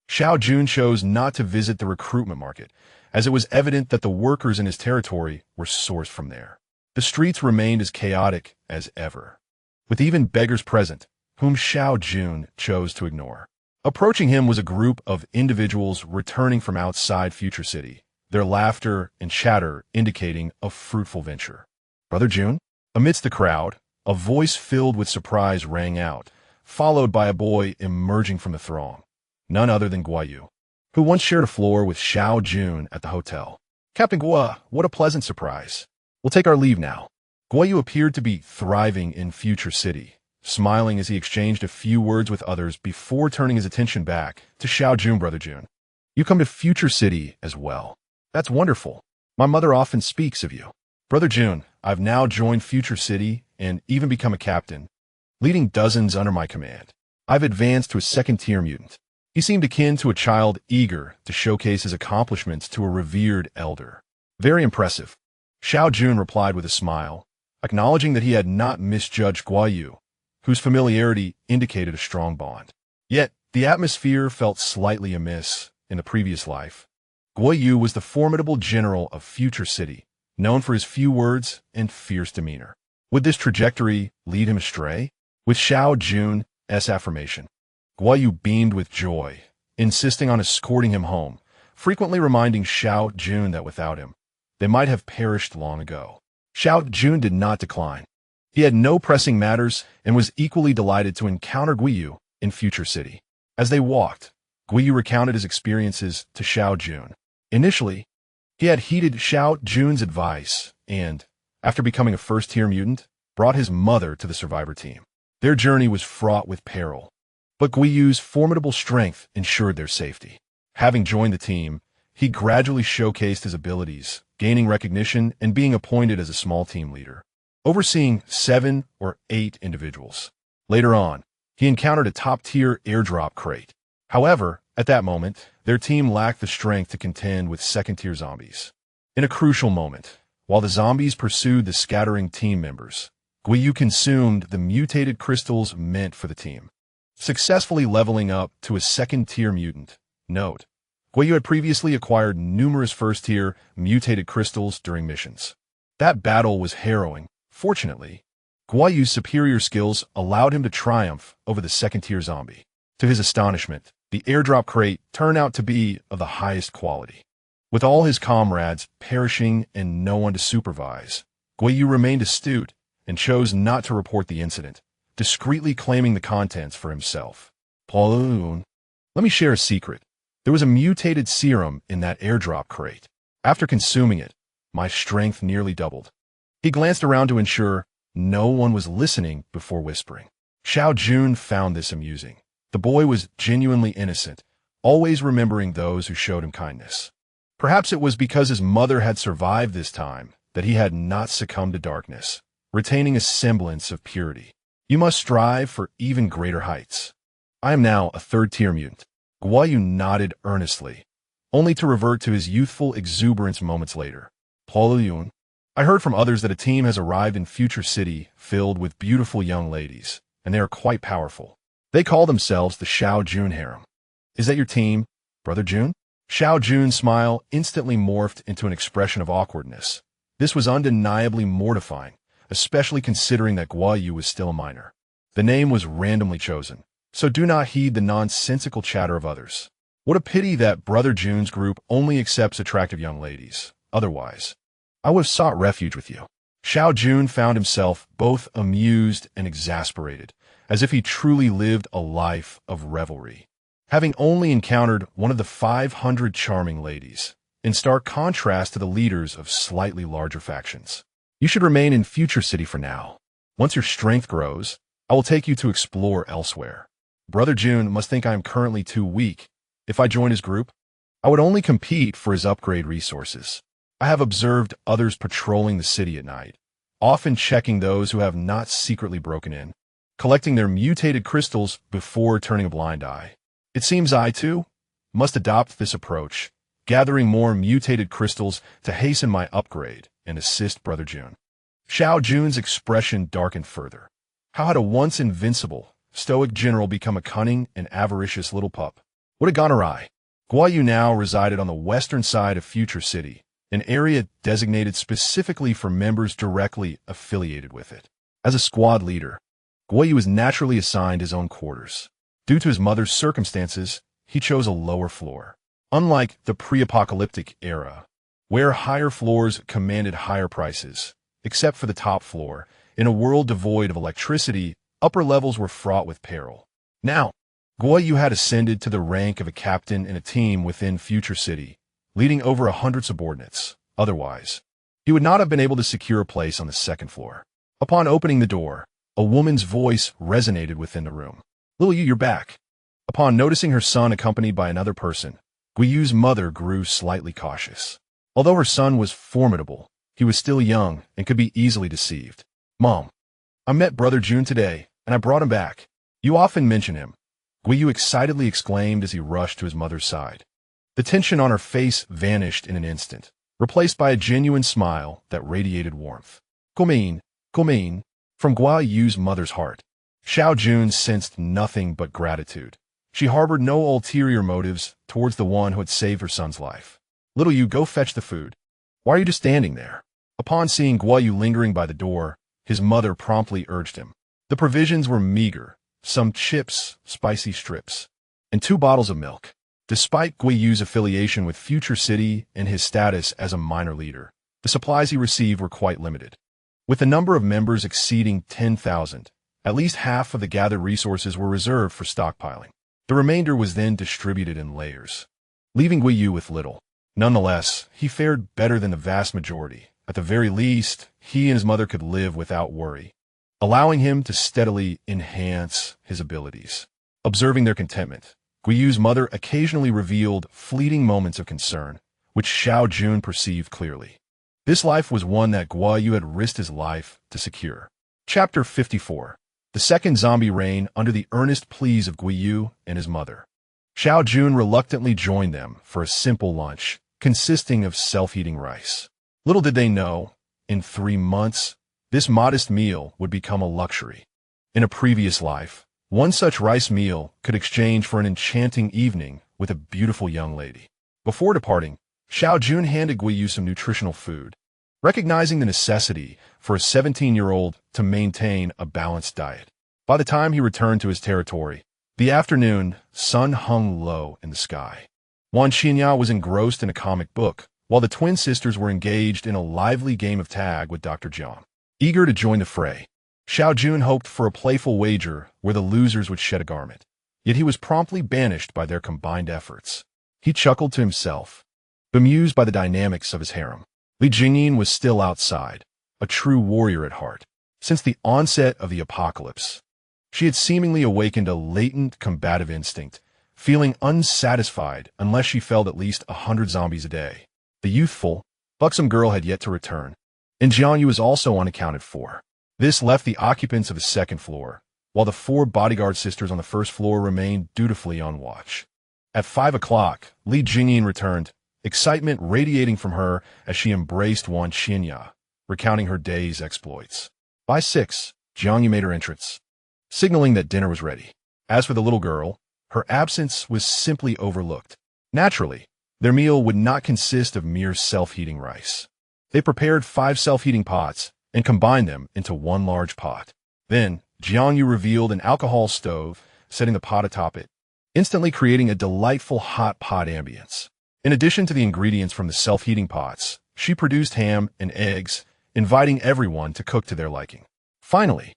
Xiao Jun chose not to visit the recruitment market, as it was evident that the workers in his territory were sourced from there. The streets remained as chaotic as ever, with even beggars present, whom Xiao Jun chose to ignore. Approaching him was a group of individuals returning from outside Future City, their laughter and chatter indicating a fruitful venture. Brother Jun? Amidst the crowd, a voice filled with surprise rang out, followed by a boy emerging from the throng, none other than Guayu, who once shared a floor with Xiao Jun at the hotel. Captain Gua, what a pleasant surprise. We'll take our leave now. Guayu appeared to be thriving in Future City, smiling as he exchanged a few words with others before turning his attention back to Xiao Jun. Brother Jun, you come to Future City as well. That's wonderful. My mother often speaks of you. Brother Jun, I've now joined Future City and even become a captain, leading dozens under my command. I've advanced to a 2nd-tier mutant. He seemed akin to a child eager to showcase his accomplishments to a revered elder. Very impressive. Xiao Jun replied with a smile, acknowledging that he had not misjudged Guayu, whose familiarity indicated a strong bond. Yet, the atmosphere felt slightly amiss in the previous life, Guo Yu was the formidable general of Future City, known for his few words and fierce demeanor. Would this trajectory lead him astray? With Xiao Jun's affirmation, Guo Yu beamed with joy, insisting on escorting him home, frequently reminding Xiao Jun that without him, they might have perished long ago. Xiao Jun did not decline. He had no pressing matters and was equally delighted to encounter Guo Yu in Future City. As they walked, Guo Yu recounted his experiences to Xiao Jun. Initially, he had heeded Xiao Jun's advice and, after becoming a first-tier mutant, brought his mother to the survivor team. Their journey was fraught with peril, but Guo Yu's formidable strength ensured their safety. Having joined the team, he gradually showcased his abilities, gaining recognition and being appointed as a small team leader, overseeing 7 or 8 individuals. Later on, he encountered a top-tier airdrop crate. However, at that moment, their team lacked the strength to contend with second-tier zombies. In a crucial moment, while the zombies pursued the scattering team members, Guo Yu consumed the mutated crystals meant for the team, successfully leveling up to a second-tier mutant. Note: Guo Yu had previously acquired numerous first-tier mutated crystals during missions. That battle was harrowing. Fortunately, Guo Yu's superior skills allowed him to triumph over the second-tier zombie. To his astonishment, the airdrop crate turned out to be of the highest quality. With all his comrades perishing and no one to supervise, Guo Yu remained astute and chose not to report the incident, discreetly claiming the contents for himself. Paul, let me share a secret. There was a mutated serum in that airdrop crate. After consuming it, my strength nearly doubled. He glanced around to ensure no one was listening before whispering. Xiao Jun found this amusing. The boy was genuinely innocent, always remembering those who showed him kindness. Perhaps it was because his mother had survived this time that he had not succumbed to darkness, retaining a semblance of purity. You must strive for even greater heights. I am now a third-tier mutant. Guo Yu nodded earnestly, only to revert to his youthful exuberance moments later. Paul Yun, I heard from others that a team has arrived in Future City filled with beautiful young ladies, and they are quite powerful. They call themselves the Xiao Jun harem. Is that your team, Brother Jun? Xiao Jun's smile instantly morphed into an expression of awkwardness. This was undeniably mortifying, especially considering that Guo Yu was still a minor. The name was randomly chosen, so do not heed the nonsensical chatter of others. What a pity that Brother Jun's group only accepts attractive young ladies. Otherwise, I would have sought refuge with you. Xiao Jun found himself both amused and exasperated, as if he truly lived a life of revelry, having only encountered one of the 500 charming ladies, in stark contrast to the leaders of slightly larger factions. You should remain in Future City for now. Once your strength grows, I will take you to explore elsewhere. Brother Jun must think I am currently too weak. If I join his group, I would only compete for his upgrade resources. I have observed others patrolling the city at night, often checking those who have not secretly broken in, collecting their mutated crystals before turning a blind eye. It seems I, too, must adopt this approach, gathering more mutated crystals to hasten my upgrade and assist Brother Jun. Xiao Jun's expression darkened further. How had a once invincible, stoic general become a cunning and avaricious little pup? What had gone awry? Guo Yu now resided on the western side of Future City, an area designated specifically for members directly affiliated with it. As a squad leader, Guo Yu was naturally assigned his own quarters. Due to his mother's circumstances, he chose a lower floor. Unlike the pre-apocalyptic era, where higher floors commanded higher prices, except for the top floor, in a world devoid of electricity, upper levels were fraught with peril. Now, Guo Yu had ascended to the rank of a captain in a team within Future City, leading over 100 subordinates. Otherwise, he would not have been able to secure a place on the second floor. Upon opening the door, a woman's voice resonated within the room. Lil Yu, you're back. Upon noticing her son accompanied by another person, Guo Yu's mother grew slightly cautious. Although her son was formidable, he was still young and could be easily deceived. Mom, I met Brother Jun today, and I brought him back. You often mention him, Guo Yu excitedly exclaimed as he rushed to his mother's side. The tension on her face vanished in an instant, replaced by a genuine smile that radiated warmth. Guomin, from Guo Yu's mother's heart. Xiao Jun sensed nothing but gratitude. She harbored no ulterior motives towards the one who had saved her son's life. Little Yu, go fetch the food. Why are you just standing there? Upon seeing Guo Yu lingering by the door, his mother promptly urged him. The provisions were meager, some chips, spicy strips, and 2 bottles of milk. Despite Guo Yu's affiliation with Future City and his status as a minor leader, the supplies he received were quite limited. With the number of members exceeding 10,000, at least half of the gathered resources were reserved for stockpiling. The remainder was then distributed in layers, leaving Guo Yu with little. Nonetheless, he fared better than the vast majority. At the very least, he and his mother could live without worry, allowing him to steadily enhance his abilities. Observing their contentment, Guo Yu's mother occasionally revealed fleeting moments of concern, which Xiao Jun perceived clearly. This life was one that Guo Yu had risked his life to secure. Chapter 54. The second zombie reign under the earnest pleas of Guo Yu and his mother. Xiao Jun reluctantly joined them for a simple lunch, consisting of self-heating rice. Little did they know, in 3 months, this modest meal would become a luxury. In a previous life, one such rice meal could exchange for an enchanting evening with a beautiful young lady. Before departing, Xiao Jun handed Guo Yu some nutritional food, recognizing the necessity for a 17-year-old to maintain a balanced diet. By the time he returned to his territory, the afternoon sun hung low in the sky. Wan Xinya was engrossed in a comic book, while the twin sisters were engaged in a lively game of tag with Dr. Jiang. Eager to join the fray, Xiao Jun hoped for a playful wager where the losers would shed a garment. Yet he was promptly banished by their combined efforts. He chuckled to himself, bemused by the dynamics of his harem. Li Jingyin was still outside, a true warrior at heart. Since the onset of the apocalypse, she had seemingly awakened a latent combative instinct, feeling unsatisfied unless she felled at least 100 zombies a day. The youthful, buxom girl had yet to return, and Jiang Yu was also unaccounted for. This left the occupants of the second floor, while the 4 bodyguard sisters on the first floor remained dutifully on watch. At 5 o'clock, Li Jingyin returned, excitement radiating from her as she embraced Wan Xinya, recounting her day's exploits. By 6, Jiang Yu made her entrance, signaling that dinner was ready. As for the little girl, her absence was simply overlooked. Naturally, their meal would not consist of mere self-heating rice. They prepared 5 self-heating pots and combined them into one large pot. Then, Jiang Yu revealed an alcohol stove, setting the pot atop it, instantly creating a delightful hot pot ambience. In addition to the ingredients from the self-heating pots, she produced ham and eggs, inviting everyone to cook to their liking. Finally,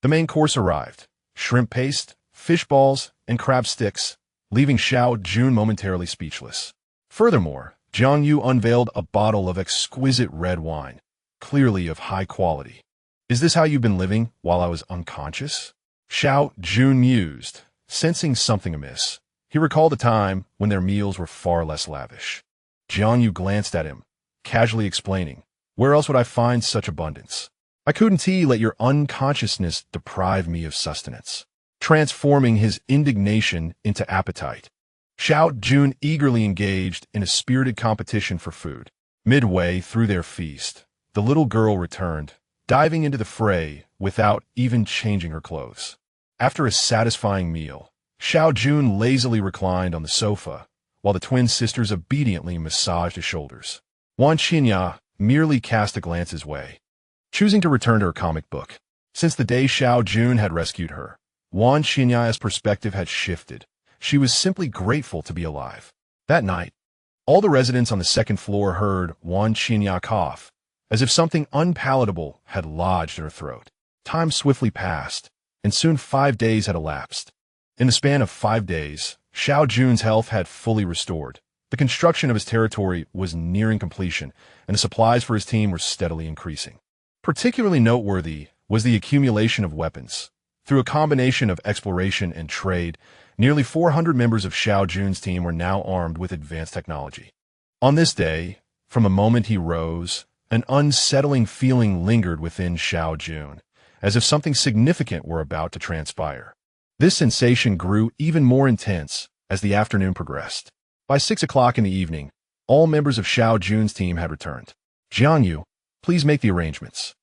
the main course arrived: shrimp paste, fish balls, and crab sticks, leaving Xiao Jun momentarily speechless. Furthermore, Jiang Yu unveiled a bottle of exquisite red wine, clearly of high quality. Is this how you've been living while I was unconscious? Xiao Jun mused, sensing something amiss. He recalled a time when their meals were far less lavish. Jiang Yu glanced at him, casually explaining, "Where else would I find such abundance? I couldn't let your unconsciousness deprive me of sustenance," transforming his indignation into appetite. Xiao Jun eagerly engaged in a spirited competition for food. Midway through their feast, the little girl returned, diving into the fray without even changing her clothes. After a satisfying meal, Xiao Jun lazily reclined on the sofa, while the twin sisters obediently massaged his shoulders. Wan Xinya merely cast a glance his way, choosing to return to her comic book. Since the day Xiao Jun had rescued her, Wan Xinya's perspective had shifted. She was simply grateful to be alive. That night, all the residents on the second floor heard Wan Xinya cough, as if something unpalatable had lodged in her throat. Time swiftly passed, and soon 5 days had elapsed. In the span of 5 days, Xiao Jun's health had fully restored. The construction of his territory was nearing completion, and the supplies for his team were steadily increasing. Particularly noteworthy was the accumulation of weapons. Through a combination of exploration and trade, nearly 400 members of Xiao Jun's team were now armed with advanced technology. On this day, from the moment he rose, an unsettling feeling lingered within Xiao Jun, as if something significant were about to transpire. This sensation grew even more intense as the afternoon progressed. By 6 o'clock in the evening, all members of Xiao Jun's team had returned. "Jiang Yu, please make the arrangements.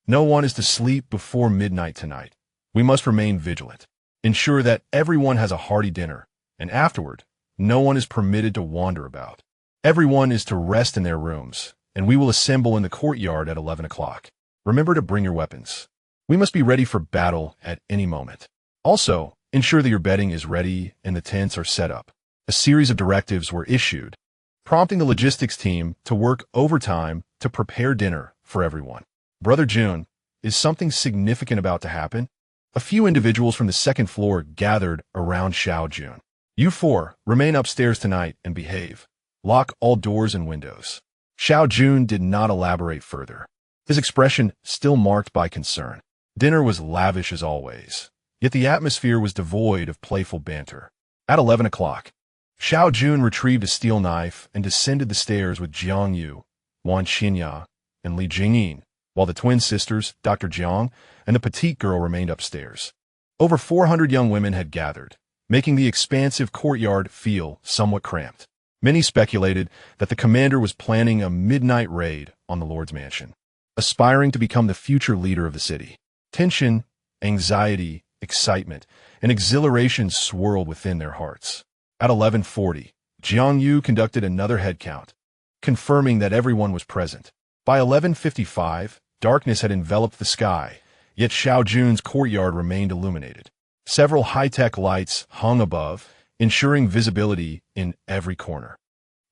No one is to sleep before midnight tonight. We must remain vigilant. Ensure that everyone has a hearty dinner, and afterward, no one is permitted to wander about." Everyone is to rest in their rooms, and we will assemble in the courtyard at 11 o'clock. Remember to bring your weapons. We must be ready for battle at any moment. Also, ensure that your bedding is ready and the tents are set up. A series of directives were issued, prompting the logistics team to work overtime to prepare dinner for everyone. Brother Jun, is something significant about to happen? A few individuals from the second floor gathered around Xiao Jun. You four, remain upstairs tonight and behave. Lock all doors and windows. Xiao Jun did not elaborate further, his expression still marked by concern. Dinner was lavish as always, yet the atmosphere was devoid of playful banter. At 11 o'clock, Xiao Jun retrieved a steel knife and descended the stairs with Jiang Yu, Wan Xinya, and Li Jingyin, while the twin sisters, Dr. Jiang, and the petite girl remained upstairs. Over 400 young women had gathered, making the expansive courtyard feel somewhat cramped. Many speculated that the commander was planning a midnight raid on the Lord's mansion, aspiring to become the future leader of the city. Tension, anxiety, excitement, and exhilaration swirled within their hearts. At 11:40, Jiang Yu conducted another head count, confirming that everyone was present. By 11:55, darkness had enveloped the sky, yet Xiao Jun's courtyard remained illuminated. Several high-tech lights hung above, ensuring visibility in every corner.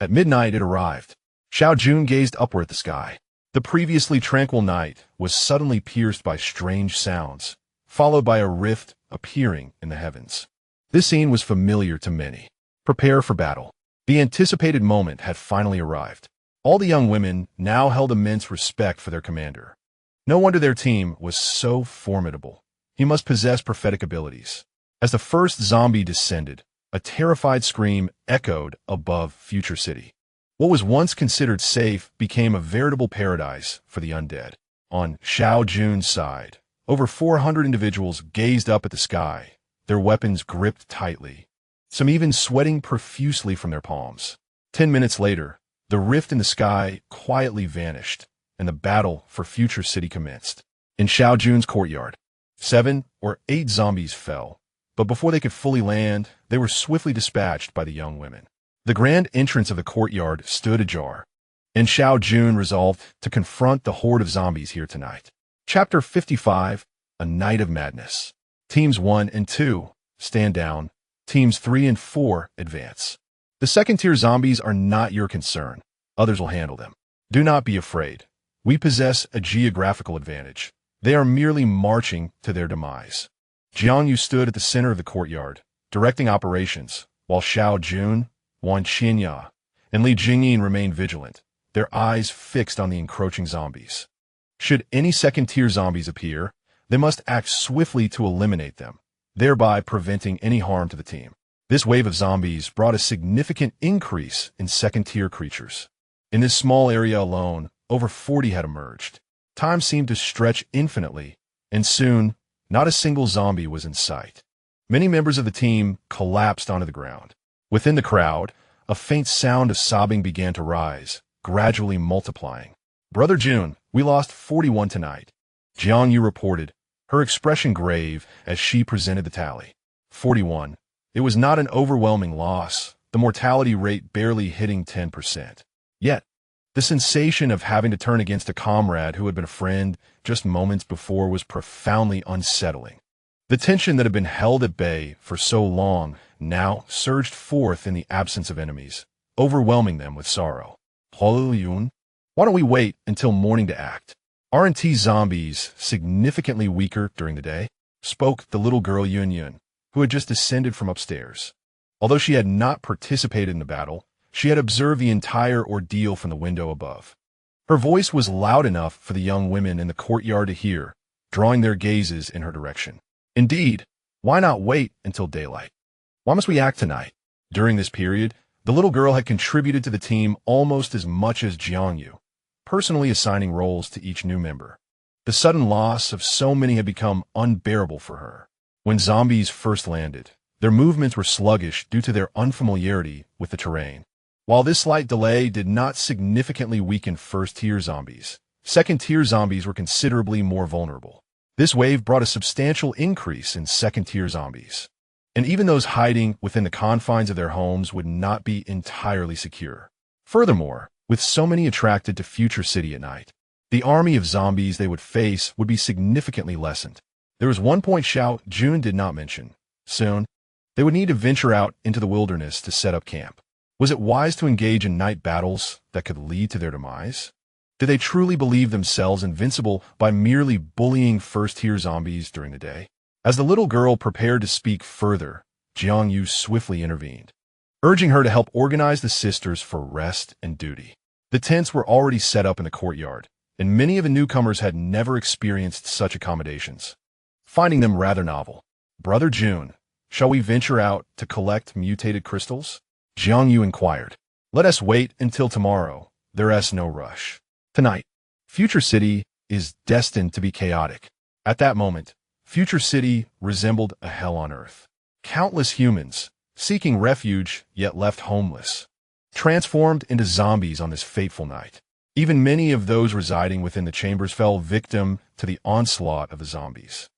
At midnight it arrived. Xiao Jun gazed upward at the sky. The previously tranquil night was suddenly pierced by strange sounds, followed by a rift appearing in the heavens. This scene was familiar to many. Prepare for battle. The anticipated moment had finally arrived. All the young women now held immense respect for their commander. No wonder their team was so formidable. He must possess prophetic abilities. As the first zombie descended, a terrified scream echoed above Future City. What was once considered safe became a veritable paradise for the undead. On Xiao Jun's side, over 400 individuals gazed up at the sky, their weapons gripped tightly, some even sweating profusely from their palms. 10 minutes later, the rift in the sky quietly vanished, and the battle for Future City commenced. In Xiao Jun's courtyard, 7 or 8 zombies fell, but before they could fully land, they were swiftly dispatched by the young women. The grand entrance of the courtyard stood ajar, and Xiao Jun resolved to confront the horde of zombies here tonight. Chapter 55, A Night of Madness. Teams 1 and 2, stand down. Teams 3 and 4, advance. The second-tier zombies are not your concern. Others will handle them. Do not be afraid. We possess a geographical advantage. They are merely marching to their demise. Jiang Yu stood at the center of the courtyard, directing operations, while Xiao Jun, Wan Xinya, and Li Jingyin remained vigilant, their eyes fixed on the encroaching zombies. Should any second-tier zombies appear, they must act swiftly to eliminate them, thereby preventing any harm to the team. This wave of zombies brought a significant increase in second-tier creatures. In this small area alone, over 40 had emerged. Time seemed to stretch infinitely, and soon, not a single zombie was in sight. Many members of the team collapsed onto the ground. Within the crowd, a faint sound of sobbing began to rise, gradually multiplying. Brother Jun, we lost 41 tonight. Jiang Yu reported, her expression grave as she presented the tally. 41. It was not an overwhelming loss, the mortality rate barely hitting 10%. Yet, the sensation of having to turn against a comrade who had been a friend just moments before was profoundly unsettling. The tension that had been held at bay for so long now surged forth in the absence of enemies, overwhelming them with sorrow. Yun, why don't we wait until morning to act? Aren't zombies significantly weaker during the day? Spoke the little girl Yun, who had just descended from upstairs. Although she had not participated in the battle, she had observed the entire ordeal from the window above. Her voice was loud enough for the young women in the courtyard to hear, drawing their gazes in her direction. Indeed, why not wait until daylight? Why must we act tonight? During this period, the little girl had contributed to the team almost as much as Jiang Yu, personally assigning roles to each new member. The sudden loss of so many had become unbearable for her. When zombies first landed, their movements were sluggish due to their unfamiliarity with the terrain. While this slight delay did not significantly weaken first-tier zombies, second-tier zombies were considerably more vulnerable. This wave brought a substantial increase in second-tier zombies, and even those hiding within the confines of their homes would not be entirely secure. Furthermore, with so many attracted to Future City at night, the army of zombies they would face would be significantly lessened. There was one point Xiao Jun did not mention. Soon, they would need to venture out into the wilderness to set up camp. Was it wise to engage in night battles that could lead to their demise? Did they truly believe themselves invincible by merely bullying first-tier zombies during the day? As the little girl prepared to speak further, Jiang Yu swiftly intervened, urging her to help organize the sisters for rest and duty. The tents were already set up in the courtyard, and many of the newcomers had never experienced such accommodations, finding them rather novel. Brother Jun, shall we venture out to collect mutated crystals? Jiang Yu inquired. Let us wait until tomorrow. There is no rush. Tonight, Future City is destined to be chaotic. At that moment, Future City resembled a hell on earth. Countless humans, seeking refuge yet left homeless, transformed into zombies on this fateful night. Even many of those residing within the chambers fell victim to the onslaught of the zombies,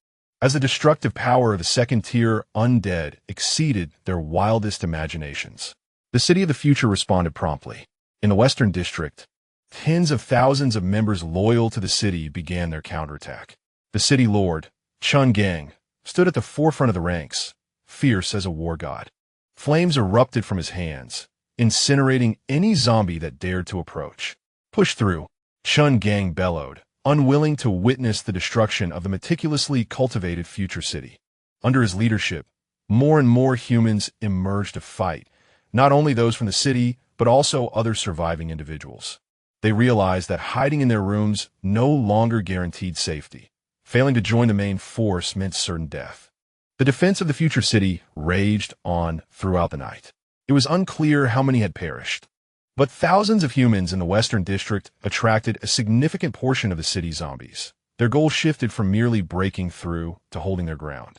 as the destructive power of the second-tier undead exceeded their wildest imaginations. The City of the Future responded promptly. In the Western District, tens of thousands of members loyal to the city began their counterattack. The city lord, Chun Gang, stood at the forefront of the ranks, fierce as a war god. Flames erupted from his hands, incinerating any zombie that dared to approach. Push through, Chun Gang bellowed, unwilling to witness the destruction of the meticulously cultivated Future City. Under his leadership, more and more humans emerged to fight, not only those from the city, but also other surviving individuals. They realized that hiding in their rooms no longer guaranteed safety. Failing to join the main force meant certain death. The defense of the Future City raged on throughout the night. It was unclear how many had perished, but thousands of humans in the Western District attracted a significant portion of the city's zombies. Their goal shifted from merely breaking through to holding their ground.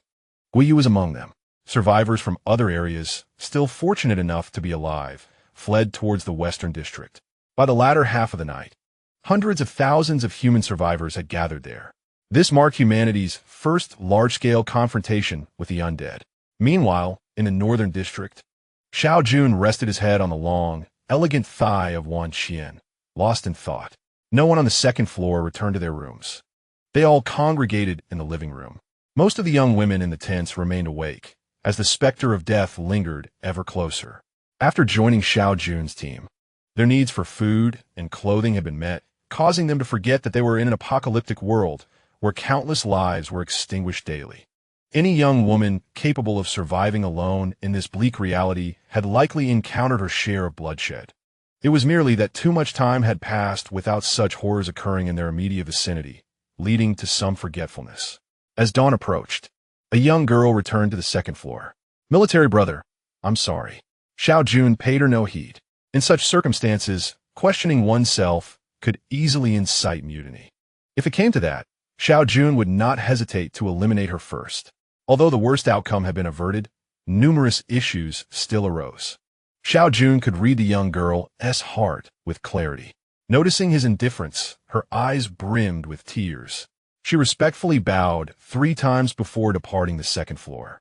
Guiyu was among them. Survivors from other areas, still fortunate enough to be alive, fled towards the Western District. By the latter half of the night, hundreds of thousands of human survivors had gathered there. This marked humanity's first large-scale confrontation with the undead. Meanwhile, in the Northern District, Xiao Jun rested his head on the long, elegant thigh of Wan Qian, lost in thought. No one on the second floor returned to their rooms. They all congregated in the living room. Most of the young women in the tents remained awake, as the specter of death lingered ever closer. After joining Xiao Jun's team, their needs for food and clothing had been met, causing them to forget that they were in an apocalyptic world where countless lives were extinguished daily. Any young woman capable of surviving alone in this bleak reality had likely encountered her share of bloodshed. It was merely that too much time had passed without such horrors occurring in their immediate vicinity, leading to some forgetfulness. As dawn approached, a young girl returned to the second floor. Military brother, I'm sorry. Xiao Jun paid her no heed. In such circumstances, questioning oneself could easily incite mutiny. If it came to that, Xiao Jun would not hesitate to eliminate her first. Although the worst outcome had been averted, numerous issues still arose. Xiao Jun could read the young girl's heart with clarity. Noticing his indifference, her eyes brimmed with tears. She respectfully bowed 3 times before departing the second floor.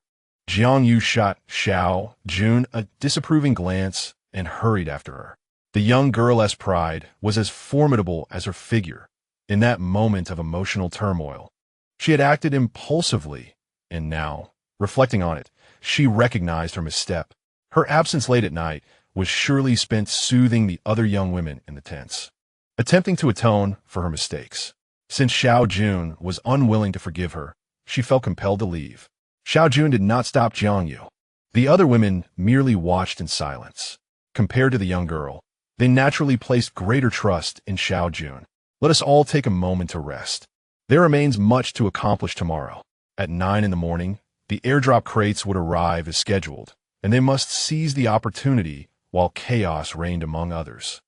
Jiang Yu shot Xiao Jun a disapproving glance and hurried after her. The young girl's pride was as formidable as her figure. In that moment of emotional turmoil, she had acted impulsively, and now, reflecting on it, she recognized her misstep. Her absence late at night was surely spent soothing the other young women in the tents, attempting to atone for her mistakes. Since Xiao Jun was unwilling to forgive her, she felt compelled to leave. Xiao Jun did not stop Jiang Yu. The other women merely watched in silence. Compared to the young girl, they naturally placed greater trust in Xiao Jun. Let us all take a moment to rest. There remains much to accomplish tomorrow. At 9 in the morning, the airdrop crates would arrive as scheduled, and they must seize the opportunity while chaos reigned among others.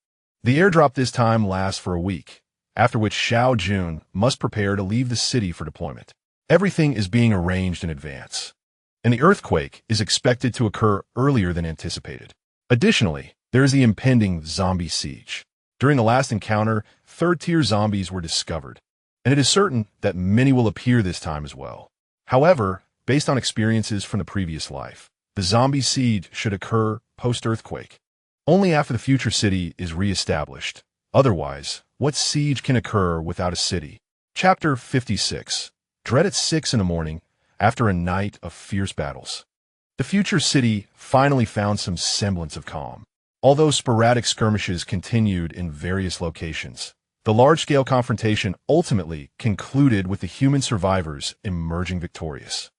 The airdrop this time lasts for a week, after which Xiao Jun must prepare to leave the city for deployment. Everything is being arranged in advance, and the earthquake is expected to occur earlier than anticipated. Additionally, there is the impending zombie siege. During the last encounter, third-tier zombies were discovered, and it is certain that many will appear this time as well. However, based on experiences from the previous life, the zombie siege should occur post-earthquake. Only after the future city is re-established. Otherwise, what siege can occur without a city? Chapter 56. Dread at 6 in the morning, after a night of fierce battles. The future city finally found some semblance of calm. Although sporadic skirmishes continued in various locations, the large-scale confrontation ultimately concluded with the human survivors emerging victorious.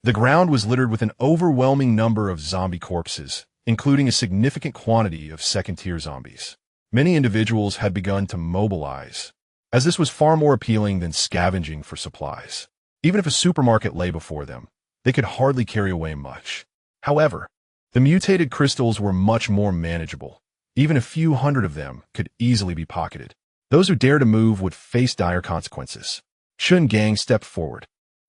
The ground was littered with an overwhelming number of zombie corpses, including a significant quantity of second-tier zombies. Many individuals had begun to mobilize, as this was far more appealing than scavenging for supplies. Even if a supermarket lay before them, they could hardly carry away much. However, the mutated crystals were much more manageable. Even a few hundred of them could easily be pocketed. Those who dared to move would face dire consequences. Shun Gang stepped forward,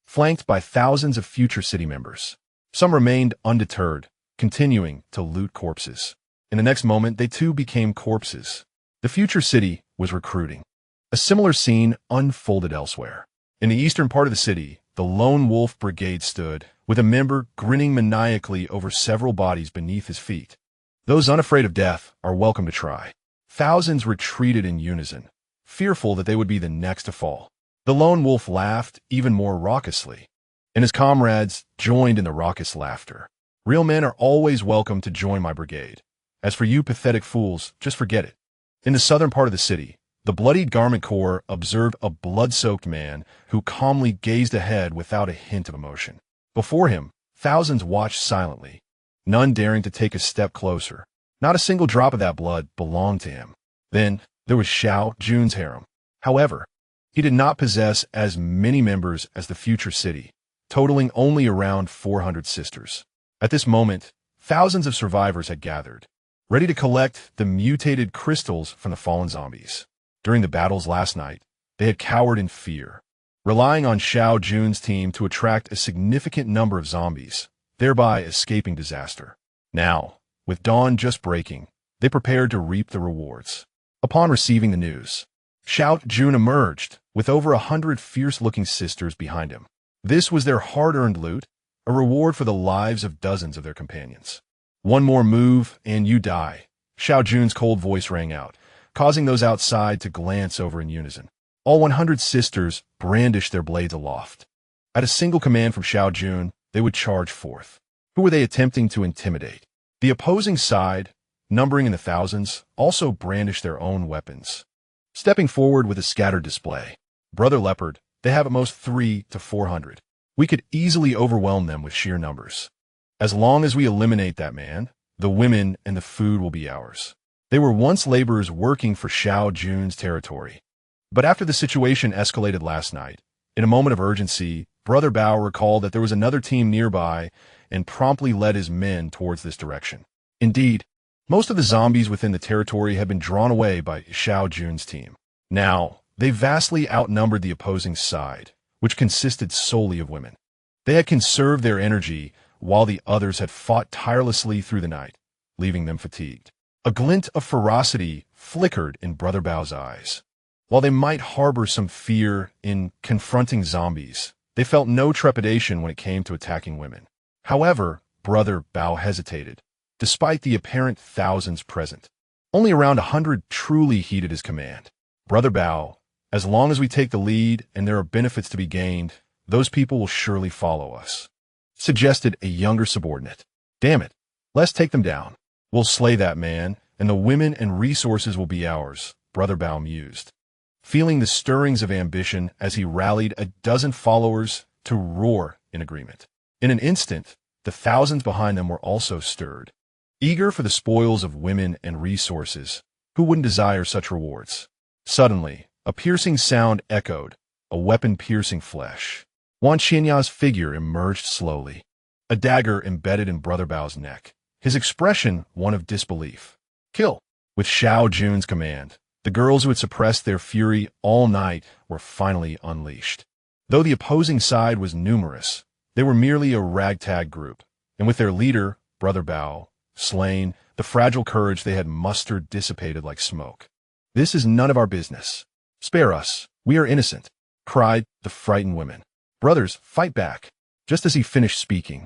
flanked by thousands of future city members. Some remained undeterred, continuing to loot corpses. In the next moment, they too became corpses. The future city was recruiting. A similar scene unfolded elsewhere. In the eastern part of the city, the Lone Wolf Brigade stood, with a member grinning maniacally over several bodies beneath his feet. Those unafraid of death are welcome to try. Thousands retreated in unison, fearful that they would be the next to fall. The Lone Wolf laughed even more raucously, and his comrades joined in the raucous laughter. Real men are always welcome to join my brigade. As for you pathetic fools, just forget it. In the southern part of the city, the Bloodied Garment Corps observed a blood-soaked man who calmly gazed ahead without a hint of emotion. Before him, thousands watched silently, none daring to take a step closer. Not a single drop of that blood belonged to him. Then, there was Xiao Jun's harem. However, he did not possess as many members as the future city, totaling only around 400 sisters. At this moment, thousands of survivors had gathered, ready to collect the mutated crystals from the fallen zombies. During the battles last night, they had cowered in fear, relying on Xiao Jun's team to attract a significant number of zombies, thereby escaping disaster. Now, with dawn just breaking, they prepared to reap the rewards. Upon receiving the news, Xiao Jun emerged, with over 100 fierce-looking sisters behind him. This was their hard-earned loot, a reward for the lives of dozens of their companions. One more move, and you die. Xiao Jun's cold voice rang out, causing those outside to glance over in unison. All 100 sisters brandished their blades aloft. At a single command from Xiao Jun, they would charge forth. Who were they attempting to intimidate? The opposing side, numbering in the thousands, also brandished their own weapons. Stepping forward with a scattered display. Brother Leopard, they have at most 300 to 400. We could easily overwhelm them with sheer numbers. As long as we eliminate that man, the women and the food will be ours. They were once laborers working for Xiao Jun's territory. But after the situation escalated last night, in a moment of urgency, Brother Bao recalled that there was another team nearby and promptly led his men towards this direction. Indeed, most of the zombies within the territory had been drawn away by Xiao Jun's team. Now, they vastly outnumbered the opposing side, which consisted solely of women. They had conserved their energy while the others had fought tirelessly through the night, leaving them fatigued. A glint of ferocity flickered in Brother Bao's eyes. While they might harbor some fear in confronting zombies, they felt no trepidation when it came to attacking women. However, Brother Bao hesitated, despite the apparent thousands present. Only around 100 truly heeded his command. Brother Bao, as long as we take the lead and there are benefits to be gained, those people will surely follow us, suggested a younger subordinate. Damn it, let's take them down. We'll slay that man, and the women and resources will be ours, Brother Bao mused, feeling the stirrings of ambition as he rallied a dozen followers to roar in agreement. In an instant, the thousands behind them were also stirred, eager for the spoils of women and resources. Who wouldn't desire such rewards? Suddenly, a piercing sound echoed, a weapon piercing flesh. Wan Xinya's figure emerged slowly, a dagger embedded in Brother Bao's neck, his expression one of disbelief. Kill! With Xiao Jun's command, the girls who had suppressed their fury all night were finally unleashed. Though the opposing side was numerous, they were merely a ragtag group, and with their leader, Brother Bao, slain, the fragile courage they had mustered dissipated like smoke. This is none of our business. Spare us, we are innocent, cried the frightened women. Brothers, fight back. Just as he finished speaking,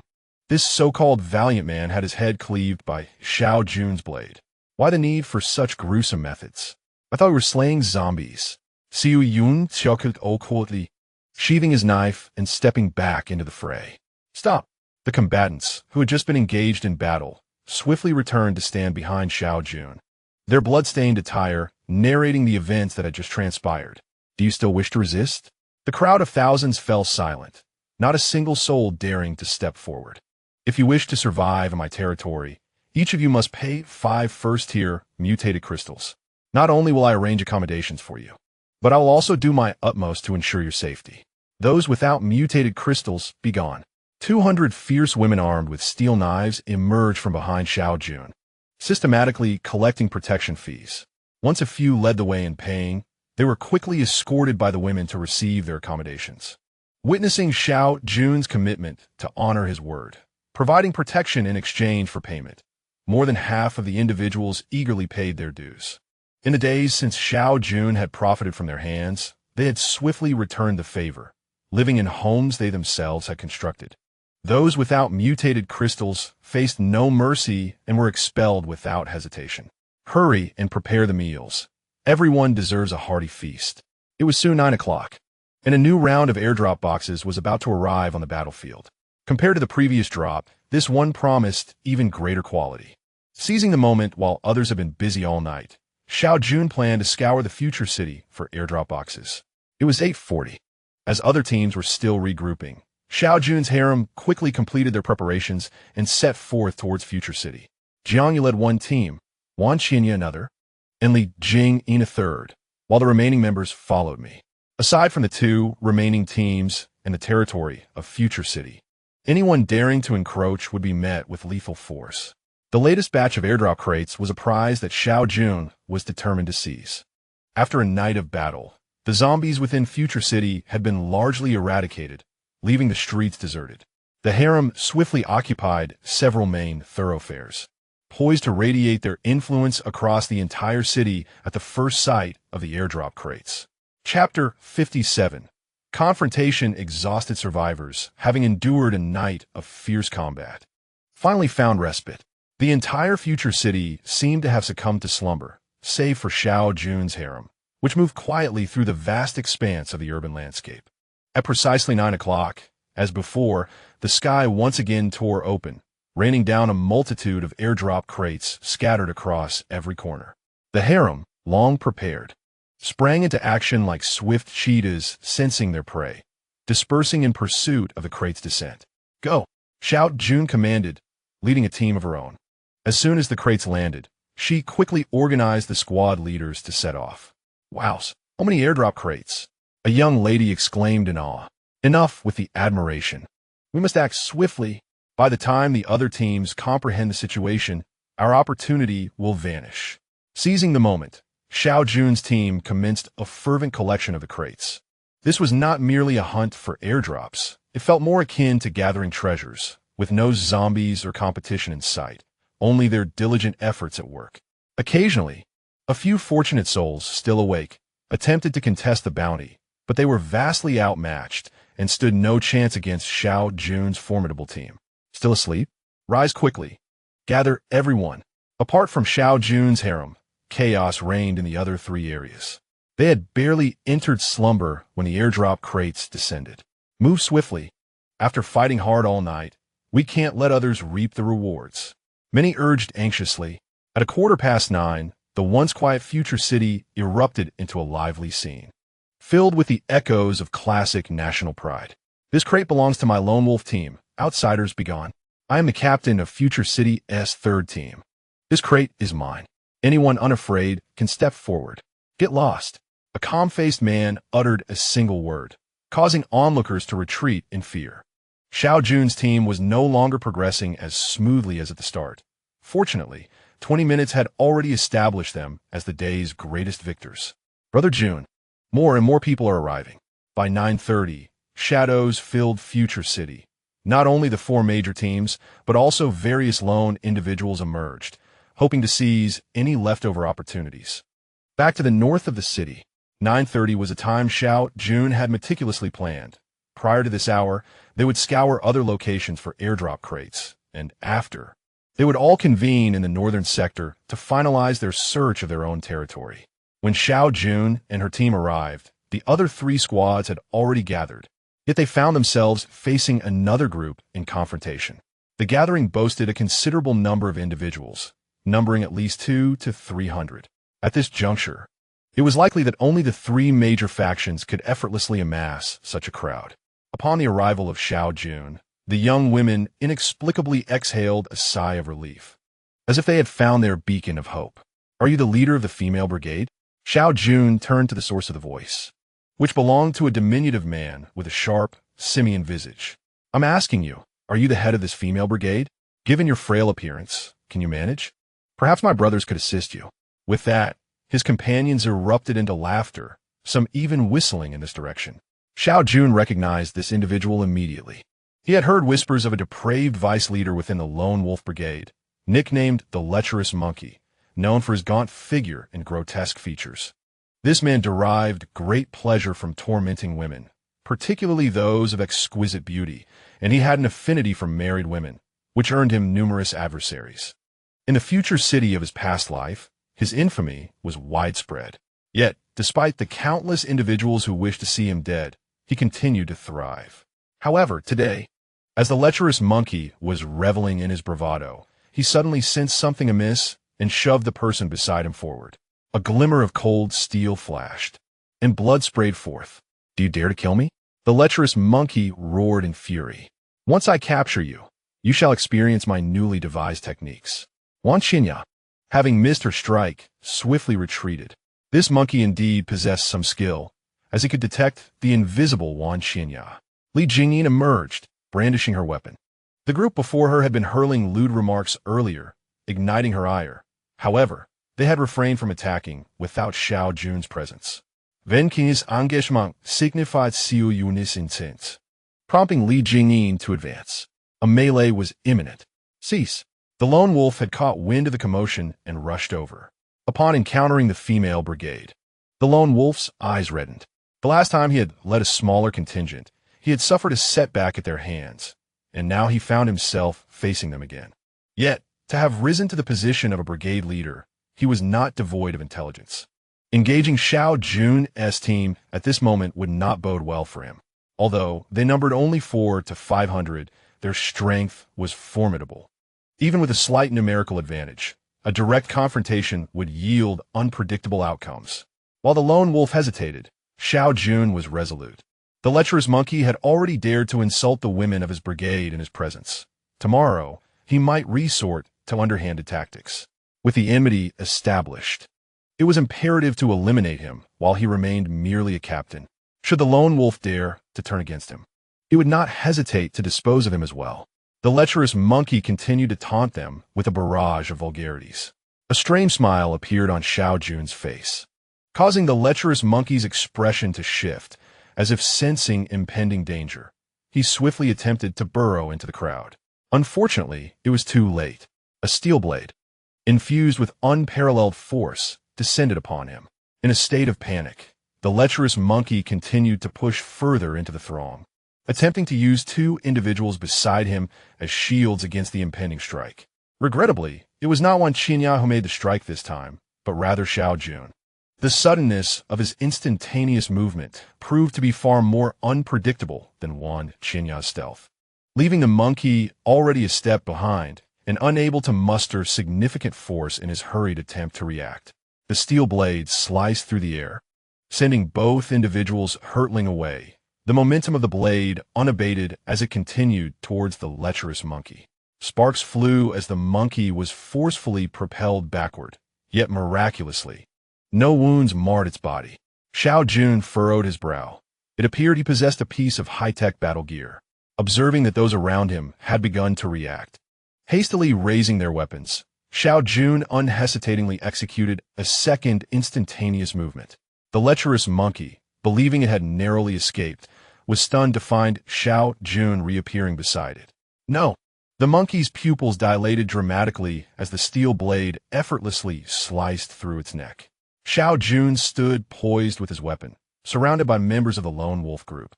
this so-called valiant man had his head cleaved by Xiao Jun's blade. Why the need for such gruesome methods? I thought we were slaying zombies. Xiao Jun chuckled awkwardly, sheathing his knife and stepping back into the fray. Stop! The combatants, who had just been engaged in battle, swiftly returned to stand behind Xiao Jun, their blood-stained attire narrating the events that had just transpired. Do you still wish to resist? The crowd of thousands fell silent, not a single soul daring to step forward. If you wish to survive in my territory, each of you must pay 5 first-tier mutated crystals. Not only will I arrange accommodations for you, but I will also do my utmost to ensure your safety. Those without mutated crystals, be gone. 200 fierce women armed with steel knives emerged from behind Xiao Jun, systematically collecting protection fees. Once a few led the way in paying, they were quickly escorted by the women to receive their accommodations. Witnessing Xiao Jun's commitment to honor his word, providing protection in exchange for payment, more than half of the individuals eagerly paid their dues. In the days since Xiao Jun had profited from their hands, they had swiftly returned the favor, living in homes they themselves had constructed. Those without mutated crystals faced no mercy and were expelled without hesitation. Hurry and prepare the meals. Everyone deserves a hearty feast. It was soon 9 o'clock, and a new round of airdrop boxes was about to arrive on the battlefield. Compared to the previous drop, this one promised even greater quality. Seizing the moment while others had been busy all night, Xiao Jun planned to scour the future city for airdrop boxes. It was 8:40. As other teams were still regrouping, Xiao Jun's harem quickly completed their preparations and set forth towards future city. Jiangyu led one team, Wan Qinya another, and Li Jing in a third, while the remaining members followed me. Aside from the 2 remaining teams and the territory of future city, anyone daring to encroach would be met with lethal force. The latest batch of airdrop crates was a prize that Xiao Jun was determined to seize. After a night of battle, the zombies within Future City had been largely eradicated, leaving the streets deserted. The harem swiftly occupied several main thoroughfares, poised to radiate their influence across the entire city at the first sight of the airdrop crates. Chapter 57. Confrontation exhausted survivors, having endured a night of fierce combat, finally found respite. The entire future city seemed to have succumbed to slumber, save for Xiao Jun's harem, which moved quietly through the vast expanse of the urban landscape. At precisely 9 o'clock, as before, the sky once again tore open, raining down a multitude of airdrop crates scattered across every corner. The harem, long prepared, sprang into action like swift cheetahs sensing their prey, dispersing in pursuit of the crate's descent. Go! Xiao Jun commanded, leading a team of her own. As soon as the crates landed, she quickly organized the squad leaders to set off. Wows, how many airdrop crates? A young lady exclaimed in awe. Enough with the admiration. We must act swiftly. By the time the other teams comprehend the situation, our opportunity will vanish. Seizing the moment, Xiao Jun's team commenced a fervent collection of the crates. This was not merely a hunt for airdrops. It felt more akin to gathering treasures, with no zombies or competition in sight, only their diligent efforts at work. Occasionally, a few fortunate souls, still awake, attempted to contest the bounty, but they were vastly outmatched and stood no chance against Xiao Jun's formidable team. Still asleep? Rise quickly. Gather everyone. Apart from Xiao Jun's harem, chaos reigned in the other 3 areas. They had barely entered slumber when the airdrop crates descended. Move swiftly. After fighting hard all night, we can't let others reap the rewards. Many urged anxiously. At 9:15, the once quiet future city erupted into a lively scene, filled with the echoes of classic national pride. This crate belongs to my lone wolf team. Outsiders be gone. I am the captain of Future City's 3rd team. This crate is mine. Anyone unafraid can step forward. Get lost. A calm-faced man uttered a single word, causing onlookers to retreat in fear. Xiao Jun's team was no longer progressing as smoothly as at the start. Fortunately, 20 minutes had already established them as the day's greatest victors. Brother Jun, more and more people are arriving. By 9:30, shadows filled Future City. Not only the 4 major teams, but also various lone individuals emerged, hoping to seize any leftover opportunities. Back to the north of the city, 9:30 was a time Xiao Jun had meticulously planned. Prior to this hour, they would scour other locations for airdrop crates, and after, They would all convene in the northern sector to finalize their search of their own territory. When Xiao Jun and her team arrived, the other 3 squads had already gathered, yet they found themselves facing another group in confrontation. The gathering boasted a considerable number of individuals, numbering at least 200 to 300. At this juncture, it was likely that only the 3 major factions could effortlessly amass such a crowd. Upon the arrival of Xiao Jun, the young women inexplicably exhaled a sigh of relief, as if they had found their beacon of hope. "Are you the leader of the female brigade?" Xiao Jun turned to the source of the voice, which belonged to a diminutive man with a sharp, simian visage. "I'm asking you, are you the head of this female brigade? Given your frail appearance, can you manage? Perhaps my brothers could assist you." With that, his companions erupted into laughter, some even whistling in this direction. Xiao Jun recognized this individual immediately. He had heard whispers of a depraved vice leader within the Lone Wolf Brigade, nicknamed the Lecherous Monkey, known for his gaunt figure and grotesque features. This man derived great pleasure from tormenting women, particularly those of exquisite beauty, and he had an affinity for married women, which earned him numerous adversaries. In the future city of his past life, his infamy was widespread. Yet, despite the countless individuals who wished to see him dead, he continued to thrive. However, today, as the lecherous monkey was reveling in his bravado, he suddenly sensed something amiss and shoved the person beside him forward. A glimmer of cold steel flashed, and blood sprayed forth. "Do you dare to kill me?" The lecherous monkey roared in fury. "Once I capture you, you shall experience my newly devised techniques." Wan Xinya, having missed her strike, swiftly retreated. This monkey indeed possessed some skill, as he could detect the invisible Wan Xinya. Li Jingyin emerged, brandishing her weapon. The group before her had been hurling lewd remarks earlier, igniting her ire. However, they had refrained from attacking without Xiao Jun's presence. Wen Qing's engagement signified Xiao Jun's intent, prompting Li Jingyin to advance. A melee was imminent. "Cease!" The lone wolf had caught wind of the commotion and rushed over. Upon encountering the female brigade, the lone wolf's eyes reddened. The last time he had led a smaller contingent, he had suffered a setback at their hands, and now he found himself facing them again. Yet, to have risen to the position of a brigade leader, he was not devoid of intelligence. Engaging Xiao Jun's team at this moment would not bode well for him. Although they numbered only 400 to 500, their strength was formidable. Even with a slight numerical advantage, a direct confrontation would yield unpredictable outcomes. While the lone wolf hesitated, Xiao Jun was resolute. The lecherous monkey had already dared to insult the women of his brigade in his presence. Tomorrow, he might resort to underhanded tactics. With the enmity established, it was imperative to eliminate him while he remained merely a captain. Should the lone wolf dare to turn against him, he would not hesitate to dispose of him as well. The lecherous monkey continued to taunt them with a barrage of vulgarities. A strange smile appeared on Xiao Jun's face, causing the lecherous monkey's expression to shift, as if sensing impending danger. He swiftly attempted to burrow into the crowd. Unfortunately, it was too late. A steel blade, infused with unparalleled force, descended upon him. In a state of panic, the lecherous monkey continued to push further into the throng, attempting to use 2 individuals beside him as shields against the impending strike. Regrettably, it was not Wan Qinya who made the strike this time, but rather Xiao Jun. The suddenness of his instantaneous movement proved to be far more unpredictable than Wan Qinya's stealth. Leaving the monkey already a step behind and unable to muster significant force in his hurried attempt to react, the steel blade sliced through the air, sending both individuals hurtling away, the momentum of the blade unabated as it continued towards the lecherous monkey. Sparks flew as the monkey was forcefully propelled backward, yet miraculously, no wounds marred its body. Xiao Jun furrowed his brow. It appeared he possessed a piece of high-tech battle gear. Observing that those around him had begun to react, hastily raising their weapons, Xiao Jun unhesitatingly executed a second instantaneous movement. The lecherous monkey, believing it had narrowly escaped, was stunned to find Xiao Jun reappearing beside it. No! The monkey's pupils dilated dramatically as the steel blade effortlessly sliced through its neck. Xiao Jun stood poised with his weapon, surrounded by members of the lone wolf group.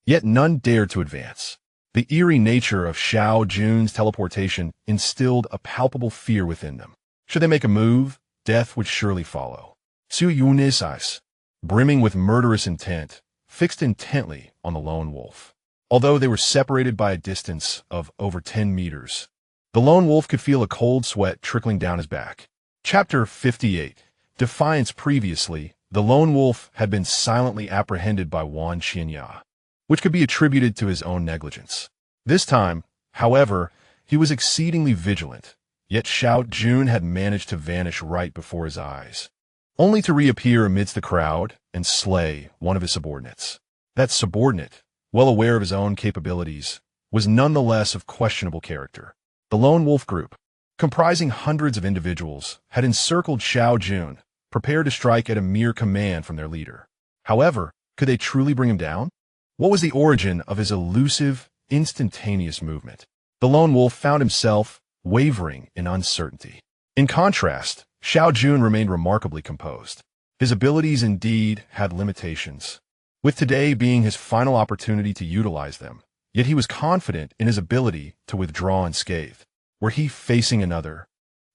Yet none dared to advance. The eerie nature of Xiao Jun's teleportation instilled a palpable fear within them. Should they make a move, death would surely follow. Xiao Jun's eyes, brimming with murderous intent, fixed intently on the lone wolf. Although they were separated by a distance of over 10 meters, the lone wolf could feel a cold sweat trickling down his back. Chapter 58. Defiance. Previously, the lone wolf had been silently apprehended by Wan Qinya, which could be attributed to his own negligence. This time, however, he was exceedingly vigilant, yet Xiao Jun had managed to vanish right before his eyes, only to reappear amidst the crowd and slay one of his subordinates. That subordinate, well aware of his own capabilities, was nonetheless of questionable character. The lone wolf group, comprising hundreds of individuals, had encircled Xiao Jun, prepared to strike at a mere command from their leader. However, could they truly bring him down? What was the origin of his elusive, instantaneous movement? The lone wolf found himself wavering in uncertainty. In contrast, Xiao Jun remained remarkably composed. His abilities indeed had limitations, with today being his final opportunity to utilize them, yet he was confident in his ability to withdraw unscathed. Were he facing another,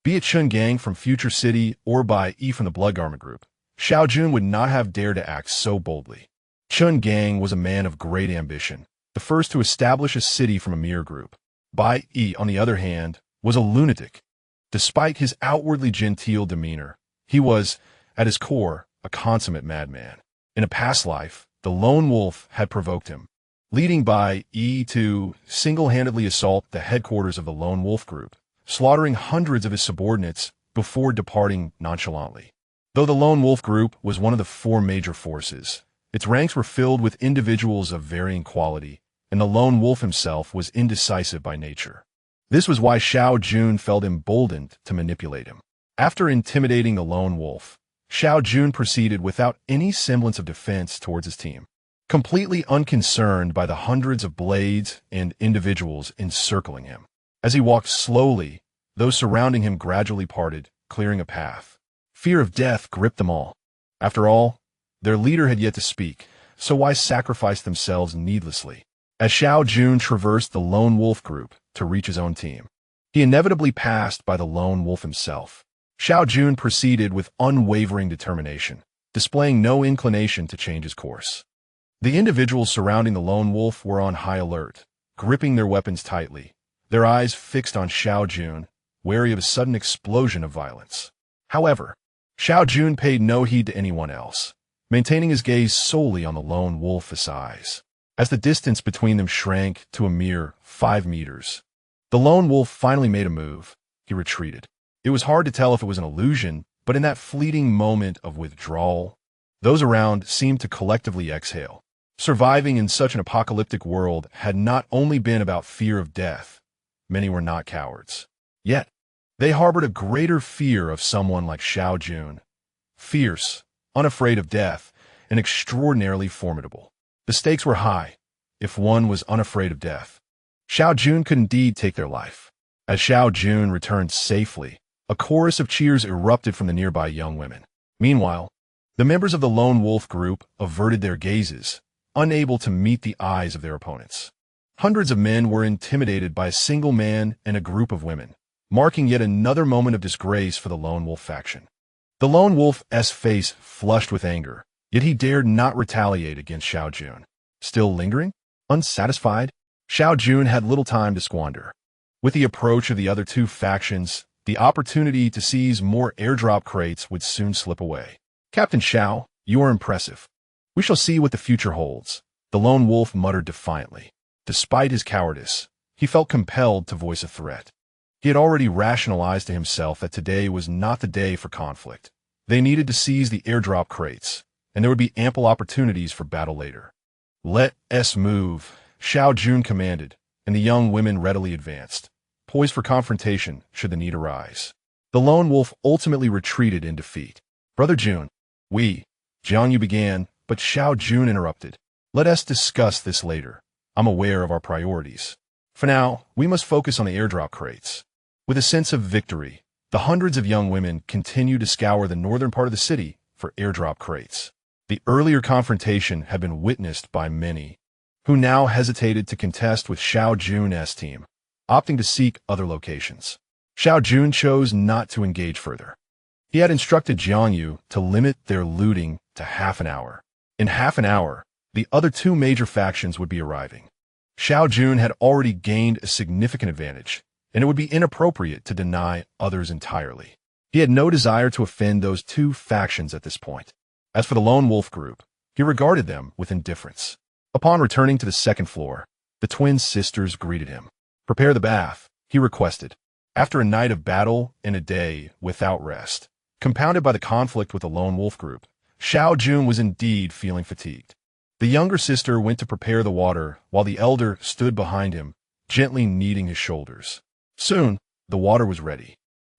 be it Chun Gang from Future City or Bai Yi from the Blood Garment Group, Xiao Jun would not have dared to act so boldly. Chun Gang was a man of great ambition, the first to establish a city from a mere group. Bai Yi, on the other hand, was a lunatic. Despite his outwardly genteel demeanor, he was, at his core, a consummate madman. In a past life, the lone wolf had provoked him, leading Bai Yi to single-handedly assault the headquarters of the lone wolf group, slaughtering hundreds of his subordinates before departing nonchalantly. Though the lone wolf group was one of the four major forces, its ranks were filled with individuals of varying quality, and the lone wolf himself was indecisive by nature. This was why Xiao Jun felt emboldened to manipulate him. After intimidating the lone wolf, Xiao Jun proceeded without any semblance of defense towards his team, completely unconcerned by the hundreds of blades and individuals encircling him. As he walked slowly, those surrounding him gradually parted, clearing a path. Fear of death gripped them all. After all, their leader had yet to speak, so why sacrifice themselves needlessly? As Xiao Jun traversed the lone wolf group to reach his own team, he inevitably passed by the lone wolf himself. Xiao Jun proceeded with unwavering determination, displaying no inclination to change his course. The individuals surrounding the lone wolf were on high alert, gripping their weapons tightly, their eyes fixed on Xiao Jun, wary of a sudden explosion of violence. However, Xiao Jun paid no heed to anyone else, maintaining his gaze solely on the lone wolf's eyes. As the distance between them shrank to a mere 5 meters, the lone wolf finally made a move. He retreated. It was hard to tell if it was an illusion, but in that fleeting moment of withdrawal, those around seemed to collectively exhale. Surviving in such an apocalyptic world had not only been about fear of death. Many were not cowards. Yet, they harbored a greater fear of someone like Xiao Jun. Fierce, unafraid of death, and extraordinarily formidable. The stakes were high, if one was unafraid of death. Xiao Jun could indeed take their life. As Xiao Jun returned safely, a chorus of cheers erupted from the nearby young women. Meanwhile, the members of the lone wolf group averted their gazes, unable to meet the eyes of their opponents. Hundreds of men were intimidated by a single man and a group of women, marking yet another moment of disgrace for the lone wolf faction. The lone wolf's face flushed with anger, yet he dared not retaliate against Xiao Jun. Still lingering? Unsatisfied? Xiao Jun had little time to squander. With the approach of the other two factions, the opportunity to seize more airdrop crates would soon slip away. Captain Xiao, you are impressive. We shall see what the future holds, the lone wolf muttered defiantly. Despite his cowardice, he felt compelled to voice a threat. He had already rationalized to himself that today was not the day for conflict. They needed to seize the airdrop crates, and there would be ample opportunities for battle later. Let us move, Xiao Jun commanded, and the young women readily advanced, poised for confrontation should the need arise. The lone wolf ultimately retreated in defeat. Brother Jun, Jiang Yu began, but Xiao Jun interrupted. Let us discuss this later. I'm aware of our priorities. For now, we must focus on the airdrop crates. With a sense of victory, the hundreds of young women continued to scour the northern part of the city for airdrop crates. The earlier confrontation had been witnessed by many, who now hesitated to contest with Xiao Jun's team, opting to seek other locations. Xiao Jun chose not to engage further. He had instructed Jiangyu to limit their looting to half an hour. In half an hour, the other two major factions would be arriving. Xiao Jun had already gained a significant advantage, and it would be inappropriate to deny others entirely. He had no desire to offend those two factions at this point. As for the Lone Wolf group, he regarded them with indifference. Upon returning to the second floor, the twin sisters greeted him. "Prepare the bath," he requested. After a night of battle and a day without rest, compounded by the conflict with the Lone Wolf group, Xiao Jun was indeed feeling fatigued. The younger sister went to prepare the water while the elder stood behind him, gently kneading his shoulders. Soon, the water was ready.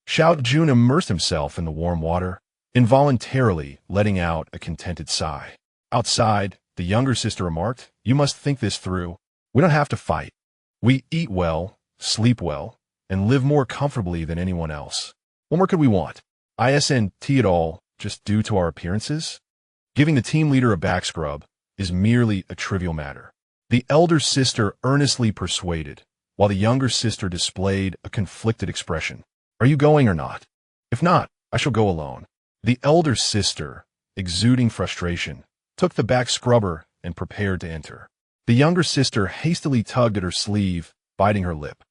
Xiao Jun immersed himself in the warm water, involuntarily letting out a contented sigh. Outside, the younger sister remarked, "You must think this through. We don't have to fight. We eat well, sleep well, and live more comfortably than anyone else. What more could we want? Isn't it all just due to our appearances? Giving the team leader a back scrub is merely a trivial matter." The elder sister earnestly persuaded, while the younger sister displayed a conflicted expression. "Are you going or not? If not, I shall go alone." The elder sister, exuding frustration, took the back scrubber and prepared to enter. The younger sister hastily tugged at her sleeve, biting her lip.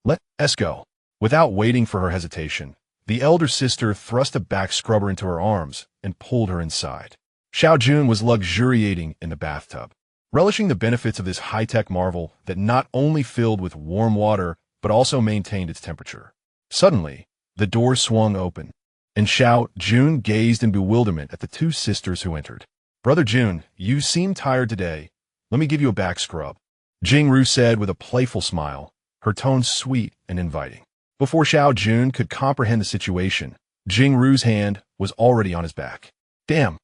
"Let's go." Without waiting for her hesitation, the elder sister thrust a back scrubber into her arms and pulled her inside. Xiao Jun was luxuriating in the bathtub, relishing the benefits of this high-tech marvel that not only filled with warm water but also maintained its temperature. Suddenly, the door swung open, and Xiao Jun gazed in bewilderment at the two sisters who entered. "Brother Jun, you seem tired today. Let me give you a back scrub," Jingru said with a playful smile, her tone sweet and inviting. Before Xiao Jun could comprehend the situation, Jingru's hand was already on his back. Damn,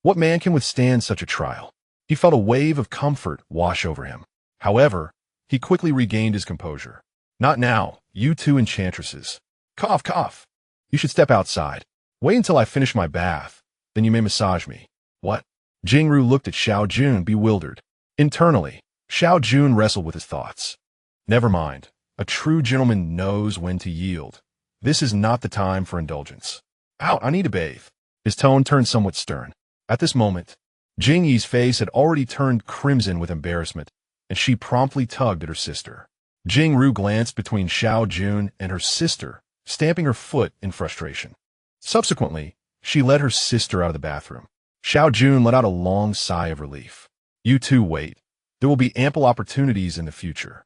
what man can withstand such a trial? He felt a wave of comfort wash over him. However, he quickly regained his composure. "Not now, you two enchantresses. Cough, cough. You should step outside. Wait until I finish my bath, then you may massage me." "What?" Jingru looked at Xiao Jun, bewildered. Internally, Xiao Jun wrestled with his thoughts. Never mind. A true gentleman knows when to yield. This is not the time for indulgence. "Out, I need to bathe." His tone turned somewhat stern. At this moment, Jingyi's face had already turned crimson with embarrassment, and she promptly tugged at her sister. Jingru glanced between Xiao Jun and her sister, stamping her foot in frustration. Subsequently, she led her sister out of the bathroom. Xiao Jun let out a long sigh of relief. "You two wait. There will be ample opportunities in the future.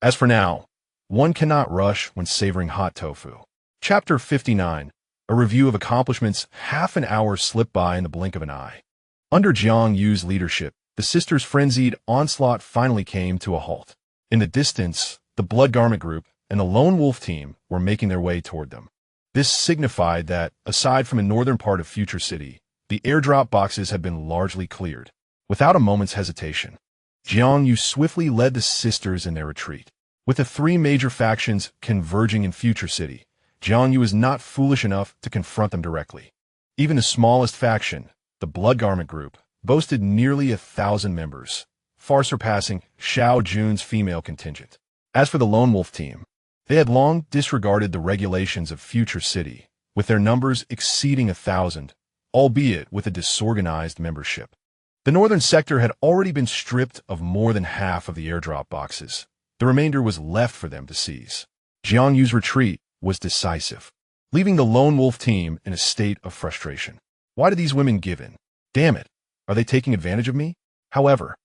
As for now, one cannot rush when savoring hot tofu." Chapter 59, a review of accomplishments. Half an hour slipped by in the blink of an eye. Under Jiang Yu's leadership, the sisters' frenzied onslaught finally came to a halt. In the distance, the Blood Garment Group and the Lone Wolf team were making their way toward them. This signified that, aside from the northern part of Future City, the airdrop boxes had been largely cleared. Without a moment's hesitation, Jiang Yu swiftly led the sisters in their retreat. With the three major factions converging in Future City, Jiang Yu was not foolish enough to confront them directly. Even the smallest faction, the Blood Garment Group, boasted nearly 1,000 members, far surpassing Xiao Jun's female contingent. As for the Lone Wolf team, they had long disregarded the regulations of Future City, with their numbers exceeding 1,000, albeit with a disorganized membership. The northern sector had already been stripped of more than half of the airdrop boxes. The remainder was left for them to seize. Jiang Yu's retreat was decisive, leaving the Lone Wolf team in a state of frustration. Why did these women give in? Damn it, are they taking advantage of me? However,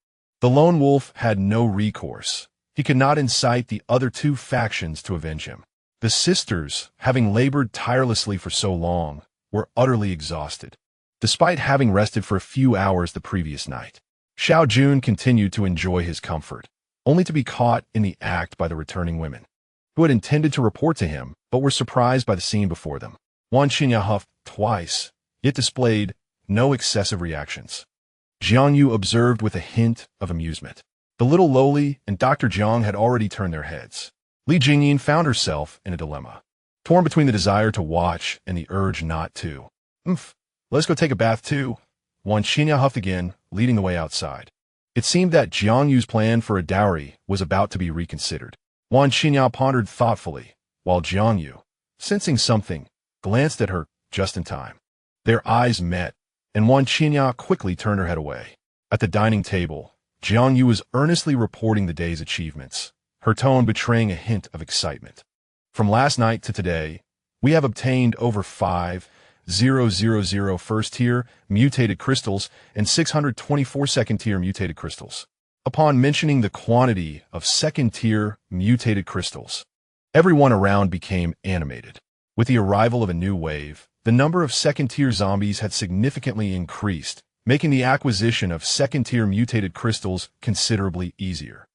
the Lone Wolf had no recourse. He could not incite the other two factions to avenge him. The sisters, having labored tirelessly for so long, were utterly exhausted, despite having rested for a few hours the previous night. Xiao Jun continued to enjoy his comfort, only to be caught in the act by the returning women, who had intended to report to him but were surprised by the scene before them. Wan Qinya huffed twice, yet displayed no excessive reactions. Jiang Yu observed with a hint of amusement. The little lowly and Dr. Jiang had already turned their heads. Li Jingyin found herself in a dilemma, torn between the desire to watch and the urge not to. Let's go take a bath too." Wan Qinya huffed again, leading the way outside. It seemed that Jiang Yu's plan for a dowry was about to be reconsidered. Wan Qinyao pondered thoughtfully, while Jiang Yu, sensing something, glanced at her just in time. Their eyes met, and Wan Qinyao quickly turned her head away. At the dining table, Jiang Yu was earnestly reporting the day's achievements, her tone betraying a hint of excitement. From last night to today, we have obtained over 5,000 first-tier mutated crystals and 624 second-tier mutated crystals. Upon mentioning the quantity of second-tier mutated crystals, everyone around became animated. With the arrival of a new wave, the number of second-tier zombies had significantly increased, making the acquisition of second-tier mutated crystals considerably easier.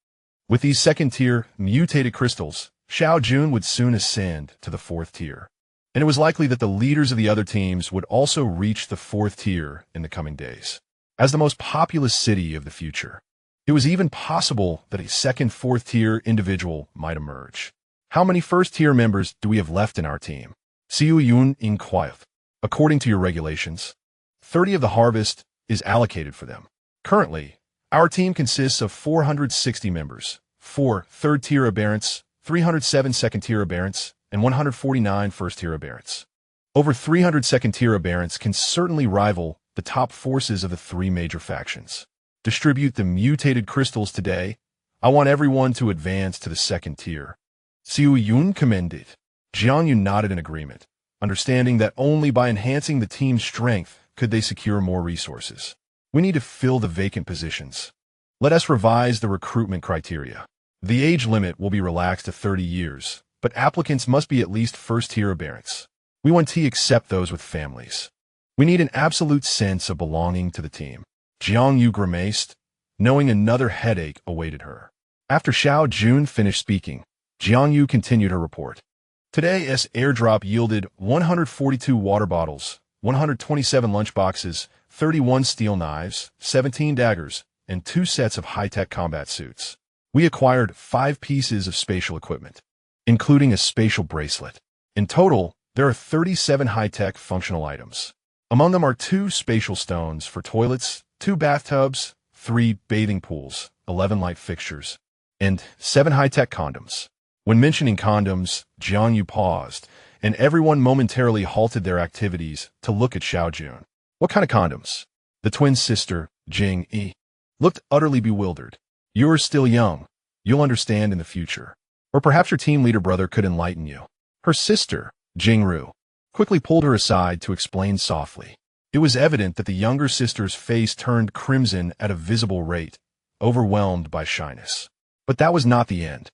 With these second-tier mutated crystals, Xiao Jun would soon ascend to the 4th tier, and it was likely that the leaders of the other teams would also reach the 4th tier in the coming days. As the most populous city of the future, it was even possible that a second 4th tier individual might emerge. How many 1st tier members do we have left in our team? Xiao Jun inquired. According to your regulations, 30 of the harvest is allocated for them. Currently, our team consists of 460 members, 4 3rd-tier aberrants, 307 2nd-tier aberrants, and 149 1st-tier aberrants. Over 300 2nd-tier aberrants can certainly rival the top forces of the 3 major factions. Distribute the mutated crystals today. I want everyone to advance to the 2nd tier. Xiao Jun commended. Jiang Yu nodded in agreement, understanding that only by enhancing the team's strength could they secure more resources. We need to fill the vacant positions. Let us revise the recruitment criteria. The age limit will be relaxed to 30 years, but applicants must be at least 1st-tier aberrants. We want to accept those with families. We need an absolute sense of belonging to the team. Jiang Yu grimaced, knowing another headache awaited her. After Xiao Jun finished speaking, Jiang Yu continued her report. Today's airdrop yielded 142 water bottles, 127 lunchboxes, 31 steel knives, 17 daggers, and 2 sets of high-tech combat suits. We acquired 5 pieces of spatial equipment, including a spatial bracelet. In total, there are 37 high-tech functional items. Among them are 2 spatial stones for toilets, 2 bathtubs, 3 bathing pools, 11 light fixtures, and 7 high-tech condoms. When mentioning condoms, Jiang Yu paused, and everyone momentarily halted their activities to look at Xiao Jun. What kind of condoms? The twin sister, Jing Yi, looked utterly bewildered. You're still young. You'll understand in the future. Or perhaps your team leader brother could enlighten you. Her sister, Jingru, quickly pulled her aside to explain softly. It was evident that the younger sister's face turned crimson at a visible rate, overwhelmed by shyness. But that was not the end.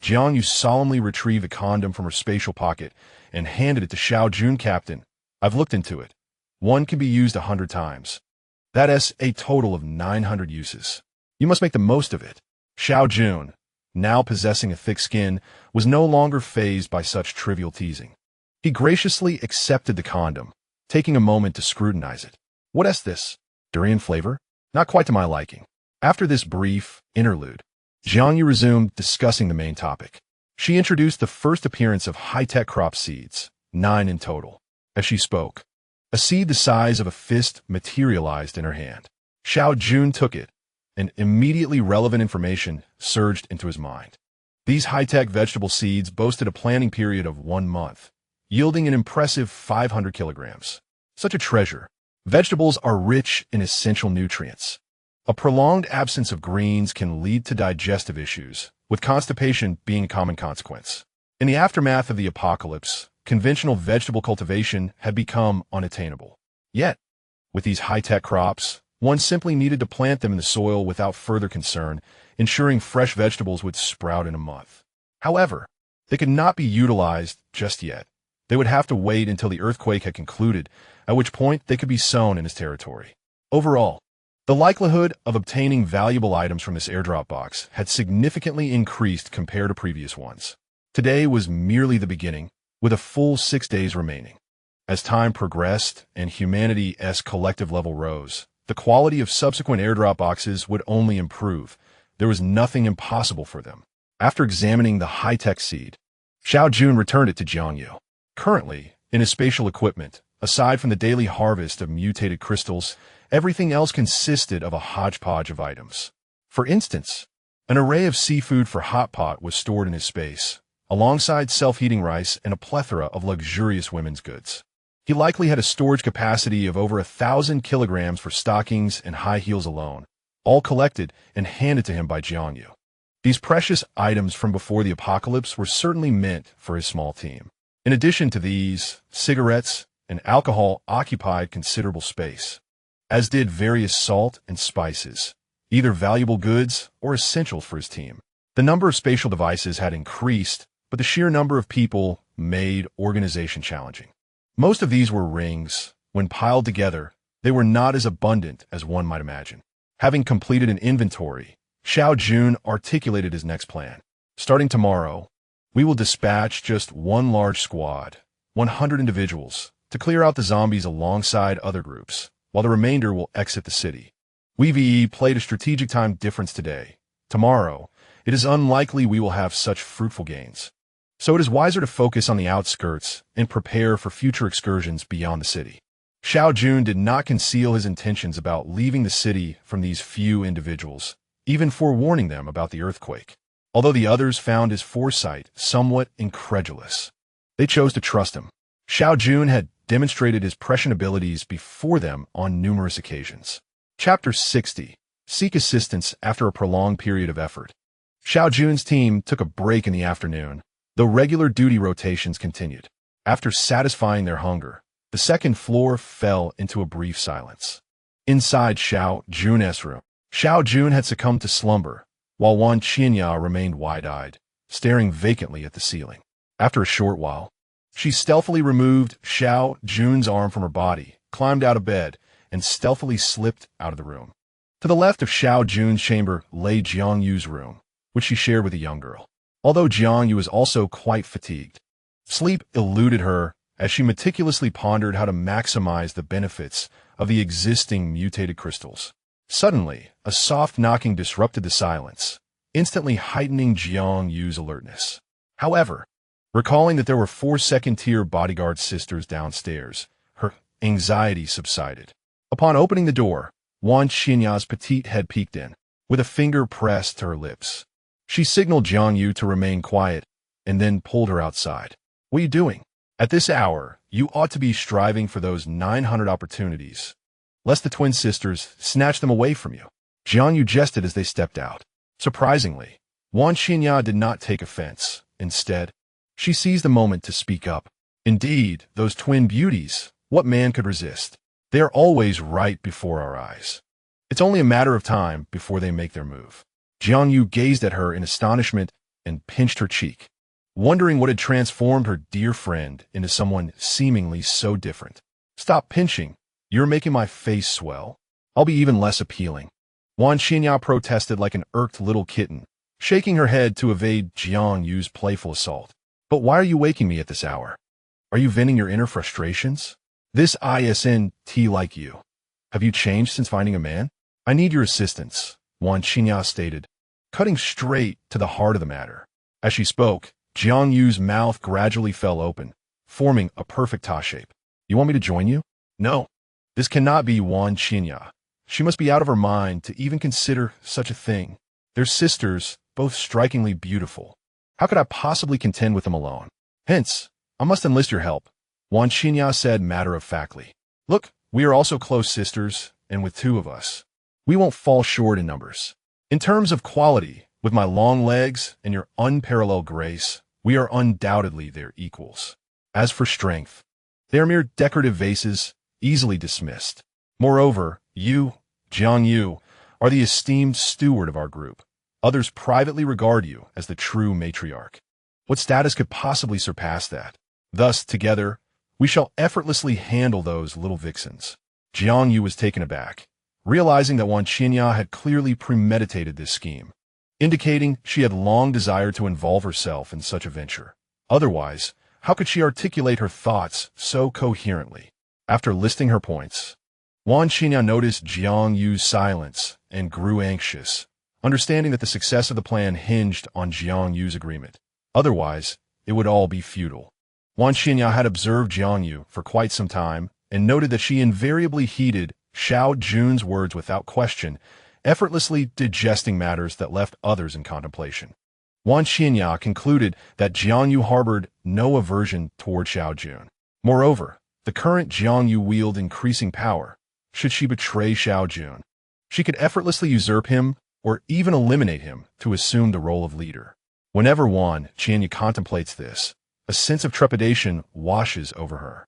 Jiang Yu solemnly retrieved a condom from her spatial pocket and handed it to Xiao Jun. Captain, I've looked into it. One can be used 100 times. That is a total of 900 uses. You must make the most of it. Xiao Jun, now possessing a thick skin, was no longer fazed by such trivial teasing. He graciously accepted the condom, taking a moment to scrutinize it. What is this? Durian flavor? Not quite to my liking. After this brief interlude, Jiang Yu resumed discussing the main topic. She introduced the first appearance of high-tech crop seeds, 9 in total. As she spoke, a seed the size of a fist materialized in her hand. Xiao Jun took it, and immediately relevant information surged into his mind. These high-tech vegetable seeds boasted a planting period of 1 month, yielding an impressive 500 kilograms. Such a treasure. Vegetables are rich in essential nutrients. A prolonged absence of greens can lead to digestive issues, with constipation being a common consequence. In the aftermath of the apocalypse, conventional vegetable cultivation had become unattainable. Yet, with these high-tech crops, one simply needed to plant them in the soil without further concern, ensuring fresh vegetables would sprout in a month. However, they could not be utilized just yet. They would have to wait until the earthquake had concluded, at which point they could be sown in his territory. Overall, the likelihood of obtaining valuable items from this airdrop box had significantly increased compared to previous ones. Today was merely the beginning, with a full 6 days remaining. As time progressed and humanity's collective level rose, the quality of subsequent airdrop boxes would only improve. There was nothing impossible for them. After examining the high-tech seed, Xiao Jun returned it to Jiang Yu. Currently, in his spatial equipment, aside from the daily harvest of mutated crystals, everything else consisted of a hodgepodge of items. For instance, an array of seafood for hot pot was stored in his space, alongside self-heating rice and a plethora of luxurious women's goods. He likely had a storage capacity of over 1,000 kilograms for stockings and high heels alone, all collected and handed to him by Jiangyu. These precious items from before the apocalypse were certainly meant for his small team. In addition to these, cigarettes and alcohol occupied considerable space, as did various salt and spices, either valuable goods or essentials for his team. The number of spatial devices had increased, but the sheer number of people made organization challenging. Most of these were rings. When piled together, they were not as abundant as one might imagine. Having completed an inventory, Xiao Jun articulated his next plan. Starting tomorrow, we will dispatch just one large squad, 100 individuals, to clear out the zombies alongside other groups, while the remainder will exit the city. We played a strategic time difference today. Tomorrow, it is unlikely we will have such fruitful gains. So it is wiser to focus on the outskirts and prepare for future excursions beyond the city. Xiao Jun did not conceal his intentions about leaving the city from these few individuals, even forewarning them about the earthquake. Although the others found his foresight somewhat incredulous, they chose to trust him. Xiao Jun had demonstrated his prescient abilities before them on numerous occasions. Chapter 60. Seek assistance after a prolonged period of effort. Xiao Jun's team took a break in the afternoon, though regular duty rotations continued. After satisfying their hunger, the second floor fell into a brief silence. Inside Xiao Jun's room, Xiao Jun had succumbed to slumber, while Wan Qinya remained wide-eyed, staring vacantly at the ceiling. After a short while, she stealthily removed Xiao Jun's arm from her body, climbed out of bed, and stealthily slipped out of the room. To the left of Xiao Jun's chamber lay Jiangyu's room, which she shared with a young girl. Although Jiangyu was also quite fatigued, sleep eluded her as she meticulously pondered how to maximize the benefits of the existing mutated crystals. Suddenly, a soft knocking disrupted the silence, instantly heightening Jiangyu's alertness. However, recalling that there were 4 second-tier bodyguard sisters downstairs, her anxiety subsided. Upon opening the door, Wan Xinya's petite head peeked in, with a finger pressed to her lips. She signaled Jiangyu to remain quiet, and then pulled her outside. "What are you doing? At this hour, you ought to be striving for those 900 opportunities, lest the twin sisters snatch them away from you." Jiangyu jested as they stepped out. Surprisingly, Wan Xinya did not take offense. Instead, she seized the moment to speak up. "Indeed, those twin beauties, what man could resist? They are always right before our eyes. It's only a matter of time before they make their move." Jiangyu gazed at her in astonishment and pinched her cheek, wondering what had transformed her dear friend into someone seemingly so different. "Stop pinching. You're making my face swell. I'll be even less appealing." Wan Xinya protested like an irked little kitten, shaking her head to evade Jiangyu's playful assault. "But why are you waking me at this hour? Are you venting your inner frustrations? This isn't like you. Have you changed since finding a man? I need your assistance," Wan Xinya stated, cutting straight to the heart of the matter. As she spoke, Jiangyu's mouth gradually fell open, forming a perfect ta shape. "You want me to join you?" "No. This cannot be Wan Xinya. She must be out of her mind to even consider such a thing. They're sisters, both strikingly beautiful. How could I possibly contend with them alone? Hence, I must enlist your help," Wan Xinya said matter-of-factly. "Look, we are also close sisters, and with 2 of us, we won't fall short in numbers. In terms of quality, with my long legs and your unparalleled grace, we are undoubtedly their equals. As for strength, they are mere decorative vases, easily dismissed. Moreover, you, Jiangyu, are the esteemed steward of our group. Others privately regard you as the true matriarch. What status could possibly surpass that? Thus, together, we shall effortlessly handle those little vixens." Jiangyu was taken aback, realizing that Wan Xinya had clearly premeditated this scheme, indicating she had long desired to involve herself in such a venture. Otherwise, how could she articulate her thoughts so coherently? After listing her points, Wan Xinya noticed Jiangyu's silence and grew anxious, understanding that the success of the plan hinged on Jiangyu's agreement. Otherwise, it would all be futile. Wan Xinya had observed Jiangyu for quite some time and noted that she invariably heeded Xiao Jun's words without question effortlessly digesting matters that left others in contemplation. Wan Xianya concluded that Jiang Yu harbored no aversion toward Xiao Jun. Moreover, the current Jiang Yu wielded increasing power. Should she betray Xiao Jun, she could effortlessly usurp him or even eliminate him to assume the role of leader. Whenever Wan Xianya contemplates this, a sense of trepidation washes over her.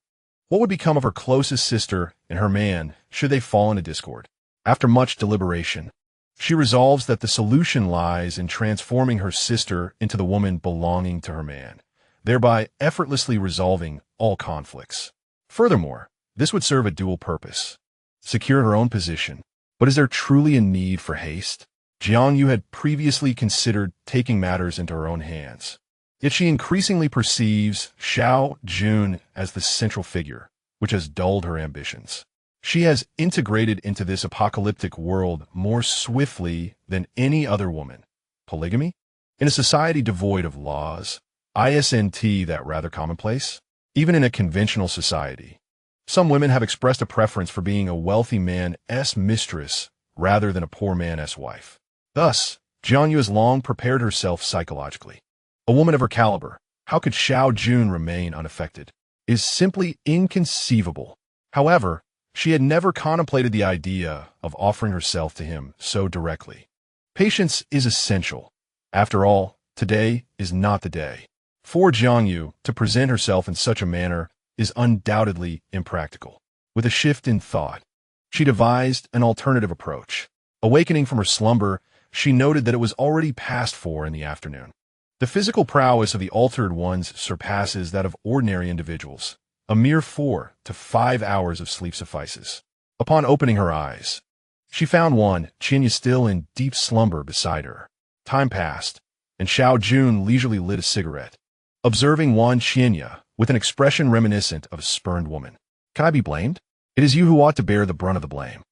What would become of her closest sister and her man should they fall into discord? After much deliberation, she resolves that the solution lies in transforming her sister into the woman belonging to her man, thereby effortlessly resolving all conflicts. Furthermore, this would serve a dual purpose: secure her own position. But is there truly a need for haste? Jiang Yu had previously considered taking matters into her own hands. Yet she increasingly perceives Xiao Jun as the central figure, which has dulled her ambitions. She has integrated into this apocalyptic world more swiftly than any other woman. Polygamy? In a society devoid of laws, isn't that rather commonplace? Even in a conventional society, some women have expressed a preference for being a wealthy man's mistress rather than a poor man's wife. Thus, Jiang Yu has long prepared herself psychologically. A woman of her caliber, how could Xiao Jun remain unaffected? Is simply inconceivable. However, she had never contemplated the idea of offering herself to him so directly. Patience is essential. After all, today is not the day. For Jiang Yu to present herself in such a manner is undoubtedly impractical. With a shift in thought, she devised an alternative approach. Awakening from her slumber, she noted that it was already past 4 in the afternoon. The physical prowess of the altered ones surpasses that of ordinary individuals. A mere 4 to 5 hours of sleep suffices. Upon opening her eyes, she found Wan Xianya still in deep slumber beside her. Time passed, and Xiao Jun leisurely lit a cigarette. Observing Wan Xianya with an expression reminiscent of a spurned woman. Can I be blamed? It is you who ought to bear the brunt of the blame.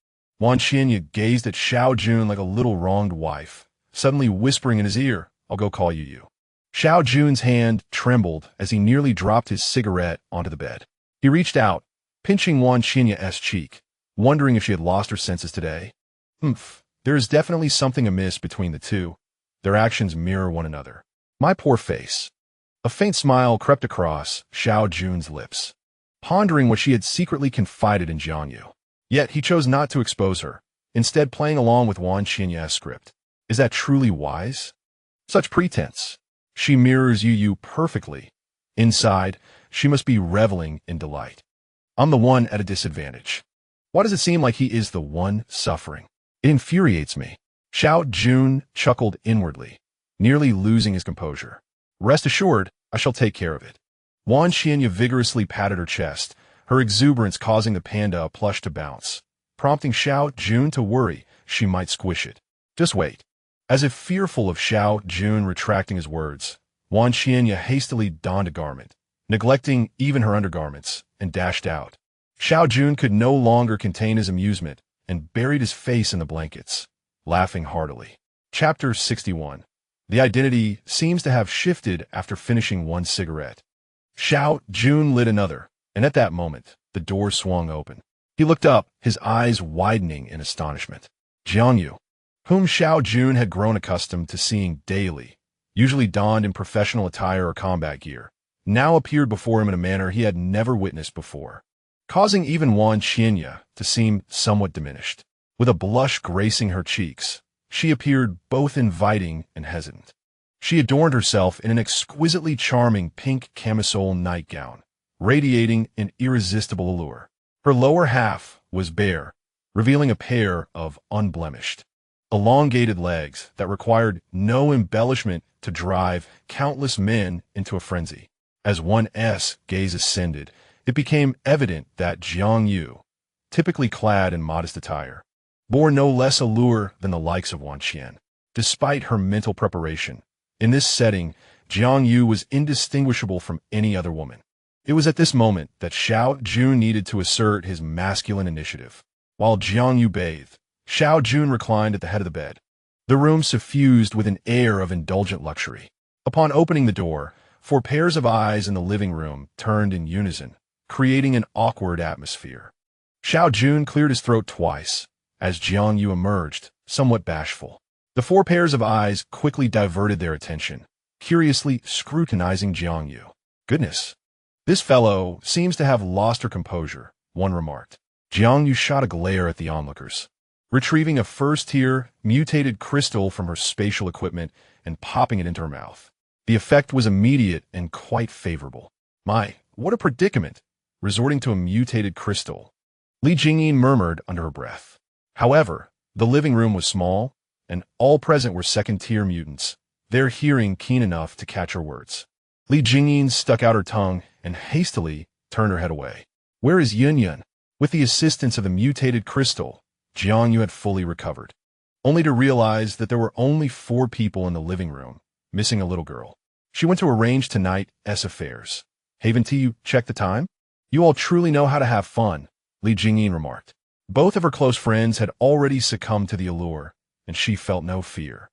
Wan Xianya gazed at Xiao Jun like a little wronged wife, suddenly whispering in his ear, "I'll go call you." Xiao Jun's hand trembled as he nearly dropped his cigarette onto the bed. He reached out, pinching Wan Xianya's cheek, wondering if she had lost her senses today. There is definitely something amiss between the two. Their actions mirror one another. My poor face. A faint smile crept across Xiao Jun's lips, pondering what she had secretly confided in Jiang Yu. Yet he chose not to expose her, instead playing along with Wan Xianya's script. Is that truly wise? Such pretense. She mirrors Yu perfectly. Inside, she must be reveling in delight. I'm the one at a disadvantage. Why does it seem like he is the one suffering? It infuriates me. Xiao Jun chuckled inwardly, nearly losing his composure. Rest assured, I shall take care of it. Wan Xianya vigorously patted her chest, her exuberance causing the panda plush to bounce, prompting Xiao Jun to worry she might squish it. Just wait. As if fearful of Xiao Jun retracting his words, Wan Xianya hastily donned a garment, neglecting even her undergarments, and dashed out. Xiao Jun could no longer contain his amusement and buried his face in the blankets, laughing heartily. Chapter 61. The identity seems to have shifted after finishing one cigarette. Xiao Jun lit another, and at that moment, the door swung open. He looked up, his eyes widening in astonishment. Jiang Yu, whom Xiao Jun had grown accustomed to seeing daily, usually donned in professional attire or combat gear, now appeared before him in a manner he had never witnessed before, causing even Wan Xianya to seem somewhat diminished. With a blush gracing her cheeks, she appeared both inviting and hesitant. She adorned herself in an exquisitely charming pink camisole nightgown, radiating an irresistible allure. Her lower half was bare, revealing a pair of unblemished, elongated legs that required no embellishment to drive countless men into a frenzy. As one's gaze ascended, it became evident that Jiang Yu, typically clad in modest attire, bore no less allure than the likes of Wan Xian. Despite her mental preparation, in this setting, Jiang Yu was indistinguishable from any other woman. It was at this moment that Xiao Jun needed to assert his masculine initiative. While Jiang Yu bathed, Xiao Jun reclined at the head of the bed, the room suffused with an air of indulgent luxury. Upon opening the door, 4 pairs of eyes in the living room turned in unison, creating an awkward atmosphere. Xiao Jun cleared his throat twice, as Jiang Yu emerged, somewhat bashful. The four pairs of eyes quickly diverted their attention, curiously scrutinizing Jiang Yu. Goodness, this fellow seems to have lost her composure, one remarked. Jiang Yu shot a glare at the onlookers, retrieving a first-tier, mutated crystal from her spatial equipment and popping it into her mouth. The effect was immediate and quite favorable. My, what a predicament, resorting to a mutated crystal, Li Jingyin murmured under her breath. However, the living room was small, and all present were second-tier mutants, their hearing keen enough to catch her words. Li Jingyin stuck out her tongue and hastily turned her head away. Where is Yun Yun? With the assistance of the mutated crystal, Jiang Yu had fully recovered, only to realize that there were only 4 people in the living room, missing a little girl. She went to arrange tonight's affairs. Haven't you checked the time? You all truly know how to have fun, Li Jingyin remarked. Both of her close friends had already succumbed to the allure, and she felt no fear.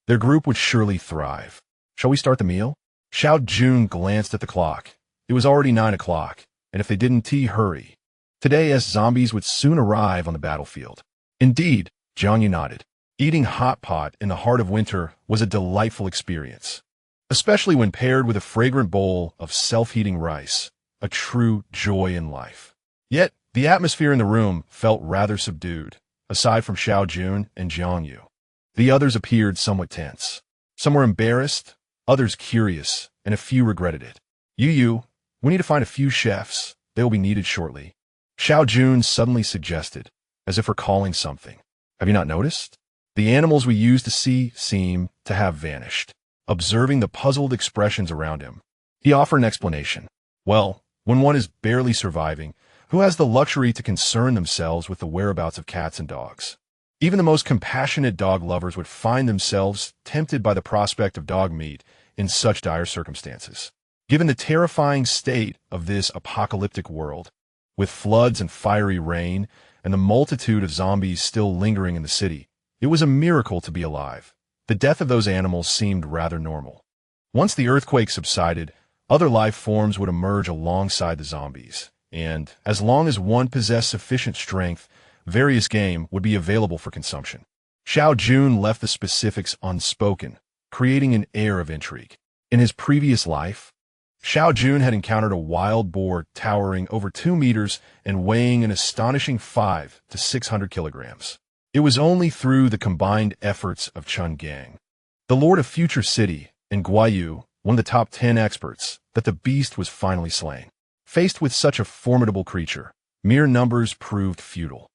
Their group would surely thrive. Shall we start the meal? Xiao Jun glanced at the clock. It was already 9 o'clock, and if they didn't hurry, today's zombies would soon arrive on the battlefield. Indeed, Jiang Yu nodded. Eating hot pot in the heart of winter was a delightful experience, especially when paired with a fragrant bowl of self-heating rice, a true joy in life. Yet, the atmosphere in the room felt rather subdued, aside from Xiao Jun and Jiang Yu. The others appeared somewhat tense. Some were embarrassed, others curious, and a few regretted it. Yu, we need to find a few chefs. They will be needed shortly. Xiao Jun suddenly suggested, as if recalling something. Have you not noticed? The animals we used to see seem to have vanished. Observing the puzzled expressions around him, he offered an explanation. Well, when one is barely surviving, who has the luxury to concern themselves with the whereabouts of cats and dogs? Even the most compassionate dog lovers would find themselves tempted by the prospect of dog meat in such dire circumstances. Given the terrifying state of this apocalyptic world, with floods and fiery rain and the multitude of zombies still lingering in the city, it was a miracle to be alive. The death of those animals seemed rather normal. Once the earthquake subsided, other life forms would emerge alongside the zombies, and, as long as one possessed sufficient strength, various game would be available for consumption. Xiao Jun left the specifics unspoken, creating an air of intrigue. In his previous life, Xiao Jun had encountered a wild boar towering over 2 meters and weighing an astonishing 500 to 600 kilograms. It was only through the combined efforts of Chun Gang, the Lord of Future City, and Guayu, one of the top 10 experts, that the beast was finally slain. Faced with such a formidable creature, mere numbers proved futile.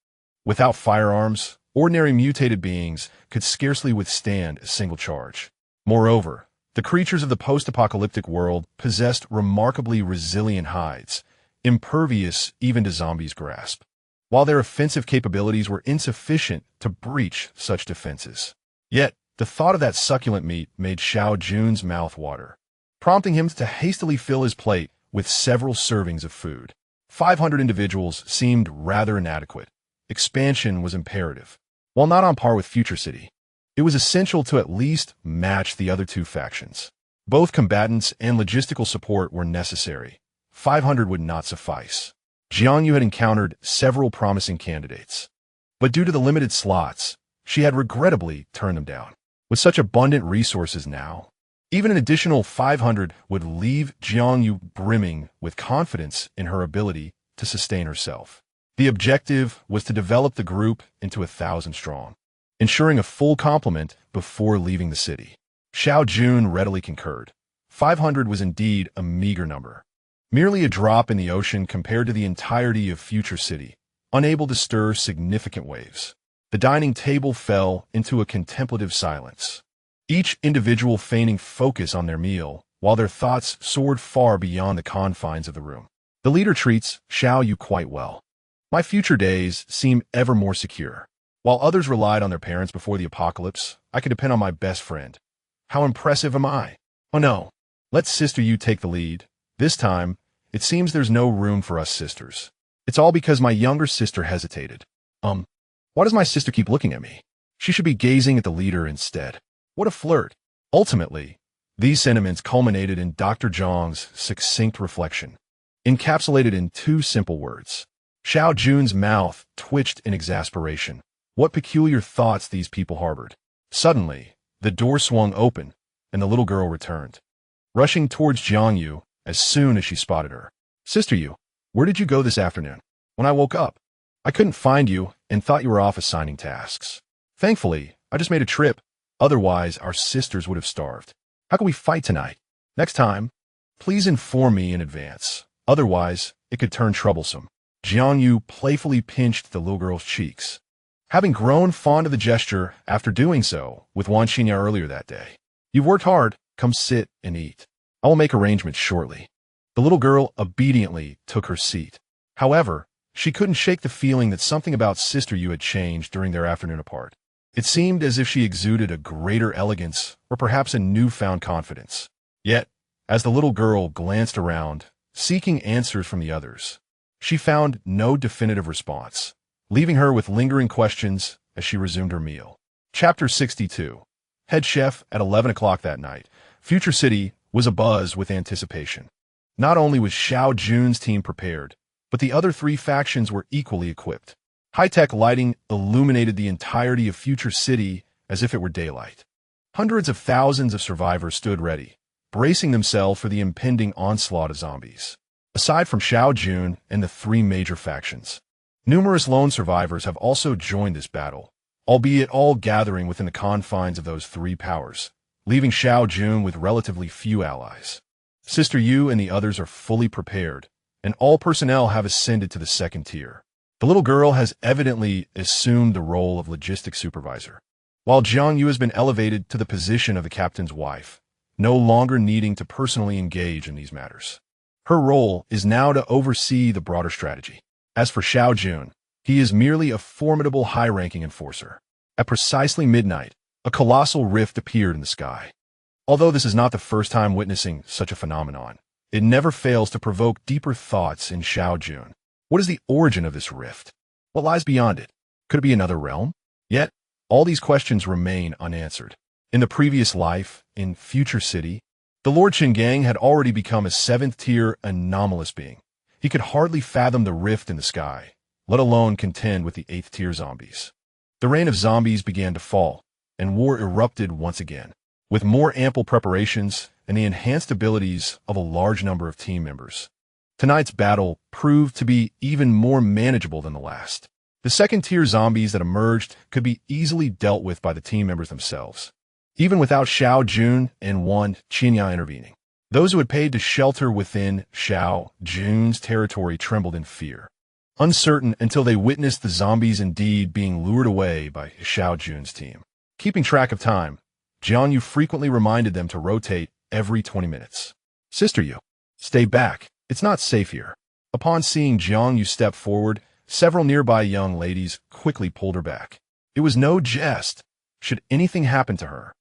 Without firearms, ordinary mutated beings could scarcely withstand a single charge. Moreover, the creatures of the post-apocalyptic world possessed remarkably resilient hides, impervious even to zombies' grasp, while their offensive capabilities were insufficient to breach such defenses. Yet, the thought of that succulent meat made Xiao Jun's mouth water, prompting him to hastily fill his plate with several servings of food. 500 individuals seemed rather inadequate. Expansion was imperative. While not on par with Future City, it was essential to at least match the other 2 factions. Both combatants and logistical support were necessary. 500 would not suffice. Jiang Yu had encountered several promising candidates, but due to the limited slots, she had regrettably turned them down. With such abundant resources now, even an additional 500 would leave Jiang Yu brimming with confidence in her ability to sustain herself. The objective was to develop the group into 1,000 strong, ensuring a full complement before leaving the city. Xiao Jun readily concurred. 500 was indeed a meager number, merely a drop in the ocean compared to the entirety of Future City, unable to stir significant waves. The dining table fell into a contemplative silence, each individual feigning focus on their meal, while their thoughts soared far beyond the confines of the room. The leader treats Xiao Yu quite well. My future days seem ever more secure. While others relied on their parents before the apocalypse, I could depend on my best friend. How impressive am I? Oh no, let Sister Yu take the lead. This time, it seems there's no room for us sisters. It's all because my younger sister hesitated. Why does my sister keep looking at me? She should be gazing at the leader instead. What a flirt. Ultimately, these sentiments culminated in Dr. Zhang's succinct reflection, encapsulated in 2 simple words. Xiao Jun's mouth twitched in exasperation. what peculiar thoughts these people harbored. Suddenly, the door swung open, and the little girl returned, rushing towards Jiang Yu as soon as she spotted her. "Sister Yu, where did you go this afternoon? When I woke up, I couldn't find you and thought you were off assigning tasks. Thankfully, I just made a trip. Otherwise, our sisters would have starved. How can we fight tonight? Next time, please inform me in advance. Otherwise, it could turn troublesome." Jiang Yu playfully pinched the little girl's cheeks, having grown fond of the gesture after doing so with Wan Xinya earlier that day. "You've worked hard. Come sit and eat. I will make arrangements shortly." The little girl obediently took her seat. However, she couldn't shake the feeling that something about Sister Yu had changed during their afternoon apart. It seemed as if she exuded a greater elegance or perhaps a newfound confidence. Yet, as the little girl glanced around, seeking answers from the others, she found no definitive response, leaving her with lingering questions as she resumed her meal. Chapter 62. Head Chef at 11 o'clock that night. Future City was abuzz with anticipation. Not only was Xiao Jun's team prepared, but the other three factions were equally equipped. High-tech lighting illuminated the entirety of Future City as if it were daylight. Hundreds of thousands of survivors stood ready, bracing themselves for the impending onslaught of zombies. Aside from Xiao Jun and the three major factions, numerous lone survivors have also joined this battle, albeit all gathering within the confines of those three powers, leaving Xiao Jun with relatively few allies. Sister Yu and the others are fully prepared, and all personnel have ascended to the second tier. The little girl has evidently assumed the role of logistics supervisor, while Jiang Yu has been elevated to the position of the captain's wife, no longer needing to personally engage in these matters. Her role is now to oversee the broader strategy. As for Xiao Jun, he is merely a formidable high-ranking enforcer. At precisely midnight, a colossal rift appeared in the sky. Although this is not the first time witnessing such a phenomenon, it never fails to provoke deeper thoughts in Xiao Jun. What is the origin of this rift? What lies beyond it? Could it be another realm? Yet, all these questions remain unanswered. In the previous life, in Future City, the Lord Qinggang had already become a seventh-tier anomalous being. He could hardly fathom the rift in the sky, let alone contend with the eighth-tier zombies. The rain of zombies began to fall, and war erupted once again, with more ample preparations and the enhanced abilities of a large number of team members. Tonight's battle proved to be even more manageable than the last. The second-tier zombies that emerged could be easily dealt with by the team members themselves, even without Xiao Jun and Wan Xinya intervening. Those who had paid to shelter within Xiao Jun's territory trembled in fear, uncertain until they witnessed the zombies indeed being lured away by Xiao Jun's team. Keeping track of time, Jiang Yu frequently reminded them to rotate every 20 minutes. "Sister Yu, stay back. It's not safe here." Upon seeing Jiang Yu step forward, several nearby young ladies quickly pulled her back. It was no jest. Should anything happen to her,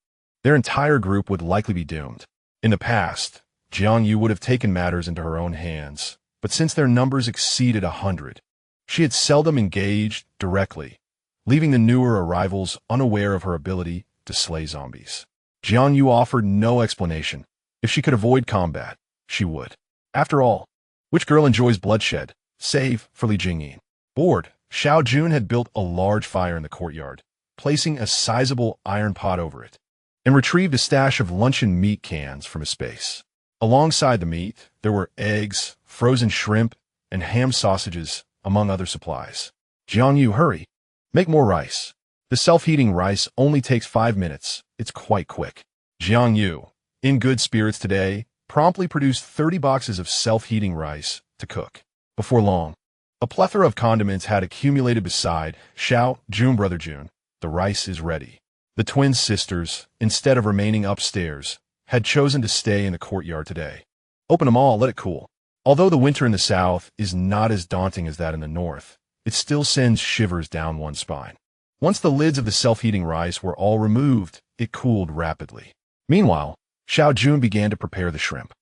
their entire group would likely be doomed. In the past, Jiang Yu would have taken matters into her own hands, but since their numbers exceeded 100, she had seldom engaged directly, leaving the newer arrivals unaware of her ability to slay zombies. Jiang Yu offered no explanation. If she could avoid combat, she would. After all, which girl enjoys bloodshed, save for Li Jingyin? Bored, Xiao Jun had built a large fire in the courtyard, placing a sizable iron pot over it, and retrieved a stash of luncheon meat cans from his space. Alongside the meat, there were eggs, frozen shrimp, and ham sausages, among other supplies. "Jiang Yu, hurry. Make more rice. The self-heating rice only takes 5 minutes. It's quite quick." Jiang Yu, in good spirits today, promptly produced 30 boxes of self-heating rice to cook. Before long, a plethora of condiments had accumulated beside Xiao Jun. "Brother Jun, the rice is ready." The twin sisters, instead of remaining upstairs, had chosen to stay in the courtyard today. "Open them all, let it cool." Although the winter in the south is not as daunting as that in the north, it still sends shivers down one's spine. Once the lids of the self-heating rice were all removed, it cooled rapidly. Meanwhile, Xiao Jun began to prepare the shrimp.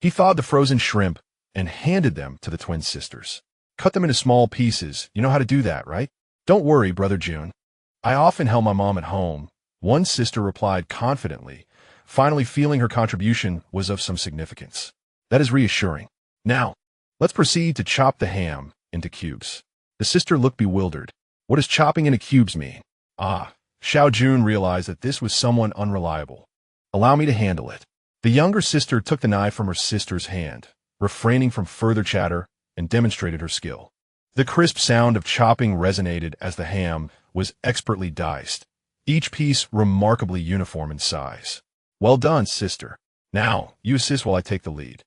He thawed the frozen shrimp and handed them to the twin sisters. "Cut them into small pieces. You know how to do that, right?" "Don't worry, Brother Jun. I often help my mom at home," one sister replied confidently, finally feeling her contribution was of some significance. "That is reassuring. Now, let's proceed to chop the ham into cubes." The sister looked bewildered. What does chopping into cubes mean? Ah, Xiao Jun realized that this was someone unreliable. Allow me to handle it. The younger sister took the knife from her sister's hand, refraining from further chatter, and demonstrated her skill. The crisp sound of chopping resonated as the ham was expertly diced, each piece remarkably uniform in size. Well done, sister. Now, you assist while I take the lead.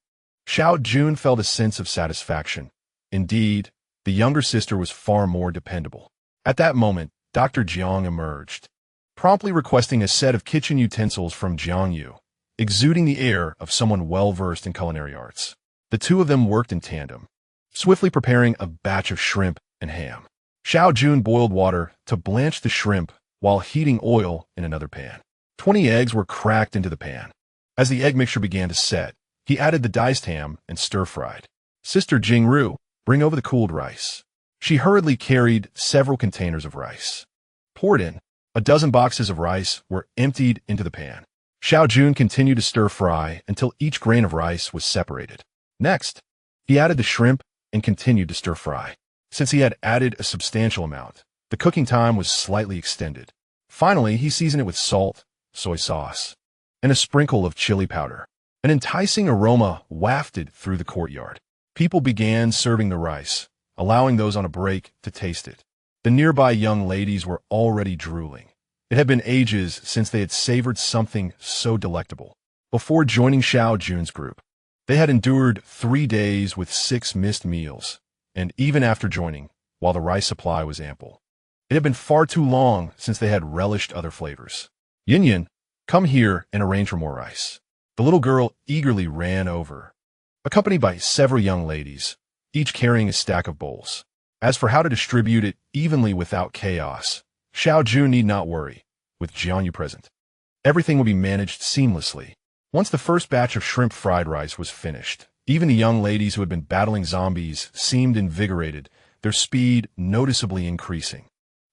Xiao Jun felt a sense of satisfaction. Indeed, the younger sister was far more dependable. At that moment, Dr. Jiang emerged, promptly requesting a set of kitchen utensils from Jiang Yu, exuding the air of someone well-versed in culinary arts. The two of them worked in tandem, swiftly preparing a batch of shrimp and ham. Xiao Jun boiled water to blanch the shrimp while heating oil in another pan. 20 eggs were cracked into the pan. As the egg mixture began to set, he added the diced ham and stir-fried. Sister Jingru, bring over the cooled rice. She hurriedly carried several containers of rice. Poured in, a dozen boxes of rice were emptied into the pan. Xiao Jun continued to stir-fry until each grain of rice was separated. Next, he added the shrimp and continued to stir-fry. Since he had added a substantial amount, the cooking time was slightly extended. Finally, he seasoned it with salt, soy sauce, and a sprinkle of chili powder. An enticing aroma wafted through the courtyard. People began serving the rice, allowing those on a break to taste it. The nearby young ladies were already drooling. It had been ages since they had savored something so delectable. Before joining Xiao Jun's group, they had endured 3 days with 6 missed meals, and even after joining, while the rice supply was ample, it had been far too long since they had relished other flavors. Yin, come here and arrange for more rice. The little girl eagerly ran over, accompanied by several young ladies, each carrying a stack of bowls. As for how to distribute it evenly without chaos, Xiao Jun need not worry, with Jiang Yu present. Everything will be managed seamlessly. Once the first batch of shrimp fried rice was finished, even the young ladies who had been battling zombies seemed invigorated, their speed noticeably increasing.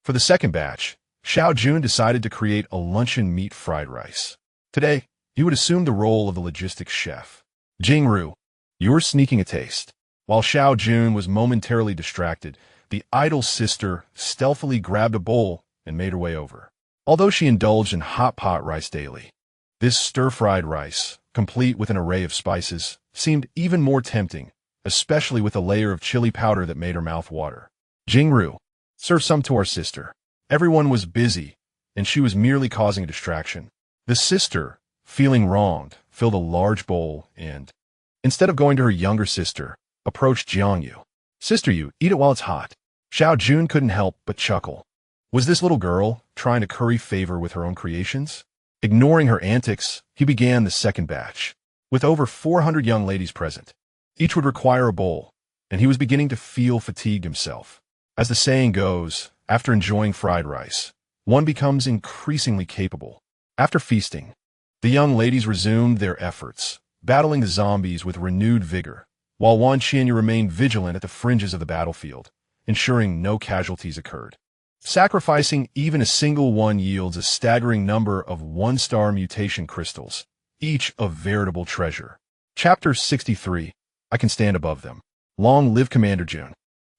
For the second batch, Xiao Jun decided to create a luncheon meat fried rice. Today, he would assume the role of the logistics chef. Jingru, you were sneaking a taste. While Xiao Jun was momentarily distracted, the idol sister stealthily grabbed a bowl and made her way over. Although she indulged in hot pot rice daily, this stir-fried rice, complete with an array of spices, seemed even more tempting, especially with a layer of chili powder that made her mouth water. Jingru, serve some to our sister. Everyone was busy, and she was merely causing a distraction. The sister, feeling wronged, filled a large bowl and, instead of going to her younger sister, approached Jiang Yu. Sister Yu, eat it while it's hot. Xiao Jun couldn't help but chuckle. Was this little girl trying to curry favor with her own creations? Ignoring her antics, he began the second batch. With over 400 young ladies present, each would require a bowl, and he was beginning to feel fatigued himself. As the saying goes, after enjoying fried rice, one becomes increasingly capable. After feasting, the young ladies resumed their efforts, battling the zombies with renewed vigor, while Wan Qianyu remained vigilant at the fringes of the battlefield, ensuring no casualties occurred. Sacrificing even a single one yields a staggering number of 1-star mutation crystals, each a veritable treasure. Chapter 63, I Can Stand Above Them. Long live Commander Jun.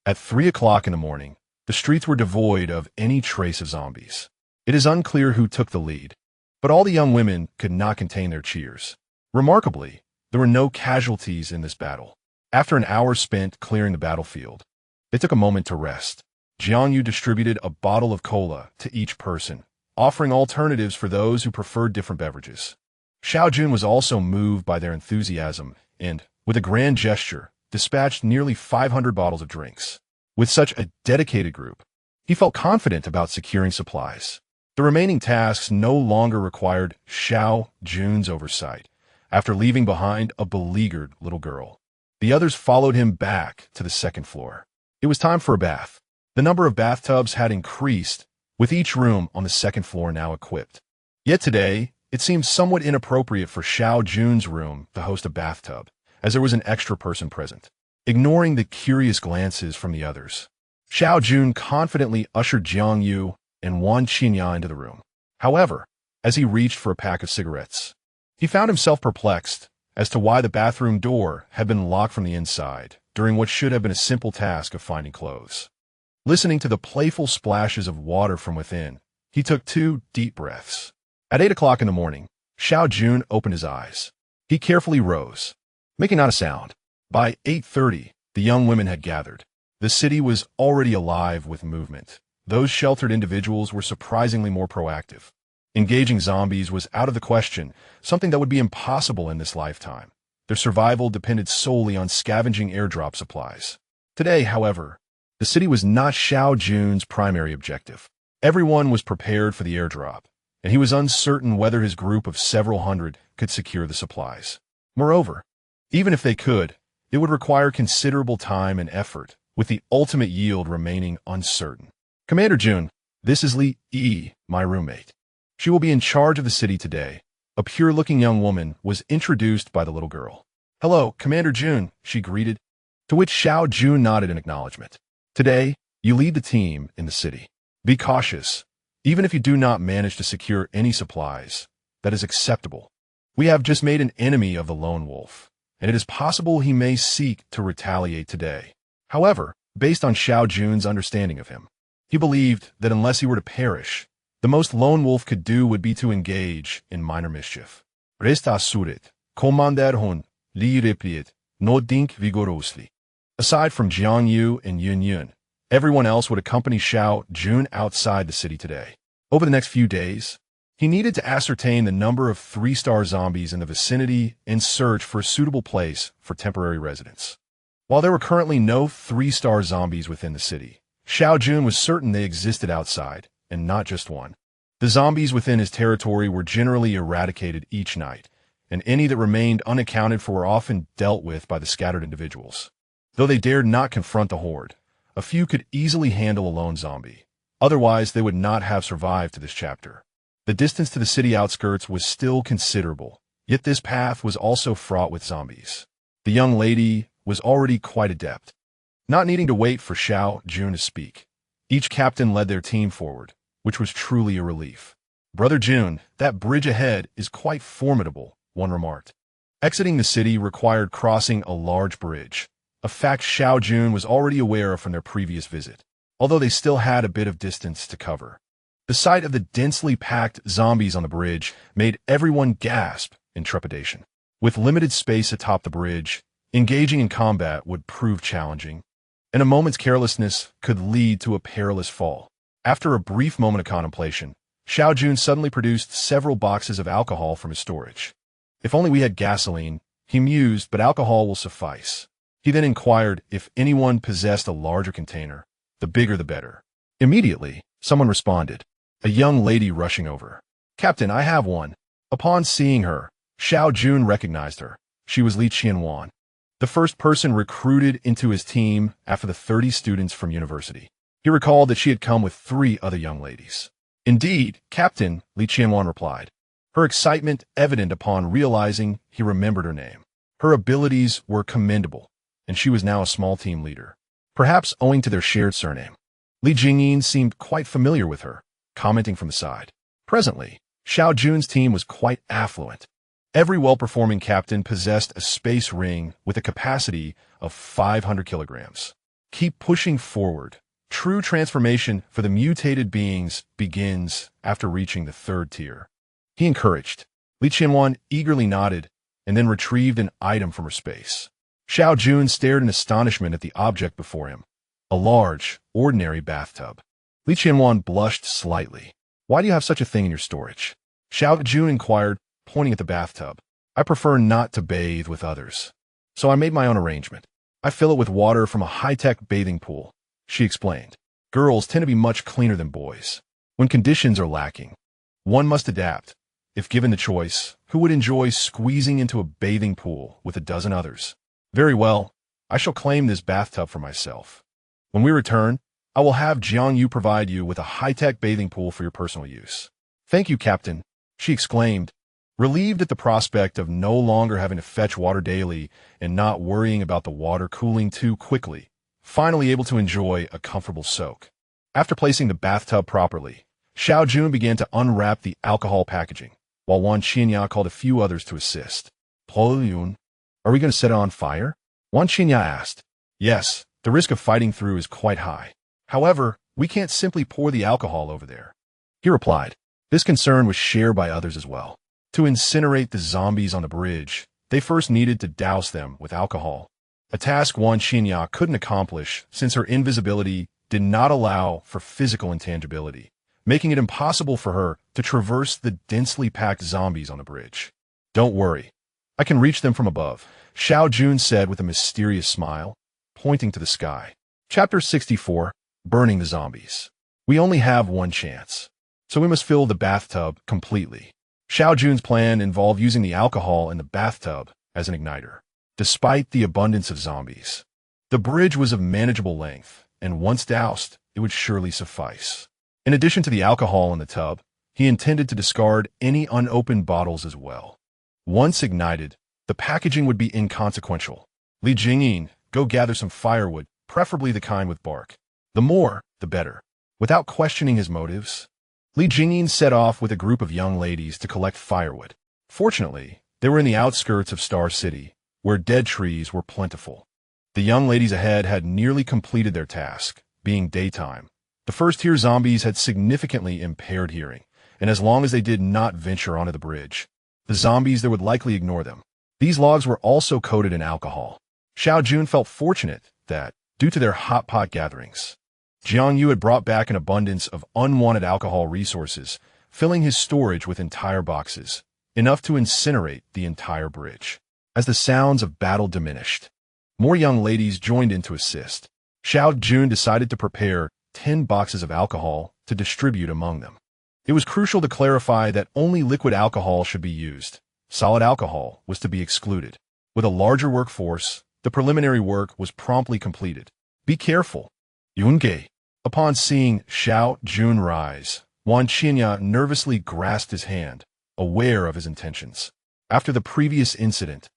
At 3 o'clock in the morning, the streets were devoid of any trace of zombies. It is unclear who took the lead, but all the young women could not contain their cheers. Remarkably, there were no casualties in this battle. After an hour spent clearing the battlefield, they took a moment to rest. Jiang Yu distributed a bottle of cola to each person, offering alternatives for those who preferred different beverages. Xiao Jun was also moved by their enthusiasm and, with a grand gesture, dispatched nearly 500 bottles of drinks. With such a dedicated group, he felt confident about securing supplies. The remaining tasks no longer required Xiao Jun's oversight. After leaving behind a beleaguered little girl, the others followed him back to the second floor. It was time for a bath. The number of bathtubs had increased, with each room on the second floor now equipped. Yet today, it seemed somewhat inappropriate for Xiao Jun's room to host a bathtub, as there was an extra person present. Ignoring the curious glances from the others, Xiao Jun confidently ushered Jiang Yu and Wan Qinya into the room. However, as he reached for a pack of cigarettes, he found himself perplexed as to why the bathroom door had been locked from the inside during what should have been a simple task of finding clothes. Listening to the playful splashes of water from within, he took 2 deep breaths. At 8 o'clock in the morning, Xiao Jun opened his eyes. He carefully rose, making not a sound. By 8:30, the young women had gathered. The city was already alive with movement. Those sheltered individuals were surprisingly more proactive. Engaging zombies was out of the question, something that would be impossible in this lifetime. Their survival depended solely on scavenging airdrop supplies. Today, however, the city was not Xiao Jun's primary objective. Everyone was prepared for the airdrop, and he was uncertain whether his group of several hundred could secure the supplies. Moreover, even if they could, it would require considerable time and effort, with the ultimate yield remaining uncertain. Commander Jun, this is Li Yi, my roommate. She will be in charge of the city today. A pure-looking young woman was introduced by the little girl. Hello, Commander Jun, she greeted, to which Xiao Jun nodded in acknowledgement. Today, you lead the team in the city. Be cautious. Even if you do not manage to secure any supplies, that is acceptable. We have just made an enemy of the lone wolf, and it is possible he may seek to retaliate today. However, based on Xiao Jun's understanding of him, he believed that unless he were to perish, the most lone wolf could do would be to engage in minor mischief. Resta surit, commander hun, li replied, no dink vigorously. Aside from Jiang Yu and Yun Yun, everyone else would accompany Xiao Jun outside the city today. Over the next few days, he needed to ascertain the number of 3-star zombies in the vicinity and search for a suitable place for temporary residence. While there were currently no 3-star zombies within the city, Xiao Jun was certain they existed outside, and not just one. The zombies within his territory were generally eradicated each night, and any that remained unaccounted for were often dealt with by the scattered individuals. Though they dared not confront the horde, a few could easily handle a lone zombie. Otherwise, they would not have survived to this chapter. The distance to the city outskirts was still considerable, yet this path was also fraught with zombies. The young lady was already quite adept. Not needing to wait for Xiao Jun to speak, each captain led their team forward, which was truly a relief. Brother Jun, that bridge ahead is quite formidable, one remarked. Exiting the city required crossing a large bridge, a fact Xiao Jun was already aware of from their previous visit, although they still had a bit of distance to cover. The sight of the densely packed zombies on the bridge made everyone gasp in trepidation. With limited space atop the bridge, engaging in combat would prove challenging, and a moment's carelessness could lead to a perilous fall. After a brief moment of contemplation, Xiao Jun suddenly produced several boxes of alcohol from his storage. If only we had gasoline, he mused, but alcohol will suffice. He then inquired if anyone possessed a larger container. The bigger the better. Immediately, someone responded, a young lady rushing over. Captain, I have one. Upon seeing her, Xiao Jun recognized her. She was Li Qianwan, the first person recruited into his team after the 30 students from university. He recalled that she had come with 3 other young ladies. Indeed, Captain, Li Qianwan replied, her excitement evident upon realizing he remembered her name. Her abilities were commendable, and she was now a small team leader, perhaps owing to their shared surname. Li Jingyin seemed quite familiar with her, commenting from the side. Presently, Xiao Jun's team was quite affluent. Every well-performing captain possessed a space ring with a capacity of 500 kilograms. Keep pushing forward. True transformation for the mutated beings begins after reaching the 3rd tier. He encouraged. Li Qianwan eagerly nodded and then retrieved an item from her space. Xiao Jun stared in astonishment at the object before him, a large, ordinary bathtub. Li Qianwan blushed slightly. Why do you have such a thing in your storage? Xiao Jun inquired, pointing at the bathtub. I prefer not to bathe with others, so I made my own arrangement. I fill it with water from a high-tech bathing pool, she explained. Girls tend to be much cleaner than boys. When conditions are lacking, one must adapt. If given the choice, who would enjoy squeezing into a bathing pool with a dozen others? Very well, I shall claim this bathtub for myself. When we return, I will have Jiang Yu provide you with a high-tech bathing pool for your personal use. Thank you, Captain, she exclaimed, relieved at the prospect of no longer having to fetch water daily and not worrying about the water cooling too quickly, finally able to enjoy a comfortable soak. After placing the bathtub properly, Xiao Jun began to unwrap the alcohol packaging, while Wan Qinya called a few others to assist. Po Yun, are we going to set it on fire? Wan Qinya asked. Yes, the risk of fighting through is quite high. However, we can't simply pour the alcohol over there. He replied. This concern was shared by others as well. To incinerate the zombies on the bridge, they first needed to douse them with alcohol. A task Wan Xinya couldn't accomplish since her invisibility did not allow for physical intangibility, making it impossible for her to traverse the densely packed zombies on the bridge. Don't worry. I can reach them from above, Xiao Jun said with a mysterious smile, pointing to the sky. Chapter 64, Burning the Zombies. We only have one chance, so we must fill the bathtub completely. Xiao Jun's plan involved using the alcohol in the bathtub as an igniter. Despite the abundance of zombies, the bridge was of manageable length, and once doused, it would surely suffice. In addition to the alcohol in the tub, he intended to discard any unopened bottles as well. Once ignited, the packaging would be inconsequential. Li Jingyin, go gather some firewood, preferably the kind with bark. The more, the better. Without questioning his motives, Li Jingyin set off with a group of young ladies to collect firewood. Fortunately, they were in the outskirts of Star City, where dead trees were plentiful. The young ladies ahead had nearly completed their task, being daytime. The first-tier zombies had significantly impaired hearing, and as long as they did not venture onto the bridge, the zombies there would likely ignore them. These logs were also coated in alcohol. Xiao Jun felt fortunate that, due to their hot pot gatherings, Jiang Yu had brought back an abundance of unwanted alcohol resources, filling his storage with entire boxes, enough to incinerate the entire bridge. As the sounds of battle diminished, more young ladies joined in to assist. Xiao Jun decided to prepare 10 boxes of alcohol to distribute among them. It was crucial to clarify that only liquid alcohol should be used. Solid alcohol was to be excluded. With a larger workforce, the preliminary work was promptly completed. Be careful. Yunge. Upon seeing Xiao Jun rise, Wan Xinya nervously grasped his hand, aware of his intentions. After the previous incident,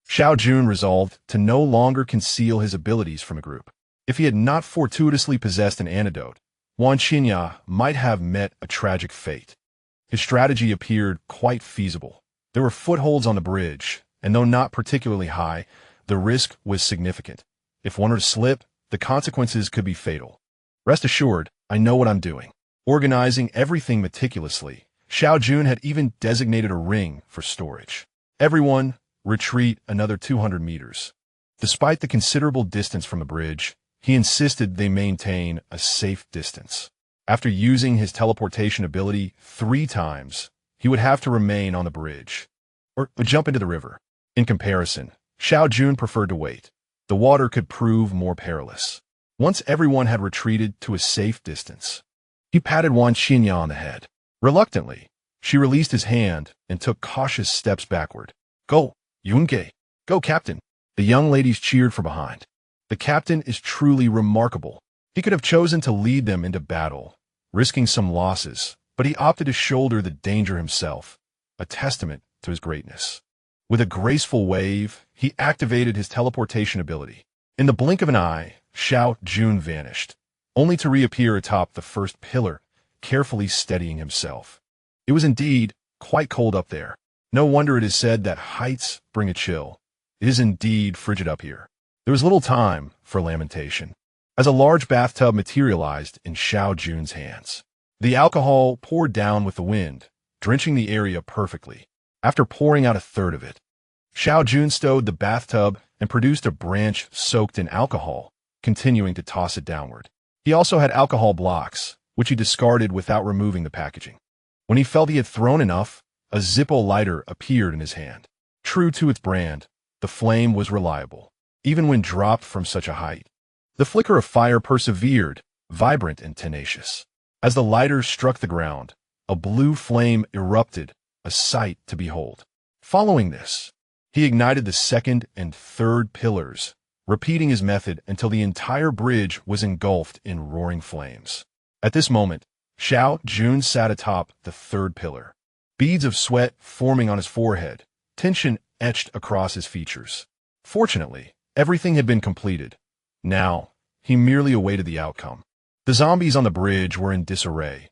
Xiao Jun resolved to no longer conceal his abilities from a group. If he had not fortuitously possessed an antidote, Wan Xinya might have met a tragic fate. His strategy appeared quite feasible. There were footholds on the bridge, and though not particularly high, the risk was significant. If one were to slip, the consequences could be fatal. Rest assured, I know what I'm doing. Organizing everything meticulously, Xiao Jun had even designated a ring for storage. Everyone, retreat another 200 meters. Despite the considerable distance from the bridge, he insisted they maintain a safe distance. After using his teleportation ability 3 times, he would have to remain on the bridge, or jump into the river. In comparison, Xiao Jun preferred to wait. The water could prove more perilous. Once everyone had retreated to a safe distance, he patted Wan Xinya on the head. Reluctantly, she released his hand and took cautious steps backward. Go, Yunge. Go, Captain. The young ladies cheered from behind. The captain is truly remarkable. He could have chosen to lead them into battle, risking some losses, but he opted to shoulder the danger himself, a testament to his greatness. With a graceful wave, he activated his teleportation ability. In the blink of an eye, Xiao Jun vanished, only to reappear atop the first pillar, carefully steadying himself. It was indeed quite cold up there. No wonder it is said that heights bring a chill. It is indeed frigid up here. There was little time for lamentation, as a large bathtub materialized in Xiao Jun's hands. The alcohol poured down with the wind, drenching the area perfectly. After pouring out a third of it, Xiao Jun stowed the bathtub and produced a branch soaked in alcohol, continuing to toss it downward. He also had alcohol blocks, which he discarded without removing the packaging. When he felt he had thrown enough, a Zippo lighter appeared in his hand. True to its brand, the flame was reliable, even when dropped from such a height. The flicker of fire persevered, vibrant and tenacious. As the lighter struck the ground, a blue flame erupted, a sight to behold. Following this, he ignited the second and third pillars, repeating his method until the entire bridge was engulfed in roaring flames. At this moment, Xiao Jun sat atop the third pillar, beads of sweat forming on his forehead, tension etched across his features. Fortunately, everything had been completed. Now, he merely awaited the outcome. The zombies on the bridge were in disarray.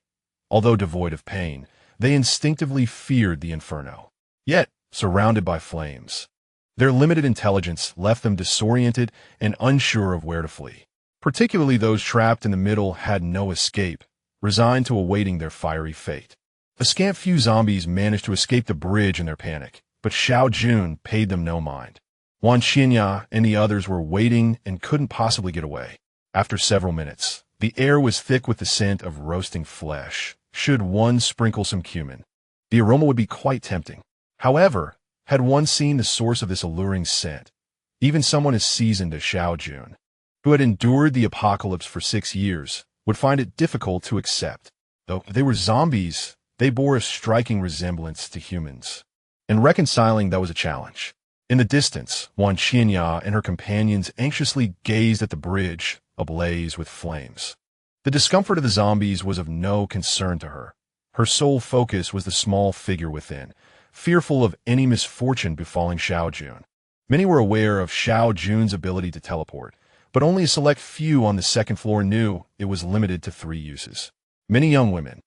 Although devoid of pain, they instinctively feared the inferno. Yet, surrounded by flames, their limited intelligence left them disoriented and unsure of where to flee. Particularly those trapped in the middle had no escape, resigned to awaiting their fiery fate. A scant few zombies managed to escape the bridge in their panic, but Xiao Jun paid them no mind. Wan Xinya and the others were waiting and couldn't possibly get away. After several minutes, the air was thick with the scent of roasting flesh. Should one sprinkle some cumin, the aroma would be quite tempting. However, had one seen the source of this alluring scent, even someone as seasoned as Xiao Jun, who had endured the apocalypse for 6 years, would find it difficult to accept. Though they were zombies, they bore a striking resemblance to humans, and reconciling that was a challenge. In the distance, Wan Xinya and her companions anxiously gazed at the bridge, ablaze with flames. The discomfort of the zombies was of no concern to her. Her sole focus was the small figure within, fearful of any misfortune befalling Xiao Jun. Many were aware of Xiao Jun's ability to teleport, but only a select few on the second floor knew it was limited to 3 uses. Many young women,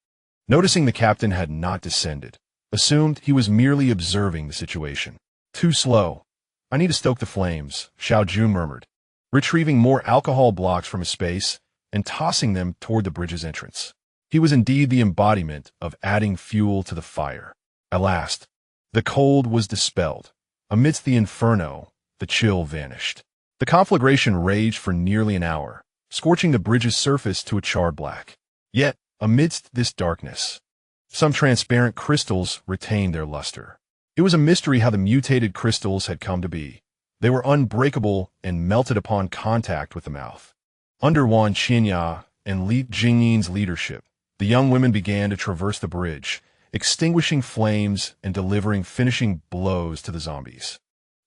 noticing the captain had not descended, assumed he was merely observing the situation. Too slow. I need to stoke the flames, Xiao Jun murmured, retrieving more alcohol blocks from his space and tossing them toward the bridge's entrance. He was indeed the embodiment of adding fuel to the fire. At last, the cold was dispelled. Amidst the inferno, the chill vanished. The conflagration raged for nearly an hour, scorching the bridge's surface to a charred black. Yet, amidst this darkness, some transparent crystals retained their luster. It was a mystery how the mutated crystals had come to be. They were unbreakable and melted upon contact with the mouth. Under Wan Xinya and Li Jingyin's leadership, the young women began to traverse the bridge, extinguishing flames and delivering finishing blows to the zombies,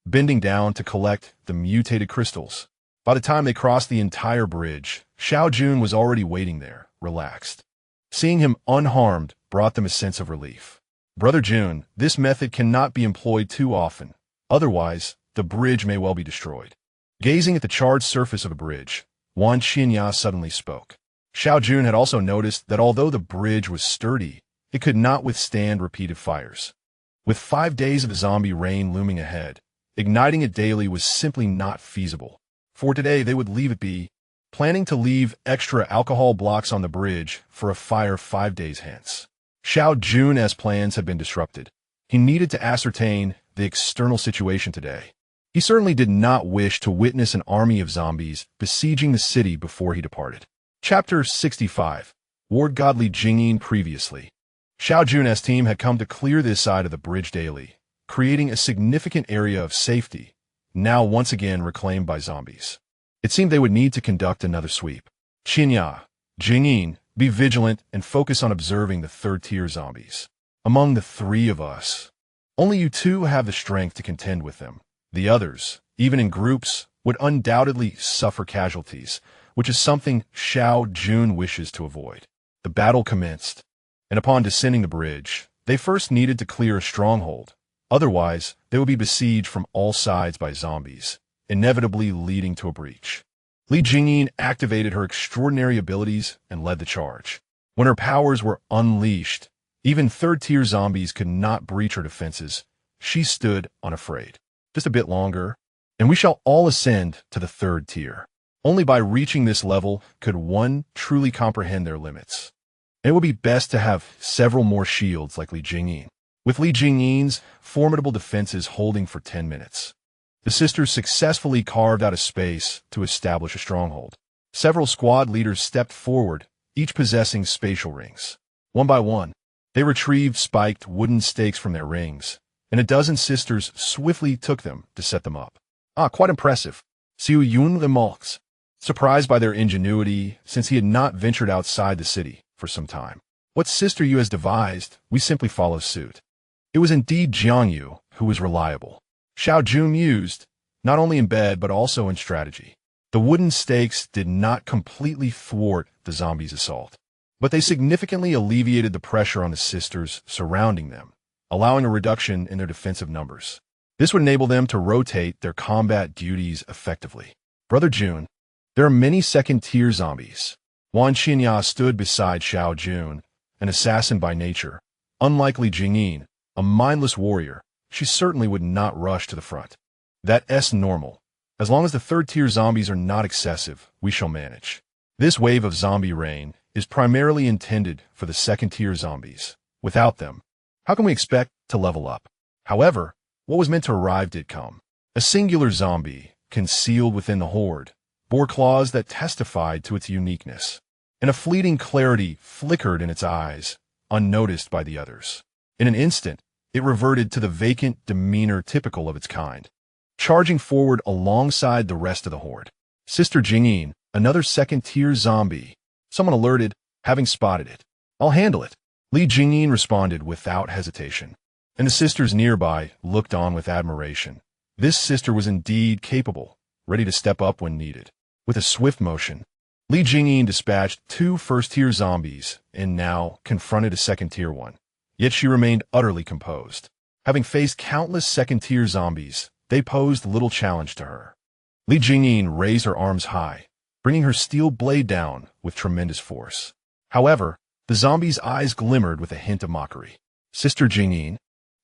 bending down to collect the mutated crystals. By the time they crossed the entire bridge, Xiao Jun was already waiting there, relaxed. Seeing him unharmed brought them a sense of relief. Brother Jun, this method cannot be employed too often. Otherwise, the bridge may well be destroyed. Gazing at the charred surface of the bridge, Wan Xinya suddenly spoke. Xiao Jun had also noticed that although the bridge was sturdy, it could not withstand repeated fires. With 5 days of zombie rain looming ahead, igniting it daily was simply not feasible. For today, they would leave it be, planning to leave extra alcohol blocks on the bridge for a fire 5 days hence. Xiao Jun, as plans had been disrupted, he needed to ascertain the external situation today. He certainly did not wish to witness an army of zombies besieging the city before he departed. Chapter 65. Ward Godly Jingyin previously. Xiao Jun's team had come to clear this side of the bridge daily, creating a significant area of safety, now once again reclaimed by zombies. It seemed they would need to conduct another sweep. Xinya, Jingyin, be vigilant and focus on observing the third-tier zombies. Among the 3 of us, only you 2 have the strength to contend with them. The others, even in groups, would undoubtedly suffer casualties, which is something Xiao Jun wishes to avoid. The battle commenced, and upon descending the bridge, they first needed to clear a stronghold. Otherwise, they would be besieged from all sides by zombies, inevitably leading to a breach. Li Jingyin activated her extraordinary abilities and led the charge. When her powers were unleashed, even third-tier zombies could not breach her defenses. She stood unafraid. Just a bit longer, and we shall all ascend to the 3rd tier. Only by reaching this level could one truly comprehend their limits. It would be best to have several more shields like Li Jingyin, with Li Jingyin's formidable defenses holding for 10 minutes. The sisters successfully carved out a space to establish a stronghold. Several squad leaders stepped forward, each possessing spatial rings. One by one, they retrieved spiked wooden stakes from their rings, and a dozen sisters swiftly took them to set them up. Quite impressive. Xiao Jun remarks, surprised by their ingenuity since he had not ventured outside the city for some time. What sister you has devised, we simply follow suit. It was indeed Jiangyu who was reliable. Xiao Jun mused, not only in bed but also in strategy. The wooden stakes did not completely thwart the zombies' assault, but they significantly alleviated the pressure on the sisters surrounding them, allowing a reduction in their defensive numbers. This would enable them to rotate their combat duties effectively. Brother Jun, there are many second-tier zombies. Wan Xinya stood beside Xiao Jun, an assassin by nature. Unlike Li Jingyin, a mindless warrior, she certainly would not rush to the front. That's normal. As long as the third-tier zombies are not excessive, we shall manage. This wave of zombie rain is primarily intended for the second-tier zombies. Without them, how can we expect to level up? However, what was meant to arrive did come. A singular zombie, concealed within the horde, bore claws that testified to its uniqueness, and a fleeting clarity flickered in its eyes, unnoticed by the others. In an instant, it reverted to the vacant demeanor typical of its kind, charging forward alongside the rest of the horde. Sister Jingyin, another second-tier zombie. Someone alerted, having spotted it. I'll handle it. Li Jingyin responded without hesitation, and the sisters nearby looked on with admiration. This sister was indeed capable, ready to step up when needed. With a swift motion, Li Jingyin dispatched 2 first-tier zombies and now confronted a second-tier one. Yet she remained utterly composed. Having faced countless second-tier zombies, they posed little challenge to her. Li Jingyin raised her arms high, bringing her steel blade down with tremendous force. However, the zombie's eyes glimmered with a hint of mockery. Sister Jingyin,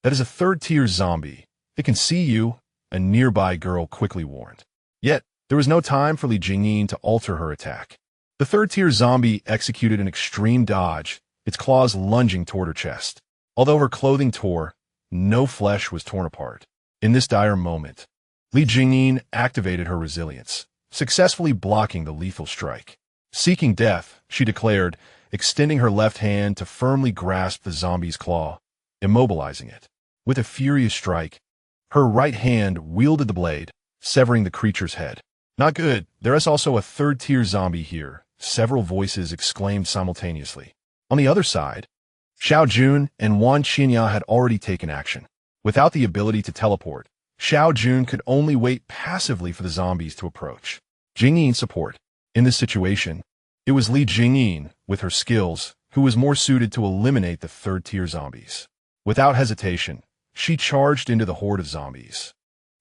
that is a third-tier zombie. It can see you, a nearby girl quickly warned. Yet, there was no time for Li Jingyin to alter her attack. The third-tier zombie executed an extreme dodge, its claws lunging toward her chest. Although her clothing tore, no flesh was torn apart. In this dire moment, Li Jingyin activated her resilience, successfully blocking the lethal strike. Seeking death, she declared, extending her left hand to firmly grasp the zombie's claw, immobilizing it. With a furious strike, her right hand wielded the blade, severing the creature's head. Not good. There is also a third-tier zombie here, several voices exclaimed simultaneously. On the other side, Xiao Jun and Wan Qinya had already taken action. Without the ability to teleport, Xiao Jun could only wait passively for the zombies to approach. Jingyin's support. In this situation, it was Li Jingyin, with her skills, who was more suited to eliminate the third-tier zombies. Without hesitation, she charged into the horde of zombies,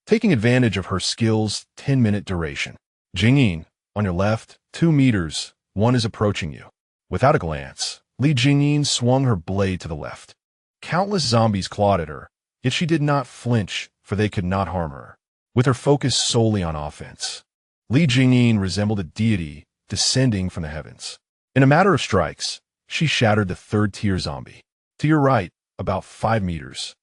taking advantage of her skills' 10-minute duration. Jingyin, on your left, 2 meters, one is approaching you. Without a glance, Li Jingyin swung her blade to the left. Countless zombies clawed at her, yet she did not flinch, for they could not harm her. With her focus solely on offense, Li Jingyin resembled a deity descending from the heavens. In a matter of strikes, she shattered the third-tier zombie. To your right, about 5 meters,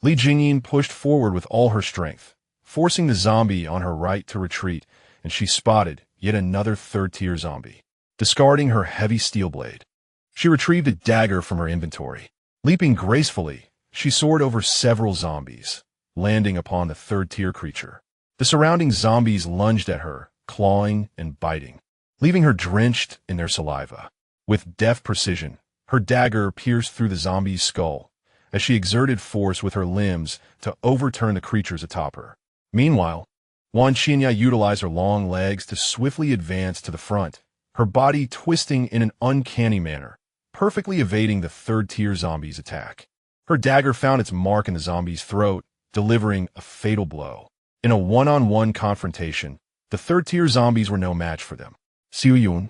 Li Jingyin pushed forward with all her strength, forcing the zombie on her right to retreat, and she spotted yet another third-tier zombie. Discarding her heavy steel blade, she retrieved a dagger from her inventory. Leaping gracefully, she soared over several zombies, landing upon the third-tier creature. The surrounding zombies lunged at her, clawing and biting, leaving her drenched in their saliva. With deft precision, her dagger pierced through the zombie's skull as she exerted force with her limbs to overturn the creatures atop her. Meanwhile, Wan Qinya utilized her long legs to swiftly advance to the front, her body twisting in an uncanny manner, perfectly evading the third-tier zombie's attack. Her dagger found its mark in the zombie's throat, delivering a fatal blow. In a one-on-one confrontation, the third-tier zombies were no match for them. Xiao Jun,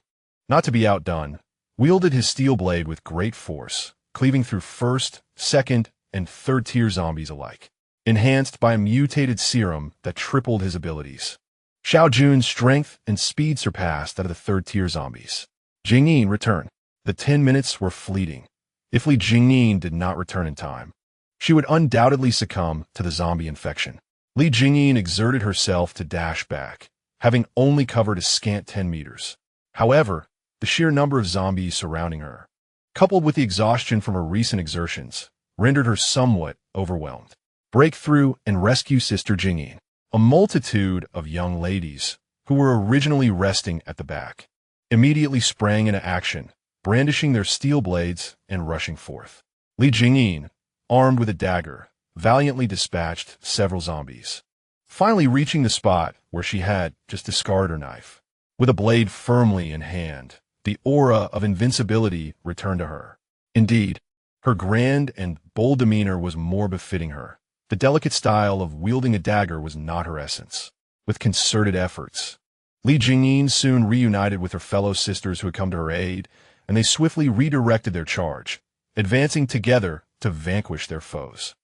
not to be outdone, wielded his steel blade with great force, cleaving through first, second, and third-tier zombies alike, enhanced by a mutated serum that tripled his abilities. Xiao Jun's strength and speed surpassed that of the third-tier zombies. Jingyin returned. The 10 minutes were fleeting. If Li Jingyin did not return in time, she would undoubtedly succumb to the zombie infection. Li Jingyin exerted herself to dash back, having only covered a scant 10 meters. However, the sheer number of zombies surrounding her, coupled with the exhaustion from her recent exertions, rendered her somewhat overwhelmed. Break through and rescue Sister Jingyin. A multitude of young ladies, who were originally resting at the back, immediately sprang into action, brandishing their steel blades and rushing forth. Li Jingyin, armed with a dagger, valiantly dispatched several zombies, finally reaching the spot where she had just discarded her knife. With a blade firmly in hand, the aura of invincibility returned to her. Indeed, her grand and bold demeanor was more befitting her. The delicate style of wielding a dagger was not her essence. With concerted efforts, Li Jingyin soon reunited with her fellow sisters who had come to her aid, and they swiftly redirected their charge, advancing together to vanquish their foes.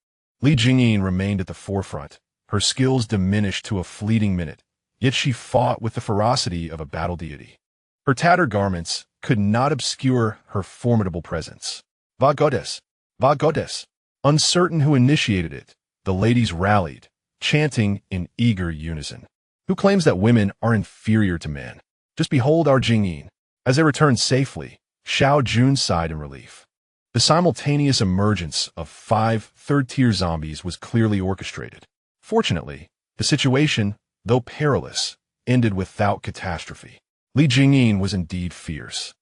Li Jingyin remained at the forefront, her skills diminished to a fleeting minute, yet she fought with the ferocity of a battle deity. Her tattered garments could not obscure her formidable presence. Va goddess! Va goddess! Uncertain who initiated it, the ladies rallied, chanting in eager unison. Who claims that women are inferior to men? Just behold our Jingyin. As they returned safely, Xiao Jun sighed in relief. The simultaneous emergence of 5 third-tier zombies was clearly orchestrated. Fortunately, the situation, though perilous, ended without catastrophe. Li Jingyin was indeed fierce,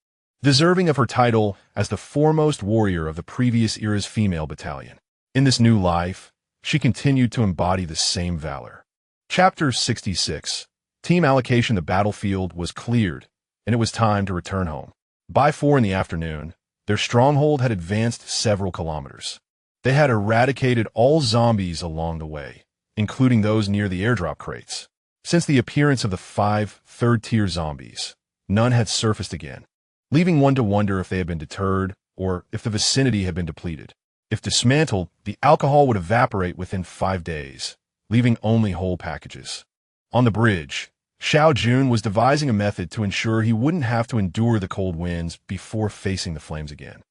deserving of her title as the foremost warrior of the previous era's female battalion. In this new life, she continued to embody the same valor. Chapter 66. Team allocation. The battlefield was cleared, and it was time to return home. By 4 in the afternoon, their stronghold had advanced several kilometers. They had eradicated all zombies along the way, including those near the airdrop crates. Since the appearance of the 5 third-tier zombies, none had surfaced again, leaving one to wonder if they had been deterred or if the vicinity had been depleted. If dismantled, the alcohol would evaporate within 5 days, leaving only whole packages. On the bridge, Xiao Jun was devising a method to ensure he wouldn't have to endure the cold winds before facing the flames again.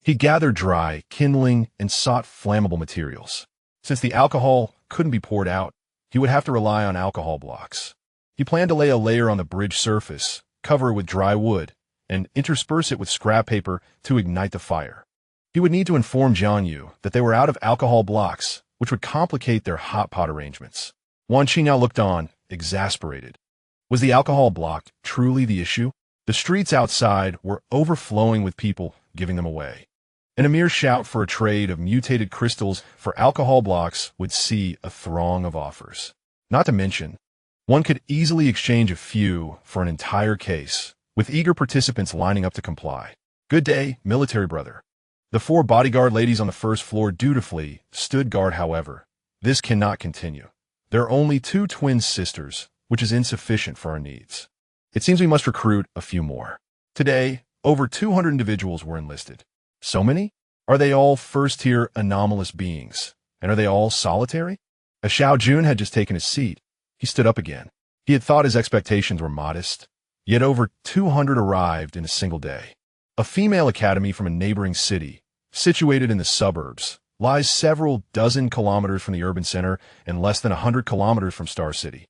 He gathered dry, kindling, and sought flammable materials. Since the alcohol couldn't be poured out, he would have to rely on alcohol blocks. He planned to lay a layer on the bridge surface, cover it with dry wood, and intersperse it with scrap paper to ignite the fire. He would need to inform Jiangyu that they were out of alcohol blocks, which would complicate their hot pot arrangements. Wan Qingyao looked on, exasperated. Was the alcohol block truly the issue? The streets outside were overflowing with people giving them away. And a mere shout for a trade of mutated crystals for alcohol blocks would see a throng of offers. Not to mention, one could easily exchange a few for an entire case, with eager participants lining up to comply. Good day, military brother. The 4 bodyguard ladies on the first floor dutifully stood guard. However, this cannot continue. There are only 2 twin sisters, which is insufficient for our needs. It seems we must recruit a few more. Today, over 200 individuals were enlisted. So many? Are they all first-tier anomalous beings? And are they all solitary? As Xiao Jun had just taken his seat, he stood up again. He had thought his expectations were modest, yet over 200 arrived in a single day. A female academy from a neighboring city, situated in the suburbs, lies several dozen kilometers from the urban center and less than 100 kilometers from Star City,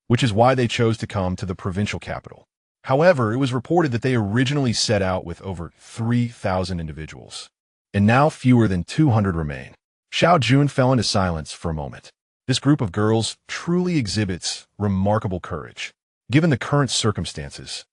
which is why they chose to come to the provincial capital. However, it was reported that they originally set out with over 3,000 individuals, and now fewer than 200 remain. Xiao Jun fell into silence for a moment. This group of girls truly exhibits remarkable courage, given the current circumstances.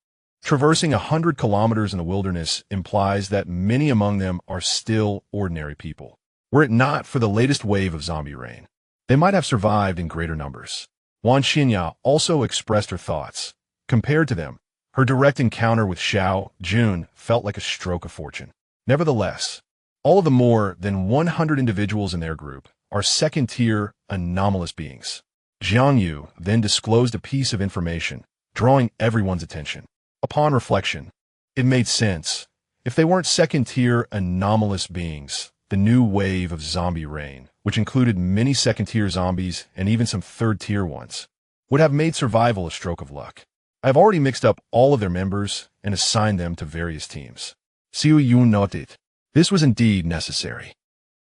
Traversing 100 kilometers in the wilderness implies that many among them are still ordinary people. Were it not for the latest wave of zombie rain, they might have survived in greater numbers. Wan Xinya also expressed her thoughts. Compared to them, her direct encounter with Xiao Jun felt like a stroke of fortune. Nevertheless, all of the more than 100 individuals in their group are second-tier anomalous beings. Jiangyu then disclosed a piece of information, drawing everyone's attention. Upon reflection, it made sense. If they weren't second-tier anomalous beings, the new wave of zombie rain, which included many second-tier zombies and even some third-tier ones, would have made survival a stroke of luck. I have already mixed up all of their members and assigned them to various teams. Xiao Jun noted. This was indeed necessary.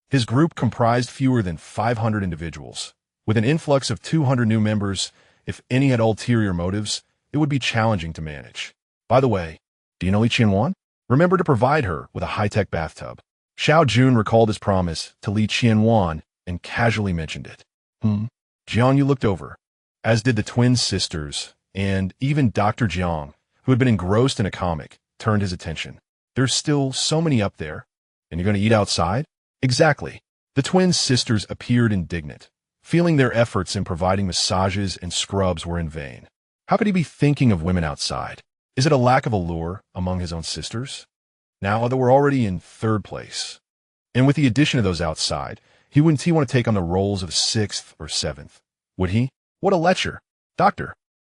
His group comprised fewer than 500 individuals. With an influx of 200 new members, if any had ulterior motives, it would be challenging to manage. By the way, do you know Li Qianwan? Remember to provide her with a high-tech bathtub. Xiao Jun recalled his promise to Li Qianwan and casually mentioned it. Jiangyu looked over, as did the twin sisters, and even Dr. Jiang, who had been engrossed in a comic, turned his attention. There's still so many up there, and you're going to eat outside? Exactly. The twin sisters appeared indignant, feeling their efforts in providing massages and scrubs were in vain. How could he be thinking of women outside? Is it a lack of allure among his own sisters? Now that we're already in 3rd place, and with the addition of those outside, wouldn't he want to take on the roles of 6th or 7th? Would he? What a lecher. Doctor.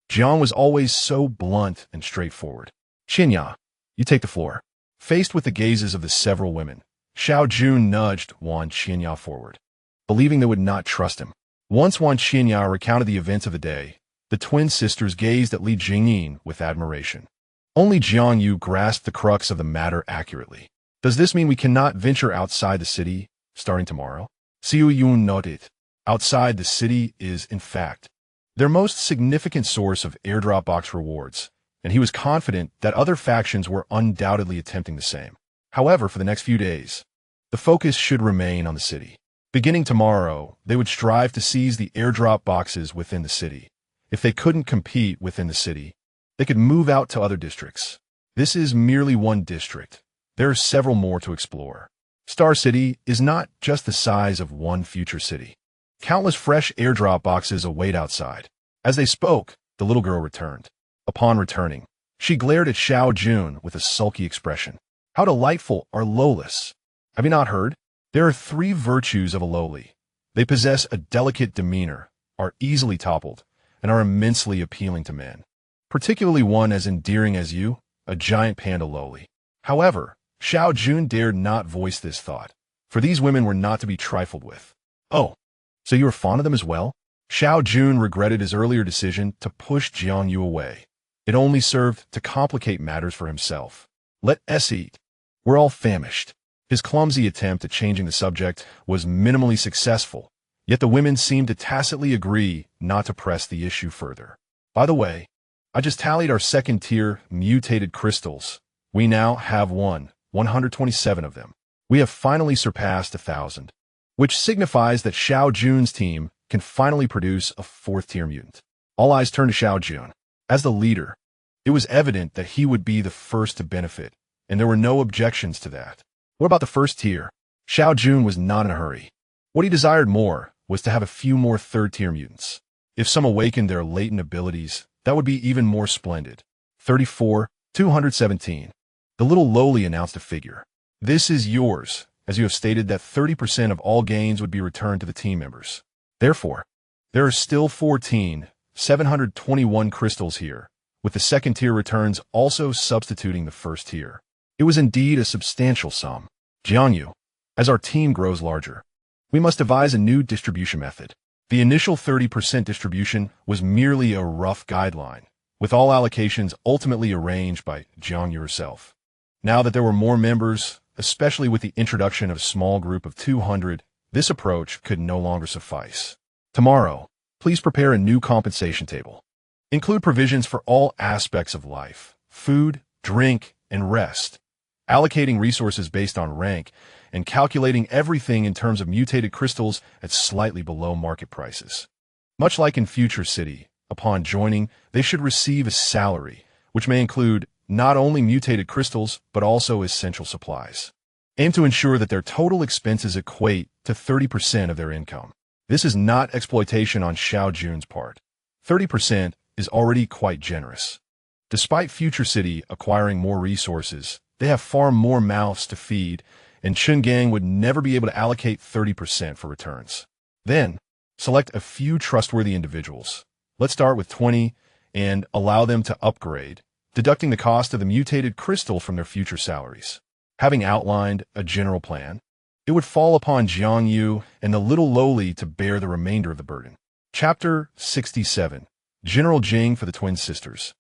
Jiang was always so blunt and straightforward. Qinya, you take the floor. Faced with the gazes of the several women, Xiao Jun nudged Wan Qinya forward, believing they would not trust him. Once Wan Qinya recounted the events of the day, The twin sisters gazed at Li Jingyin with admiration. Only Jiang Yu grasped the crux of the matter accurately. Does this mean we cannot venture outside the city starting tomorrow? Xiao Jun noted. Outside the city is, in fact, their most significant source of airdrop box rewards, and he was confident that other factions were undoubtedly attempting the same. However, for the next few days, the focus should remain on the city. Beginning tomorrow, they would strive to seize the airdrop boxes within the city. If they couldn't compete within the city, they could move out to other districts. This is merely one district. There are several more to explore. Star City is not just the size of one future city. Countless fresh airdrop boxes await outside. As they spoke, the little girl returned. Upon returning, she glared at Xiao Jun with a sulky expression. How delightful are lowless! Have you not heard? There are 3 virtues of a lowly. They possess a delicate demeanor, are easily toppled, and are immensely appealing to men. Particularly one as endearing as you, a giant panda lowly. However, Xiao Jun dared not voice this thought, for these women were not to be trifled with. Oh, so you are fond of them as well? Xiao Jun regretted his earlier decision to push Jiang Yu away. It only served to complicate matters for himself. Let us eat. We're all famished. His clumsy attempt at changing the subject was minimally successful, yet the women seemed to tacitly agree not to press the issue further. By the way, I just tallied our second-tier mutated crystals. We now have 127 of them. We have finally surpassed 1,000, which signifies that Xiao Jun's team can finally produce a 4th-tier mutant. All eyes turned to Xiao Jun. As the leader, it was evident that he would be the first to benefit, and there were no objections to that. What about the first tier? Xiao Jun was not in a hurry. What he desired more was to have a few more 3rd-tier mutants. If some awakened their latent abilities, that would be even more splendid. 217. The little lowly announced a figure. This is yours, as you have stated that 30% of all gains would be returned to the team members. Therefore, there are still 721 crystals here, with the 2nd-tier returns also substituting the 1st tier. It was indeed a substantial sum. Jiang Yu, as our team grows larger, we must devise a new distribution method. The initial 30% distribution was merely a rough guideline, with all allocations ultimately arranged by Jiang Yu herself. Now that there were more members, especially with the introduction of a small group of 200, this approach could no longer suffice. Tomorrow, please prepare a new compensation table. Include provisions for all aspects of life, food, drink, and rest, allocating resources based on rank, and calculating everything in terms of mutated crystals at slightly below market prices. Much like in Future City, upon joining, they should receive a salary, which may include not only mutated crystals, but also essential supplies. Aim to ensure that their total expenses equate to 30% of their income. This is not exploitation on Xiao Jun's part. 30% is already quite generous. Despite Future City acquiring more resources, they have far more mouths to feed, and Chungang would never be able to allocate 30% for returns. Then, select a few trustworthy individuals. Let's start with 20 and allow them to upgrade, deducting the cost of the mutated crystal from their future salaries. Having outlined a general plan, it would fall upon Jiang Yu and the little lowly to bear the remainder of the burden. Chapter 67. General Jing for the twin sisters.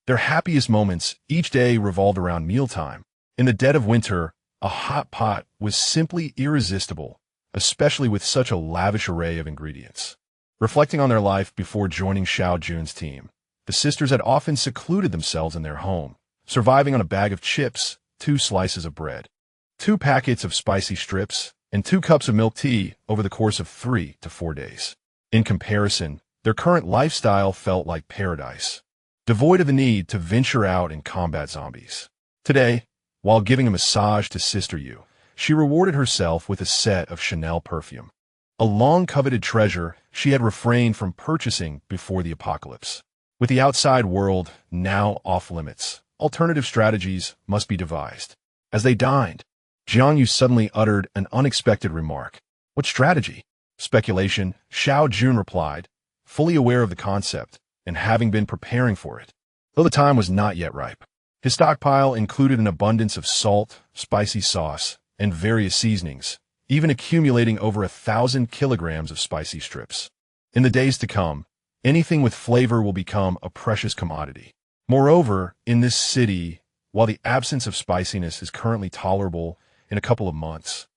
Their happiest moments each day revolved around mealtime. In the dead of winter, a hot pot was simply irresistible, especially with such a lavish array of ingredients. Reflecting on their life before joining Xiao Jun's team, the sisters had often secluded themselves in their home, surviving on a bag of chips, 2 slices of bread, 2 packets of spicy strips, and 2 cups of milk tea over the course of 3 to 4 days. In comparison, their current lifestyle felt like paradise, devoid of the need to venture out and combat zombies. Today, while giving a massage to Sister Yu, she rewarded herself with a set of Chanel perfume, a long-coveted treasure she had refrained from purchasing before the apocalypse. With the outside world now off-limits, alternative strategies must be devised. As they dined, Jiang Yu suddenly uttered an unexpected remark. What strategy? Speculation, Xiao Jun replied, fully aware of the concept and having been preparing for it, though the time was not yet ripe. His stockpile included an abundance of salt, spicy sauce, and various seasonings, even accumulating over 1,000 kilograms of spicy strips. In the days to come, Anything with flavor will become a precious commodity. Moreover, in this city, while the absence of spiciness is currently tolerable in a couple of months,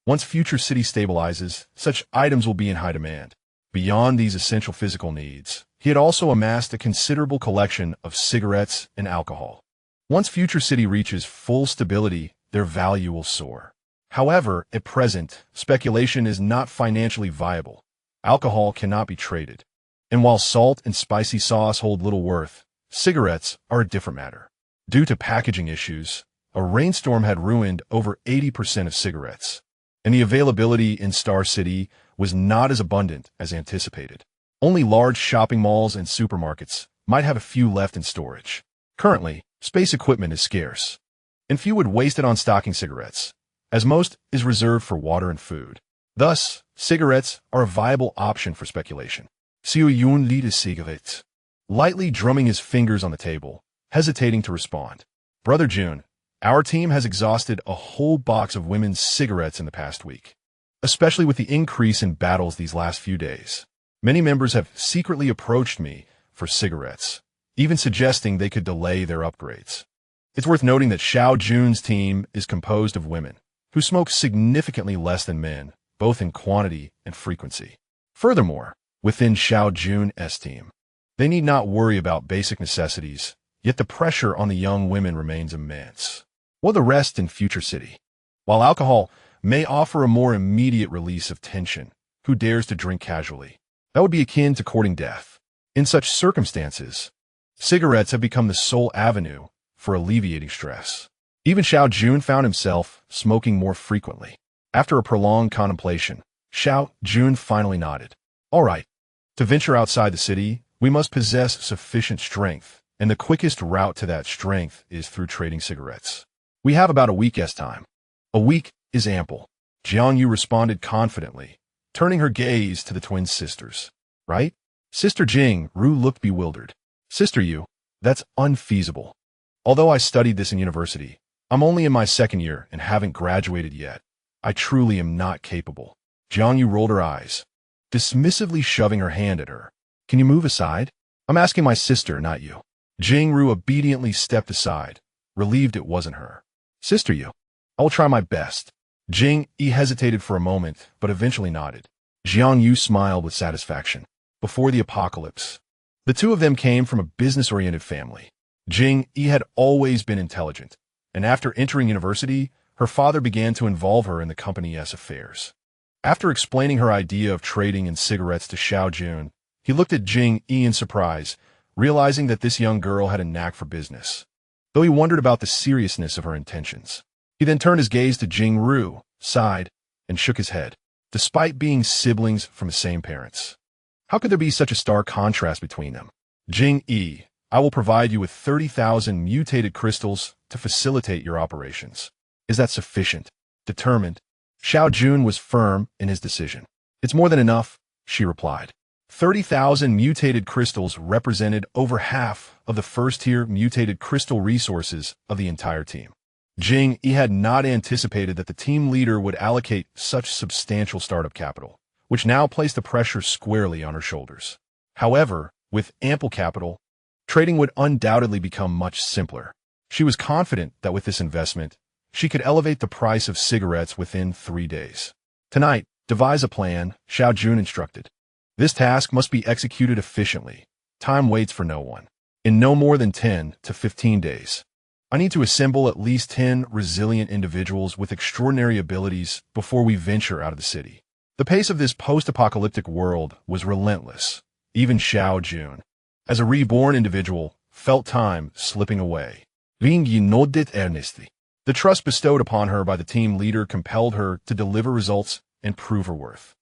once future city stabilizes, such items will be in high demand. Beyond these essential physical needs, he had also amassed a considerable collection of cigarettes and alcohol. Once future city reaches full stability, their value will soar. However, at present, speculation is not financially viable. Alcohol cannot be traded. And while salt and spicy sauce hold little worth, cigarettes are a different matter. Due to packaging issues, a rainstorm had ruined over 80% of cigarettes, and the availability in Star City was not as abundant as anticipated. Only large shopping malls and supermarkets might have a few left in storage. Currently, space equipment is scarce, and few would waste it on stocking cigarettes, as most is reserved for water and food. Thus, cigarettes are a viable option for speculation. Xiao Jun lit his cigarettes, lightly drumming his fingers on the table, hesitating to respond. Brother Jun, our team has exhausted a whole box of women's cigarettes in the past week, especially with the increase in battles these last few days. Many members have secretly approached me for cigarettes, even suggesting they could delay their upgrades. It's worth noting that Xiao Jun's team is composed of women, who smoke significantly less than men, both in quantity and frequency. Furthermore, within Xiao Jun's team, they need not worry about basic necessities, yet the pressure on the young women remains immense. While the rest in future city. While alcohol may offer a more immediate release of tension, who dares to drink casually? That would be akin to courting death. In such circumstances, cigarettes have become the sole avenue for alleviating stress. Even Xiao Jun found himself smoking more frequently. After a prolonged contemplation, Xiao Jun finally nodded. All right. To venture outside the city, we must possess sufficient strength, and the quickest route to that strength is through trading cigarettes. We have about a week's time. A week is ample. Jiang Yu responded confidently, turning her gaze to the twin sisters. Right? Sister Jing Ru looked bewildered. Sister Yu, that's unfeasible. Although I studied this in university, I'm only in my second year and haven't graduated yet. I truly am not capable. Jiang Yu rolled her eyes, dismissively shoving her hand at her. Can you move aside? I'm asking my sister, not you. Jing Ru obediently stepped aside, relieved it wasn't her. Sister Yu, I will try my best. Jing Yi hesitated for a moment, but eventually nodded. Jiang Yu smiled with satisfaction. Before the apocalypse, the two of them came from a business-oriented family. Jing Yi had always been intelligent, and after entering university, her father began to involve her in the company's affairs. After explaining her idea of trading in cigarettes to Xiao Jun, he looked at Jing Yi in surprise, realizing that this young girl had a knack for business, though he wondered about the seriousness of her intentions. He then turned his gaze to Jing Ru, sighed, and shook his head. Despite being siblings from the same parents, how could there be such a stark contrast between them? Jing Yi, I will provide you with 30,000 mutated crystals to facilitate your operations. Is that sufficient? Determined, Xiao Jun was firm in his decision. It's more than enough, she replied. 30,000 mutated crystals represented over half of the first-tier mutated crystal resources of the entire team. Jing Yi had not anticipated that the team leader would allocate such substantial startup capital, which now placed the pressure squarely on her shoulders. However, with ample capital, trading would undoubtedly become much simpler. She was confident that with this investment, she could elevate the price of cigarettes within 3 days. Tonight, devise a plan, Xiao Jun instructed. This task must be executed efficiently. Time waits for no one. In no more than 10 to 15 days, I need to assemble at least 10 resilient individuals with extraordinary abilities before we venture out of the city. The pace of this post-apocalyptic world was relentless. Even Xiao Jun, as a reborn individual, felt time slipping away. Ling Yi nodded earnestly. The trust bestowed upon her by the team leader compelled her to deliver results and prove her worth.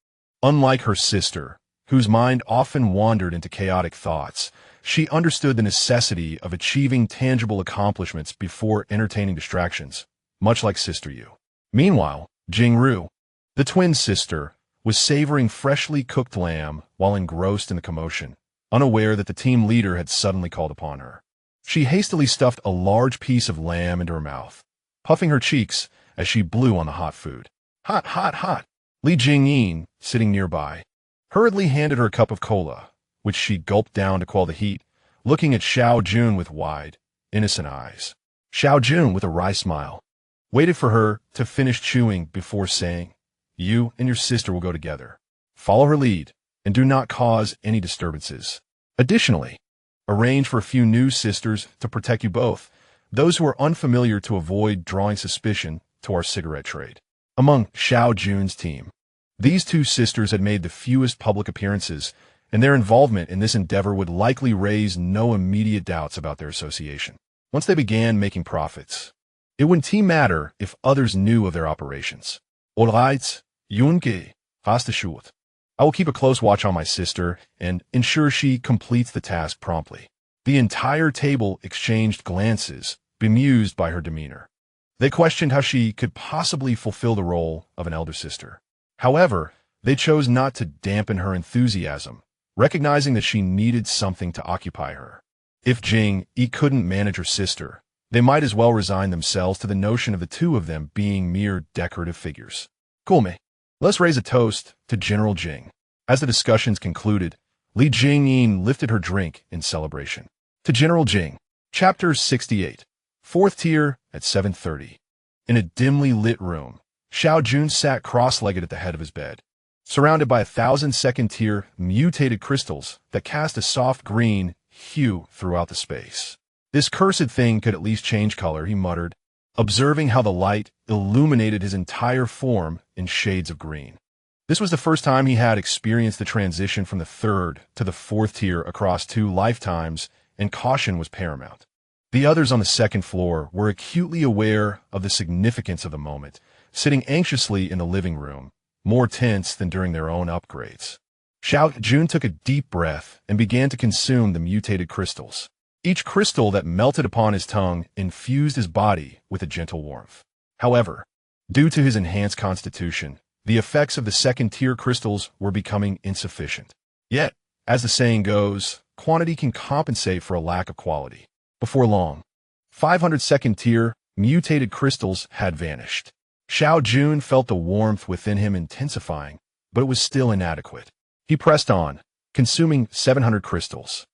Unlike her sister, whose mind often wandered into chaotic thoughts, she understood the necessity of achieving tangible accomplishments before entertaining distractions, much like Sister Yu. Meanwhile, Jing Ru, the twin sister, was savoring freshly cooked lamb while engrossed in the commotion, unaware that the team leader had suddenly called upon her. She hastily stuffed a large piece of lamb into her mouth, puffing her cheeks as she blew on the hot food. Hot, hot, hot! Li Jingyin, sitting nearby, hurriedly handed her a cup of cola, which she gulped down to quell the heat, looking at Xiao Jun with wide, innocent eyes. Xiao Jun, with a wry smile, waited for her to finish chewing before saying, "You and your sister will go together. Follow her lead, and do not cause any disturbances. Additionally, arrange for a few new sisters to protect you both, those who are unfamiliar, to avoid drawing suspicion to our cigarette trade." Among Xiao Jun's team, these two sisters had made the fewest public appearances, and their involvement in this endeavor would likely raise no immediate doubts about their association. Once they began making profits, it wouldn't matter if others knew of their operations. All right, Yunke, hast du Schuld. I will keep a close watch on my sister and ensure she completes the task promptly. The entire table exchanged glances, bemused by her demeanor. They questioned how she could possibly fulfill the role of an elder sister. However, they chose not to dampen her enthusiasm, recognizing that she needed something to occupy her. If Jing Yi couldn't manage her sister, they might as well resign themselves to the notion of the two of them being mere decorative figures. Cool me. Let's raise a toast to General Jing. As the discussions concluded, Li Jingyin lifted her drink in celebration. To General Jing. Chapter 68. Fourth tier at 7:30. In a dimly lit room, Xiao Jun sat cross-legged at the head of his bed, surrounded by 1,000 second-tier mutated crystals that cast a soft green hue throughout the space. This cursed thing could at least change color, he muttered, observing how the light illuminated his entire form in shades of green. This was the first time he had experienced the transition from the third to the fourth tier across 2 lifetimes, and caution was paramount. The others on the second floor were acutely aware of the significance of the moment, sitting anxiously in the living room, more tense than during their own upgrades. Xiao Jun took a deep breath and began to consume the mutated crystals. Each crystal that melted upon his tongue infused his body with a gentle warmth. However, due to his enhanced constitution, the effects of the second-tier crystals were becoming insufficient. Yet, as the saying goes, quantity can compensate for a lack of quality. Before long, 500 second-tier mutated crystals had vanished. Xiao Jun felt the warmth within him intensifying, but it was still inadequate. He pressed on, consuming 700 crystals.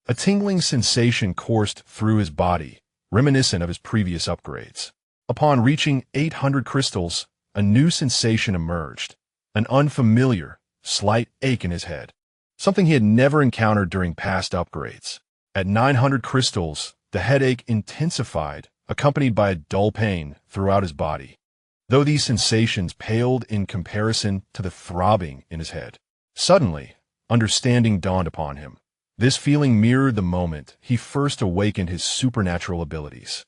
A tingling sensation coursed through his body, reminiscent of his previous upgrades. Upon reaching 800 crystals, a new sensation emerged, an unfamiliar, slight ache in his head, something he had never encountered during past upgrades. At 900 crystals, the headache intensified, accompanied by a dull pain throughout his body, though these sensations paled in comparison to the throbbing in his head. Suddenly, understanding dawned upon him. This feeling mirrored the moment he first awakened his supernatural abilities.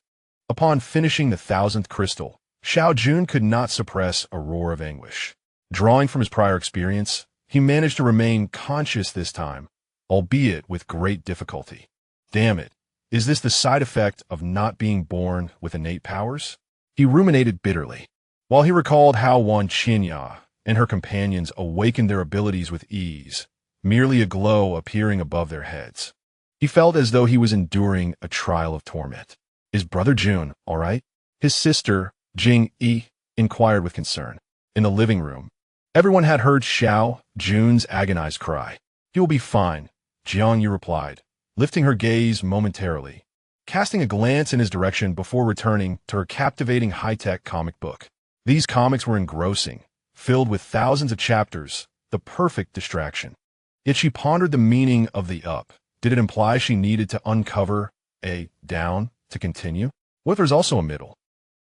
Upon finishing the 1,000th crystal, Xiao Jun could not suppress a roar of anguish. Drawing from his prior experience, he managed to remain conscious this time, albeit with great difficulty. Damn it, is this the side effect of not being born with innate powers? He ruminated bitterly, while he recalled how Wan Qinya and her companions awakened their abilities with ease, merely a glow appearing above their heads. He felt as though he was enduring a trial of torment. Is Brother Jun all right? His sister, Jing Yi, inquired with concern. In the living room, everyone had heard Xiao Jun's agonized cry. He will be fine, Jiang Yu replied, lifting her gaze momentarily, casting a glance in his direction before returning to her captivating high-tech comic book. These comics were engrossing, filled with thousands of chapters, the perfect distraction. Yet she pondered the meaning of the up. Did it imply she needed to uncover a down to continue? What if there's also a middle?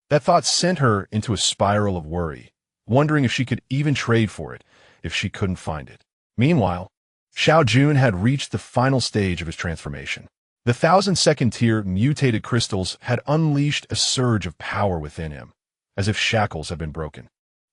That thought sent her into a spiral of worry, wondering if she could even trade for it if she couldn't find it. Meanwhile, Xiao Jun had reached the final stage of his transformation. The 1,000-second tier mutated crystals had unleashed a surge of power within him, as if shackles had been broken.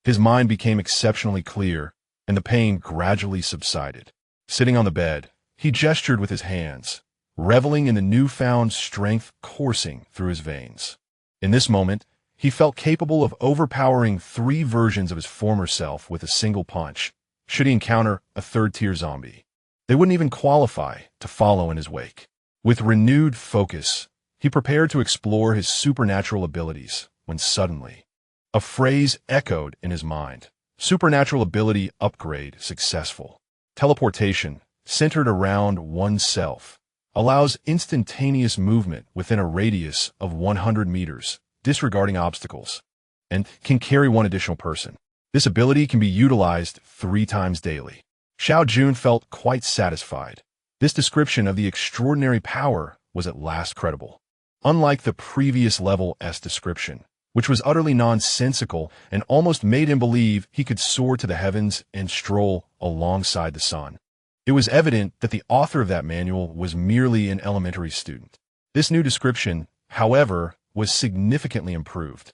His mind became exceptionally clear, and the pain gradually subsided. Sitting on the bed, he gestured with his hands, reveling in the newfound strength coursing through his veins. In this moment, he felt capable of overpowering 3 versions of his former self with a single punch, should he encounter a third-tier zombie. They wouldn't even qualify to follow in his wake. With renewed focus, he prepared to explore his supernatural abilities, when suddenly, a phrase echoed in his mind. Supernatural ability upgrade successful. Teleportation centered around oneself, allows instantaneous movement within a radius of 100 meters, disregarding obstacles, and can carry one additional person. This ability can be utilized 3 times daily. Xiao Jun felt quite satisfied. This description of the extraordinary power was at last credible. Unlike the previous level S description, which was utterly nonsensical and almost made him believe he could soar to the heavens and stroll alongside the sun. It was evident that the author of that manual was merely an elementary student. This new description, however, was significantly improved,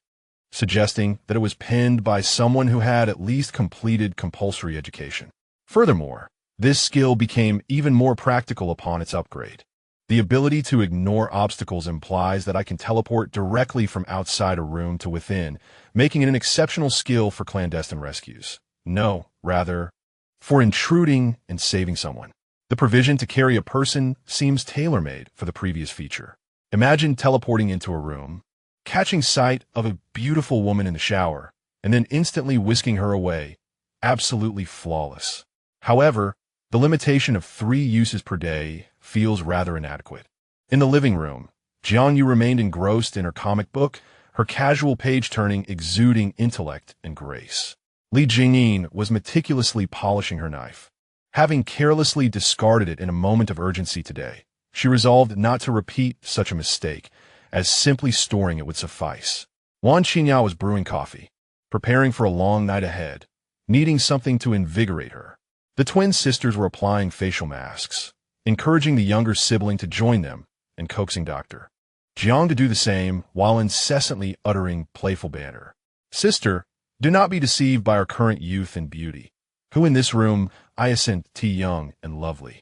suggesting that it was penned by someone who had at least completed compulsory education. Furthermore, this skill became even more practical upon its upgrade. The ability to ignore obstacles implies that I can teleport directly from outside a room to within, making it an exceptional skill for clandestine rescues. No, rather, for intruding and saving someone. The provision to carry a person seems tailor-made for the previous feature. Imagine teleporting into a room, catching sight of a beautiful woman in the shower, and then instantly whisking her away. Absolutely flawless. However, the limitation of 3 uses per day feels rather inadequate. In the living room, Jiangyu remained engrossed in her comic book, her casual page-turning exuding intellect and grace. Li Jingyin was meticulously polishing her knife. Having carelessly discarded it in a moment of urgency today, she resolved not to repeat such a mistake, as simply storing it would suffice. Wan Qinyao was brewing coffee, preparing for a long night ahead, needing something to invigorate her. The twin sisters were applying facial masks, encouraging the younger sibling to join them, and coaxing Dr. Jiang to do the same while incessantly uttering playful banter. Sister, do not be deceived by our current youth and beauty, who in this room hyacinth young and lovely.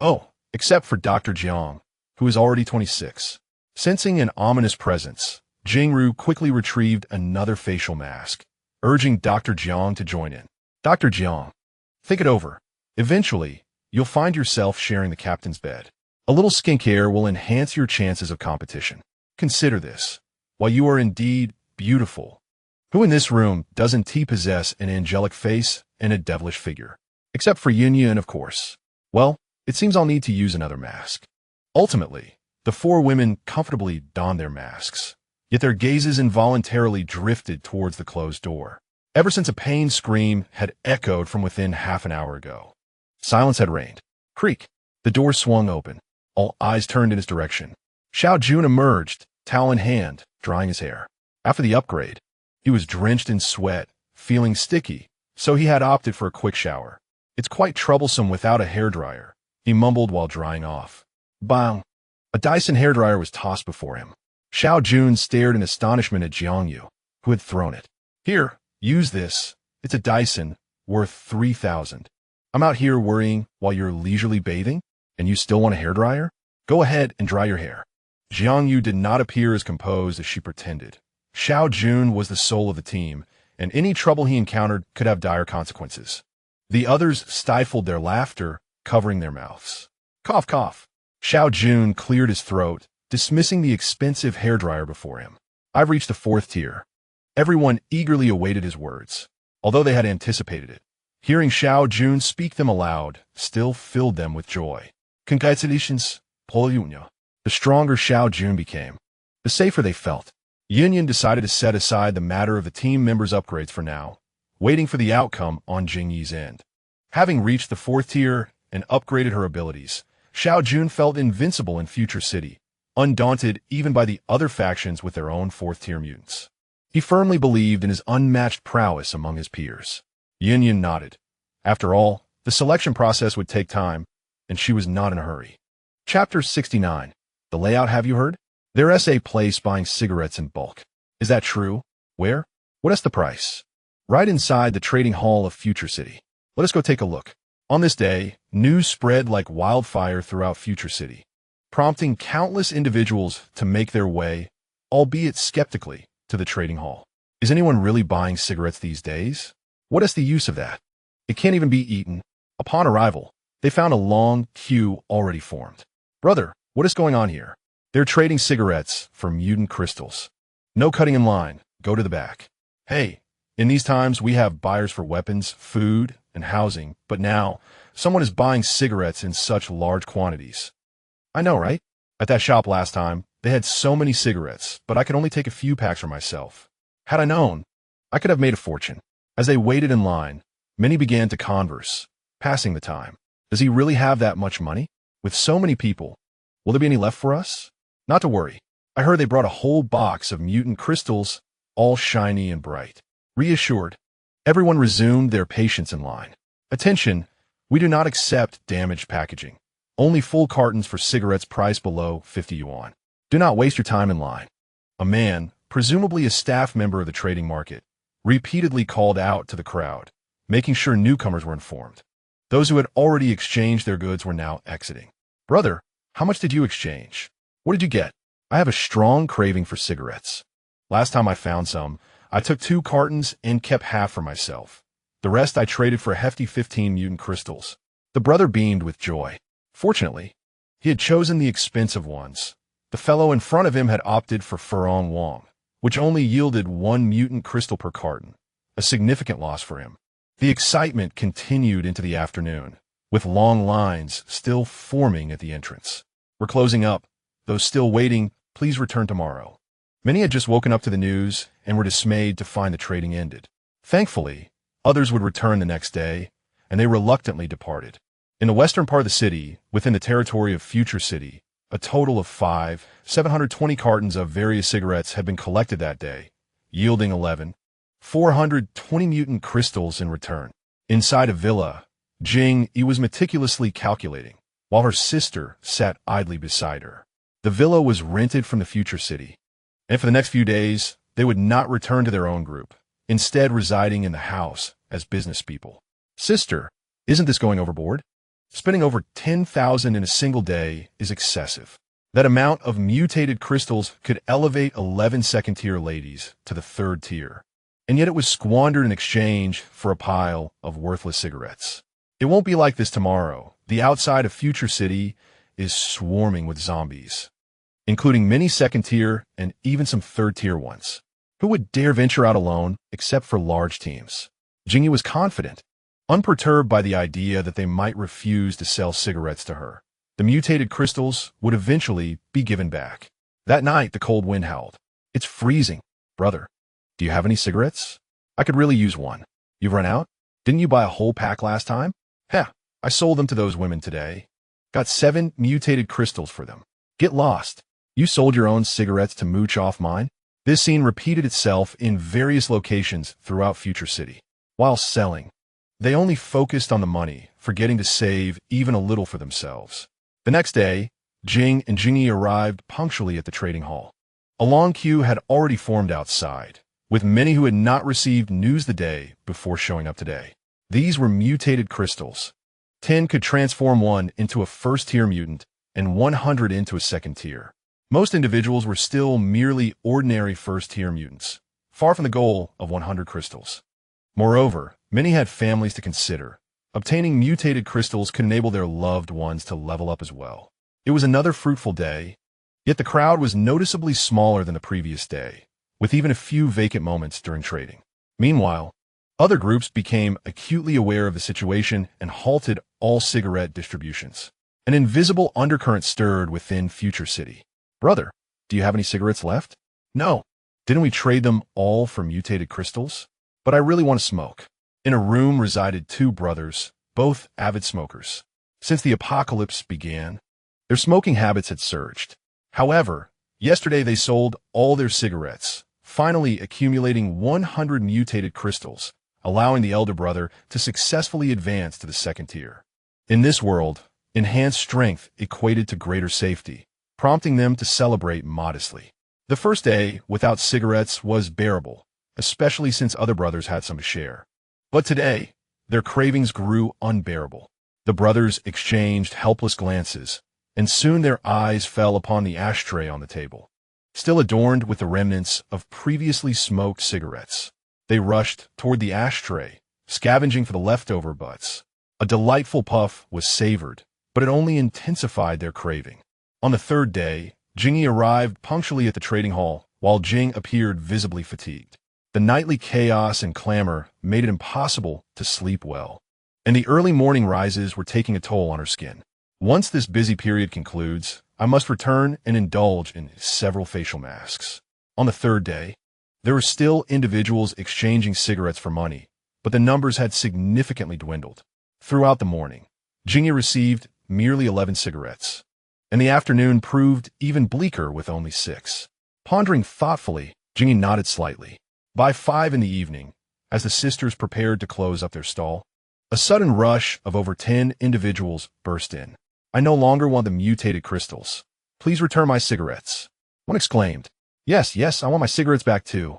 Oh, except for Dr. Jiang, who is already 26. Sensing an ominous presence, Jingru quickly retrieved another facial mask, urging Dr. Jiang to join in. Dr. Jiang, think it over. Eventually, you'll find yourself sharing the captain's bed. A little skincare will enhance your chances of competition. Consider this. While you are indeed beautiful, who in this room doesn't possess an angelic face and a devilish figure? Except for Yin Yin, of course. Well, it seems I'll need to use another mask. Ultimately, the 4 women comfortably donned their masks, yet their gazes involuntarily drifted towards the closed door. Ever since a pained scream had echoed from within half an hour ago. Silence had reigned. Creak. The door swung open. All eyes turned in his direction. Xiao Jun emerged, towel in hand, drying his hair. After the upgrade, he was drenched in sweat, feeling sticky, so he had opted for a quick shower. It's quite troublesome without a hairdryer, he mumbled while drying off. Bang! A Dyson hairdryer was tossed before him. Xiao Jun stared in astonishment at Jiangyu, who had thrown it. Here, use this. It's a Dyson, worth 3,000. I'm out here worrying while you're leisurely bathing, and you still want a hairdryer? Go ahead and dry your hair. Jiangyu did not appear as composed as she pretended. Xiao Jun was the soul of the team, and any trouble he encountered could have dire consequences. The others stifled their laughter, covering their mouths. Cough, cough. Xiao Jun cleared his throat, dismissing the expensive hairdryer before him. I've reached the 4th tier. Everyone eagerly awaited his words, although they had anticipated it. Hearing Xiao Jun speak them aloud still filled them with joy. Congratulations, Paul Yunya. The stronger Xiao Jun became, the safer they felt. Yin Yin decided to set aside the matter of the team members' upgrades for now, waiting for the outcome on Jingyi's end. Having reached the 4th tier and upgraded her abilities, Xiao Jun felt invincible in Future City, undaunted even by the other factions with their own 4th tier mutants. He firmly believed in his unmatched prowess among his peers. Yin Yin nodded. After all, the selection process would take time, and she was not in a hurry. Chapter 69. The layout, have you heard? They're SA place buying cigarettes in bulk. Is that true? Where? What is the price? Right inside the trading hall of Future City. Let us go take a look. On this day, news spread like wildfire throughout Future City, prompting countless individuals to make their way, albeit skeptically, to the trading hall. Is anyone really buying cigarettes these days? What is the use of that? It can't even be eaten. Upon arrival, they found a long queue already formed. Brother, what is going on here? They're trading cigarettes for mutant crystals. No cutting in line. Go to the back. Hey, in these times we have buyers for weapons, food, and housing, but now someone is buying cigarettes in such large quantities. I know, right? At that shop last time, they had so many cigarettes, but I could only take a few packs for myself. Had I known, I could have made a fortune. As they waited in line, many began to converse, passing the time. Does he really have that much money? With so many people, will there be any left for us? Not to worry. I heard they brought a whole box of mutant crystals, all shiny and bright. Reassured, everyone resumed their patience in line. Attention, we do not accept damaged packaging. Only full cartons for cigarettes priced below 50 yuan. Do not waste your time in line. A man, presumably a staff member of the trading market, repeatedly called out to the crowd, making sure newcomers were informed. Those who had already exchanged their goods were now exiting. Brother, how much did you exchange? What did you get? I have a strong craving for cigarettes. Last time I found some, I took 2 cartons and kept half for myself. The rest I traded for a hefty 15 mutant crystals. The brother beamed with joy. Fortunately, he had chosen the expensive ones. The fellow in front of him had opted for Furong Wong, which only yielded 1 mutant crystal per carton, a significant loss for him. The excitement continued into the afternoon, with long lines still forming at the entrance. We're closing up. Those still waiting, please return tomorrow. Many had just woken up to the news and were dismayed to find the trading ended. Thankfully, others would return the next day, and they reluctantly departed. In the western part of the city, within the territory of Future City, a total of 720 cartons of various cigarettes had been collected that day, yielding 420 mutant crystals in return. Inside a villa, Jing was meticulously calculating, while her sister sat idly beside her. The villa was rented from the Future City, and for the next few days, they would not return to their own group, instead residing in the house as business people. Sister, isn't this going overboard? Spending over 10,000 in a single day is excessive. That amount of mutated crystals could elevate 11 second-tier ladies to the 3rd tier, and yet it was squandered in exchange for a pile of worthless cigarettes. It won't be like this tomorrow. The outside of Future City is swarming with zombies, including many second-tier and even some 3rd-tier ones. Who would dare venture out alone except for large teams? Jingyi was confident, unperturbed by the idea that they might refuse to sell cigarettes to her. The mutated crystals would eventually be given back. That night, the cold wind howled. It's freezing. Brother, do you have any cigarettes? I could really use one. You've run out? Didn't you buy a whole pack last time? Heh, I sold them to those women today. Got 7 mutated crystals for them. Get lost. You sold your own cigarettes to mooch off mine? This scene repeated itself in various locations throughout Future City. While selling, they only focused on the money, forgetting to save even a little for themselves. The next day, Jing and Jingyi arrived punctually at the trading hall. A long queue had already formed outside, with many who had not received news the day before showing up today. These were mutated crystals. 10 could transform one into a 1st-tier mutant and 100 into a 2nd tier. Most individuals were still merely ordinary 1st-tier mutants, far from the goal of 100 crystals. Moreover, many had families to consider. Obtaining mutated crystals could enable their loved ones to level up as well. It was another fruitful day, yet the crowd was noticeably smaller than the previous day, with even a few vacant moments during trading. Meanwhile, other groups became acutely aware of the situation and halted all cigarette distributions. An invisible undercurrent stirred within Future City. Brother, do you have any cigarettes left? No. Didn't we trade them all for mutated crystals? But I really want to smoke. In a room resided 2 brothers, both avid smokers. Since the apocalypse began, their smoking habits had surged. However, yesterday they sold all their cigarettes, finally accumulating 100 mutated crystals, allowing the elder brother to successfully advance to the 2nd tier. In this world, enhanced strength equated to greater safety, prompting them to celebrate modestly. The first day without cigarettes was bearable, especially since other brothers had some to share. But today, their cravings grew unbearable. The brothers exchanged helpless glances, and soon their eyes fell upon the ashtray on the table, still adorned with the remnants of previously smoked cigarettes. They rushed toward the ashtray, scavenging for the leftover butts. A delightful puff was savored, but it only intensified their craving. On the 3rd day, Jingyi arrived punctually at the trading hall, while Jing appeared visibly fatigued. The nightly chaos and clamor made it impossible to sleep well. and the early morning rises were taking a toll on her skin. Once this busy period concludes, I must return and indulge in several facial masks. On the third day, there were still individuals exchanging cigarettes for money, but the numbers had significantly dwindled. Throughout the morning, Jingyi received merely 11 cigarettes, and the afternoon proved even bleaker with only 6. Pondering thoughtfully, Jingyi nodded slightly. By 5 in the evening, as the sisters prepared to close up their stall, a sudden rush of over 10 individuals burst in. "I no longer want the mutated crystals. Please return my cigarettes." One exclaimed. Yes, I want my cigarettes back too."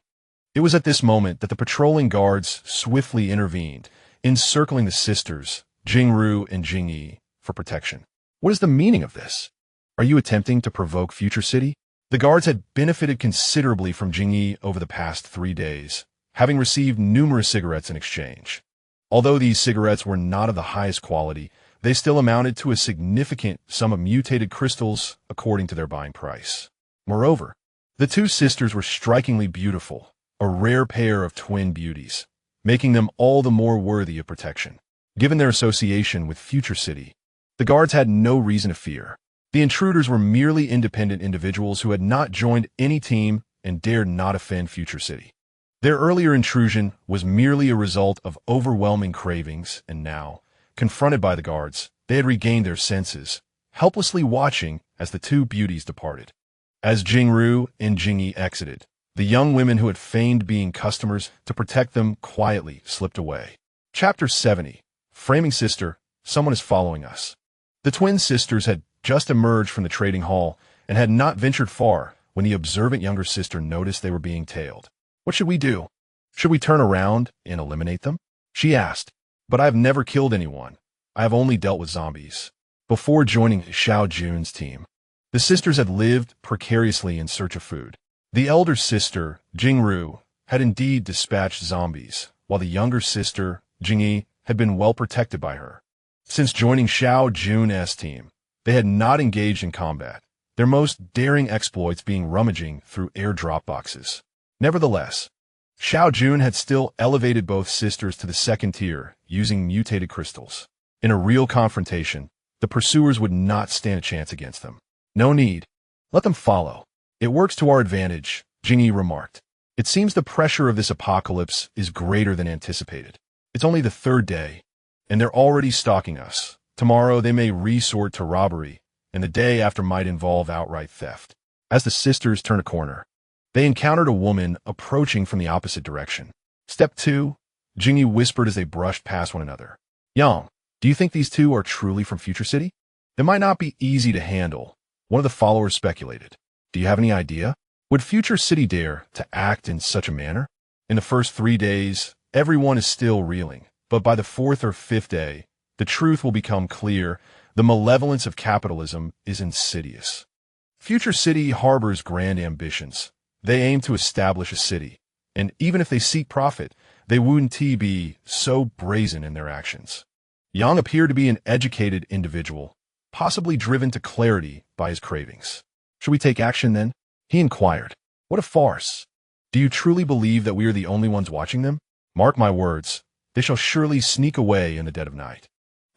It was at this moment that the patrolling guards swiftly intervened, encircling the sisters, Jingru and Jingyi, for protection. What is the meaning of this? Are you attempting to provoke Future City? The guards had benefited considerably from Jingyi over the past 3 days, having received numerous cigarettes in exchange. Although these cigarettes were not of the highest quality, they still amounted to a significant sum of mutated crystals according to their buying price. Moreover, the two sisters were strikingly beautiful, a rare pair of twin beauties, making them all the more worthy of protection. Given their association with Future City, the guards had no reason to fear. The intruders were merely independent individuals who had not joined any team and dared not offend Future City. Their earlier intrusion was merely a result of overwhelming cravings, and now, confronted by the guards, they had regained their senses, helplessly watching as the two beauties departed. As Jingru and Jingyi exited, the young women who had feigned being customers to protect them quietly slipped away. Chapter 70. Framing Sister, Someone is Following Us. The twin sisters had just emerged from the trading hall and had not ventured far when the observant younger sister noticed they were being tailed. "What should we do? Should we turn around and eliminate them?" she asked. "But I have never killed anyone. I have only dealt with zombies." Before joining Xiao Jun's team, the sisters had lived precariously in search of food. The elder sister, Jingru, had indeed dispatched zombies, while the younger sister, Jingyi, had been well protected by her. Since joining Xiao Jun's team, they had not engaged in combat, their most daring exploits being rummaging through airdrop boxes. Nevertheless, Xiao Jun had still elevated both sisters to the second tier using mutated crystals. In a real confrontation, the pursuers would not stand a chance against them. "No need. Let them follow. It works to our advantage," Jingyi remarked. "It seems the pressure of this apocalypse is greater than anticipated. It's only the third day, and they're already stalking us. Tomorrow they may resort to robbery, and the day after might involve outright theft." As the sisters turned a corner, they encountered a woman approaching from the opposite direction. "Step 2, Jingyi whispered as they brushed past one another. "Yang, do you think these two are truly from Future City? They might not be easy to handle," one of the followers speculated. "Do you have any idea? Would Future City dare to act in such a manner? In the first 3 days, everyone is still reeling, but by the 4th or 5th day, the truth will become clear. The malevolence of capitalism is insidious. Future City harbors grand ambitions. They aim to establish a city, and even if they seek profit, they wouldn't be so brazen in their actions." Yang appeared to be an educated individual, possibly driven to clarity by his cravings. "Should we take action then?" he inquired. "What a farce. Do you truly believe that we are the only ones watching them? Mark my words, they shall surely sneak away in the dead of night.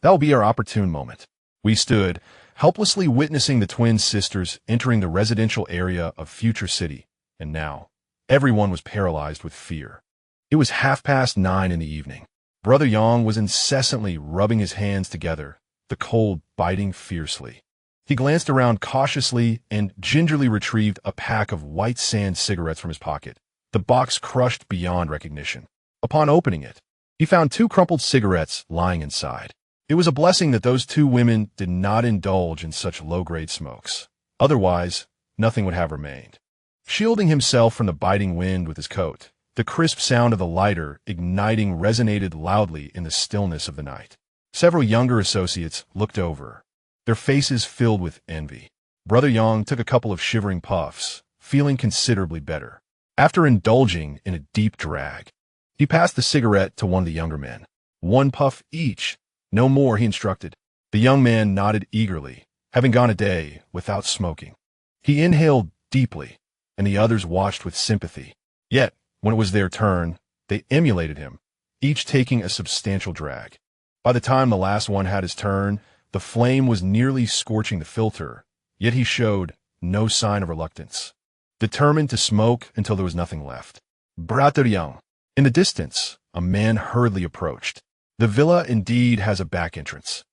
That will be our opportune moment." We stood, helplessly witnessing the twin sisters entering the residential area of Future City, and now, everyone was paralyzed with fear. It was 9:30 in the evening. Brother Yang was incessantly rubbing his hands together, the cold biting fiercely. He glanced around cautiously and gingerly retrieved a pack of white sand cigarettes from his pocket, the box crushed beyond recognition. Upon opening it, he found 2 crumpled cigarettes lying inside. It was a blessing that those 2 women did not indulge in such low-grade smokes. Otherwise, nothing would have remained. Shielding himself from the biting wind with his coat, the crisp sound of the lighter igniting resonated loudly in the stillness of the night. Several younger associates looked over, their faces filled with envy. Brother Yang took a couple of shivering puffs, feeling considerably better. After indulging in a deep drag, he passed the cigarette to one of the younger men. "1 puff each. No more," he instructed. The young man nodded eagerly, having gone a day without smoking. He inhaled deeply, and the others watched with sympathy. Yet, when it was their turn, they emulated him, each taking a substantial drag. By the time the last one had his turn, the flame was nearly scorching the filter, yet he showed no sign of reluctance, determined to smoke until there was nothing left. Brother Young. In the distance, a man hurriedly approached. The villa indeed has a back entrance.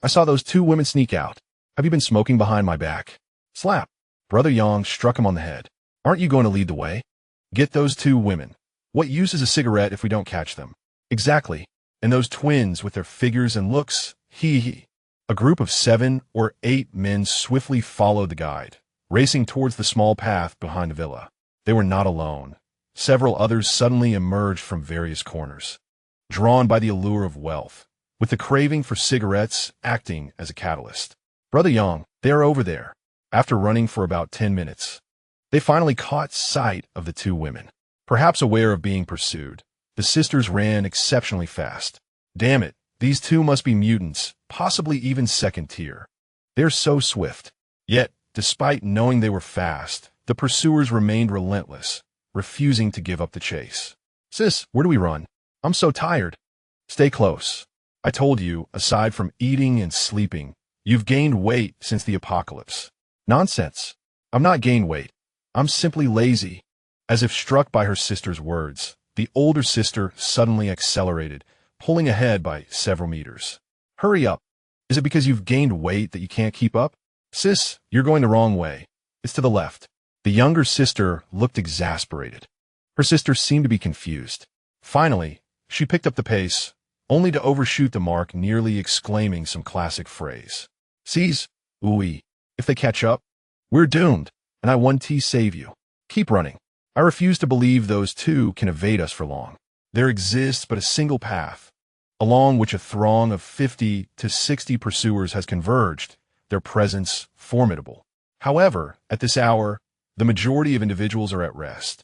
I saw those two women sneak out. Have you been smoking behind my back? Slap. Brother Yang struck him on the head. Aren't you going to lead the way? Get those two women. What use is a cigarette if we don't catch them? Exactly. And those twins with their figures and looks, hee. A group of 7 or 8 men swiftly followed the guide, racing towards the small path behind the villa. They were not alone. Several others suddenly emerged from various corners, drawn by the allure of wealth, with the craving for cigarettes acting as a catalyst. Brother Yang, they are over there. After running for about 10 minutes, they finally caught sight of the two women. Perhaps aware of being pursued, the sisters ran exceptionally fast. Damn it, these two must be mutants, possibly even second tier. They're so swift. Yet, despite knowing they were fast, the pursuers remained relentless, refusing to give up the chase. Sis, where do we run? I'm so tired. Stay close. I told you, aside from eating and sleeping, you've gained weight since the apocalypse. Nonsense. I'm not gained weight. I'm simply lazy. As if struck by her sister's words, the older sister suddenly accelerated, pulling ahead by several meters. Hurry up. Is it because you've gained weight that you can't keep up? Sis, you're going the wrong way. It's to the left. The younger sister looked exasperated. Her sister seemed to be confused. Finally, she picked up the pace, only to overshoot the mark, nearly exclaiming some classic phrase. Seize, ooey. If they catch up, we're doomed, and I want to save you. Keep running. I refuse to believe those two can evade us for long. There exists but a single path, along which a throng of 50 to 60 pursuers has converged, their presence formidable. However, at this hour, the majority of individuals are at rest,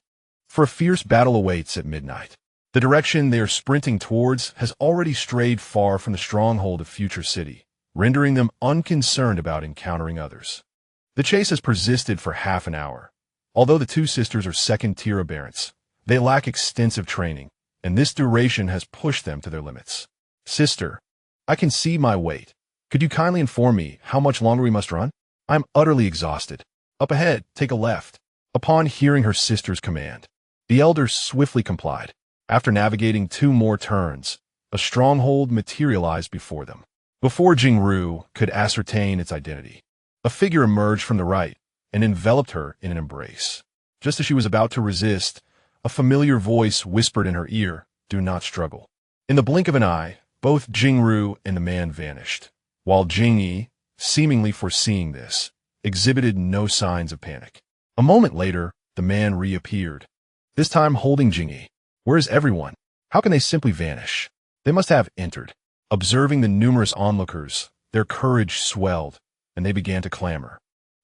for a fierce battle awaits at midnight. The direction they are sprinting towards has already strayed far from the stronghold of Future City, rendering them unconcerned about encountering others. The chase has persisted for half an hour. Although the two sisters are second-tier aberrants, they lack extensive training, and this duration has pushed them to their limits. Sister, I can see my weight. Could you kindly inform me how much longer we must run? I'm utterly exhausted. Up ahead, take a left. Upon hearing her sister's command, the elder swiftly complied. After navigating 2 more turns, a stronghold materialized before them. Before Jingru could ascertain its identity, a figure emerged from the right and enveloped her in an embrace. Just as she was about to resist, a familiar voice whispered in her ear, "Do not struggle." In the blink of an eye, both Jingru and the man vanished, while Jingyi, seemingly foreseeing this, exhibited no signs of panic. A moment later, the man reappeared, this time holding Jingyi. Where is everyone? How can they simply vanish? They must have entered. Observing the numerous onlookers, their courage swelled, and they began to clamor,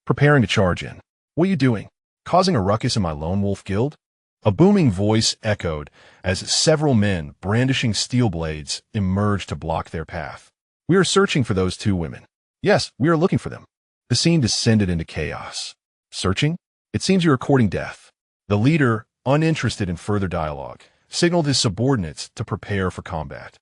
preparing to charge in. What are you doing? Causing a ruckus in my lone wolf guild? A booming voice echoed as several men brandishing steel blades emerged to block their path. We are searching for those two women. Yes, we are looking for them. The scene descended into chaos. Searching? It seems you are courting death. The leader, uninterested in further dialogue, signaled his subordinates to prepare for combat.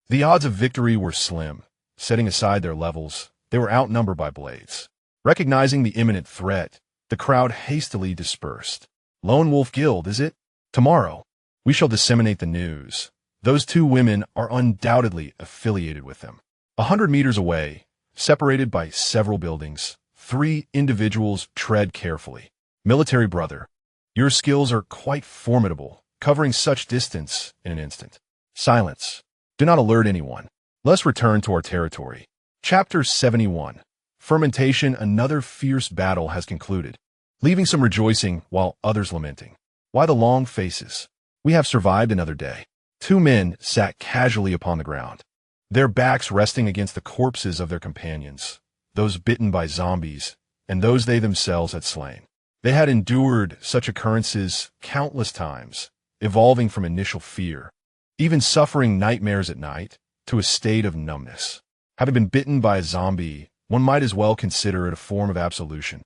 The odds of victory were slim. Setting aside their levels, they were outnumbered by blades. Recognizing the imminent threat, the crowd hastily dispersed. Lone Wolf Guild, is it? Tomorrow, we shall disseminate the news. Those two women are undoubtedly affiliated with them. 100 meters away, separated by several buildings, 3 individuals tread carefully. Military brother, your skills are quite formidable, covering such distance in an instant. Silence. Do not alert anyone. Let's return to our territory. Chapter 71. Fermentation. Another fierce battle has concluded, leaving some rejoicing while others lamenting. Why the long faces? We have survived another day. 2 men sat casually upon the ground, their backs resting against the corpses of their companions, those bitten by zombies, and those they themselves had slain. They had endured such occurrences countless times, evolving from initial fear, even suffering nightmares at night, to a state of numbness. Having been bitten by a zombie, one might as well consider it a form of absolution.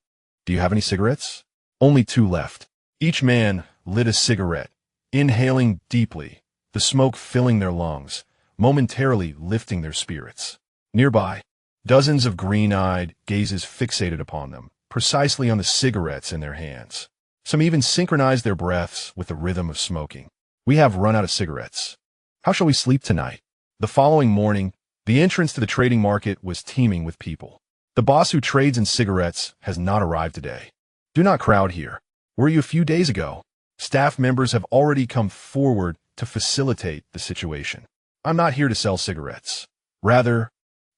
Do you have any cigarettes? Only 2 left. Each man lit a cigarette, inhaling deeply, the smoke filling their lungs, momentarily lifting their spirits. Nearby, dozens of green-eyed gazes fixated upon them, precisely on the cigarettes in their hands. Some even synchronized their breaths with the rhythm of smoking. We have run out of cigarettes. How shall we sleep tonight? The following morning, the entrance to the trading market was teeming with people. The boss who trades in cigarettes has not arrived today. Do not crowd here. Were you a few days ago? Staff members have already come forward to facilitate the situation. I'm not here to sell cigarettes. Rather,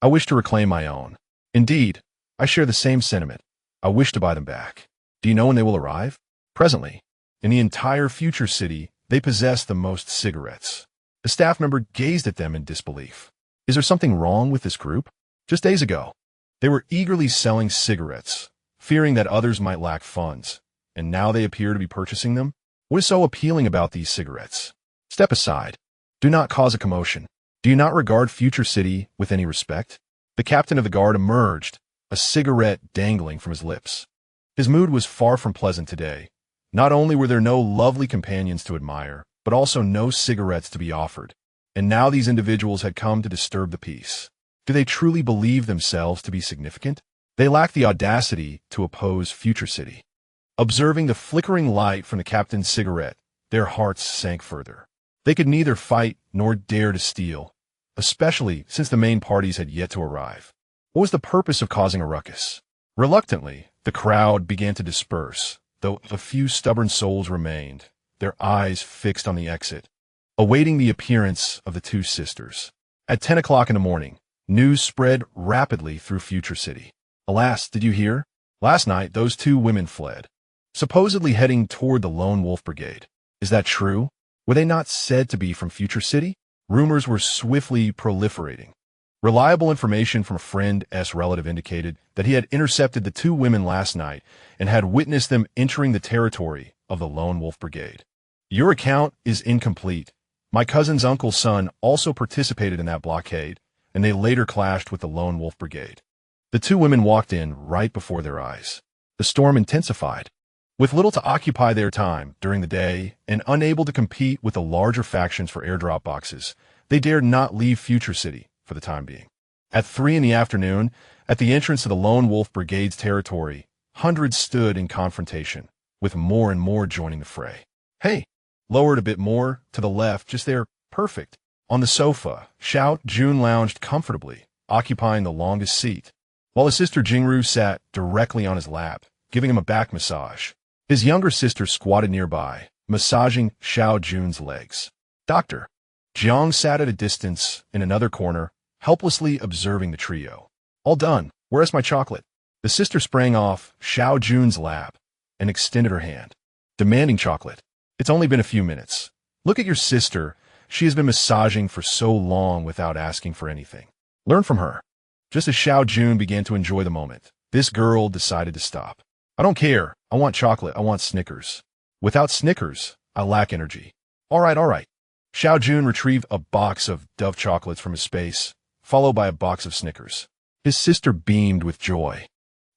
I wish to reclaim my own. Indeed, I share the same sentiment. I wish to buy them back. Do you know when they will arrive? Presently. In the entire future city, they possess the most cigarettes. The staff member gazed at them in disbelief. Is there something wrong with this group? Just days ago, they were eagerly selling cigarettes, fearing that others might lack funds, and now they appear to be purchasing them? What is so appealing about these cigarettes? Step aside. Do not cause a commotion. Do you not regard Future City with any respect? The captain of the guard emerged, a cigarette dangling from his lips. His mood was far from pleasant today. Not only were there no lovely companions to admire, but also no cigarettes to be offered. And now these individuals had come to disturb the peace. Do they truly believe themselves to be significant? They lack the audacity to oppose Future City. Observing the flickering light from the captain's cigarette, their hearts sank further. They could neither fight nor dare to steal, especially since the main parties had yet to arrive. What was the purpose of causing a ruckus? Reluctantly, the crowd began to disperse, though a few stubborn souls remained, their eyes fixed on the exit, awaiting the appearance of the two sisters. At 10 o'clock in the morning, news spread rapidly through Future City. Alas, did you hear? Last night, those two women fled, supposedly heading toward the Lone Wolf Brigade. Is that true? Were they not said to be from Future City? Rumors were swiftly proliferating. Reliable information from a friend's relative indicated that he had intercepted the two women last night and had witnessed them entering the territory of the Lone Wolf Brigade. Your account is incomplete. My cousin's uncle's son also participated in that blockade, and they later clashed with the Lone Wolf Brigade. The two women walked in right before their eyes. The storm intensified. With little to occupy their time during the day and unable to compete with the larger factions for airdrop boxes, they dared not leave Future City for the time being. At 3 in the afternoon, at the entrance to the Lone Wolf Brigade's territory, hundreds stood in confrontation, with more and more joining the fray. Hey, lowered a bit more to the left, just there, perfect. On the sofa, Xiao Jun lounged comfortably, occupying the longest seat, while his sister Jingru sat directly on his lap, giving him a back massage. His younger sister squatted nearby, massaging Xiao Jun's legs. Dr. Jiang sat at a distance in another corner, helplessly observing the trio. All done. Where's my chocolate? The sister sprang off Xiao Jun's lap and extended her hand, demanding chocolate. It's only been a few minutes. Look at your sister. She has been massaging for so long without asking for anything. Learn from her. Just as Xiao Jun began to enjoy the moment, this girl decided to stop. I don't care. I want chocolate. I want Snickers. Without Snickers, I lack energy. All right. Xiao Jun retrieved a box of Dove chocolates from his space, followed by a box of Snickers. His sister beamed with joy,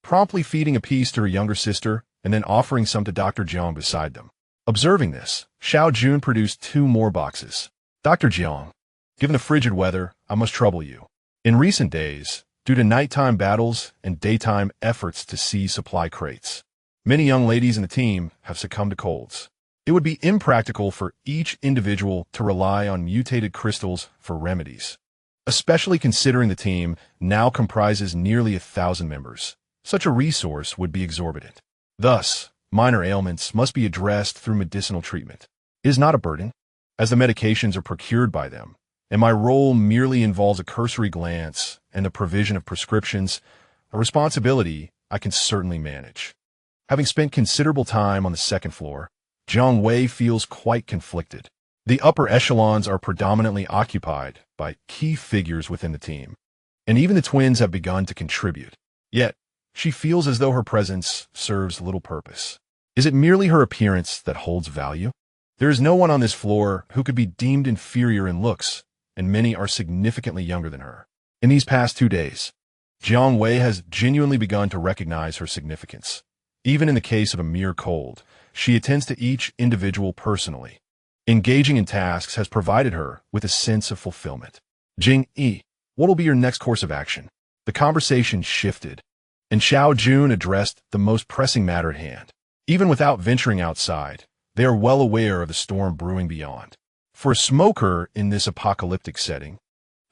promptly feeding a piece to her younger sister and then offering some to Dr. Jiang beside them. Observing this, Xiao Jun produced 2 more boxes. Dr. Jiang, given the frigid weather, I must trouble you. In recent days, due to nighttime battles and daytime efforts to seize supply crates, many young ladies in the team have succumbed to colds. It would be impractical for each individual to rely on mutated crystals for remedies, especially considering the team now comprises nearly 1,000 members. Such a resource would be exorbitant. Thus, minor ailments must be addressed through medicinal treatment. It is not a burden, as the medications are procured by them, and my role merely involves a cursory glance and the provision of prescriptions, a responsibility I can certainly manage. Having spent considerable time on the second floor, Jiang Wei feels quite conflicted. The upper echelons are predominantly occupied by key figures within the team, and even the twins have begun to contribute. Yet, she feels as though her presence serves little purpose. Is it merely her appearance that holds value? There is no one on this floor who could be deemed inferior in looks, and many are significantly younger than her. In these past 2 days, Jiang Wei has genuinely begun to recognize her significance. Even in the case of a mere cold, she attends to each individual personally. Engaging in tasks has provided her with a sense of fulfillment. Jing Yi, what will be your next course of action? The conversation shifted, and Xiao Jun addressed the most pressing matter at hand. Even without venturing outside, they are well aware of the storm brewing beyond. For a smoker in this apocalyptic setting,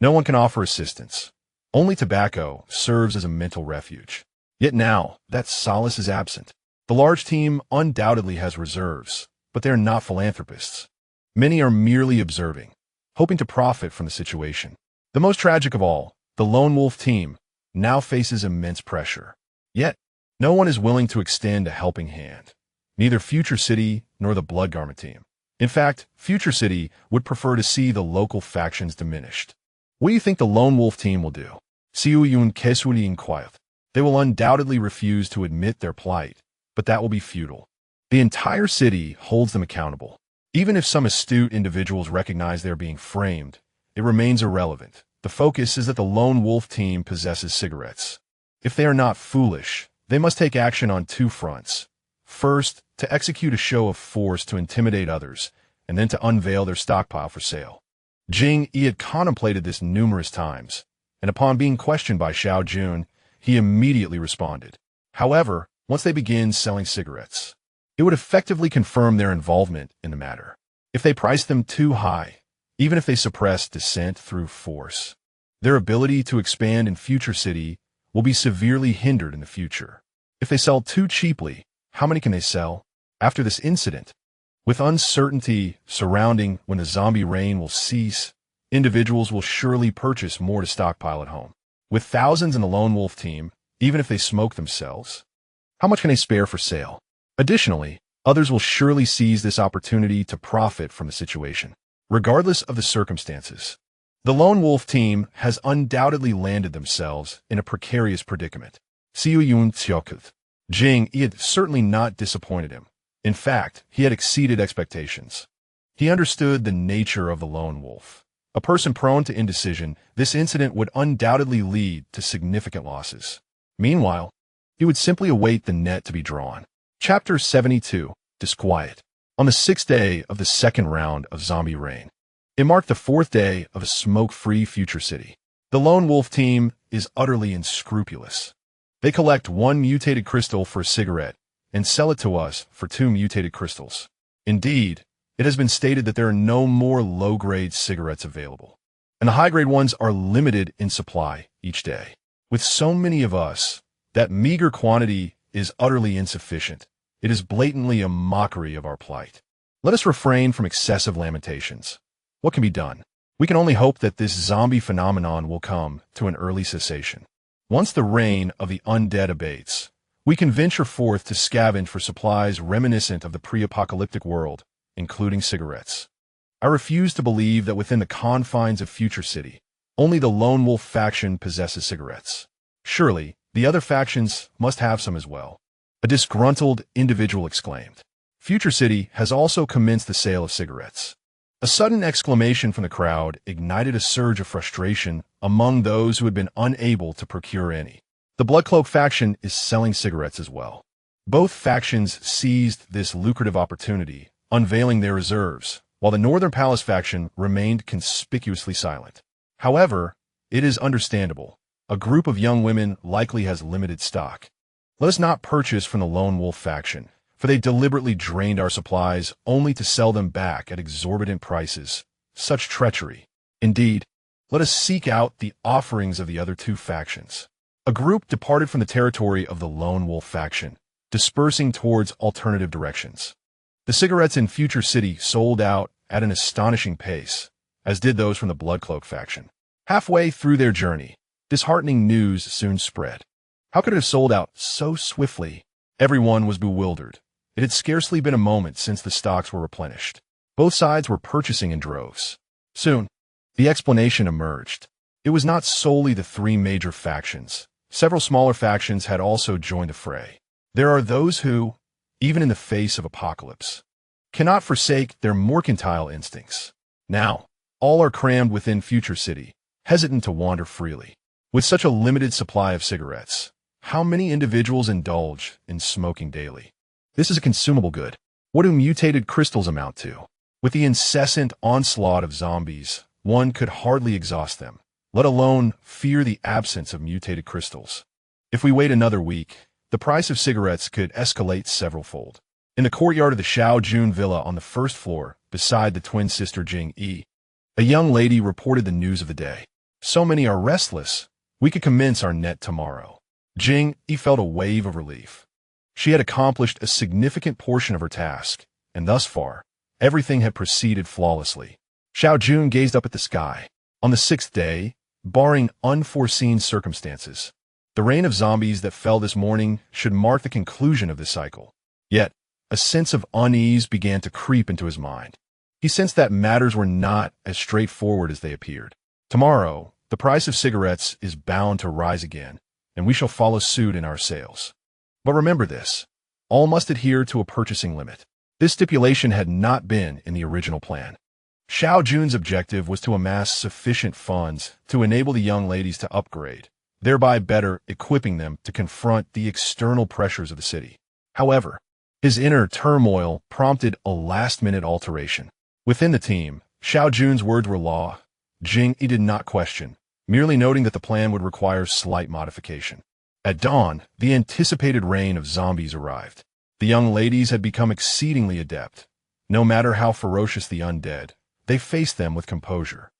no one can offer assistance. Only tobacco serves as a mental refuge. Yet now, that solace is absent. The large team undoubtedly has reserves, but they are not philanthropists. Many are merely observing, hoping to profit from the situation. The most tragic of all, the lone wolf team, now faces immense pressure. Yet, no one is willing to extend a helping hand. Neither Future City nor the Blood Garment team. In fact, Future City would prefer to see the local factions diminished. What do you think the lone wolf team will do? Xiao Jun casually inquired. They will undoubtedly refuse to admit their plight, but that will be futile. The entire city holds them accountable. Even if some astute individuals recognize they are being framed, it remains irrelevant. The focus is that the lone wolf team possesses cigarettes. If they are not foolish, they must take action on two fronts. First, to execute a show of force to intimidate others, and then to unveil their stockpile for sale. Jing Yi had contemplated this numerous times, and upon being questioned by Xiao Jun, he immediately responded. However, once they begin selling cigarettes, it would effectively confirm their involvement in the matter. If they price them too high, even if they suppress dissent through force, their ability to expand in Future City will be severely hindered in the future. If they sell too cheaply, how many can they sell? After this incident, with uncertainty surrounding when the zombie rain will cease, individuals will surely purchase more to stockpile at home. With thousands in the lone wolf team, even if they smoke themselves, how much can they spare for sale? Additionally, others will surely seize this opportunity to profit from the situation. Regardless of the circumstances, the lone wolf team has undoubtedly landed themselves in a precarious predicament. Xiao Jun xiaoked. Jing Yi had certainly not disappointed him. In fact, he had exceeded expectations. He understood the nature of the lone wolf. A person prone to indecision, this incident would undoubtedly lead to significant losses. Meanwhile, he would simply await the net to be drawn. Chapter 72, Disquiet. On the 6th day of the second round of zombie rain, it marked the 4th day of a smoke-free Future City. The lone wolf team is utterly unscrupulous. They collect 1 mutated crystal for a cigarette and sell it to us for 2 mutated crystals. Indeed, it has been stated that there are no more low-grade cigarettes available, and the high-grade ones are limited in supply each day. With so many of us, that meager quantity is utterly insufficient. It is blatantly a mockery of our plight. Let us refrain from excessive lamentations. What can be done? We can only hope that this zombie phenomenon will come to an early cessation. Once the reign of the undead abates, we can venture forth to scavenge for supplies reminiscent of the pre-apocalyptic world, including cigarettes. I refuse to believe that within the confines of Future City, only the lone wolf faction possesses cigarettes. Surely, the other factions must have some as well. A disgruntled individual exclaimed. Future City has also commenced the sale of cigarettes. A sudden exclamation from the crowd ignited a surge of frustration among those who had been unable to procure any. The Bloodcloak faction is selling cigarettes as well. Both factions seized this lucrative opportunity, unveiling their reserves, while the Northern Palace faction remained conspicuously silent. However, it is understandable. A group of young women likely has limited stock. Let us not purchase from the Lone Wolf faction, for they deliberately drained our supplies only to sell them back at exorbitant prices. Such treachery. Indeed, let us seek out the offerings of the other two factions. A group departed from the territory of the Lone Wolf faction, dispersing towards alternative directions. The cigarettes in Future City sold out at an astonishing pace, as did those from the Bloodcloak faction. Halfway through their journey, disheartening news soon spread. How could it have sold out so swiftly? Everyone was bewildered. It had scarcely been a moment since the stocks were replenished. Both sides were purchasing in droves. Soon, the explanation emerged. It was not solely the 3 major factions. Several smaller factions had also joined the fray. There are those who, even in the face of apocalypse, cannot forsake their mercantile instincts. Now, all are crammed within Future City, hesitant to wander freely. With such a limited supply of cigarettes, how many individuals indulge in smoking daily? This is a consumable good. What do mutated crystals amount to? With the incessant onslaught of zombies, one could hardly exhaust them, let alone fear the absence of mutated crystals. If we wait another week, the price of cigarettes could escalate several-fold. In the courtyard of the Xiao Jun villa on the first floor, beside the twin sister Jing Yi, a young lady reported the news of the day. So many are restless. We could commence our net tomorrow. Jing Yi felt a wave of relief. She had accomplished a significant portion of her task, and thus far, everything had proceeded flawlessly. Xiao Jun gazed up at the sky. On the sixth day, barring unforeseen circumstances, the rain of zombies that fell this morning should mark the conclusion of this cycle. Yet, a sense of unease began to creep into his mind. He sensed that matters were not as straightforward as they appeared. Tomorrow, the price of cigarettes is bound to rise again, and we shall follow suit in our sales. But remember this, all must adhere to a purchasing limit. This stipulation had not been in the original plan. Xiao Jun's objective was to amass sufficient funds to enable the young ladies to upgrade, thereby better equipping them to confront the external pressures of the city. However, his inner turmoil prompted a last-minute alteration. Within the team, Xiao Jun's words were law. Jing Yi did not question, merely noting that the plan would require slight modification. At dawn, the anticipated rain of zombies arrived. The young ladies had become exceedingly adept. No matter how ferocious the undead, they faced them with composure.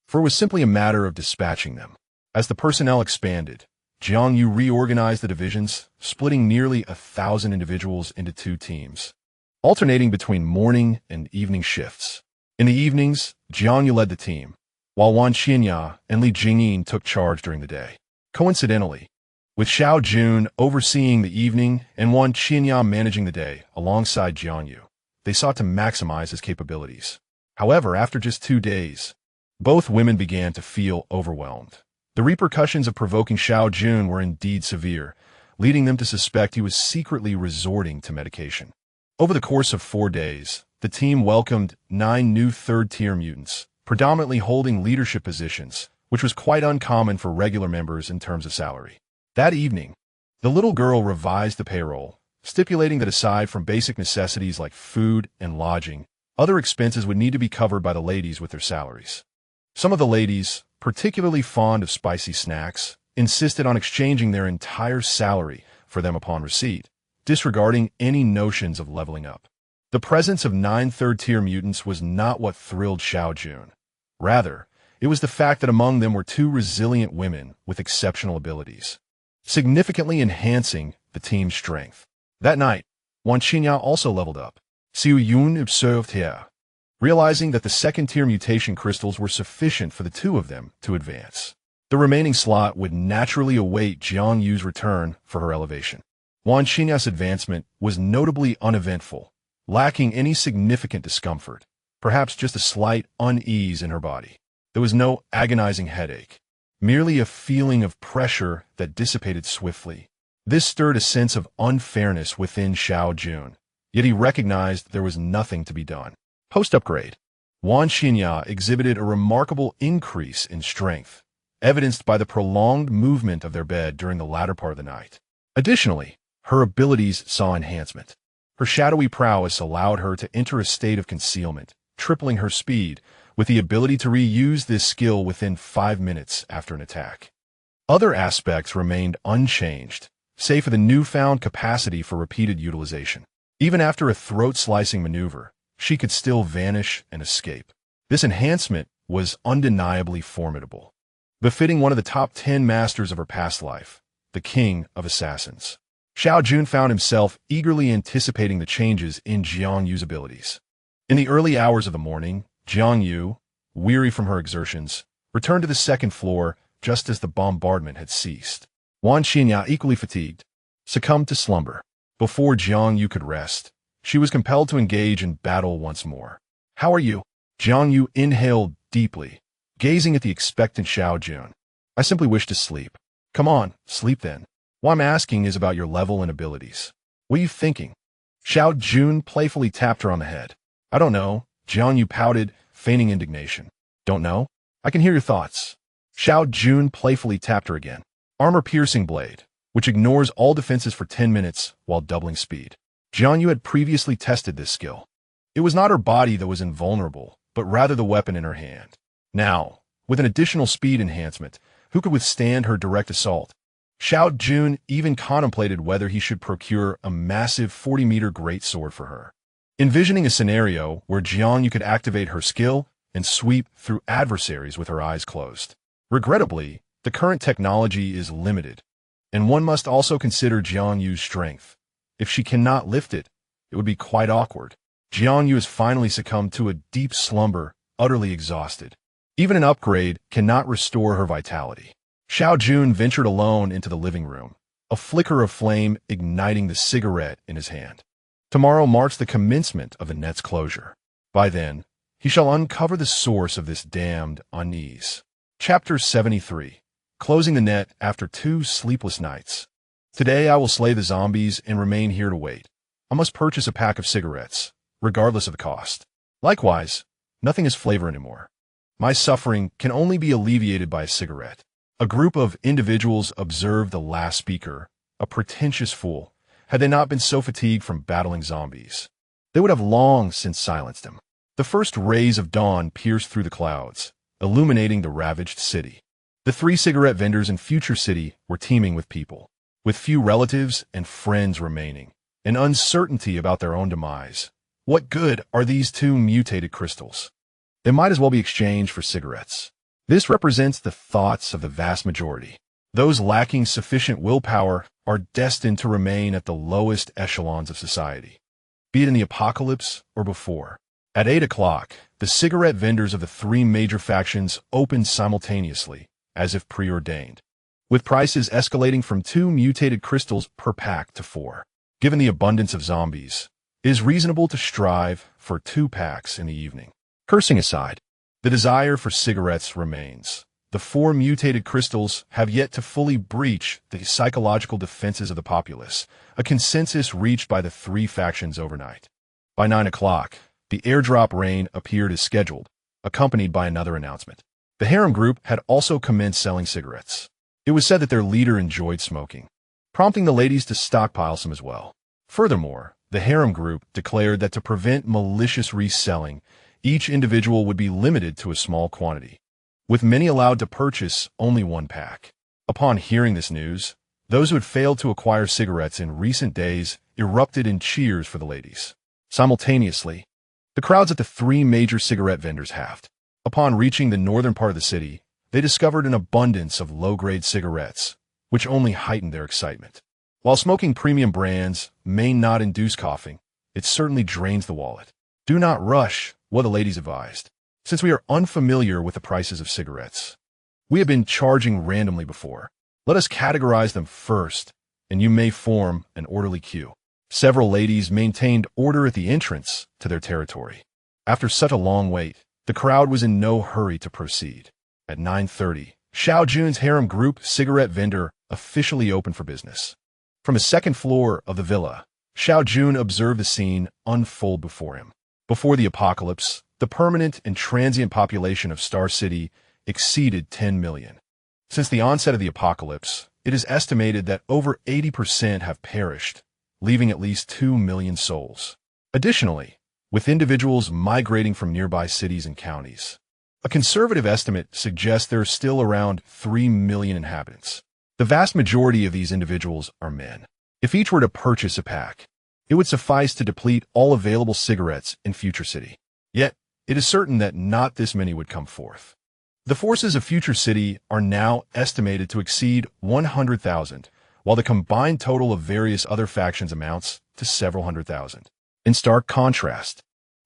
For it was simply a matter of dispatching them. As the personnel expanded, Jiang Yu reorganized the divisions, splitting nearly 1,000 individuals into 2 teams, alternating between morning and evening shifts. In the evenings, Jiang Yu led the team, while Wan Xinya and Li Jingyin took charge during the day. Coincidentally, with Xiao Jun overseeing the evening and Wan Xinya managing the day alongside Jiang Yu, they sought to maximize his capabilities. However, after just 2 days, both women began to feel overwhelmed. The repercussions of provoking Xiao Jun were indeed severe, leading them to suspect he was secretly resorting to medication. Over the course of 4 days, the team welcomed 9 new third-tier mutants, predominantly holding leadership positions, which was quite uncommon for regular members in terms of salary. That evening, the little girl revised the payroll, stipulating that aside from basic necessities like food and lodging, other expenses would need to be covered by the ladies with their salaries. Some of the ladies, particularly fond of spicy snacks, insisted on exchanging their entire salary for them upon receipt, disregarding any notions of leveling up. The presence of 9 third-tier mutants was not what thrilled Xiao Jun. Rather, it was the fact that among them were 2 resilient women with exceptional abilities, significantly enhancing the team's strength. That night, Wan Xinya also leveled up. Xiao Jun observed here, realizing that the second-tier mutation crystals were sufficient for the 2 of them to advance. The remaining slot would naturally await Jiang Yu's return for her elevation. Wan Xinya's advancement was notably uneventful, lacking any significant discomfort, perhaps just a slight unease in her body. There was no agonizing headache, merely a feeling of pressure that dissipated swiftly. This stirred a sense of unfairness within Xiao Jun, yet he recognized there was nothing to be done. Post-upgrade, Wan Xinya exhibited a remarkable increase in strength, evidenced by the prolonged movement of their bed during the latter part of the night. Additionally, her abilities saw enhancement. Her shadowy prowess allowed her to enter a state of concealment, tripling her speed, with the ability to reuse this skill within 5 minutes after an attack. Other aspects remained unchanged, save for the newfound capacity for repeated utilization. Even after a throat-slicing maneuver, she could still vanish and escape. This enhancement was undeniably formidable, befitting one of the top 10 masters of her past life, the King of Assassins. Xiao Jun found himself eagerly anticipating the changes in Jiang Yu's abilities. In the early hours of the morning, Jiang Yu, weary from her exertions, returned to the second floor just as the bombardment had ceased. Wan Xinya, equally fatigued, succumbed to slumber. Before Jiang Yu could rest, she was compelled to engage in battle once more. "How are you?" Jiang Yu inhaled deeply, gazing at the expectant Xiao Jun. "I simply wish to sleep." "Come on, sleep then. What I'm asking is about your level and abilities. What are you thinking?" Xiao Jun playfully tapped her on the head. "I don't know." Jiang Yu pouted, feigning indignation. "Don't know? I can hear your thoughts." Xiao Jun playfully tapped her again. Armor-piercing blade, which ignores all defenses for 10 minutes while doubling speed. Jiang Yu had previously tested this skill. It was not her body that was invulnerable, but rather the weapon in her hand. Now, with an additional speed enhancement, who could withstand her direct assault? Xiao Jun even contemplated whether he should procure a massive 40-meter greatsword for her. Envisioning a scenario where Jiangyu could activate her skill and sweep through adversaries with her eyes closed. Regrettably, the current technology is limited, and one must also consider Jiangyu's strength. If she cannot lift it, it would be quite awkward. Jiangyu has finally succumbed to a deep slumber, utterly exhausted. Even an upgrade cannot restore her vitality. Xiao Jun ventured alone into the living room, a flicker of flame igniting the cigarette in his hand. Tomorrow marks the commencement of the net's closure. By then, he shall uncover the source of this damned unease. Chapter 73. Closing the net after 2 sleepless nights. Today I will slay the zombies and remain here to wait. I must purchase a pack of cigarettes, regardless of the cost. Likewise, nothing has flavor anymore. My suffering can only be alleviated by a cigarette. A group of individuals observed the last speaker, a pretentious fool. Had they not been so fatigued from battling zombies, they would have long since silenced him. The first rays of dawn pierced through the clouds, illuminating the ravaged city. The 3 cigarette vendors in Future City were teeming with people, with few relatives and friends remaining, and uncertainty about their own demise. What good are these 2 mutated crystals? They might as well be exchanged for cigarettes. This represents the thoughts of the vast majority. Those lacking sufficient willpower are destined to remain at the lowest echelons of society, be it in the apocalypse or before. At 8 o'clock, the cigarette vendors of the 3 major factions opened simultaneously, as if preordained, with prices escalating from 2 mutated crystals per pack to 4. Given the abundance of zombies, it is reasonable to strive for 2 packs in the evening. Cursing aside, the desire for cigarettes remains. The 4 mutated crystals have yet to fully breach the psychological defenses of the populace, a consensus reached by the 3 factions overnight. By 9 o'clock, the airdrop rain appeared as scheduled, accompanied by another announcement. The harem group had also commenced selling cigarettes. It was said that their leader enjoyed smoking, prompting the ladies to stockpile some as well. Furthermore, the harem group declared that to prevent malicious reselling, each individual would be limited to a small quantity, with many allowed to purchase only 1 pack. Upon hearing this news, those who had failed to acquire cigarettes in recent days erupted in cheers for the ladies. Simultaneously, the crowds at the 3 major cigarette vendors halved. Upon reaching the northern part of the city, they discovered an abundance of low-grade cigarettes, which only heightened their excitement. While smoking premium brands may not induce coughing, it certainly drains the wallet. Do not rush, what the ladies advised, since we are unfamiliar with the prices of cigarettes. We have been charging randomly before. Let us categorize them first, and you may form an orderly queue. Several ladies maintained order at the entrance to their territory. After such a long wait, the crowd was in no hurry to proceed. At 9:30, Xiao Jun's harem group cigarette vendor officially opened for business. From the 2nd floor of the villa, Xiao Jun observed the scene unfold before him. Before the apocalypse, the permanent and transient population of Star City exceeded 10 million. Since the onset of the apocalypse, it is estimated that over 80% have perished, leaving at least 2 million souls. Additionally, with individuals migrating from nearby cities and counties, a conservative estimate suggests there are still around 3 million inhabitants. The vast majority of these individuals are men. If each were to purchase a pack, it would suffice to deplete all available cigarettes in Future City. Yet, it is certain that not this many would come forth. The forces of Future City are now estimated to exceed 100,000, while the combined total of various other factions amounts to several 100,000. In stark contrast,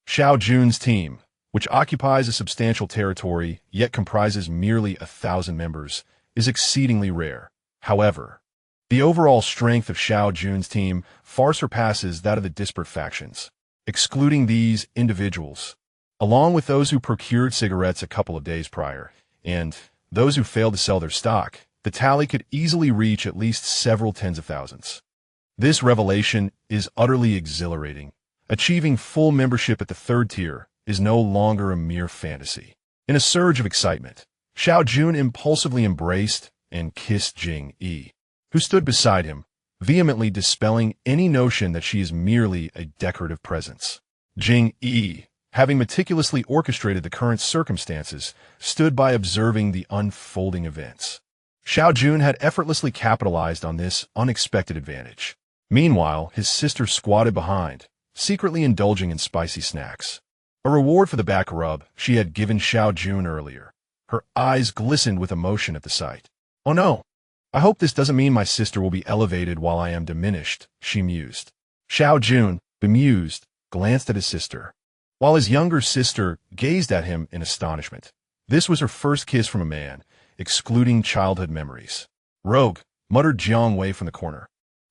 Xiao Jun's team, which occupies a substantial territory yet comprises merely 1,000 members, is exceedingly rare. However, the overall strength of Xiao Jun's team far surpasses that of the disparate factions. Excluding these individuals, along with those who procured cigarettes a couple of days prior, and those who failed to sell their stock, the tally could easily reach at least several tens of thousands. This revelation is utterly exhilarating. Achieving full membership at the 3rd tier is no longer a mere fantasy. In a surge of excitement, Xiao Jun impulsively embraced and kissed Jing Yi, who stood beside him, vehemently dispelling any notion that she is merely a decorative presence. Jing Yi having meticulously orchestrated the current circumstances, stood by observing the unfolding events. Xiao Jun had effortlessly capitalized on this unexpected advantage. Meanwhile, his sister squatted behind, secretly indulging in spicy snacks. A reward for the back rub she had given Xiao Jun earlier. Her eyes glistened with emotion at the sight. "Oh no! I hope this doesn't mean my sister will be elevated while I am diminished," she mused. Xiao Jun, bemused, glanced at his sister, while his younger sister gazed at him in astonishment. This was her first kiss from a man, excluding childhood memories. "Rogue," muttered Jiang Wei from the corner,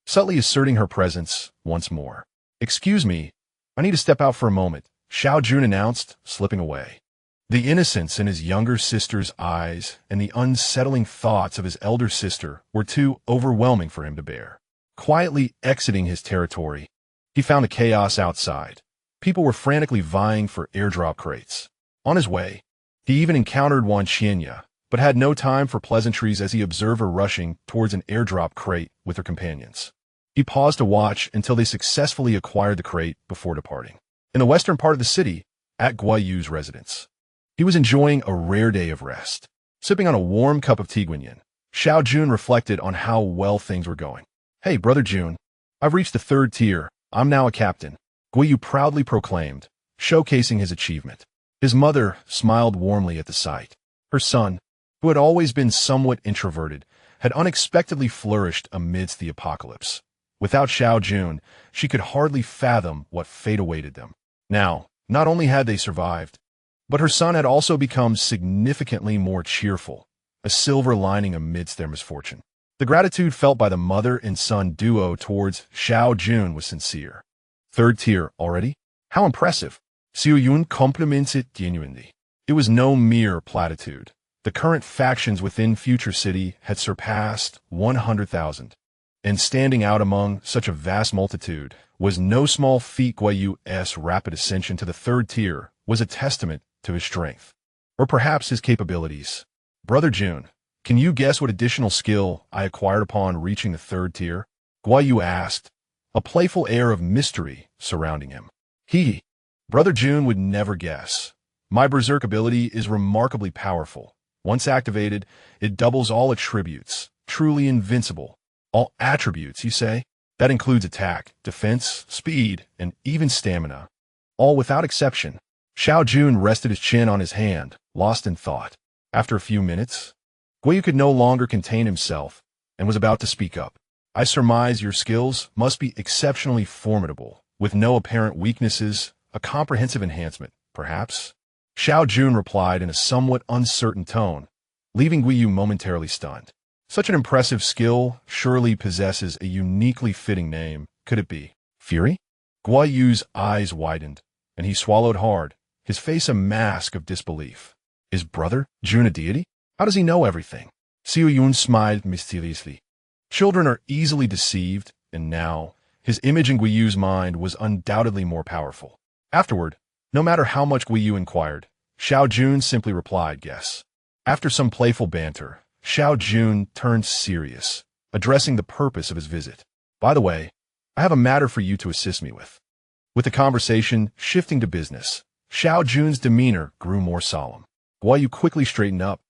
subtly asserting her presence once more. "Excuse me, I need to step out for a moment," Xiao Jun announced, slipping away. The innocence in his younger sister's eyes and the unsettling thoughts of his elder sister were too overwhelming for him to bear. Quietly exiting his territory, he found the chaos outside. People were frantically vying for airdrop crates. On his way, he even encountered Wan Xianya, but had no time for pleasantries as he observed her rushing towards an airdrop crate with her companions. He paused to watch until they successfully acquired the crate before departing. In the western part of the city, at Guo Yu's residence, he was enjoying a rare day of rest. Sipping on a warm cup of tea guanyin, Xiao Jun reflected on how well things were going. "Hey, Brother Jun, I've reached the 3rd tier. I'm now a captain," Guo Yu proudly proclaimed, showcasing his achievement. His mother smiled warmly at the sight. Her son, who had always been somewhat introverted, had unexpectedly flourished amidst the apocalypse. Without Xiao Jun, she could hardly fathom what fate awaited them. Now, not only had they survived, but her son had also become significantly more cheerful, a silver lining amidst their misfortune. The gratitude felt by the mother and son duo towards Xiao Jun was sincere. 3rd tier already? How impressive! Xiao Jun compliments it genuinely. It was no mere platitude. The current factions within Future City had surpassed 100,000. And standing out among such a vast multitude was no small feat. Guo Yu's rapid ascension to the 3rd tier was a testament to his strength, or perhaps his capabilities. "Brother Jun, can you guess what additional skill I acquired upon reaching the 3rd tier?" Guo Yu asked, a playful air of mystery surrounding him. Brother Jun would never guess. "My berserk ability is remarkably powerful. Once activated, it doubles all attributes, truly invincible." "All attributes, you say?" "That includes attack, defense, speed, and even stamina. All without exception." Xiao Jun rested his chin on his hand, lost in thought. After a few minutes, Guo Yu could no longer contain himself and was about to speak up. "I surmise your skills must be exceptionally formidable, with no apparent weaknesses, a comprehensive enhancement, perhaps?" Xiao Jun replied in a somewhat uncertain tone, leaving Guo Yu momentarily stunned. Such an impressive skill surely possesses a uniquely fitting name. Could it be Fury? Guo Yu's eyes widened, and he swallowed hard, his face a mask of disbelief. Is Brother Jun a deity? How does he know everything? Xiao Jun smiled mysteriously. Children are easily deceived, and now, his image in Guo Yu's mind was undoubtedly more powerful. Afterward, no matter how much Guo Yu inquired, Xiao Jun simply replied, "Guess." After some playful banter, Xiao Jun turned serious, addressing the purpose of his visit. "By the way, I have a matter for you to assist me with." With the conversation shifting to business, Xiao Jun's demeanor grew more solemn. Guo Yu quickly straightened up,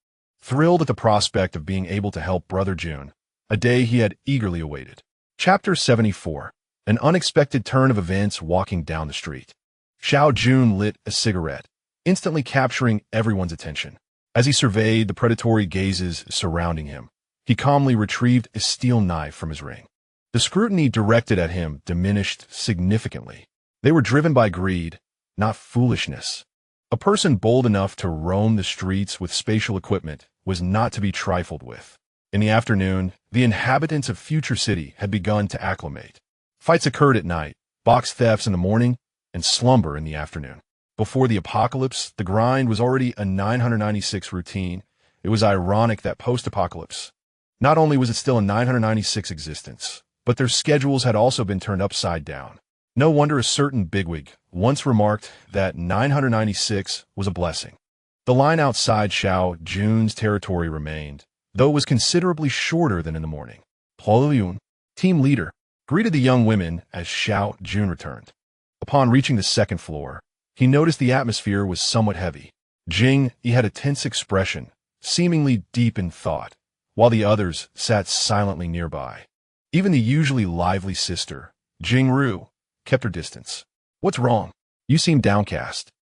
thrilled at the prospect of being able to help Brother Jun, a day he had eagerly awaited. Chapter 74. An unexpected turn of events walking down the street. Xiao Jun lit a cigarette, instantly capturing everyone's attention. As he surveyed the predatory gazes surrounding him, he calmly retrieved a steel knife from his ring. The scrutiny directed at him diminished significantly. They were driven by greed, not foolishness. A person bold enough to roam the streets with spatial equipment was not to be trifled with. In the afternoon, the inhabitants of Future City had begun to acclimate. Fights occurred at night, box thefts in the morning, and slumber in the afternoon. Before the apocalypse, the grind was already a 996 routine. It was ironic that post-apocalypse, not only was it still a 996 existence, but their schedules had also been turned upside down. No wonder a certain bigwig once remarked that 996 was a blessing. The line outside Xiao Jun's territory remained, though it was considerably shorter than in the morning. Paul Yun, team leader, greeted the young women as Xiao Jun returned. Upon reaching the 2nd floor, he noticed the atmosphere was somewhat heavy. Jing, he had a tense expression, seemingly deep in thought, while the others sat silently nearby. Even the usually lively sister, Jing Ru, kept her distance. "What's wrong? You seem downcast,"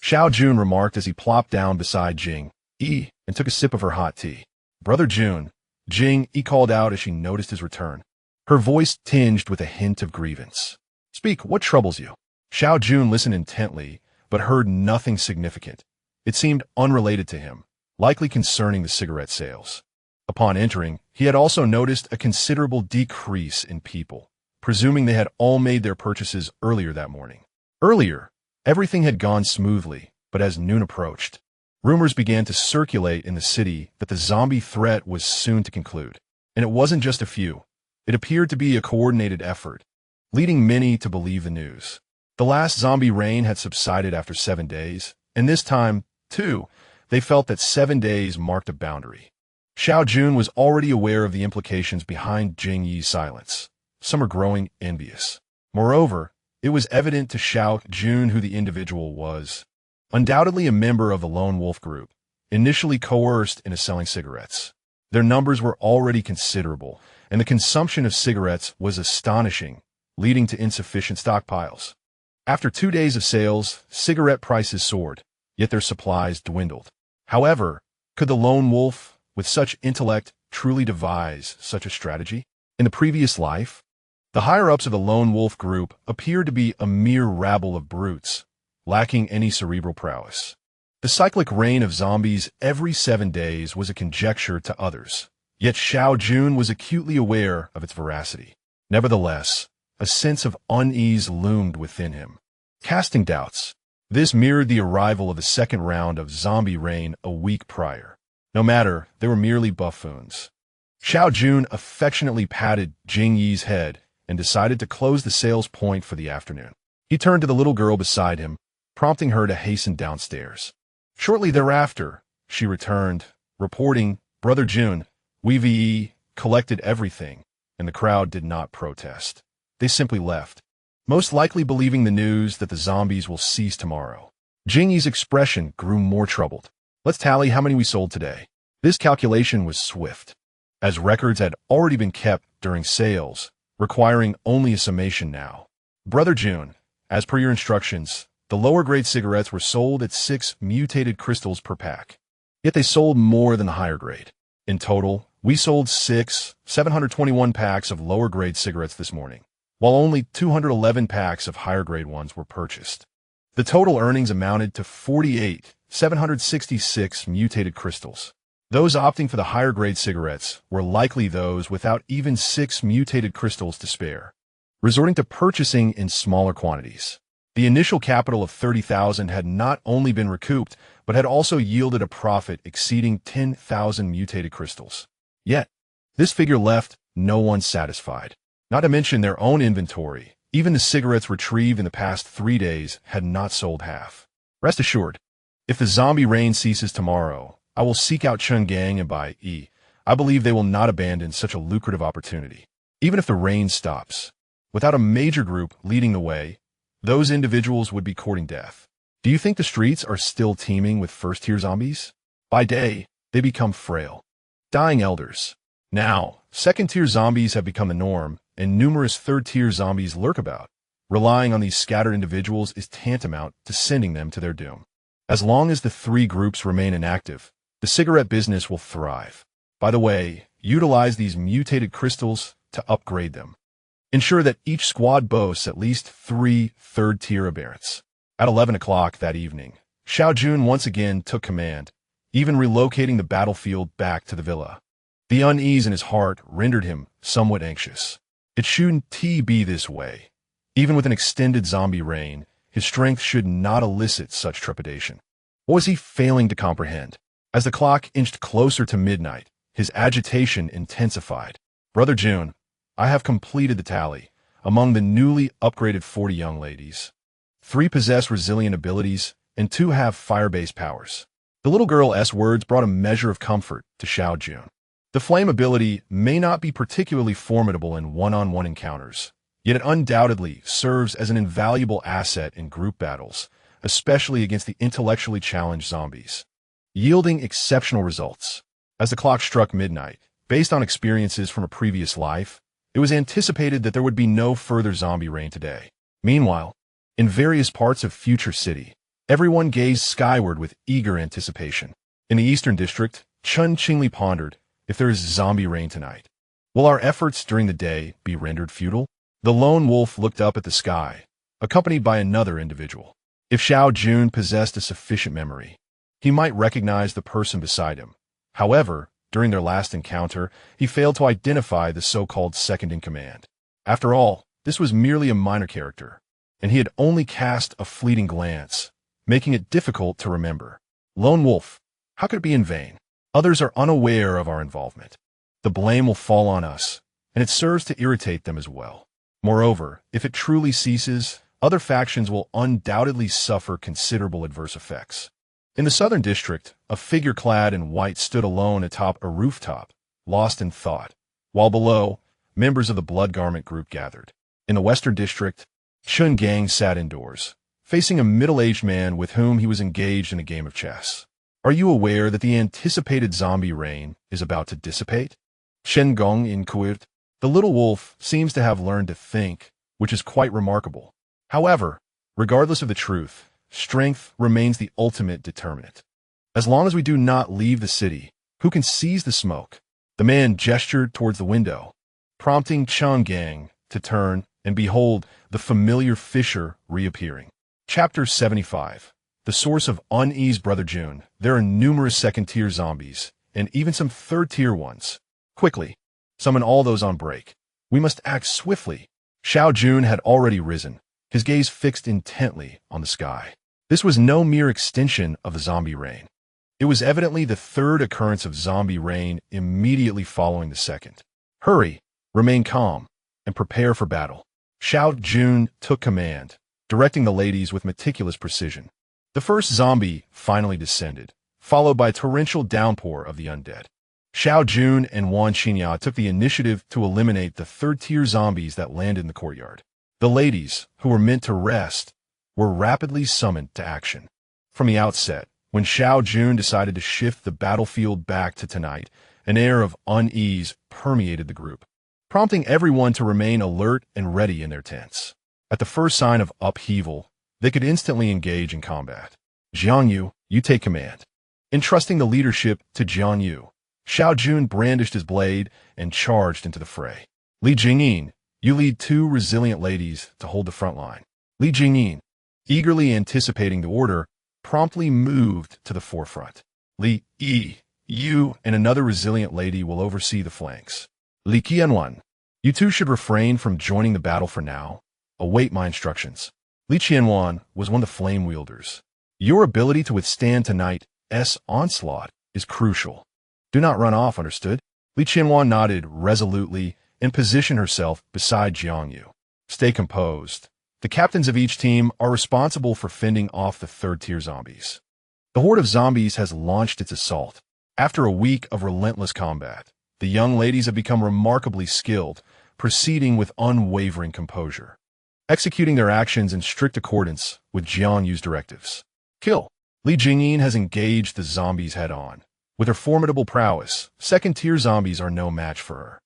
Xiao Jun remarked as he plopped down beside Jing Yi and took a sip of her hot tea. "Brother Jun," Jing Yi called out as she noticed his return, her voice tinged with a hint of grievance. "Speak, what troubles you?" Xiao Jun listened intently, but heard nothing significant. It seemed unrelated to him, likely concerning the cigarette sales. Upon entering, he had also noticed a considerable decrease in people, presuming they had all made their purchases earlier that morning. Earlier, everything had gone smoothly, but as noon approached, rumors began to circulate in the city that the zombie threat was soon to conclude. And it wasn't just a few. It appeared to be a coordinated effort, leading many to believe the news. The last zombie rain had subsided after 7 days, and this time, too, they felt that 7 days marked a boundary. Xiao Jun was already aware of the implications behind Jing Yi's silence. Some are growing envious. Moreover, it was evident to Xiao Jun who the individual was. Undoubtedly a member of the Lone Wolf group, initially coerced into selling cigarettes. Their numbers were already considerable, and the consumption of cigarettes was astonishing, leading to insufficient stockpiles. After 2 days of sales, cigarette prices soared, yet their supplies dwindled. However, could the Lone Wolf, with such intellect, truly devise such a strategy? In the previous life, the higher-ups of the Lone Wolf group appeared to be a mere rabble of brutes, lacking any cerebral prowess. The cyclic reign of zombies every 7 days was a conjecture to others, yet Xiao Jun was acutely aware of its veracity. Nevertheless, a sense of unease loomed within him. Casting doubts, this mirrored the arrival of the second round of zombie rain a week prior. No matter, they were merely buffoons. Xiao Jun affectionately patted Jing Yi's head and decided to close the sales point for the afternoon. He turned to the little girl beside him, prompting her to hasten downstairs. Shortly thereafter, she returned, reporting, "Brother Jun, we collected everything," and the crowd did not protest. They simply left, most likely believing the news that the zombies will cease tomorrow. Jing Yi's expression grew more troubled. "Let's tally how many we sold today." This calculation was swift, as records had already been kept during sales, requiring only a summation now. "Brother Jun, as per your instructions, the lower-grade cigarettes were sold at 6 mutated crystals per pack. Yet they sold more than the higher grade. In total, we sold 721 packs of lower-grade cigarettes this morning, while only 211 packs of higher-grade ones were purchased. The total earnings amounted to 766 mutated crystals. Those opting for the higher-grade cigarettes were likely those without even 6 mutated crystals to spare, resorting to purchasing in smaller quantities. The initial capital of 30,000 had not only been recouped, but had also yielded a profit exceeding 10,000 mutated crystals. Yet, this figure left no one satisfied. Not to mention their own inventory, even the cigarettes retrieved in the past 3 days had not sold half. "Rest assured, if the zombie rain ceases tomorrow, I will seek out Chungang and Bai Yi. I believe they will not abandon such a lucrative opportunity. Even if the rain stops, without a major group leading the way, those individuals would be courting death. Do you think the streets are still teeming with first-tier zombies? By day, they become frail, dying elders. Now, second-tier zombies have become the norm, and numerous third-tier zombies lurk about. Relying on these scattered individuals is tantamount to sending them to their doom. As long as the 3 groups remain inactive, the cigarette business will thrive. By the way, utilize these mutated crystals to upgrade them. Ensure that each squad boasts at least 3 third-tier aberrants." At 11 o'clock that evening, Xiao Jun once again took command, even relocating the battlefield back to the villa. The unease in his heart rendered him somewhat anxious. It shouldn't be this way. Even with an extended zombie reign, his strength should not elicit such trepidation. What was he failing to comprehend? As the clock inched closer to midnight, his agitation intensified. "Brother Jun, I have completed the tally. Among the newly upgraded 40 young ladies, 3 possess resilient abilities, and 2 have fire-based powers." The little girl's words brought a measure of comfort to Xiao Jun. The flame ability may not be particularly formidable in one-on-one encounters, yet it undoubtedly serves as an invaluable asset in group battles, especially against the intellectually challenged zombies, yielding exceptional results. As the clock struck midnight, based on experiences from a previous life, it was anticipated that there would be no further zombie rain today. Meanwhile, in various parts of Future City, everyone gazed skyward with eager anticipation. In the Eastern District, Chun Qingli pondered, if there is zombie rain tonight, will our efforts during the day be rendered futile? The lone wolf looked up at the sky, accompanied by another individual. If Xiao Jun possessed a sufficient memory, he might recognize the person beside him. However, during their last encounter, he failed to identify the so-called second-in-command. After all, this was merely a minor character, and he had only cast a fleeting glance, making it difficult to remember. Lone wolf, how could it be in vain? Others are unaware of our involvement. The blame will fall on us, and it serves to irritate them as well. Moreover, if it truly ceases, other factions will undoubtedly suffer considerable adverse effects. In the Southern District, a figure clad in white stood alone atop a rooftop, lost in thought, while below, members of the Blood Garment group gathered. In the Western District, Chun Gang sat indoors, facing a middle-aged man with whom he was engaged in a game of chess. Are you aware that the anticipated zombie rain is about to dissipate? Shen Gong inquired. The little wolf seems to have learned to think, which is quite remarkable. However, regardless of the truth, strength remains the ultimate determinant. As long as we do not leave the city, who can seize the smoke? The man gestured towards the window, prompting Chun Gang to turn and behold the familiar fissure reappearing. Chapter 75. The source of unease. Brother Jun, there are numerous second-tier zombies, and even some third-tier ones. Quickly, summon all those on break. We must act swiftly. Xiao Jun had already risen, his gaze fixed intently on the sky. This was no mere extension of the zombie rain. It was evidently the third occurrence of zombie rain immediately following the second. Hurry, remain calm, and prepare for battle. Xiao Jun took command, directing the ladies with meticulous precision. The first zombie finally descended, followed by a torrential downpour of the undead. Xiao Jun and Wan Xinya took the initiative to eliminate the third-tier zombies that landed in the courtyard. The ladies, who were meant to rest, were rapidly summoned to action. From the outset, when Xiao Jun decided to shift the battlefield back to tonight, an air of unease permeated the group, prompting everyone to remain alert and ready in their tents. At the first sign of upheaval, they could instantly engage in combat. Jiangyu, you take command. Entrusting the leadership to Jiangyu, Xiao Jun brandished his blade and charged into the fray. Li Jingyin, you lead two resilient ladies to hold the front line. Li Jingyin, eagerly anticipating the order, promptly moved to the forefront. Li Yi, you and another resilient lady will oversee the flanks. Li Qianwan, you two should refrain from joining the battle for now. Await my instructions. Li Qianwan was one of the flame wielders. Your ability to withstand tonight's onslaught is crucial. Do not run off, understood? Li Qianwan nodded resolutely and positioned herself beside Jiangyu. Stay composed. The captains of each team are responsible for fending off the third-tier zombies. The horde of zombies has launched its assault. After a week of relentless combat, the young ladies have become remarkably skilled, proceeding with unwavering composure, executing their actions in strict accordance with Jiangyu's directives. Kill. Li Jingyin has engaged the zombies head-on. With her formidable prowess, second-tier zombies are no match for her.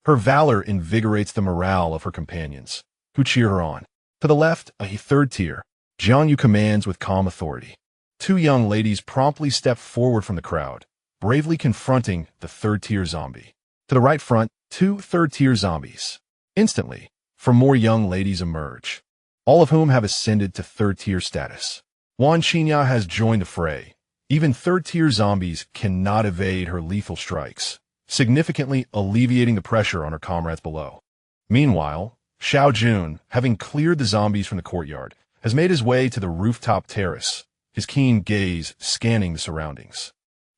Her valor invigorates the morale of her companions, who cheer her on. To the left, a third tier, Jiangyu commands with calm authority. Two young ladies promptly step forward from the crowd, bravely confronting the third-tier zombie. To the right front, two third-tier zombies. Instantly, 4 more young ladies emerge, all of whom have ascended to third-tier status. Wan Xinya has joined the fray. Even third-tier zombies cannot evade her lethal strikes, significantly alleviating the pressure on her comrades below. Meanwhile, Xiao Jun, having cleared the zombies from the courtyard, has made his way to the rooftop terrace, his keen gaze scanning the surroundings.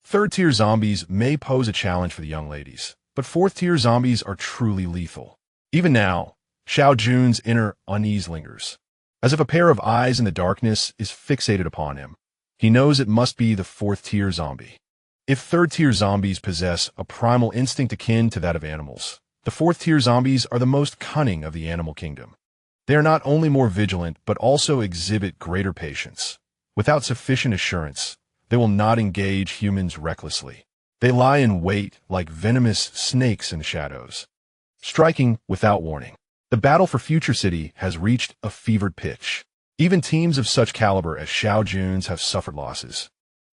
Third-tier zombies may pose a challenge for the young ladies, but fourth-tier zombies are truly lethal. Even now, Xiao Jun's inner unease lingers. As if a pair of eyes in the darkness is fixated upon him, he knows it must be the fourth-tier zombie. If third-tier zombies possess a primal instinct akin to that of animals, the fourth-tier zombies are the most cunning of the animal kingdom. They are not only more vigilant, but also exhibit greater patience, Without sufficient assurance, they will not engage humans recklessly. They lie in wait like venomous snakes in the shadows, striking without warning. The battle for Future City has reached a fevered pitch. Even teams of such caliber as Xiao Jun's have suffered losses,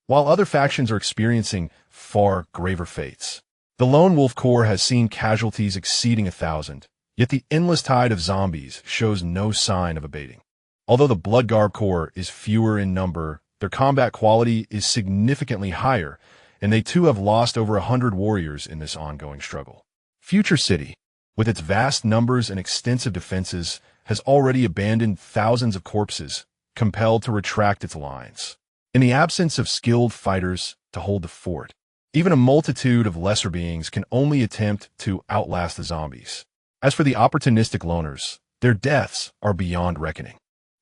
while other factions are experiencing far graver fates. The Lone Wolf Corps has seen casualties exceeding 1,000, yet the endless tide of zombies shows no sign of abating. Although the Bloodgarb Corps is fewer in number, their combat quality is significantly higher, and they too have lost over 100 warriors in this ongoing struggle. Future City, with its vast numbers and extensive defenses, has already abandoned thousands of corpses, compelled to retract its lines. In the absence of skilled fighters to hold the fort, even a multitude of lesser beings can only attempt to outlast the zombies. As for the opportunistic loners, their deaths are beyond reckoning.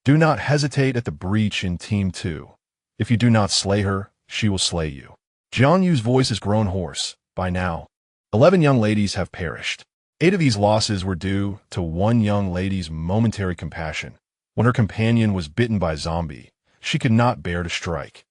Do not hesitate at the breach in Team 2. If you do not slay her, she will slay you. Jiang Yu's voice has grown hoarse. By now, 11 young ladies have perished. 8 of these losses were due to one young lady's momentary compassion. When her companion was bitten by a zombie, she could not bear to strike,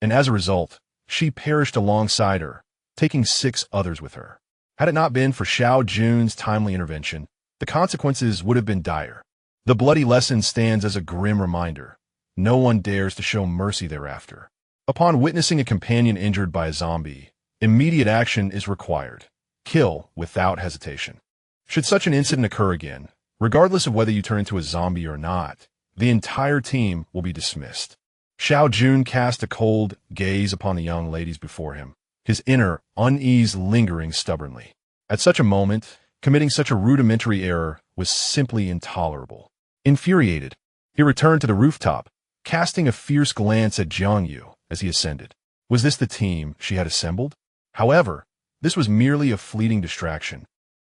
and as a result, she perished alongside her, taking 6 others with her. Had it not been for Xiao Jun's timely intervention, the consequences would have been dire. The bloody lesson stands as a grim reminder. No one dares to show mercy thereafter. Upon witnessing a companion injured by a zombie, immediate action is required. Kill without hesitation. Should such an incident occur again, regardless of whether you turn into a zombie or not, the entire team will be dismissed. Xiao Jun cast a cold gaze upon the young ladies before him, his inner unease lingering stubbornly. At such a moment, committing such a rudimentary error was simply intolerable. Infuriated, he returned to the rooftop, casting a fierce glance at Jiang Yu as he ascended. Was this the team she had assembled? However, this was merely a fleeting distraction,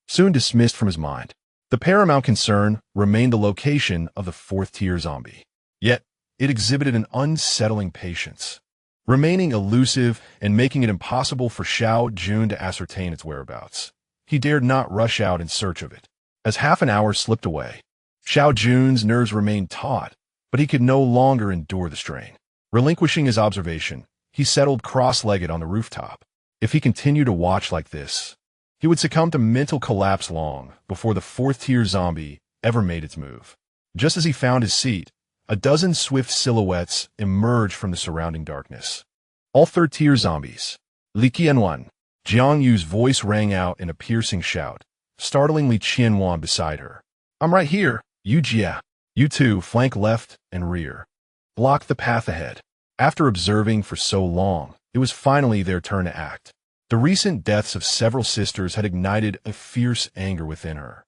soon dismissed from his mind. The paramount concern remained the location of the 4th-tier zombie. Yet, it exhibited an unsettling patience, remaining elusive and making it impossible for Xiao Jun to ascertain its whereabouts. He dared not rush out in search of it. As half an hour slipped away, Xiao Jun's nerves remained taut, but he could no longer endure the strain. Relinquishing his observation, he settled cross-legged on the rooftop. If he continued to watch like this, he would succumb to mental collapse long before the 4th-tier zombie ever made its move. Just as he found his seat, a dozen swift silhouettes emerged from the surrounding darkness. All 3rd-tier zombies. Li Qianwan. Jiang Yu's voice rang out in a piercing shout, startling Li Qianwan beside her. I'm right here, Yu Jia. You two flank left and rear. Block the path ahead. After observing for so long, it was finally their turn to act. The recent deaths of several sisters had ignited a fierce anger within her.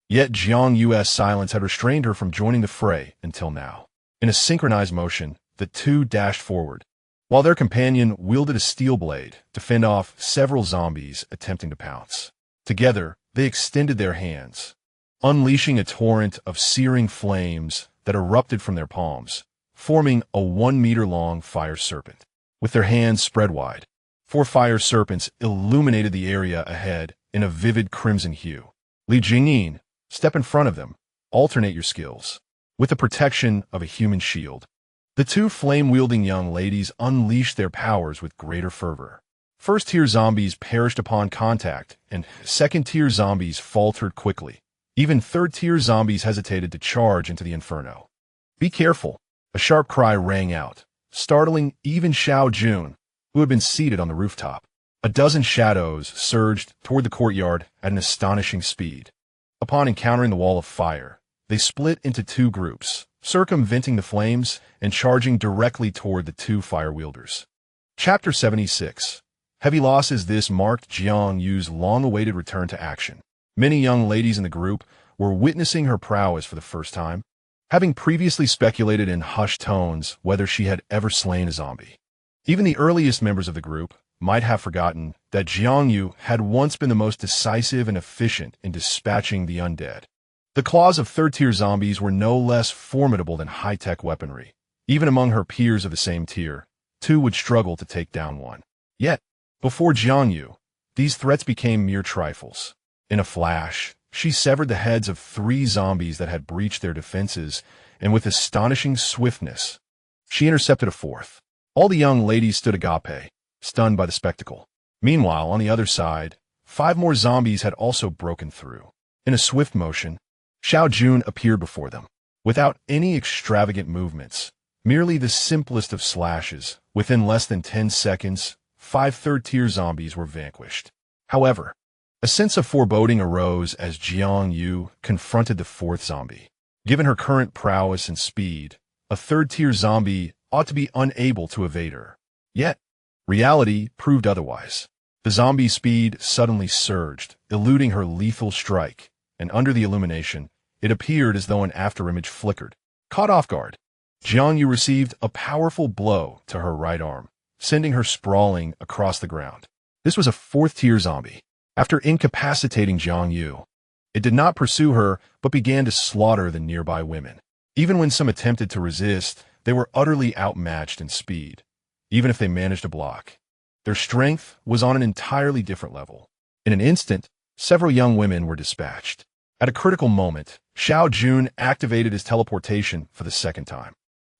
Yet Jiang Yu's silence had restrained her from joining the fray until now. In a synchronized motion, the two dashed forward, while their companion wielded a steel blade to fend off several zombies attempting to pounce. Together, they extended their hands, unleashing a torrent of searing flames that erupted from their palms, forming a 1-meter-long fire serpent. With their hands spread wide, 4 fire serpents illuminated the area ahead in a vivid crimson hue. Li Jingyin, step in front of them. Alternate your skills. With the protection of a human shield, the 2 flame-wielding young ladies unleashed their powers with greater fervor. 1st-tier zombies perished upon contact, and 2nd-tier zombies faltered quickly. Even 3rd-tier zombies hesitated to charge into the inferno. Be careful! A sharp cry rang out, startling even Xiao Jun, who had been seated on the rooftop. A dozen shadows surged toward the courtyard at an astonishing speed. Upon encountering the wall of fire, they split into 2 groups, circumventing the flames and charging directly toward the 2 fire wielders. Chapter 76. Heavy losses. This marked Jiang Yu's long-awaited return to action. Many young ladies in the group were witnessing her prowess for the first time, having previously speculated in hushed tones whether she had ever slain a zombie. Even the earliest members of the group might have forgotten that Jiang Yu had once been the most decisive and efficient in dispatching the undead. The claws of 3rd-tier zombies were no less formidable than high-tech weaponry. Even among her peers of the same tier, 2 would struggle to take down one. Yet, before Jiang Yu, these threats became mere trifles. In a flash, she severed the heads of 3 zombies that had breached their defenses, and with astonishing swiftness, She intercepted a fourth. All the young ladies stood agape, stunned by the spectacle. Meanwhile, on the other side, 5 more zombies had also broken through. In a swift motion, Xiao Jun appeared before them. Without any extravagant movements, merely the simplest of slashes, within less than 10 seconds, 5 third-tier zombies were vanquished. However, a sense of foreboding arose as Jiang Yu confronted the 4th zombie. Given her current prowess and speed, a third-tier zombie ought to be unable to evade her. Yet, reality proved otherwise. The zombie's speed suddenly surged, eluding her lethal strike, and under the illumination, it appeared as though an afterimage flickered. Caught off guard, Jiang Yu received a powerful blow to her right arm, sending her sprawling across the ground. This was a 4th-tier zombie. After incapacitating Jiang Yu, it did not pursue her, but began to slaughter the nearby women. Even when some attempted to resist, they were utterly outmatched in speed, even if they managed to block. Their strength was on an entirely different level. In an instant, several young women were dispatched. At a critical moment, Xiao Jun activated his teleportation for the 2nd time.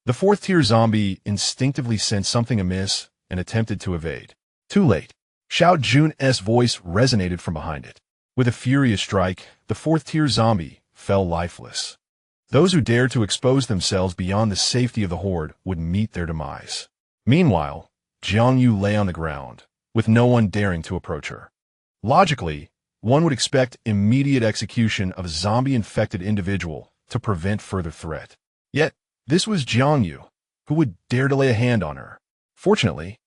The 4th-tier zombie instinctively sensed something amiss and attempted to evade. Too late. Xiao Jun's voice resonated from behind it. With a furious strike, the 4th-tier zombie fell lifeless. Those who dared to expose themselves beyond the safety of the horde would meet their demise. Meanwhile, Jiang Yu lay on the ground, with no one daring to approach her. Logically, one would expect immediate execution of a zombie-infected individual to prevent further threat. Yet, this was Jiang Yu, who would dare to lay a hand on her. Fortunately,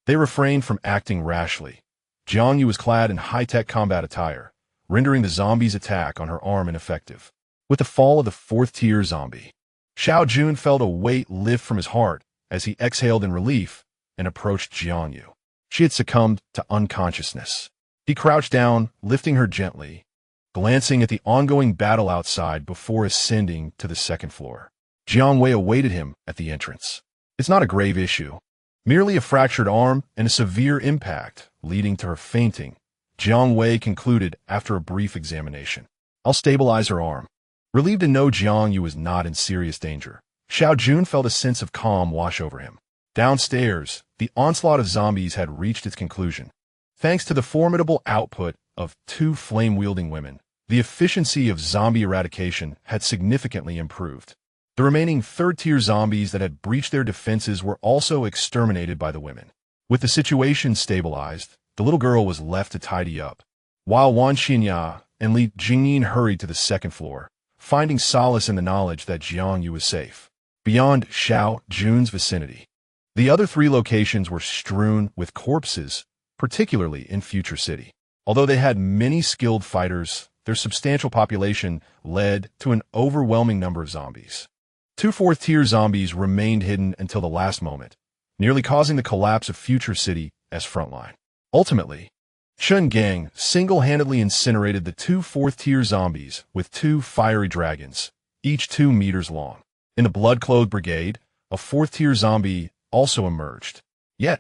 they refrained from acting rashly. Jiang Yu was clad in high-tech combat attire, rendering the zombie's attack on her arm ineffective. With the fall of the 4th-tier zombie, Xiao Jun felt a weight lift from his heart as he exhaled in relief and approached Jiang Yu. She had succumbed to unconsciousness. He crouched down, lifting her gently, glancing at the ongoing battle outside before ascending to the 2nd floor. Jiang Wei awaited him at the entrance. It's not a grave issue, merely a fractured arm and a severe impact, leading to her fainting, Jiang Wei concluded after a brief examination. I'll stabilize her arm. Relieved to know Jiang Yu was not in serious danger, Xiao Jun felt a sense of calm wash over him. Downstairs, the onslaught of zombies had reached its conclusion. Thanks to the formidable output of 2 flame-wielding women, the efficiency of zombie eradication had significantly improved. The remaining 3rd-tier zombies that had breached their defenses were also exterminated by the women. With the situation stabilized, the little girl was left to tidy up, while Wan Xinya and Li Jingyin hurried to the 2nd floor, finding solace in the knowledge that Jiang Yu was safe. Beyond Xiao Jun's vicinity, the other 3 locations were strewn with corpses, particularly in Future City. Although they had many skilled fighters, their substantial population led to an overwhelming number of zombies. 2 4th-tier zombies remained hidden until the last moment, nearly causing the collapse of Future City as frontline. Ultimately, Chen Gang single-handedly incinerated the 2 4th-tier zombies with 2 fiery dragons, each 2 meters long. In the blood-clothed brigade, a 4th-tier zombie also emerged. Yet,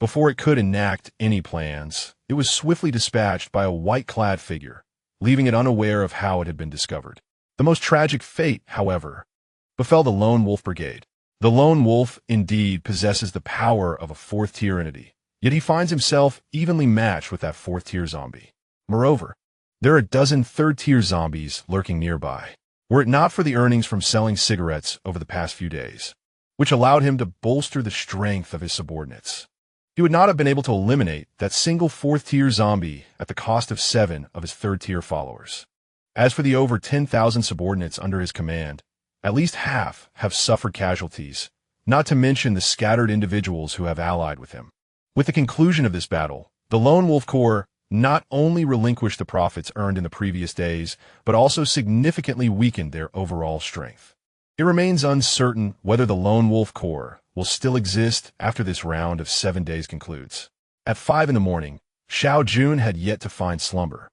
before it could enact any plans, it was swiftly dispatched by a white-clad figure, leaving it unaware of how it had been discovered. The most tragic fate, however, befell the Lone Wolf Brigade. The Lone Wolf indeed possesses the power of a 4th-tier entity, yet he finds himself evenly matched with that 4th-tier zombie. Moreover, there are a dozen 3rd-tier zombies lurking nearby, were it not for the earnings from selling cigarettes over the past few days, which allowed him to bolster the strength of his subordinates. He would not have been able to eliminate that single 4th-tier zombie at the cost of 7 of his 3rd-tier followers. As for the over 10,000 subordinates under his command, at least half have suffered casualties, not to mention the scattered individuals who have allied with him. With the conclusion of this battle, the Lone Wolf Corps not only relinquished the profits earned in the previous days, but also significantly weakened their overall strength. It remains uncertain whether the Lone Wolf Corps will still exist after this round of 7 days concludes. At 5 in the morning, Xiao Jun had yet to find slumber.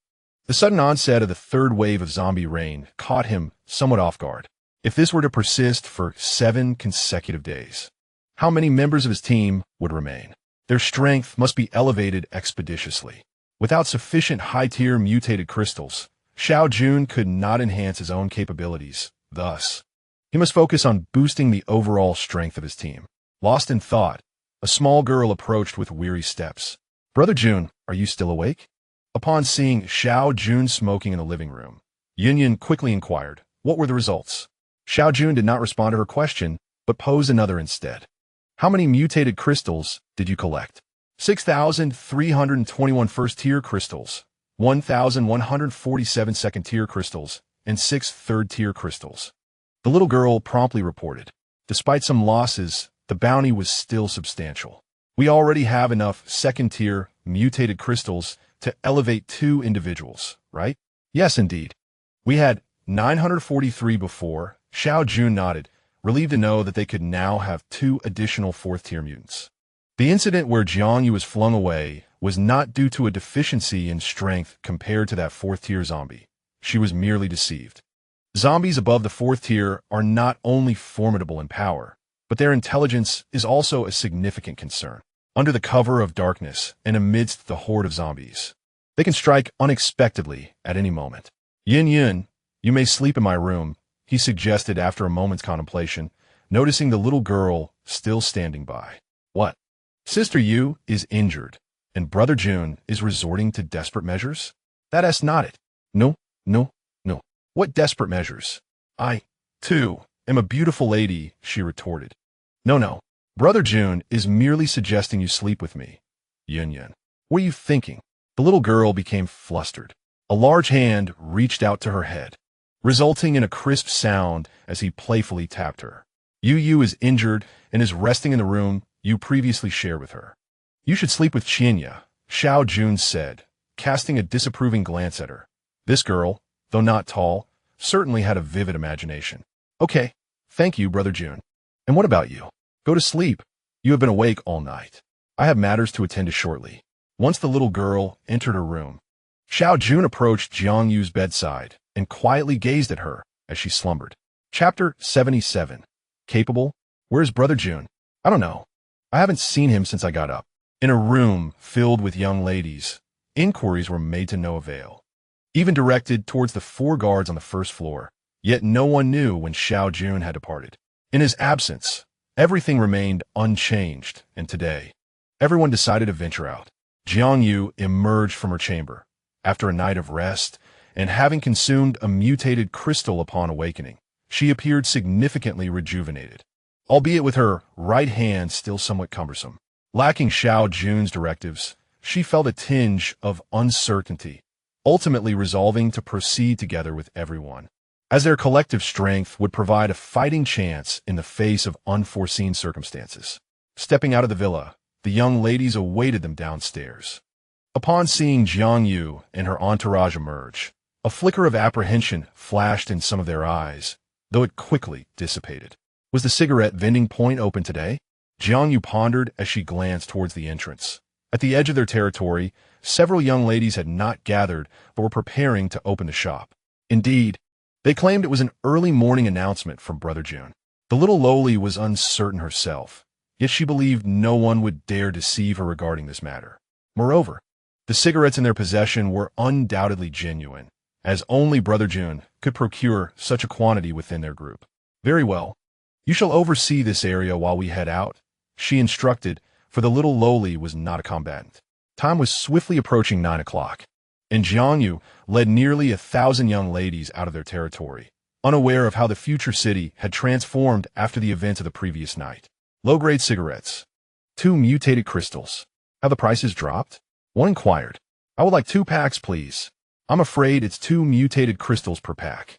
The sudden onset of the 3rd wave of zombie rain caught him somewhat off guard. If this were to persist for 7 consecutive days, how many members of his team would remain? Their strength must be elevated expeditiously. Without sufficient high-tier mutated crystals, Xiao Jun could not enhance his own capabilities. Thus, he must focus on boosting the overall strength of his team. Lost in thought, a small girl approached with weary steps. Brother Jun, are you still awake? Upon seeing Xiao Jun smoking in the living room, Yun quickly inquired, what were the results? Xiao Jun did not respond to her question, but posed another instead. How many mutated crystals did you collect? 6,321 first-tier crystals, 1,147 second-tier crystals, and 6 third-tier crystals. The little girl promptly reported. Despite some losses, the bounty was still substantial. We already have enough second-tier mutated crystals to elevate 2 individuals, right? Yes, indeed. We had 943 before. Xiao Jun nodded, relieved to know that they could now have 2 additional 4th-tier mutants. The incident where Jiangyu was flung away was not due to a deficiency in strength compared to that 4th-tier zombie. She was merely deceived. Zombies above the 4th tier are not only formidable in power, but their intelligence is also a significant concern. Under the cover of darkness and amidst the horde of zombies, they can strike unexpectedly at any moment. Yun, you may sleep in my room, he suggested after a moment's contemplation, noticing the little girl still standing by. What? Sister Yu is injured, and Brother Jun is resorting to desperate measures? That is not it. No. What desperate measures? I, too, am a beautiful lady, she retorted. No. Brother Jun is merely suggesting you sleep with me. Yun. What are you thinking? The little girl became flustered. A large hand reached out to her head, resulting in a crisp sound as he playfully tapped her. Yu is injured and is resting in the room you previously shared with her. You should sleep with Qianya, Xiao Jun said, casting a disapproving glance at her. This girl, though not tall, certainly had a vivid imagination. Okay, thank you, Brother Jun. And what about you? Go to sleep. You have been awake all night. I have matters to attend to shortly. Once the little girl entered her room, Xiao Jun approached Jiangyu's bedside and quietly gazed at her as she slumbered. Chapter 77. Capable? Where's Brother Jun? I don't know. I haven't seen him since I got up. In a room filled with young ladies, inquiries were made to no avail, even directed towards the 4 guards on the first floor, yet no one knew when Xiao Jun had departed. In his absence, everything remained unchanged, and today, everyone decided to venture out. Jiangyu emerged from her chamber, after a night of rest, and having consumed a mutated crystal upon awakening, she appeared significantly rejuvenated, albeit with her right hand still somewhat cumbersome. Lacking Xiao Jun's directives, she felt a tinge of uncertainty, ultimately resolving to proceed together with everyone, as their collective strength would provide a fighting chance in the face of unforeseen circumstances. Stepping out of the villa, the young ladies awaited them downstairs. Upon seeing Jiangyu and her entourage emerge, a flicker of apprehension flashed in some of their eyes, though it quickly dissipated. Was the cigarette vending point open today? Jiangyu pondered as she glanced towards the entrance. At the edge of their territory, several young ladies had not gathered but were preparing to open the shop. Indeed, they claimed it was an early morning announcement from Brother Jun. The little lowly was uncertain herself, yet she believed no one would dare deceive her regarding this matter. Moreover, the cigarettes in their possession were undoubtedly genuine, as only Brother Jun could procure such a quantity within their group. Very well. You shall oversee this area while we head out, she instructed, for the little lowly was not a combatant. Time was swiftly approaching 9 o'clock, and Jiangyu led nearly 1,000 young ladies out of their territory, unaware of how the future city had transformed after the events of the previous night. Low-grade cigarettes. 2 mutated crystals. Have the prices dropped? One inquired. I would like 2 packs, please. I'm afraid it's 2 mutated crystals per pack.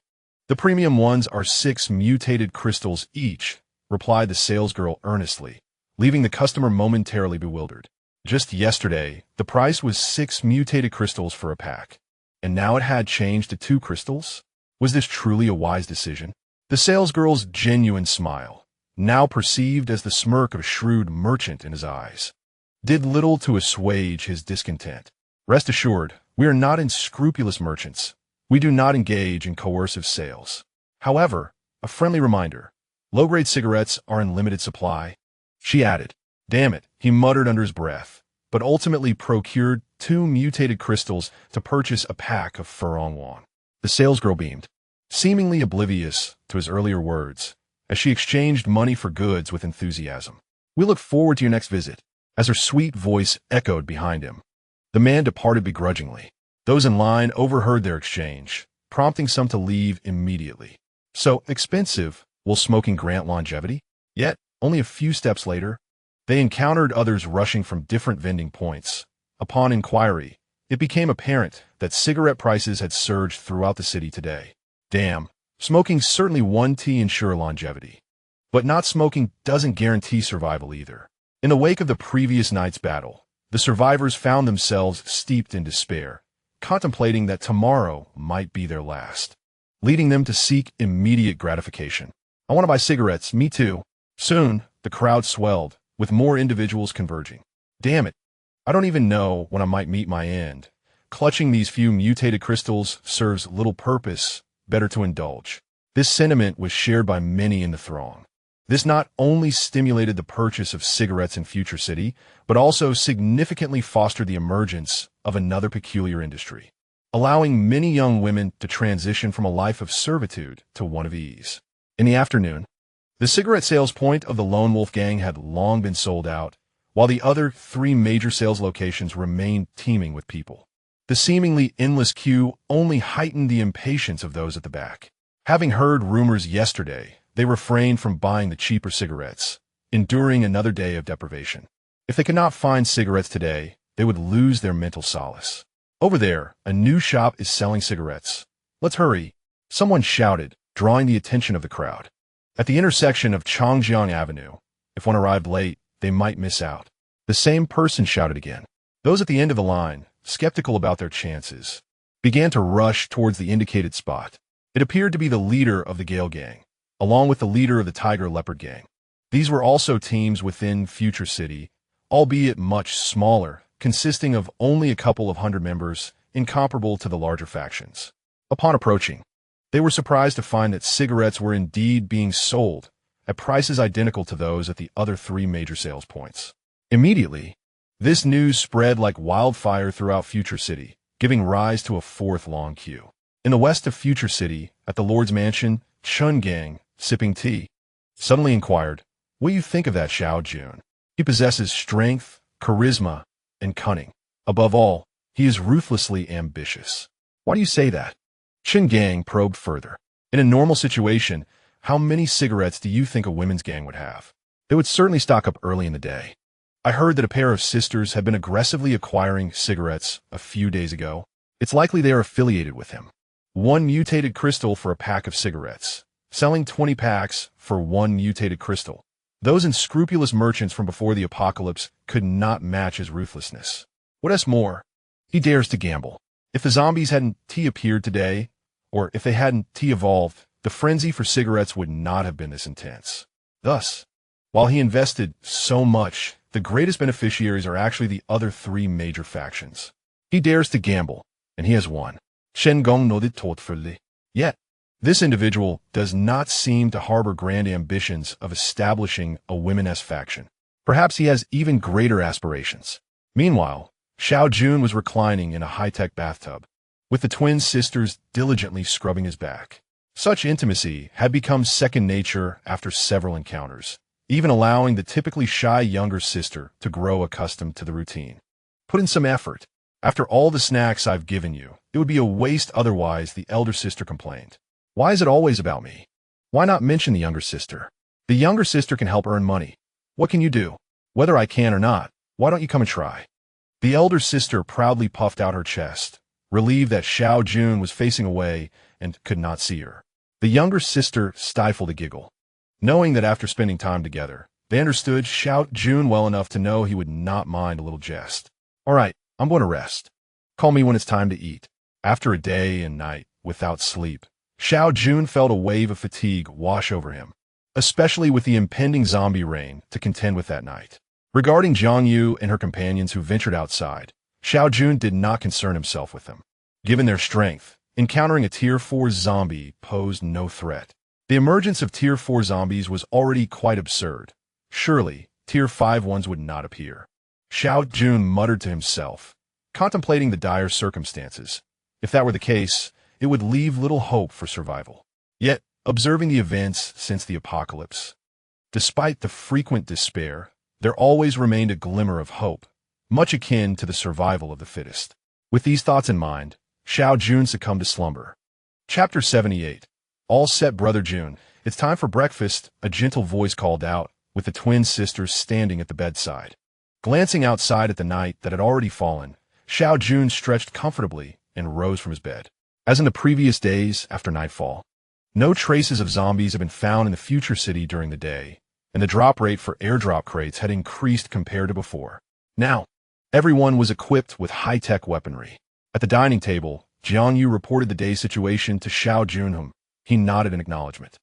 The premium ones are 6 mutated crystals each, replied the salesgirl earnestly, leaving the customer momentarily bewildered. Just yesterday, the price was 6 mutated crystals for a pack, and now it had changed to 2 crystals? Was this truly a wise decision? The salesgirl's genuine smile, now perceived as the smirk of a shrewd merchant in his eyes, did little to assuage his discontent. Rest assured, we are not unscrupulous merchants. We do not engage in coercive sales. However, a friendly reminder, low-grade cigarettes are in limited supply. She added, damn it, he muttered under his breath, but ultimately procured 2 mutated crystals to purchase a pack of Furong Wong. The salesgirl beamed, seemingly oblivious to his earlier words, as she exchanged money for goods with enthusiasm. We look forward to your next visit, as her sweet voice echoed behind him. The man departed begrudgingly. Those in line overheard their exchange, prompting some to leave immediately. So expensive, will smoking grant longevity? Yet, only a few steps later, they encountered others rushing from different vending points. Upon inquiry, it became apparent that cigarette prices had surged throughout the city today. Damn, smoking certainly won to ensure longevity. But not smoking doesn't guarantee survival either. In the wake of the previous night's battle, the survivors found themselves steeped in despair, contemplating that tomorrow might be their last, leading them to seek immediate gratification. I want to buy cigarettes, me too. Soon, the crowd swelled, with more individuals converging. Damn it, I don't even know when I might meet my end. Clutching these few mutated crystals serves little purpose, better to indulge. This sentiment was shared by many in the throng. This not only stimulated the purchase of cigarettes in Future City, but also significantly fostered the emergence of another peculiar industry, allowing many young women to transition from a life of servitude to one of ease. In the afternoon, the cigarette sales point of the Lone Wolf Gang had long been sold out, while the other 3 major sales locations remained teeming with people. The seemingly endless queue only heightened the impatience of those at the back. Having heard rumors yesterday, they refrained from buying the cheaper cigarettes, enduring another day of deprivation. If they could not find cigarettes today, they would lose their mental solace. Over there, a new shop is selling cigarettes. Let's hurry, someone shouted, drawing the attention of the crowd. At the intersection of Changjiang Avenue, if one arrived late, they might miss out. The same person shouted again. Those at the end of the line, skeptical about their chances, began to rush towards the indicated spot. It appeared to be the leader of the Gale Gang, along with the leader of the Tiger Leopard Gang. These were also teams within Future City, albeit much smaller, consisting of only a couple of hundred members, incomparable to the larger factions. Upon approaching, they were surprised to find that cigarettes were indeed being sold at prices identical to those at the other 3 major sales points. Immediately, this news spread like wildfire throughout Future City, giving rise to a 4th long queue. In the west of Future City, at the Lord's Mansion, Chun Gang, sipping tea, suddenly inquired, "What do you think of that Xiao Jun? He possesses strength, charisma, and cunning. Above all, he is ruthlessly ambitious." "Why do you say that?" Chun Gang probed further. "In a normal situation, how many cigarettes do you think a women's gang would have? They would certainly stock up early in the day. I heard that a pair of sisters had been aggressively acquiring cigarettes a few days ago. It's likely they are affiliated with him. 1 mutated crystal for a pack of cigarettes, selling 20 packs for 1 mutated crystal. Those unscrupulous merchants from before the apocalypse could not match his ruthlessness. What else more? He dares to gamble. If the zombies hadn't appeared today, or if they hadn't evolved, the frenzy for cigarettes would not have been this intense. Thus, while he invested so much, the greatest beneficiaries are actually the other 3 major factions. He dares to gamble, and he has won." Shen Gong nodded thoughtfully. Yet, this individual does not seem to harbor grand ambitions of establishing a women-esque faction. Perhaps he has even greater aspirations. Meanwhile, Xiao Jun was reclining in a high-tech bathtub, with the twin sisters diligently scrubbing his back. Such intimacy had become second nature after several encounters, even allowing the typically shy younger sister to grow accustomed to the routine. "Put in some effort. After all the snacks I've given you, it would be a waste otherwise," the elder sister complained. "Why is it always about me? Why not mention the younger sister? The younger sister can help earn money. What can you do? Whether I can or not, why don't you come and try?" The elder sister proudly puffed out her chest, relieved that Xiao Jun was facing away and could not see her. The younger sister stifled a giggle, knowing that after spending time together, they understood Xiao Jun well enough to know he would not mind a little jest. "All right, I'm going to rest. Call me when it's time to eat." After a day and night without sleep, Xiao Jun felt a wave of fatigue wash over him, especially with the impending zombie rain to contend with that night. Regarding Zhang Yu and her companions who ventured outside, Xiao Jun did not concern himself with them. Given their strength, encountering a Tier 4 zombie posed no threat. The emergence of Tier 4 zombies was already quite absurd. Surely, Tier 5 ones would not appear. Xiao Jun muttered to himself, contemplating the dire circumstances. If that were the case, it would leave little hope for survival. Yet, observing the events since the apocalypse, despite the frequent despair, there always remained a glimmer of hope, much akin to the survival of the fittest. With these thoughts in mind, Xiao Jun succumbed to slumber. Chapter 78. All set, Brother Jun. It's time for breakfast, a gentle voice called out, with the twin sisters standing at the bedside. Glancing outside at the night that had already fallen, Xiao Jun stretched comfortably and rose from his bed. As in the previous days after nightfall, no traces of zombies had been found in the future city during the day, and the drop rate for airdrop crates had increased compared to before. Now, everyone was equipped with high-tech weaponry. At the dining table, Jiang Yu reported the day's situation to Xiao Jun, whom he nodded in acknowledgement.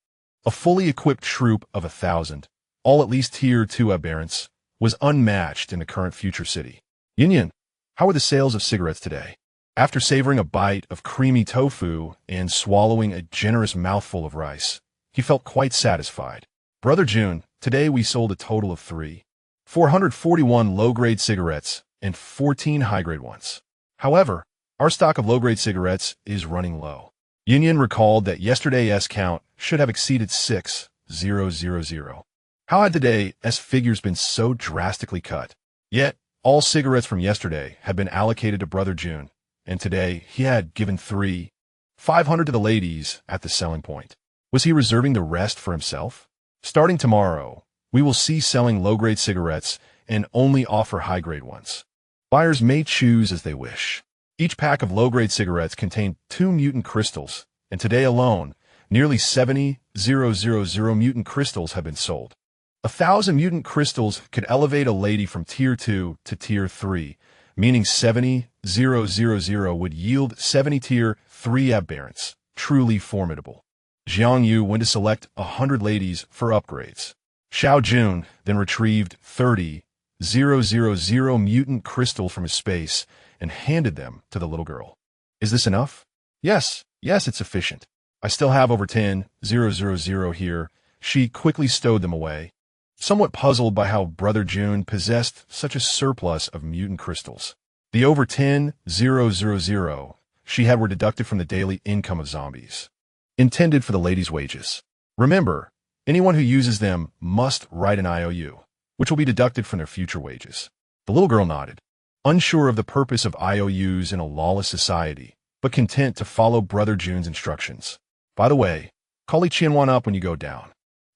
A fully equipped troop of 1,000, all at least Tier 2 aberrants, was unmatched in the current future city. Yin, how are the sales of cigarettes today? After savoring a bite of creamy tofu and swallowing a generous mouthful of rice, he felt quite satisfied. Brother Jun, today we sold a total of 441 low-grade cigarettes and 14 high-grade ones. However, our stock of low-grade cigarettes is running low. Yin recalled that yesterday's count should have exceeded 6,000. How had today's figures been so drastically cut? Yet, all cigarettes from yesterday had been allocated to Brother Jun, and today he had given 500 to the ladies at the selling point. Was he reserving the rest for himself? Starting tomorrow, we will cease selling low-grade cigarettes and only offer high-grade ones. Buyers may choose as they wish. Each pack of low-grade cigarettes contained 2 mutant crystals, and today alone, nearly 70,000 mutant crystals have been sold. 1,000 mutant crystals could elevate a lady from Tier 2 to Tier 3, meaning 70,000 would yield 70 Tier 3 aberrants. Truly formidable. Jiang Yu went to select 100 ladies for upgrades. Xiao Jun then retrieved 30,000 mutant crystals from his space and handed them to the little girl. Is this enough? Yes, it's sufficient. I still have over 10,000 here. She quickly stowed them away, somewhat puzzled by how Brother Jun possessed such a surplus of mutant crystals. The over 10,000 she had were deducted from the daily income of zombies, intended for the lady's wages. Remember, anyone who uses them must write an IOU, which will be deducted from their future wages. The little girl nodded, unsure of the purpose of IOUs in a lawless society, but content to follow Brother Jun's instructions. By the way, call Li Qianwan up when you go down.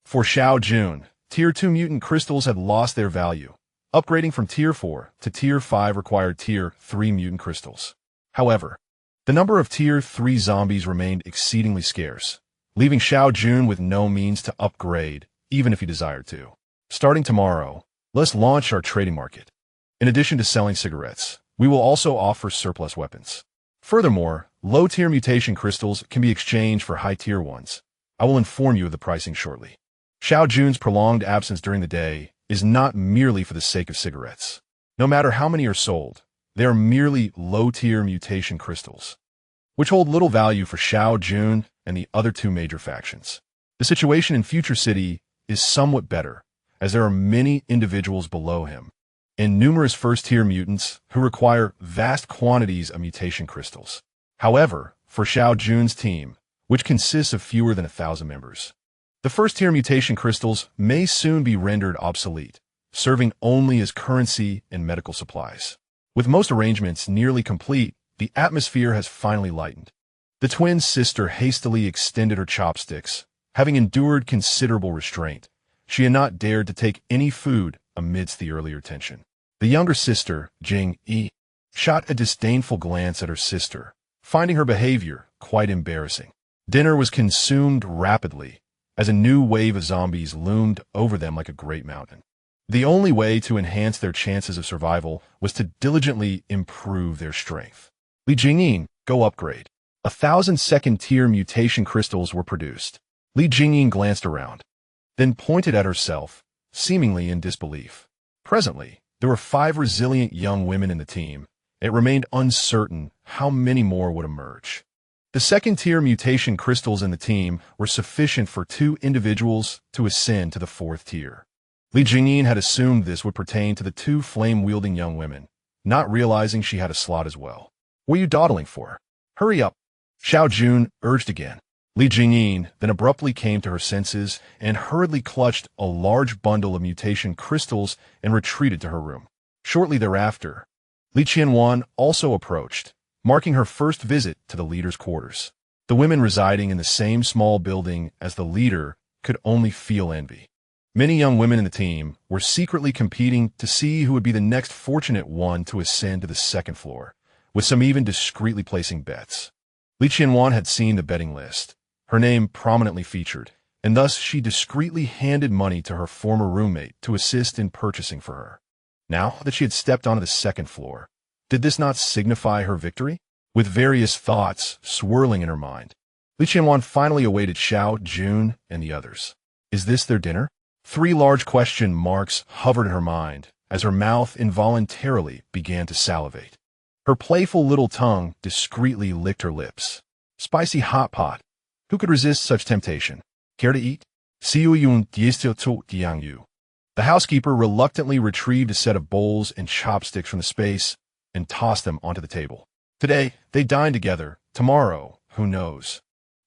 For Xiao Jun, Tier 2 mutant crystals had lost their value. Upgrading from Tier 4 to Tier 5 required Tier 3 mutant crystals. However, the number of Tier 3 zombies remained exceedingly scarce, leaving Xiao Jun with no means to upgrade, even if he desired to. Starting tomorrow, let's launch our trading market. In addition to selling cigarettes, we will also offer surplus weapons. Furthermore, low-tier mutation crystals can be exchanged for high-tier ones. I will inform you of the pricing shortly. Xiao Jun's prolonged absence during the day is not merely for the sake of cigarettes. No matter how many are sold, they are merely low-tier mutation crystals, which hold little value for Xiao Jun and the other 2 major factions. The situation in Future City is somewhat better, as there are many individuals below him, and numerous first-tier mutants who require vast quantities of mutation crystals. However, for Xiao Jun's team, which consists of fewer than 1,000 members, the first-tier mutation crystals may soon be rendered obsolete, serving only as currency and medical supplies. With most arrangements nearly complete, the atmosphere has finally lightened. The twin sister hastily extended her chopsticks. Having endured considerable restraint, she had not dared to take any food amidst the earlier tension. The younger sister, Jing Yi, shot a disdainful glance at her sister, finding her behavior quite embarrassing. Dinner was consumed rapidly, as a new wave of zombies loomed over them like a great mountain. The only way to enhance their chances of survival was to diligently improve their strength. Li Jingyin, go upgrade. 1,000 second-tier mutation crystals were produced. Li Jingyin glanced around, then pointed at herself, seemingly in disbelief. Presently, there were 5 resilient young women in the team. It remained uncertain how many more would emerge. The second-tier mutation crystals in the team were sufficient for 2 individuals to ascend to the 4th tier. Li Jingyin had assumed this would pertain to the 2 flame-wielding young women, not realizing she had a slot as well. What are you dawdling for? Hurry up! Xiao Jun urged again. Li Jingyin then abruptly came to her senses and hurriedly clutched a large bundle of mutation crystals and retreated to her room. Shortly thereafter, Li Qianwan also approached, marking her first visit to the leader's quarters. The women residing in the same small building as the leader could only feel envy. Many young women in the team were secretly competing to see who would be the next fortunate one to ascend to the second floor, with some even discreetly placing bets. Li Qianwan had seen the betting list, her name prominently featured, and thus she discreetly handed money to her former roommate to assist in purchasing for her. Now that she had stepped onto the second floor, did this not signify her victory? With various thoughts swirling in her mind, Li Qianwan finally awaited Xiao Jun and the others. Is this their dinner? 3 large question marks hovered in her mind as her mouth involuntarily began to salivate. Her playful little tongue discreetly licked her lips. Spicy hot pot. Who could resist such temptation? Care to eat? Xiao Jun diang yu. The housekeeper reluctantly retrieved a set of bowls and chopsticks from the space and tossed them onto the table. Today, they dine together. Tomorrow, who knows?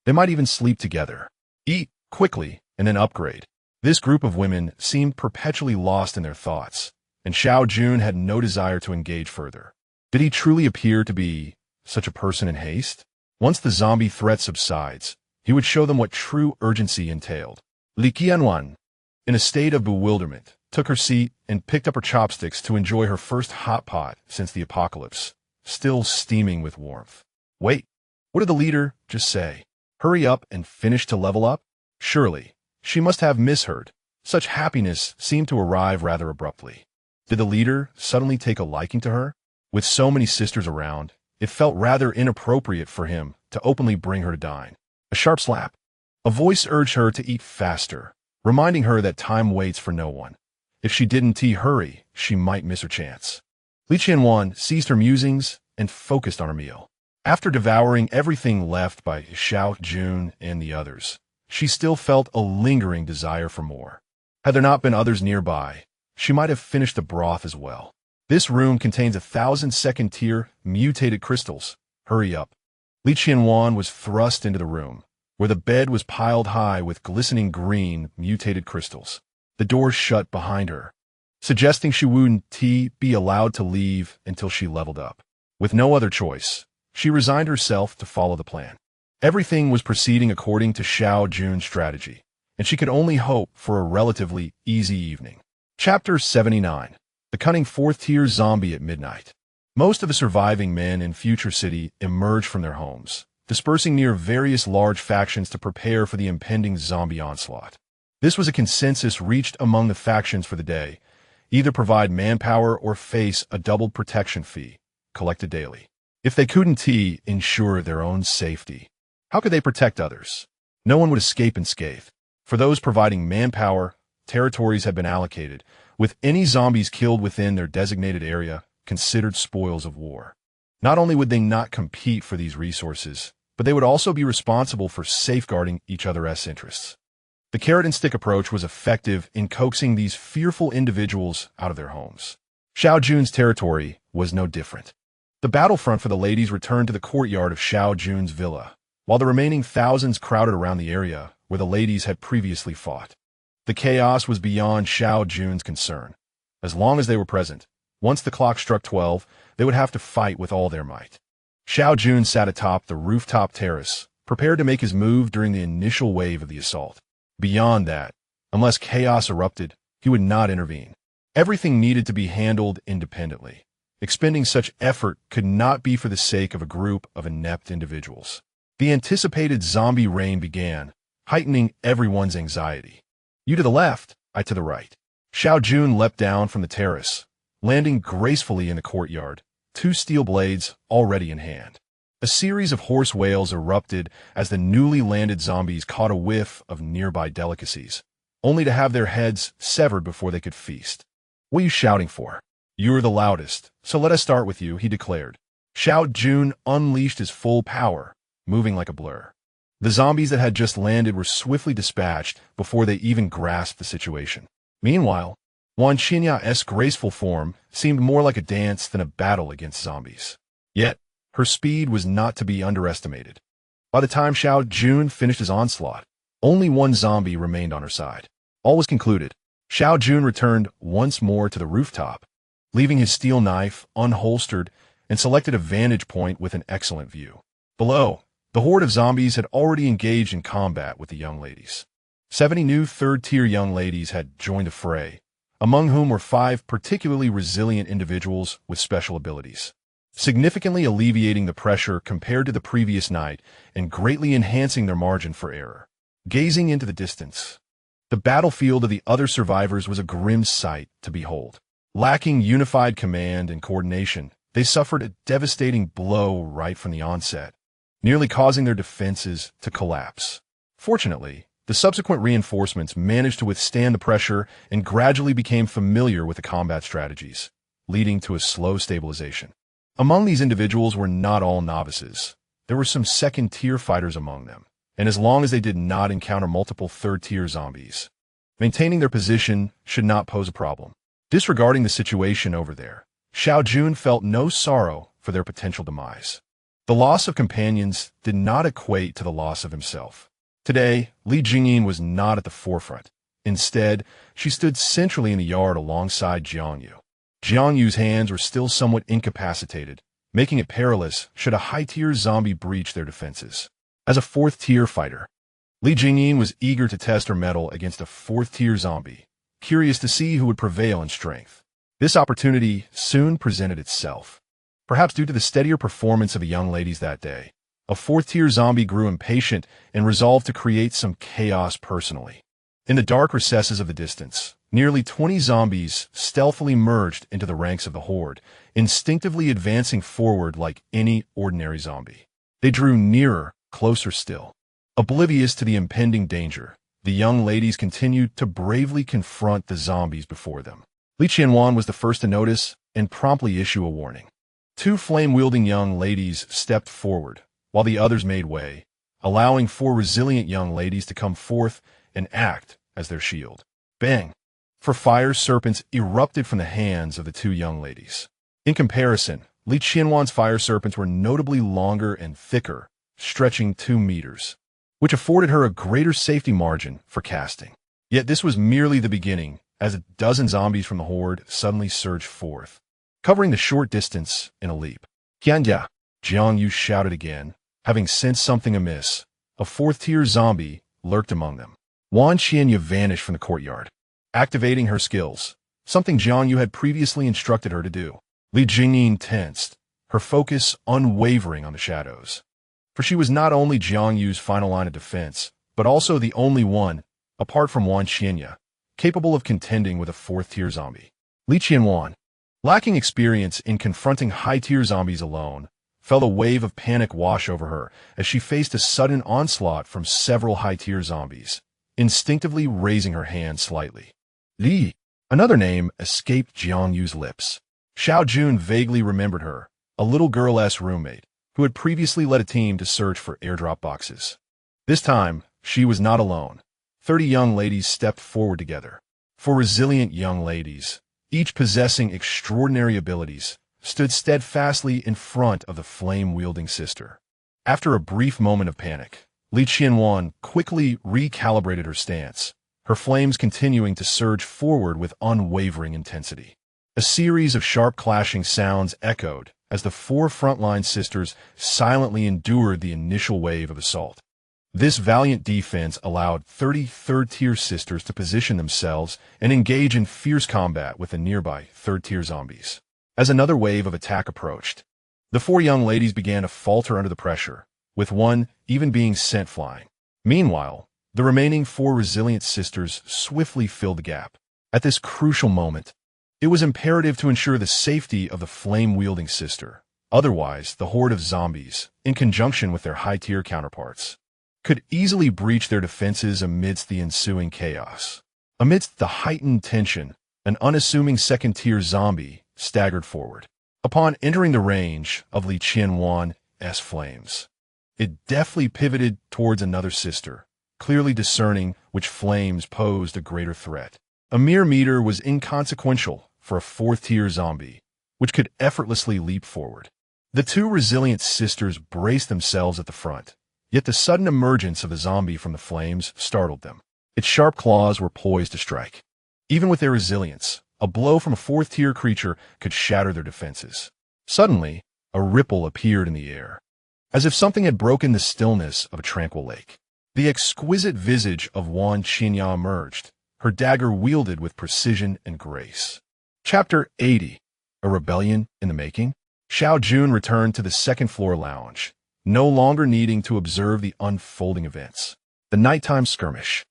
They might even sleep together. Eat quickly and then upgrade. This group of women seemed perpetually lost in their thoughts, and Xiao Jun had no desire to engage further. Did he truly appear to be such a person in haste? Once the zombie threat subsides, he would show them what true urgency entailed. Li Qianwan, in a state of bewilderment, took her seat and picked up her chopsticks to enjoy her first hot pot since the apocalypse, still steaming with warmth. Wait, what did the leader just say? Hurry up and finish to level up? Surely, she must have misheard. Such happiness seemed to arrive rather abruptly. Did the leader suddenly take a liking to her? With so many sisters around, it felt rather inappropriate for him to openly bring her to dine. A sharp slap. A voice urged her to eat faster, reminding her that time waits for no one. If she didn't hurry, she might miss her chance. Li Qianwan seized her musings and focused on her meal. After devouring everything left by Xiao Jun and the others, she still felt a lingering desire for more. Had there not been others nearby, she might have finished the broth as well. This room contains 1,000 second-tier mutated crystals. Hurry up. Li Qianwan was thrust into the room, where the bed was piled high with glistening green mutated crystals. The door shut behind her, suggesting she wouldn't be allowed to leave until she leveled up. With no other choice, she resigned herself to follow the plan. Everything was proceeding according to Xiao Jun's strategy, and she could only hope for a relatively easy evening. Chapter 79. The Cunning Fourth-Tier Zombie at Midnight. Most of the surviving men in Future City emerged from their homes, dispersing near various large factions to prepare for the impending zombie onslaught. This was a consensus reached among the factions for the day: either provide manpower or face a doubled protection fee, collected daily. If they couldn't ensure their own safety, how could they protect others? No one would escape unscathed. For those providing manpower, territories had been allocated, with any zombies killed within their designated area considered spoils of war. Not only would they not compete for these resources, but they would also be responsible for safeguarding each other's interests. The carrot-and-stick approach was effective in coaxing these fearful individuals out of their homes. Xiao Jun's territory was no different. The battlefront for the ladies returned to the courtyard of Xiao Jun's villa, while the remaining thousands crowded around the area where the ladies had previously fought. The chaos was beyond Xiao Jun's concern. As long as they were present, once the clock struck 12, they would have to fight with all their might. Xiao Jun sat atop the rooftop terrace, prepared to make his move during the initial wave of the assault. Beyond that, unless chaos erupted, he would not intervene. Everything needed to be handled independently. Expending such effort could not be for the sake of a group of inept individuals. The anticipated zombie rain began, heightening everyone's anxiety. You to the left, I to the right. Xiao Jun leapt down from the terrace, landing gracefully in the courtyard, 2 steel blades already in hand. A series of hoarse wails erupted as the newly landed zombies caught a whiff of nearby delicacies, only to have their heads severed before they could feast. What are you shouting for? You're the loudest, so let us start with you, he declared. Xiao Jun unleashed his full power, moving like a blur. The zombies that had just landed were swiftly dispatched before they even grasped the situation. Meanwhile, Wan Qinya's graceful form seemed more like a dance than a battle against zombies. Yet, her speed was not to be underestimated. By the time Xiao Jun finished his onslaught, only one zombie remained on her side. All was concluded. Xiao Jun returned once more to the rooftop, leaving his steel knife unholstered, and selected a vantage point with an excellent view. Below, the horde of zombies had already engaged in combat with the young ladies. 70 new third-tier young ladies had joined the fray, among whom were 5 particularly resilient individuals with special abilities, significantly alleviating the pressure compared to the previous night and greatly enhancing their margin for error. Gazing into the distance, the battlefield of the other survivors was a grim sight to behold. Lacking unified command and coordination, they suffered a devastating blow right from the onset, nearly causing their defenses to collapse. Fortunately, the subsequent reinforcements managed to withstand the pressure and gradually became familiar with the combat strategies, leading to a slow stabilization. Among these individuals were not all novices. There were some second-tier fighters among them, and as long as they did not encounter multiple third-tier zombies, maintaining their position should not pose a problem. Disregarding the situation over there, Xiao Jun felt no sorrow for their potential demise. The loss of companions did not equate to the loss of himself. Today, Li Jingyin was not at the forefront. Instead, she stood centrally in the yard alongside Jiangyu. Jiangyu's hands were still somewhat incapacitated, making it perilous should a high-tier zombie breach their defenses. As a fourth-tier fighter, Li Jingyin was eager to test her mettle against a fourth-tier zombie, curious to see who would prevail in strength. This opportunity soon presented itself. Perhaps due to the steadier performance of the young ladies that day, a fourth-tier zombie grew impatient and resolved to create some chaos personally. In the dark recesses of the distance, nearly 20 zombies stealthily merged into the ranks of the horde, instinctively advancing forward like any ordinary zombie. They drew nearer, closer still. Oblivious to the impending danger, the young ladies continued to bravely confront the zombies before them. Li Qianwan was the first to notice and promptly issue a warning. 2 flame-wielding young ladies stepped forward, while the others made way, allowing 4 resilient young ladies to come forth and act as their shield. Bang! For fire serpents erupted from the hands of the 2 young ladies. In comparison, Li Qianwan's fire serpents were notably longer and thicker, stretching 2 meters, which afforded her a greater safety margin for casting. Yet this was merely the beginning, as a dozen zombies from the horde suddenly surged forth, covering the short distance in a leap. Qianja! Jiangyu shouted again, having sensed something amiss. A fourth-tier zombie lurked among them. Wan Qianya vanished from the courtyard, activating her skills, something Jiangyu had previously instructed her to do. Li Jingyin tensed, her focus unwavering on the shadows. For she was not only Jiangyu's final line of defense, but also the only one, apart from Wan Qianya, capable of contending with a fourth-tier zombie. Li Qianwan, lacking experience in confronting high-tier zombies alone, felt a wave of panic wash over her as she faced a sudden onslaught from several high-tier zombies, instinctively raising her hand slightly. Li, another name, escaped Jiangyu's lips. Xiao Jun vaguely remembered her, a little girl-esque roommate, who had previously led a team to search for airdrop boxes. This time, she was not alone. 30 young ladies stepped forward together. 4 resilient young ladies, each possessing extraordinary abilities, stood steadfastly in front of the flame-wielding sister. After a brief moment of panic, Li Qianwan quickly recalibrated her stance, her flames continuing to surge forward with unwavering intensity. A series of sharp clashing sounds echoed as the 4 frontline sisters silently endured the initial wave of assault. This valiant defense allowed 30 third-tier sisters to position themselves and engage in fierce combat with the nearby third-tier zombies. As another wave of attack approached, the 4 young ladies began to falter under the pressure, with one even being sent flying. Meanwhile, the remaining 4 resilient sisters swiftly filled the gap. At this crucial moment, it was imperative to ensure the safety of the flame-wielding sister. Otherwise, the horde of zombies, in conjunction with their high-tier counterparts, could easily breach their defenses amidst the ensuing chaos. Amidst the heightened tension, an unassuming second-tier zombie staggered forward. Upon entering the range of Li Qianwan's flames, it deftly pivoted towards another sister, clearly discerning which flames posed a greater threat. A mere meter was inconsequential for a fourth-tier zombie, which could effortlessly leap forward. The 2 resilient sisters braced themselves at the front, Yet the sudden emergence of the zombie from the flames startled them. Its sharp claws were poised to strike. Even with their resilience, a blow from a fourth-tier creature could shatter their defenses. Suddenly, a ripple appeared in the air, as if something had broken the stillness of a tranquil lake. The exquisite visage of Wan Qinya emerged, her dagger wielded with precision and grace. Chapter 80. A Rebellion in the Making? Xiao Jun returned to the second-floor lounge, no longer needing to observe the unfolding events. The nighttime skirmish,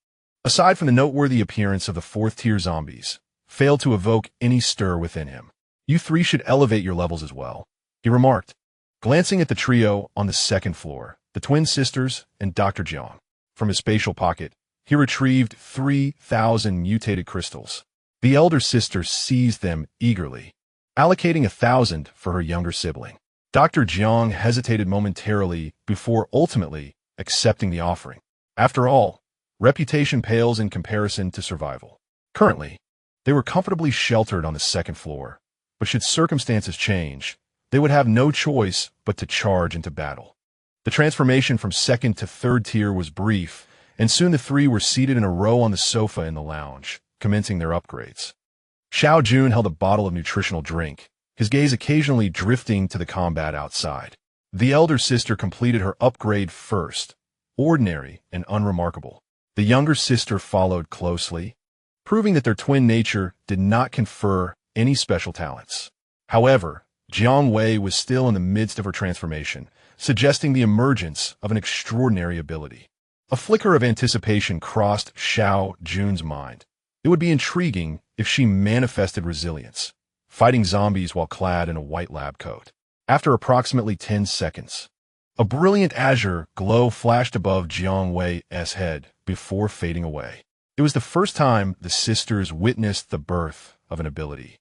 aside from the noteworthy appearance of the fourth-tier zombies, failed to evoke any stir within him. You three should elevate your levels as well, he remarked, glancing at the trio on the second floor, the twin sisters and Dr. Jiang. From his spatial pocket, he retrieved 3,000 mutated crystals. The elder sister seized them eagerly, allocating 1,000 for her younger sibling. Dr. Jiang hesitated momentarily before ultimately accepting the offering. After all, reputation pales in comparison to survival. Currently, they were comfortably sheltered on the second floor, but should circumstances change, they would have no choice but to charge into battle. The transformation from second to third tier was brief, and soon the three were seated in a row on the sofa in the lounge, commencing their upgrades. Xiao Jun held a bottle of nutritional drink, his gaze occasionally drifting to the combat outside. The elder sister completed her upgrade first, ordinary and unremarkable. The younger sister followed closely, proving that their twin nature did not confer any special talents. However, Jiang Wei was still in the midst of her transformation, suggesting the emergence of an extraordinary ability. A flicker of anticipation crossed Xiao Jun's mind. It would be intriguing if she manifested resilience, fighting zombies while clad in a white lab coat. After approximately 10 seconds, a brilliant azure glow flashed above Jiang Wei's head before fading away. It was the first time the sisters witnessed the birth of an ability.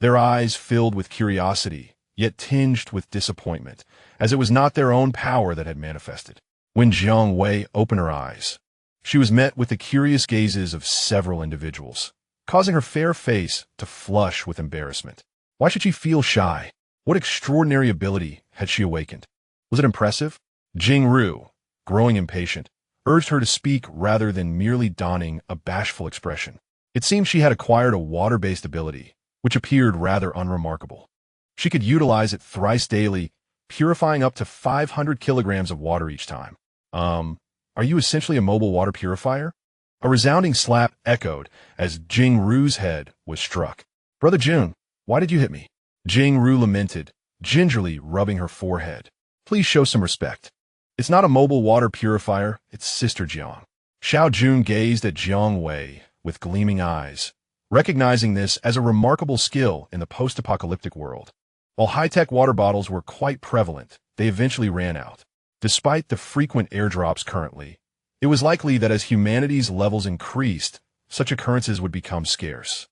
Their eyes filled with curiosity, yet tinged with disappointment, as it was not their own power that had manifested. When Jiang Wei opened her eyes, she was met with the curious gazes of several individuals, causing her fair face to flush with embarrassment. Why should she feel shy? What extraordinary ability had she awakened? Was it impressive? Jingru, growing impatient, urged her to speak rather than merely donning a bashful expression. It seemed she had acquired a water-based ability, which appeared rather unremarkable. She could utilize it thrice daily, purifying up to 500 kilograms of water each time. Are you essentially a mobile water purifier? A resounding slap echoed as Jingru's head was struck. Brother Jun, why did you hit me? Jingru lamented, gingerly rubbing her forehead. Please show some respect. It's not a mobile water purifier, it's Sister Jiang. Xiao Jun gazed at Jiang Wei with gleaming eyes, recognizing this as a remarkable skill in the post-apocalyptic world. While high-tech water bottles were quite prevalent, they eventually ran out. Despite the frequent airdrops currently, it was likely that as humanity's levels increased, such occurrences would become scarce.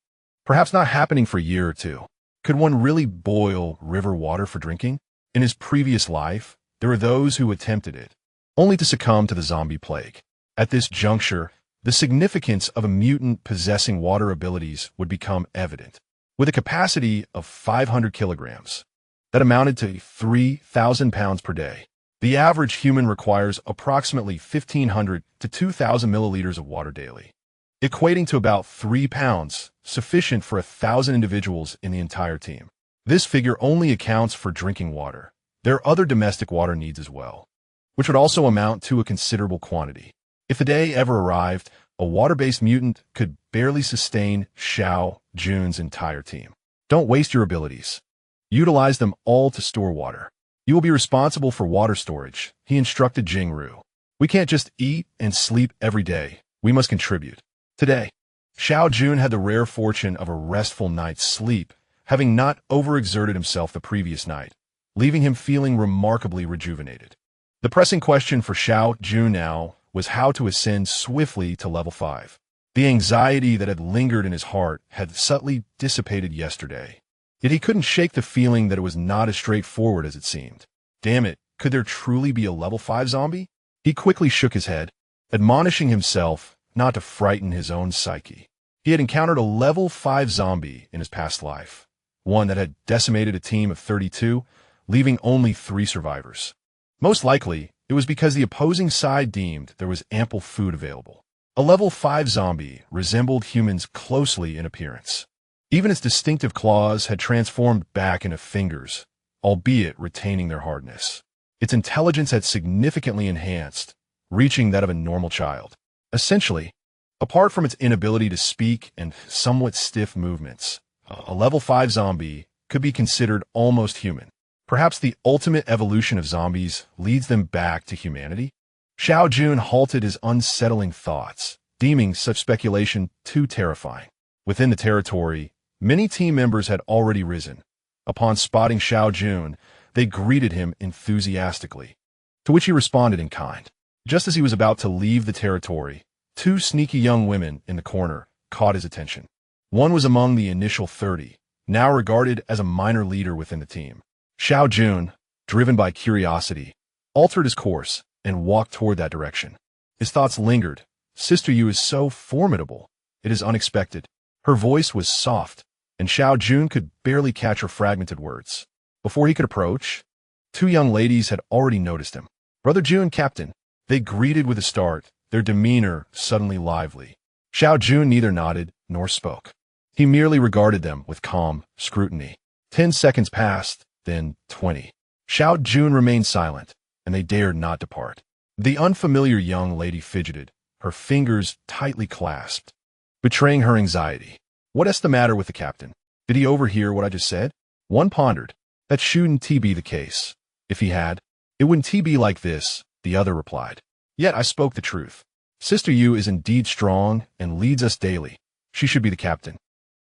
Perhaps not happening for a year or two. Could one really boil river water for drinking? In his previous life, there were those who attempted it, only to succumb to the zombie plague. At this juncture, the significance of a mutant possessing water abilities would become evident. With a capacity of 500 kilograms, that amounted to 3,000 pounds per day. The average human requires approximately 1,500 to 2,000 milliliters of water daily, equating to about 3 pounds, sufficient for 1,000 individuals in the entire team. This figure only accounts for drinking water. There are other domestic water needs as well, which would also amount to a considerable quantity. If the day ever arrived, a water-based mutant could barely sustain Xiao Jun's entire team. Don't waste your abilities. Utilize them all to store water. You will be responsible for water storage, he instructed Jingru. We can't just eat and sleep every day. We must contribute. Today, Xiao Jun had the rare fortune of a restful night's sleep, having not overexerted himself the previous night, leaving him feeling remarkably rejuvenated. The pressing question for Xiao Jun now was how to ascend swiftly to level 5. The anxiety that had lingered in his heart had subtly dissipated yesterday. Yet he couldn't shake the feeling that it was not as straightforward as it seemed. Damn it, could there truly be a level 5 zombie? He quickly shook his head, admonishing himself not to frighten his own psyche. He had encountered a level 5 zombie in his past life, one that had decimated a team of 32, leaving only 3 survivors. Most likely, It was because the opposing side deemed there was ample food available. A level 5 zombie resembled humans closely in appearance. Even its distinctive claws had transformed back into fingers, albeit retaining their hardness. Its intelligence had significantly enhanced, reaching that of a normal child. Essentially, apart from its inability to speak and somewhat stiff movements, a level 5 zombie could be considered almost human. Perhaps the ultimate evolution of zombies leads them back to humanity? Xiao Jun halted his unsettling thoughts, deeming such speculation too terrifying. Within the territory, many team members had already risen. Upon spotting Xiao Jun, they greeted him enthusiastically, to which he responded in kind. Just as he was about to leave the territory, two sneaky young women in the corner caught his attention. One was among the initial 30, now regarded as a minor leader within the team. Xiao Jun, driven by curiosity, altered his course and walked toward that direction. His thoughts lingered. Sister Yu is so formidable. It is unexpected. Her voice was soft, and Xiao Jun could barely catch her fragmented words. Before he could approach, two young ladies had already noticed him. Brother Jun, Captain. They greeted with a start, their demeanor suddenly lively. Xiao Jun neither nodded nor spoke. He merely regarded them with calm scrutiny. 10 seconds passed, then 20. Xiao Jun remained silent, and they dared not depart. The unfamiliar young lady fidgeted, her fingers tightly clasped, betraying her anxiety. What's the matter with the captain? Did he overhear what I just said? One pondered. That shouldn't be the case. If he had, it wouldn't be like this, the other replied. Yet I spoke the truth. Sister Yu is indeed strong and leads us daily. She should be the captain.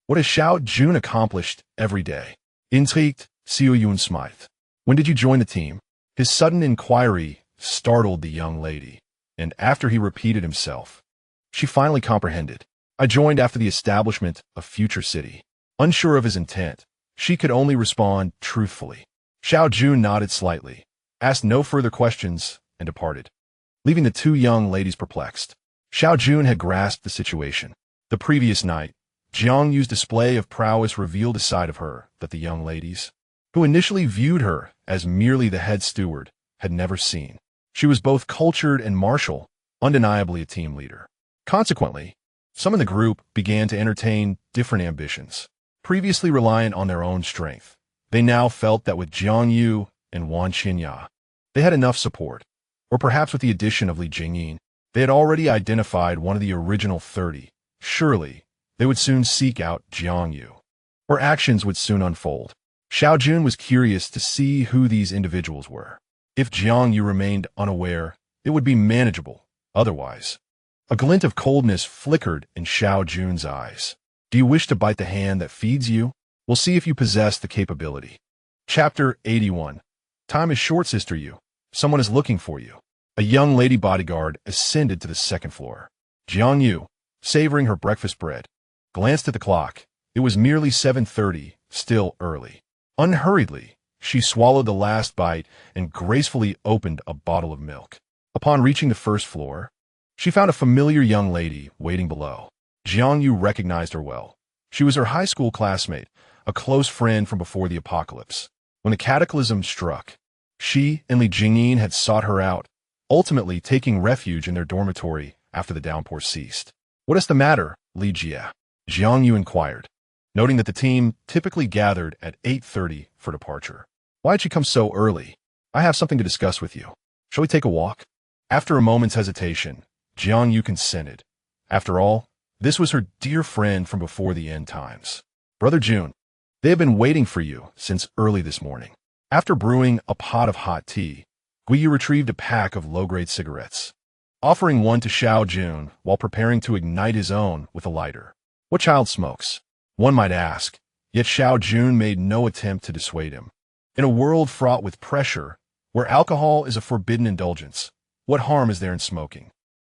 What has Xiao Jun accomplished every day? Intrigued, Xiao Jun smiled. When did you join the team? His sudden inquiry startled the young lady, and after he repeated himself, she finally comprehended. I joined after the establishment of Future City. Unsure of his intent, she could only respond truthfully. Xiao Jun nodded slightly, asked no further questions, and departed, leaving the two young ladies perplexed. Xiao Jun had grasped the situation. The previous night, Jiang Yu's display of prowess revealed a side of her that the young ladies, who initially viewed her as merely the head steward, had never seen. She was both cultured and martial, undeniably a team leader. Consequently, some in the group began to entertain different ambitions. Previously reliant on their own strength, they now felt that with Jiang Yu and Wan Qinya, they had enough support. Or perhaps with the addition of Li Jingyin, they had already identified one of the original 30. Surely, they would soon seek out Jiang Yu, or actions would soon unfold. Xiao Jun was curious to see who these individuals were. If Jiang Yu remained unaware, it would be manageable. Otherwise, a glint of coldness flickered in Xiao Jun's eyes. Do you wish to bite the hand that feeds you? We'll see if you possess the capability. Chapter 81. Time is short, Sister Yu. Someone is looking for you. A young lady bodyguard ascended to the second floor. Jiang Yu, savoring her breakfast bread, glanced at the clock. It was merely 7:30, still early. Unhurriedly, she swallowed the last bite and gracefully opened a bottle of milk. Upon reaching the first floor, she found a familiar young lady waiting below. Jiang Yu recognized her well. She was her high school classmate, a close friend from before the apocalypse. When the cataclysm struck, she and Li Jingyin had sought her out, ultimately taking refuge in their dormitory after the downpour ceased. What is the matter, Li Jia? Jiang Yu inquired, noting that the team typically gathered at 8:30 for departure. Why'd you come so early? I have something to discuss with you. Shall we take a walk? After a moment's hesitation, Jiang Yu consented. After all, this was her dear friend from before the end times. Brother Jun, they have been waiting for you since early this morning. After brewing a pot of hot tea, Guiyu retrieved a pack of low-grade cigarettes, offering one to Xiao Jun while preparing to ignite his own with a lighter. What child smokes? One might ask, yet Xiao Jun made no attempt to dissuade him. In a world fraught with pressure, where alcohol is a forbidden indulgence, what harm is there in smoking?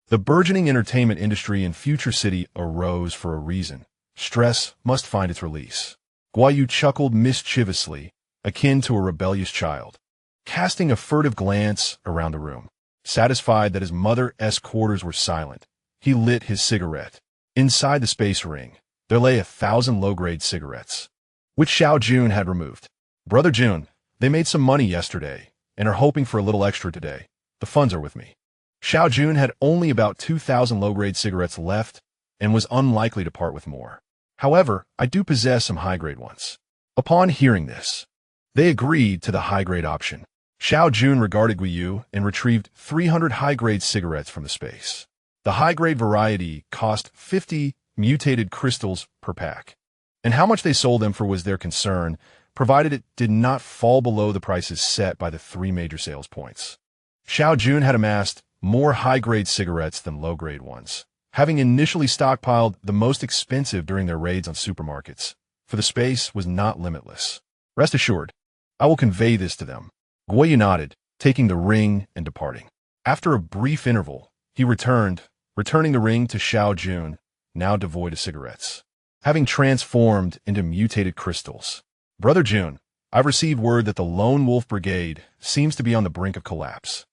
The burgeoning entertainment industry in Future City arose for a reason. Stress must find its release. Guiyu chuckled mischievously, akin to a rebellious child, casting a furtive glance around the room. Satisfied that his mother's quarters were silent, he lit his cigarette. Inside the space ring, there lay 1,000 low-grade cigarettes, which Xiao Jun had removed. Brother Jun, they made some money yesterday and are hoping for a little extra today. The funds are with me. Xiao Jun had only about 2,000 low-grade cigarettes left and was unlikely to part with more. However, I do possess some high-grade ones. Upon hearing this, they agreed to the high-grade option. Xiao Jun regarded Guiyu and retrieved 300 high-grade cigarettes from the space. The high-grade variety cost 50 mutated crystals per pack, and how much they sold them for was their concern, provided it did not fall below the prices set by the three major sales points. Xiao Jun had amassed more high-grade cigarettes than low-grade ones, having initially stockpiled the most expensive during their raids on supermarkets, for the space was not limitless. Rest assured, I will convey this to them. Guiyu nodded, taking the ring and departing. After a brief interval, he returned, returning the ring to Xiao Jun, now devoid of cigarettes, having transformed into mutated crystals. Brother Jun, I've received word that the Lone Wolf Brigade seems to be on the brink of collapse.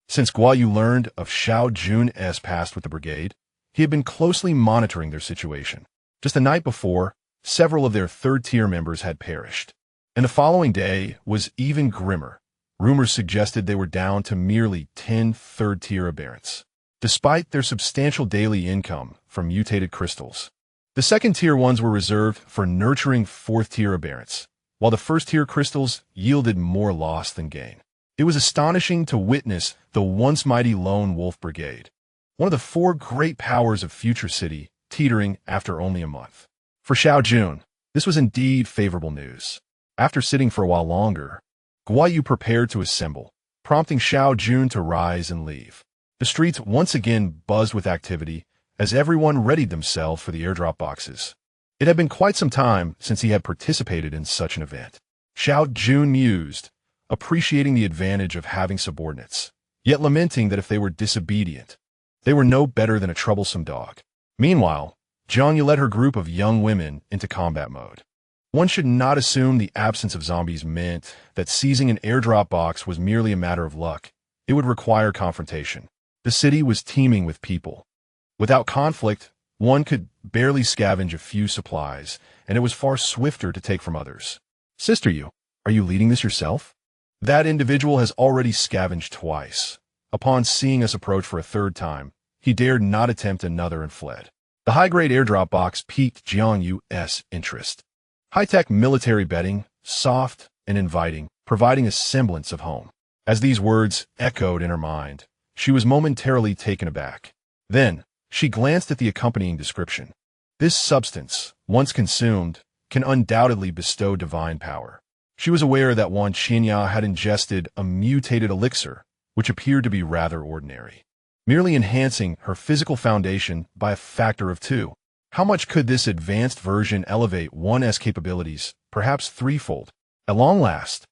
Since Guiyu learned of Xiao Jun's past with the brigade, he had been closely monitoring their situation. Just the night before, several of their third-tier members had perished, and the following day was even grimmer. Rumors suggested they were down to merely 10 third-tier aberrants, despite their substantial daily income from mutated crystals. The second-tier ones were reserved for nurturing fourth-tier aberrants, while the first-tier crystals yielded more loss than gain. It was astonishing to witness the once mighty Lone Wolf Brigade, one of the four great powers of Future City, teetering after only a month. For Xiao Jun, this was indeed favorable news. After sitting for a while longer, Guiyu prepared to assemble, prompting Xiao Jun to rise and leave. The streets once again buzzed with activity as everyone readied themselves for the airdrop boxes. It had been quite some time since he had participated in such an event. Xiao Jun mused, appreciating the advantage of having subordinates, yet lamenting that if they were disobedient, they were no better than a troublesome dog. Meanwhile, Jiangyu led her group of young women into combat mode. One should not assume the absence of zombies meant that seizing an airdrop box was merely a matter of luck. It would require confrontation. The city was teeming with people. Without conflict, one could barely scavenge a few supplies, and it was far swifter to take from others. Sister Yu, are you leading this yourself? That individual has already scavenged twice. Upon seeing us approach for a third time, he dared not attempt another and fled. The high-grade airdrop box piqued Jiang Yu's interest. High-tech military bedding, soft and inviting, providing a semblance of home. As these words echoed in her mind, she was momentarily taken aback. Then, she glanced at the accompanying description. This substance, once consumed, can undoubtedly bestow divine power. She was aware that Wan Qinya had ingested a mutated elixir, which appeared to be rather ordinary, merely enhancing her physical foundation by a factor of 2. How much could this advanced version elevate one's capabilities, perhaps threefold? At long last,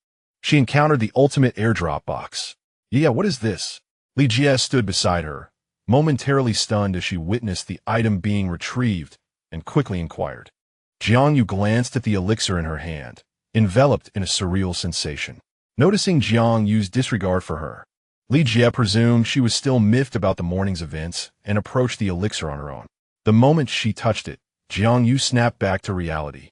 she encountered the ultimate airdrop box. Yeah, what is this? Li Jie stood beside her, momentarily stunned as she witnessed the item being retrieved, and quickly inquired. Jiang Yu glanced at the elixir in her hand, enveloped in a surreal sensation. Noticing Jiang Yu's disregard for her, Li Jie presumed she was still miffed about the morning's events and approached the elixir on her own. The moment she touched it, Jiang Yu snapped back to reality,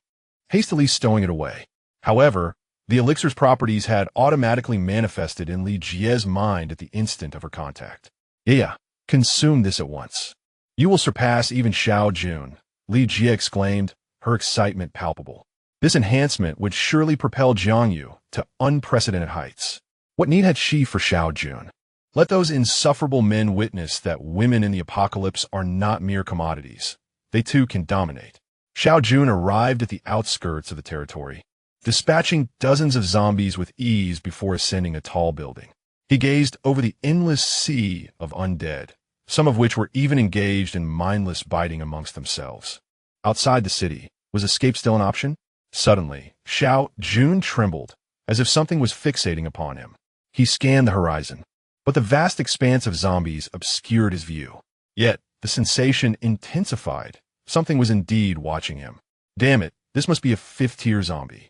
hastily stowing it away. However, the elixir's properties had automatically manifested in Li Jie's mind at the instant of her contact. Yeah, consume this at once. You will surpass even Xiao Jun, Li Jie exclaimed, her excitement palpable. This enhancement would surely propel Jiang Yu to unprecedented heights. What need had she for Xiao Jun? Let those insufferable men witness that women in the apocalypse are not mere commodities. They too can dominate. Xiao Jun arrived at the outskirts of the territory, dispatching dozens of zombies with ease before ascending a tall building. He gazed over the endless sea of undead, some of which were even engaged in mindless biting amongst themselves. Outside the city, was escape still an option? Suddenly, Xiao Jun trembled, as if something was fixating upon him. He scanned the horizon, but the vast expanse of zombies obscured his view. Yet, the sensation intensified. Something was indeed watching him. Damn it, this must be a fifth-tier zombie.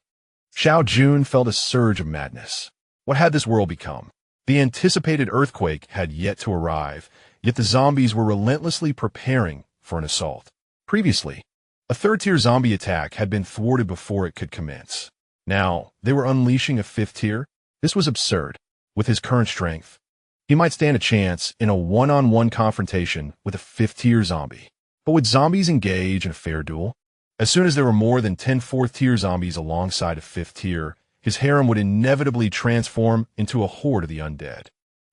Xiao Jun felt a surge of madness. What had this world become? The anticipated earthquake had yet to arrive, yet the zombies were relentlessly preparing for an assault. Previously, a third-tier zombie attack had been thwarted before it could commence. Now, they were unleashing a fifth tier? This was absurd. With his current strength, He might stand a chance in a one-on-one confrontation with a fifth-tier zombie. But would zombies engage in a fair duel? As soon as there were more than 10 fourth-tier zombies alongside a fifth tier, his harem would inevitably transform into a horde of the undead.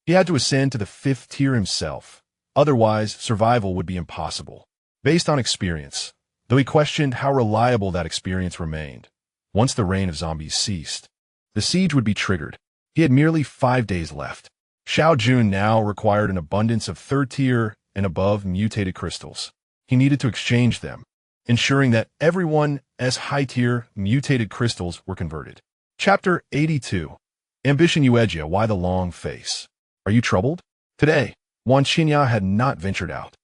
He had to ascend to the fifth tier himself. Otherwise, survival would be impossible. Based on experience, though he questioned how reliable that experience remained, once the reign of zombies ceased, the siege would be triggered. He had merely 5 days left. Xiao Jun now required an abundance of third-tier and above mutated crystals. He needed to exchange them, ensuring that everyone's high-tier mutated crystals were converted. Chapter 82. Ambition Uejia, Why the Long Face? Are you troubled? Today, Wan Qinya had not ventured out.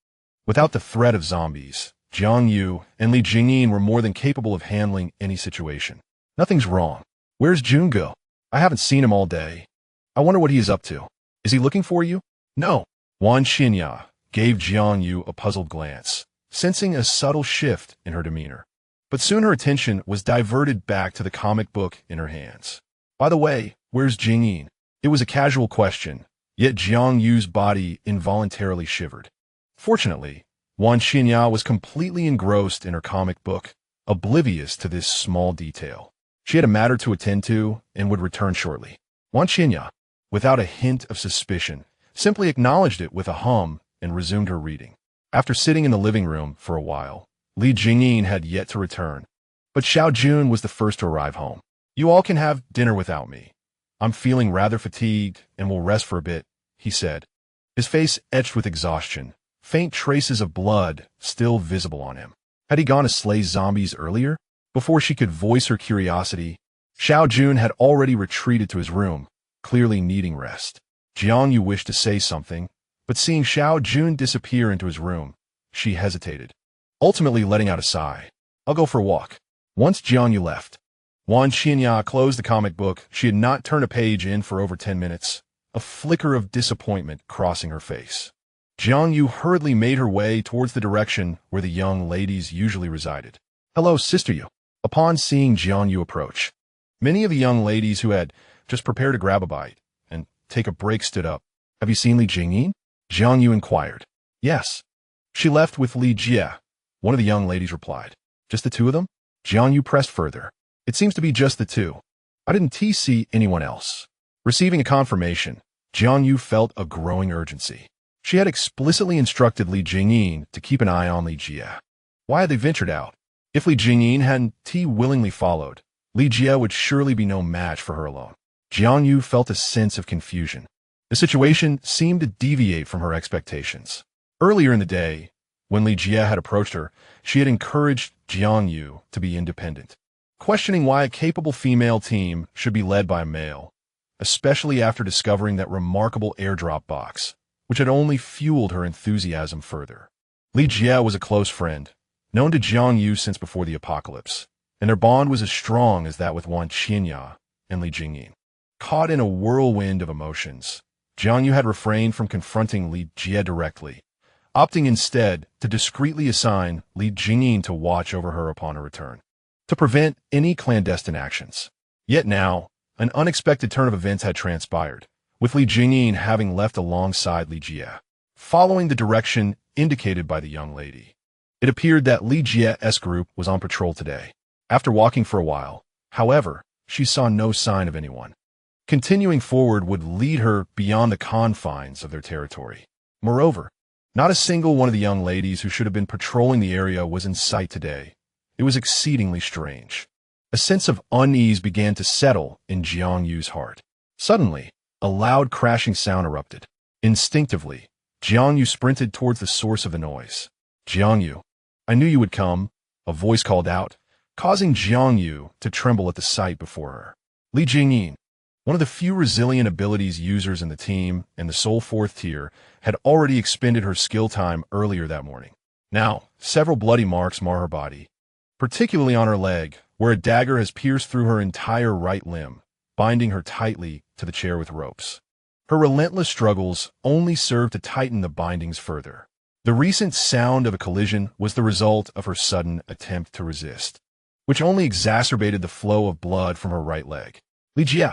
Without the threat of zombies, Jiang Yu and Li Jingyin were more than capable of handling any situation. Nothing's wrong. Where's Jun go? I haven't seen him all day. I wonder what he is up to. Is he looking for you? No. Wan Qinya gave Jiang Yu a puzzled glance, sensing a subtle shift in her demeanor. But soon her attention was diverted back to the comic book in her hands. By the way, where's Jingyin? It was a casual question, yet Jiang Yu's body involuntarily shivered. Fortunately, Wan Qinya was completely engrossed in her comic book, oblivious to this small detail. She had a matter to attend to and would return shortly. Wan Qinya, without a hint of suspicion, simply acknowledged it with a hum and resumed her reading. After sitting in the living room for a while, Li Jingyin had yet to return, but Xiao Jun was the first to arrive home. You all can have dinner without me. I'm feeling rather fatigued and will rest for a bit, he said, his face etched with exhaustion, faint traces of blood still visible on him. Had he gone to slay zombies earlier? Before she could voice her curiosity, Xiao Jun had already retreated to his room, clearly needing rest. Jiang Yu wished to say something, but seeing Xiao Jun disappear into his room, she hesitated, ultimately letting out a sigh. I'll go for a walk. Once Jiang Yu left, Wan Qinya closed the comic book. She had not turned a page in for over 10 minutes, a flicker of disappointment crossing her face. Jiang Yu hurriedly made her way towards the direction where the young ladies usually resided. Hello, Sister Yu. Upon seeing Jiang Yu approach, many of the young ladies who had just prepared to grab a bite and take a break stood up. Have you seen Li Jingyin? Jiang Yu inquired. Yes. She left with Li Jie, one of the young ladies replied. Just the two of them? Jiang Yu pressed further. It seems to be just the two. I didn't see anyone else. Receiving a confirmation, Jiang Yu felt a growing urgency. She had explicitly instructed Li Jingyin to keep an eye on Li Jie. Why had they ventured out? If Li Jingyin hadn't willingly followed, Li Jie would surely be no match for her alone. Jiang Yu felt a sense of confusion. The situation seemed to deviate from her expectations. Earlier in the day, when Li Jie had approached her, she had encouraged Jiang Yu to be independent, questioning why a capable female team should be led by a male, especially after discovering that remarkable airdrop box, which had only fueled her enthusiasm further. Li Jie was a close friend, known to Jiang Yu since before the apocalypse, and their bond was as strong as that with Wan Qinya and Li Jingyin. Caught in a whirlwind of emotions, Jiang Yu had refrained from confronting Li Jie directly, opting instead to discreetly assign Li Jingyin to watch over her upon her return, to prevent any clandestine actions. Yet now, an unexpected turn of events had transpired, with Li Jingyin having left alongside Li Jie, following the direction indicated by the young lady. It appeared that Li Jie's group was on patrol today. After walking for a while, however, she saw no sign of anyone. Continuing forward would lead her beyond the confines of their territory. Moreover, not a single one of the young ladies who should have been patrolling the area was in sight today. It was exceedingly strange. A sense of unease began to settle in Jiang Yu's heart. Suddenly, a loud crashing sound erupted. Instinctively, Jiang Yu sprinted towards the source of the noise. Jiang Yu, I knew you would come, a voice called out, causing Jiang Yu to tremble at the sight before her. Li Jingyin, one of the few resilient abilities users in the team and the sole fourth tier, had already expended her skill time earlier that morning. Now, several bloody marks mar her body, particularly on her leg, where a dagger has pierced through her entire right limb, binding her tightly to the chair with ropes. Her relentless struggles only served to tighten the bindings further. The recent sound of a collision was the result of her sudden attempt to resist, which only exacerbated the flow of blood from her right leg. Li Jie,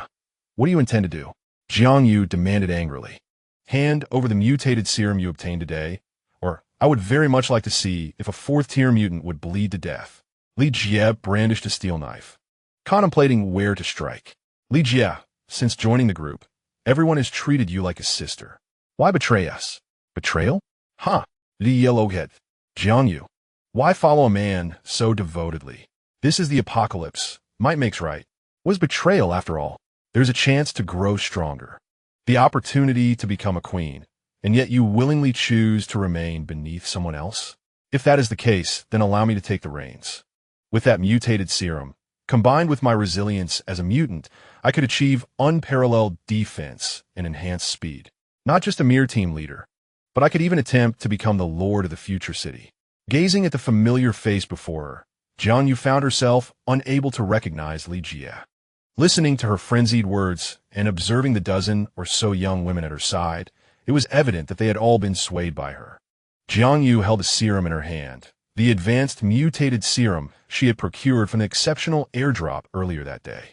what do you intend to do? Jiang Yu demanded angrily. Hand over the mutated serum you obtained today, or I would very much like to see if a fourth-tier mutant would bleed to death. Li Jie brandished a steel knife, contemplating where to strike. Li Jie, since joining the group, everyone has treated you like a sister. Why betray us? Betrayal? Huh. Li Yellowhead. Jiangyu. Why follow a man so devotedly? This is the apocalypse. Might makes right. What is betrayal, after all? There's a chance to grow stronger. The opportunity to become a queen, and yet you willingly choose to remain beneath someone else? If that is the case, then allow me to take the reins. With that mutated serum, combined with my resilience as a mutant, I could achieve unparalleled defense and enhanced speed. Not just a mere team leader, but I could even attempt to become the lord of the future city. Gazing at the familiar face before her, Jiangyu found herself unable to recognize Li Jie. Listening to her frenzied words and observing the dozen or so young women at her side, it was evident that they had all been swayed by her. Jiangyu held a serum in her hand, the advanced mutated serum she had procured from the exceptional airdrop earlier that day.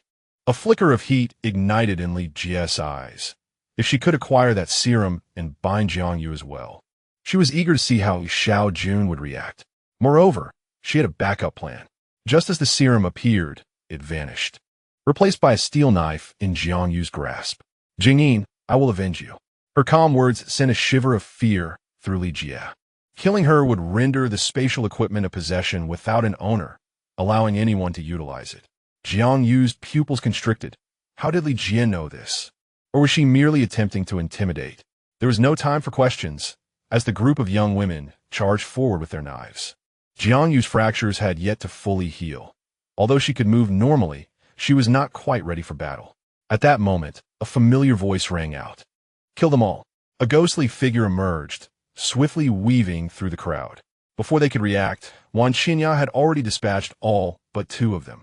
A flicker of heat ignited in Li Jie's eyes. If she could acquire that serum and bind Jiangyu as well, she was eager to see how Xiao Jun would react. Moreover, she had a backup plan. Just as the serum appeared, it vanished, replaced by a steel knife in Jiangyu's grasp. Jingyin, I will avenge you. Her calm words sent a shiver of fear through Li Jie. Killing her would render the spatial equipment a possession without an owner, allowing anyone to utilize it. Jiangyu's pupils constricted. How did Li Jie know this? Or was she merely attempting to intimidate? There was no time for questions, as the group of young women charged forward with their knives. Jiangyu's fractures had yet to fully heal. Although she could move normally, she was not quite ready for battle. At that moment, a familiar voice rang out. Kill them all. A ghostly figure emerged, swiftly weaving through the crowd. Before they could react, Wan Qinya had already dispatched all but two of them.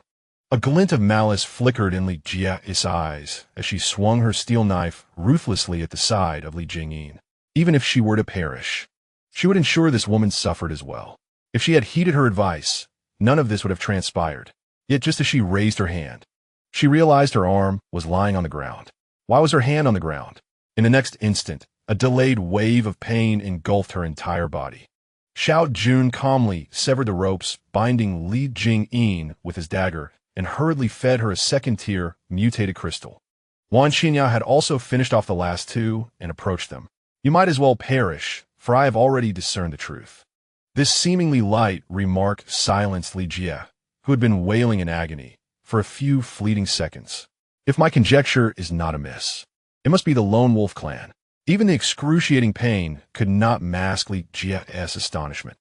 A glint of malice flickered in Li Jie's eyes as she swung her steel knife ruthlessly at the side of Li Jingyin. Even if she were to perish, she would ensure this woman suffered as well. If she had heeded her advice, none of this would have transpired. Yet just as she raised her hand, she realized her arm was lying on the ground. Why was her hand on the ground? In the next instant, a delayed wave of pain engulfed her entire body. Xiao Jun calmly severed the ropes binding Li Jingyin with his dagger and hurriedly fed her a second-tier mutated crystal. Wan Qinya had also finished off the last two and approached them. You might as well perish, for I have already discerned the truth. This seemingly light remark silenced Li Jie, who had been wailing in agony for a few fleeting seconds. If my conjecture is not amiss, it must be the Lone Wolf clan. Even the excruciating pain could not mask Li Jie's astonishment.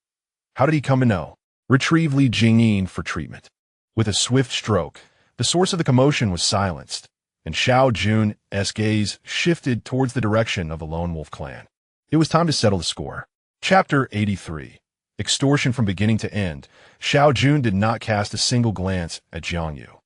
How did he come to know? Retrieve Li Jingyin for treatment. With a swift stroke, the source of the commotion was silenced, and Xiao Jun's gaze shifted towards the direction of the Lone Wolf clan. It was time to settle the score. Chapter 83. Extortion from beginning to end. Xiao Jun did not cast a single glance at Jiangyu.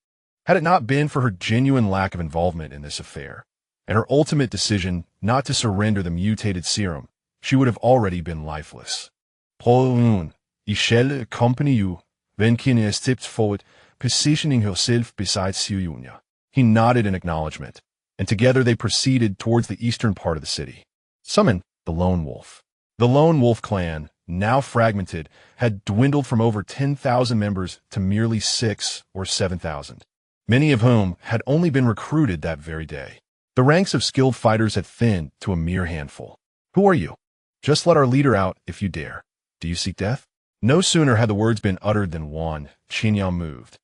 Had it not been for her genuine lack of involvement in this affair, and her ultimate decision not to surrender the mutated serum, she would have already been lifeless. Paul Ishel accompany you, when Qinya stepped forward, positioning herself beside Xiao Jun. He nodded in acknowledgement, and together they proceeded towards the eastern part of the city. Summon the Lone Wolf. The Lone Wolf clan, now fragmented, had dwindled from over 10,000 members to merely 6,000 or 7,000, many of whom had only been recruited that very day. The ranks of skilled fighters had thinned to a mere handful. Who are you? Just let our leader out if you dare. Do you seek death? No sooner had the words been uttered than Wan Qinya moved,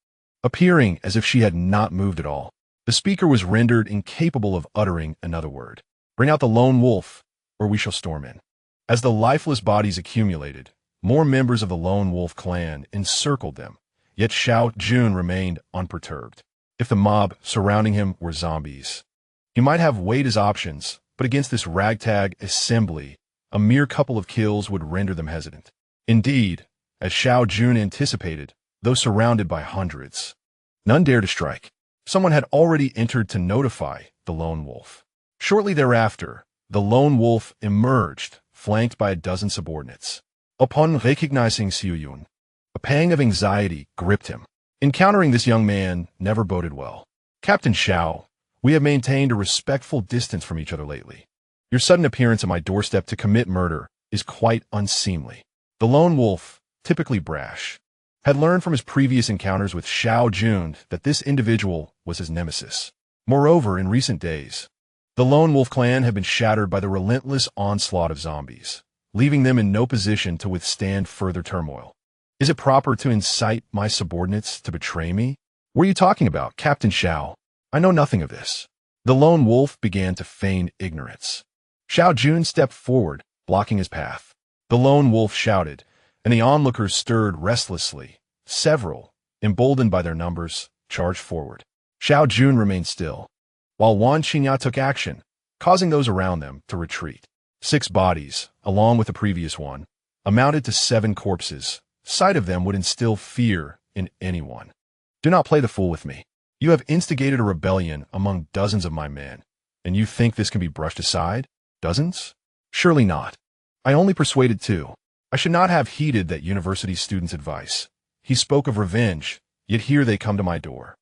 appearing as if she had not moved at all. The speaker was rendered incapable of uttering another word. Bring out the Lone Wolf, or we shall storm in. As the lifeless bodies accumulated, more members of the Lone Wolf clan encircled them, yet Xiao Jun remained unperturbed. If the mob surrounding him were zombies, he might have weighed his options, but against this ragtag assembly, a mere couple of kills would render them hesitant. Indeed, as Xiao Jun anticipated, though surrounded by hundreds, none dared to strike. Someone had already entered to notify the Lone Wolf. Shortly thereafter, the Lone Wolf emerged, flanked by a dozen subordinates. Upon recognizing Xiao Jun, a pang of anxiety gripped him. Encountering this young man never boded well. Captain Xiao, we have maintained a respectful distance from each other lately. Your sudden appearance at my doorstep to commit murder is quite unseemly. The lone wolf, typically brash, had learned from his previous encounters with Xiao Jun that this individual was his nemesis. Moreover, in recent days, the lone wolf clan had been shattered by the relentless onslaught of zombies, leaving them in no position to withstand further turmoil. Is it proper to incite my subordinates to betray me? What are you talking about, Captain Xiao? I know nothing of this. The lone wolf began to feign ignorance. Xiao Jun stepped forward, blocking his path. The lone wolf shouted, and the onlookers stirred restlessly. Several, emboldened by their numbers, charged forward. Xiao Jun remained still, while Wan Qinya took action, causing those around them to retreat. 6 bodies, along with the previous one, amounted to 7 corpses. Sight of them would instill fear in anyone. Do not play the fool with me. You have instigated a rebellion among dozens of my men, and you think this can be brushed aside? Dozens? Surely not. I only persuaded 2. I should not have heeded that university student's advice. He spoke of revenge, yet here they come to my door.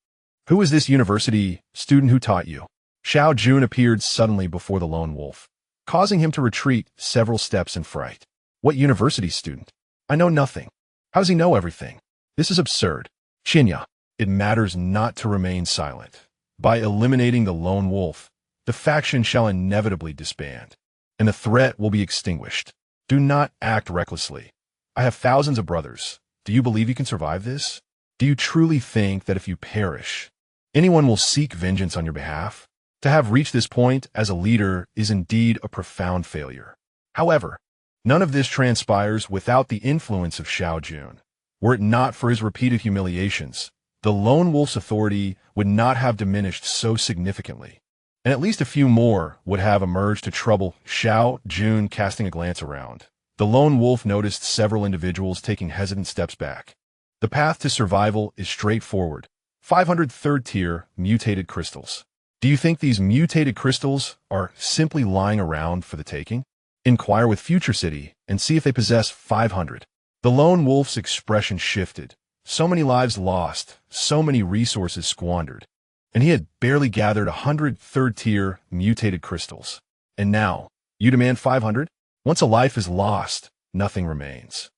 Who is this university student who taught you? Xiao Jun appeared suddenly before the lone wolf, causing him to retreat several steps in fright. What university student? I know nothing. How does he know everything? This is absurd. Qinya, it matters not to remain silent. By eliminating the lone wolf, the faction shall inevitably disband, and the threat will be extinguished. Do not act recklessly. I have thousands of brothers. Do you believe you can survive this? Do you truly think that if you perish, anyone will seek vengeance on your behalf? To have reached this point as a leader is indeed a profound failure. However, none of this transpires without the influence of Xiao Jun. Were it not for his repeated humiliations, the lone wolf's authority would not have diminished so significantly, and at least a few more would have emerged to trouble Xiao Jun. Casting a glance around, the lone wolf noticed several individuals taking hesitant steps back. The path to survival is straightforward. 500 third-tier mutated crystals. Do you think these mutated crystals are simply lying around for the taking? Inquire with Future City and see if they possess 500. The lone wolf's expression shifted. So many lives lost, so many resources squandered, and he had barely gathered 100 third-tier mutated crystals. And now, you demand 500? Once a life is lost, nothing remains.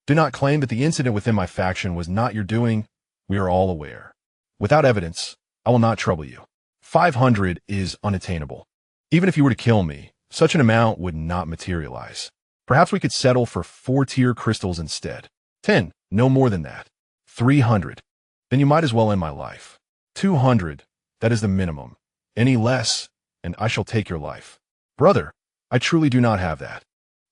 Do not claim that the incident within my faction was not your doing. We are all aware. Without evidence, I will not trouble you. 500 is unattainable. Even if you were to kill me, such an amount would not materialize. Perhaps we could settle for 4-tier crystals instead. 10, no more than that. 300. Then you might as well end my life. 200, that is the minimum. Any less, and I shall take your life. Brother, I truly do not have that.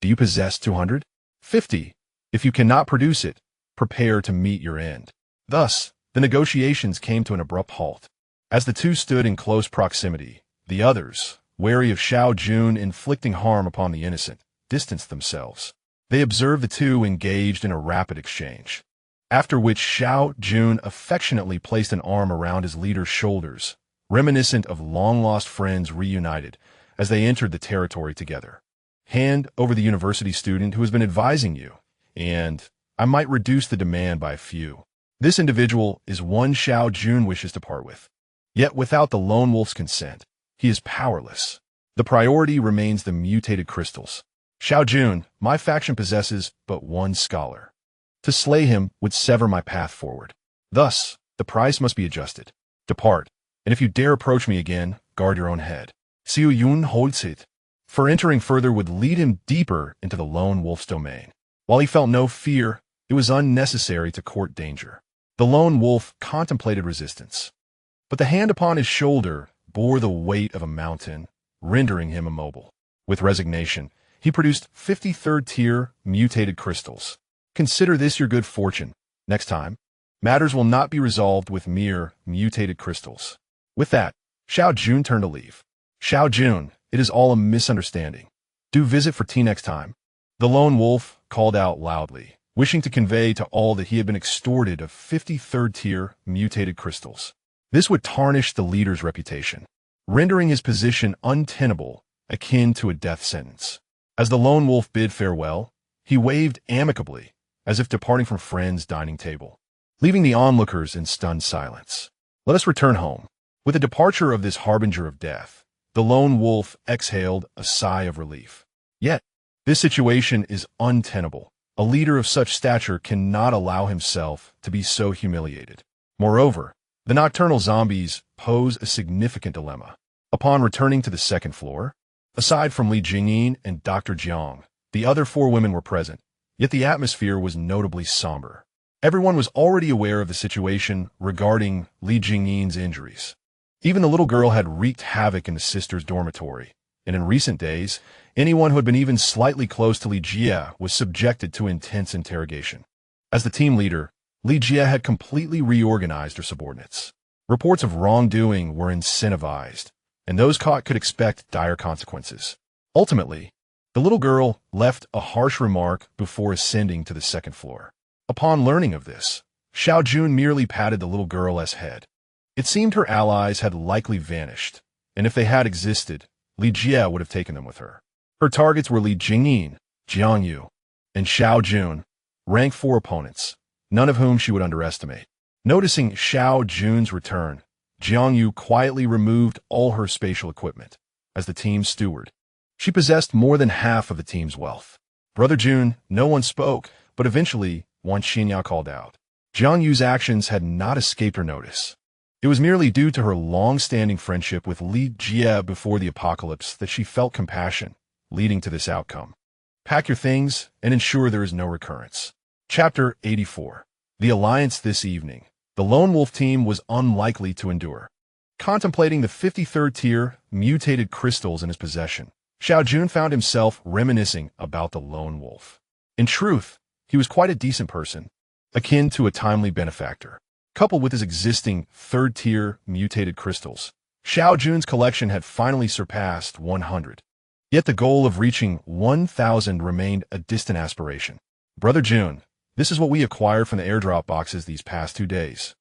Do you possess 200? 50. If you cannot produce it, prepare to meet your end. Thus, the negotiations came to an abrupt halt. As the two stood in close proximity, the others, wary of Xiao Jun inflicting harm upon the innocent, distanced themselves. They observed the two engaged in a rapid exchange, after which Xiao Jun affectionately placed an arm around his leader's shoulders, reminiscent of long-lost friends reunited as they entered the territory together. Hand over the university student who has been advising you, and I might reduce the demand by a few. This individual is one Xiao Jun wishes to part with. Yet without the lone wolf's consent, he is powerless. The priority remains the mutated crystals. Xiao Jun, my faction possesses but one scholar. To slay him would sever my path forward. Thus, the price must be adjusted. Depart, and if you dare approach me again, guard your own head. Xiao Jun holds it. For entering further would lead him deeper into the lone wolf's domain. While he felt no fear, it was unnecessary to court danger. The lone wolf contemplated resistance, but the hand upon his shoulder bore the weight of a mountain, rendering him immobile. With resignation, he produced 53rd-tier mutated crystals. Consider this your good fortune. Next time, matters will not be resolved with mere mutated crystals. With that, Xiao Jun turned to leave. Xiao Jun, it is all a misunderstanding. Do visit for tea next time. The lone wolf called out loudly, wishing to convey to all that he had been extorted of 53rd-tier mutated crystals. This would tarnish the leader's reputation, rendering his position untenable, akin to a death sentence. As the lone wolf bid farewell, he waved amicably, as if departing from friends' dining table, leaving the onlookers in stunned silence. Let us return home. With the departure of this harbinger of death, The lone wolf exhaled a sigh of relief. Yet, this situation is untenable. A leader of such stature cannot allow himself to be so humiliated. Moreover, the nocturnal zombies pose a significant dilemma. Upon returning to the second floor, aside from Li Jingyin and Dr. Jiang, the other 4 women were present, yet the atmosphere was notably somber. Everyone was already aware of the situation regarding Li Jingyin's injuries. Even the little girl had wreaked havoc in the sisters' dormitory, and in recent days, anyone who had been even slightly close to Li Jie was subjected to intense interrogation. As the team leader, Li Jie had completely reorganized her subordinates. Reports of wrongdoing were incentivized, and those caught could expect dire consequences. Ultimately, the little girl left a harsh remark before ascending to the second floor. Upon learning of this, Xiao Jun merely patted the little girl's head. It seemed her allies had likely vanished, and if they had existed, Li Jie would have taken them with her. Her targets were Li Jingyin, Jiang Yu, and Xiao Jun, rank 4 opponents, none of whom she would underestimate. Noticing Xiao Jun's return, Jiang Yu quietly removed all her spatial equipment. As the team's steward, she possessed more than half of the team's wealth. Brother Jun, no one spoke, but eventually, Wan Xinya called out. Jiang Yu's actions had not escaped her notice. It was merely due to her long-standing friendship with Li Jie before the apocalypse that she felt compassion, leading to this outcome. Pack your things and ensure there is no recurrence. Chapter 84. The Alliance this evening. The Lone Wolf team was unlikely to endure. Contemplating the 53rd tier mutated crystals in his possession, Xiao Jun found himself reminiscing about the Lone Wolf. In truth, he was quite a decent person, akin to a timely benefactor. Coupled with his existing 3rd tier mutated crystals, Xiao Jun's collection had finally surpassed 100. Yet the goal of reaching 1,000 remained a distant aspiration. Brother Jun, this is what we acquired from the airdrop boxes these past 2 days.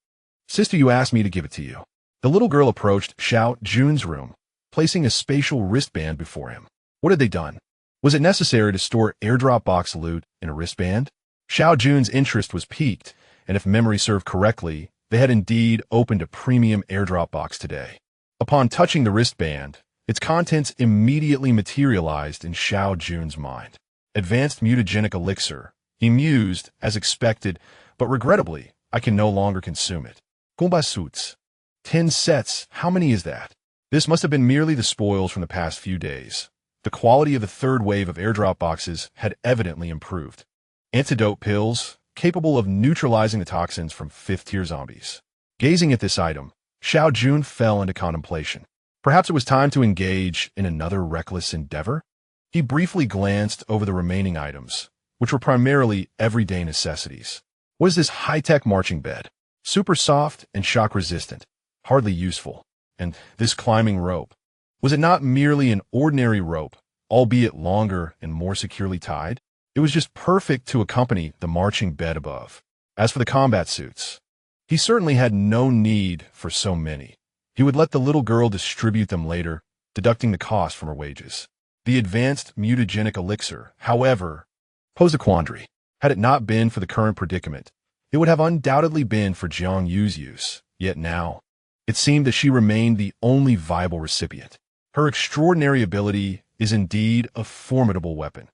Sister, you asked me to give it to you. The little girl approached Xiao Jun's room, placing a spatial wristband before him. What had they done? Was it necessary to store airdrop box loot in a wristband? Xiao Jun's interest was piqued, and if memory served correctly, they had indeed opened a premium airdrop box today. Upon touching the wristband, its contents immediately materialized in Xiao Jun's mind. Advanced mutagenic elixir. He mused, as expected, but regrettably, I can no longer consume it. Gomba suits. 10 sets, how many is that? This must have been merely the spoils from the past few days. The quality of the 3rd wave of airdrop boxes had evidently improved. Antidote pills, capable of neutralizing the toxins from 5th tier zombies. Gazing at this item, Xiao Jun fell into contemplation. Perhaps it was time to engage in another reckless endeavor? He briefly glanced over the remaining items, which were primarily everyday necessities. What is this high-tech marching bed? Super soft and shock-resistant, hardly useful. And this climbing rope. Was it not merely an ordinary rope, albeit longer and more securely tied? It was just perfect to accompany the marching bed above. As for the combat suits, he certainly had no need for so many. He would let the little girl distribute them later, deducting the cost from her wages. The advanced mutagenic elixir, however, posed a quandary. Had it not been for the current predicament, it would have undoubtedly been for Jiang Yu's use. Yet now, it seemed that she remained the only viable recipient. Her extraordinary ability is indeed a formidable weapon.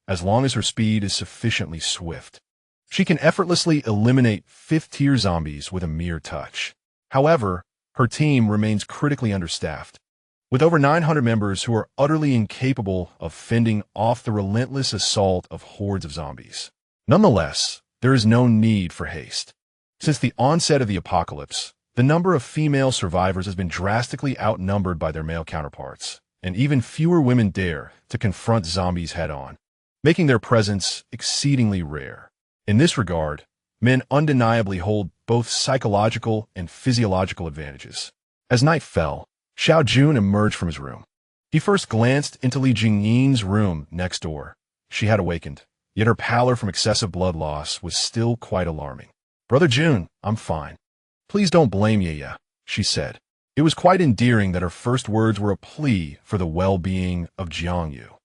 As long as her speed is sufficiently swift, she can effortlessly eliminate 5th tier zombies with a mere touch. However, her team remains critically understaffed, with over 900 members who are utterly incapable of fending off the relentless assault of hordes of zombies. Nonetheless, there is no need for haste. Since the onset of the apocalypse, the number of female survivors has been drastically outnumbered by their male counterparts, and even fewer women dare to confront zombies head-on, making their presence exceedingly rare. In this regard, men undeniably hold both psychological and physiological advantages. As night fell, Xiao Jun emerged from his room. He first glanced into Li Jingyin's room next door. She had awakened, yet her pallor from excessive blood loss was still quite alarming. Brother Jun, I'm fine. Please don't blame Yaya, she said. It was quite endearing that her first words were a plea for the well-being of Jiang Yu.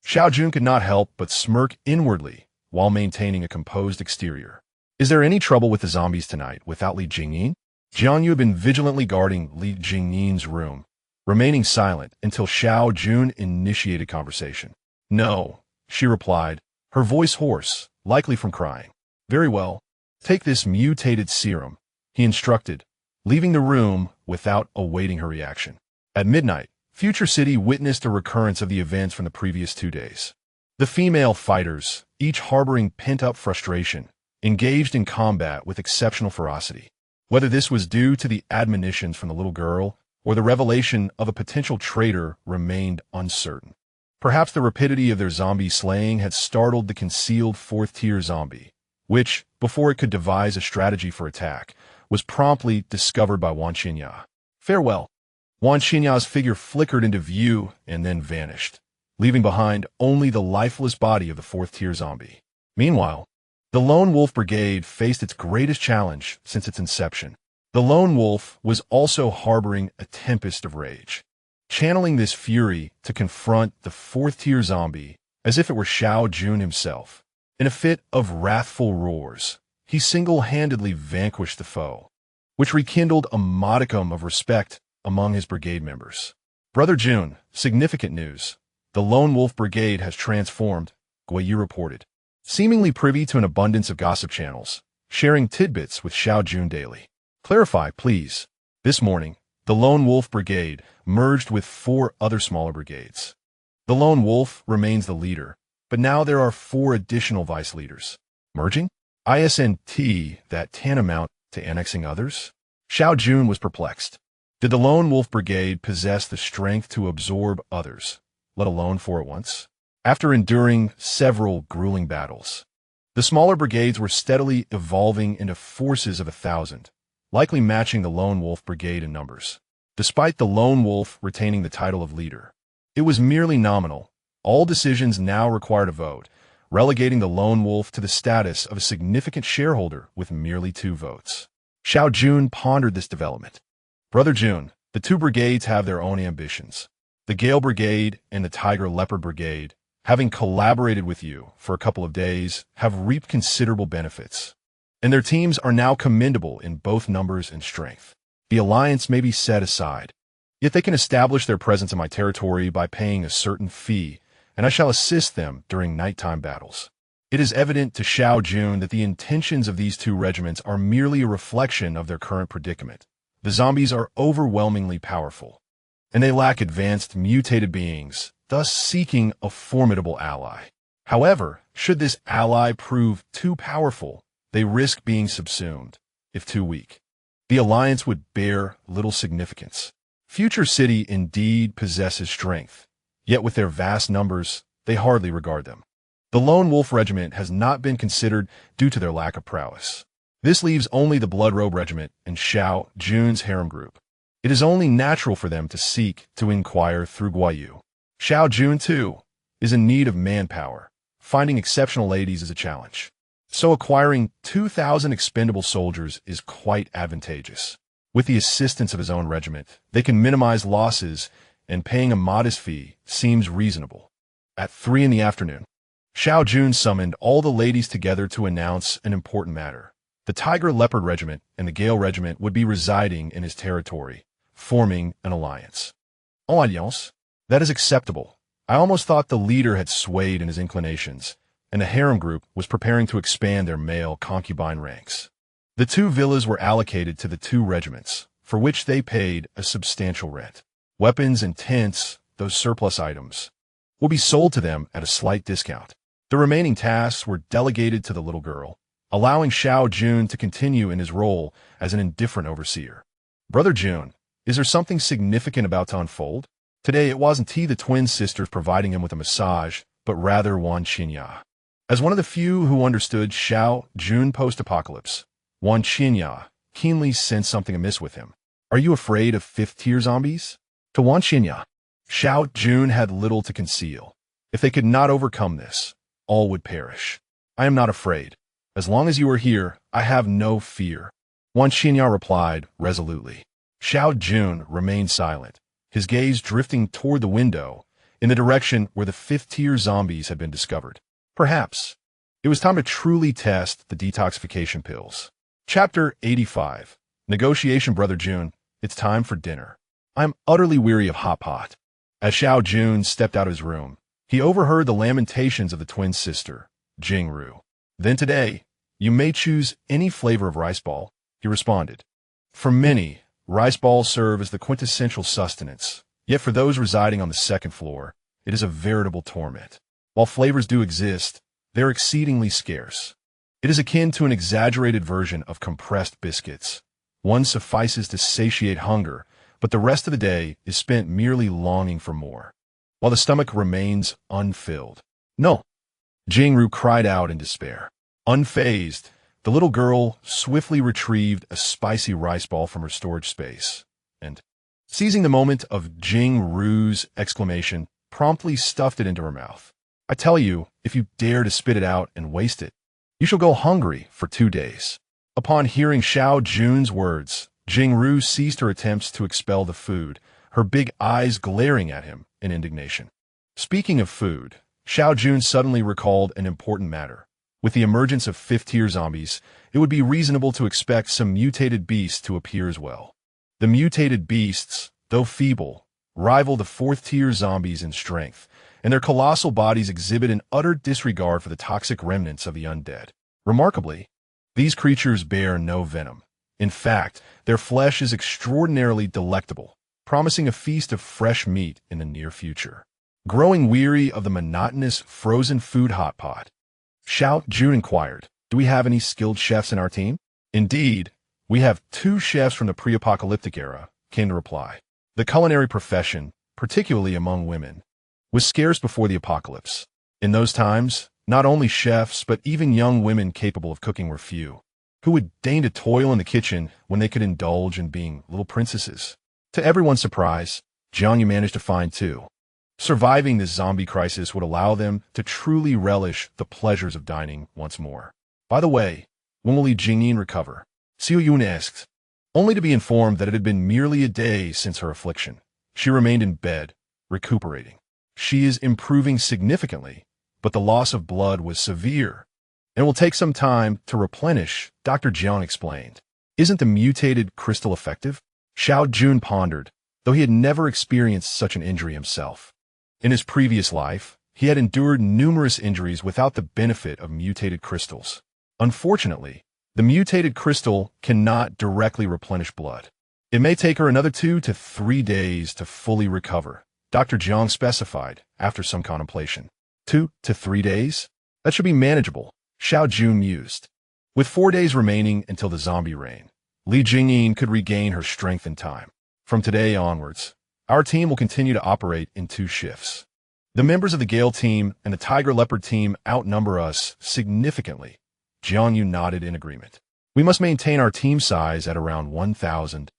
Xiao Jun could not help but smirk inwardly while maintaining a composed exterior. Is there any trouble with the zombies tonight without Li Jingyin? Jiang Yu had been vigilantly guarding Li Jingyin's room, remaining silent until Xiao Jun initiated conversation. "No," she replied, her voice hoarse, likely from crying. "Very well. Take this mutated serum," he instructed, leaving the room without awaiting her reaction. At midnight, Future City witnessed a recurrence of the events from the previous 2 days. The female fighters, each harboring pent-up frustration, engaged in combat with exceptional ferocity. Whether this was due to the admonitions from the little girl or the revelation of a potential traitor remained uncertain. Perhaps the rapidity of their zombie slaying had startled the concealed 4th-tier zombie, which, before it could devise a strategy for attack, was promptly discovered by Wan Xinya. Farewell. Wan Xinya's figure flickered into view and then vanished, leaving behind only the lifeless body of the 4th-tier zombie. Meanwhile, the Lone Wolf Brigade faced its greatest challenge since its inception. The Lone Wolf was also harboring a tempest of rage, channeling this fury to confront the 4th-tier zombie as if it were Xiao Jun himself. In a fit of wrathful roars, he single-handedly vanquished the foe, which rekindled a modicum of respect among his brigade members. "Brother Jun, significant news. The Lone Wolf Brigade has transformed," Guiyu reported, seemingly privy to an abundance of gossip channels, sharing tidbits with Xiao Jun daily. "Clarify, please." This morning, the Lone Wolf Brigade merged with 4 other smaller brigades. The Lone Wolf remains the leader, but now there are 4 additional vice leaders. Merging? Isn't that tantamount to annexing others? Xiao Jun was perplexed. Did the Lone Wolf Brigade possess the strength to absorb others, let alone 4 at once? After enduring several grueling battles, the smaller brigades were steadily evolving into forces of 1,000, likely matching the Lone Wolf Brigade in numbers. Despite the Lone Wolf retaining the title of leader, it was merely nominal. All decisions now required a vote, relegating the Lone Wolf to the status of a significant shareholder with merely 2 votes. Xiao Jun pondered this development. "Brother Jun, the 2 brigades have their own ambitions. The Gale Brigade and the Tiger Leopard Brigade, having collaborated with you for a couple of days, have reaped considerable benefits, and their teams are now commendable in both numbers and strength. The alliance may be set aside, yet they can establish their presence in my territory by paying a certain fee, and I shall assist them during nighttime battles." It is evident to Xiao Jun that the intentions of these 2 regiments are merely a reflection of their current predicament. The zombies are overwhelmingly powerful, and they lack advanced mutated beings, thus seeking a formidable ally. However, should this ally prove too powerful, they risk being subsumed. If too weak, the alliance would bear little significance. Future City indeed possesses strength, yet with their vast numbers, they hardly regard them. The Lone Wolf Regiment has not been considered due to their lack of prowess. This leaves only the Blood Robe Regiment and Xiao Jun's harem group. It is only natural for them to seek to inquire through Guiyu. Xiao Jun, too, is in need of manpower. Finding exceptional ladies is a challenge. So acquiring 2,000 expendable soldiers is quite advantageous. With the assistance of his own regiment, they can minimize losses, and paying a modest fee seems reasonable. At 3 in the afternoon, Xiao Jun summoned all the ladies together to announce an important matter. The Tiger Leopard Regiment and the Gale Regiment would be residing in his territory, forming an alliance. Alliance? That is acceptable. I almost thought the leader had swayed in his inclinations, and the harem group was preparing to expand their male concubine ranks. The 2 villas were allocated to the 2 regiments, for which they paid a substantial rent. Weapons and tents, those surplus items, will be sold to them at a slight discount. The remaining tasks were delegated to the little girl, allowing Xiao Jun to continue in his role as an indifferent overseer. "Brother Jun, is there something significant about to unfold?" Today it wasn't the twin sisters providing him with a massage, but rather Wan Xinya. As one of the few who understood Xiao Jun post-apocalypse, Wan Xinya keenly sensed something amiss with him. "Are you afraid of 5th-tier zombies?" To Wan Xinya, Xiao Jun had little to conceal. If they could not overcome this, all would perish. "I am not afraid. As long as you are here, I have no fear," Wan Xinya replied resolutely. Xiao Jun remained silent, his gaze drifting toward the window, in the direction where the 5th-tier zombies had been discovered. Perhaps it was time to truly test the detoxification pills. Chapter 85. Negotiation. "Brother Jun, it's time for dinner." I'm utterly weary of hot pot. As Xiao Jun stepped out of his room, he overheard the lamentations of the twin sister, Jingru. Then today, you may choose any flavor of rice ball, he responded. For many, rice balls serve as the quintessential sustenance, yet for those residing on the second floor, it is a veritable torment. While flavors do exist, they're exceedingly scarce. It is akin to an exaggerated version of compressed biscuits. One suffices to satiate hunger, but the rest of the day is spent merely longing for more, while the stomach remains unfilled. No, Jingru cried out in despair. Unfazed, the little girl swiftly retrieved a spicy rice ball from her storage space, and, seizing the moment of Jingru's exclamation, promptly stuffed it into her mouth. I tell you, if you dare to spit it out and waste it, you shall go hungry for 2 days. Upon hearing Xiao Jun's words, Jingru ceased her attempts to expel the food, her big eyes glaring at him in indignation. Speaking of food, Xiao Jun suddenly recalled an important matter. With the emergence of fifth-tier zombies, it would be reasonable to expect some mutated beasts to appear as well. The mutated beasts, though feeble, rival the fourth-tier zombies in strength, and their colossal bodies exhibit an utter disregard for the toxic remnants of the undead. Remarkably, these creatures bear no venom. In fact, their flesh is extraordinarily delectable, promising a feast of fresh meat in the near future. Growing weary of the monotonous frozen food hot pot, Xiao Jun inquired, do we have any skilled chefs in our team? Indeed, we have 2 chefs from the pre-apocalyptic era, came the reply. The culinary profession, particularly among women, was scarce before the apocalypse. In those times, not only chefs but even young women capable of cooking were few. Who would deign to toil in the kitchen when they could indulge in being little princesses? To everyone's surprise, Jiangyu managed to find 2. Surviving this zombie crisis would allow them to truly relish the pleasures of dining once more. By the way, when will Li Jingyin recover? Xiao Jun asked, only to be informed that it had been merely a day since her affliction. She remained in bed, recuperating. She is improving significantly, but the loss of blood was severe and will take some time to replenish, Dr. Jiang explained. Isn't the mutated crystal effective? Xiao Jun pondered, though he had never experienced such an injury himself. In his previous life, he had endured numerous injuries without the benefit of mutated crystals. Unfortunately, the mutated crystal cannot directly replenish blood. It may take her another 2 to 3 days to fully recover, Dr. Jiang specified after some contemplation. 2 to 3 days? That should be manageable, Xiao Jun mused. With 4 days remaining until the zombie reign, Li Jingyin could regain her strength in time. From today onwards, our team will continue to operate in 2 shifts. The members of the Gale team and the Tiger Leopard team outnumber us significantly. Jiangyu nodded in agreement. We must maintain our team size at around 1,000,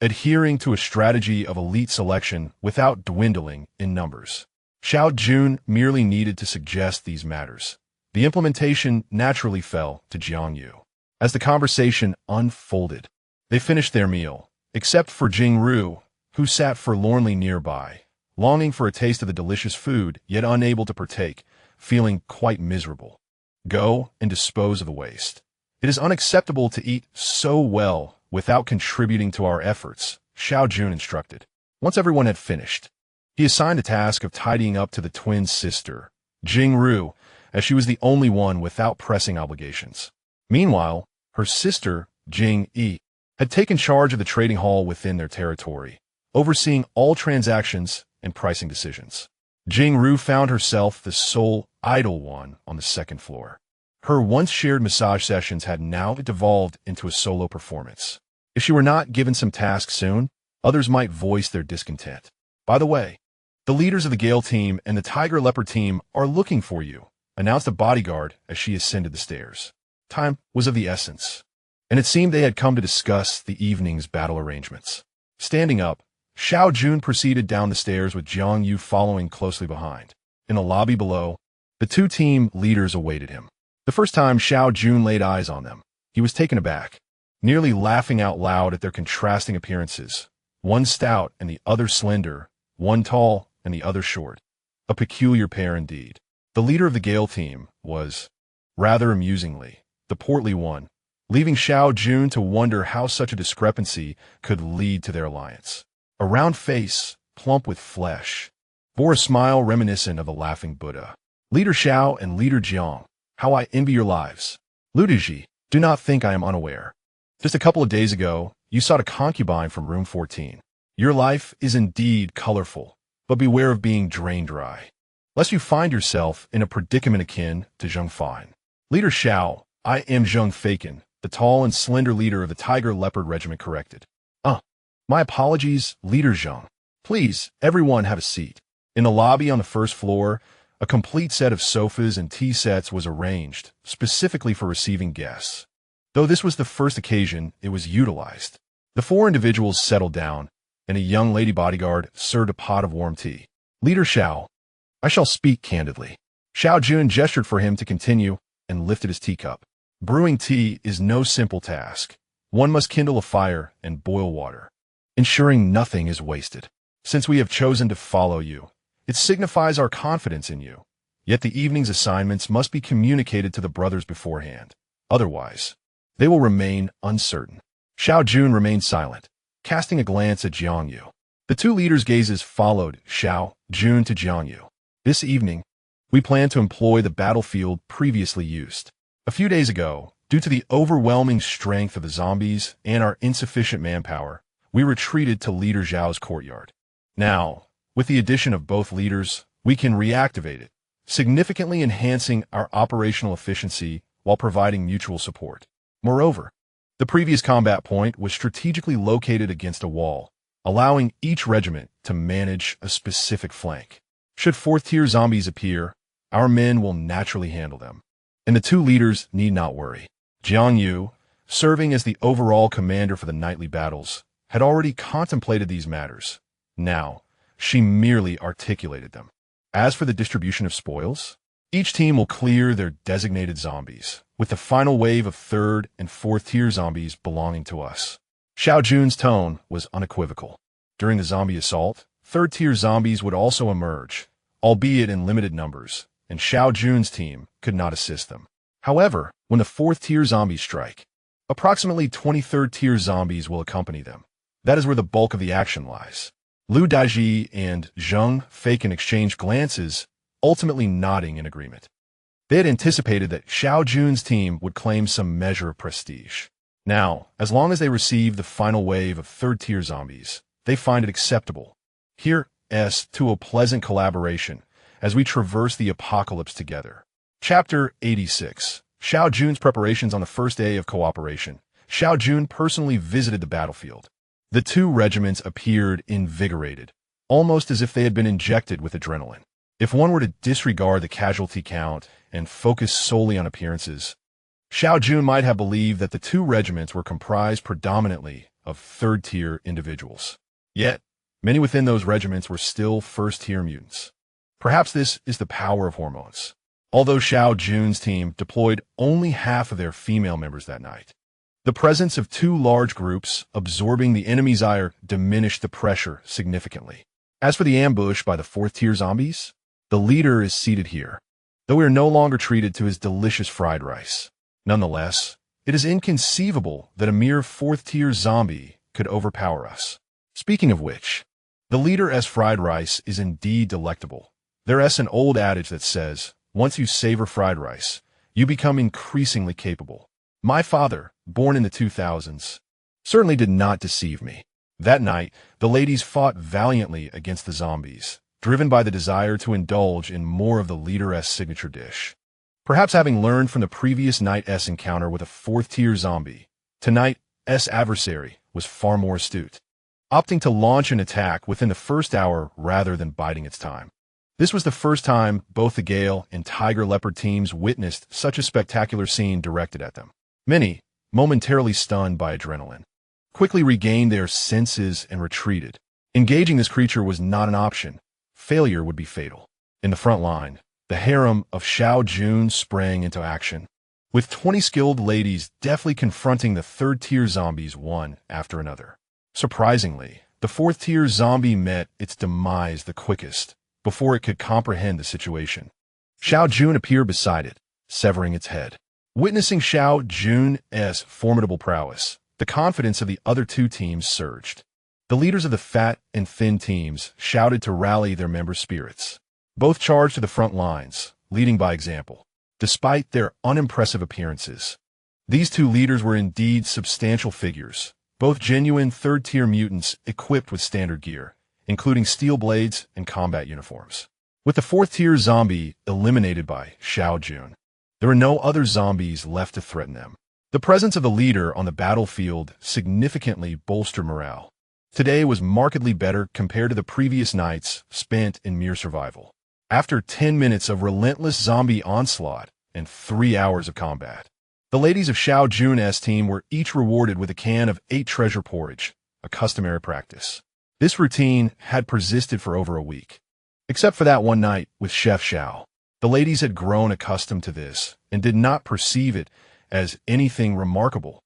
adhering to a strategy of elite selection without dwindling in numbers. Xiao Jun merely needed to suggest these matters. The implementation naturally fell to Jiangyu. As the conversation unfolded, they finished their meal, except for Jingru, who sat forlornly nearby, longing for a taste of the delicious food, yet unable to partake, feeling quite miserable. Go and dispose of the waste. It is unacceptable to eat so well without contributing to our efforts, Xiao Jun instructed. Once everyone had finished, he assigned the task of tidying up to the twin sister, Jingru, as she was the only one without pressing obligations. Meanwhile, her sister, Jing-yi, had taken charge of the trading hall within their territory, overseeing all transactions and pricing decisions. Jingru found herself the sole idle one on the second floor. Her once shared massage sessions had now devolved into a solo performance. If she were not given some task soon, others might voice their discontent. By the way, the leaders of the Gale team and the Tiger Leopard team are looking for you, announced a bodyguard as she ascended the stairs. Time was of the essence, and it seemed they had come to discuss the evening's battle arrangements. Standing up, Xiao Jun proceeded down the stairs with Jiangyu following closely behind. In the lobby below, the 2 team leaders awaited him. The first time Xiao Jun laid eyes on them, he was taken aback, nearly laughing out loud at their contrasting appearances. One stout and the other slender, one tall and the other short. A peculiar pair indeed. The leader of the Gale team was, rather amusingly, the portly one, leaving Xiao Jun to wonder how such a discrepancy could lead to their alliance. A round face, plump with flesh, bore a smile reminiscent of a laughing Buddha. Leader Xiao and Leader Jiang, how I envy your lives. Ludiji, do not think I am unaware. Just a couple of days ago, you sought a concubine from room 14. Your life is indeed colorful, but beware of being drain dry, lest you find yourself in a predicament akin to Zheng Fan. Leader Xiao, I am Zheng Faken, the tall and slender leader of the Tiger Leopard Regiment corrected. My apologies, Leader Zheng. Please, everyone have a seat. In the lobby on the first floor, a complete set of sofas and tea sets was arranged, specifically for receiving guests. Though this was the first occasion it was utilized. The four individuals settled down, and a young lady bodyguard served a pot of warm tea. Leader Xiao, I shall speak candidly. Xiao Jun gestured for him to continue and lifted his teacup. Brewing tea is no simple task. One must kindle a fire and boil water, ensuring nothing is wasted. Since we have chosen to follow you, it signifies our confidence in you. Yet the evening's assignments must be communicated to the brothers beforehand. Otherwise, they will remain uncertain. Xiao Jun remained silent, casting a glance at Jiang Yu. The two leaders' gazes followed Xiao Jun to Jiang Yu. This evening, we plan to employ the battlefield previously used. A few days ago, due to the overwhelming strength of the zombies and our insufficient manpower, we retreated to Leader Zhao's courtyard. Now, with the addition of both leaders, we can reactivate it, significantly enhancing our operational efficiency while providing mutual support. Moreover, the previous combat point was strategically located against a wall, allowing each regiment to manage a specific flank. Should fourth-tier zombies appear, our men will naturally handle them, and the two leaders need not worry. Jiang Yu, serving as the overall commander for the nightly battles, had already contemplated these matters. Now, she merely articulated them. As for the distribution of spoils, each team will clear their designated zombies, with the final wave of third and fourth-tier zombies belonging to us. Xiao Jun's tone was unequivocal. During the zombie assault, third-tier zombies would also emerge, albeit in limited numbers, and Xiao Jun's team could not assist them. However, when the fourth-tier zombies strike, approximately 23rd-tier zombies will accompany them. That is where the bulk of the action lies. Lu Daiji and Zheng Faken exchanged glances, ultimately nodding in agreement. They had anticipated that Xiao Jun's team would claim some measure of prestige. Now, as long as they receive the final wave of third-tier zombies, they find it acceptable. Here's to a pleasant collaboration as we traverse the apocalypse together. Chapter 86. Xiao Jun's preparations on the first day of cooperation. Xiao Jun personally visited the battlefield. The two regiments appeared invigorated, almost as if they had been injected with adrenaline. If one were to disregard the casualty count and focus solely on appearances, Xiao Jun might have believed that the two regiments were comprised predominantly of third-tier individuals. Yet, many within those regiments were still first-tier mutants. Perhaps this is the power of hormones. Although Xiao Jun's team deployed only half of their female members that night, the presence of two large groups absorbing the enemy's ire diminished the pressure significantly. As for the ambush by the fourth-tier zombies, the leader is seated here, though we are no longer treated to his delicious fried rice. Nonetheless, it is inconceivable that a mere fourth-tier zombie could overpower us. Speaking of which, the leader's fried rice is indeed delectable. There's an old adage that says, once you savor fried rice, you become increasingly capable. My father, born in the 2000s, certainly did not deceive me. That night, the ladies fought valiantly against the zombies, driven by the desire to indulge in more of the leader's signature dish. Perhaps having learned from the previous night's encounter with a fourth-tier zombie, tonight's adversary was far more astute, opting to launch an attack within the first hour rather than biding its time. This was the first time both the Gale and Tiger Leopard teams witnessed such a spectacular scene directed at them. Many, momentarily stunned by adrenaline, quickly regained their senses and retreated. Engaging this creature was not an option. Failure would be fatal. In the front line, the harem of Xiao Jun sprang into action, with 20 skilled ladies deftly confronting the third-tier zombies one after another. Surprisingly, the fourth-tier zombie met its demise the quickest, before it could comprehend the situation. Xiao Jun appeared beside it, severing its head. Witnessing Xiao Jun's formidable prowess, the confidence of the other two teams surged. The leaders of the fat and thin teams shouted to rally their members' spirits. Both charged to the front lines, leading by example. Despite their unimpressive appearances, these two leaders were indeed substantial figures, both genuine third-tier mutants equipped with standard gear, including steel blades and combat uniforms. With the fourth-tier zombie eliminated by Xiao Jun, there were no other zombies left to threaten them. The presence of the leader on the battlefield significantly bolstered morale. Today was markedly better compared to the previous nights spent in mere survival. After 10 minutes of relentless zombie onslaught and 3 hours of combat, the ladies of Xiao Jun's team were each rewarded with a can of 8 treasure porridge, a customary practice. This routine had persisted for over a week. Except for that one night with Chef Xiao, the ladies had grown accustomed to this and did not perceive it as anything remarkable.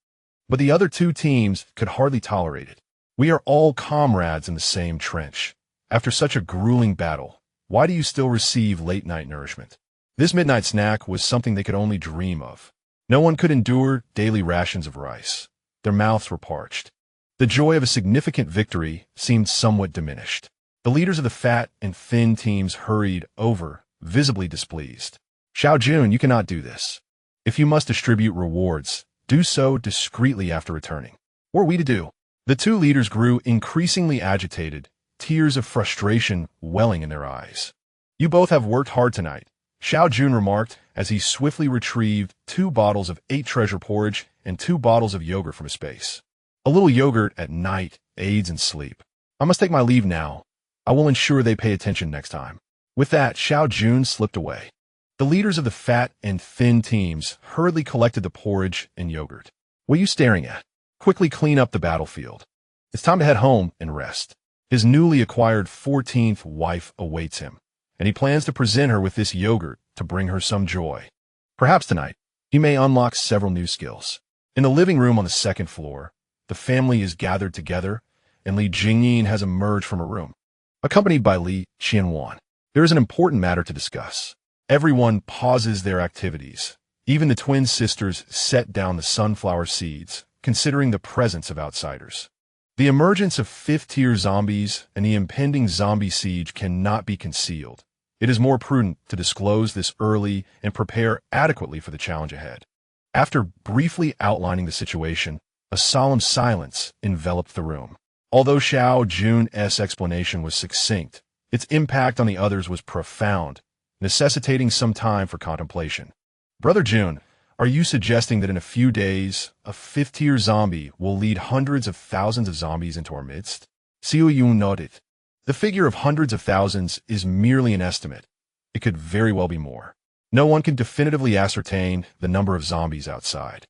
But the other two teams could hardly tolerate it. We are all comrades in the same trench. After such a grueling battle, why do you still receive late-night nourishment? This midnight snack was something they could only dream of. No one could endure daily rations of rice. Their mouths were parched. The joy of a significant victory seemed somewhat diminished. The leaders of the fat and thin teams hurried over, visibly displeased. Xiao Jun, you cannot do this. If you must distribute rewards, do so discreetly after returning. What are we to do? The two leaders grew increasingly agitated, tears of frustration welling in their eyes. You both have worked hard tonight, Xiao Jun remarked as he swiftly retrieved 2 bottles of 8 treasure porridge and 2 bottles of yogurt from his space. A little yogurt at night aids in sleep. I must take my leave now. I will ensure they pay attention next time. With that, Xiao Jun slipped away. The leaders of the fat and thin teams hurriedly collected the porridge and yogurt. What are you staring at? Quickly clean up the battlefield. It's time to head home and rest. His newly acquired 14th wife awaits him, and he plans to present her with this yogurt to bring her some joy. Perhaps tonight, he may unlock several new skills. In the living room on the 2nd floor, the family is gathered together, and Li Jingyin has emerged from a room, accompanied by Li Qianwan. There is an important matter to discuss. Everyone pauses their activities. Even the twin sisters set down the sunflower seeds, considering the presence of outsiders. The emergence of 5th-tier zombies and the impending zombie siege cannot be concealed. It is more prudent to disclose this early and prepare adequately for the challenge ahead. After briefly outlining the situation, a solemn silence enveloped the room. Although Xiao Jun's explanation was succinct, its impact on the others was profound, necessitating some time for contemplation. Brother Jun, are you suggesting that in a few days, a 5th-tier zombie will lead hundreds of thousands of zombies into our midst? Xiao Jun nodded. The figure of hundreds of thousands is merely an estimate. It could very well be more. No one can definitively ascertain the number of zombies outside.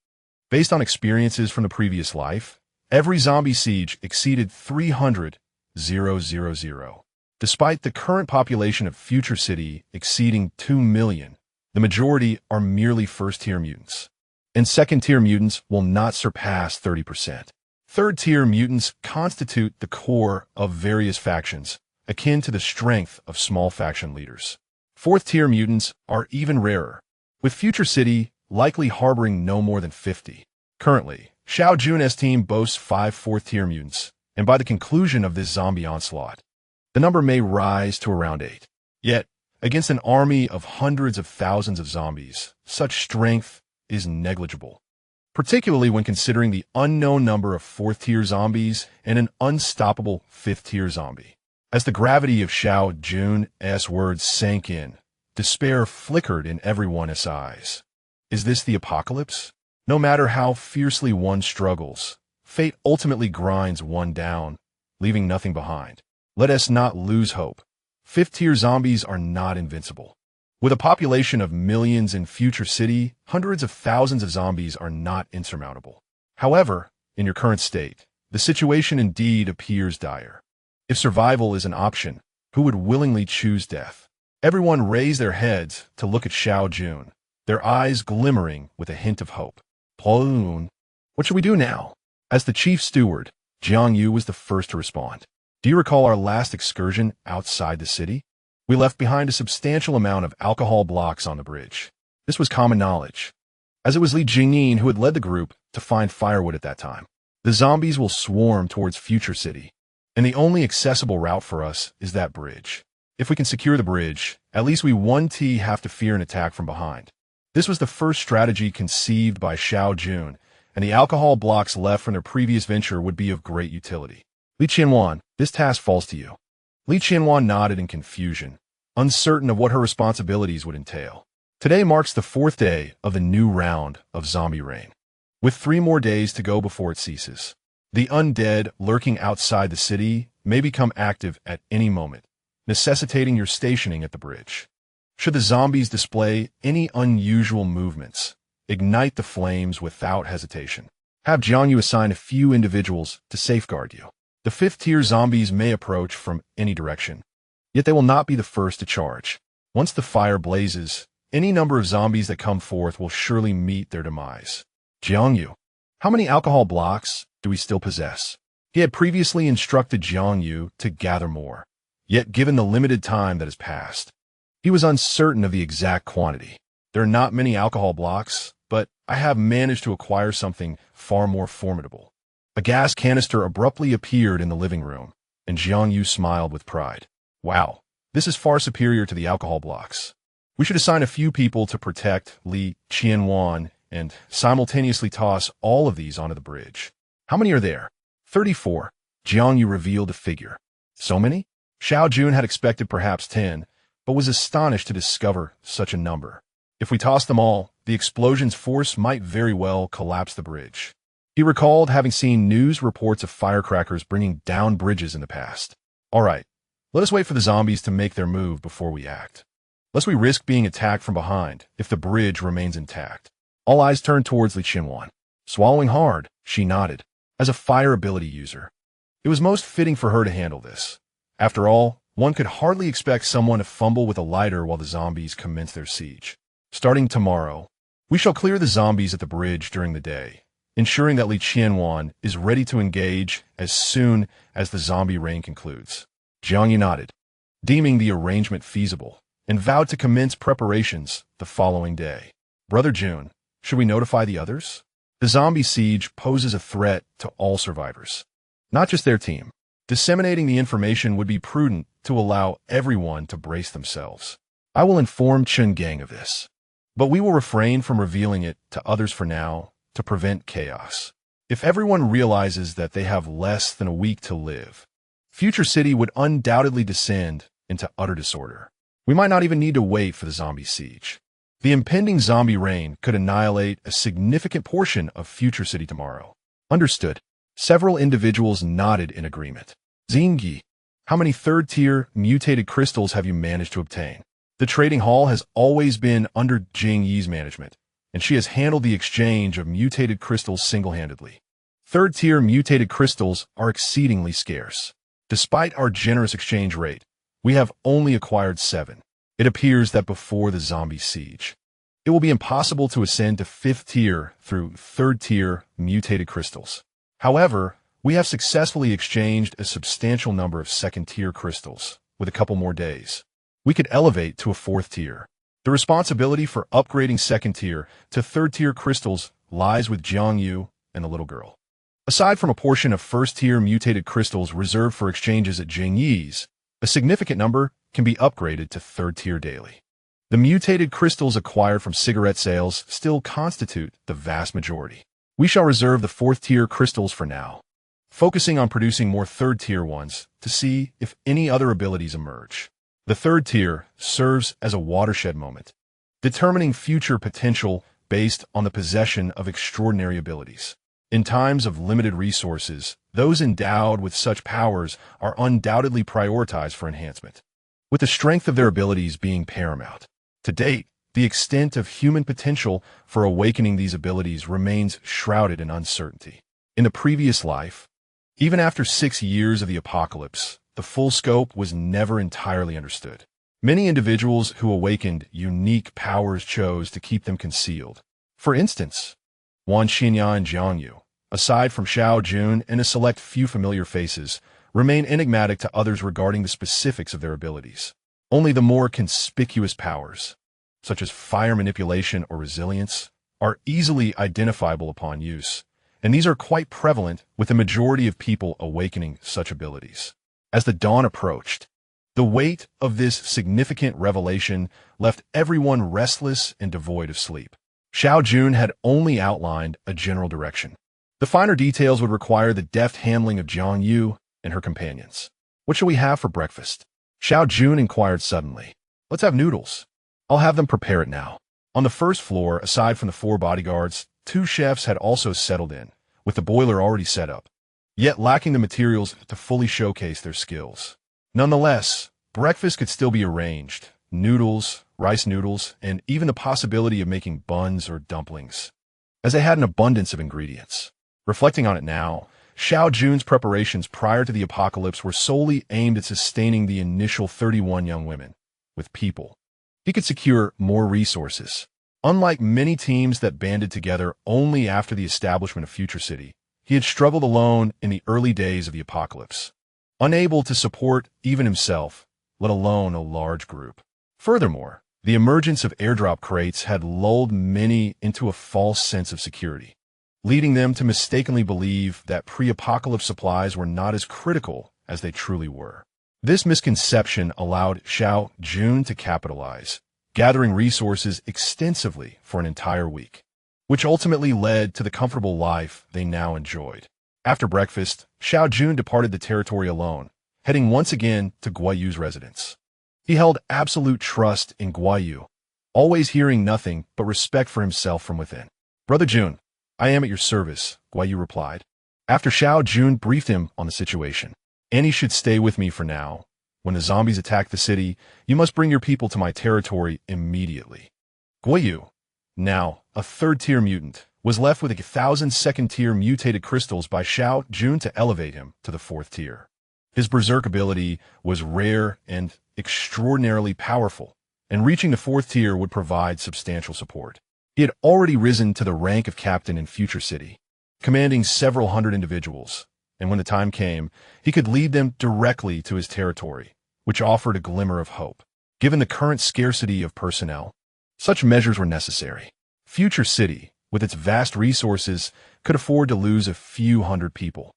Based on experiences from the previous life, every zombie siege exceeded 300,000. Despite the current population of Future City exceeding 2 million, the majority are merely 1st-tier mutants, and 2nd-tier mutants will not surpass 30%. 3rd-tier mutants constitute the core of various factions, akin to the strength of small faction leaders. 4th-tier mutants are even rarer, with Future City likely harboring no more than 50. Currently, Xiao Jun's team boasts 5 4th-tier mutants, and by the conclusion of this zombie onslaught, the number may rise to around 8. Yet, against an army of hundreds of thousands of zombies, such strength is negligible, particularly when considering the unknown number of 4th-tier zombies and an unstoppable 5th-tier zombie. As the gravity of Xiao Jun's words sank in, despair flickered in everyone's eyes. Is this the apocalypse? No matter how fiercely one struggles, fate ultimately grinds one down, leaving nothing behind. Let us not lose hope. 5th-tier zombies are not invincible. With a population of millions in Future City, hundreds of thousands of zombies are not insurmountable. However, in your current state, the situation indeed appears dire. If survival is an option, who would willingly choose death? Everyone raised their heads to look at Xiao Jun, their eyes glimmering with a hint of hope. Platoon, what should we do now? As the chief steward, Jiang Yu was the first to respond. Do you recall our last excursion outside the city? We left behind a substantial amount of alcohol blocks on the bridge. This was common knowledge, as it was Li Jingyin who had led the group to find firewood at that time. The zombies will swarm towards Future City. and the only accessible route for us is that bridge. If we can secure the bridge, at least we won't have to fear an attack from behind. This was the first strategy conceived by Xiao Jun, and the alcohol blocks left from their previous venture would be of great utility. Li Qianwan, this task falls to you. Li Qianwan nodded in confusion, uncertain of what her responsibilities would entail. Today marks the 4th day of the new round of zombie reign, with 3 more days to go before it ceases. The undead lurking outside the city may become active at any moment, necessitating your stationing at the bridge. Should the zombies display any unusual movements, ignite the flames without hesitation. Have Jiangyu assign a few individuals to safeguard you. The 5th-tier zombies may approach from any direction, yet they will not be the first to charge. Once the fire blazes, any number of zombies that come forth will surely meet their demise. Jiangyu, how many alcohol blocks do we still possess? He had previously instructed Jiangyu to gather more, yet given the limited time that has passed, he was uncertain of the exact quantity. There are not many alcohol blocks, but I have managed to acquire something far more formidable. A gas canister abruptly appeared in the living room, and Jiangyu smiled with pride. Wow, this is far superior to the alcohol blocks. We should assign a few people to protect Li Qianwan and simultaneously toss all of these onto the bridge. How many are there? 34. Jiangyu revealed a figure. So many? Xiao Jun had expected perhaps 10, but was astonished to discover such a number. If we toss them all, the explosion's force might very well collapse the bridge. He recalled having seen news reports of firecrackers bringing down bridges in the past. All right, let us wait for the zombies to make their move before we act. Lest we risk being attacked from behind if the bridge remains intact. All eyes turned towards Li Qianwan. Swallowing hard, she nodded. As a fire ability user, it was most fitting for her to handle this. After all, one could hardly expect someone to fumble with a lighter while the zombies commence their siege. Starting tomorrow, we shall clear the zombies at the bridge during the day, ensuring that Li Qianwan is ready to engage as soon as the zombie reign concludes. Jiangyu nodded, deeming the arrangement feasible, and vowed to commence preparations the following day. Brother Jun, should we notify the others? The zombie siege poses a threat to all survivors, not just their team. Disseminating the information would be prudent to allow everyone to brace themselves. I will inform Chen Gang of this, but we will refrain from revealing it to others for now to prevent chaos. If everyone realizes that they have less than a week to live, Future City would undoubtedly descend into utter disorder. We might not even need to wait for the zombie siege. The impending zombie reign could annihilate a significant portion of Future City tomorrow. Understood. Several individuals nodded in agreement. Xingyi, how many 3rd-tier mutated crystals have you managed to obtain? The trading hall has always been under Jing Yi's management, and she has handled the exchange of mutated crystals single-handedly. 3rd-tier mutated crystals are exceedingly scarce. Despite our generous exchange rate, we have only acquired 7. It appears that before the zombie siege, it will be impossible to ascend to 5th tier through 3rd-tier mutated crystals. However, we have successfully exchanged a substantial number of 2nd-tier crystals. With a couple more days, we could elevate to a 4th tier. The responsibility for upgrading 2nd tier to 3rd-tier crystals lies with Jiangyu and the little girl. Aside from a portion of 1st-tier mutated crystals reserved for exchanges at Jing Yi's, a significant number can be upgraded to 3rd tier daily. The mutated crystals acquired from cigarette sales still constitute the vast majority. We shall reserve the 4th-tier crystals for now, focusing on producing more 3rd-tier ones to see if any other abilities emerge. The 3rd tier serves as a watershed moment, determining future potential based on the possession of extraordinary abilities. In times of limited resources, those endowed with such powers are undoubtedly prioritized for enhancement, with the strength of their abilities being paramount. To date, the extent of human potential for awakening these abilities remains shrouded in uncertainty. In the previous life, even after 6 years of the apocalypse, the full scope was never entirely understood. Many individuals who awakened unique powers chose to keep them concealed. For instance, Wan Xinyan and Jiangyu, aside from Xiao Jun and a select few familiar faces, remain enigmatic to others regarding the specifics of their abilities. Only the more conspicuous powers, such as fire manipulation or resilience, are easily identifiable upon use, and these are quite prevalent with the majority of people awakening such abilities. As the dawn approached, the weight of this significant revelation left everyone restless and devoid of sleep. Xiao Jun had only outlined a general direction. The finer details would require the deft handling of Jiang Yu and her companions. "What shall we have for breakfast?" Xiao Jun inquired suddenly. "Let's have noodles. I'll have them prepare it now." On the first floor, aside from the 4 bodyguards, 2 chefs had also settled in, with the boiler already set up, yet lacking the materials to fully showcase their skills. Nonetheless, breakfast could still be arranged: noodles, rice noodles, and even the possibility of making buns or dumplings, as they had an abundance of ingredients. Reflecting on it now, Xiao Jun's preparations prior to the apocalypse were solely aimed at sustaining the initial 31 young women. With people, he could secure more resources. Unlike many teams that banded together only after the establishment of Future City, he had struggled alone in the early days of the apocalypse, unable to support even himself, let alone a large group. Furthermore, the emergence of airdrop crates had lulled many into a false sense of security, leading them to mistakenly believe that pre-apocalypse supplies were not as critical as they truly were. This misconception allowed Xiao Jun to capitalize, gathering resources extensively for an entire week, which ultimately led to the comfortable life they now enjoyed. After breakfast, Xiao Jun departed the territory alone, heading once again to Guayu's residence. He held absolute trust in Guayu, always hearing nothing but respect for himself from within. "Brother Jun, I am at your service," Guayu replied. After Xiao Jun briefed him on the situation, "Annie should stay with me for now. When the zombies attack the city, you must bring your people to my territory immediately." Guayu, now a 3rd-tier mutant, was left with 1,000 2nd-tier mutated crystals by Xiao Jun to elevate him to the 4th tier. His berserk ability was rare and extraordinarily powerful, and reaching the 4th tier would provide substantial support. He had already risen to the rank of captain in Future City, commanding several hundred individuals, and when the time came, he could lead them directly to his territory, which offered a glimmer of hope. Given the current scarcity of personnel, such measures were necessary. Future City, with its vast resources, could afford to lose a few hundred people.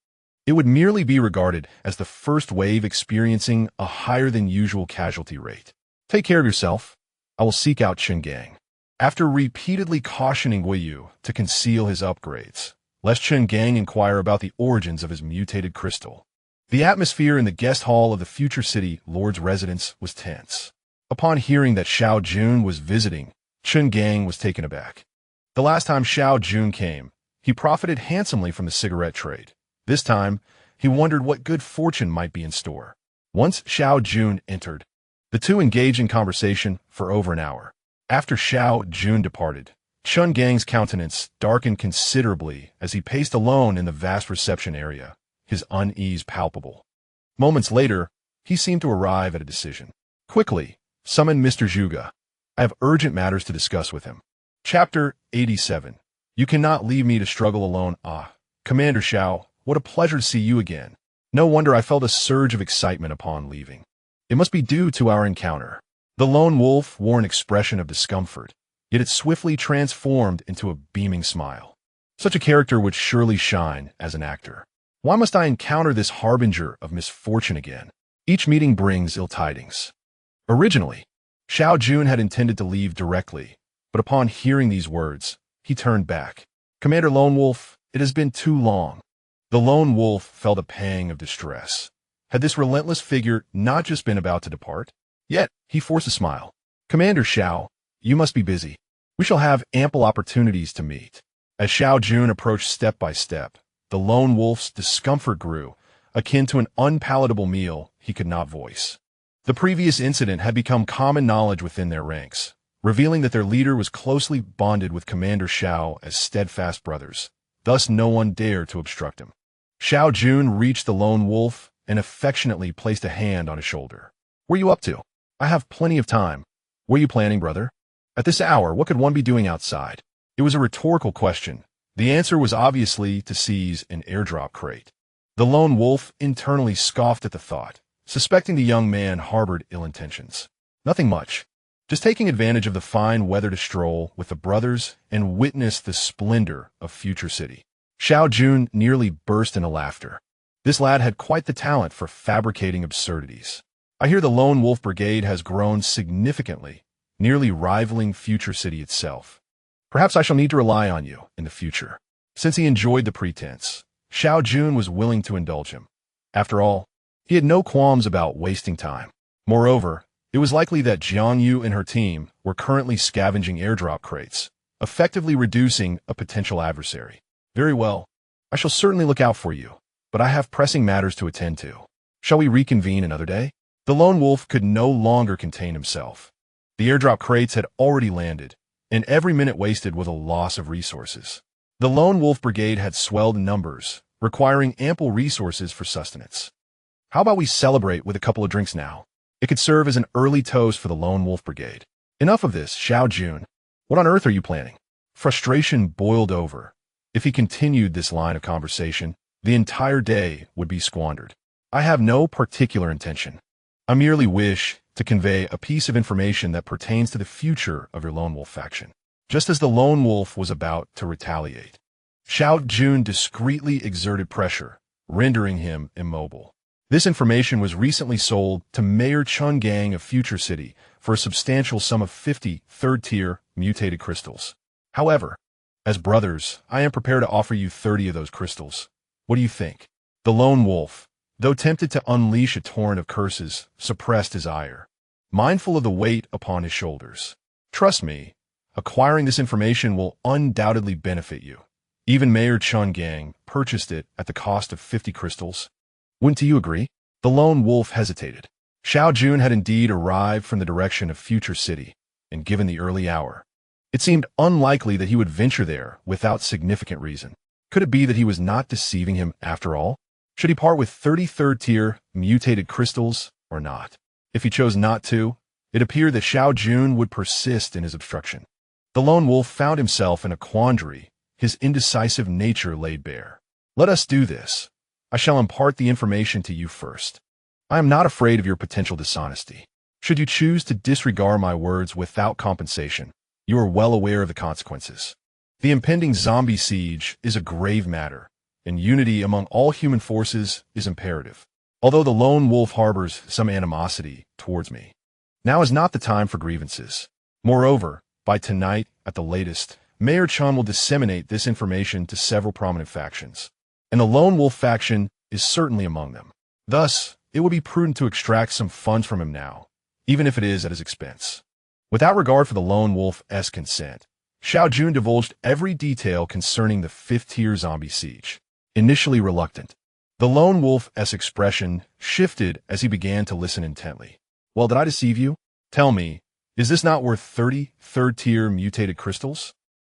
It would merely be regarded as the first wave experiencing a higher-than-usual casualty rate. "Take care of yourself. I will seek out Chungang." After repeatedly cautioning Guiyu to conceal his upgrades, lest Chungang inquire about the origins of his mutated crystal, the atmosphere in the guest hall of the Future City Lord's residence was tense. Upon hearing that Xiao Jun was visiting, Chungang was taken aback. The last time Xiao Jun came, he profited handsomely from the cigarette trade. This time, he wondered what good fortune might be in store. Once Xiao Jun entered, the two engaged in conversation for over an hour. After Xiao Jun departed, Chun Gang's countenance darkened considerably as he paced alone in the vast reception area, his unease palpable. Moments later, he seemed to arrive at a decision. "Quickly, summon Mr. Zhuge. I have urgent matters to discuss with him." Chapter 87. You cannot leave me to struggle alone. Ah, Commander Xiao, what a pleasure to see you again. No wonder I felt a surge of excitement upon leaving. It must be due to our encounter. The lone wolf wore an expression of discomfort, yet it swiftly transformed into a beaming smile. Such a character would surely shine as an actor. Why must I encounter this harbinger of misfortune again? Each meeting brings ill tidings. Originally, Xiao Jun had intended to leave directly, but upon hearing these words, he turned back. "Commander Lone Wolf, it has been too long." The lone wolf felt a pang of distress. Had this relentless figure not just been about to depart? Yet, he forced a smile. "Commander Xiao, you must be busy. We shall have ample opportunities to meet." As Xiao Jun approached step by step, the lone wolf's discomfort grew, akin to an unpalatable meal he could not voice. The previous incident had become common knowledge within their ranks, revealing that their leader was closely bonded with Commander Xiao as steadfast brothers. Thus no one dared to obstruct him. Xiao Jun reached the lone wolf and affectionately placed a hand on his shoulder. "Where are you up to? I have plenty of time. What are you planning, brother? At this hour, what could one be doing outside?" It was a rhetorical question. The answer was obviously to seize an airdrop crate. The lone wolf internally scoffed at the thought, suspecting the young man harbored ill intentions. "Nothing much. Just taking advantage of the fine weather to stroll with the brothers and witness the splendor of Future City." Xiao Jun nearly burst into laughter. This lad had quite the talent for fabricating absurdities. I hear the Lone Wolf Brigade has grown significantly, nearly rivaling Future City itself. Perhaps I shall need to rely on you in the future. Since he enjoyed the pretense, Xiao Jun was willing to indulge him. After all, he had no qualms about wasting time. Moreover, it was likely that Jiang Yu and her team were currently scavenging airdrop crates, effectively reducing a potential adversary. Very well. I shall certainly look out for you, but I have pressing matters to attend to. Shall we reconvene another day? The lone wolf could no longer contain himself. The airdrop crates had already landed, and every minute wasted was a loss of resources. The Lone Wolf Brigade had swelled in numbers, requiring ample resources for sustenance. How about we celebrate with a couple of drinks now? It could serve as an early toast for the Lone Wolf Brigade. Enough of this, Xiao Jun. What on earth are you planning? Frustration boiled over. If he continued this line of conversation, the entire day would be squandered. I have no particular intention. I merely wish to convey a piece of information that pertains to the future of your Lone Wolf faction. Just as the Lone Wolf was about to retaliate, Xiao Jun discreetly exerted pressure, rendering him immobile. This information was recently sold to Mayor Chun Gang of Future City for a substantial sum of 50 third-tier mutated crystals. However, as brothers, I am prepared to offer you 30 of those crystals. What do you think? The Lone Wolf, though tempted to unleash a torrent of curses, suppressed his ire, mindful of the weight upon his shoulders. Trust me, acquiring this information will undoubtedly benefit you. Even Mayor Chun Gang purchased it at the cost of 50 crystals. Wouldn't you agree? The Lone Wolf hesitated. Xiao Jun had indeed arrived from the direction of Future City, and given the early hour, it seemed unlikely that he would venture there without significant reason. Could it be that he was not deceiving him after all? Should he part with 30 third-tier mutated crystals or not? If he chose not to, it appeared that Xiao Jun would persist in his obstruction. The Lone Wolf found himself in a quandary, his indecisive nature laid bare. Let us do this. I shall impart the information to you first. I am not afraid of your potential dishonesty. Should you choose to disregard my words without compensation, you are well aware of the consequences. The impending zombie siege is a grave matter, and unity among all human forces is imperative. Although the Lone Wolf harbors some animosity towards me, now is not the time for grievances. Moreover, by tonight, at the latest, Mayor Chun will disseminate this information to several prominent factions, and the Lone Wolf faction is certainly among them. Thus, it would be prudent to extract some funds from him now, even if it is at his expense. Without regard for the Lone Wolf's consent, Xiao Jun divulged every detail concerning the 5th-tier zombie siege. Initially reluctant, the Lone Wolf's expression shifted as he began to listen intently. Well, did I deceive you? Tell me, is this not worth 30 third-tier mutated crystals?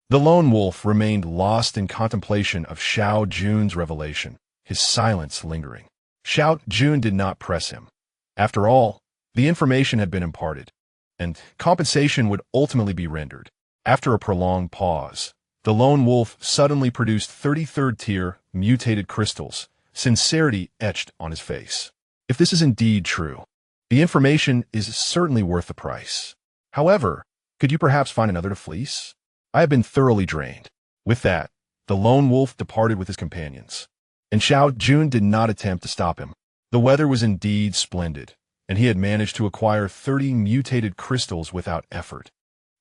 The Lone Wolf remained lost in contemplation of Xiao Jun's revelation, his silence lingering. Xiao Jun did not press him. After all, the information had been imparted, and compensation would ultimately be rendered. After a prolonged pause, the Lone Wolf suddenly produced 30 third-tier mutated crystals, sincerity etched on his face. If this is indeed true, the information is certainly worth the price. However, could you perhaps find another to fleece? I have been thoroughly drained. With that, the Lone Wolf departed with his companions, and Xiao Jun did not attempt to stop him. The weather was indeed splendid, and he had managed to acquire 30 mutated crystals without effort,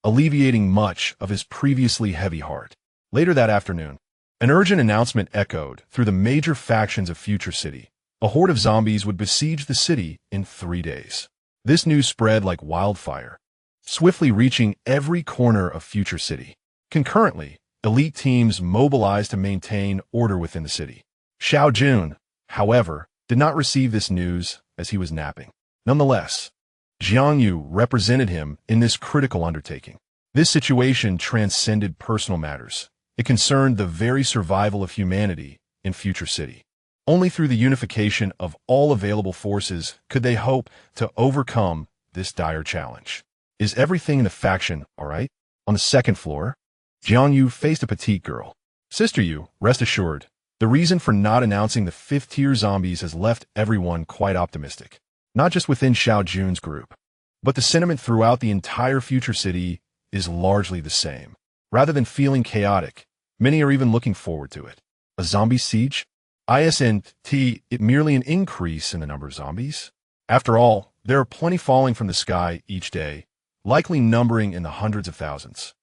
alleviating much of his previously heavy heart. Later that afternoon, an urgent announcement echoed through the major factions of Future City. A horde of zombies would besiege the city in 3 days. This news spread like wildfire, swiftly reaching every corner of Future City. Concurrently, elite teams mobilized to maintain order within the city. Xiao Jun, however, did not receive this news as he was napping. Nonetheless, Jiang Yu represented him in this critical undertaking. This situation transcended personal matters. It concerned the very survival of humanity in Future City. Only through the unification of all available forces could they hope to overcome this dire challenge. Is everything in the faction all right? On the second floor, Jiang Yu faced a petite girl. Sister Yu, rest assured, the reason for not announcing the 5th-tier zombies has left everyone quite optimistic. Not just within Xiao Jun's group, but the sentiment throughout the entire Future City is largely the same. Rather than feeling chaotic, many are even looking forward to it. A A zombie siege? Isn't it merely an increase in the number of zombies? After all, there are plenty falling from the sky each day, likely numbering in the hundreds of thousands.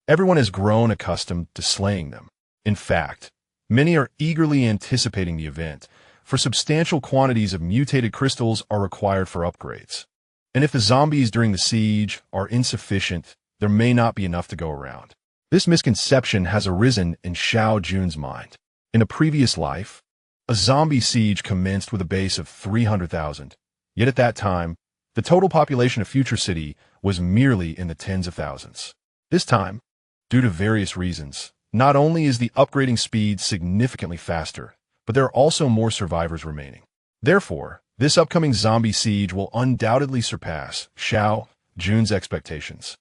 Everyone has grown accustomed to slaying them. In fact, many are eagerly anticipating the event, for substantial quantities of mutated crystals are required for upgrades. And if the zombies during the siege are insufficient, there may not be enough to go around. This misconception has arisen in Xiao Jun's mind. In a previous life, a zombie siege commenced with a base of 300,000, yet at that time, the total population of Future City was merely in the tens of thousands. This time, due to various reasons, not only is the upgrading speed significantly faster, but there are also more survivors remaining. Therefore, this upcoming zombie siege will undoubtedly surpass Xiao Jun's expectations,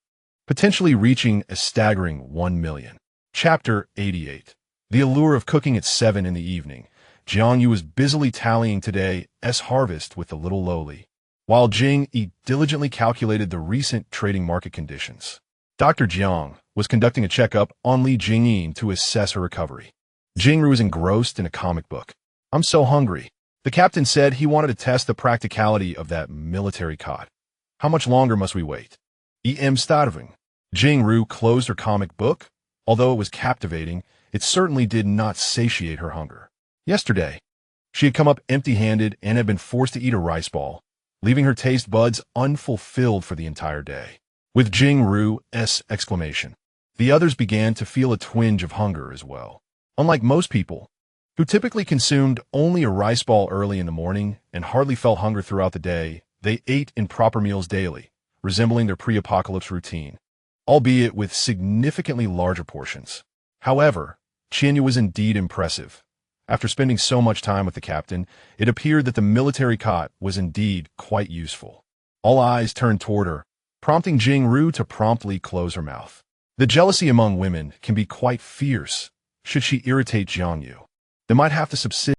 potentially reaching a staggering 1 million. Chapter 88. The allure of cooking at 7 in the evening. Jiang Yu was busily tallying today's harvest with the little lowly, while Jing Yi diligently calculated the recent trading market conditions. Dr. Jiang was conducting a checkup on Li Jingyin to assess her recovery. Jingru was engrossed in a comic book. "I'm so hungry." The captain said he wanted to test the practicality of that military cot. "How much longer must we wait?" "I'm starving." Jingru closed her comic book. Although it was captivating, it certainly did not satiate her hunger. Yesterday, she had come up empty-handed and had been forced to eat a rice ball, leaving her taste buds unfulfilled for the entire day. With Jingru's exclamation, the others began to feel a twinge of hunger as well. Unlike most people, who typically consumed only a rice ball early in the morning and hardly felt hunger throughout the day, they ate in proper meals daily, resembling their pre-apocalypse routine, albeit with significantly larger portions. However, Qianyu was indeed impressive. After spending so much time with the captain, it appeared that the military cot was indeed quite useful. All eyes turned toward her, prompting Jingru to promptly close her mouth. The jealousy among women can be quite fierce. Should she irritate Jiang Yu, they might have to subsist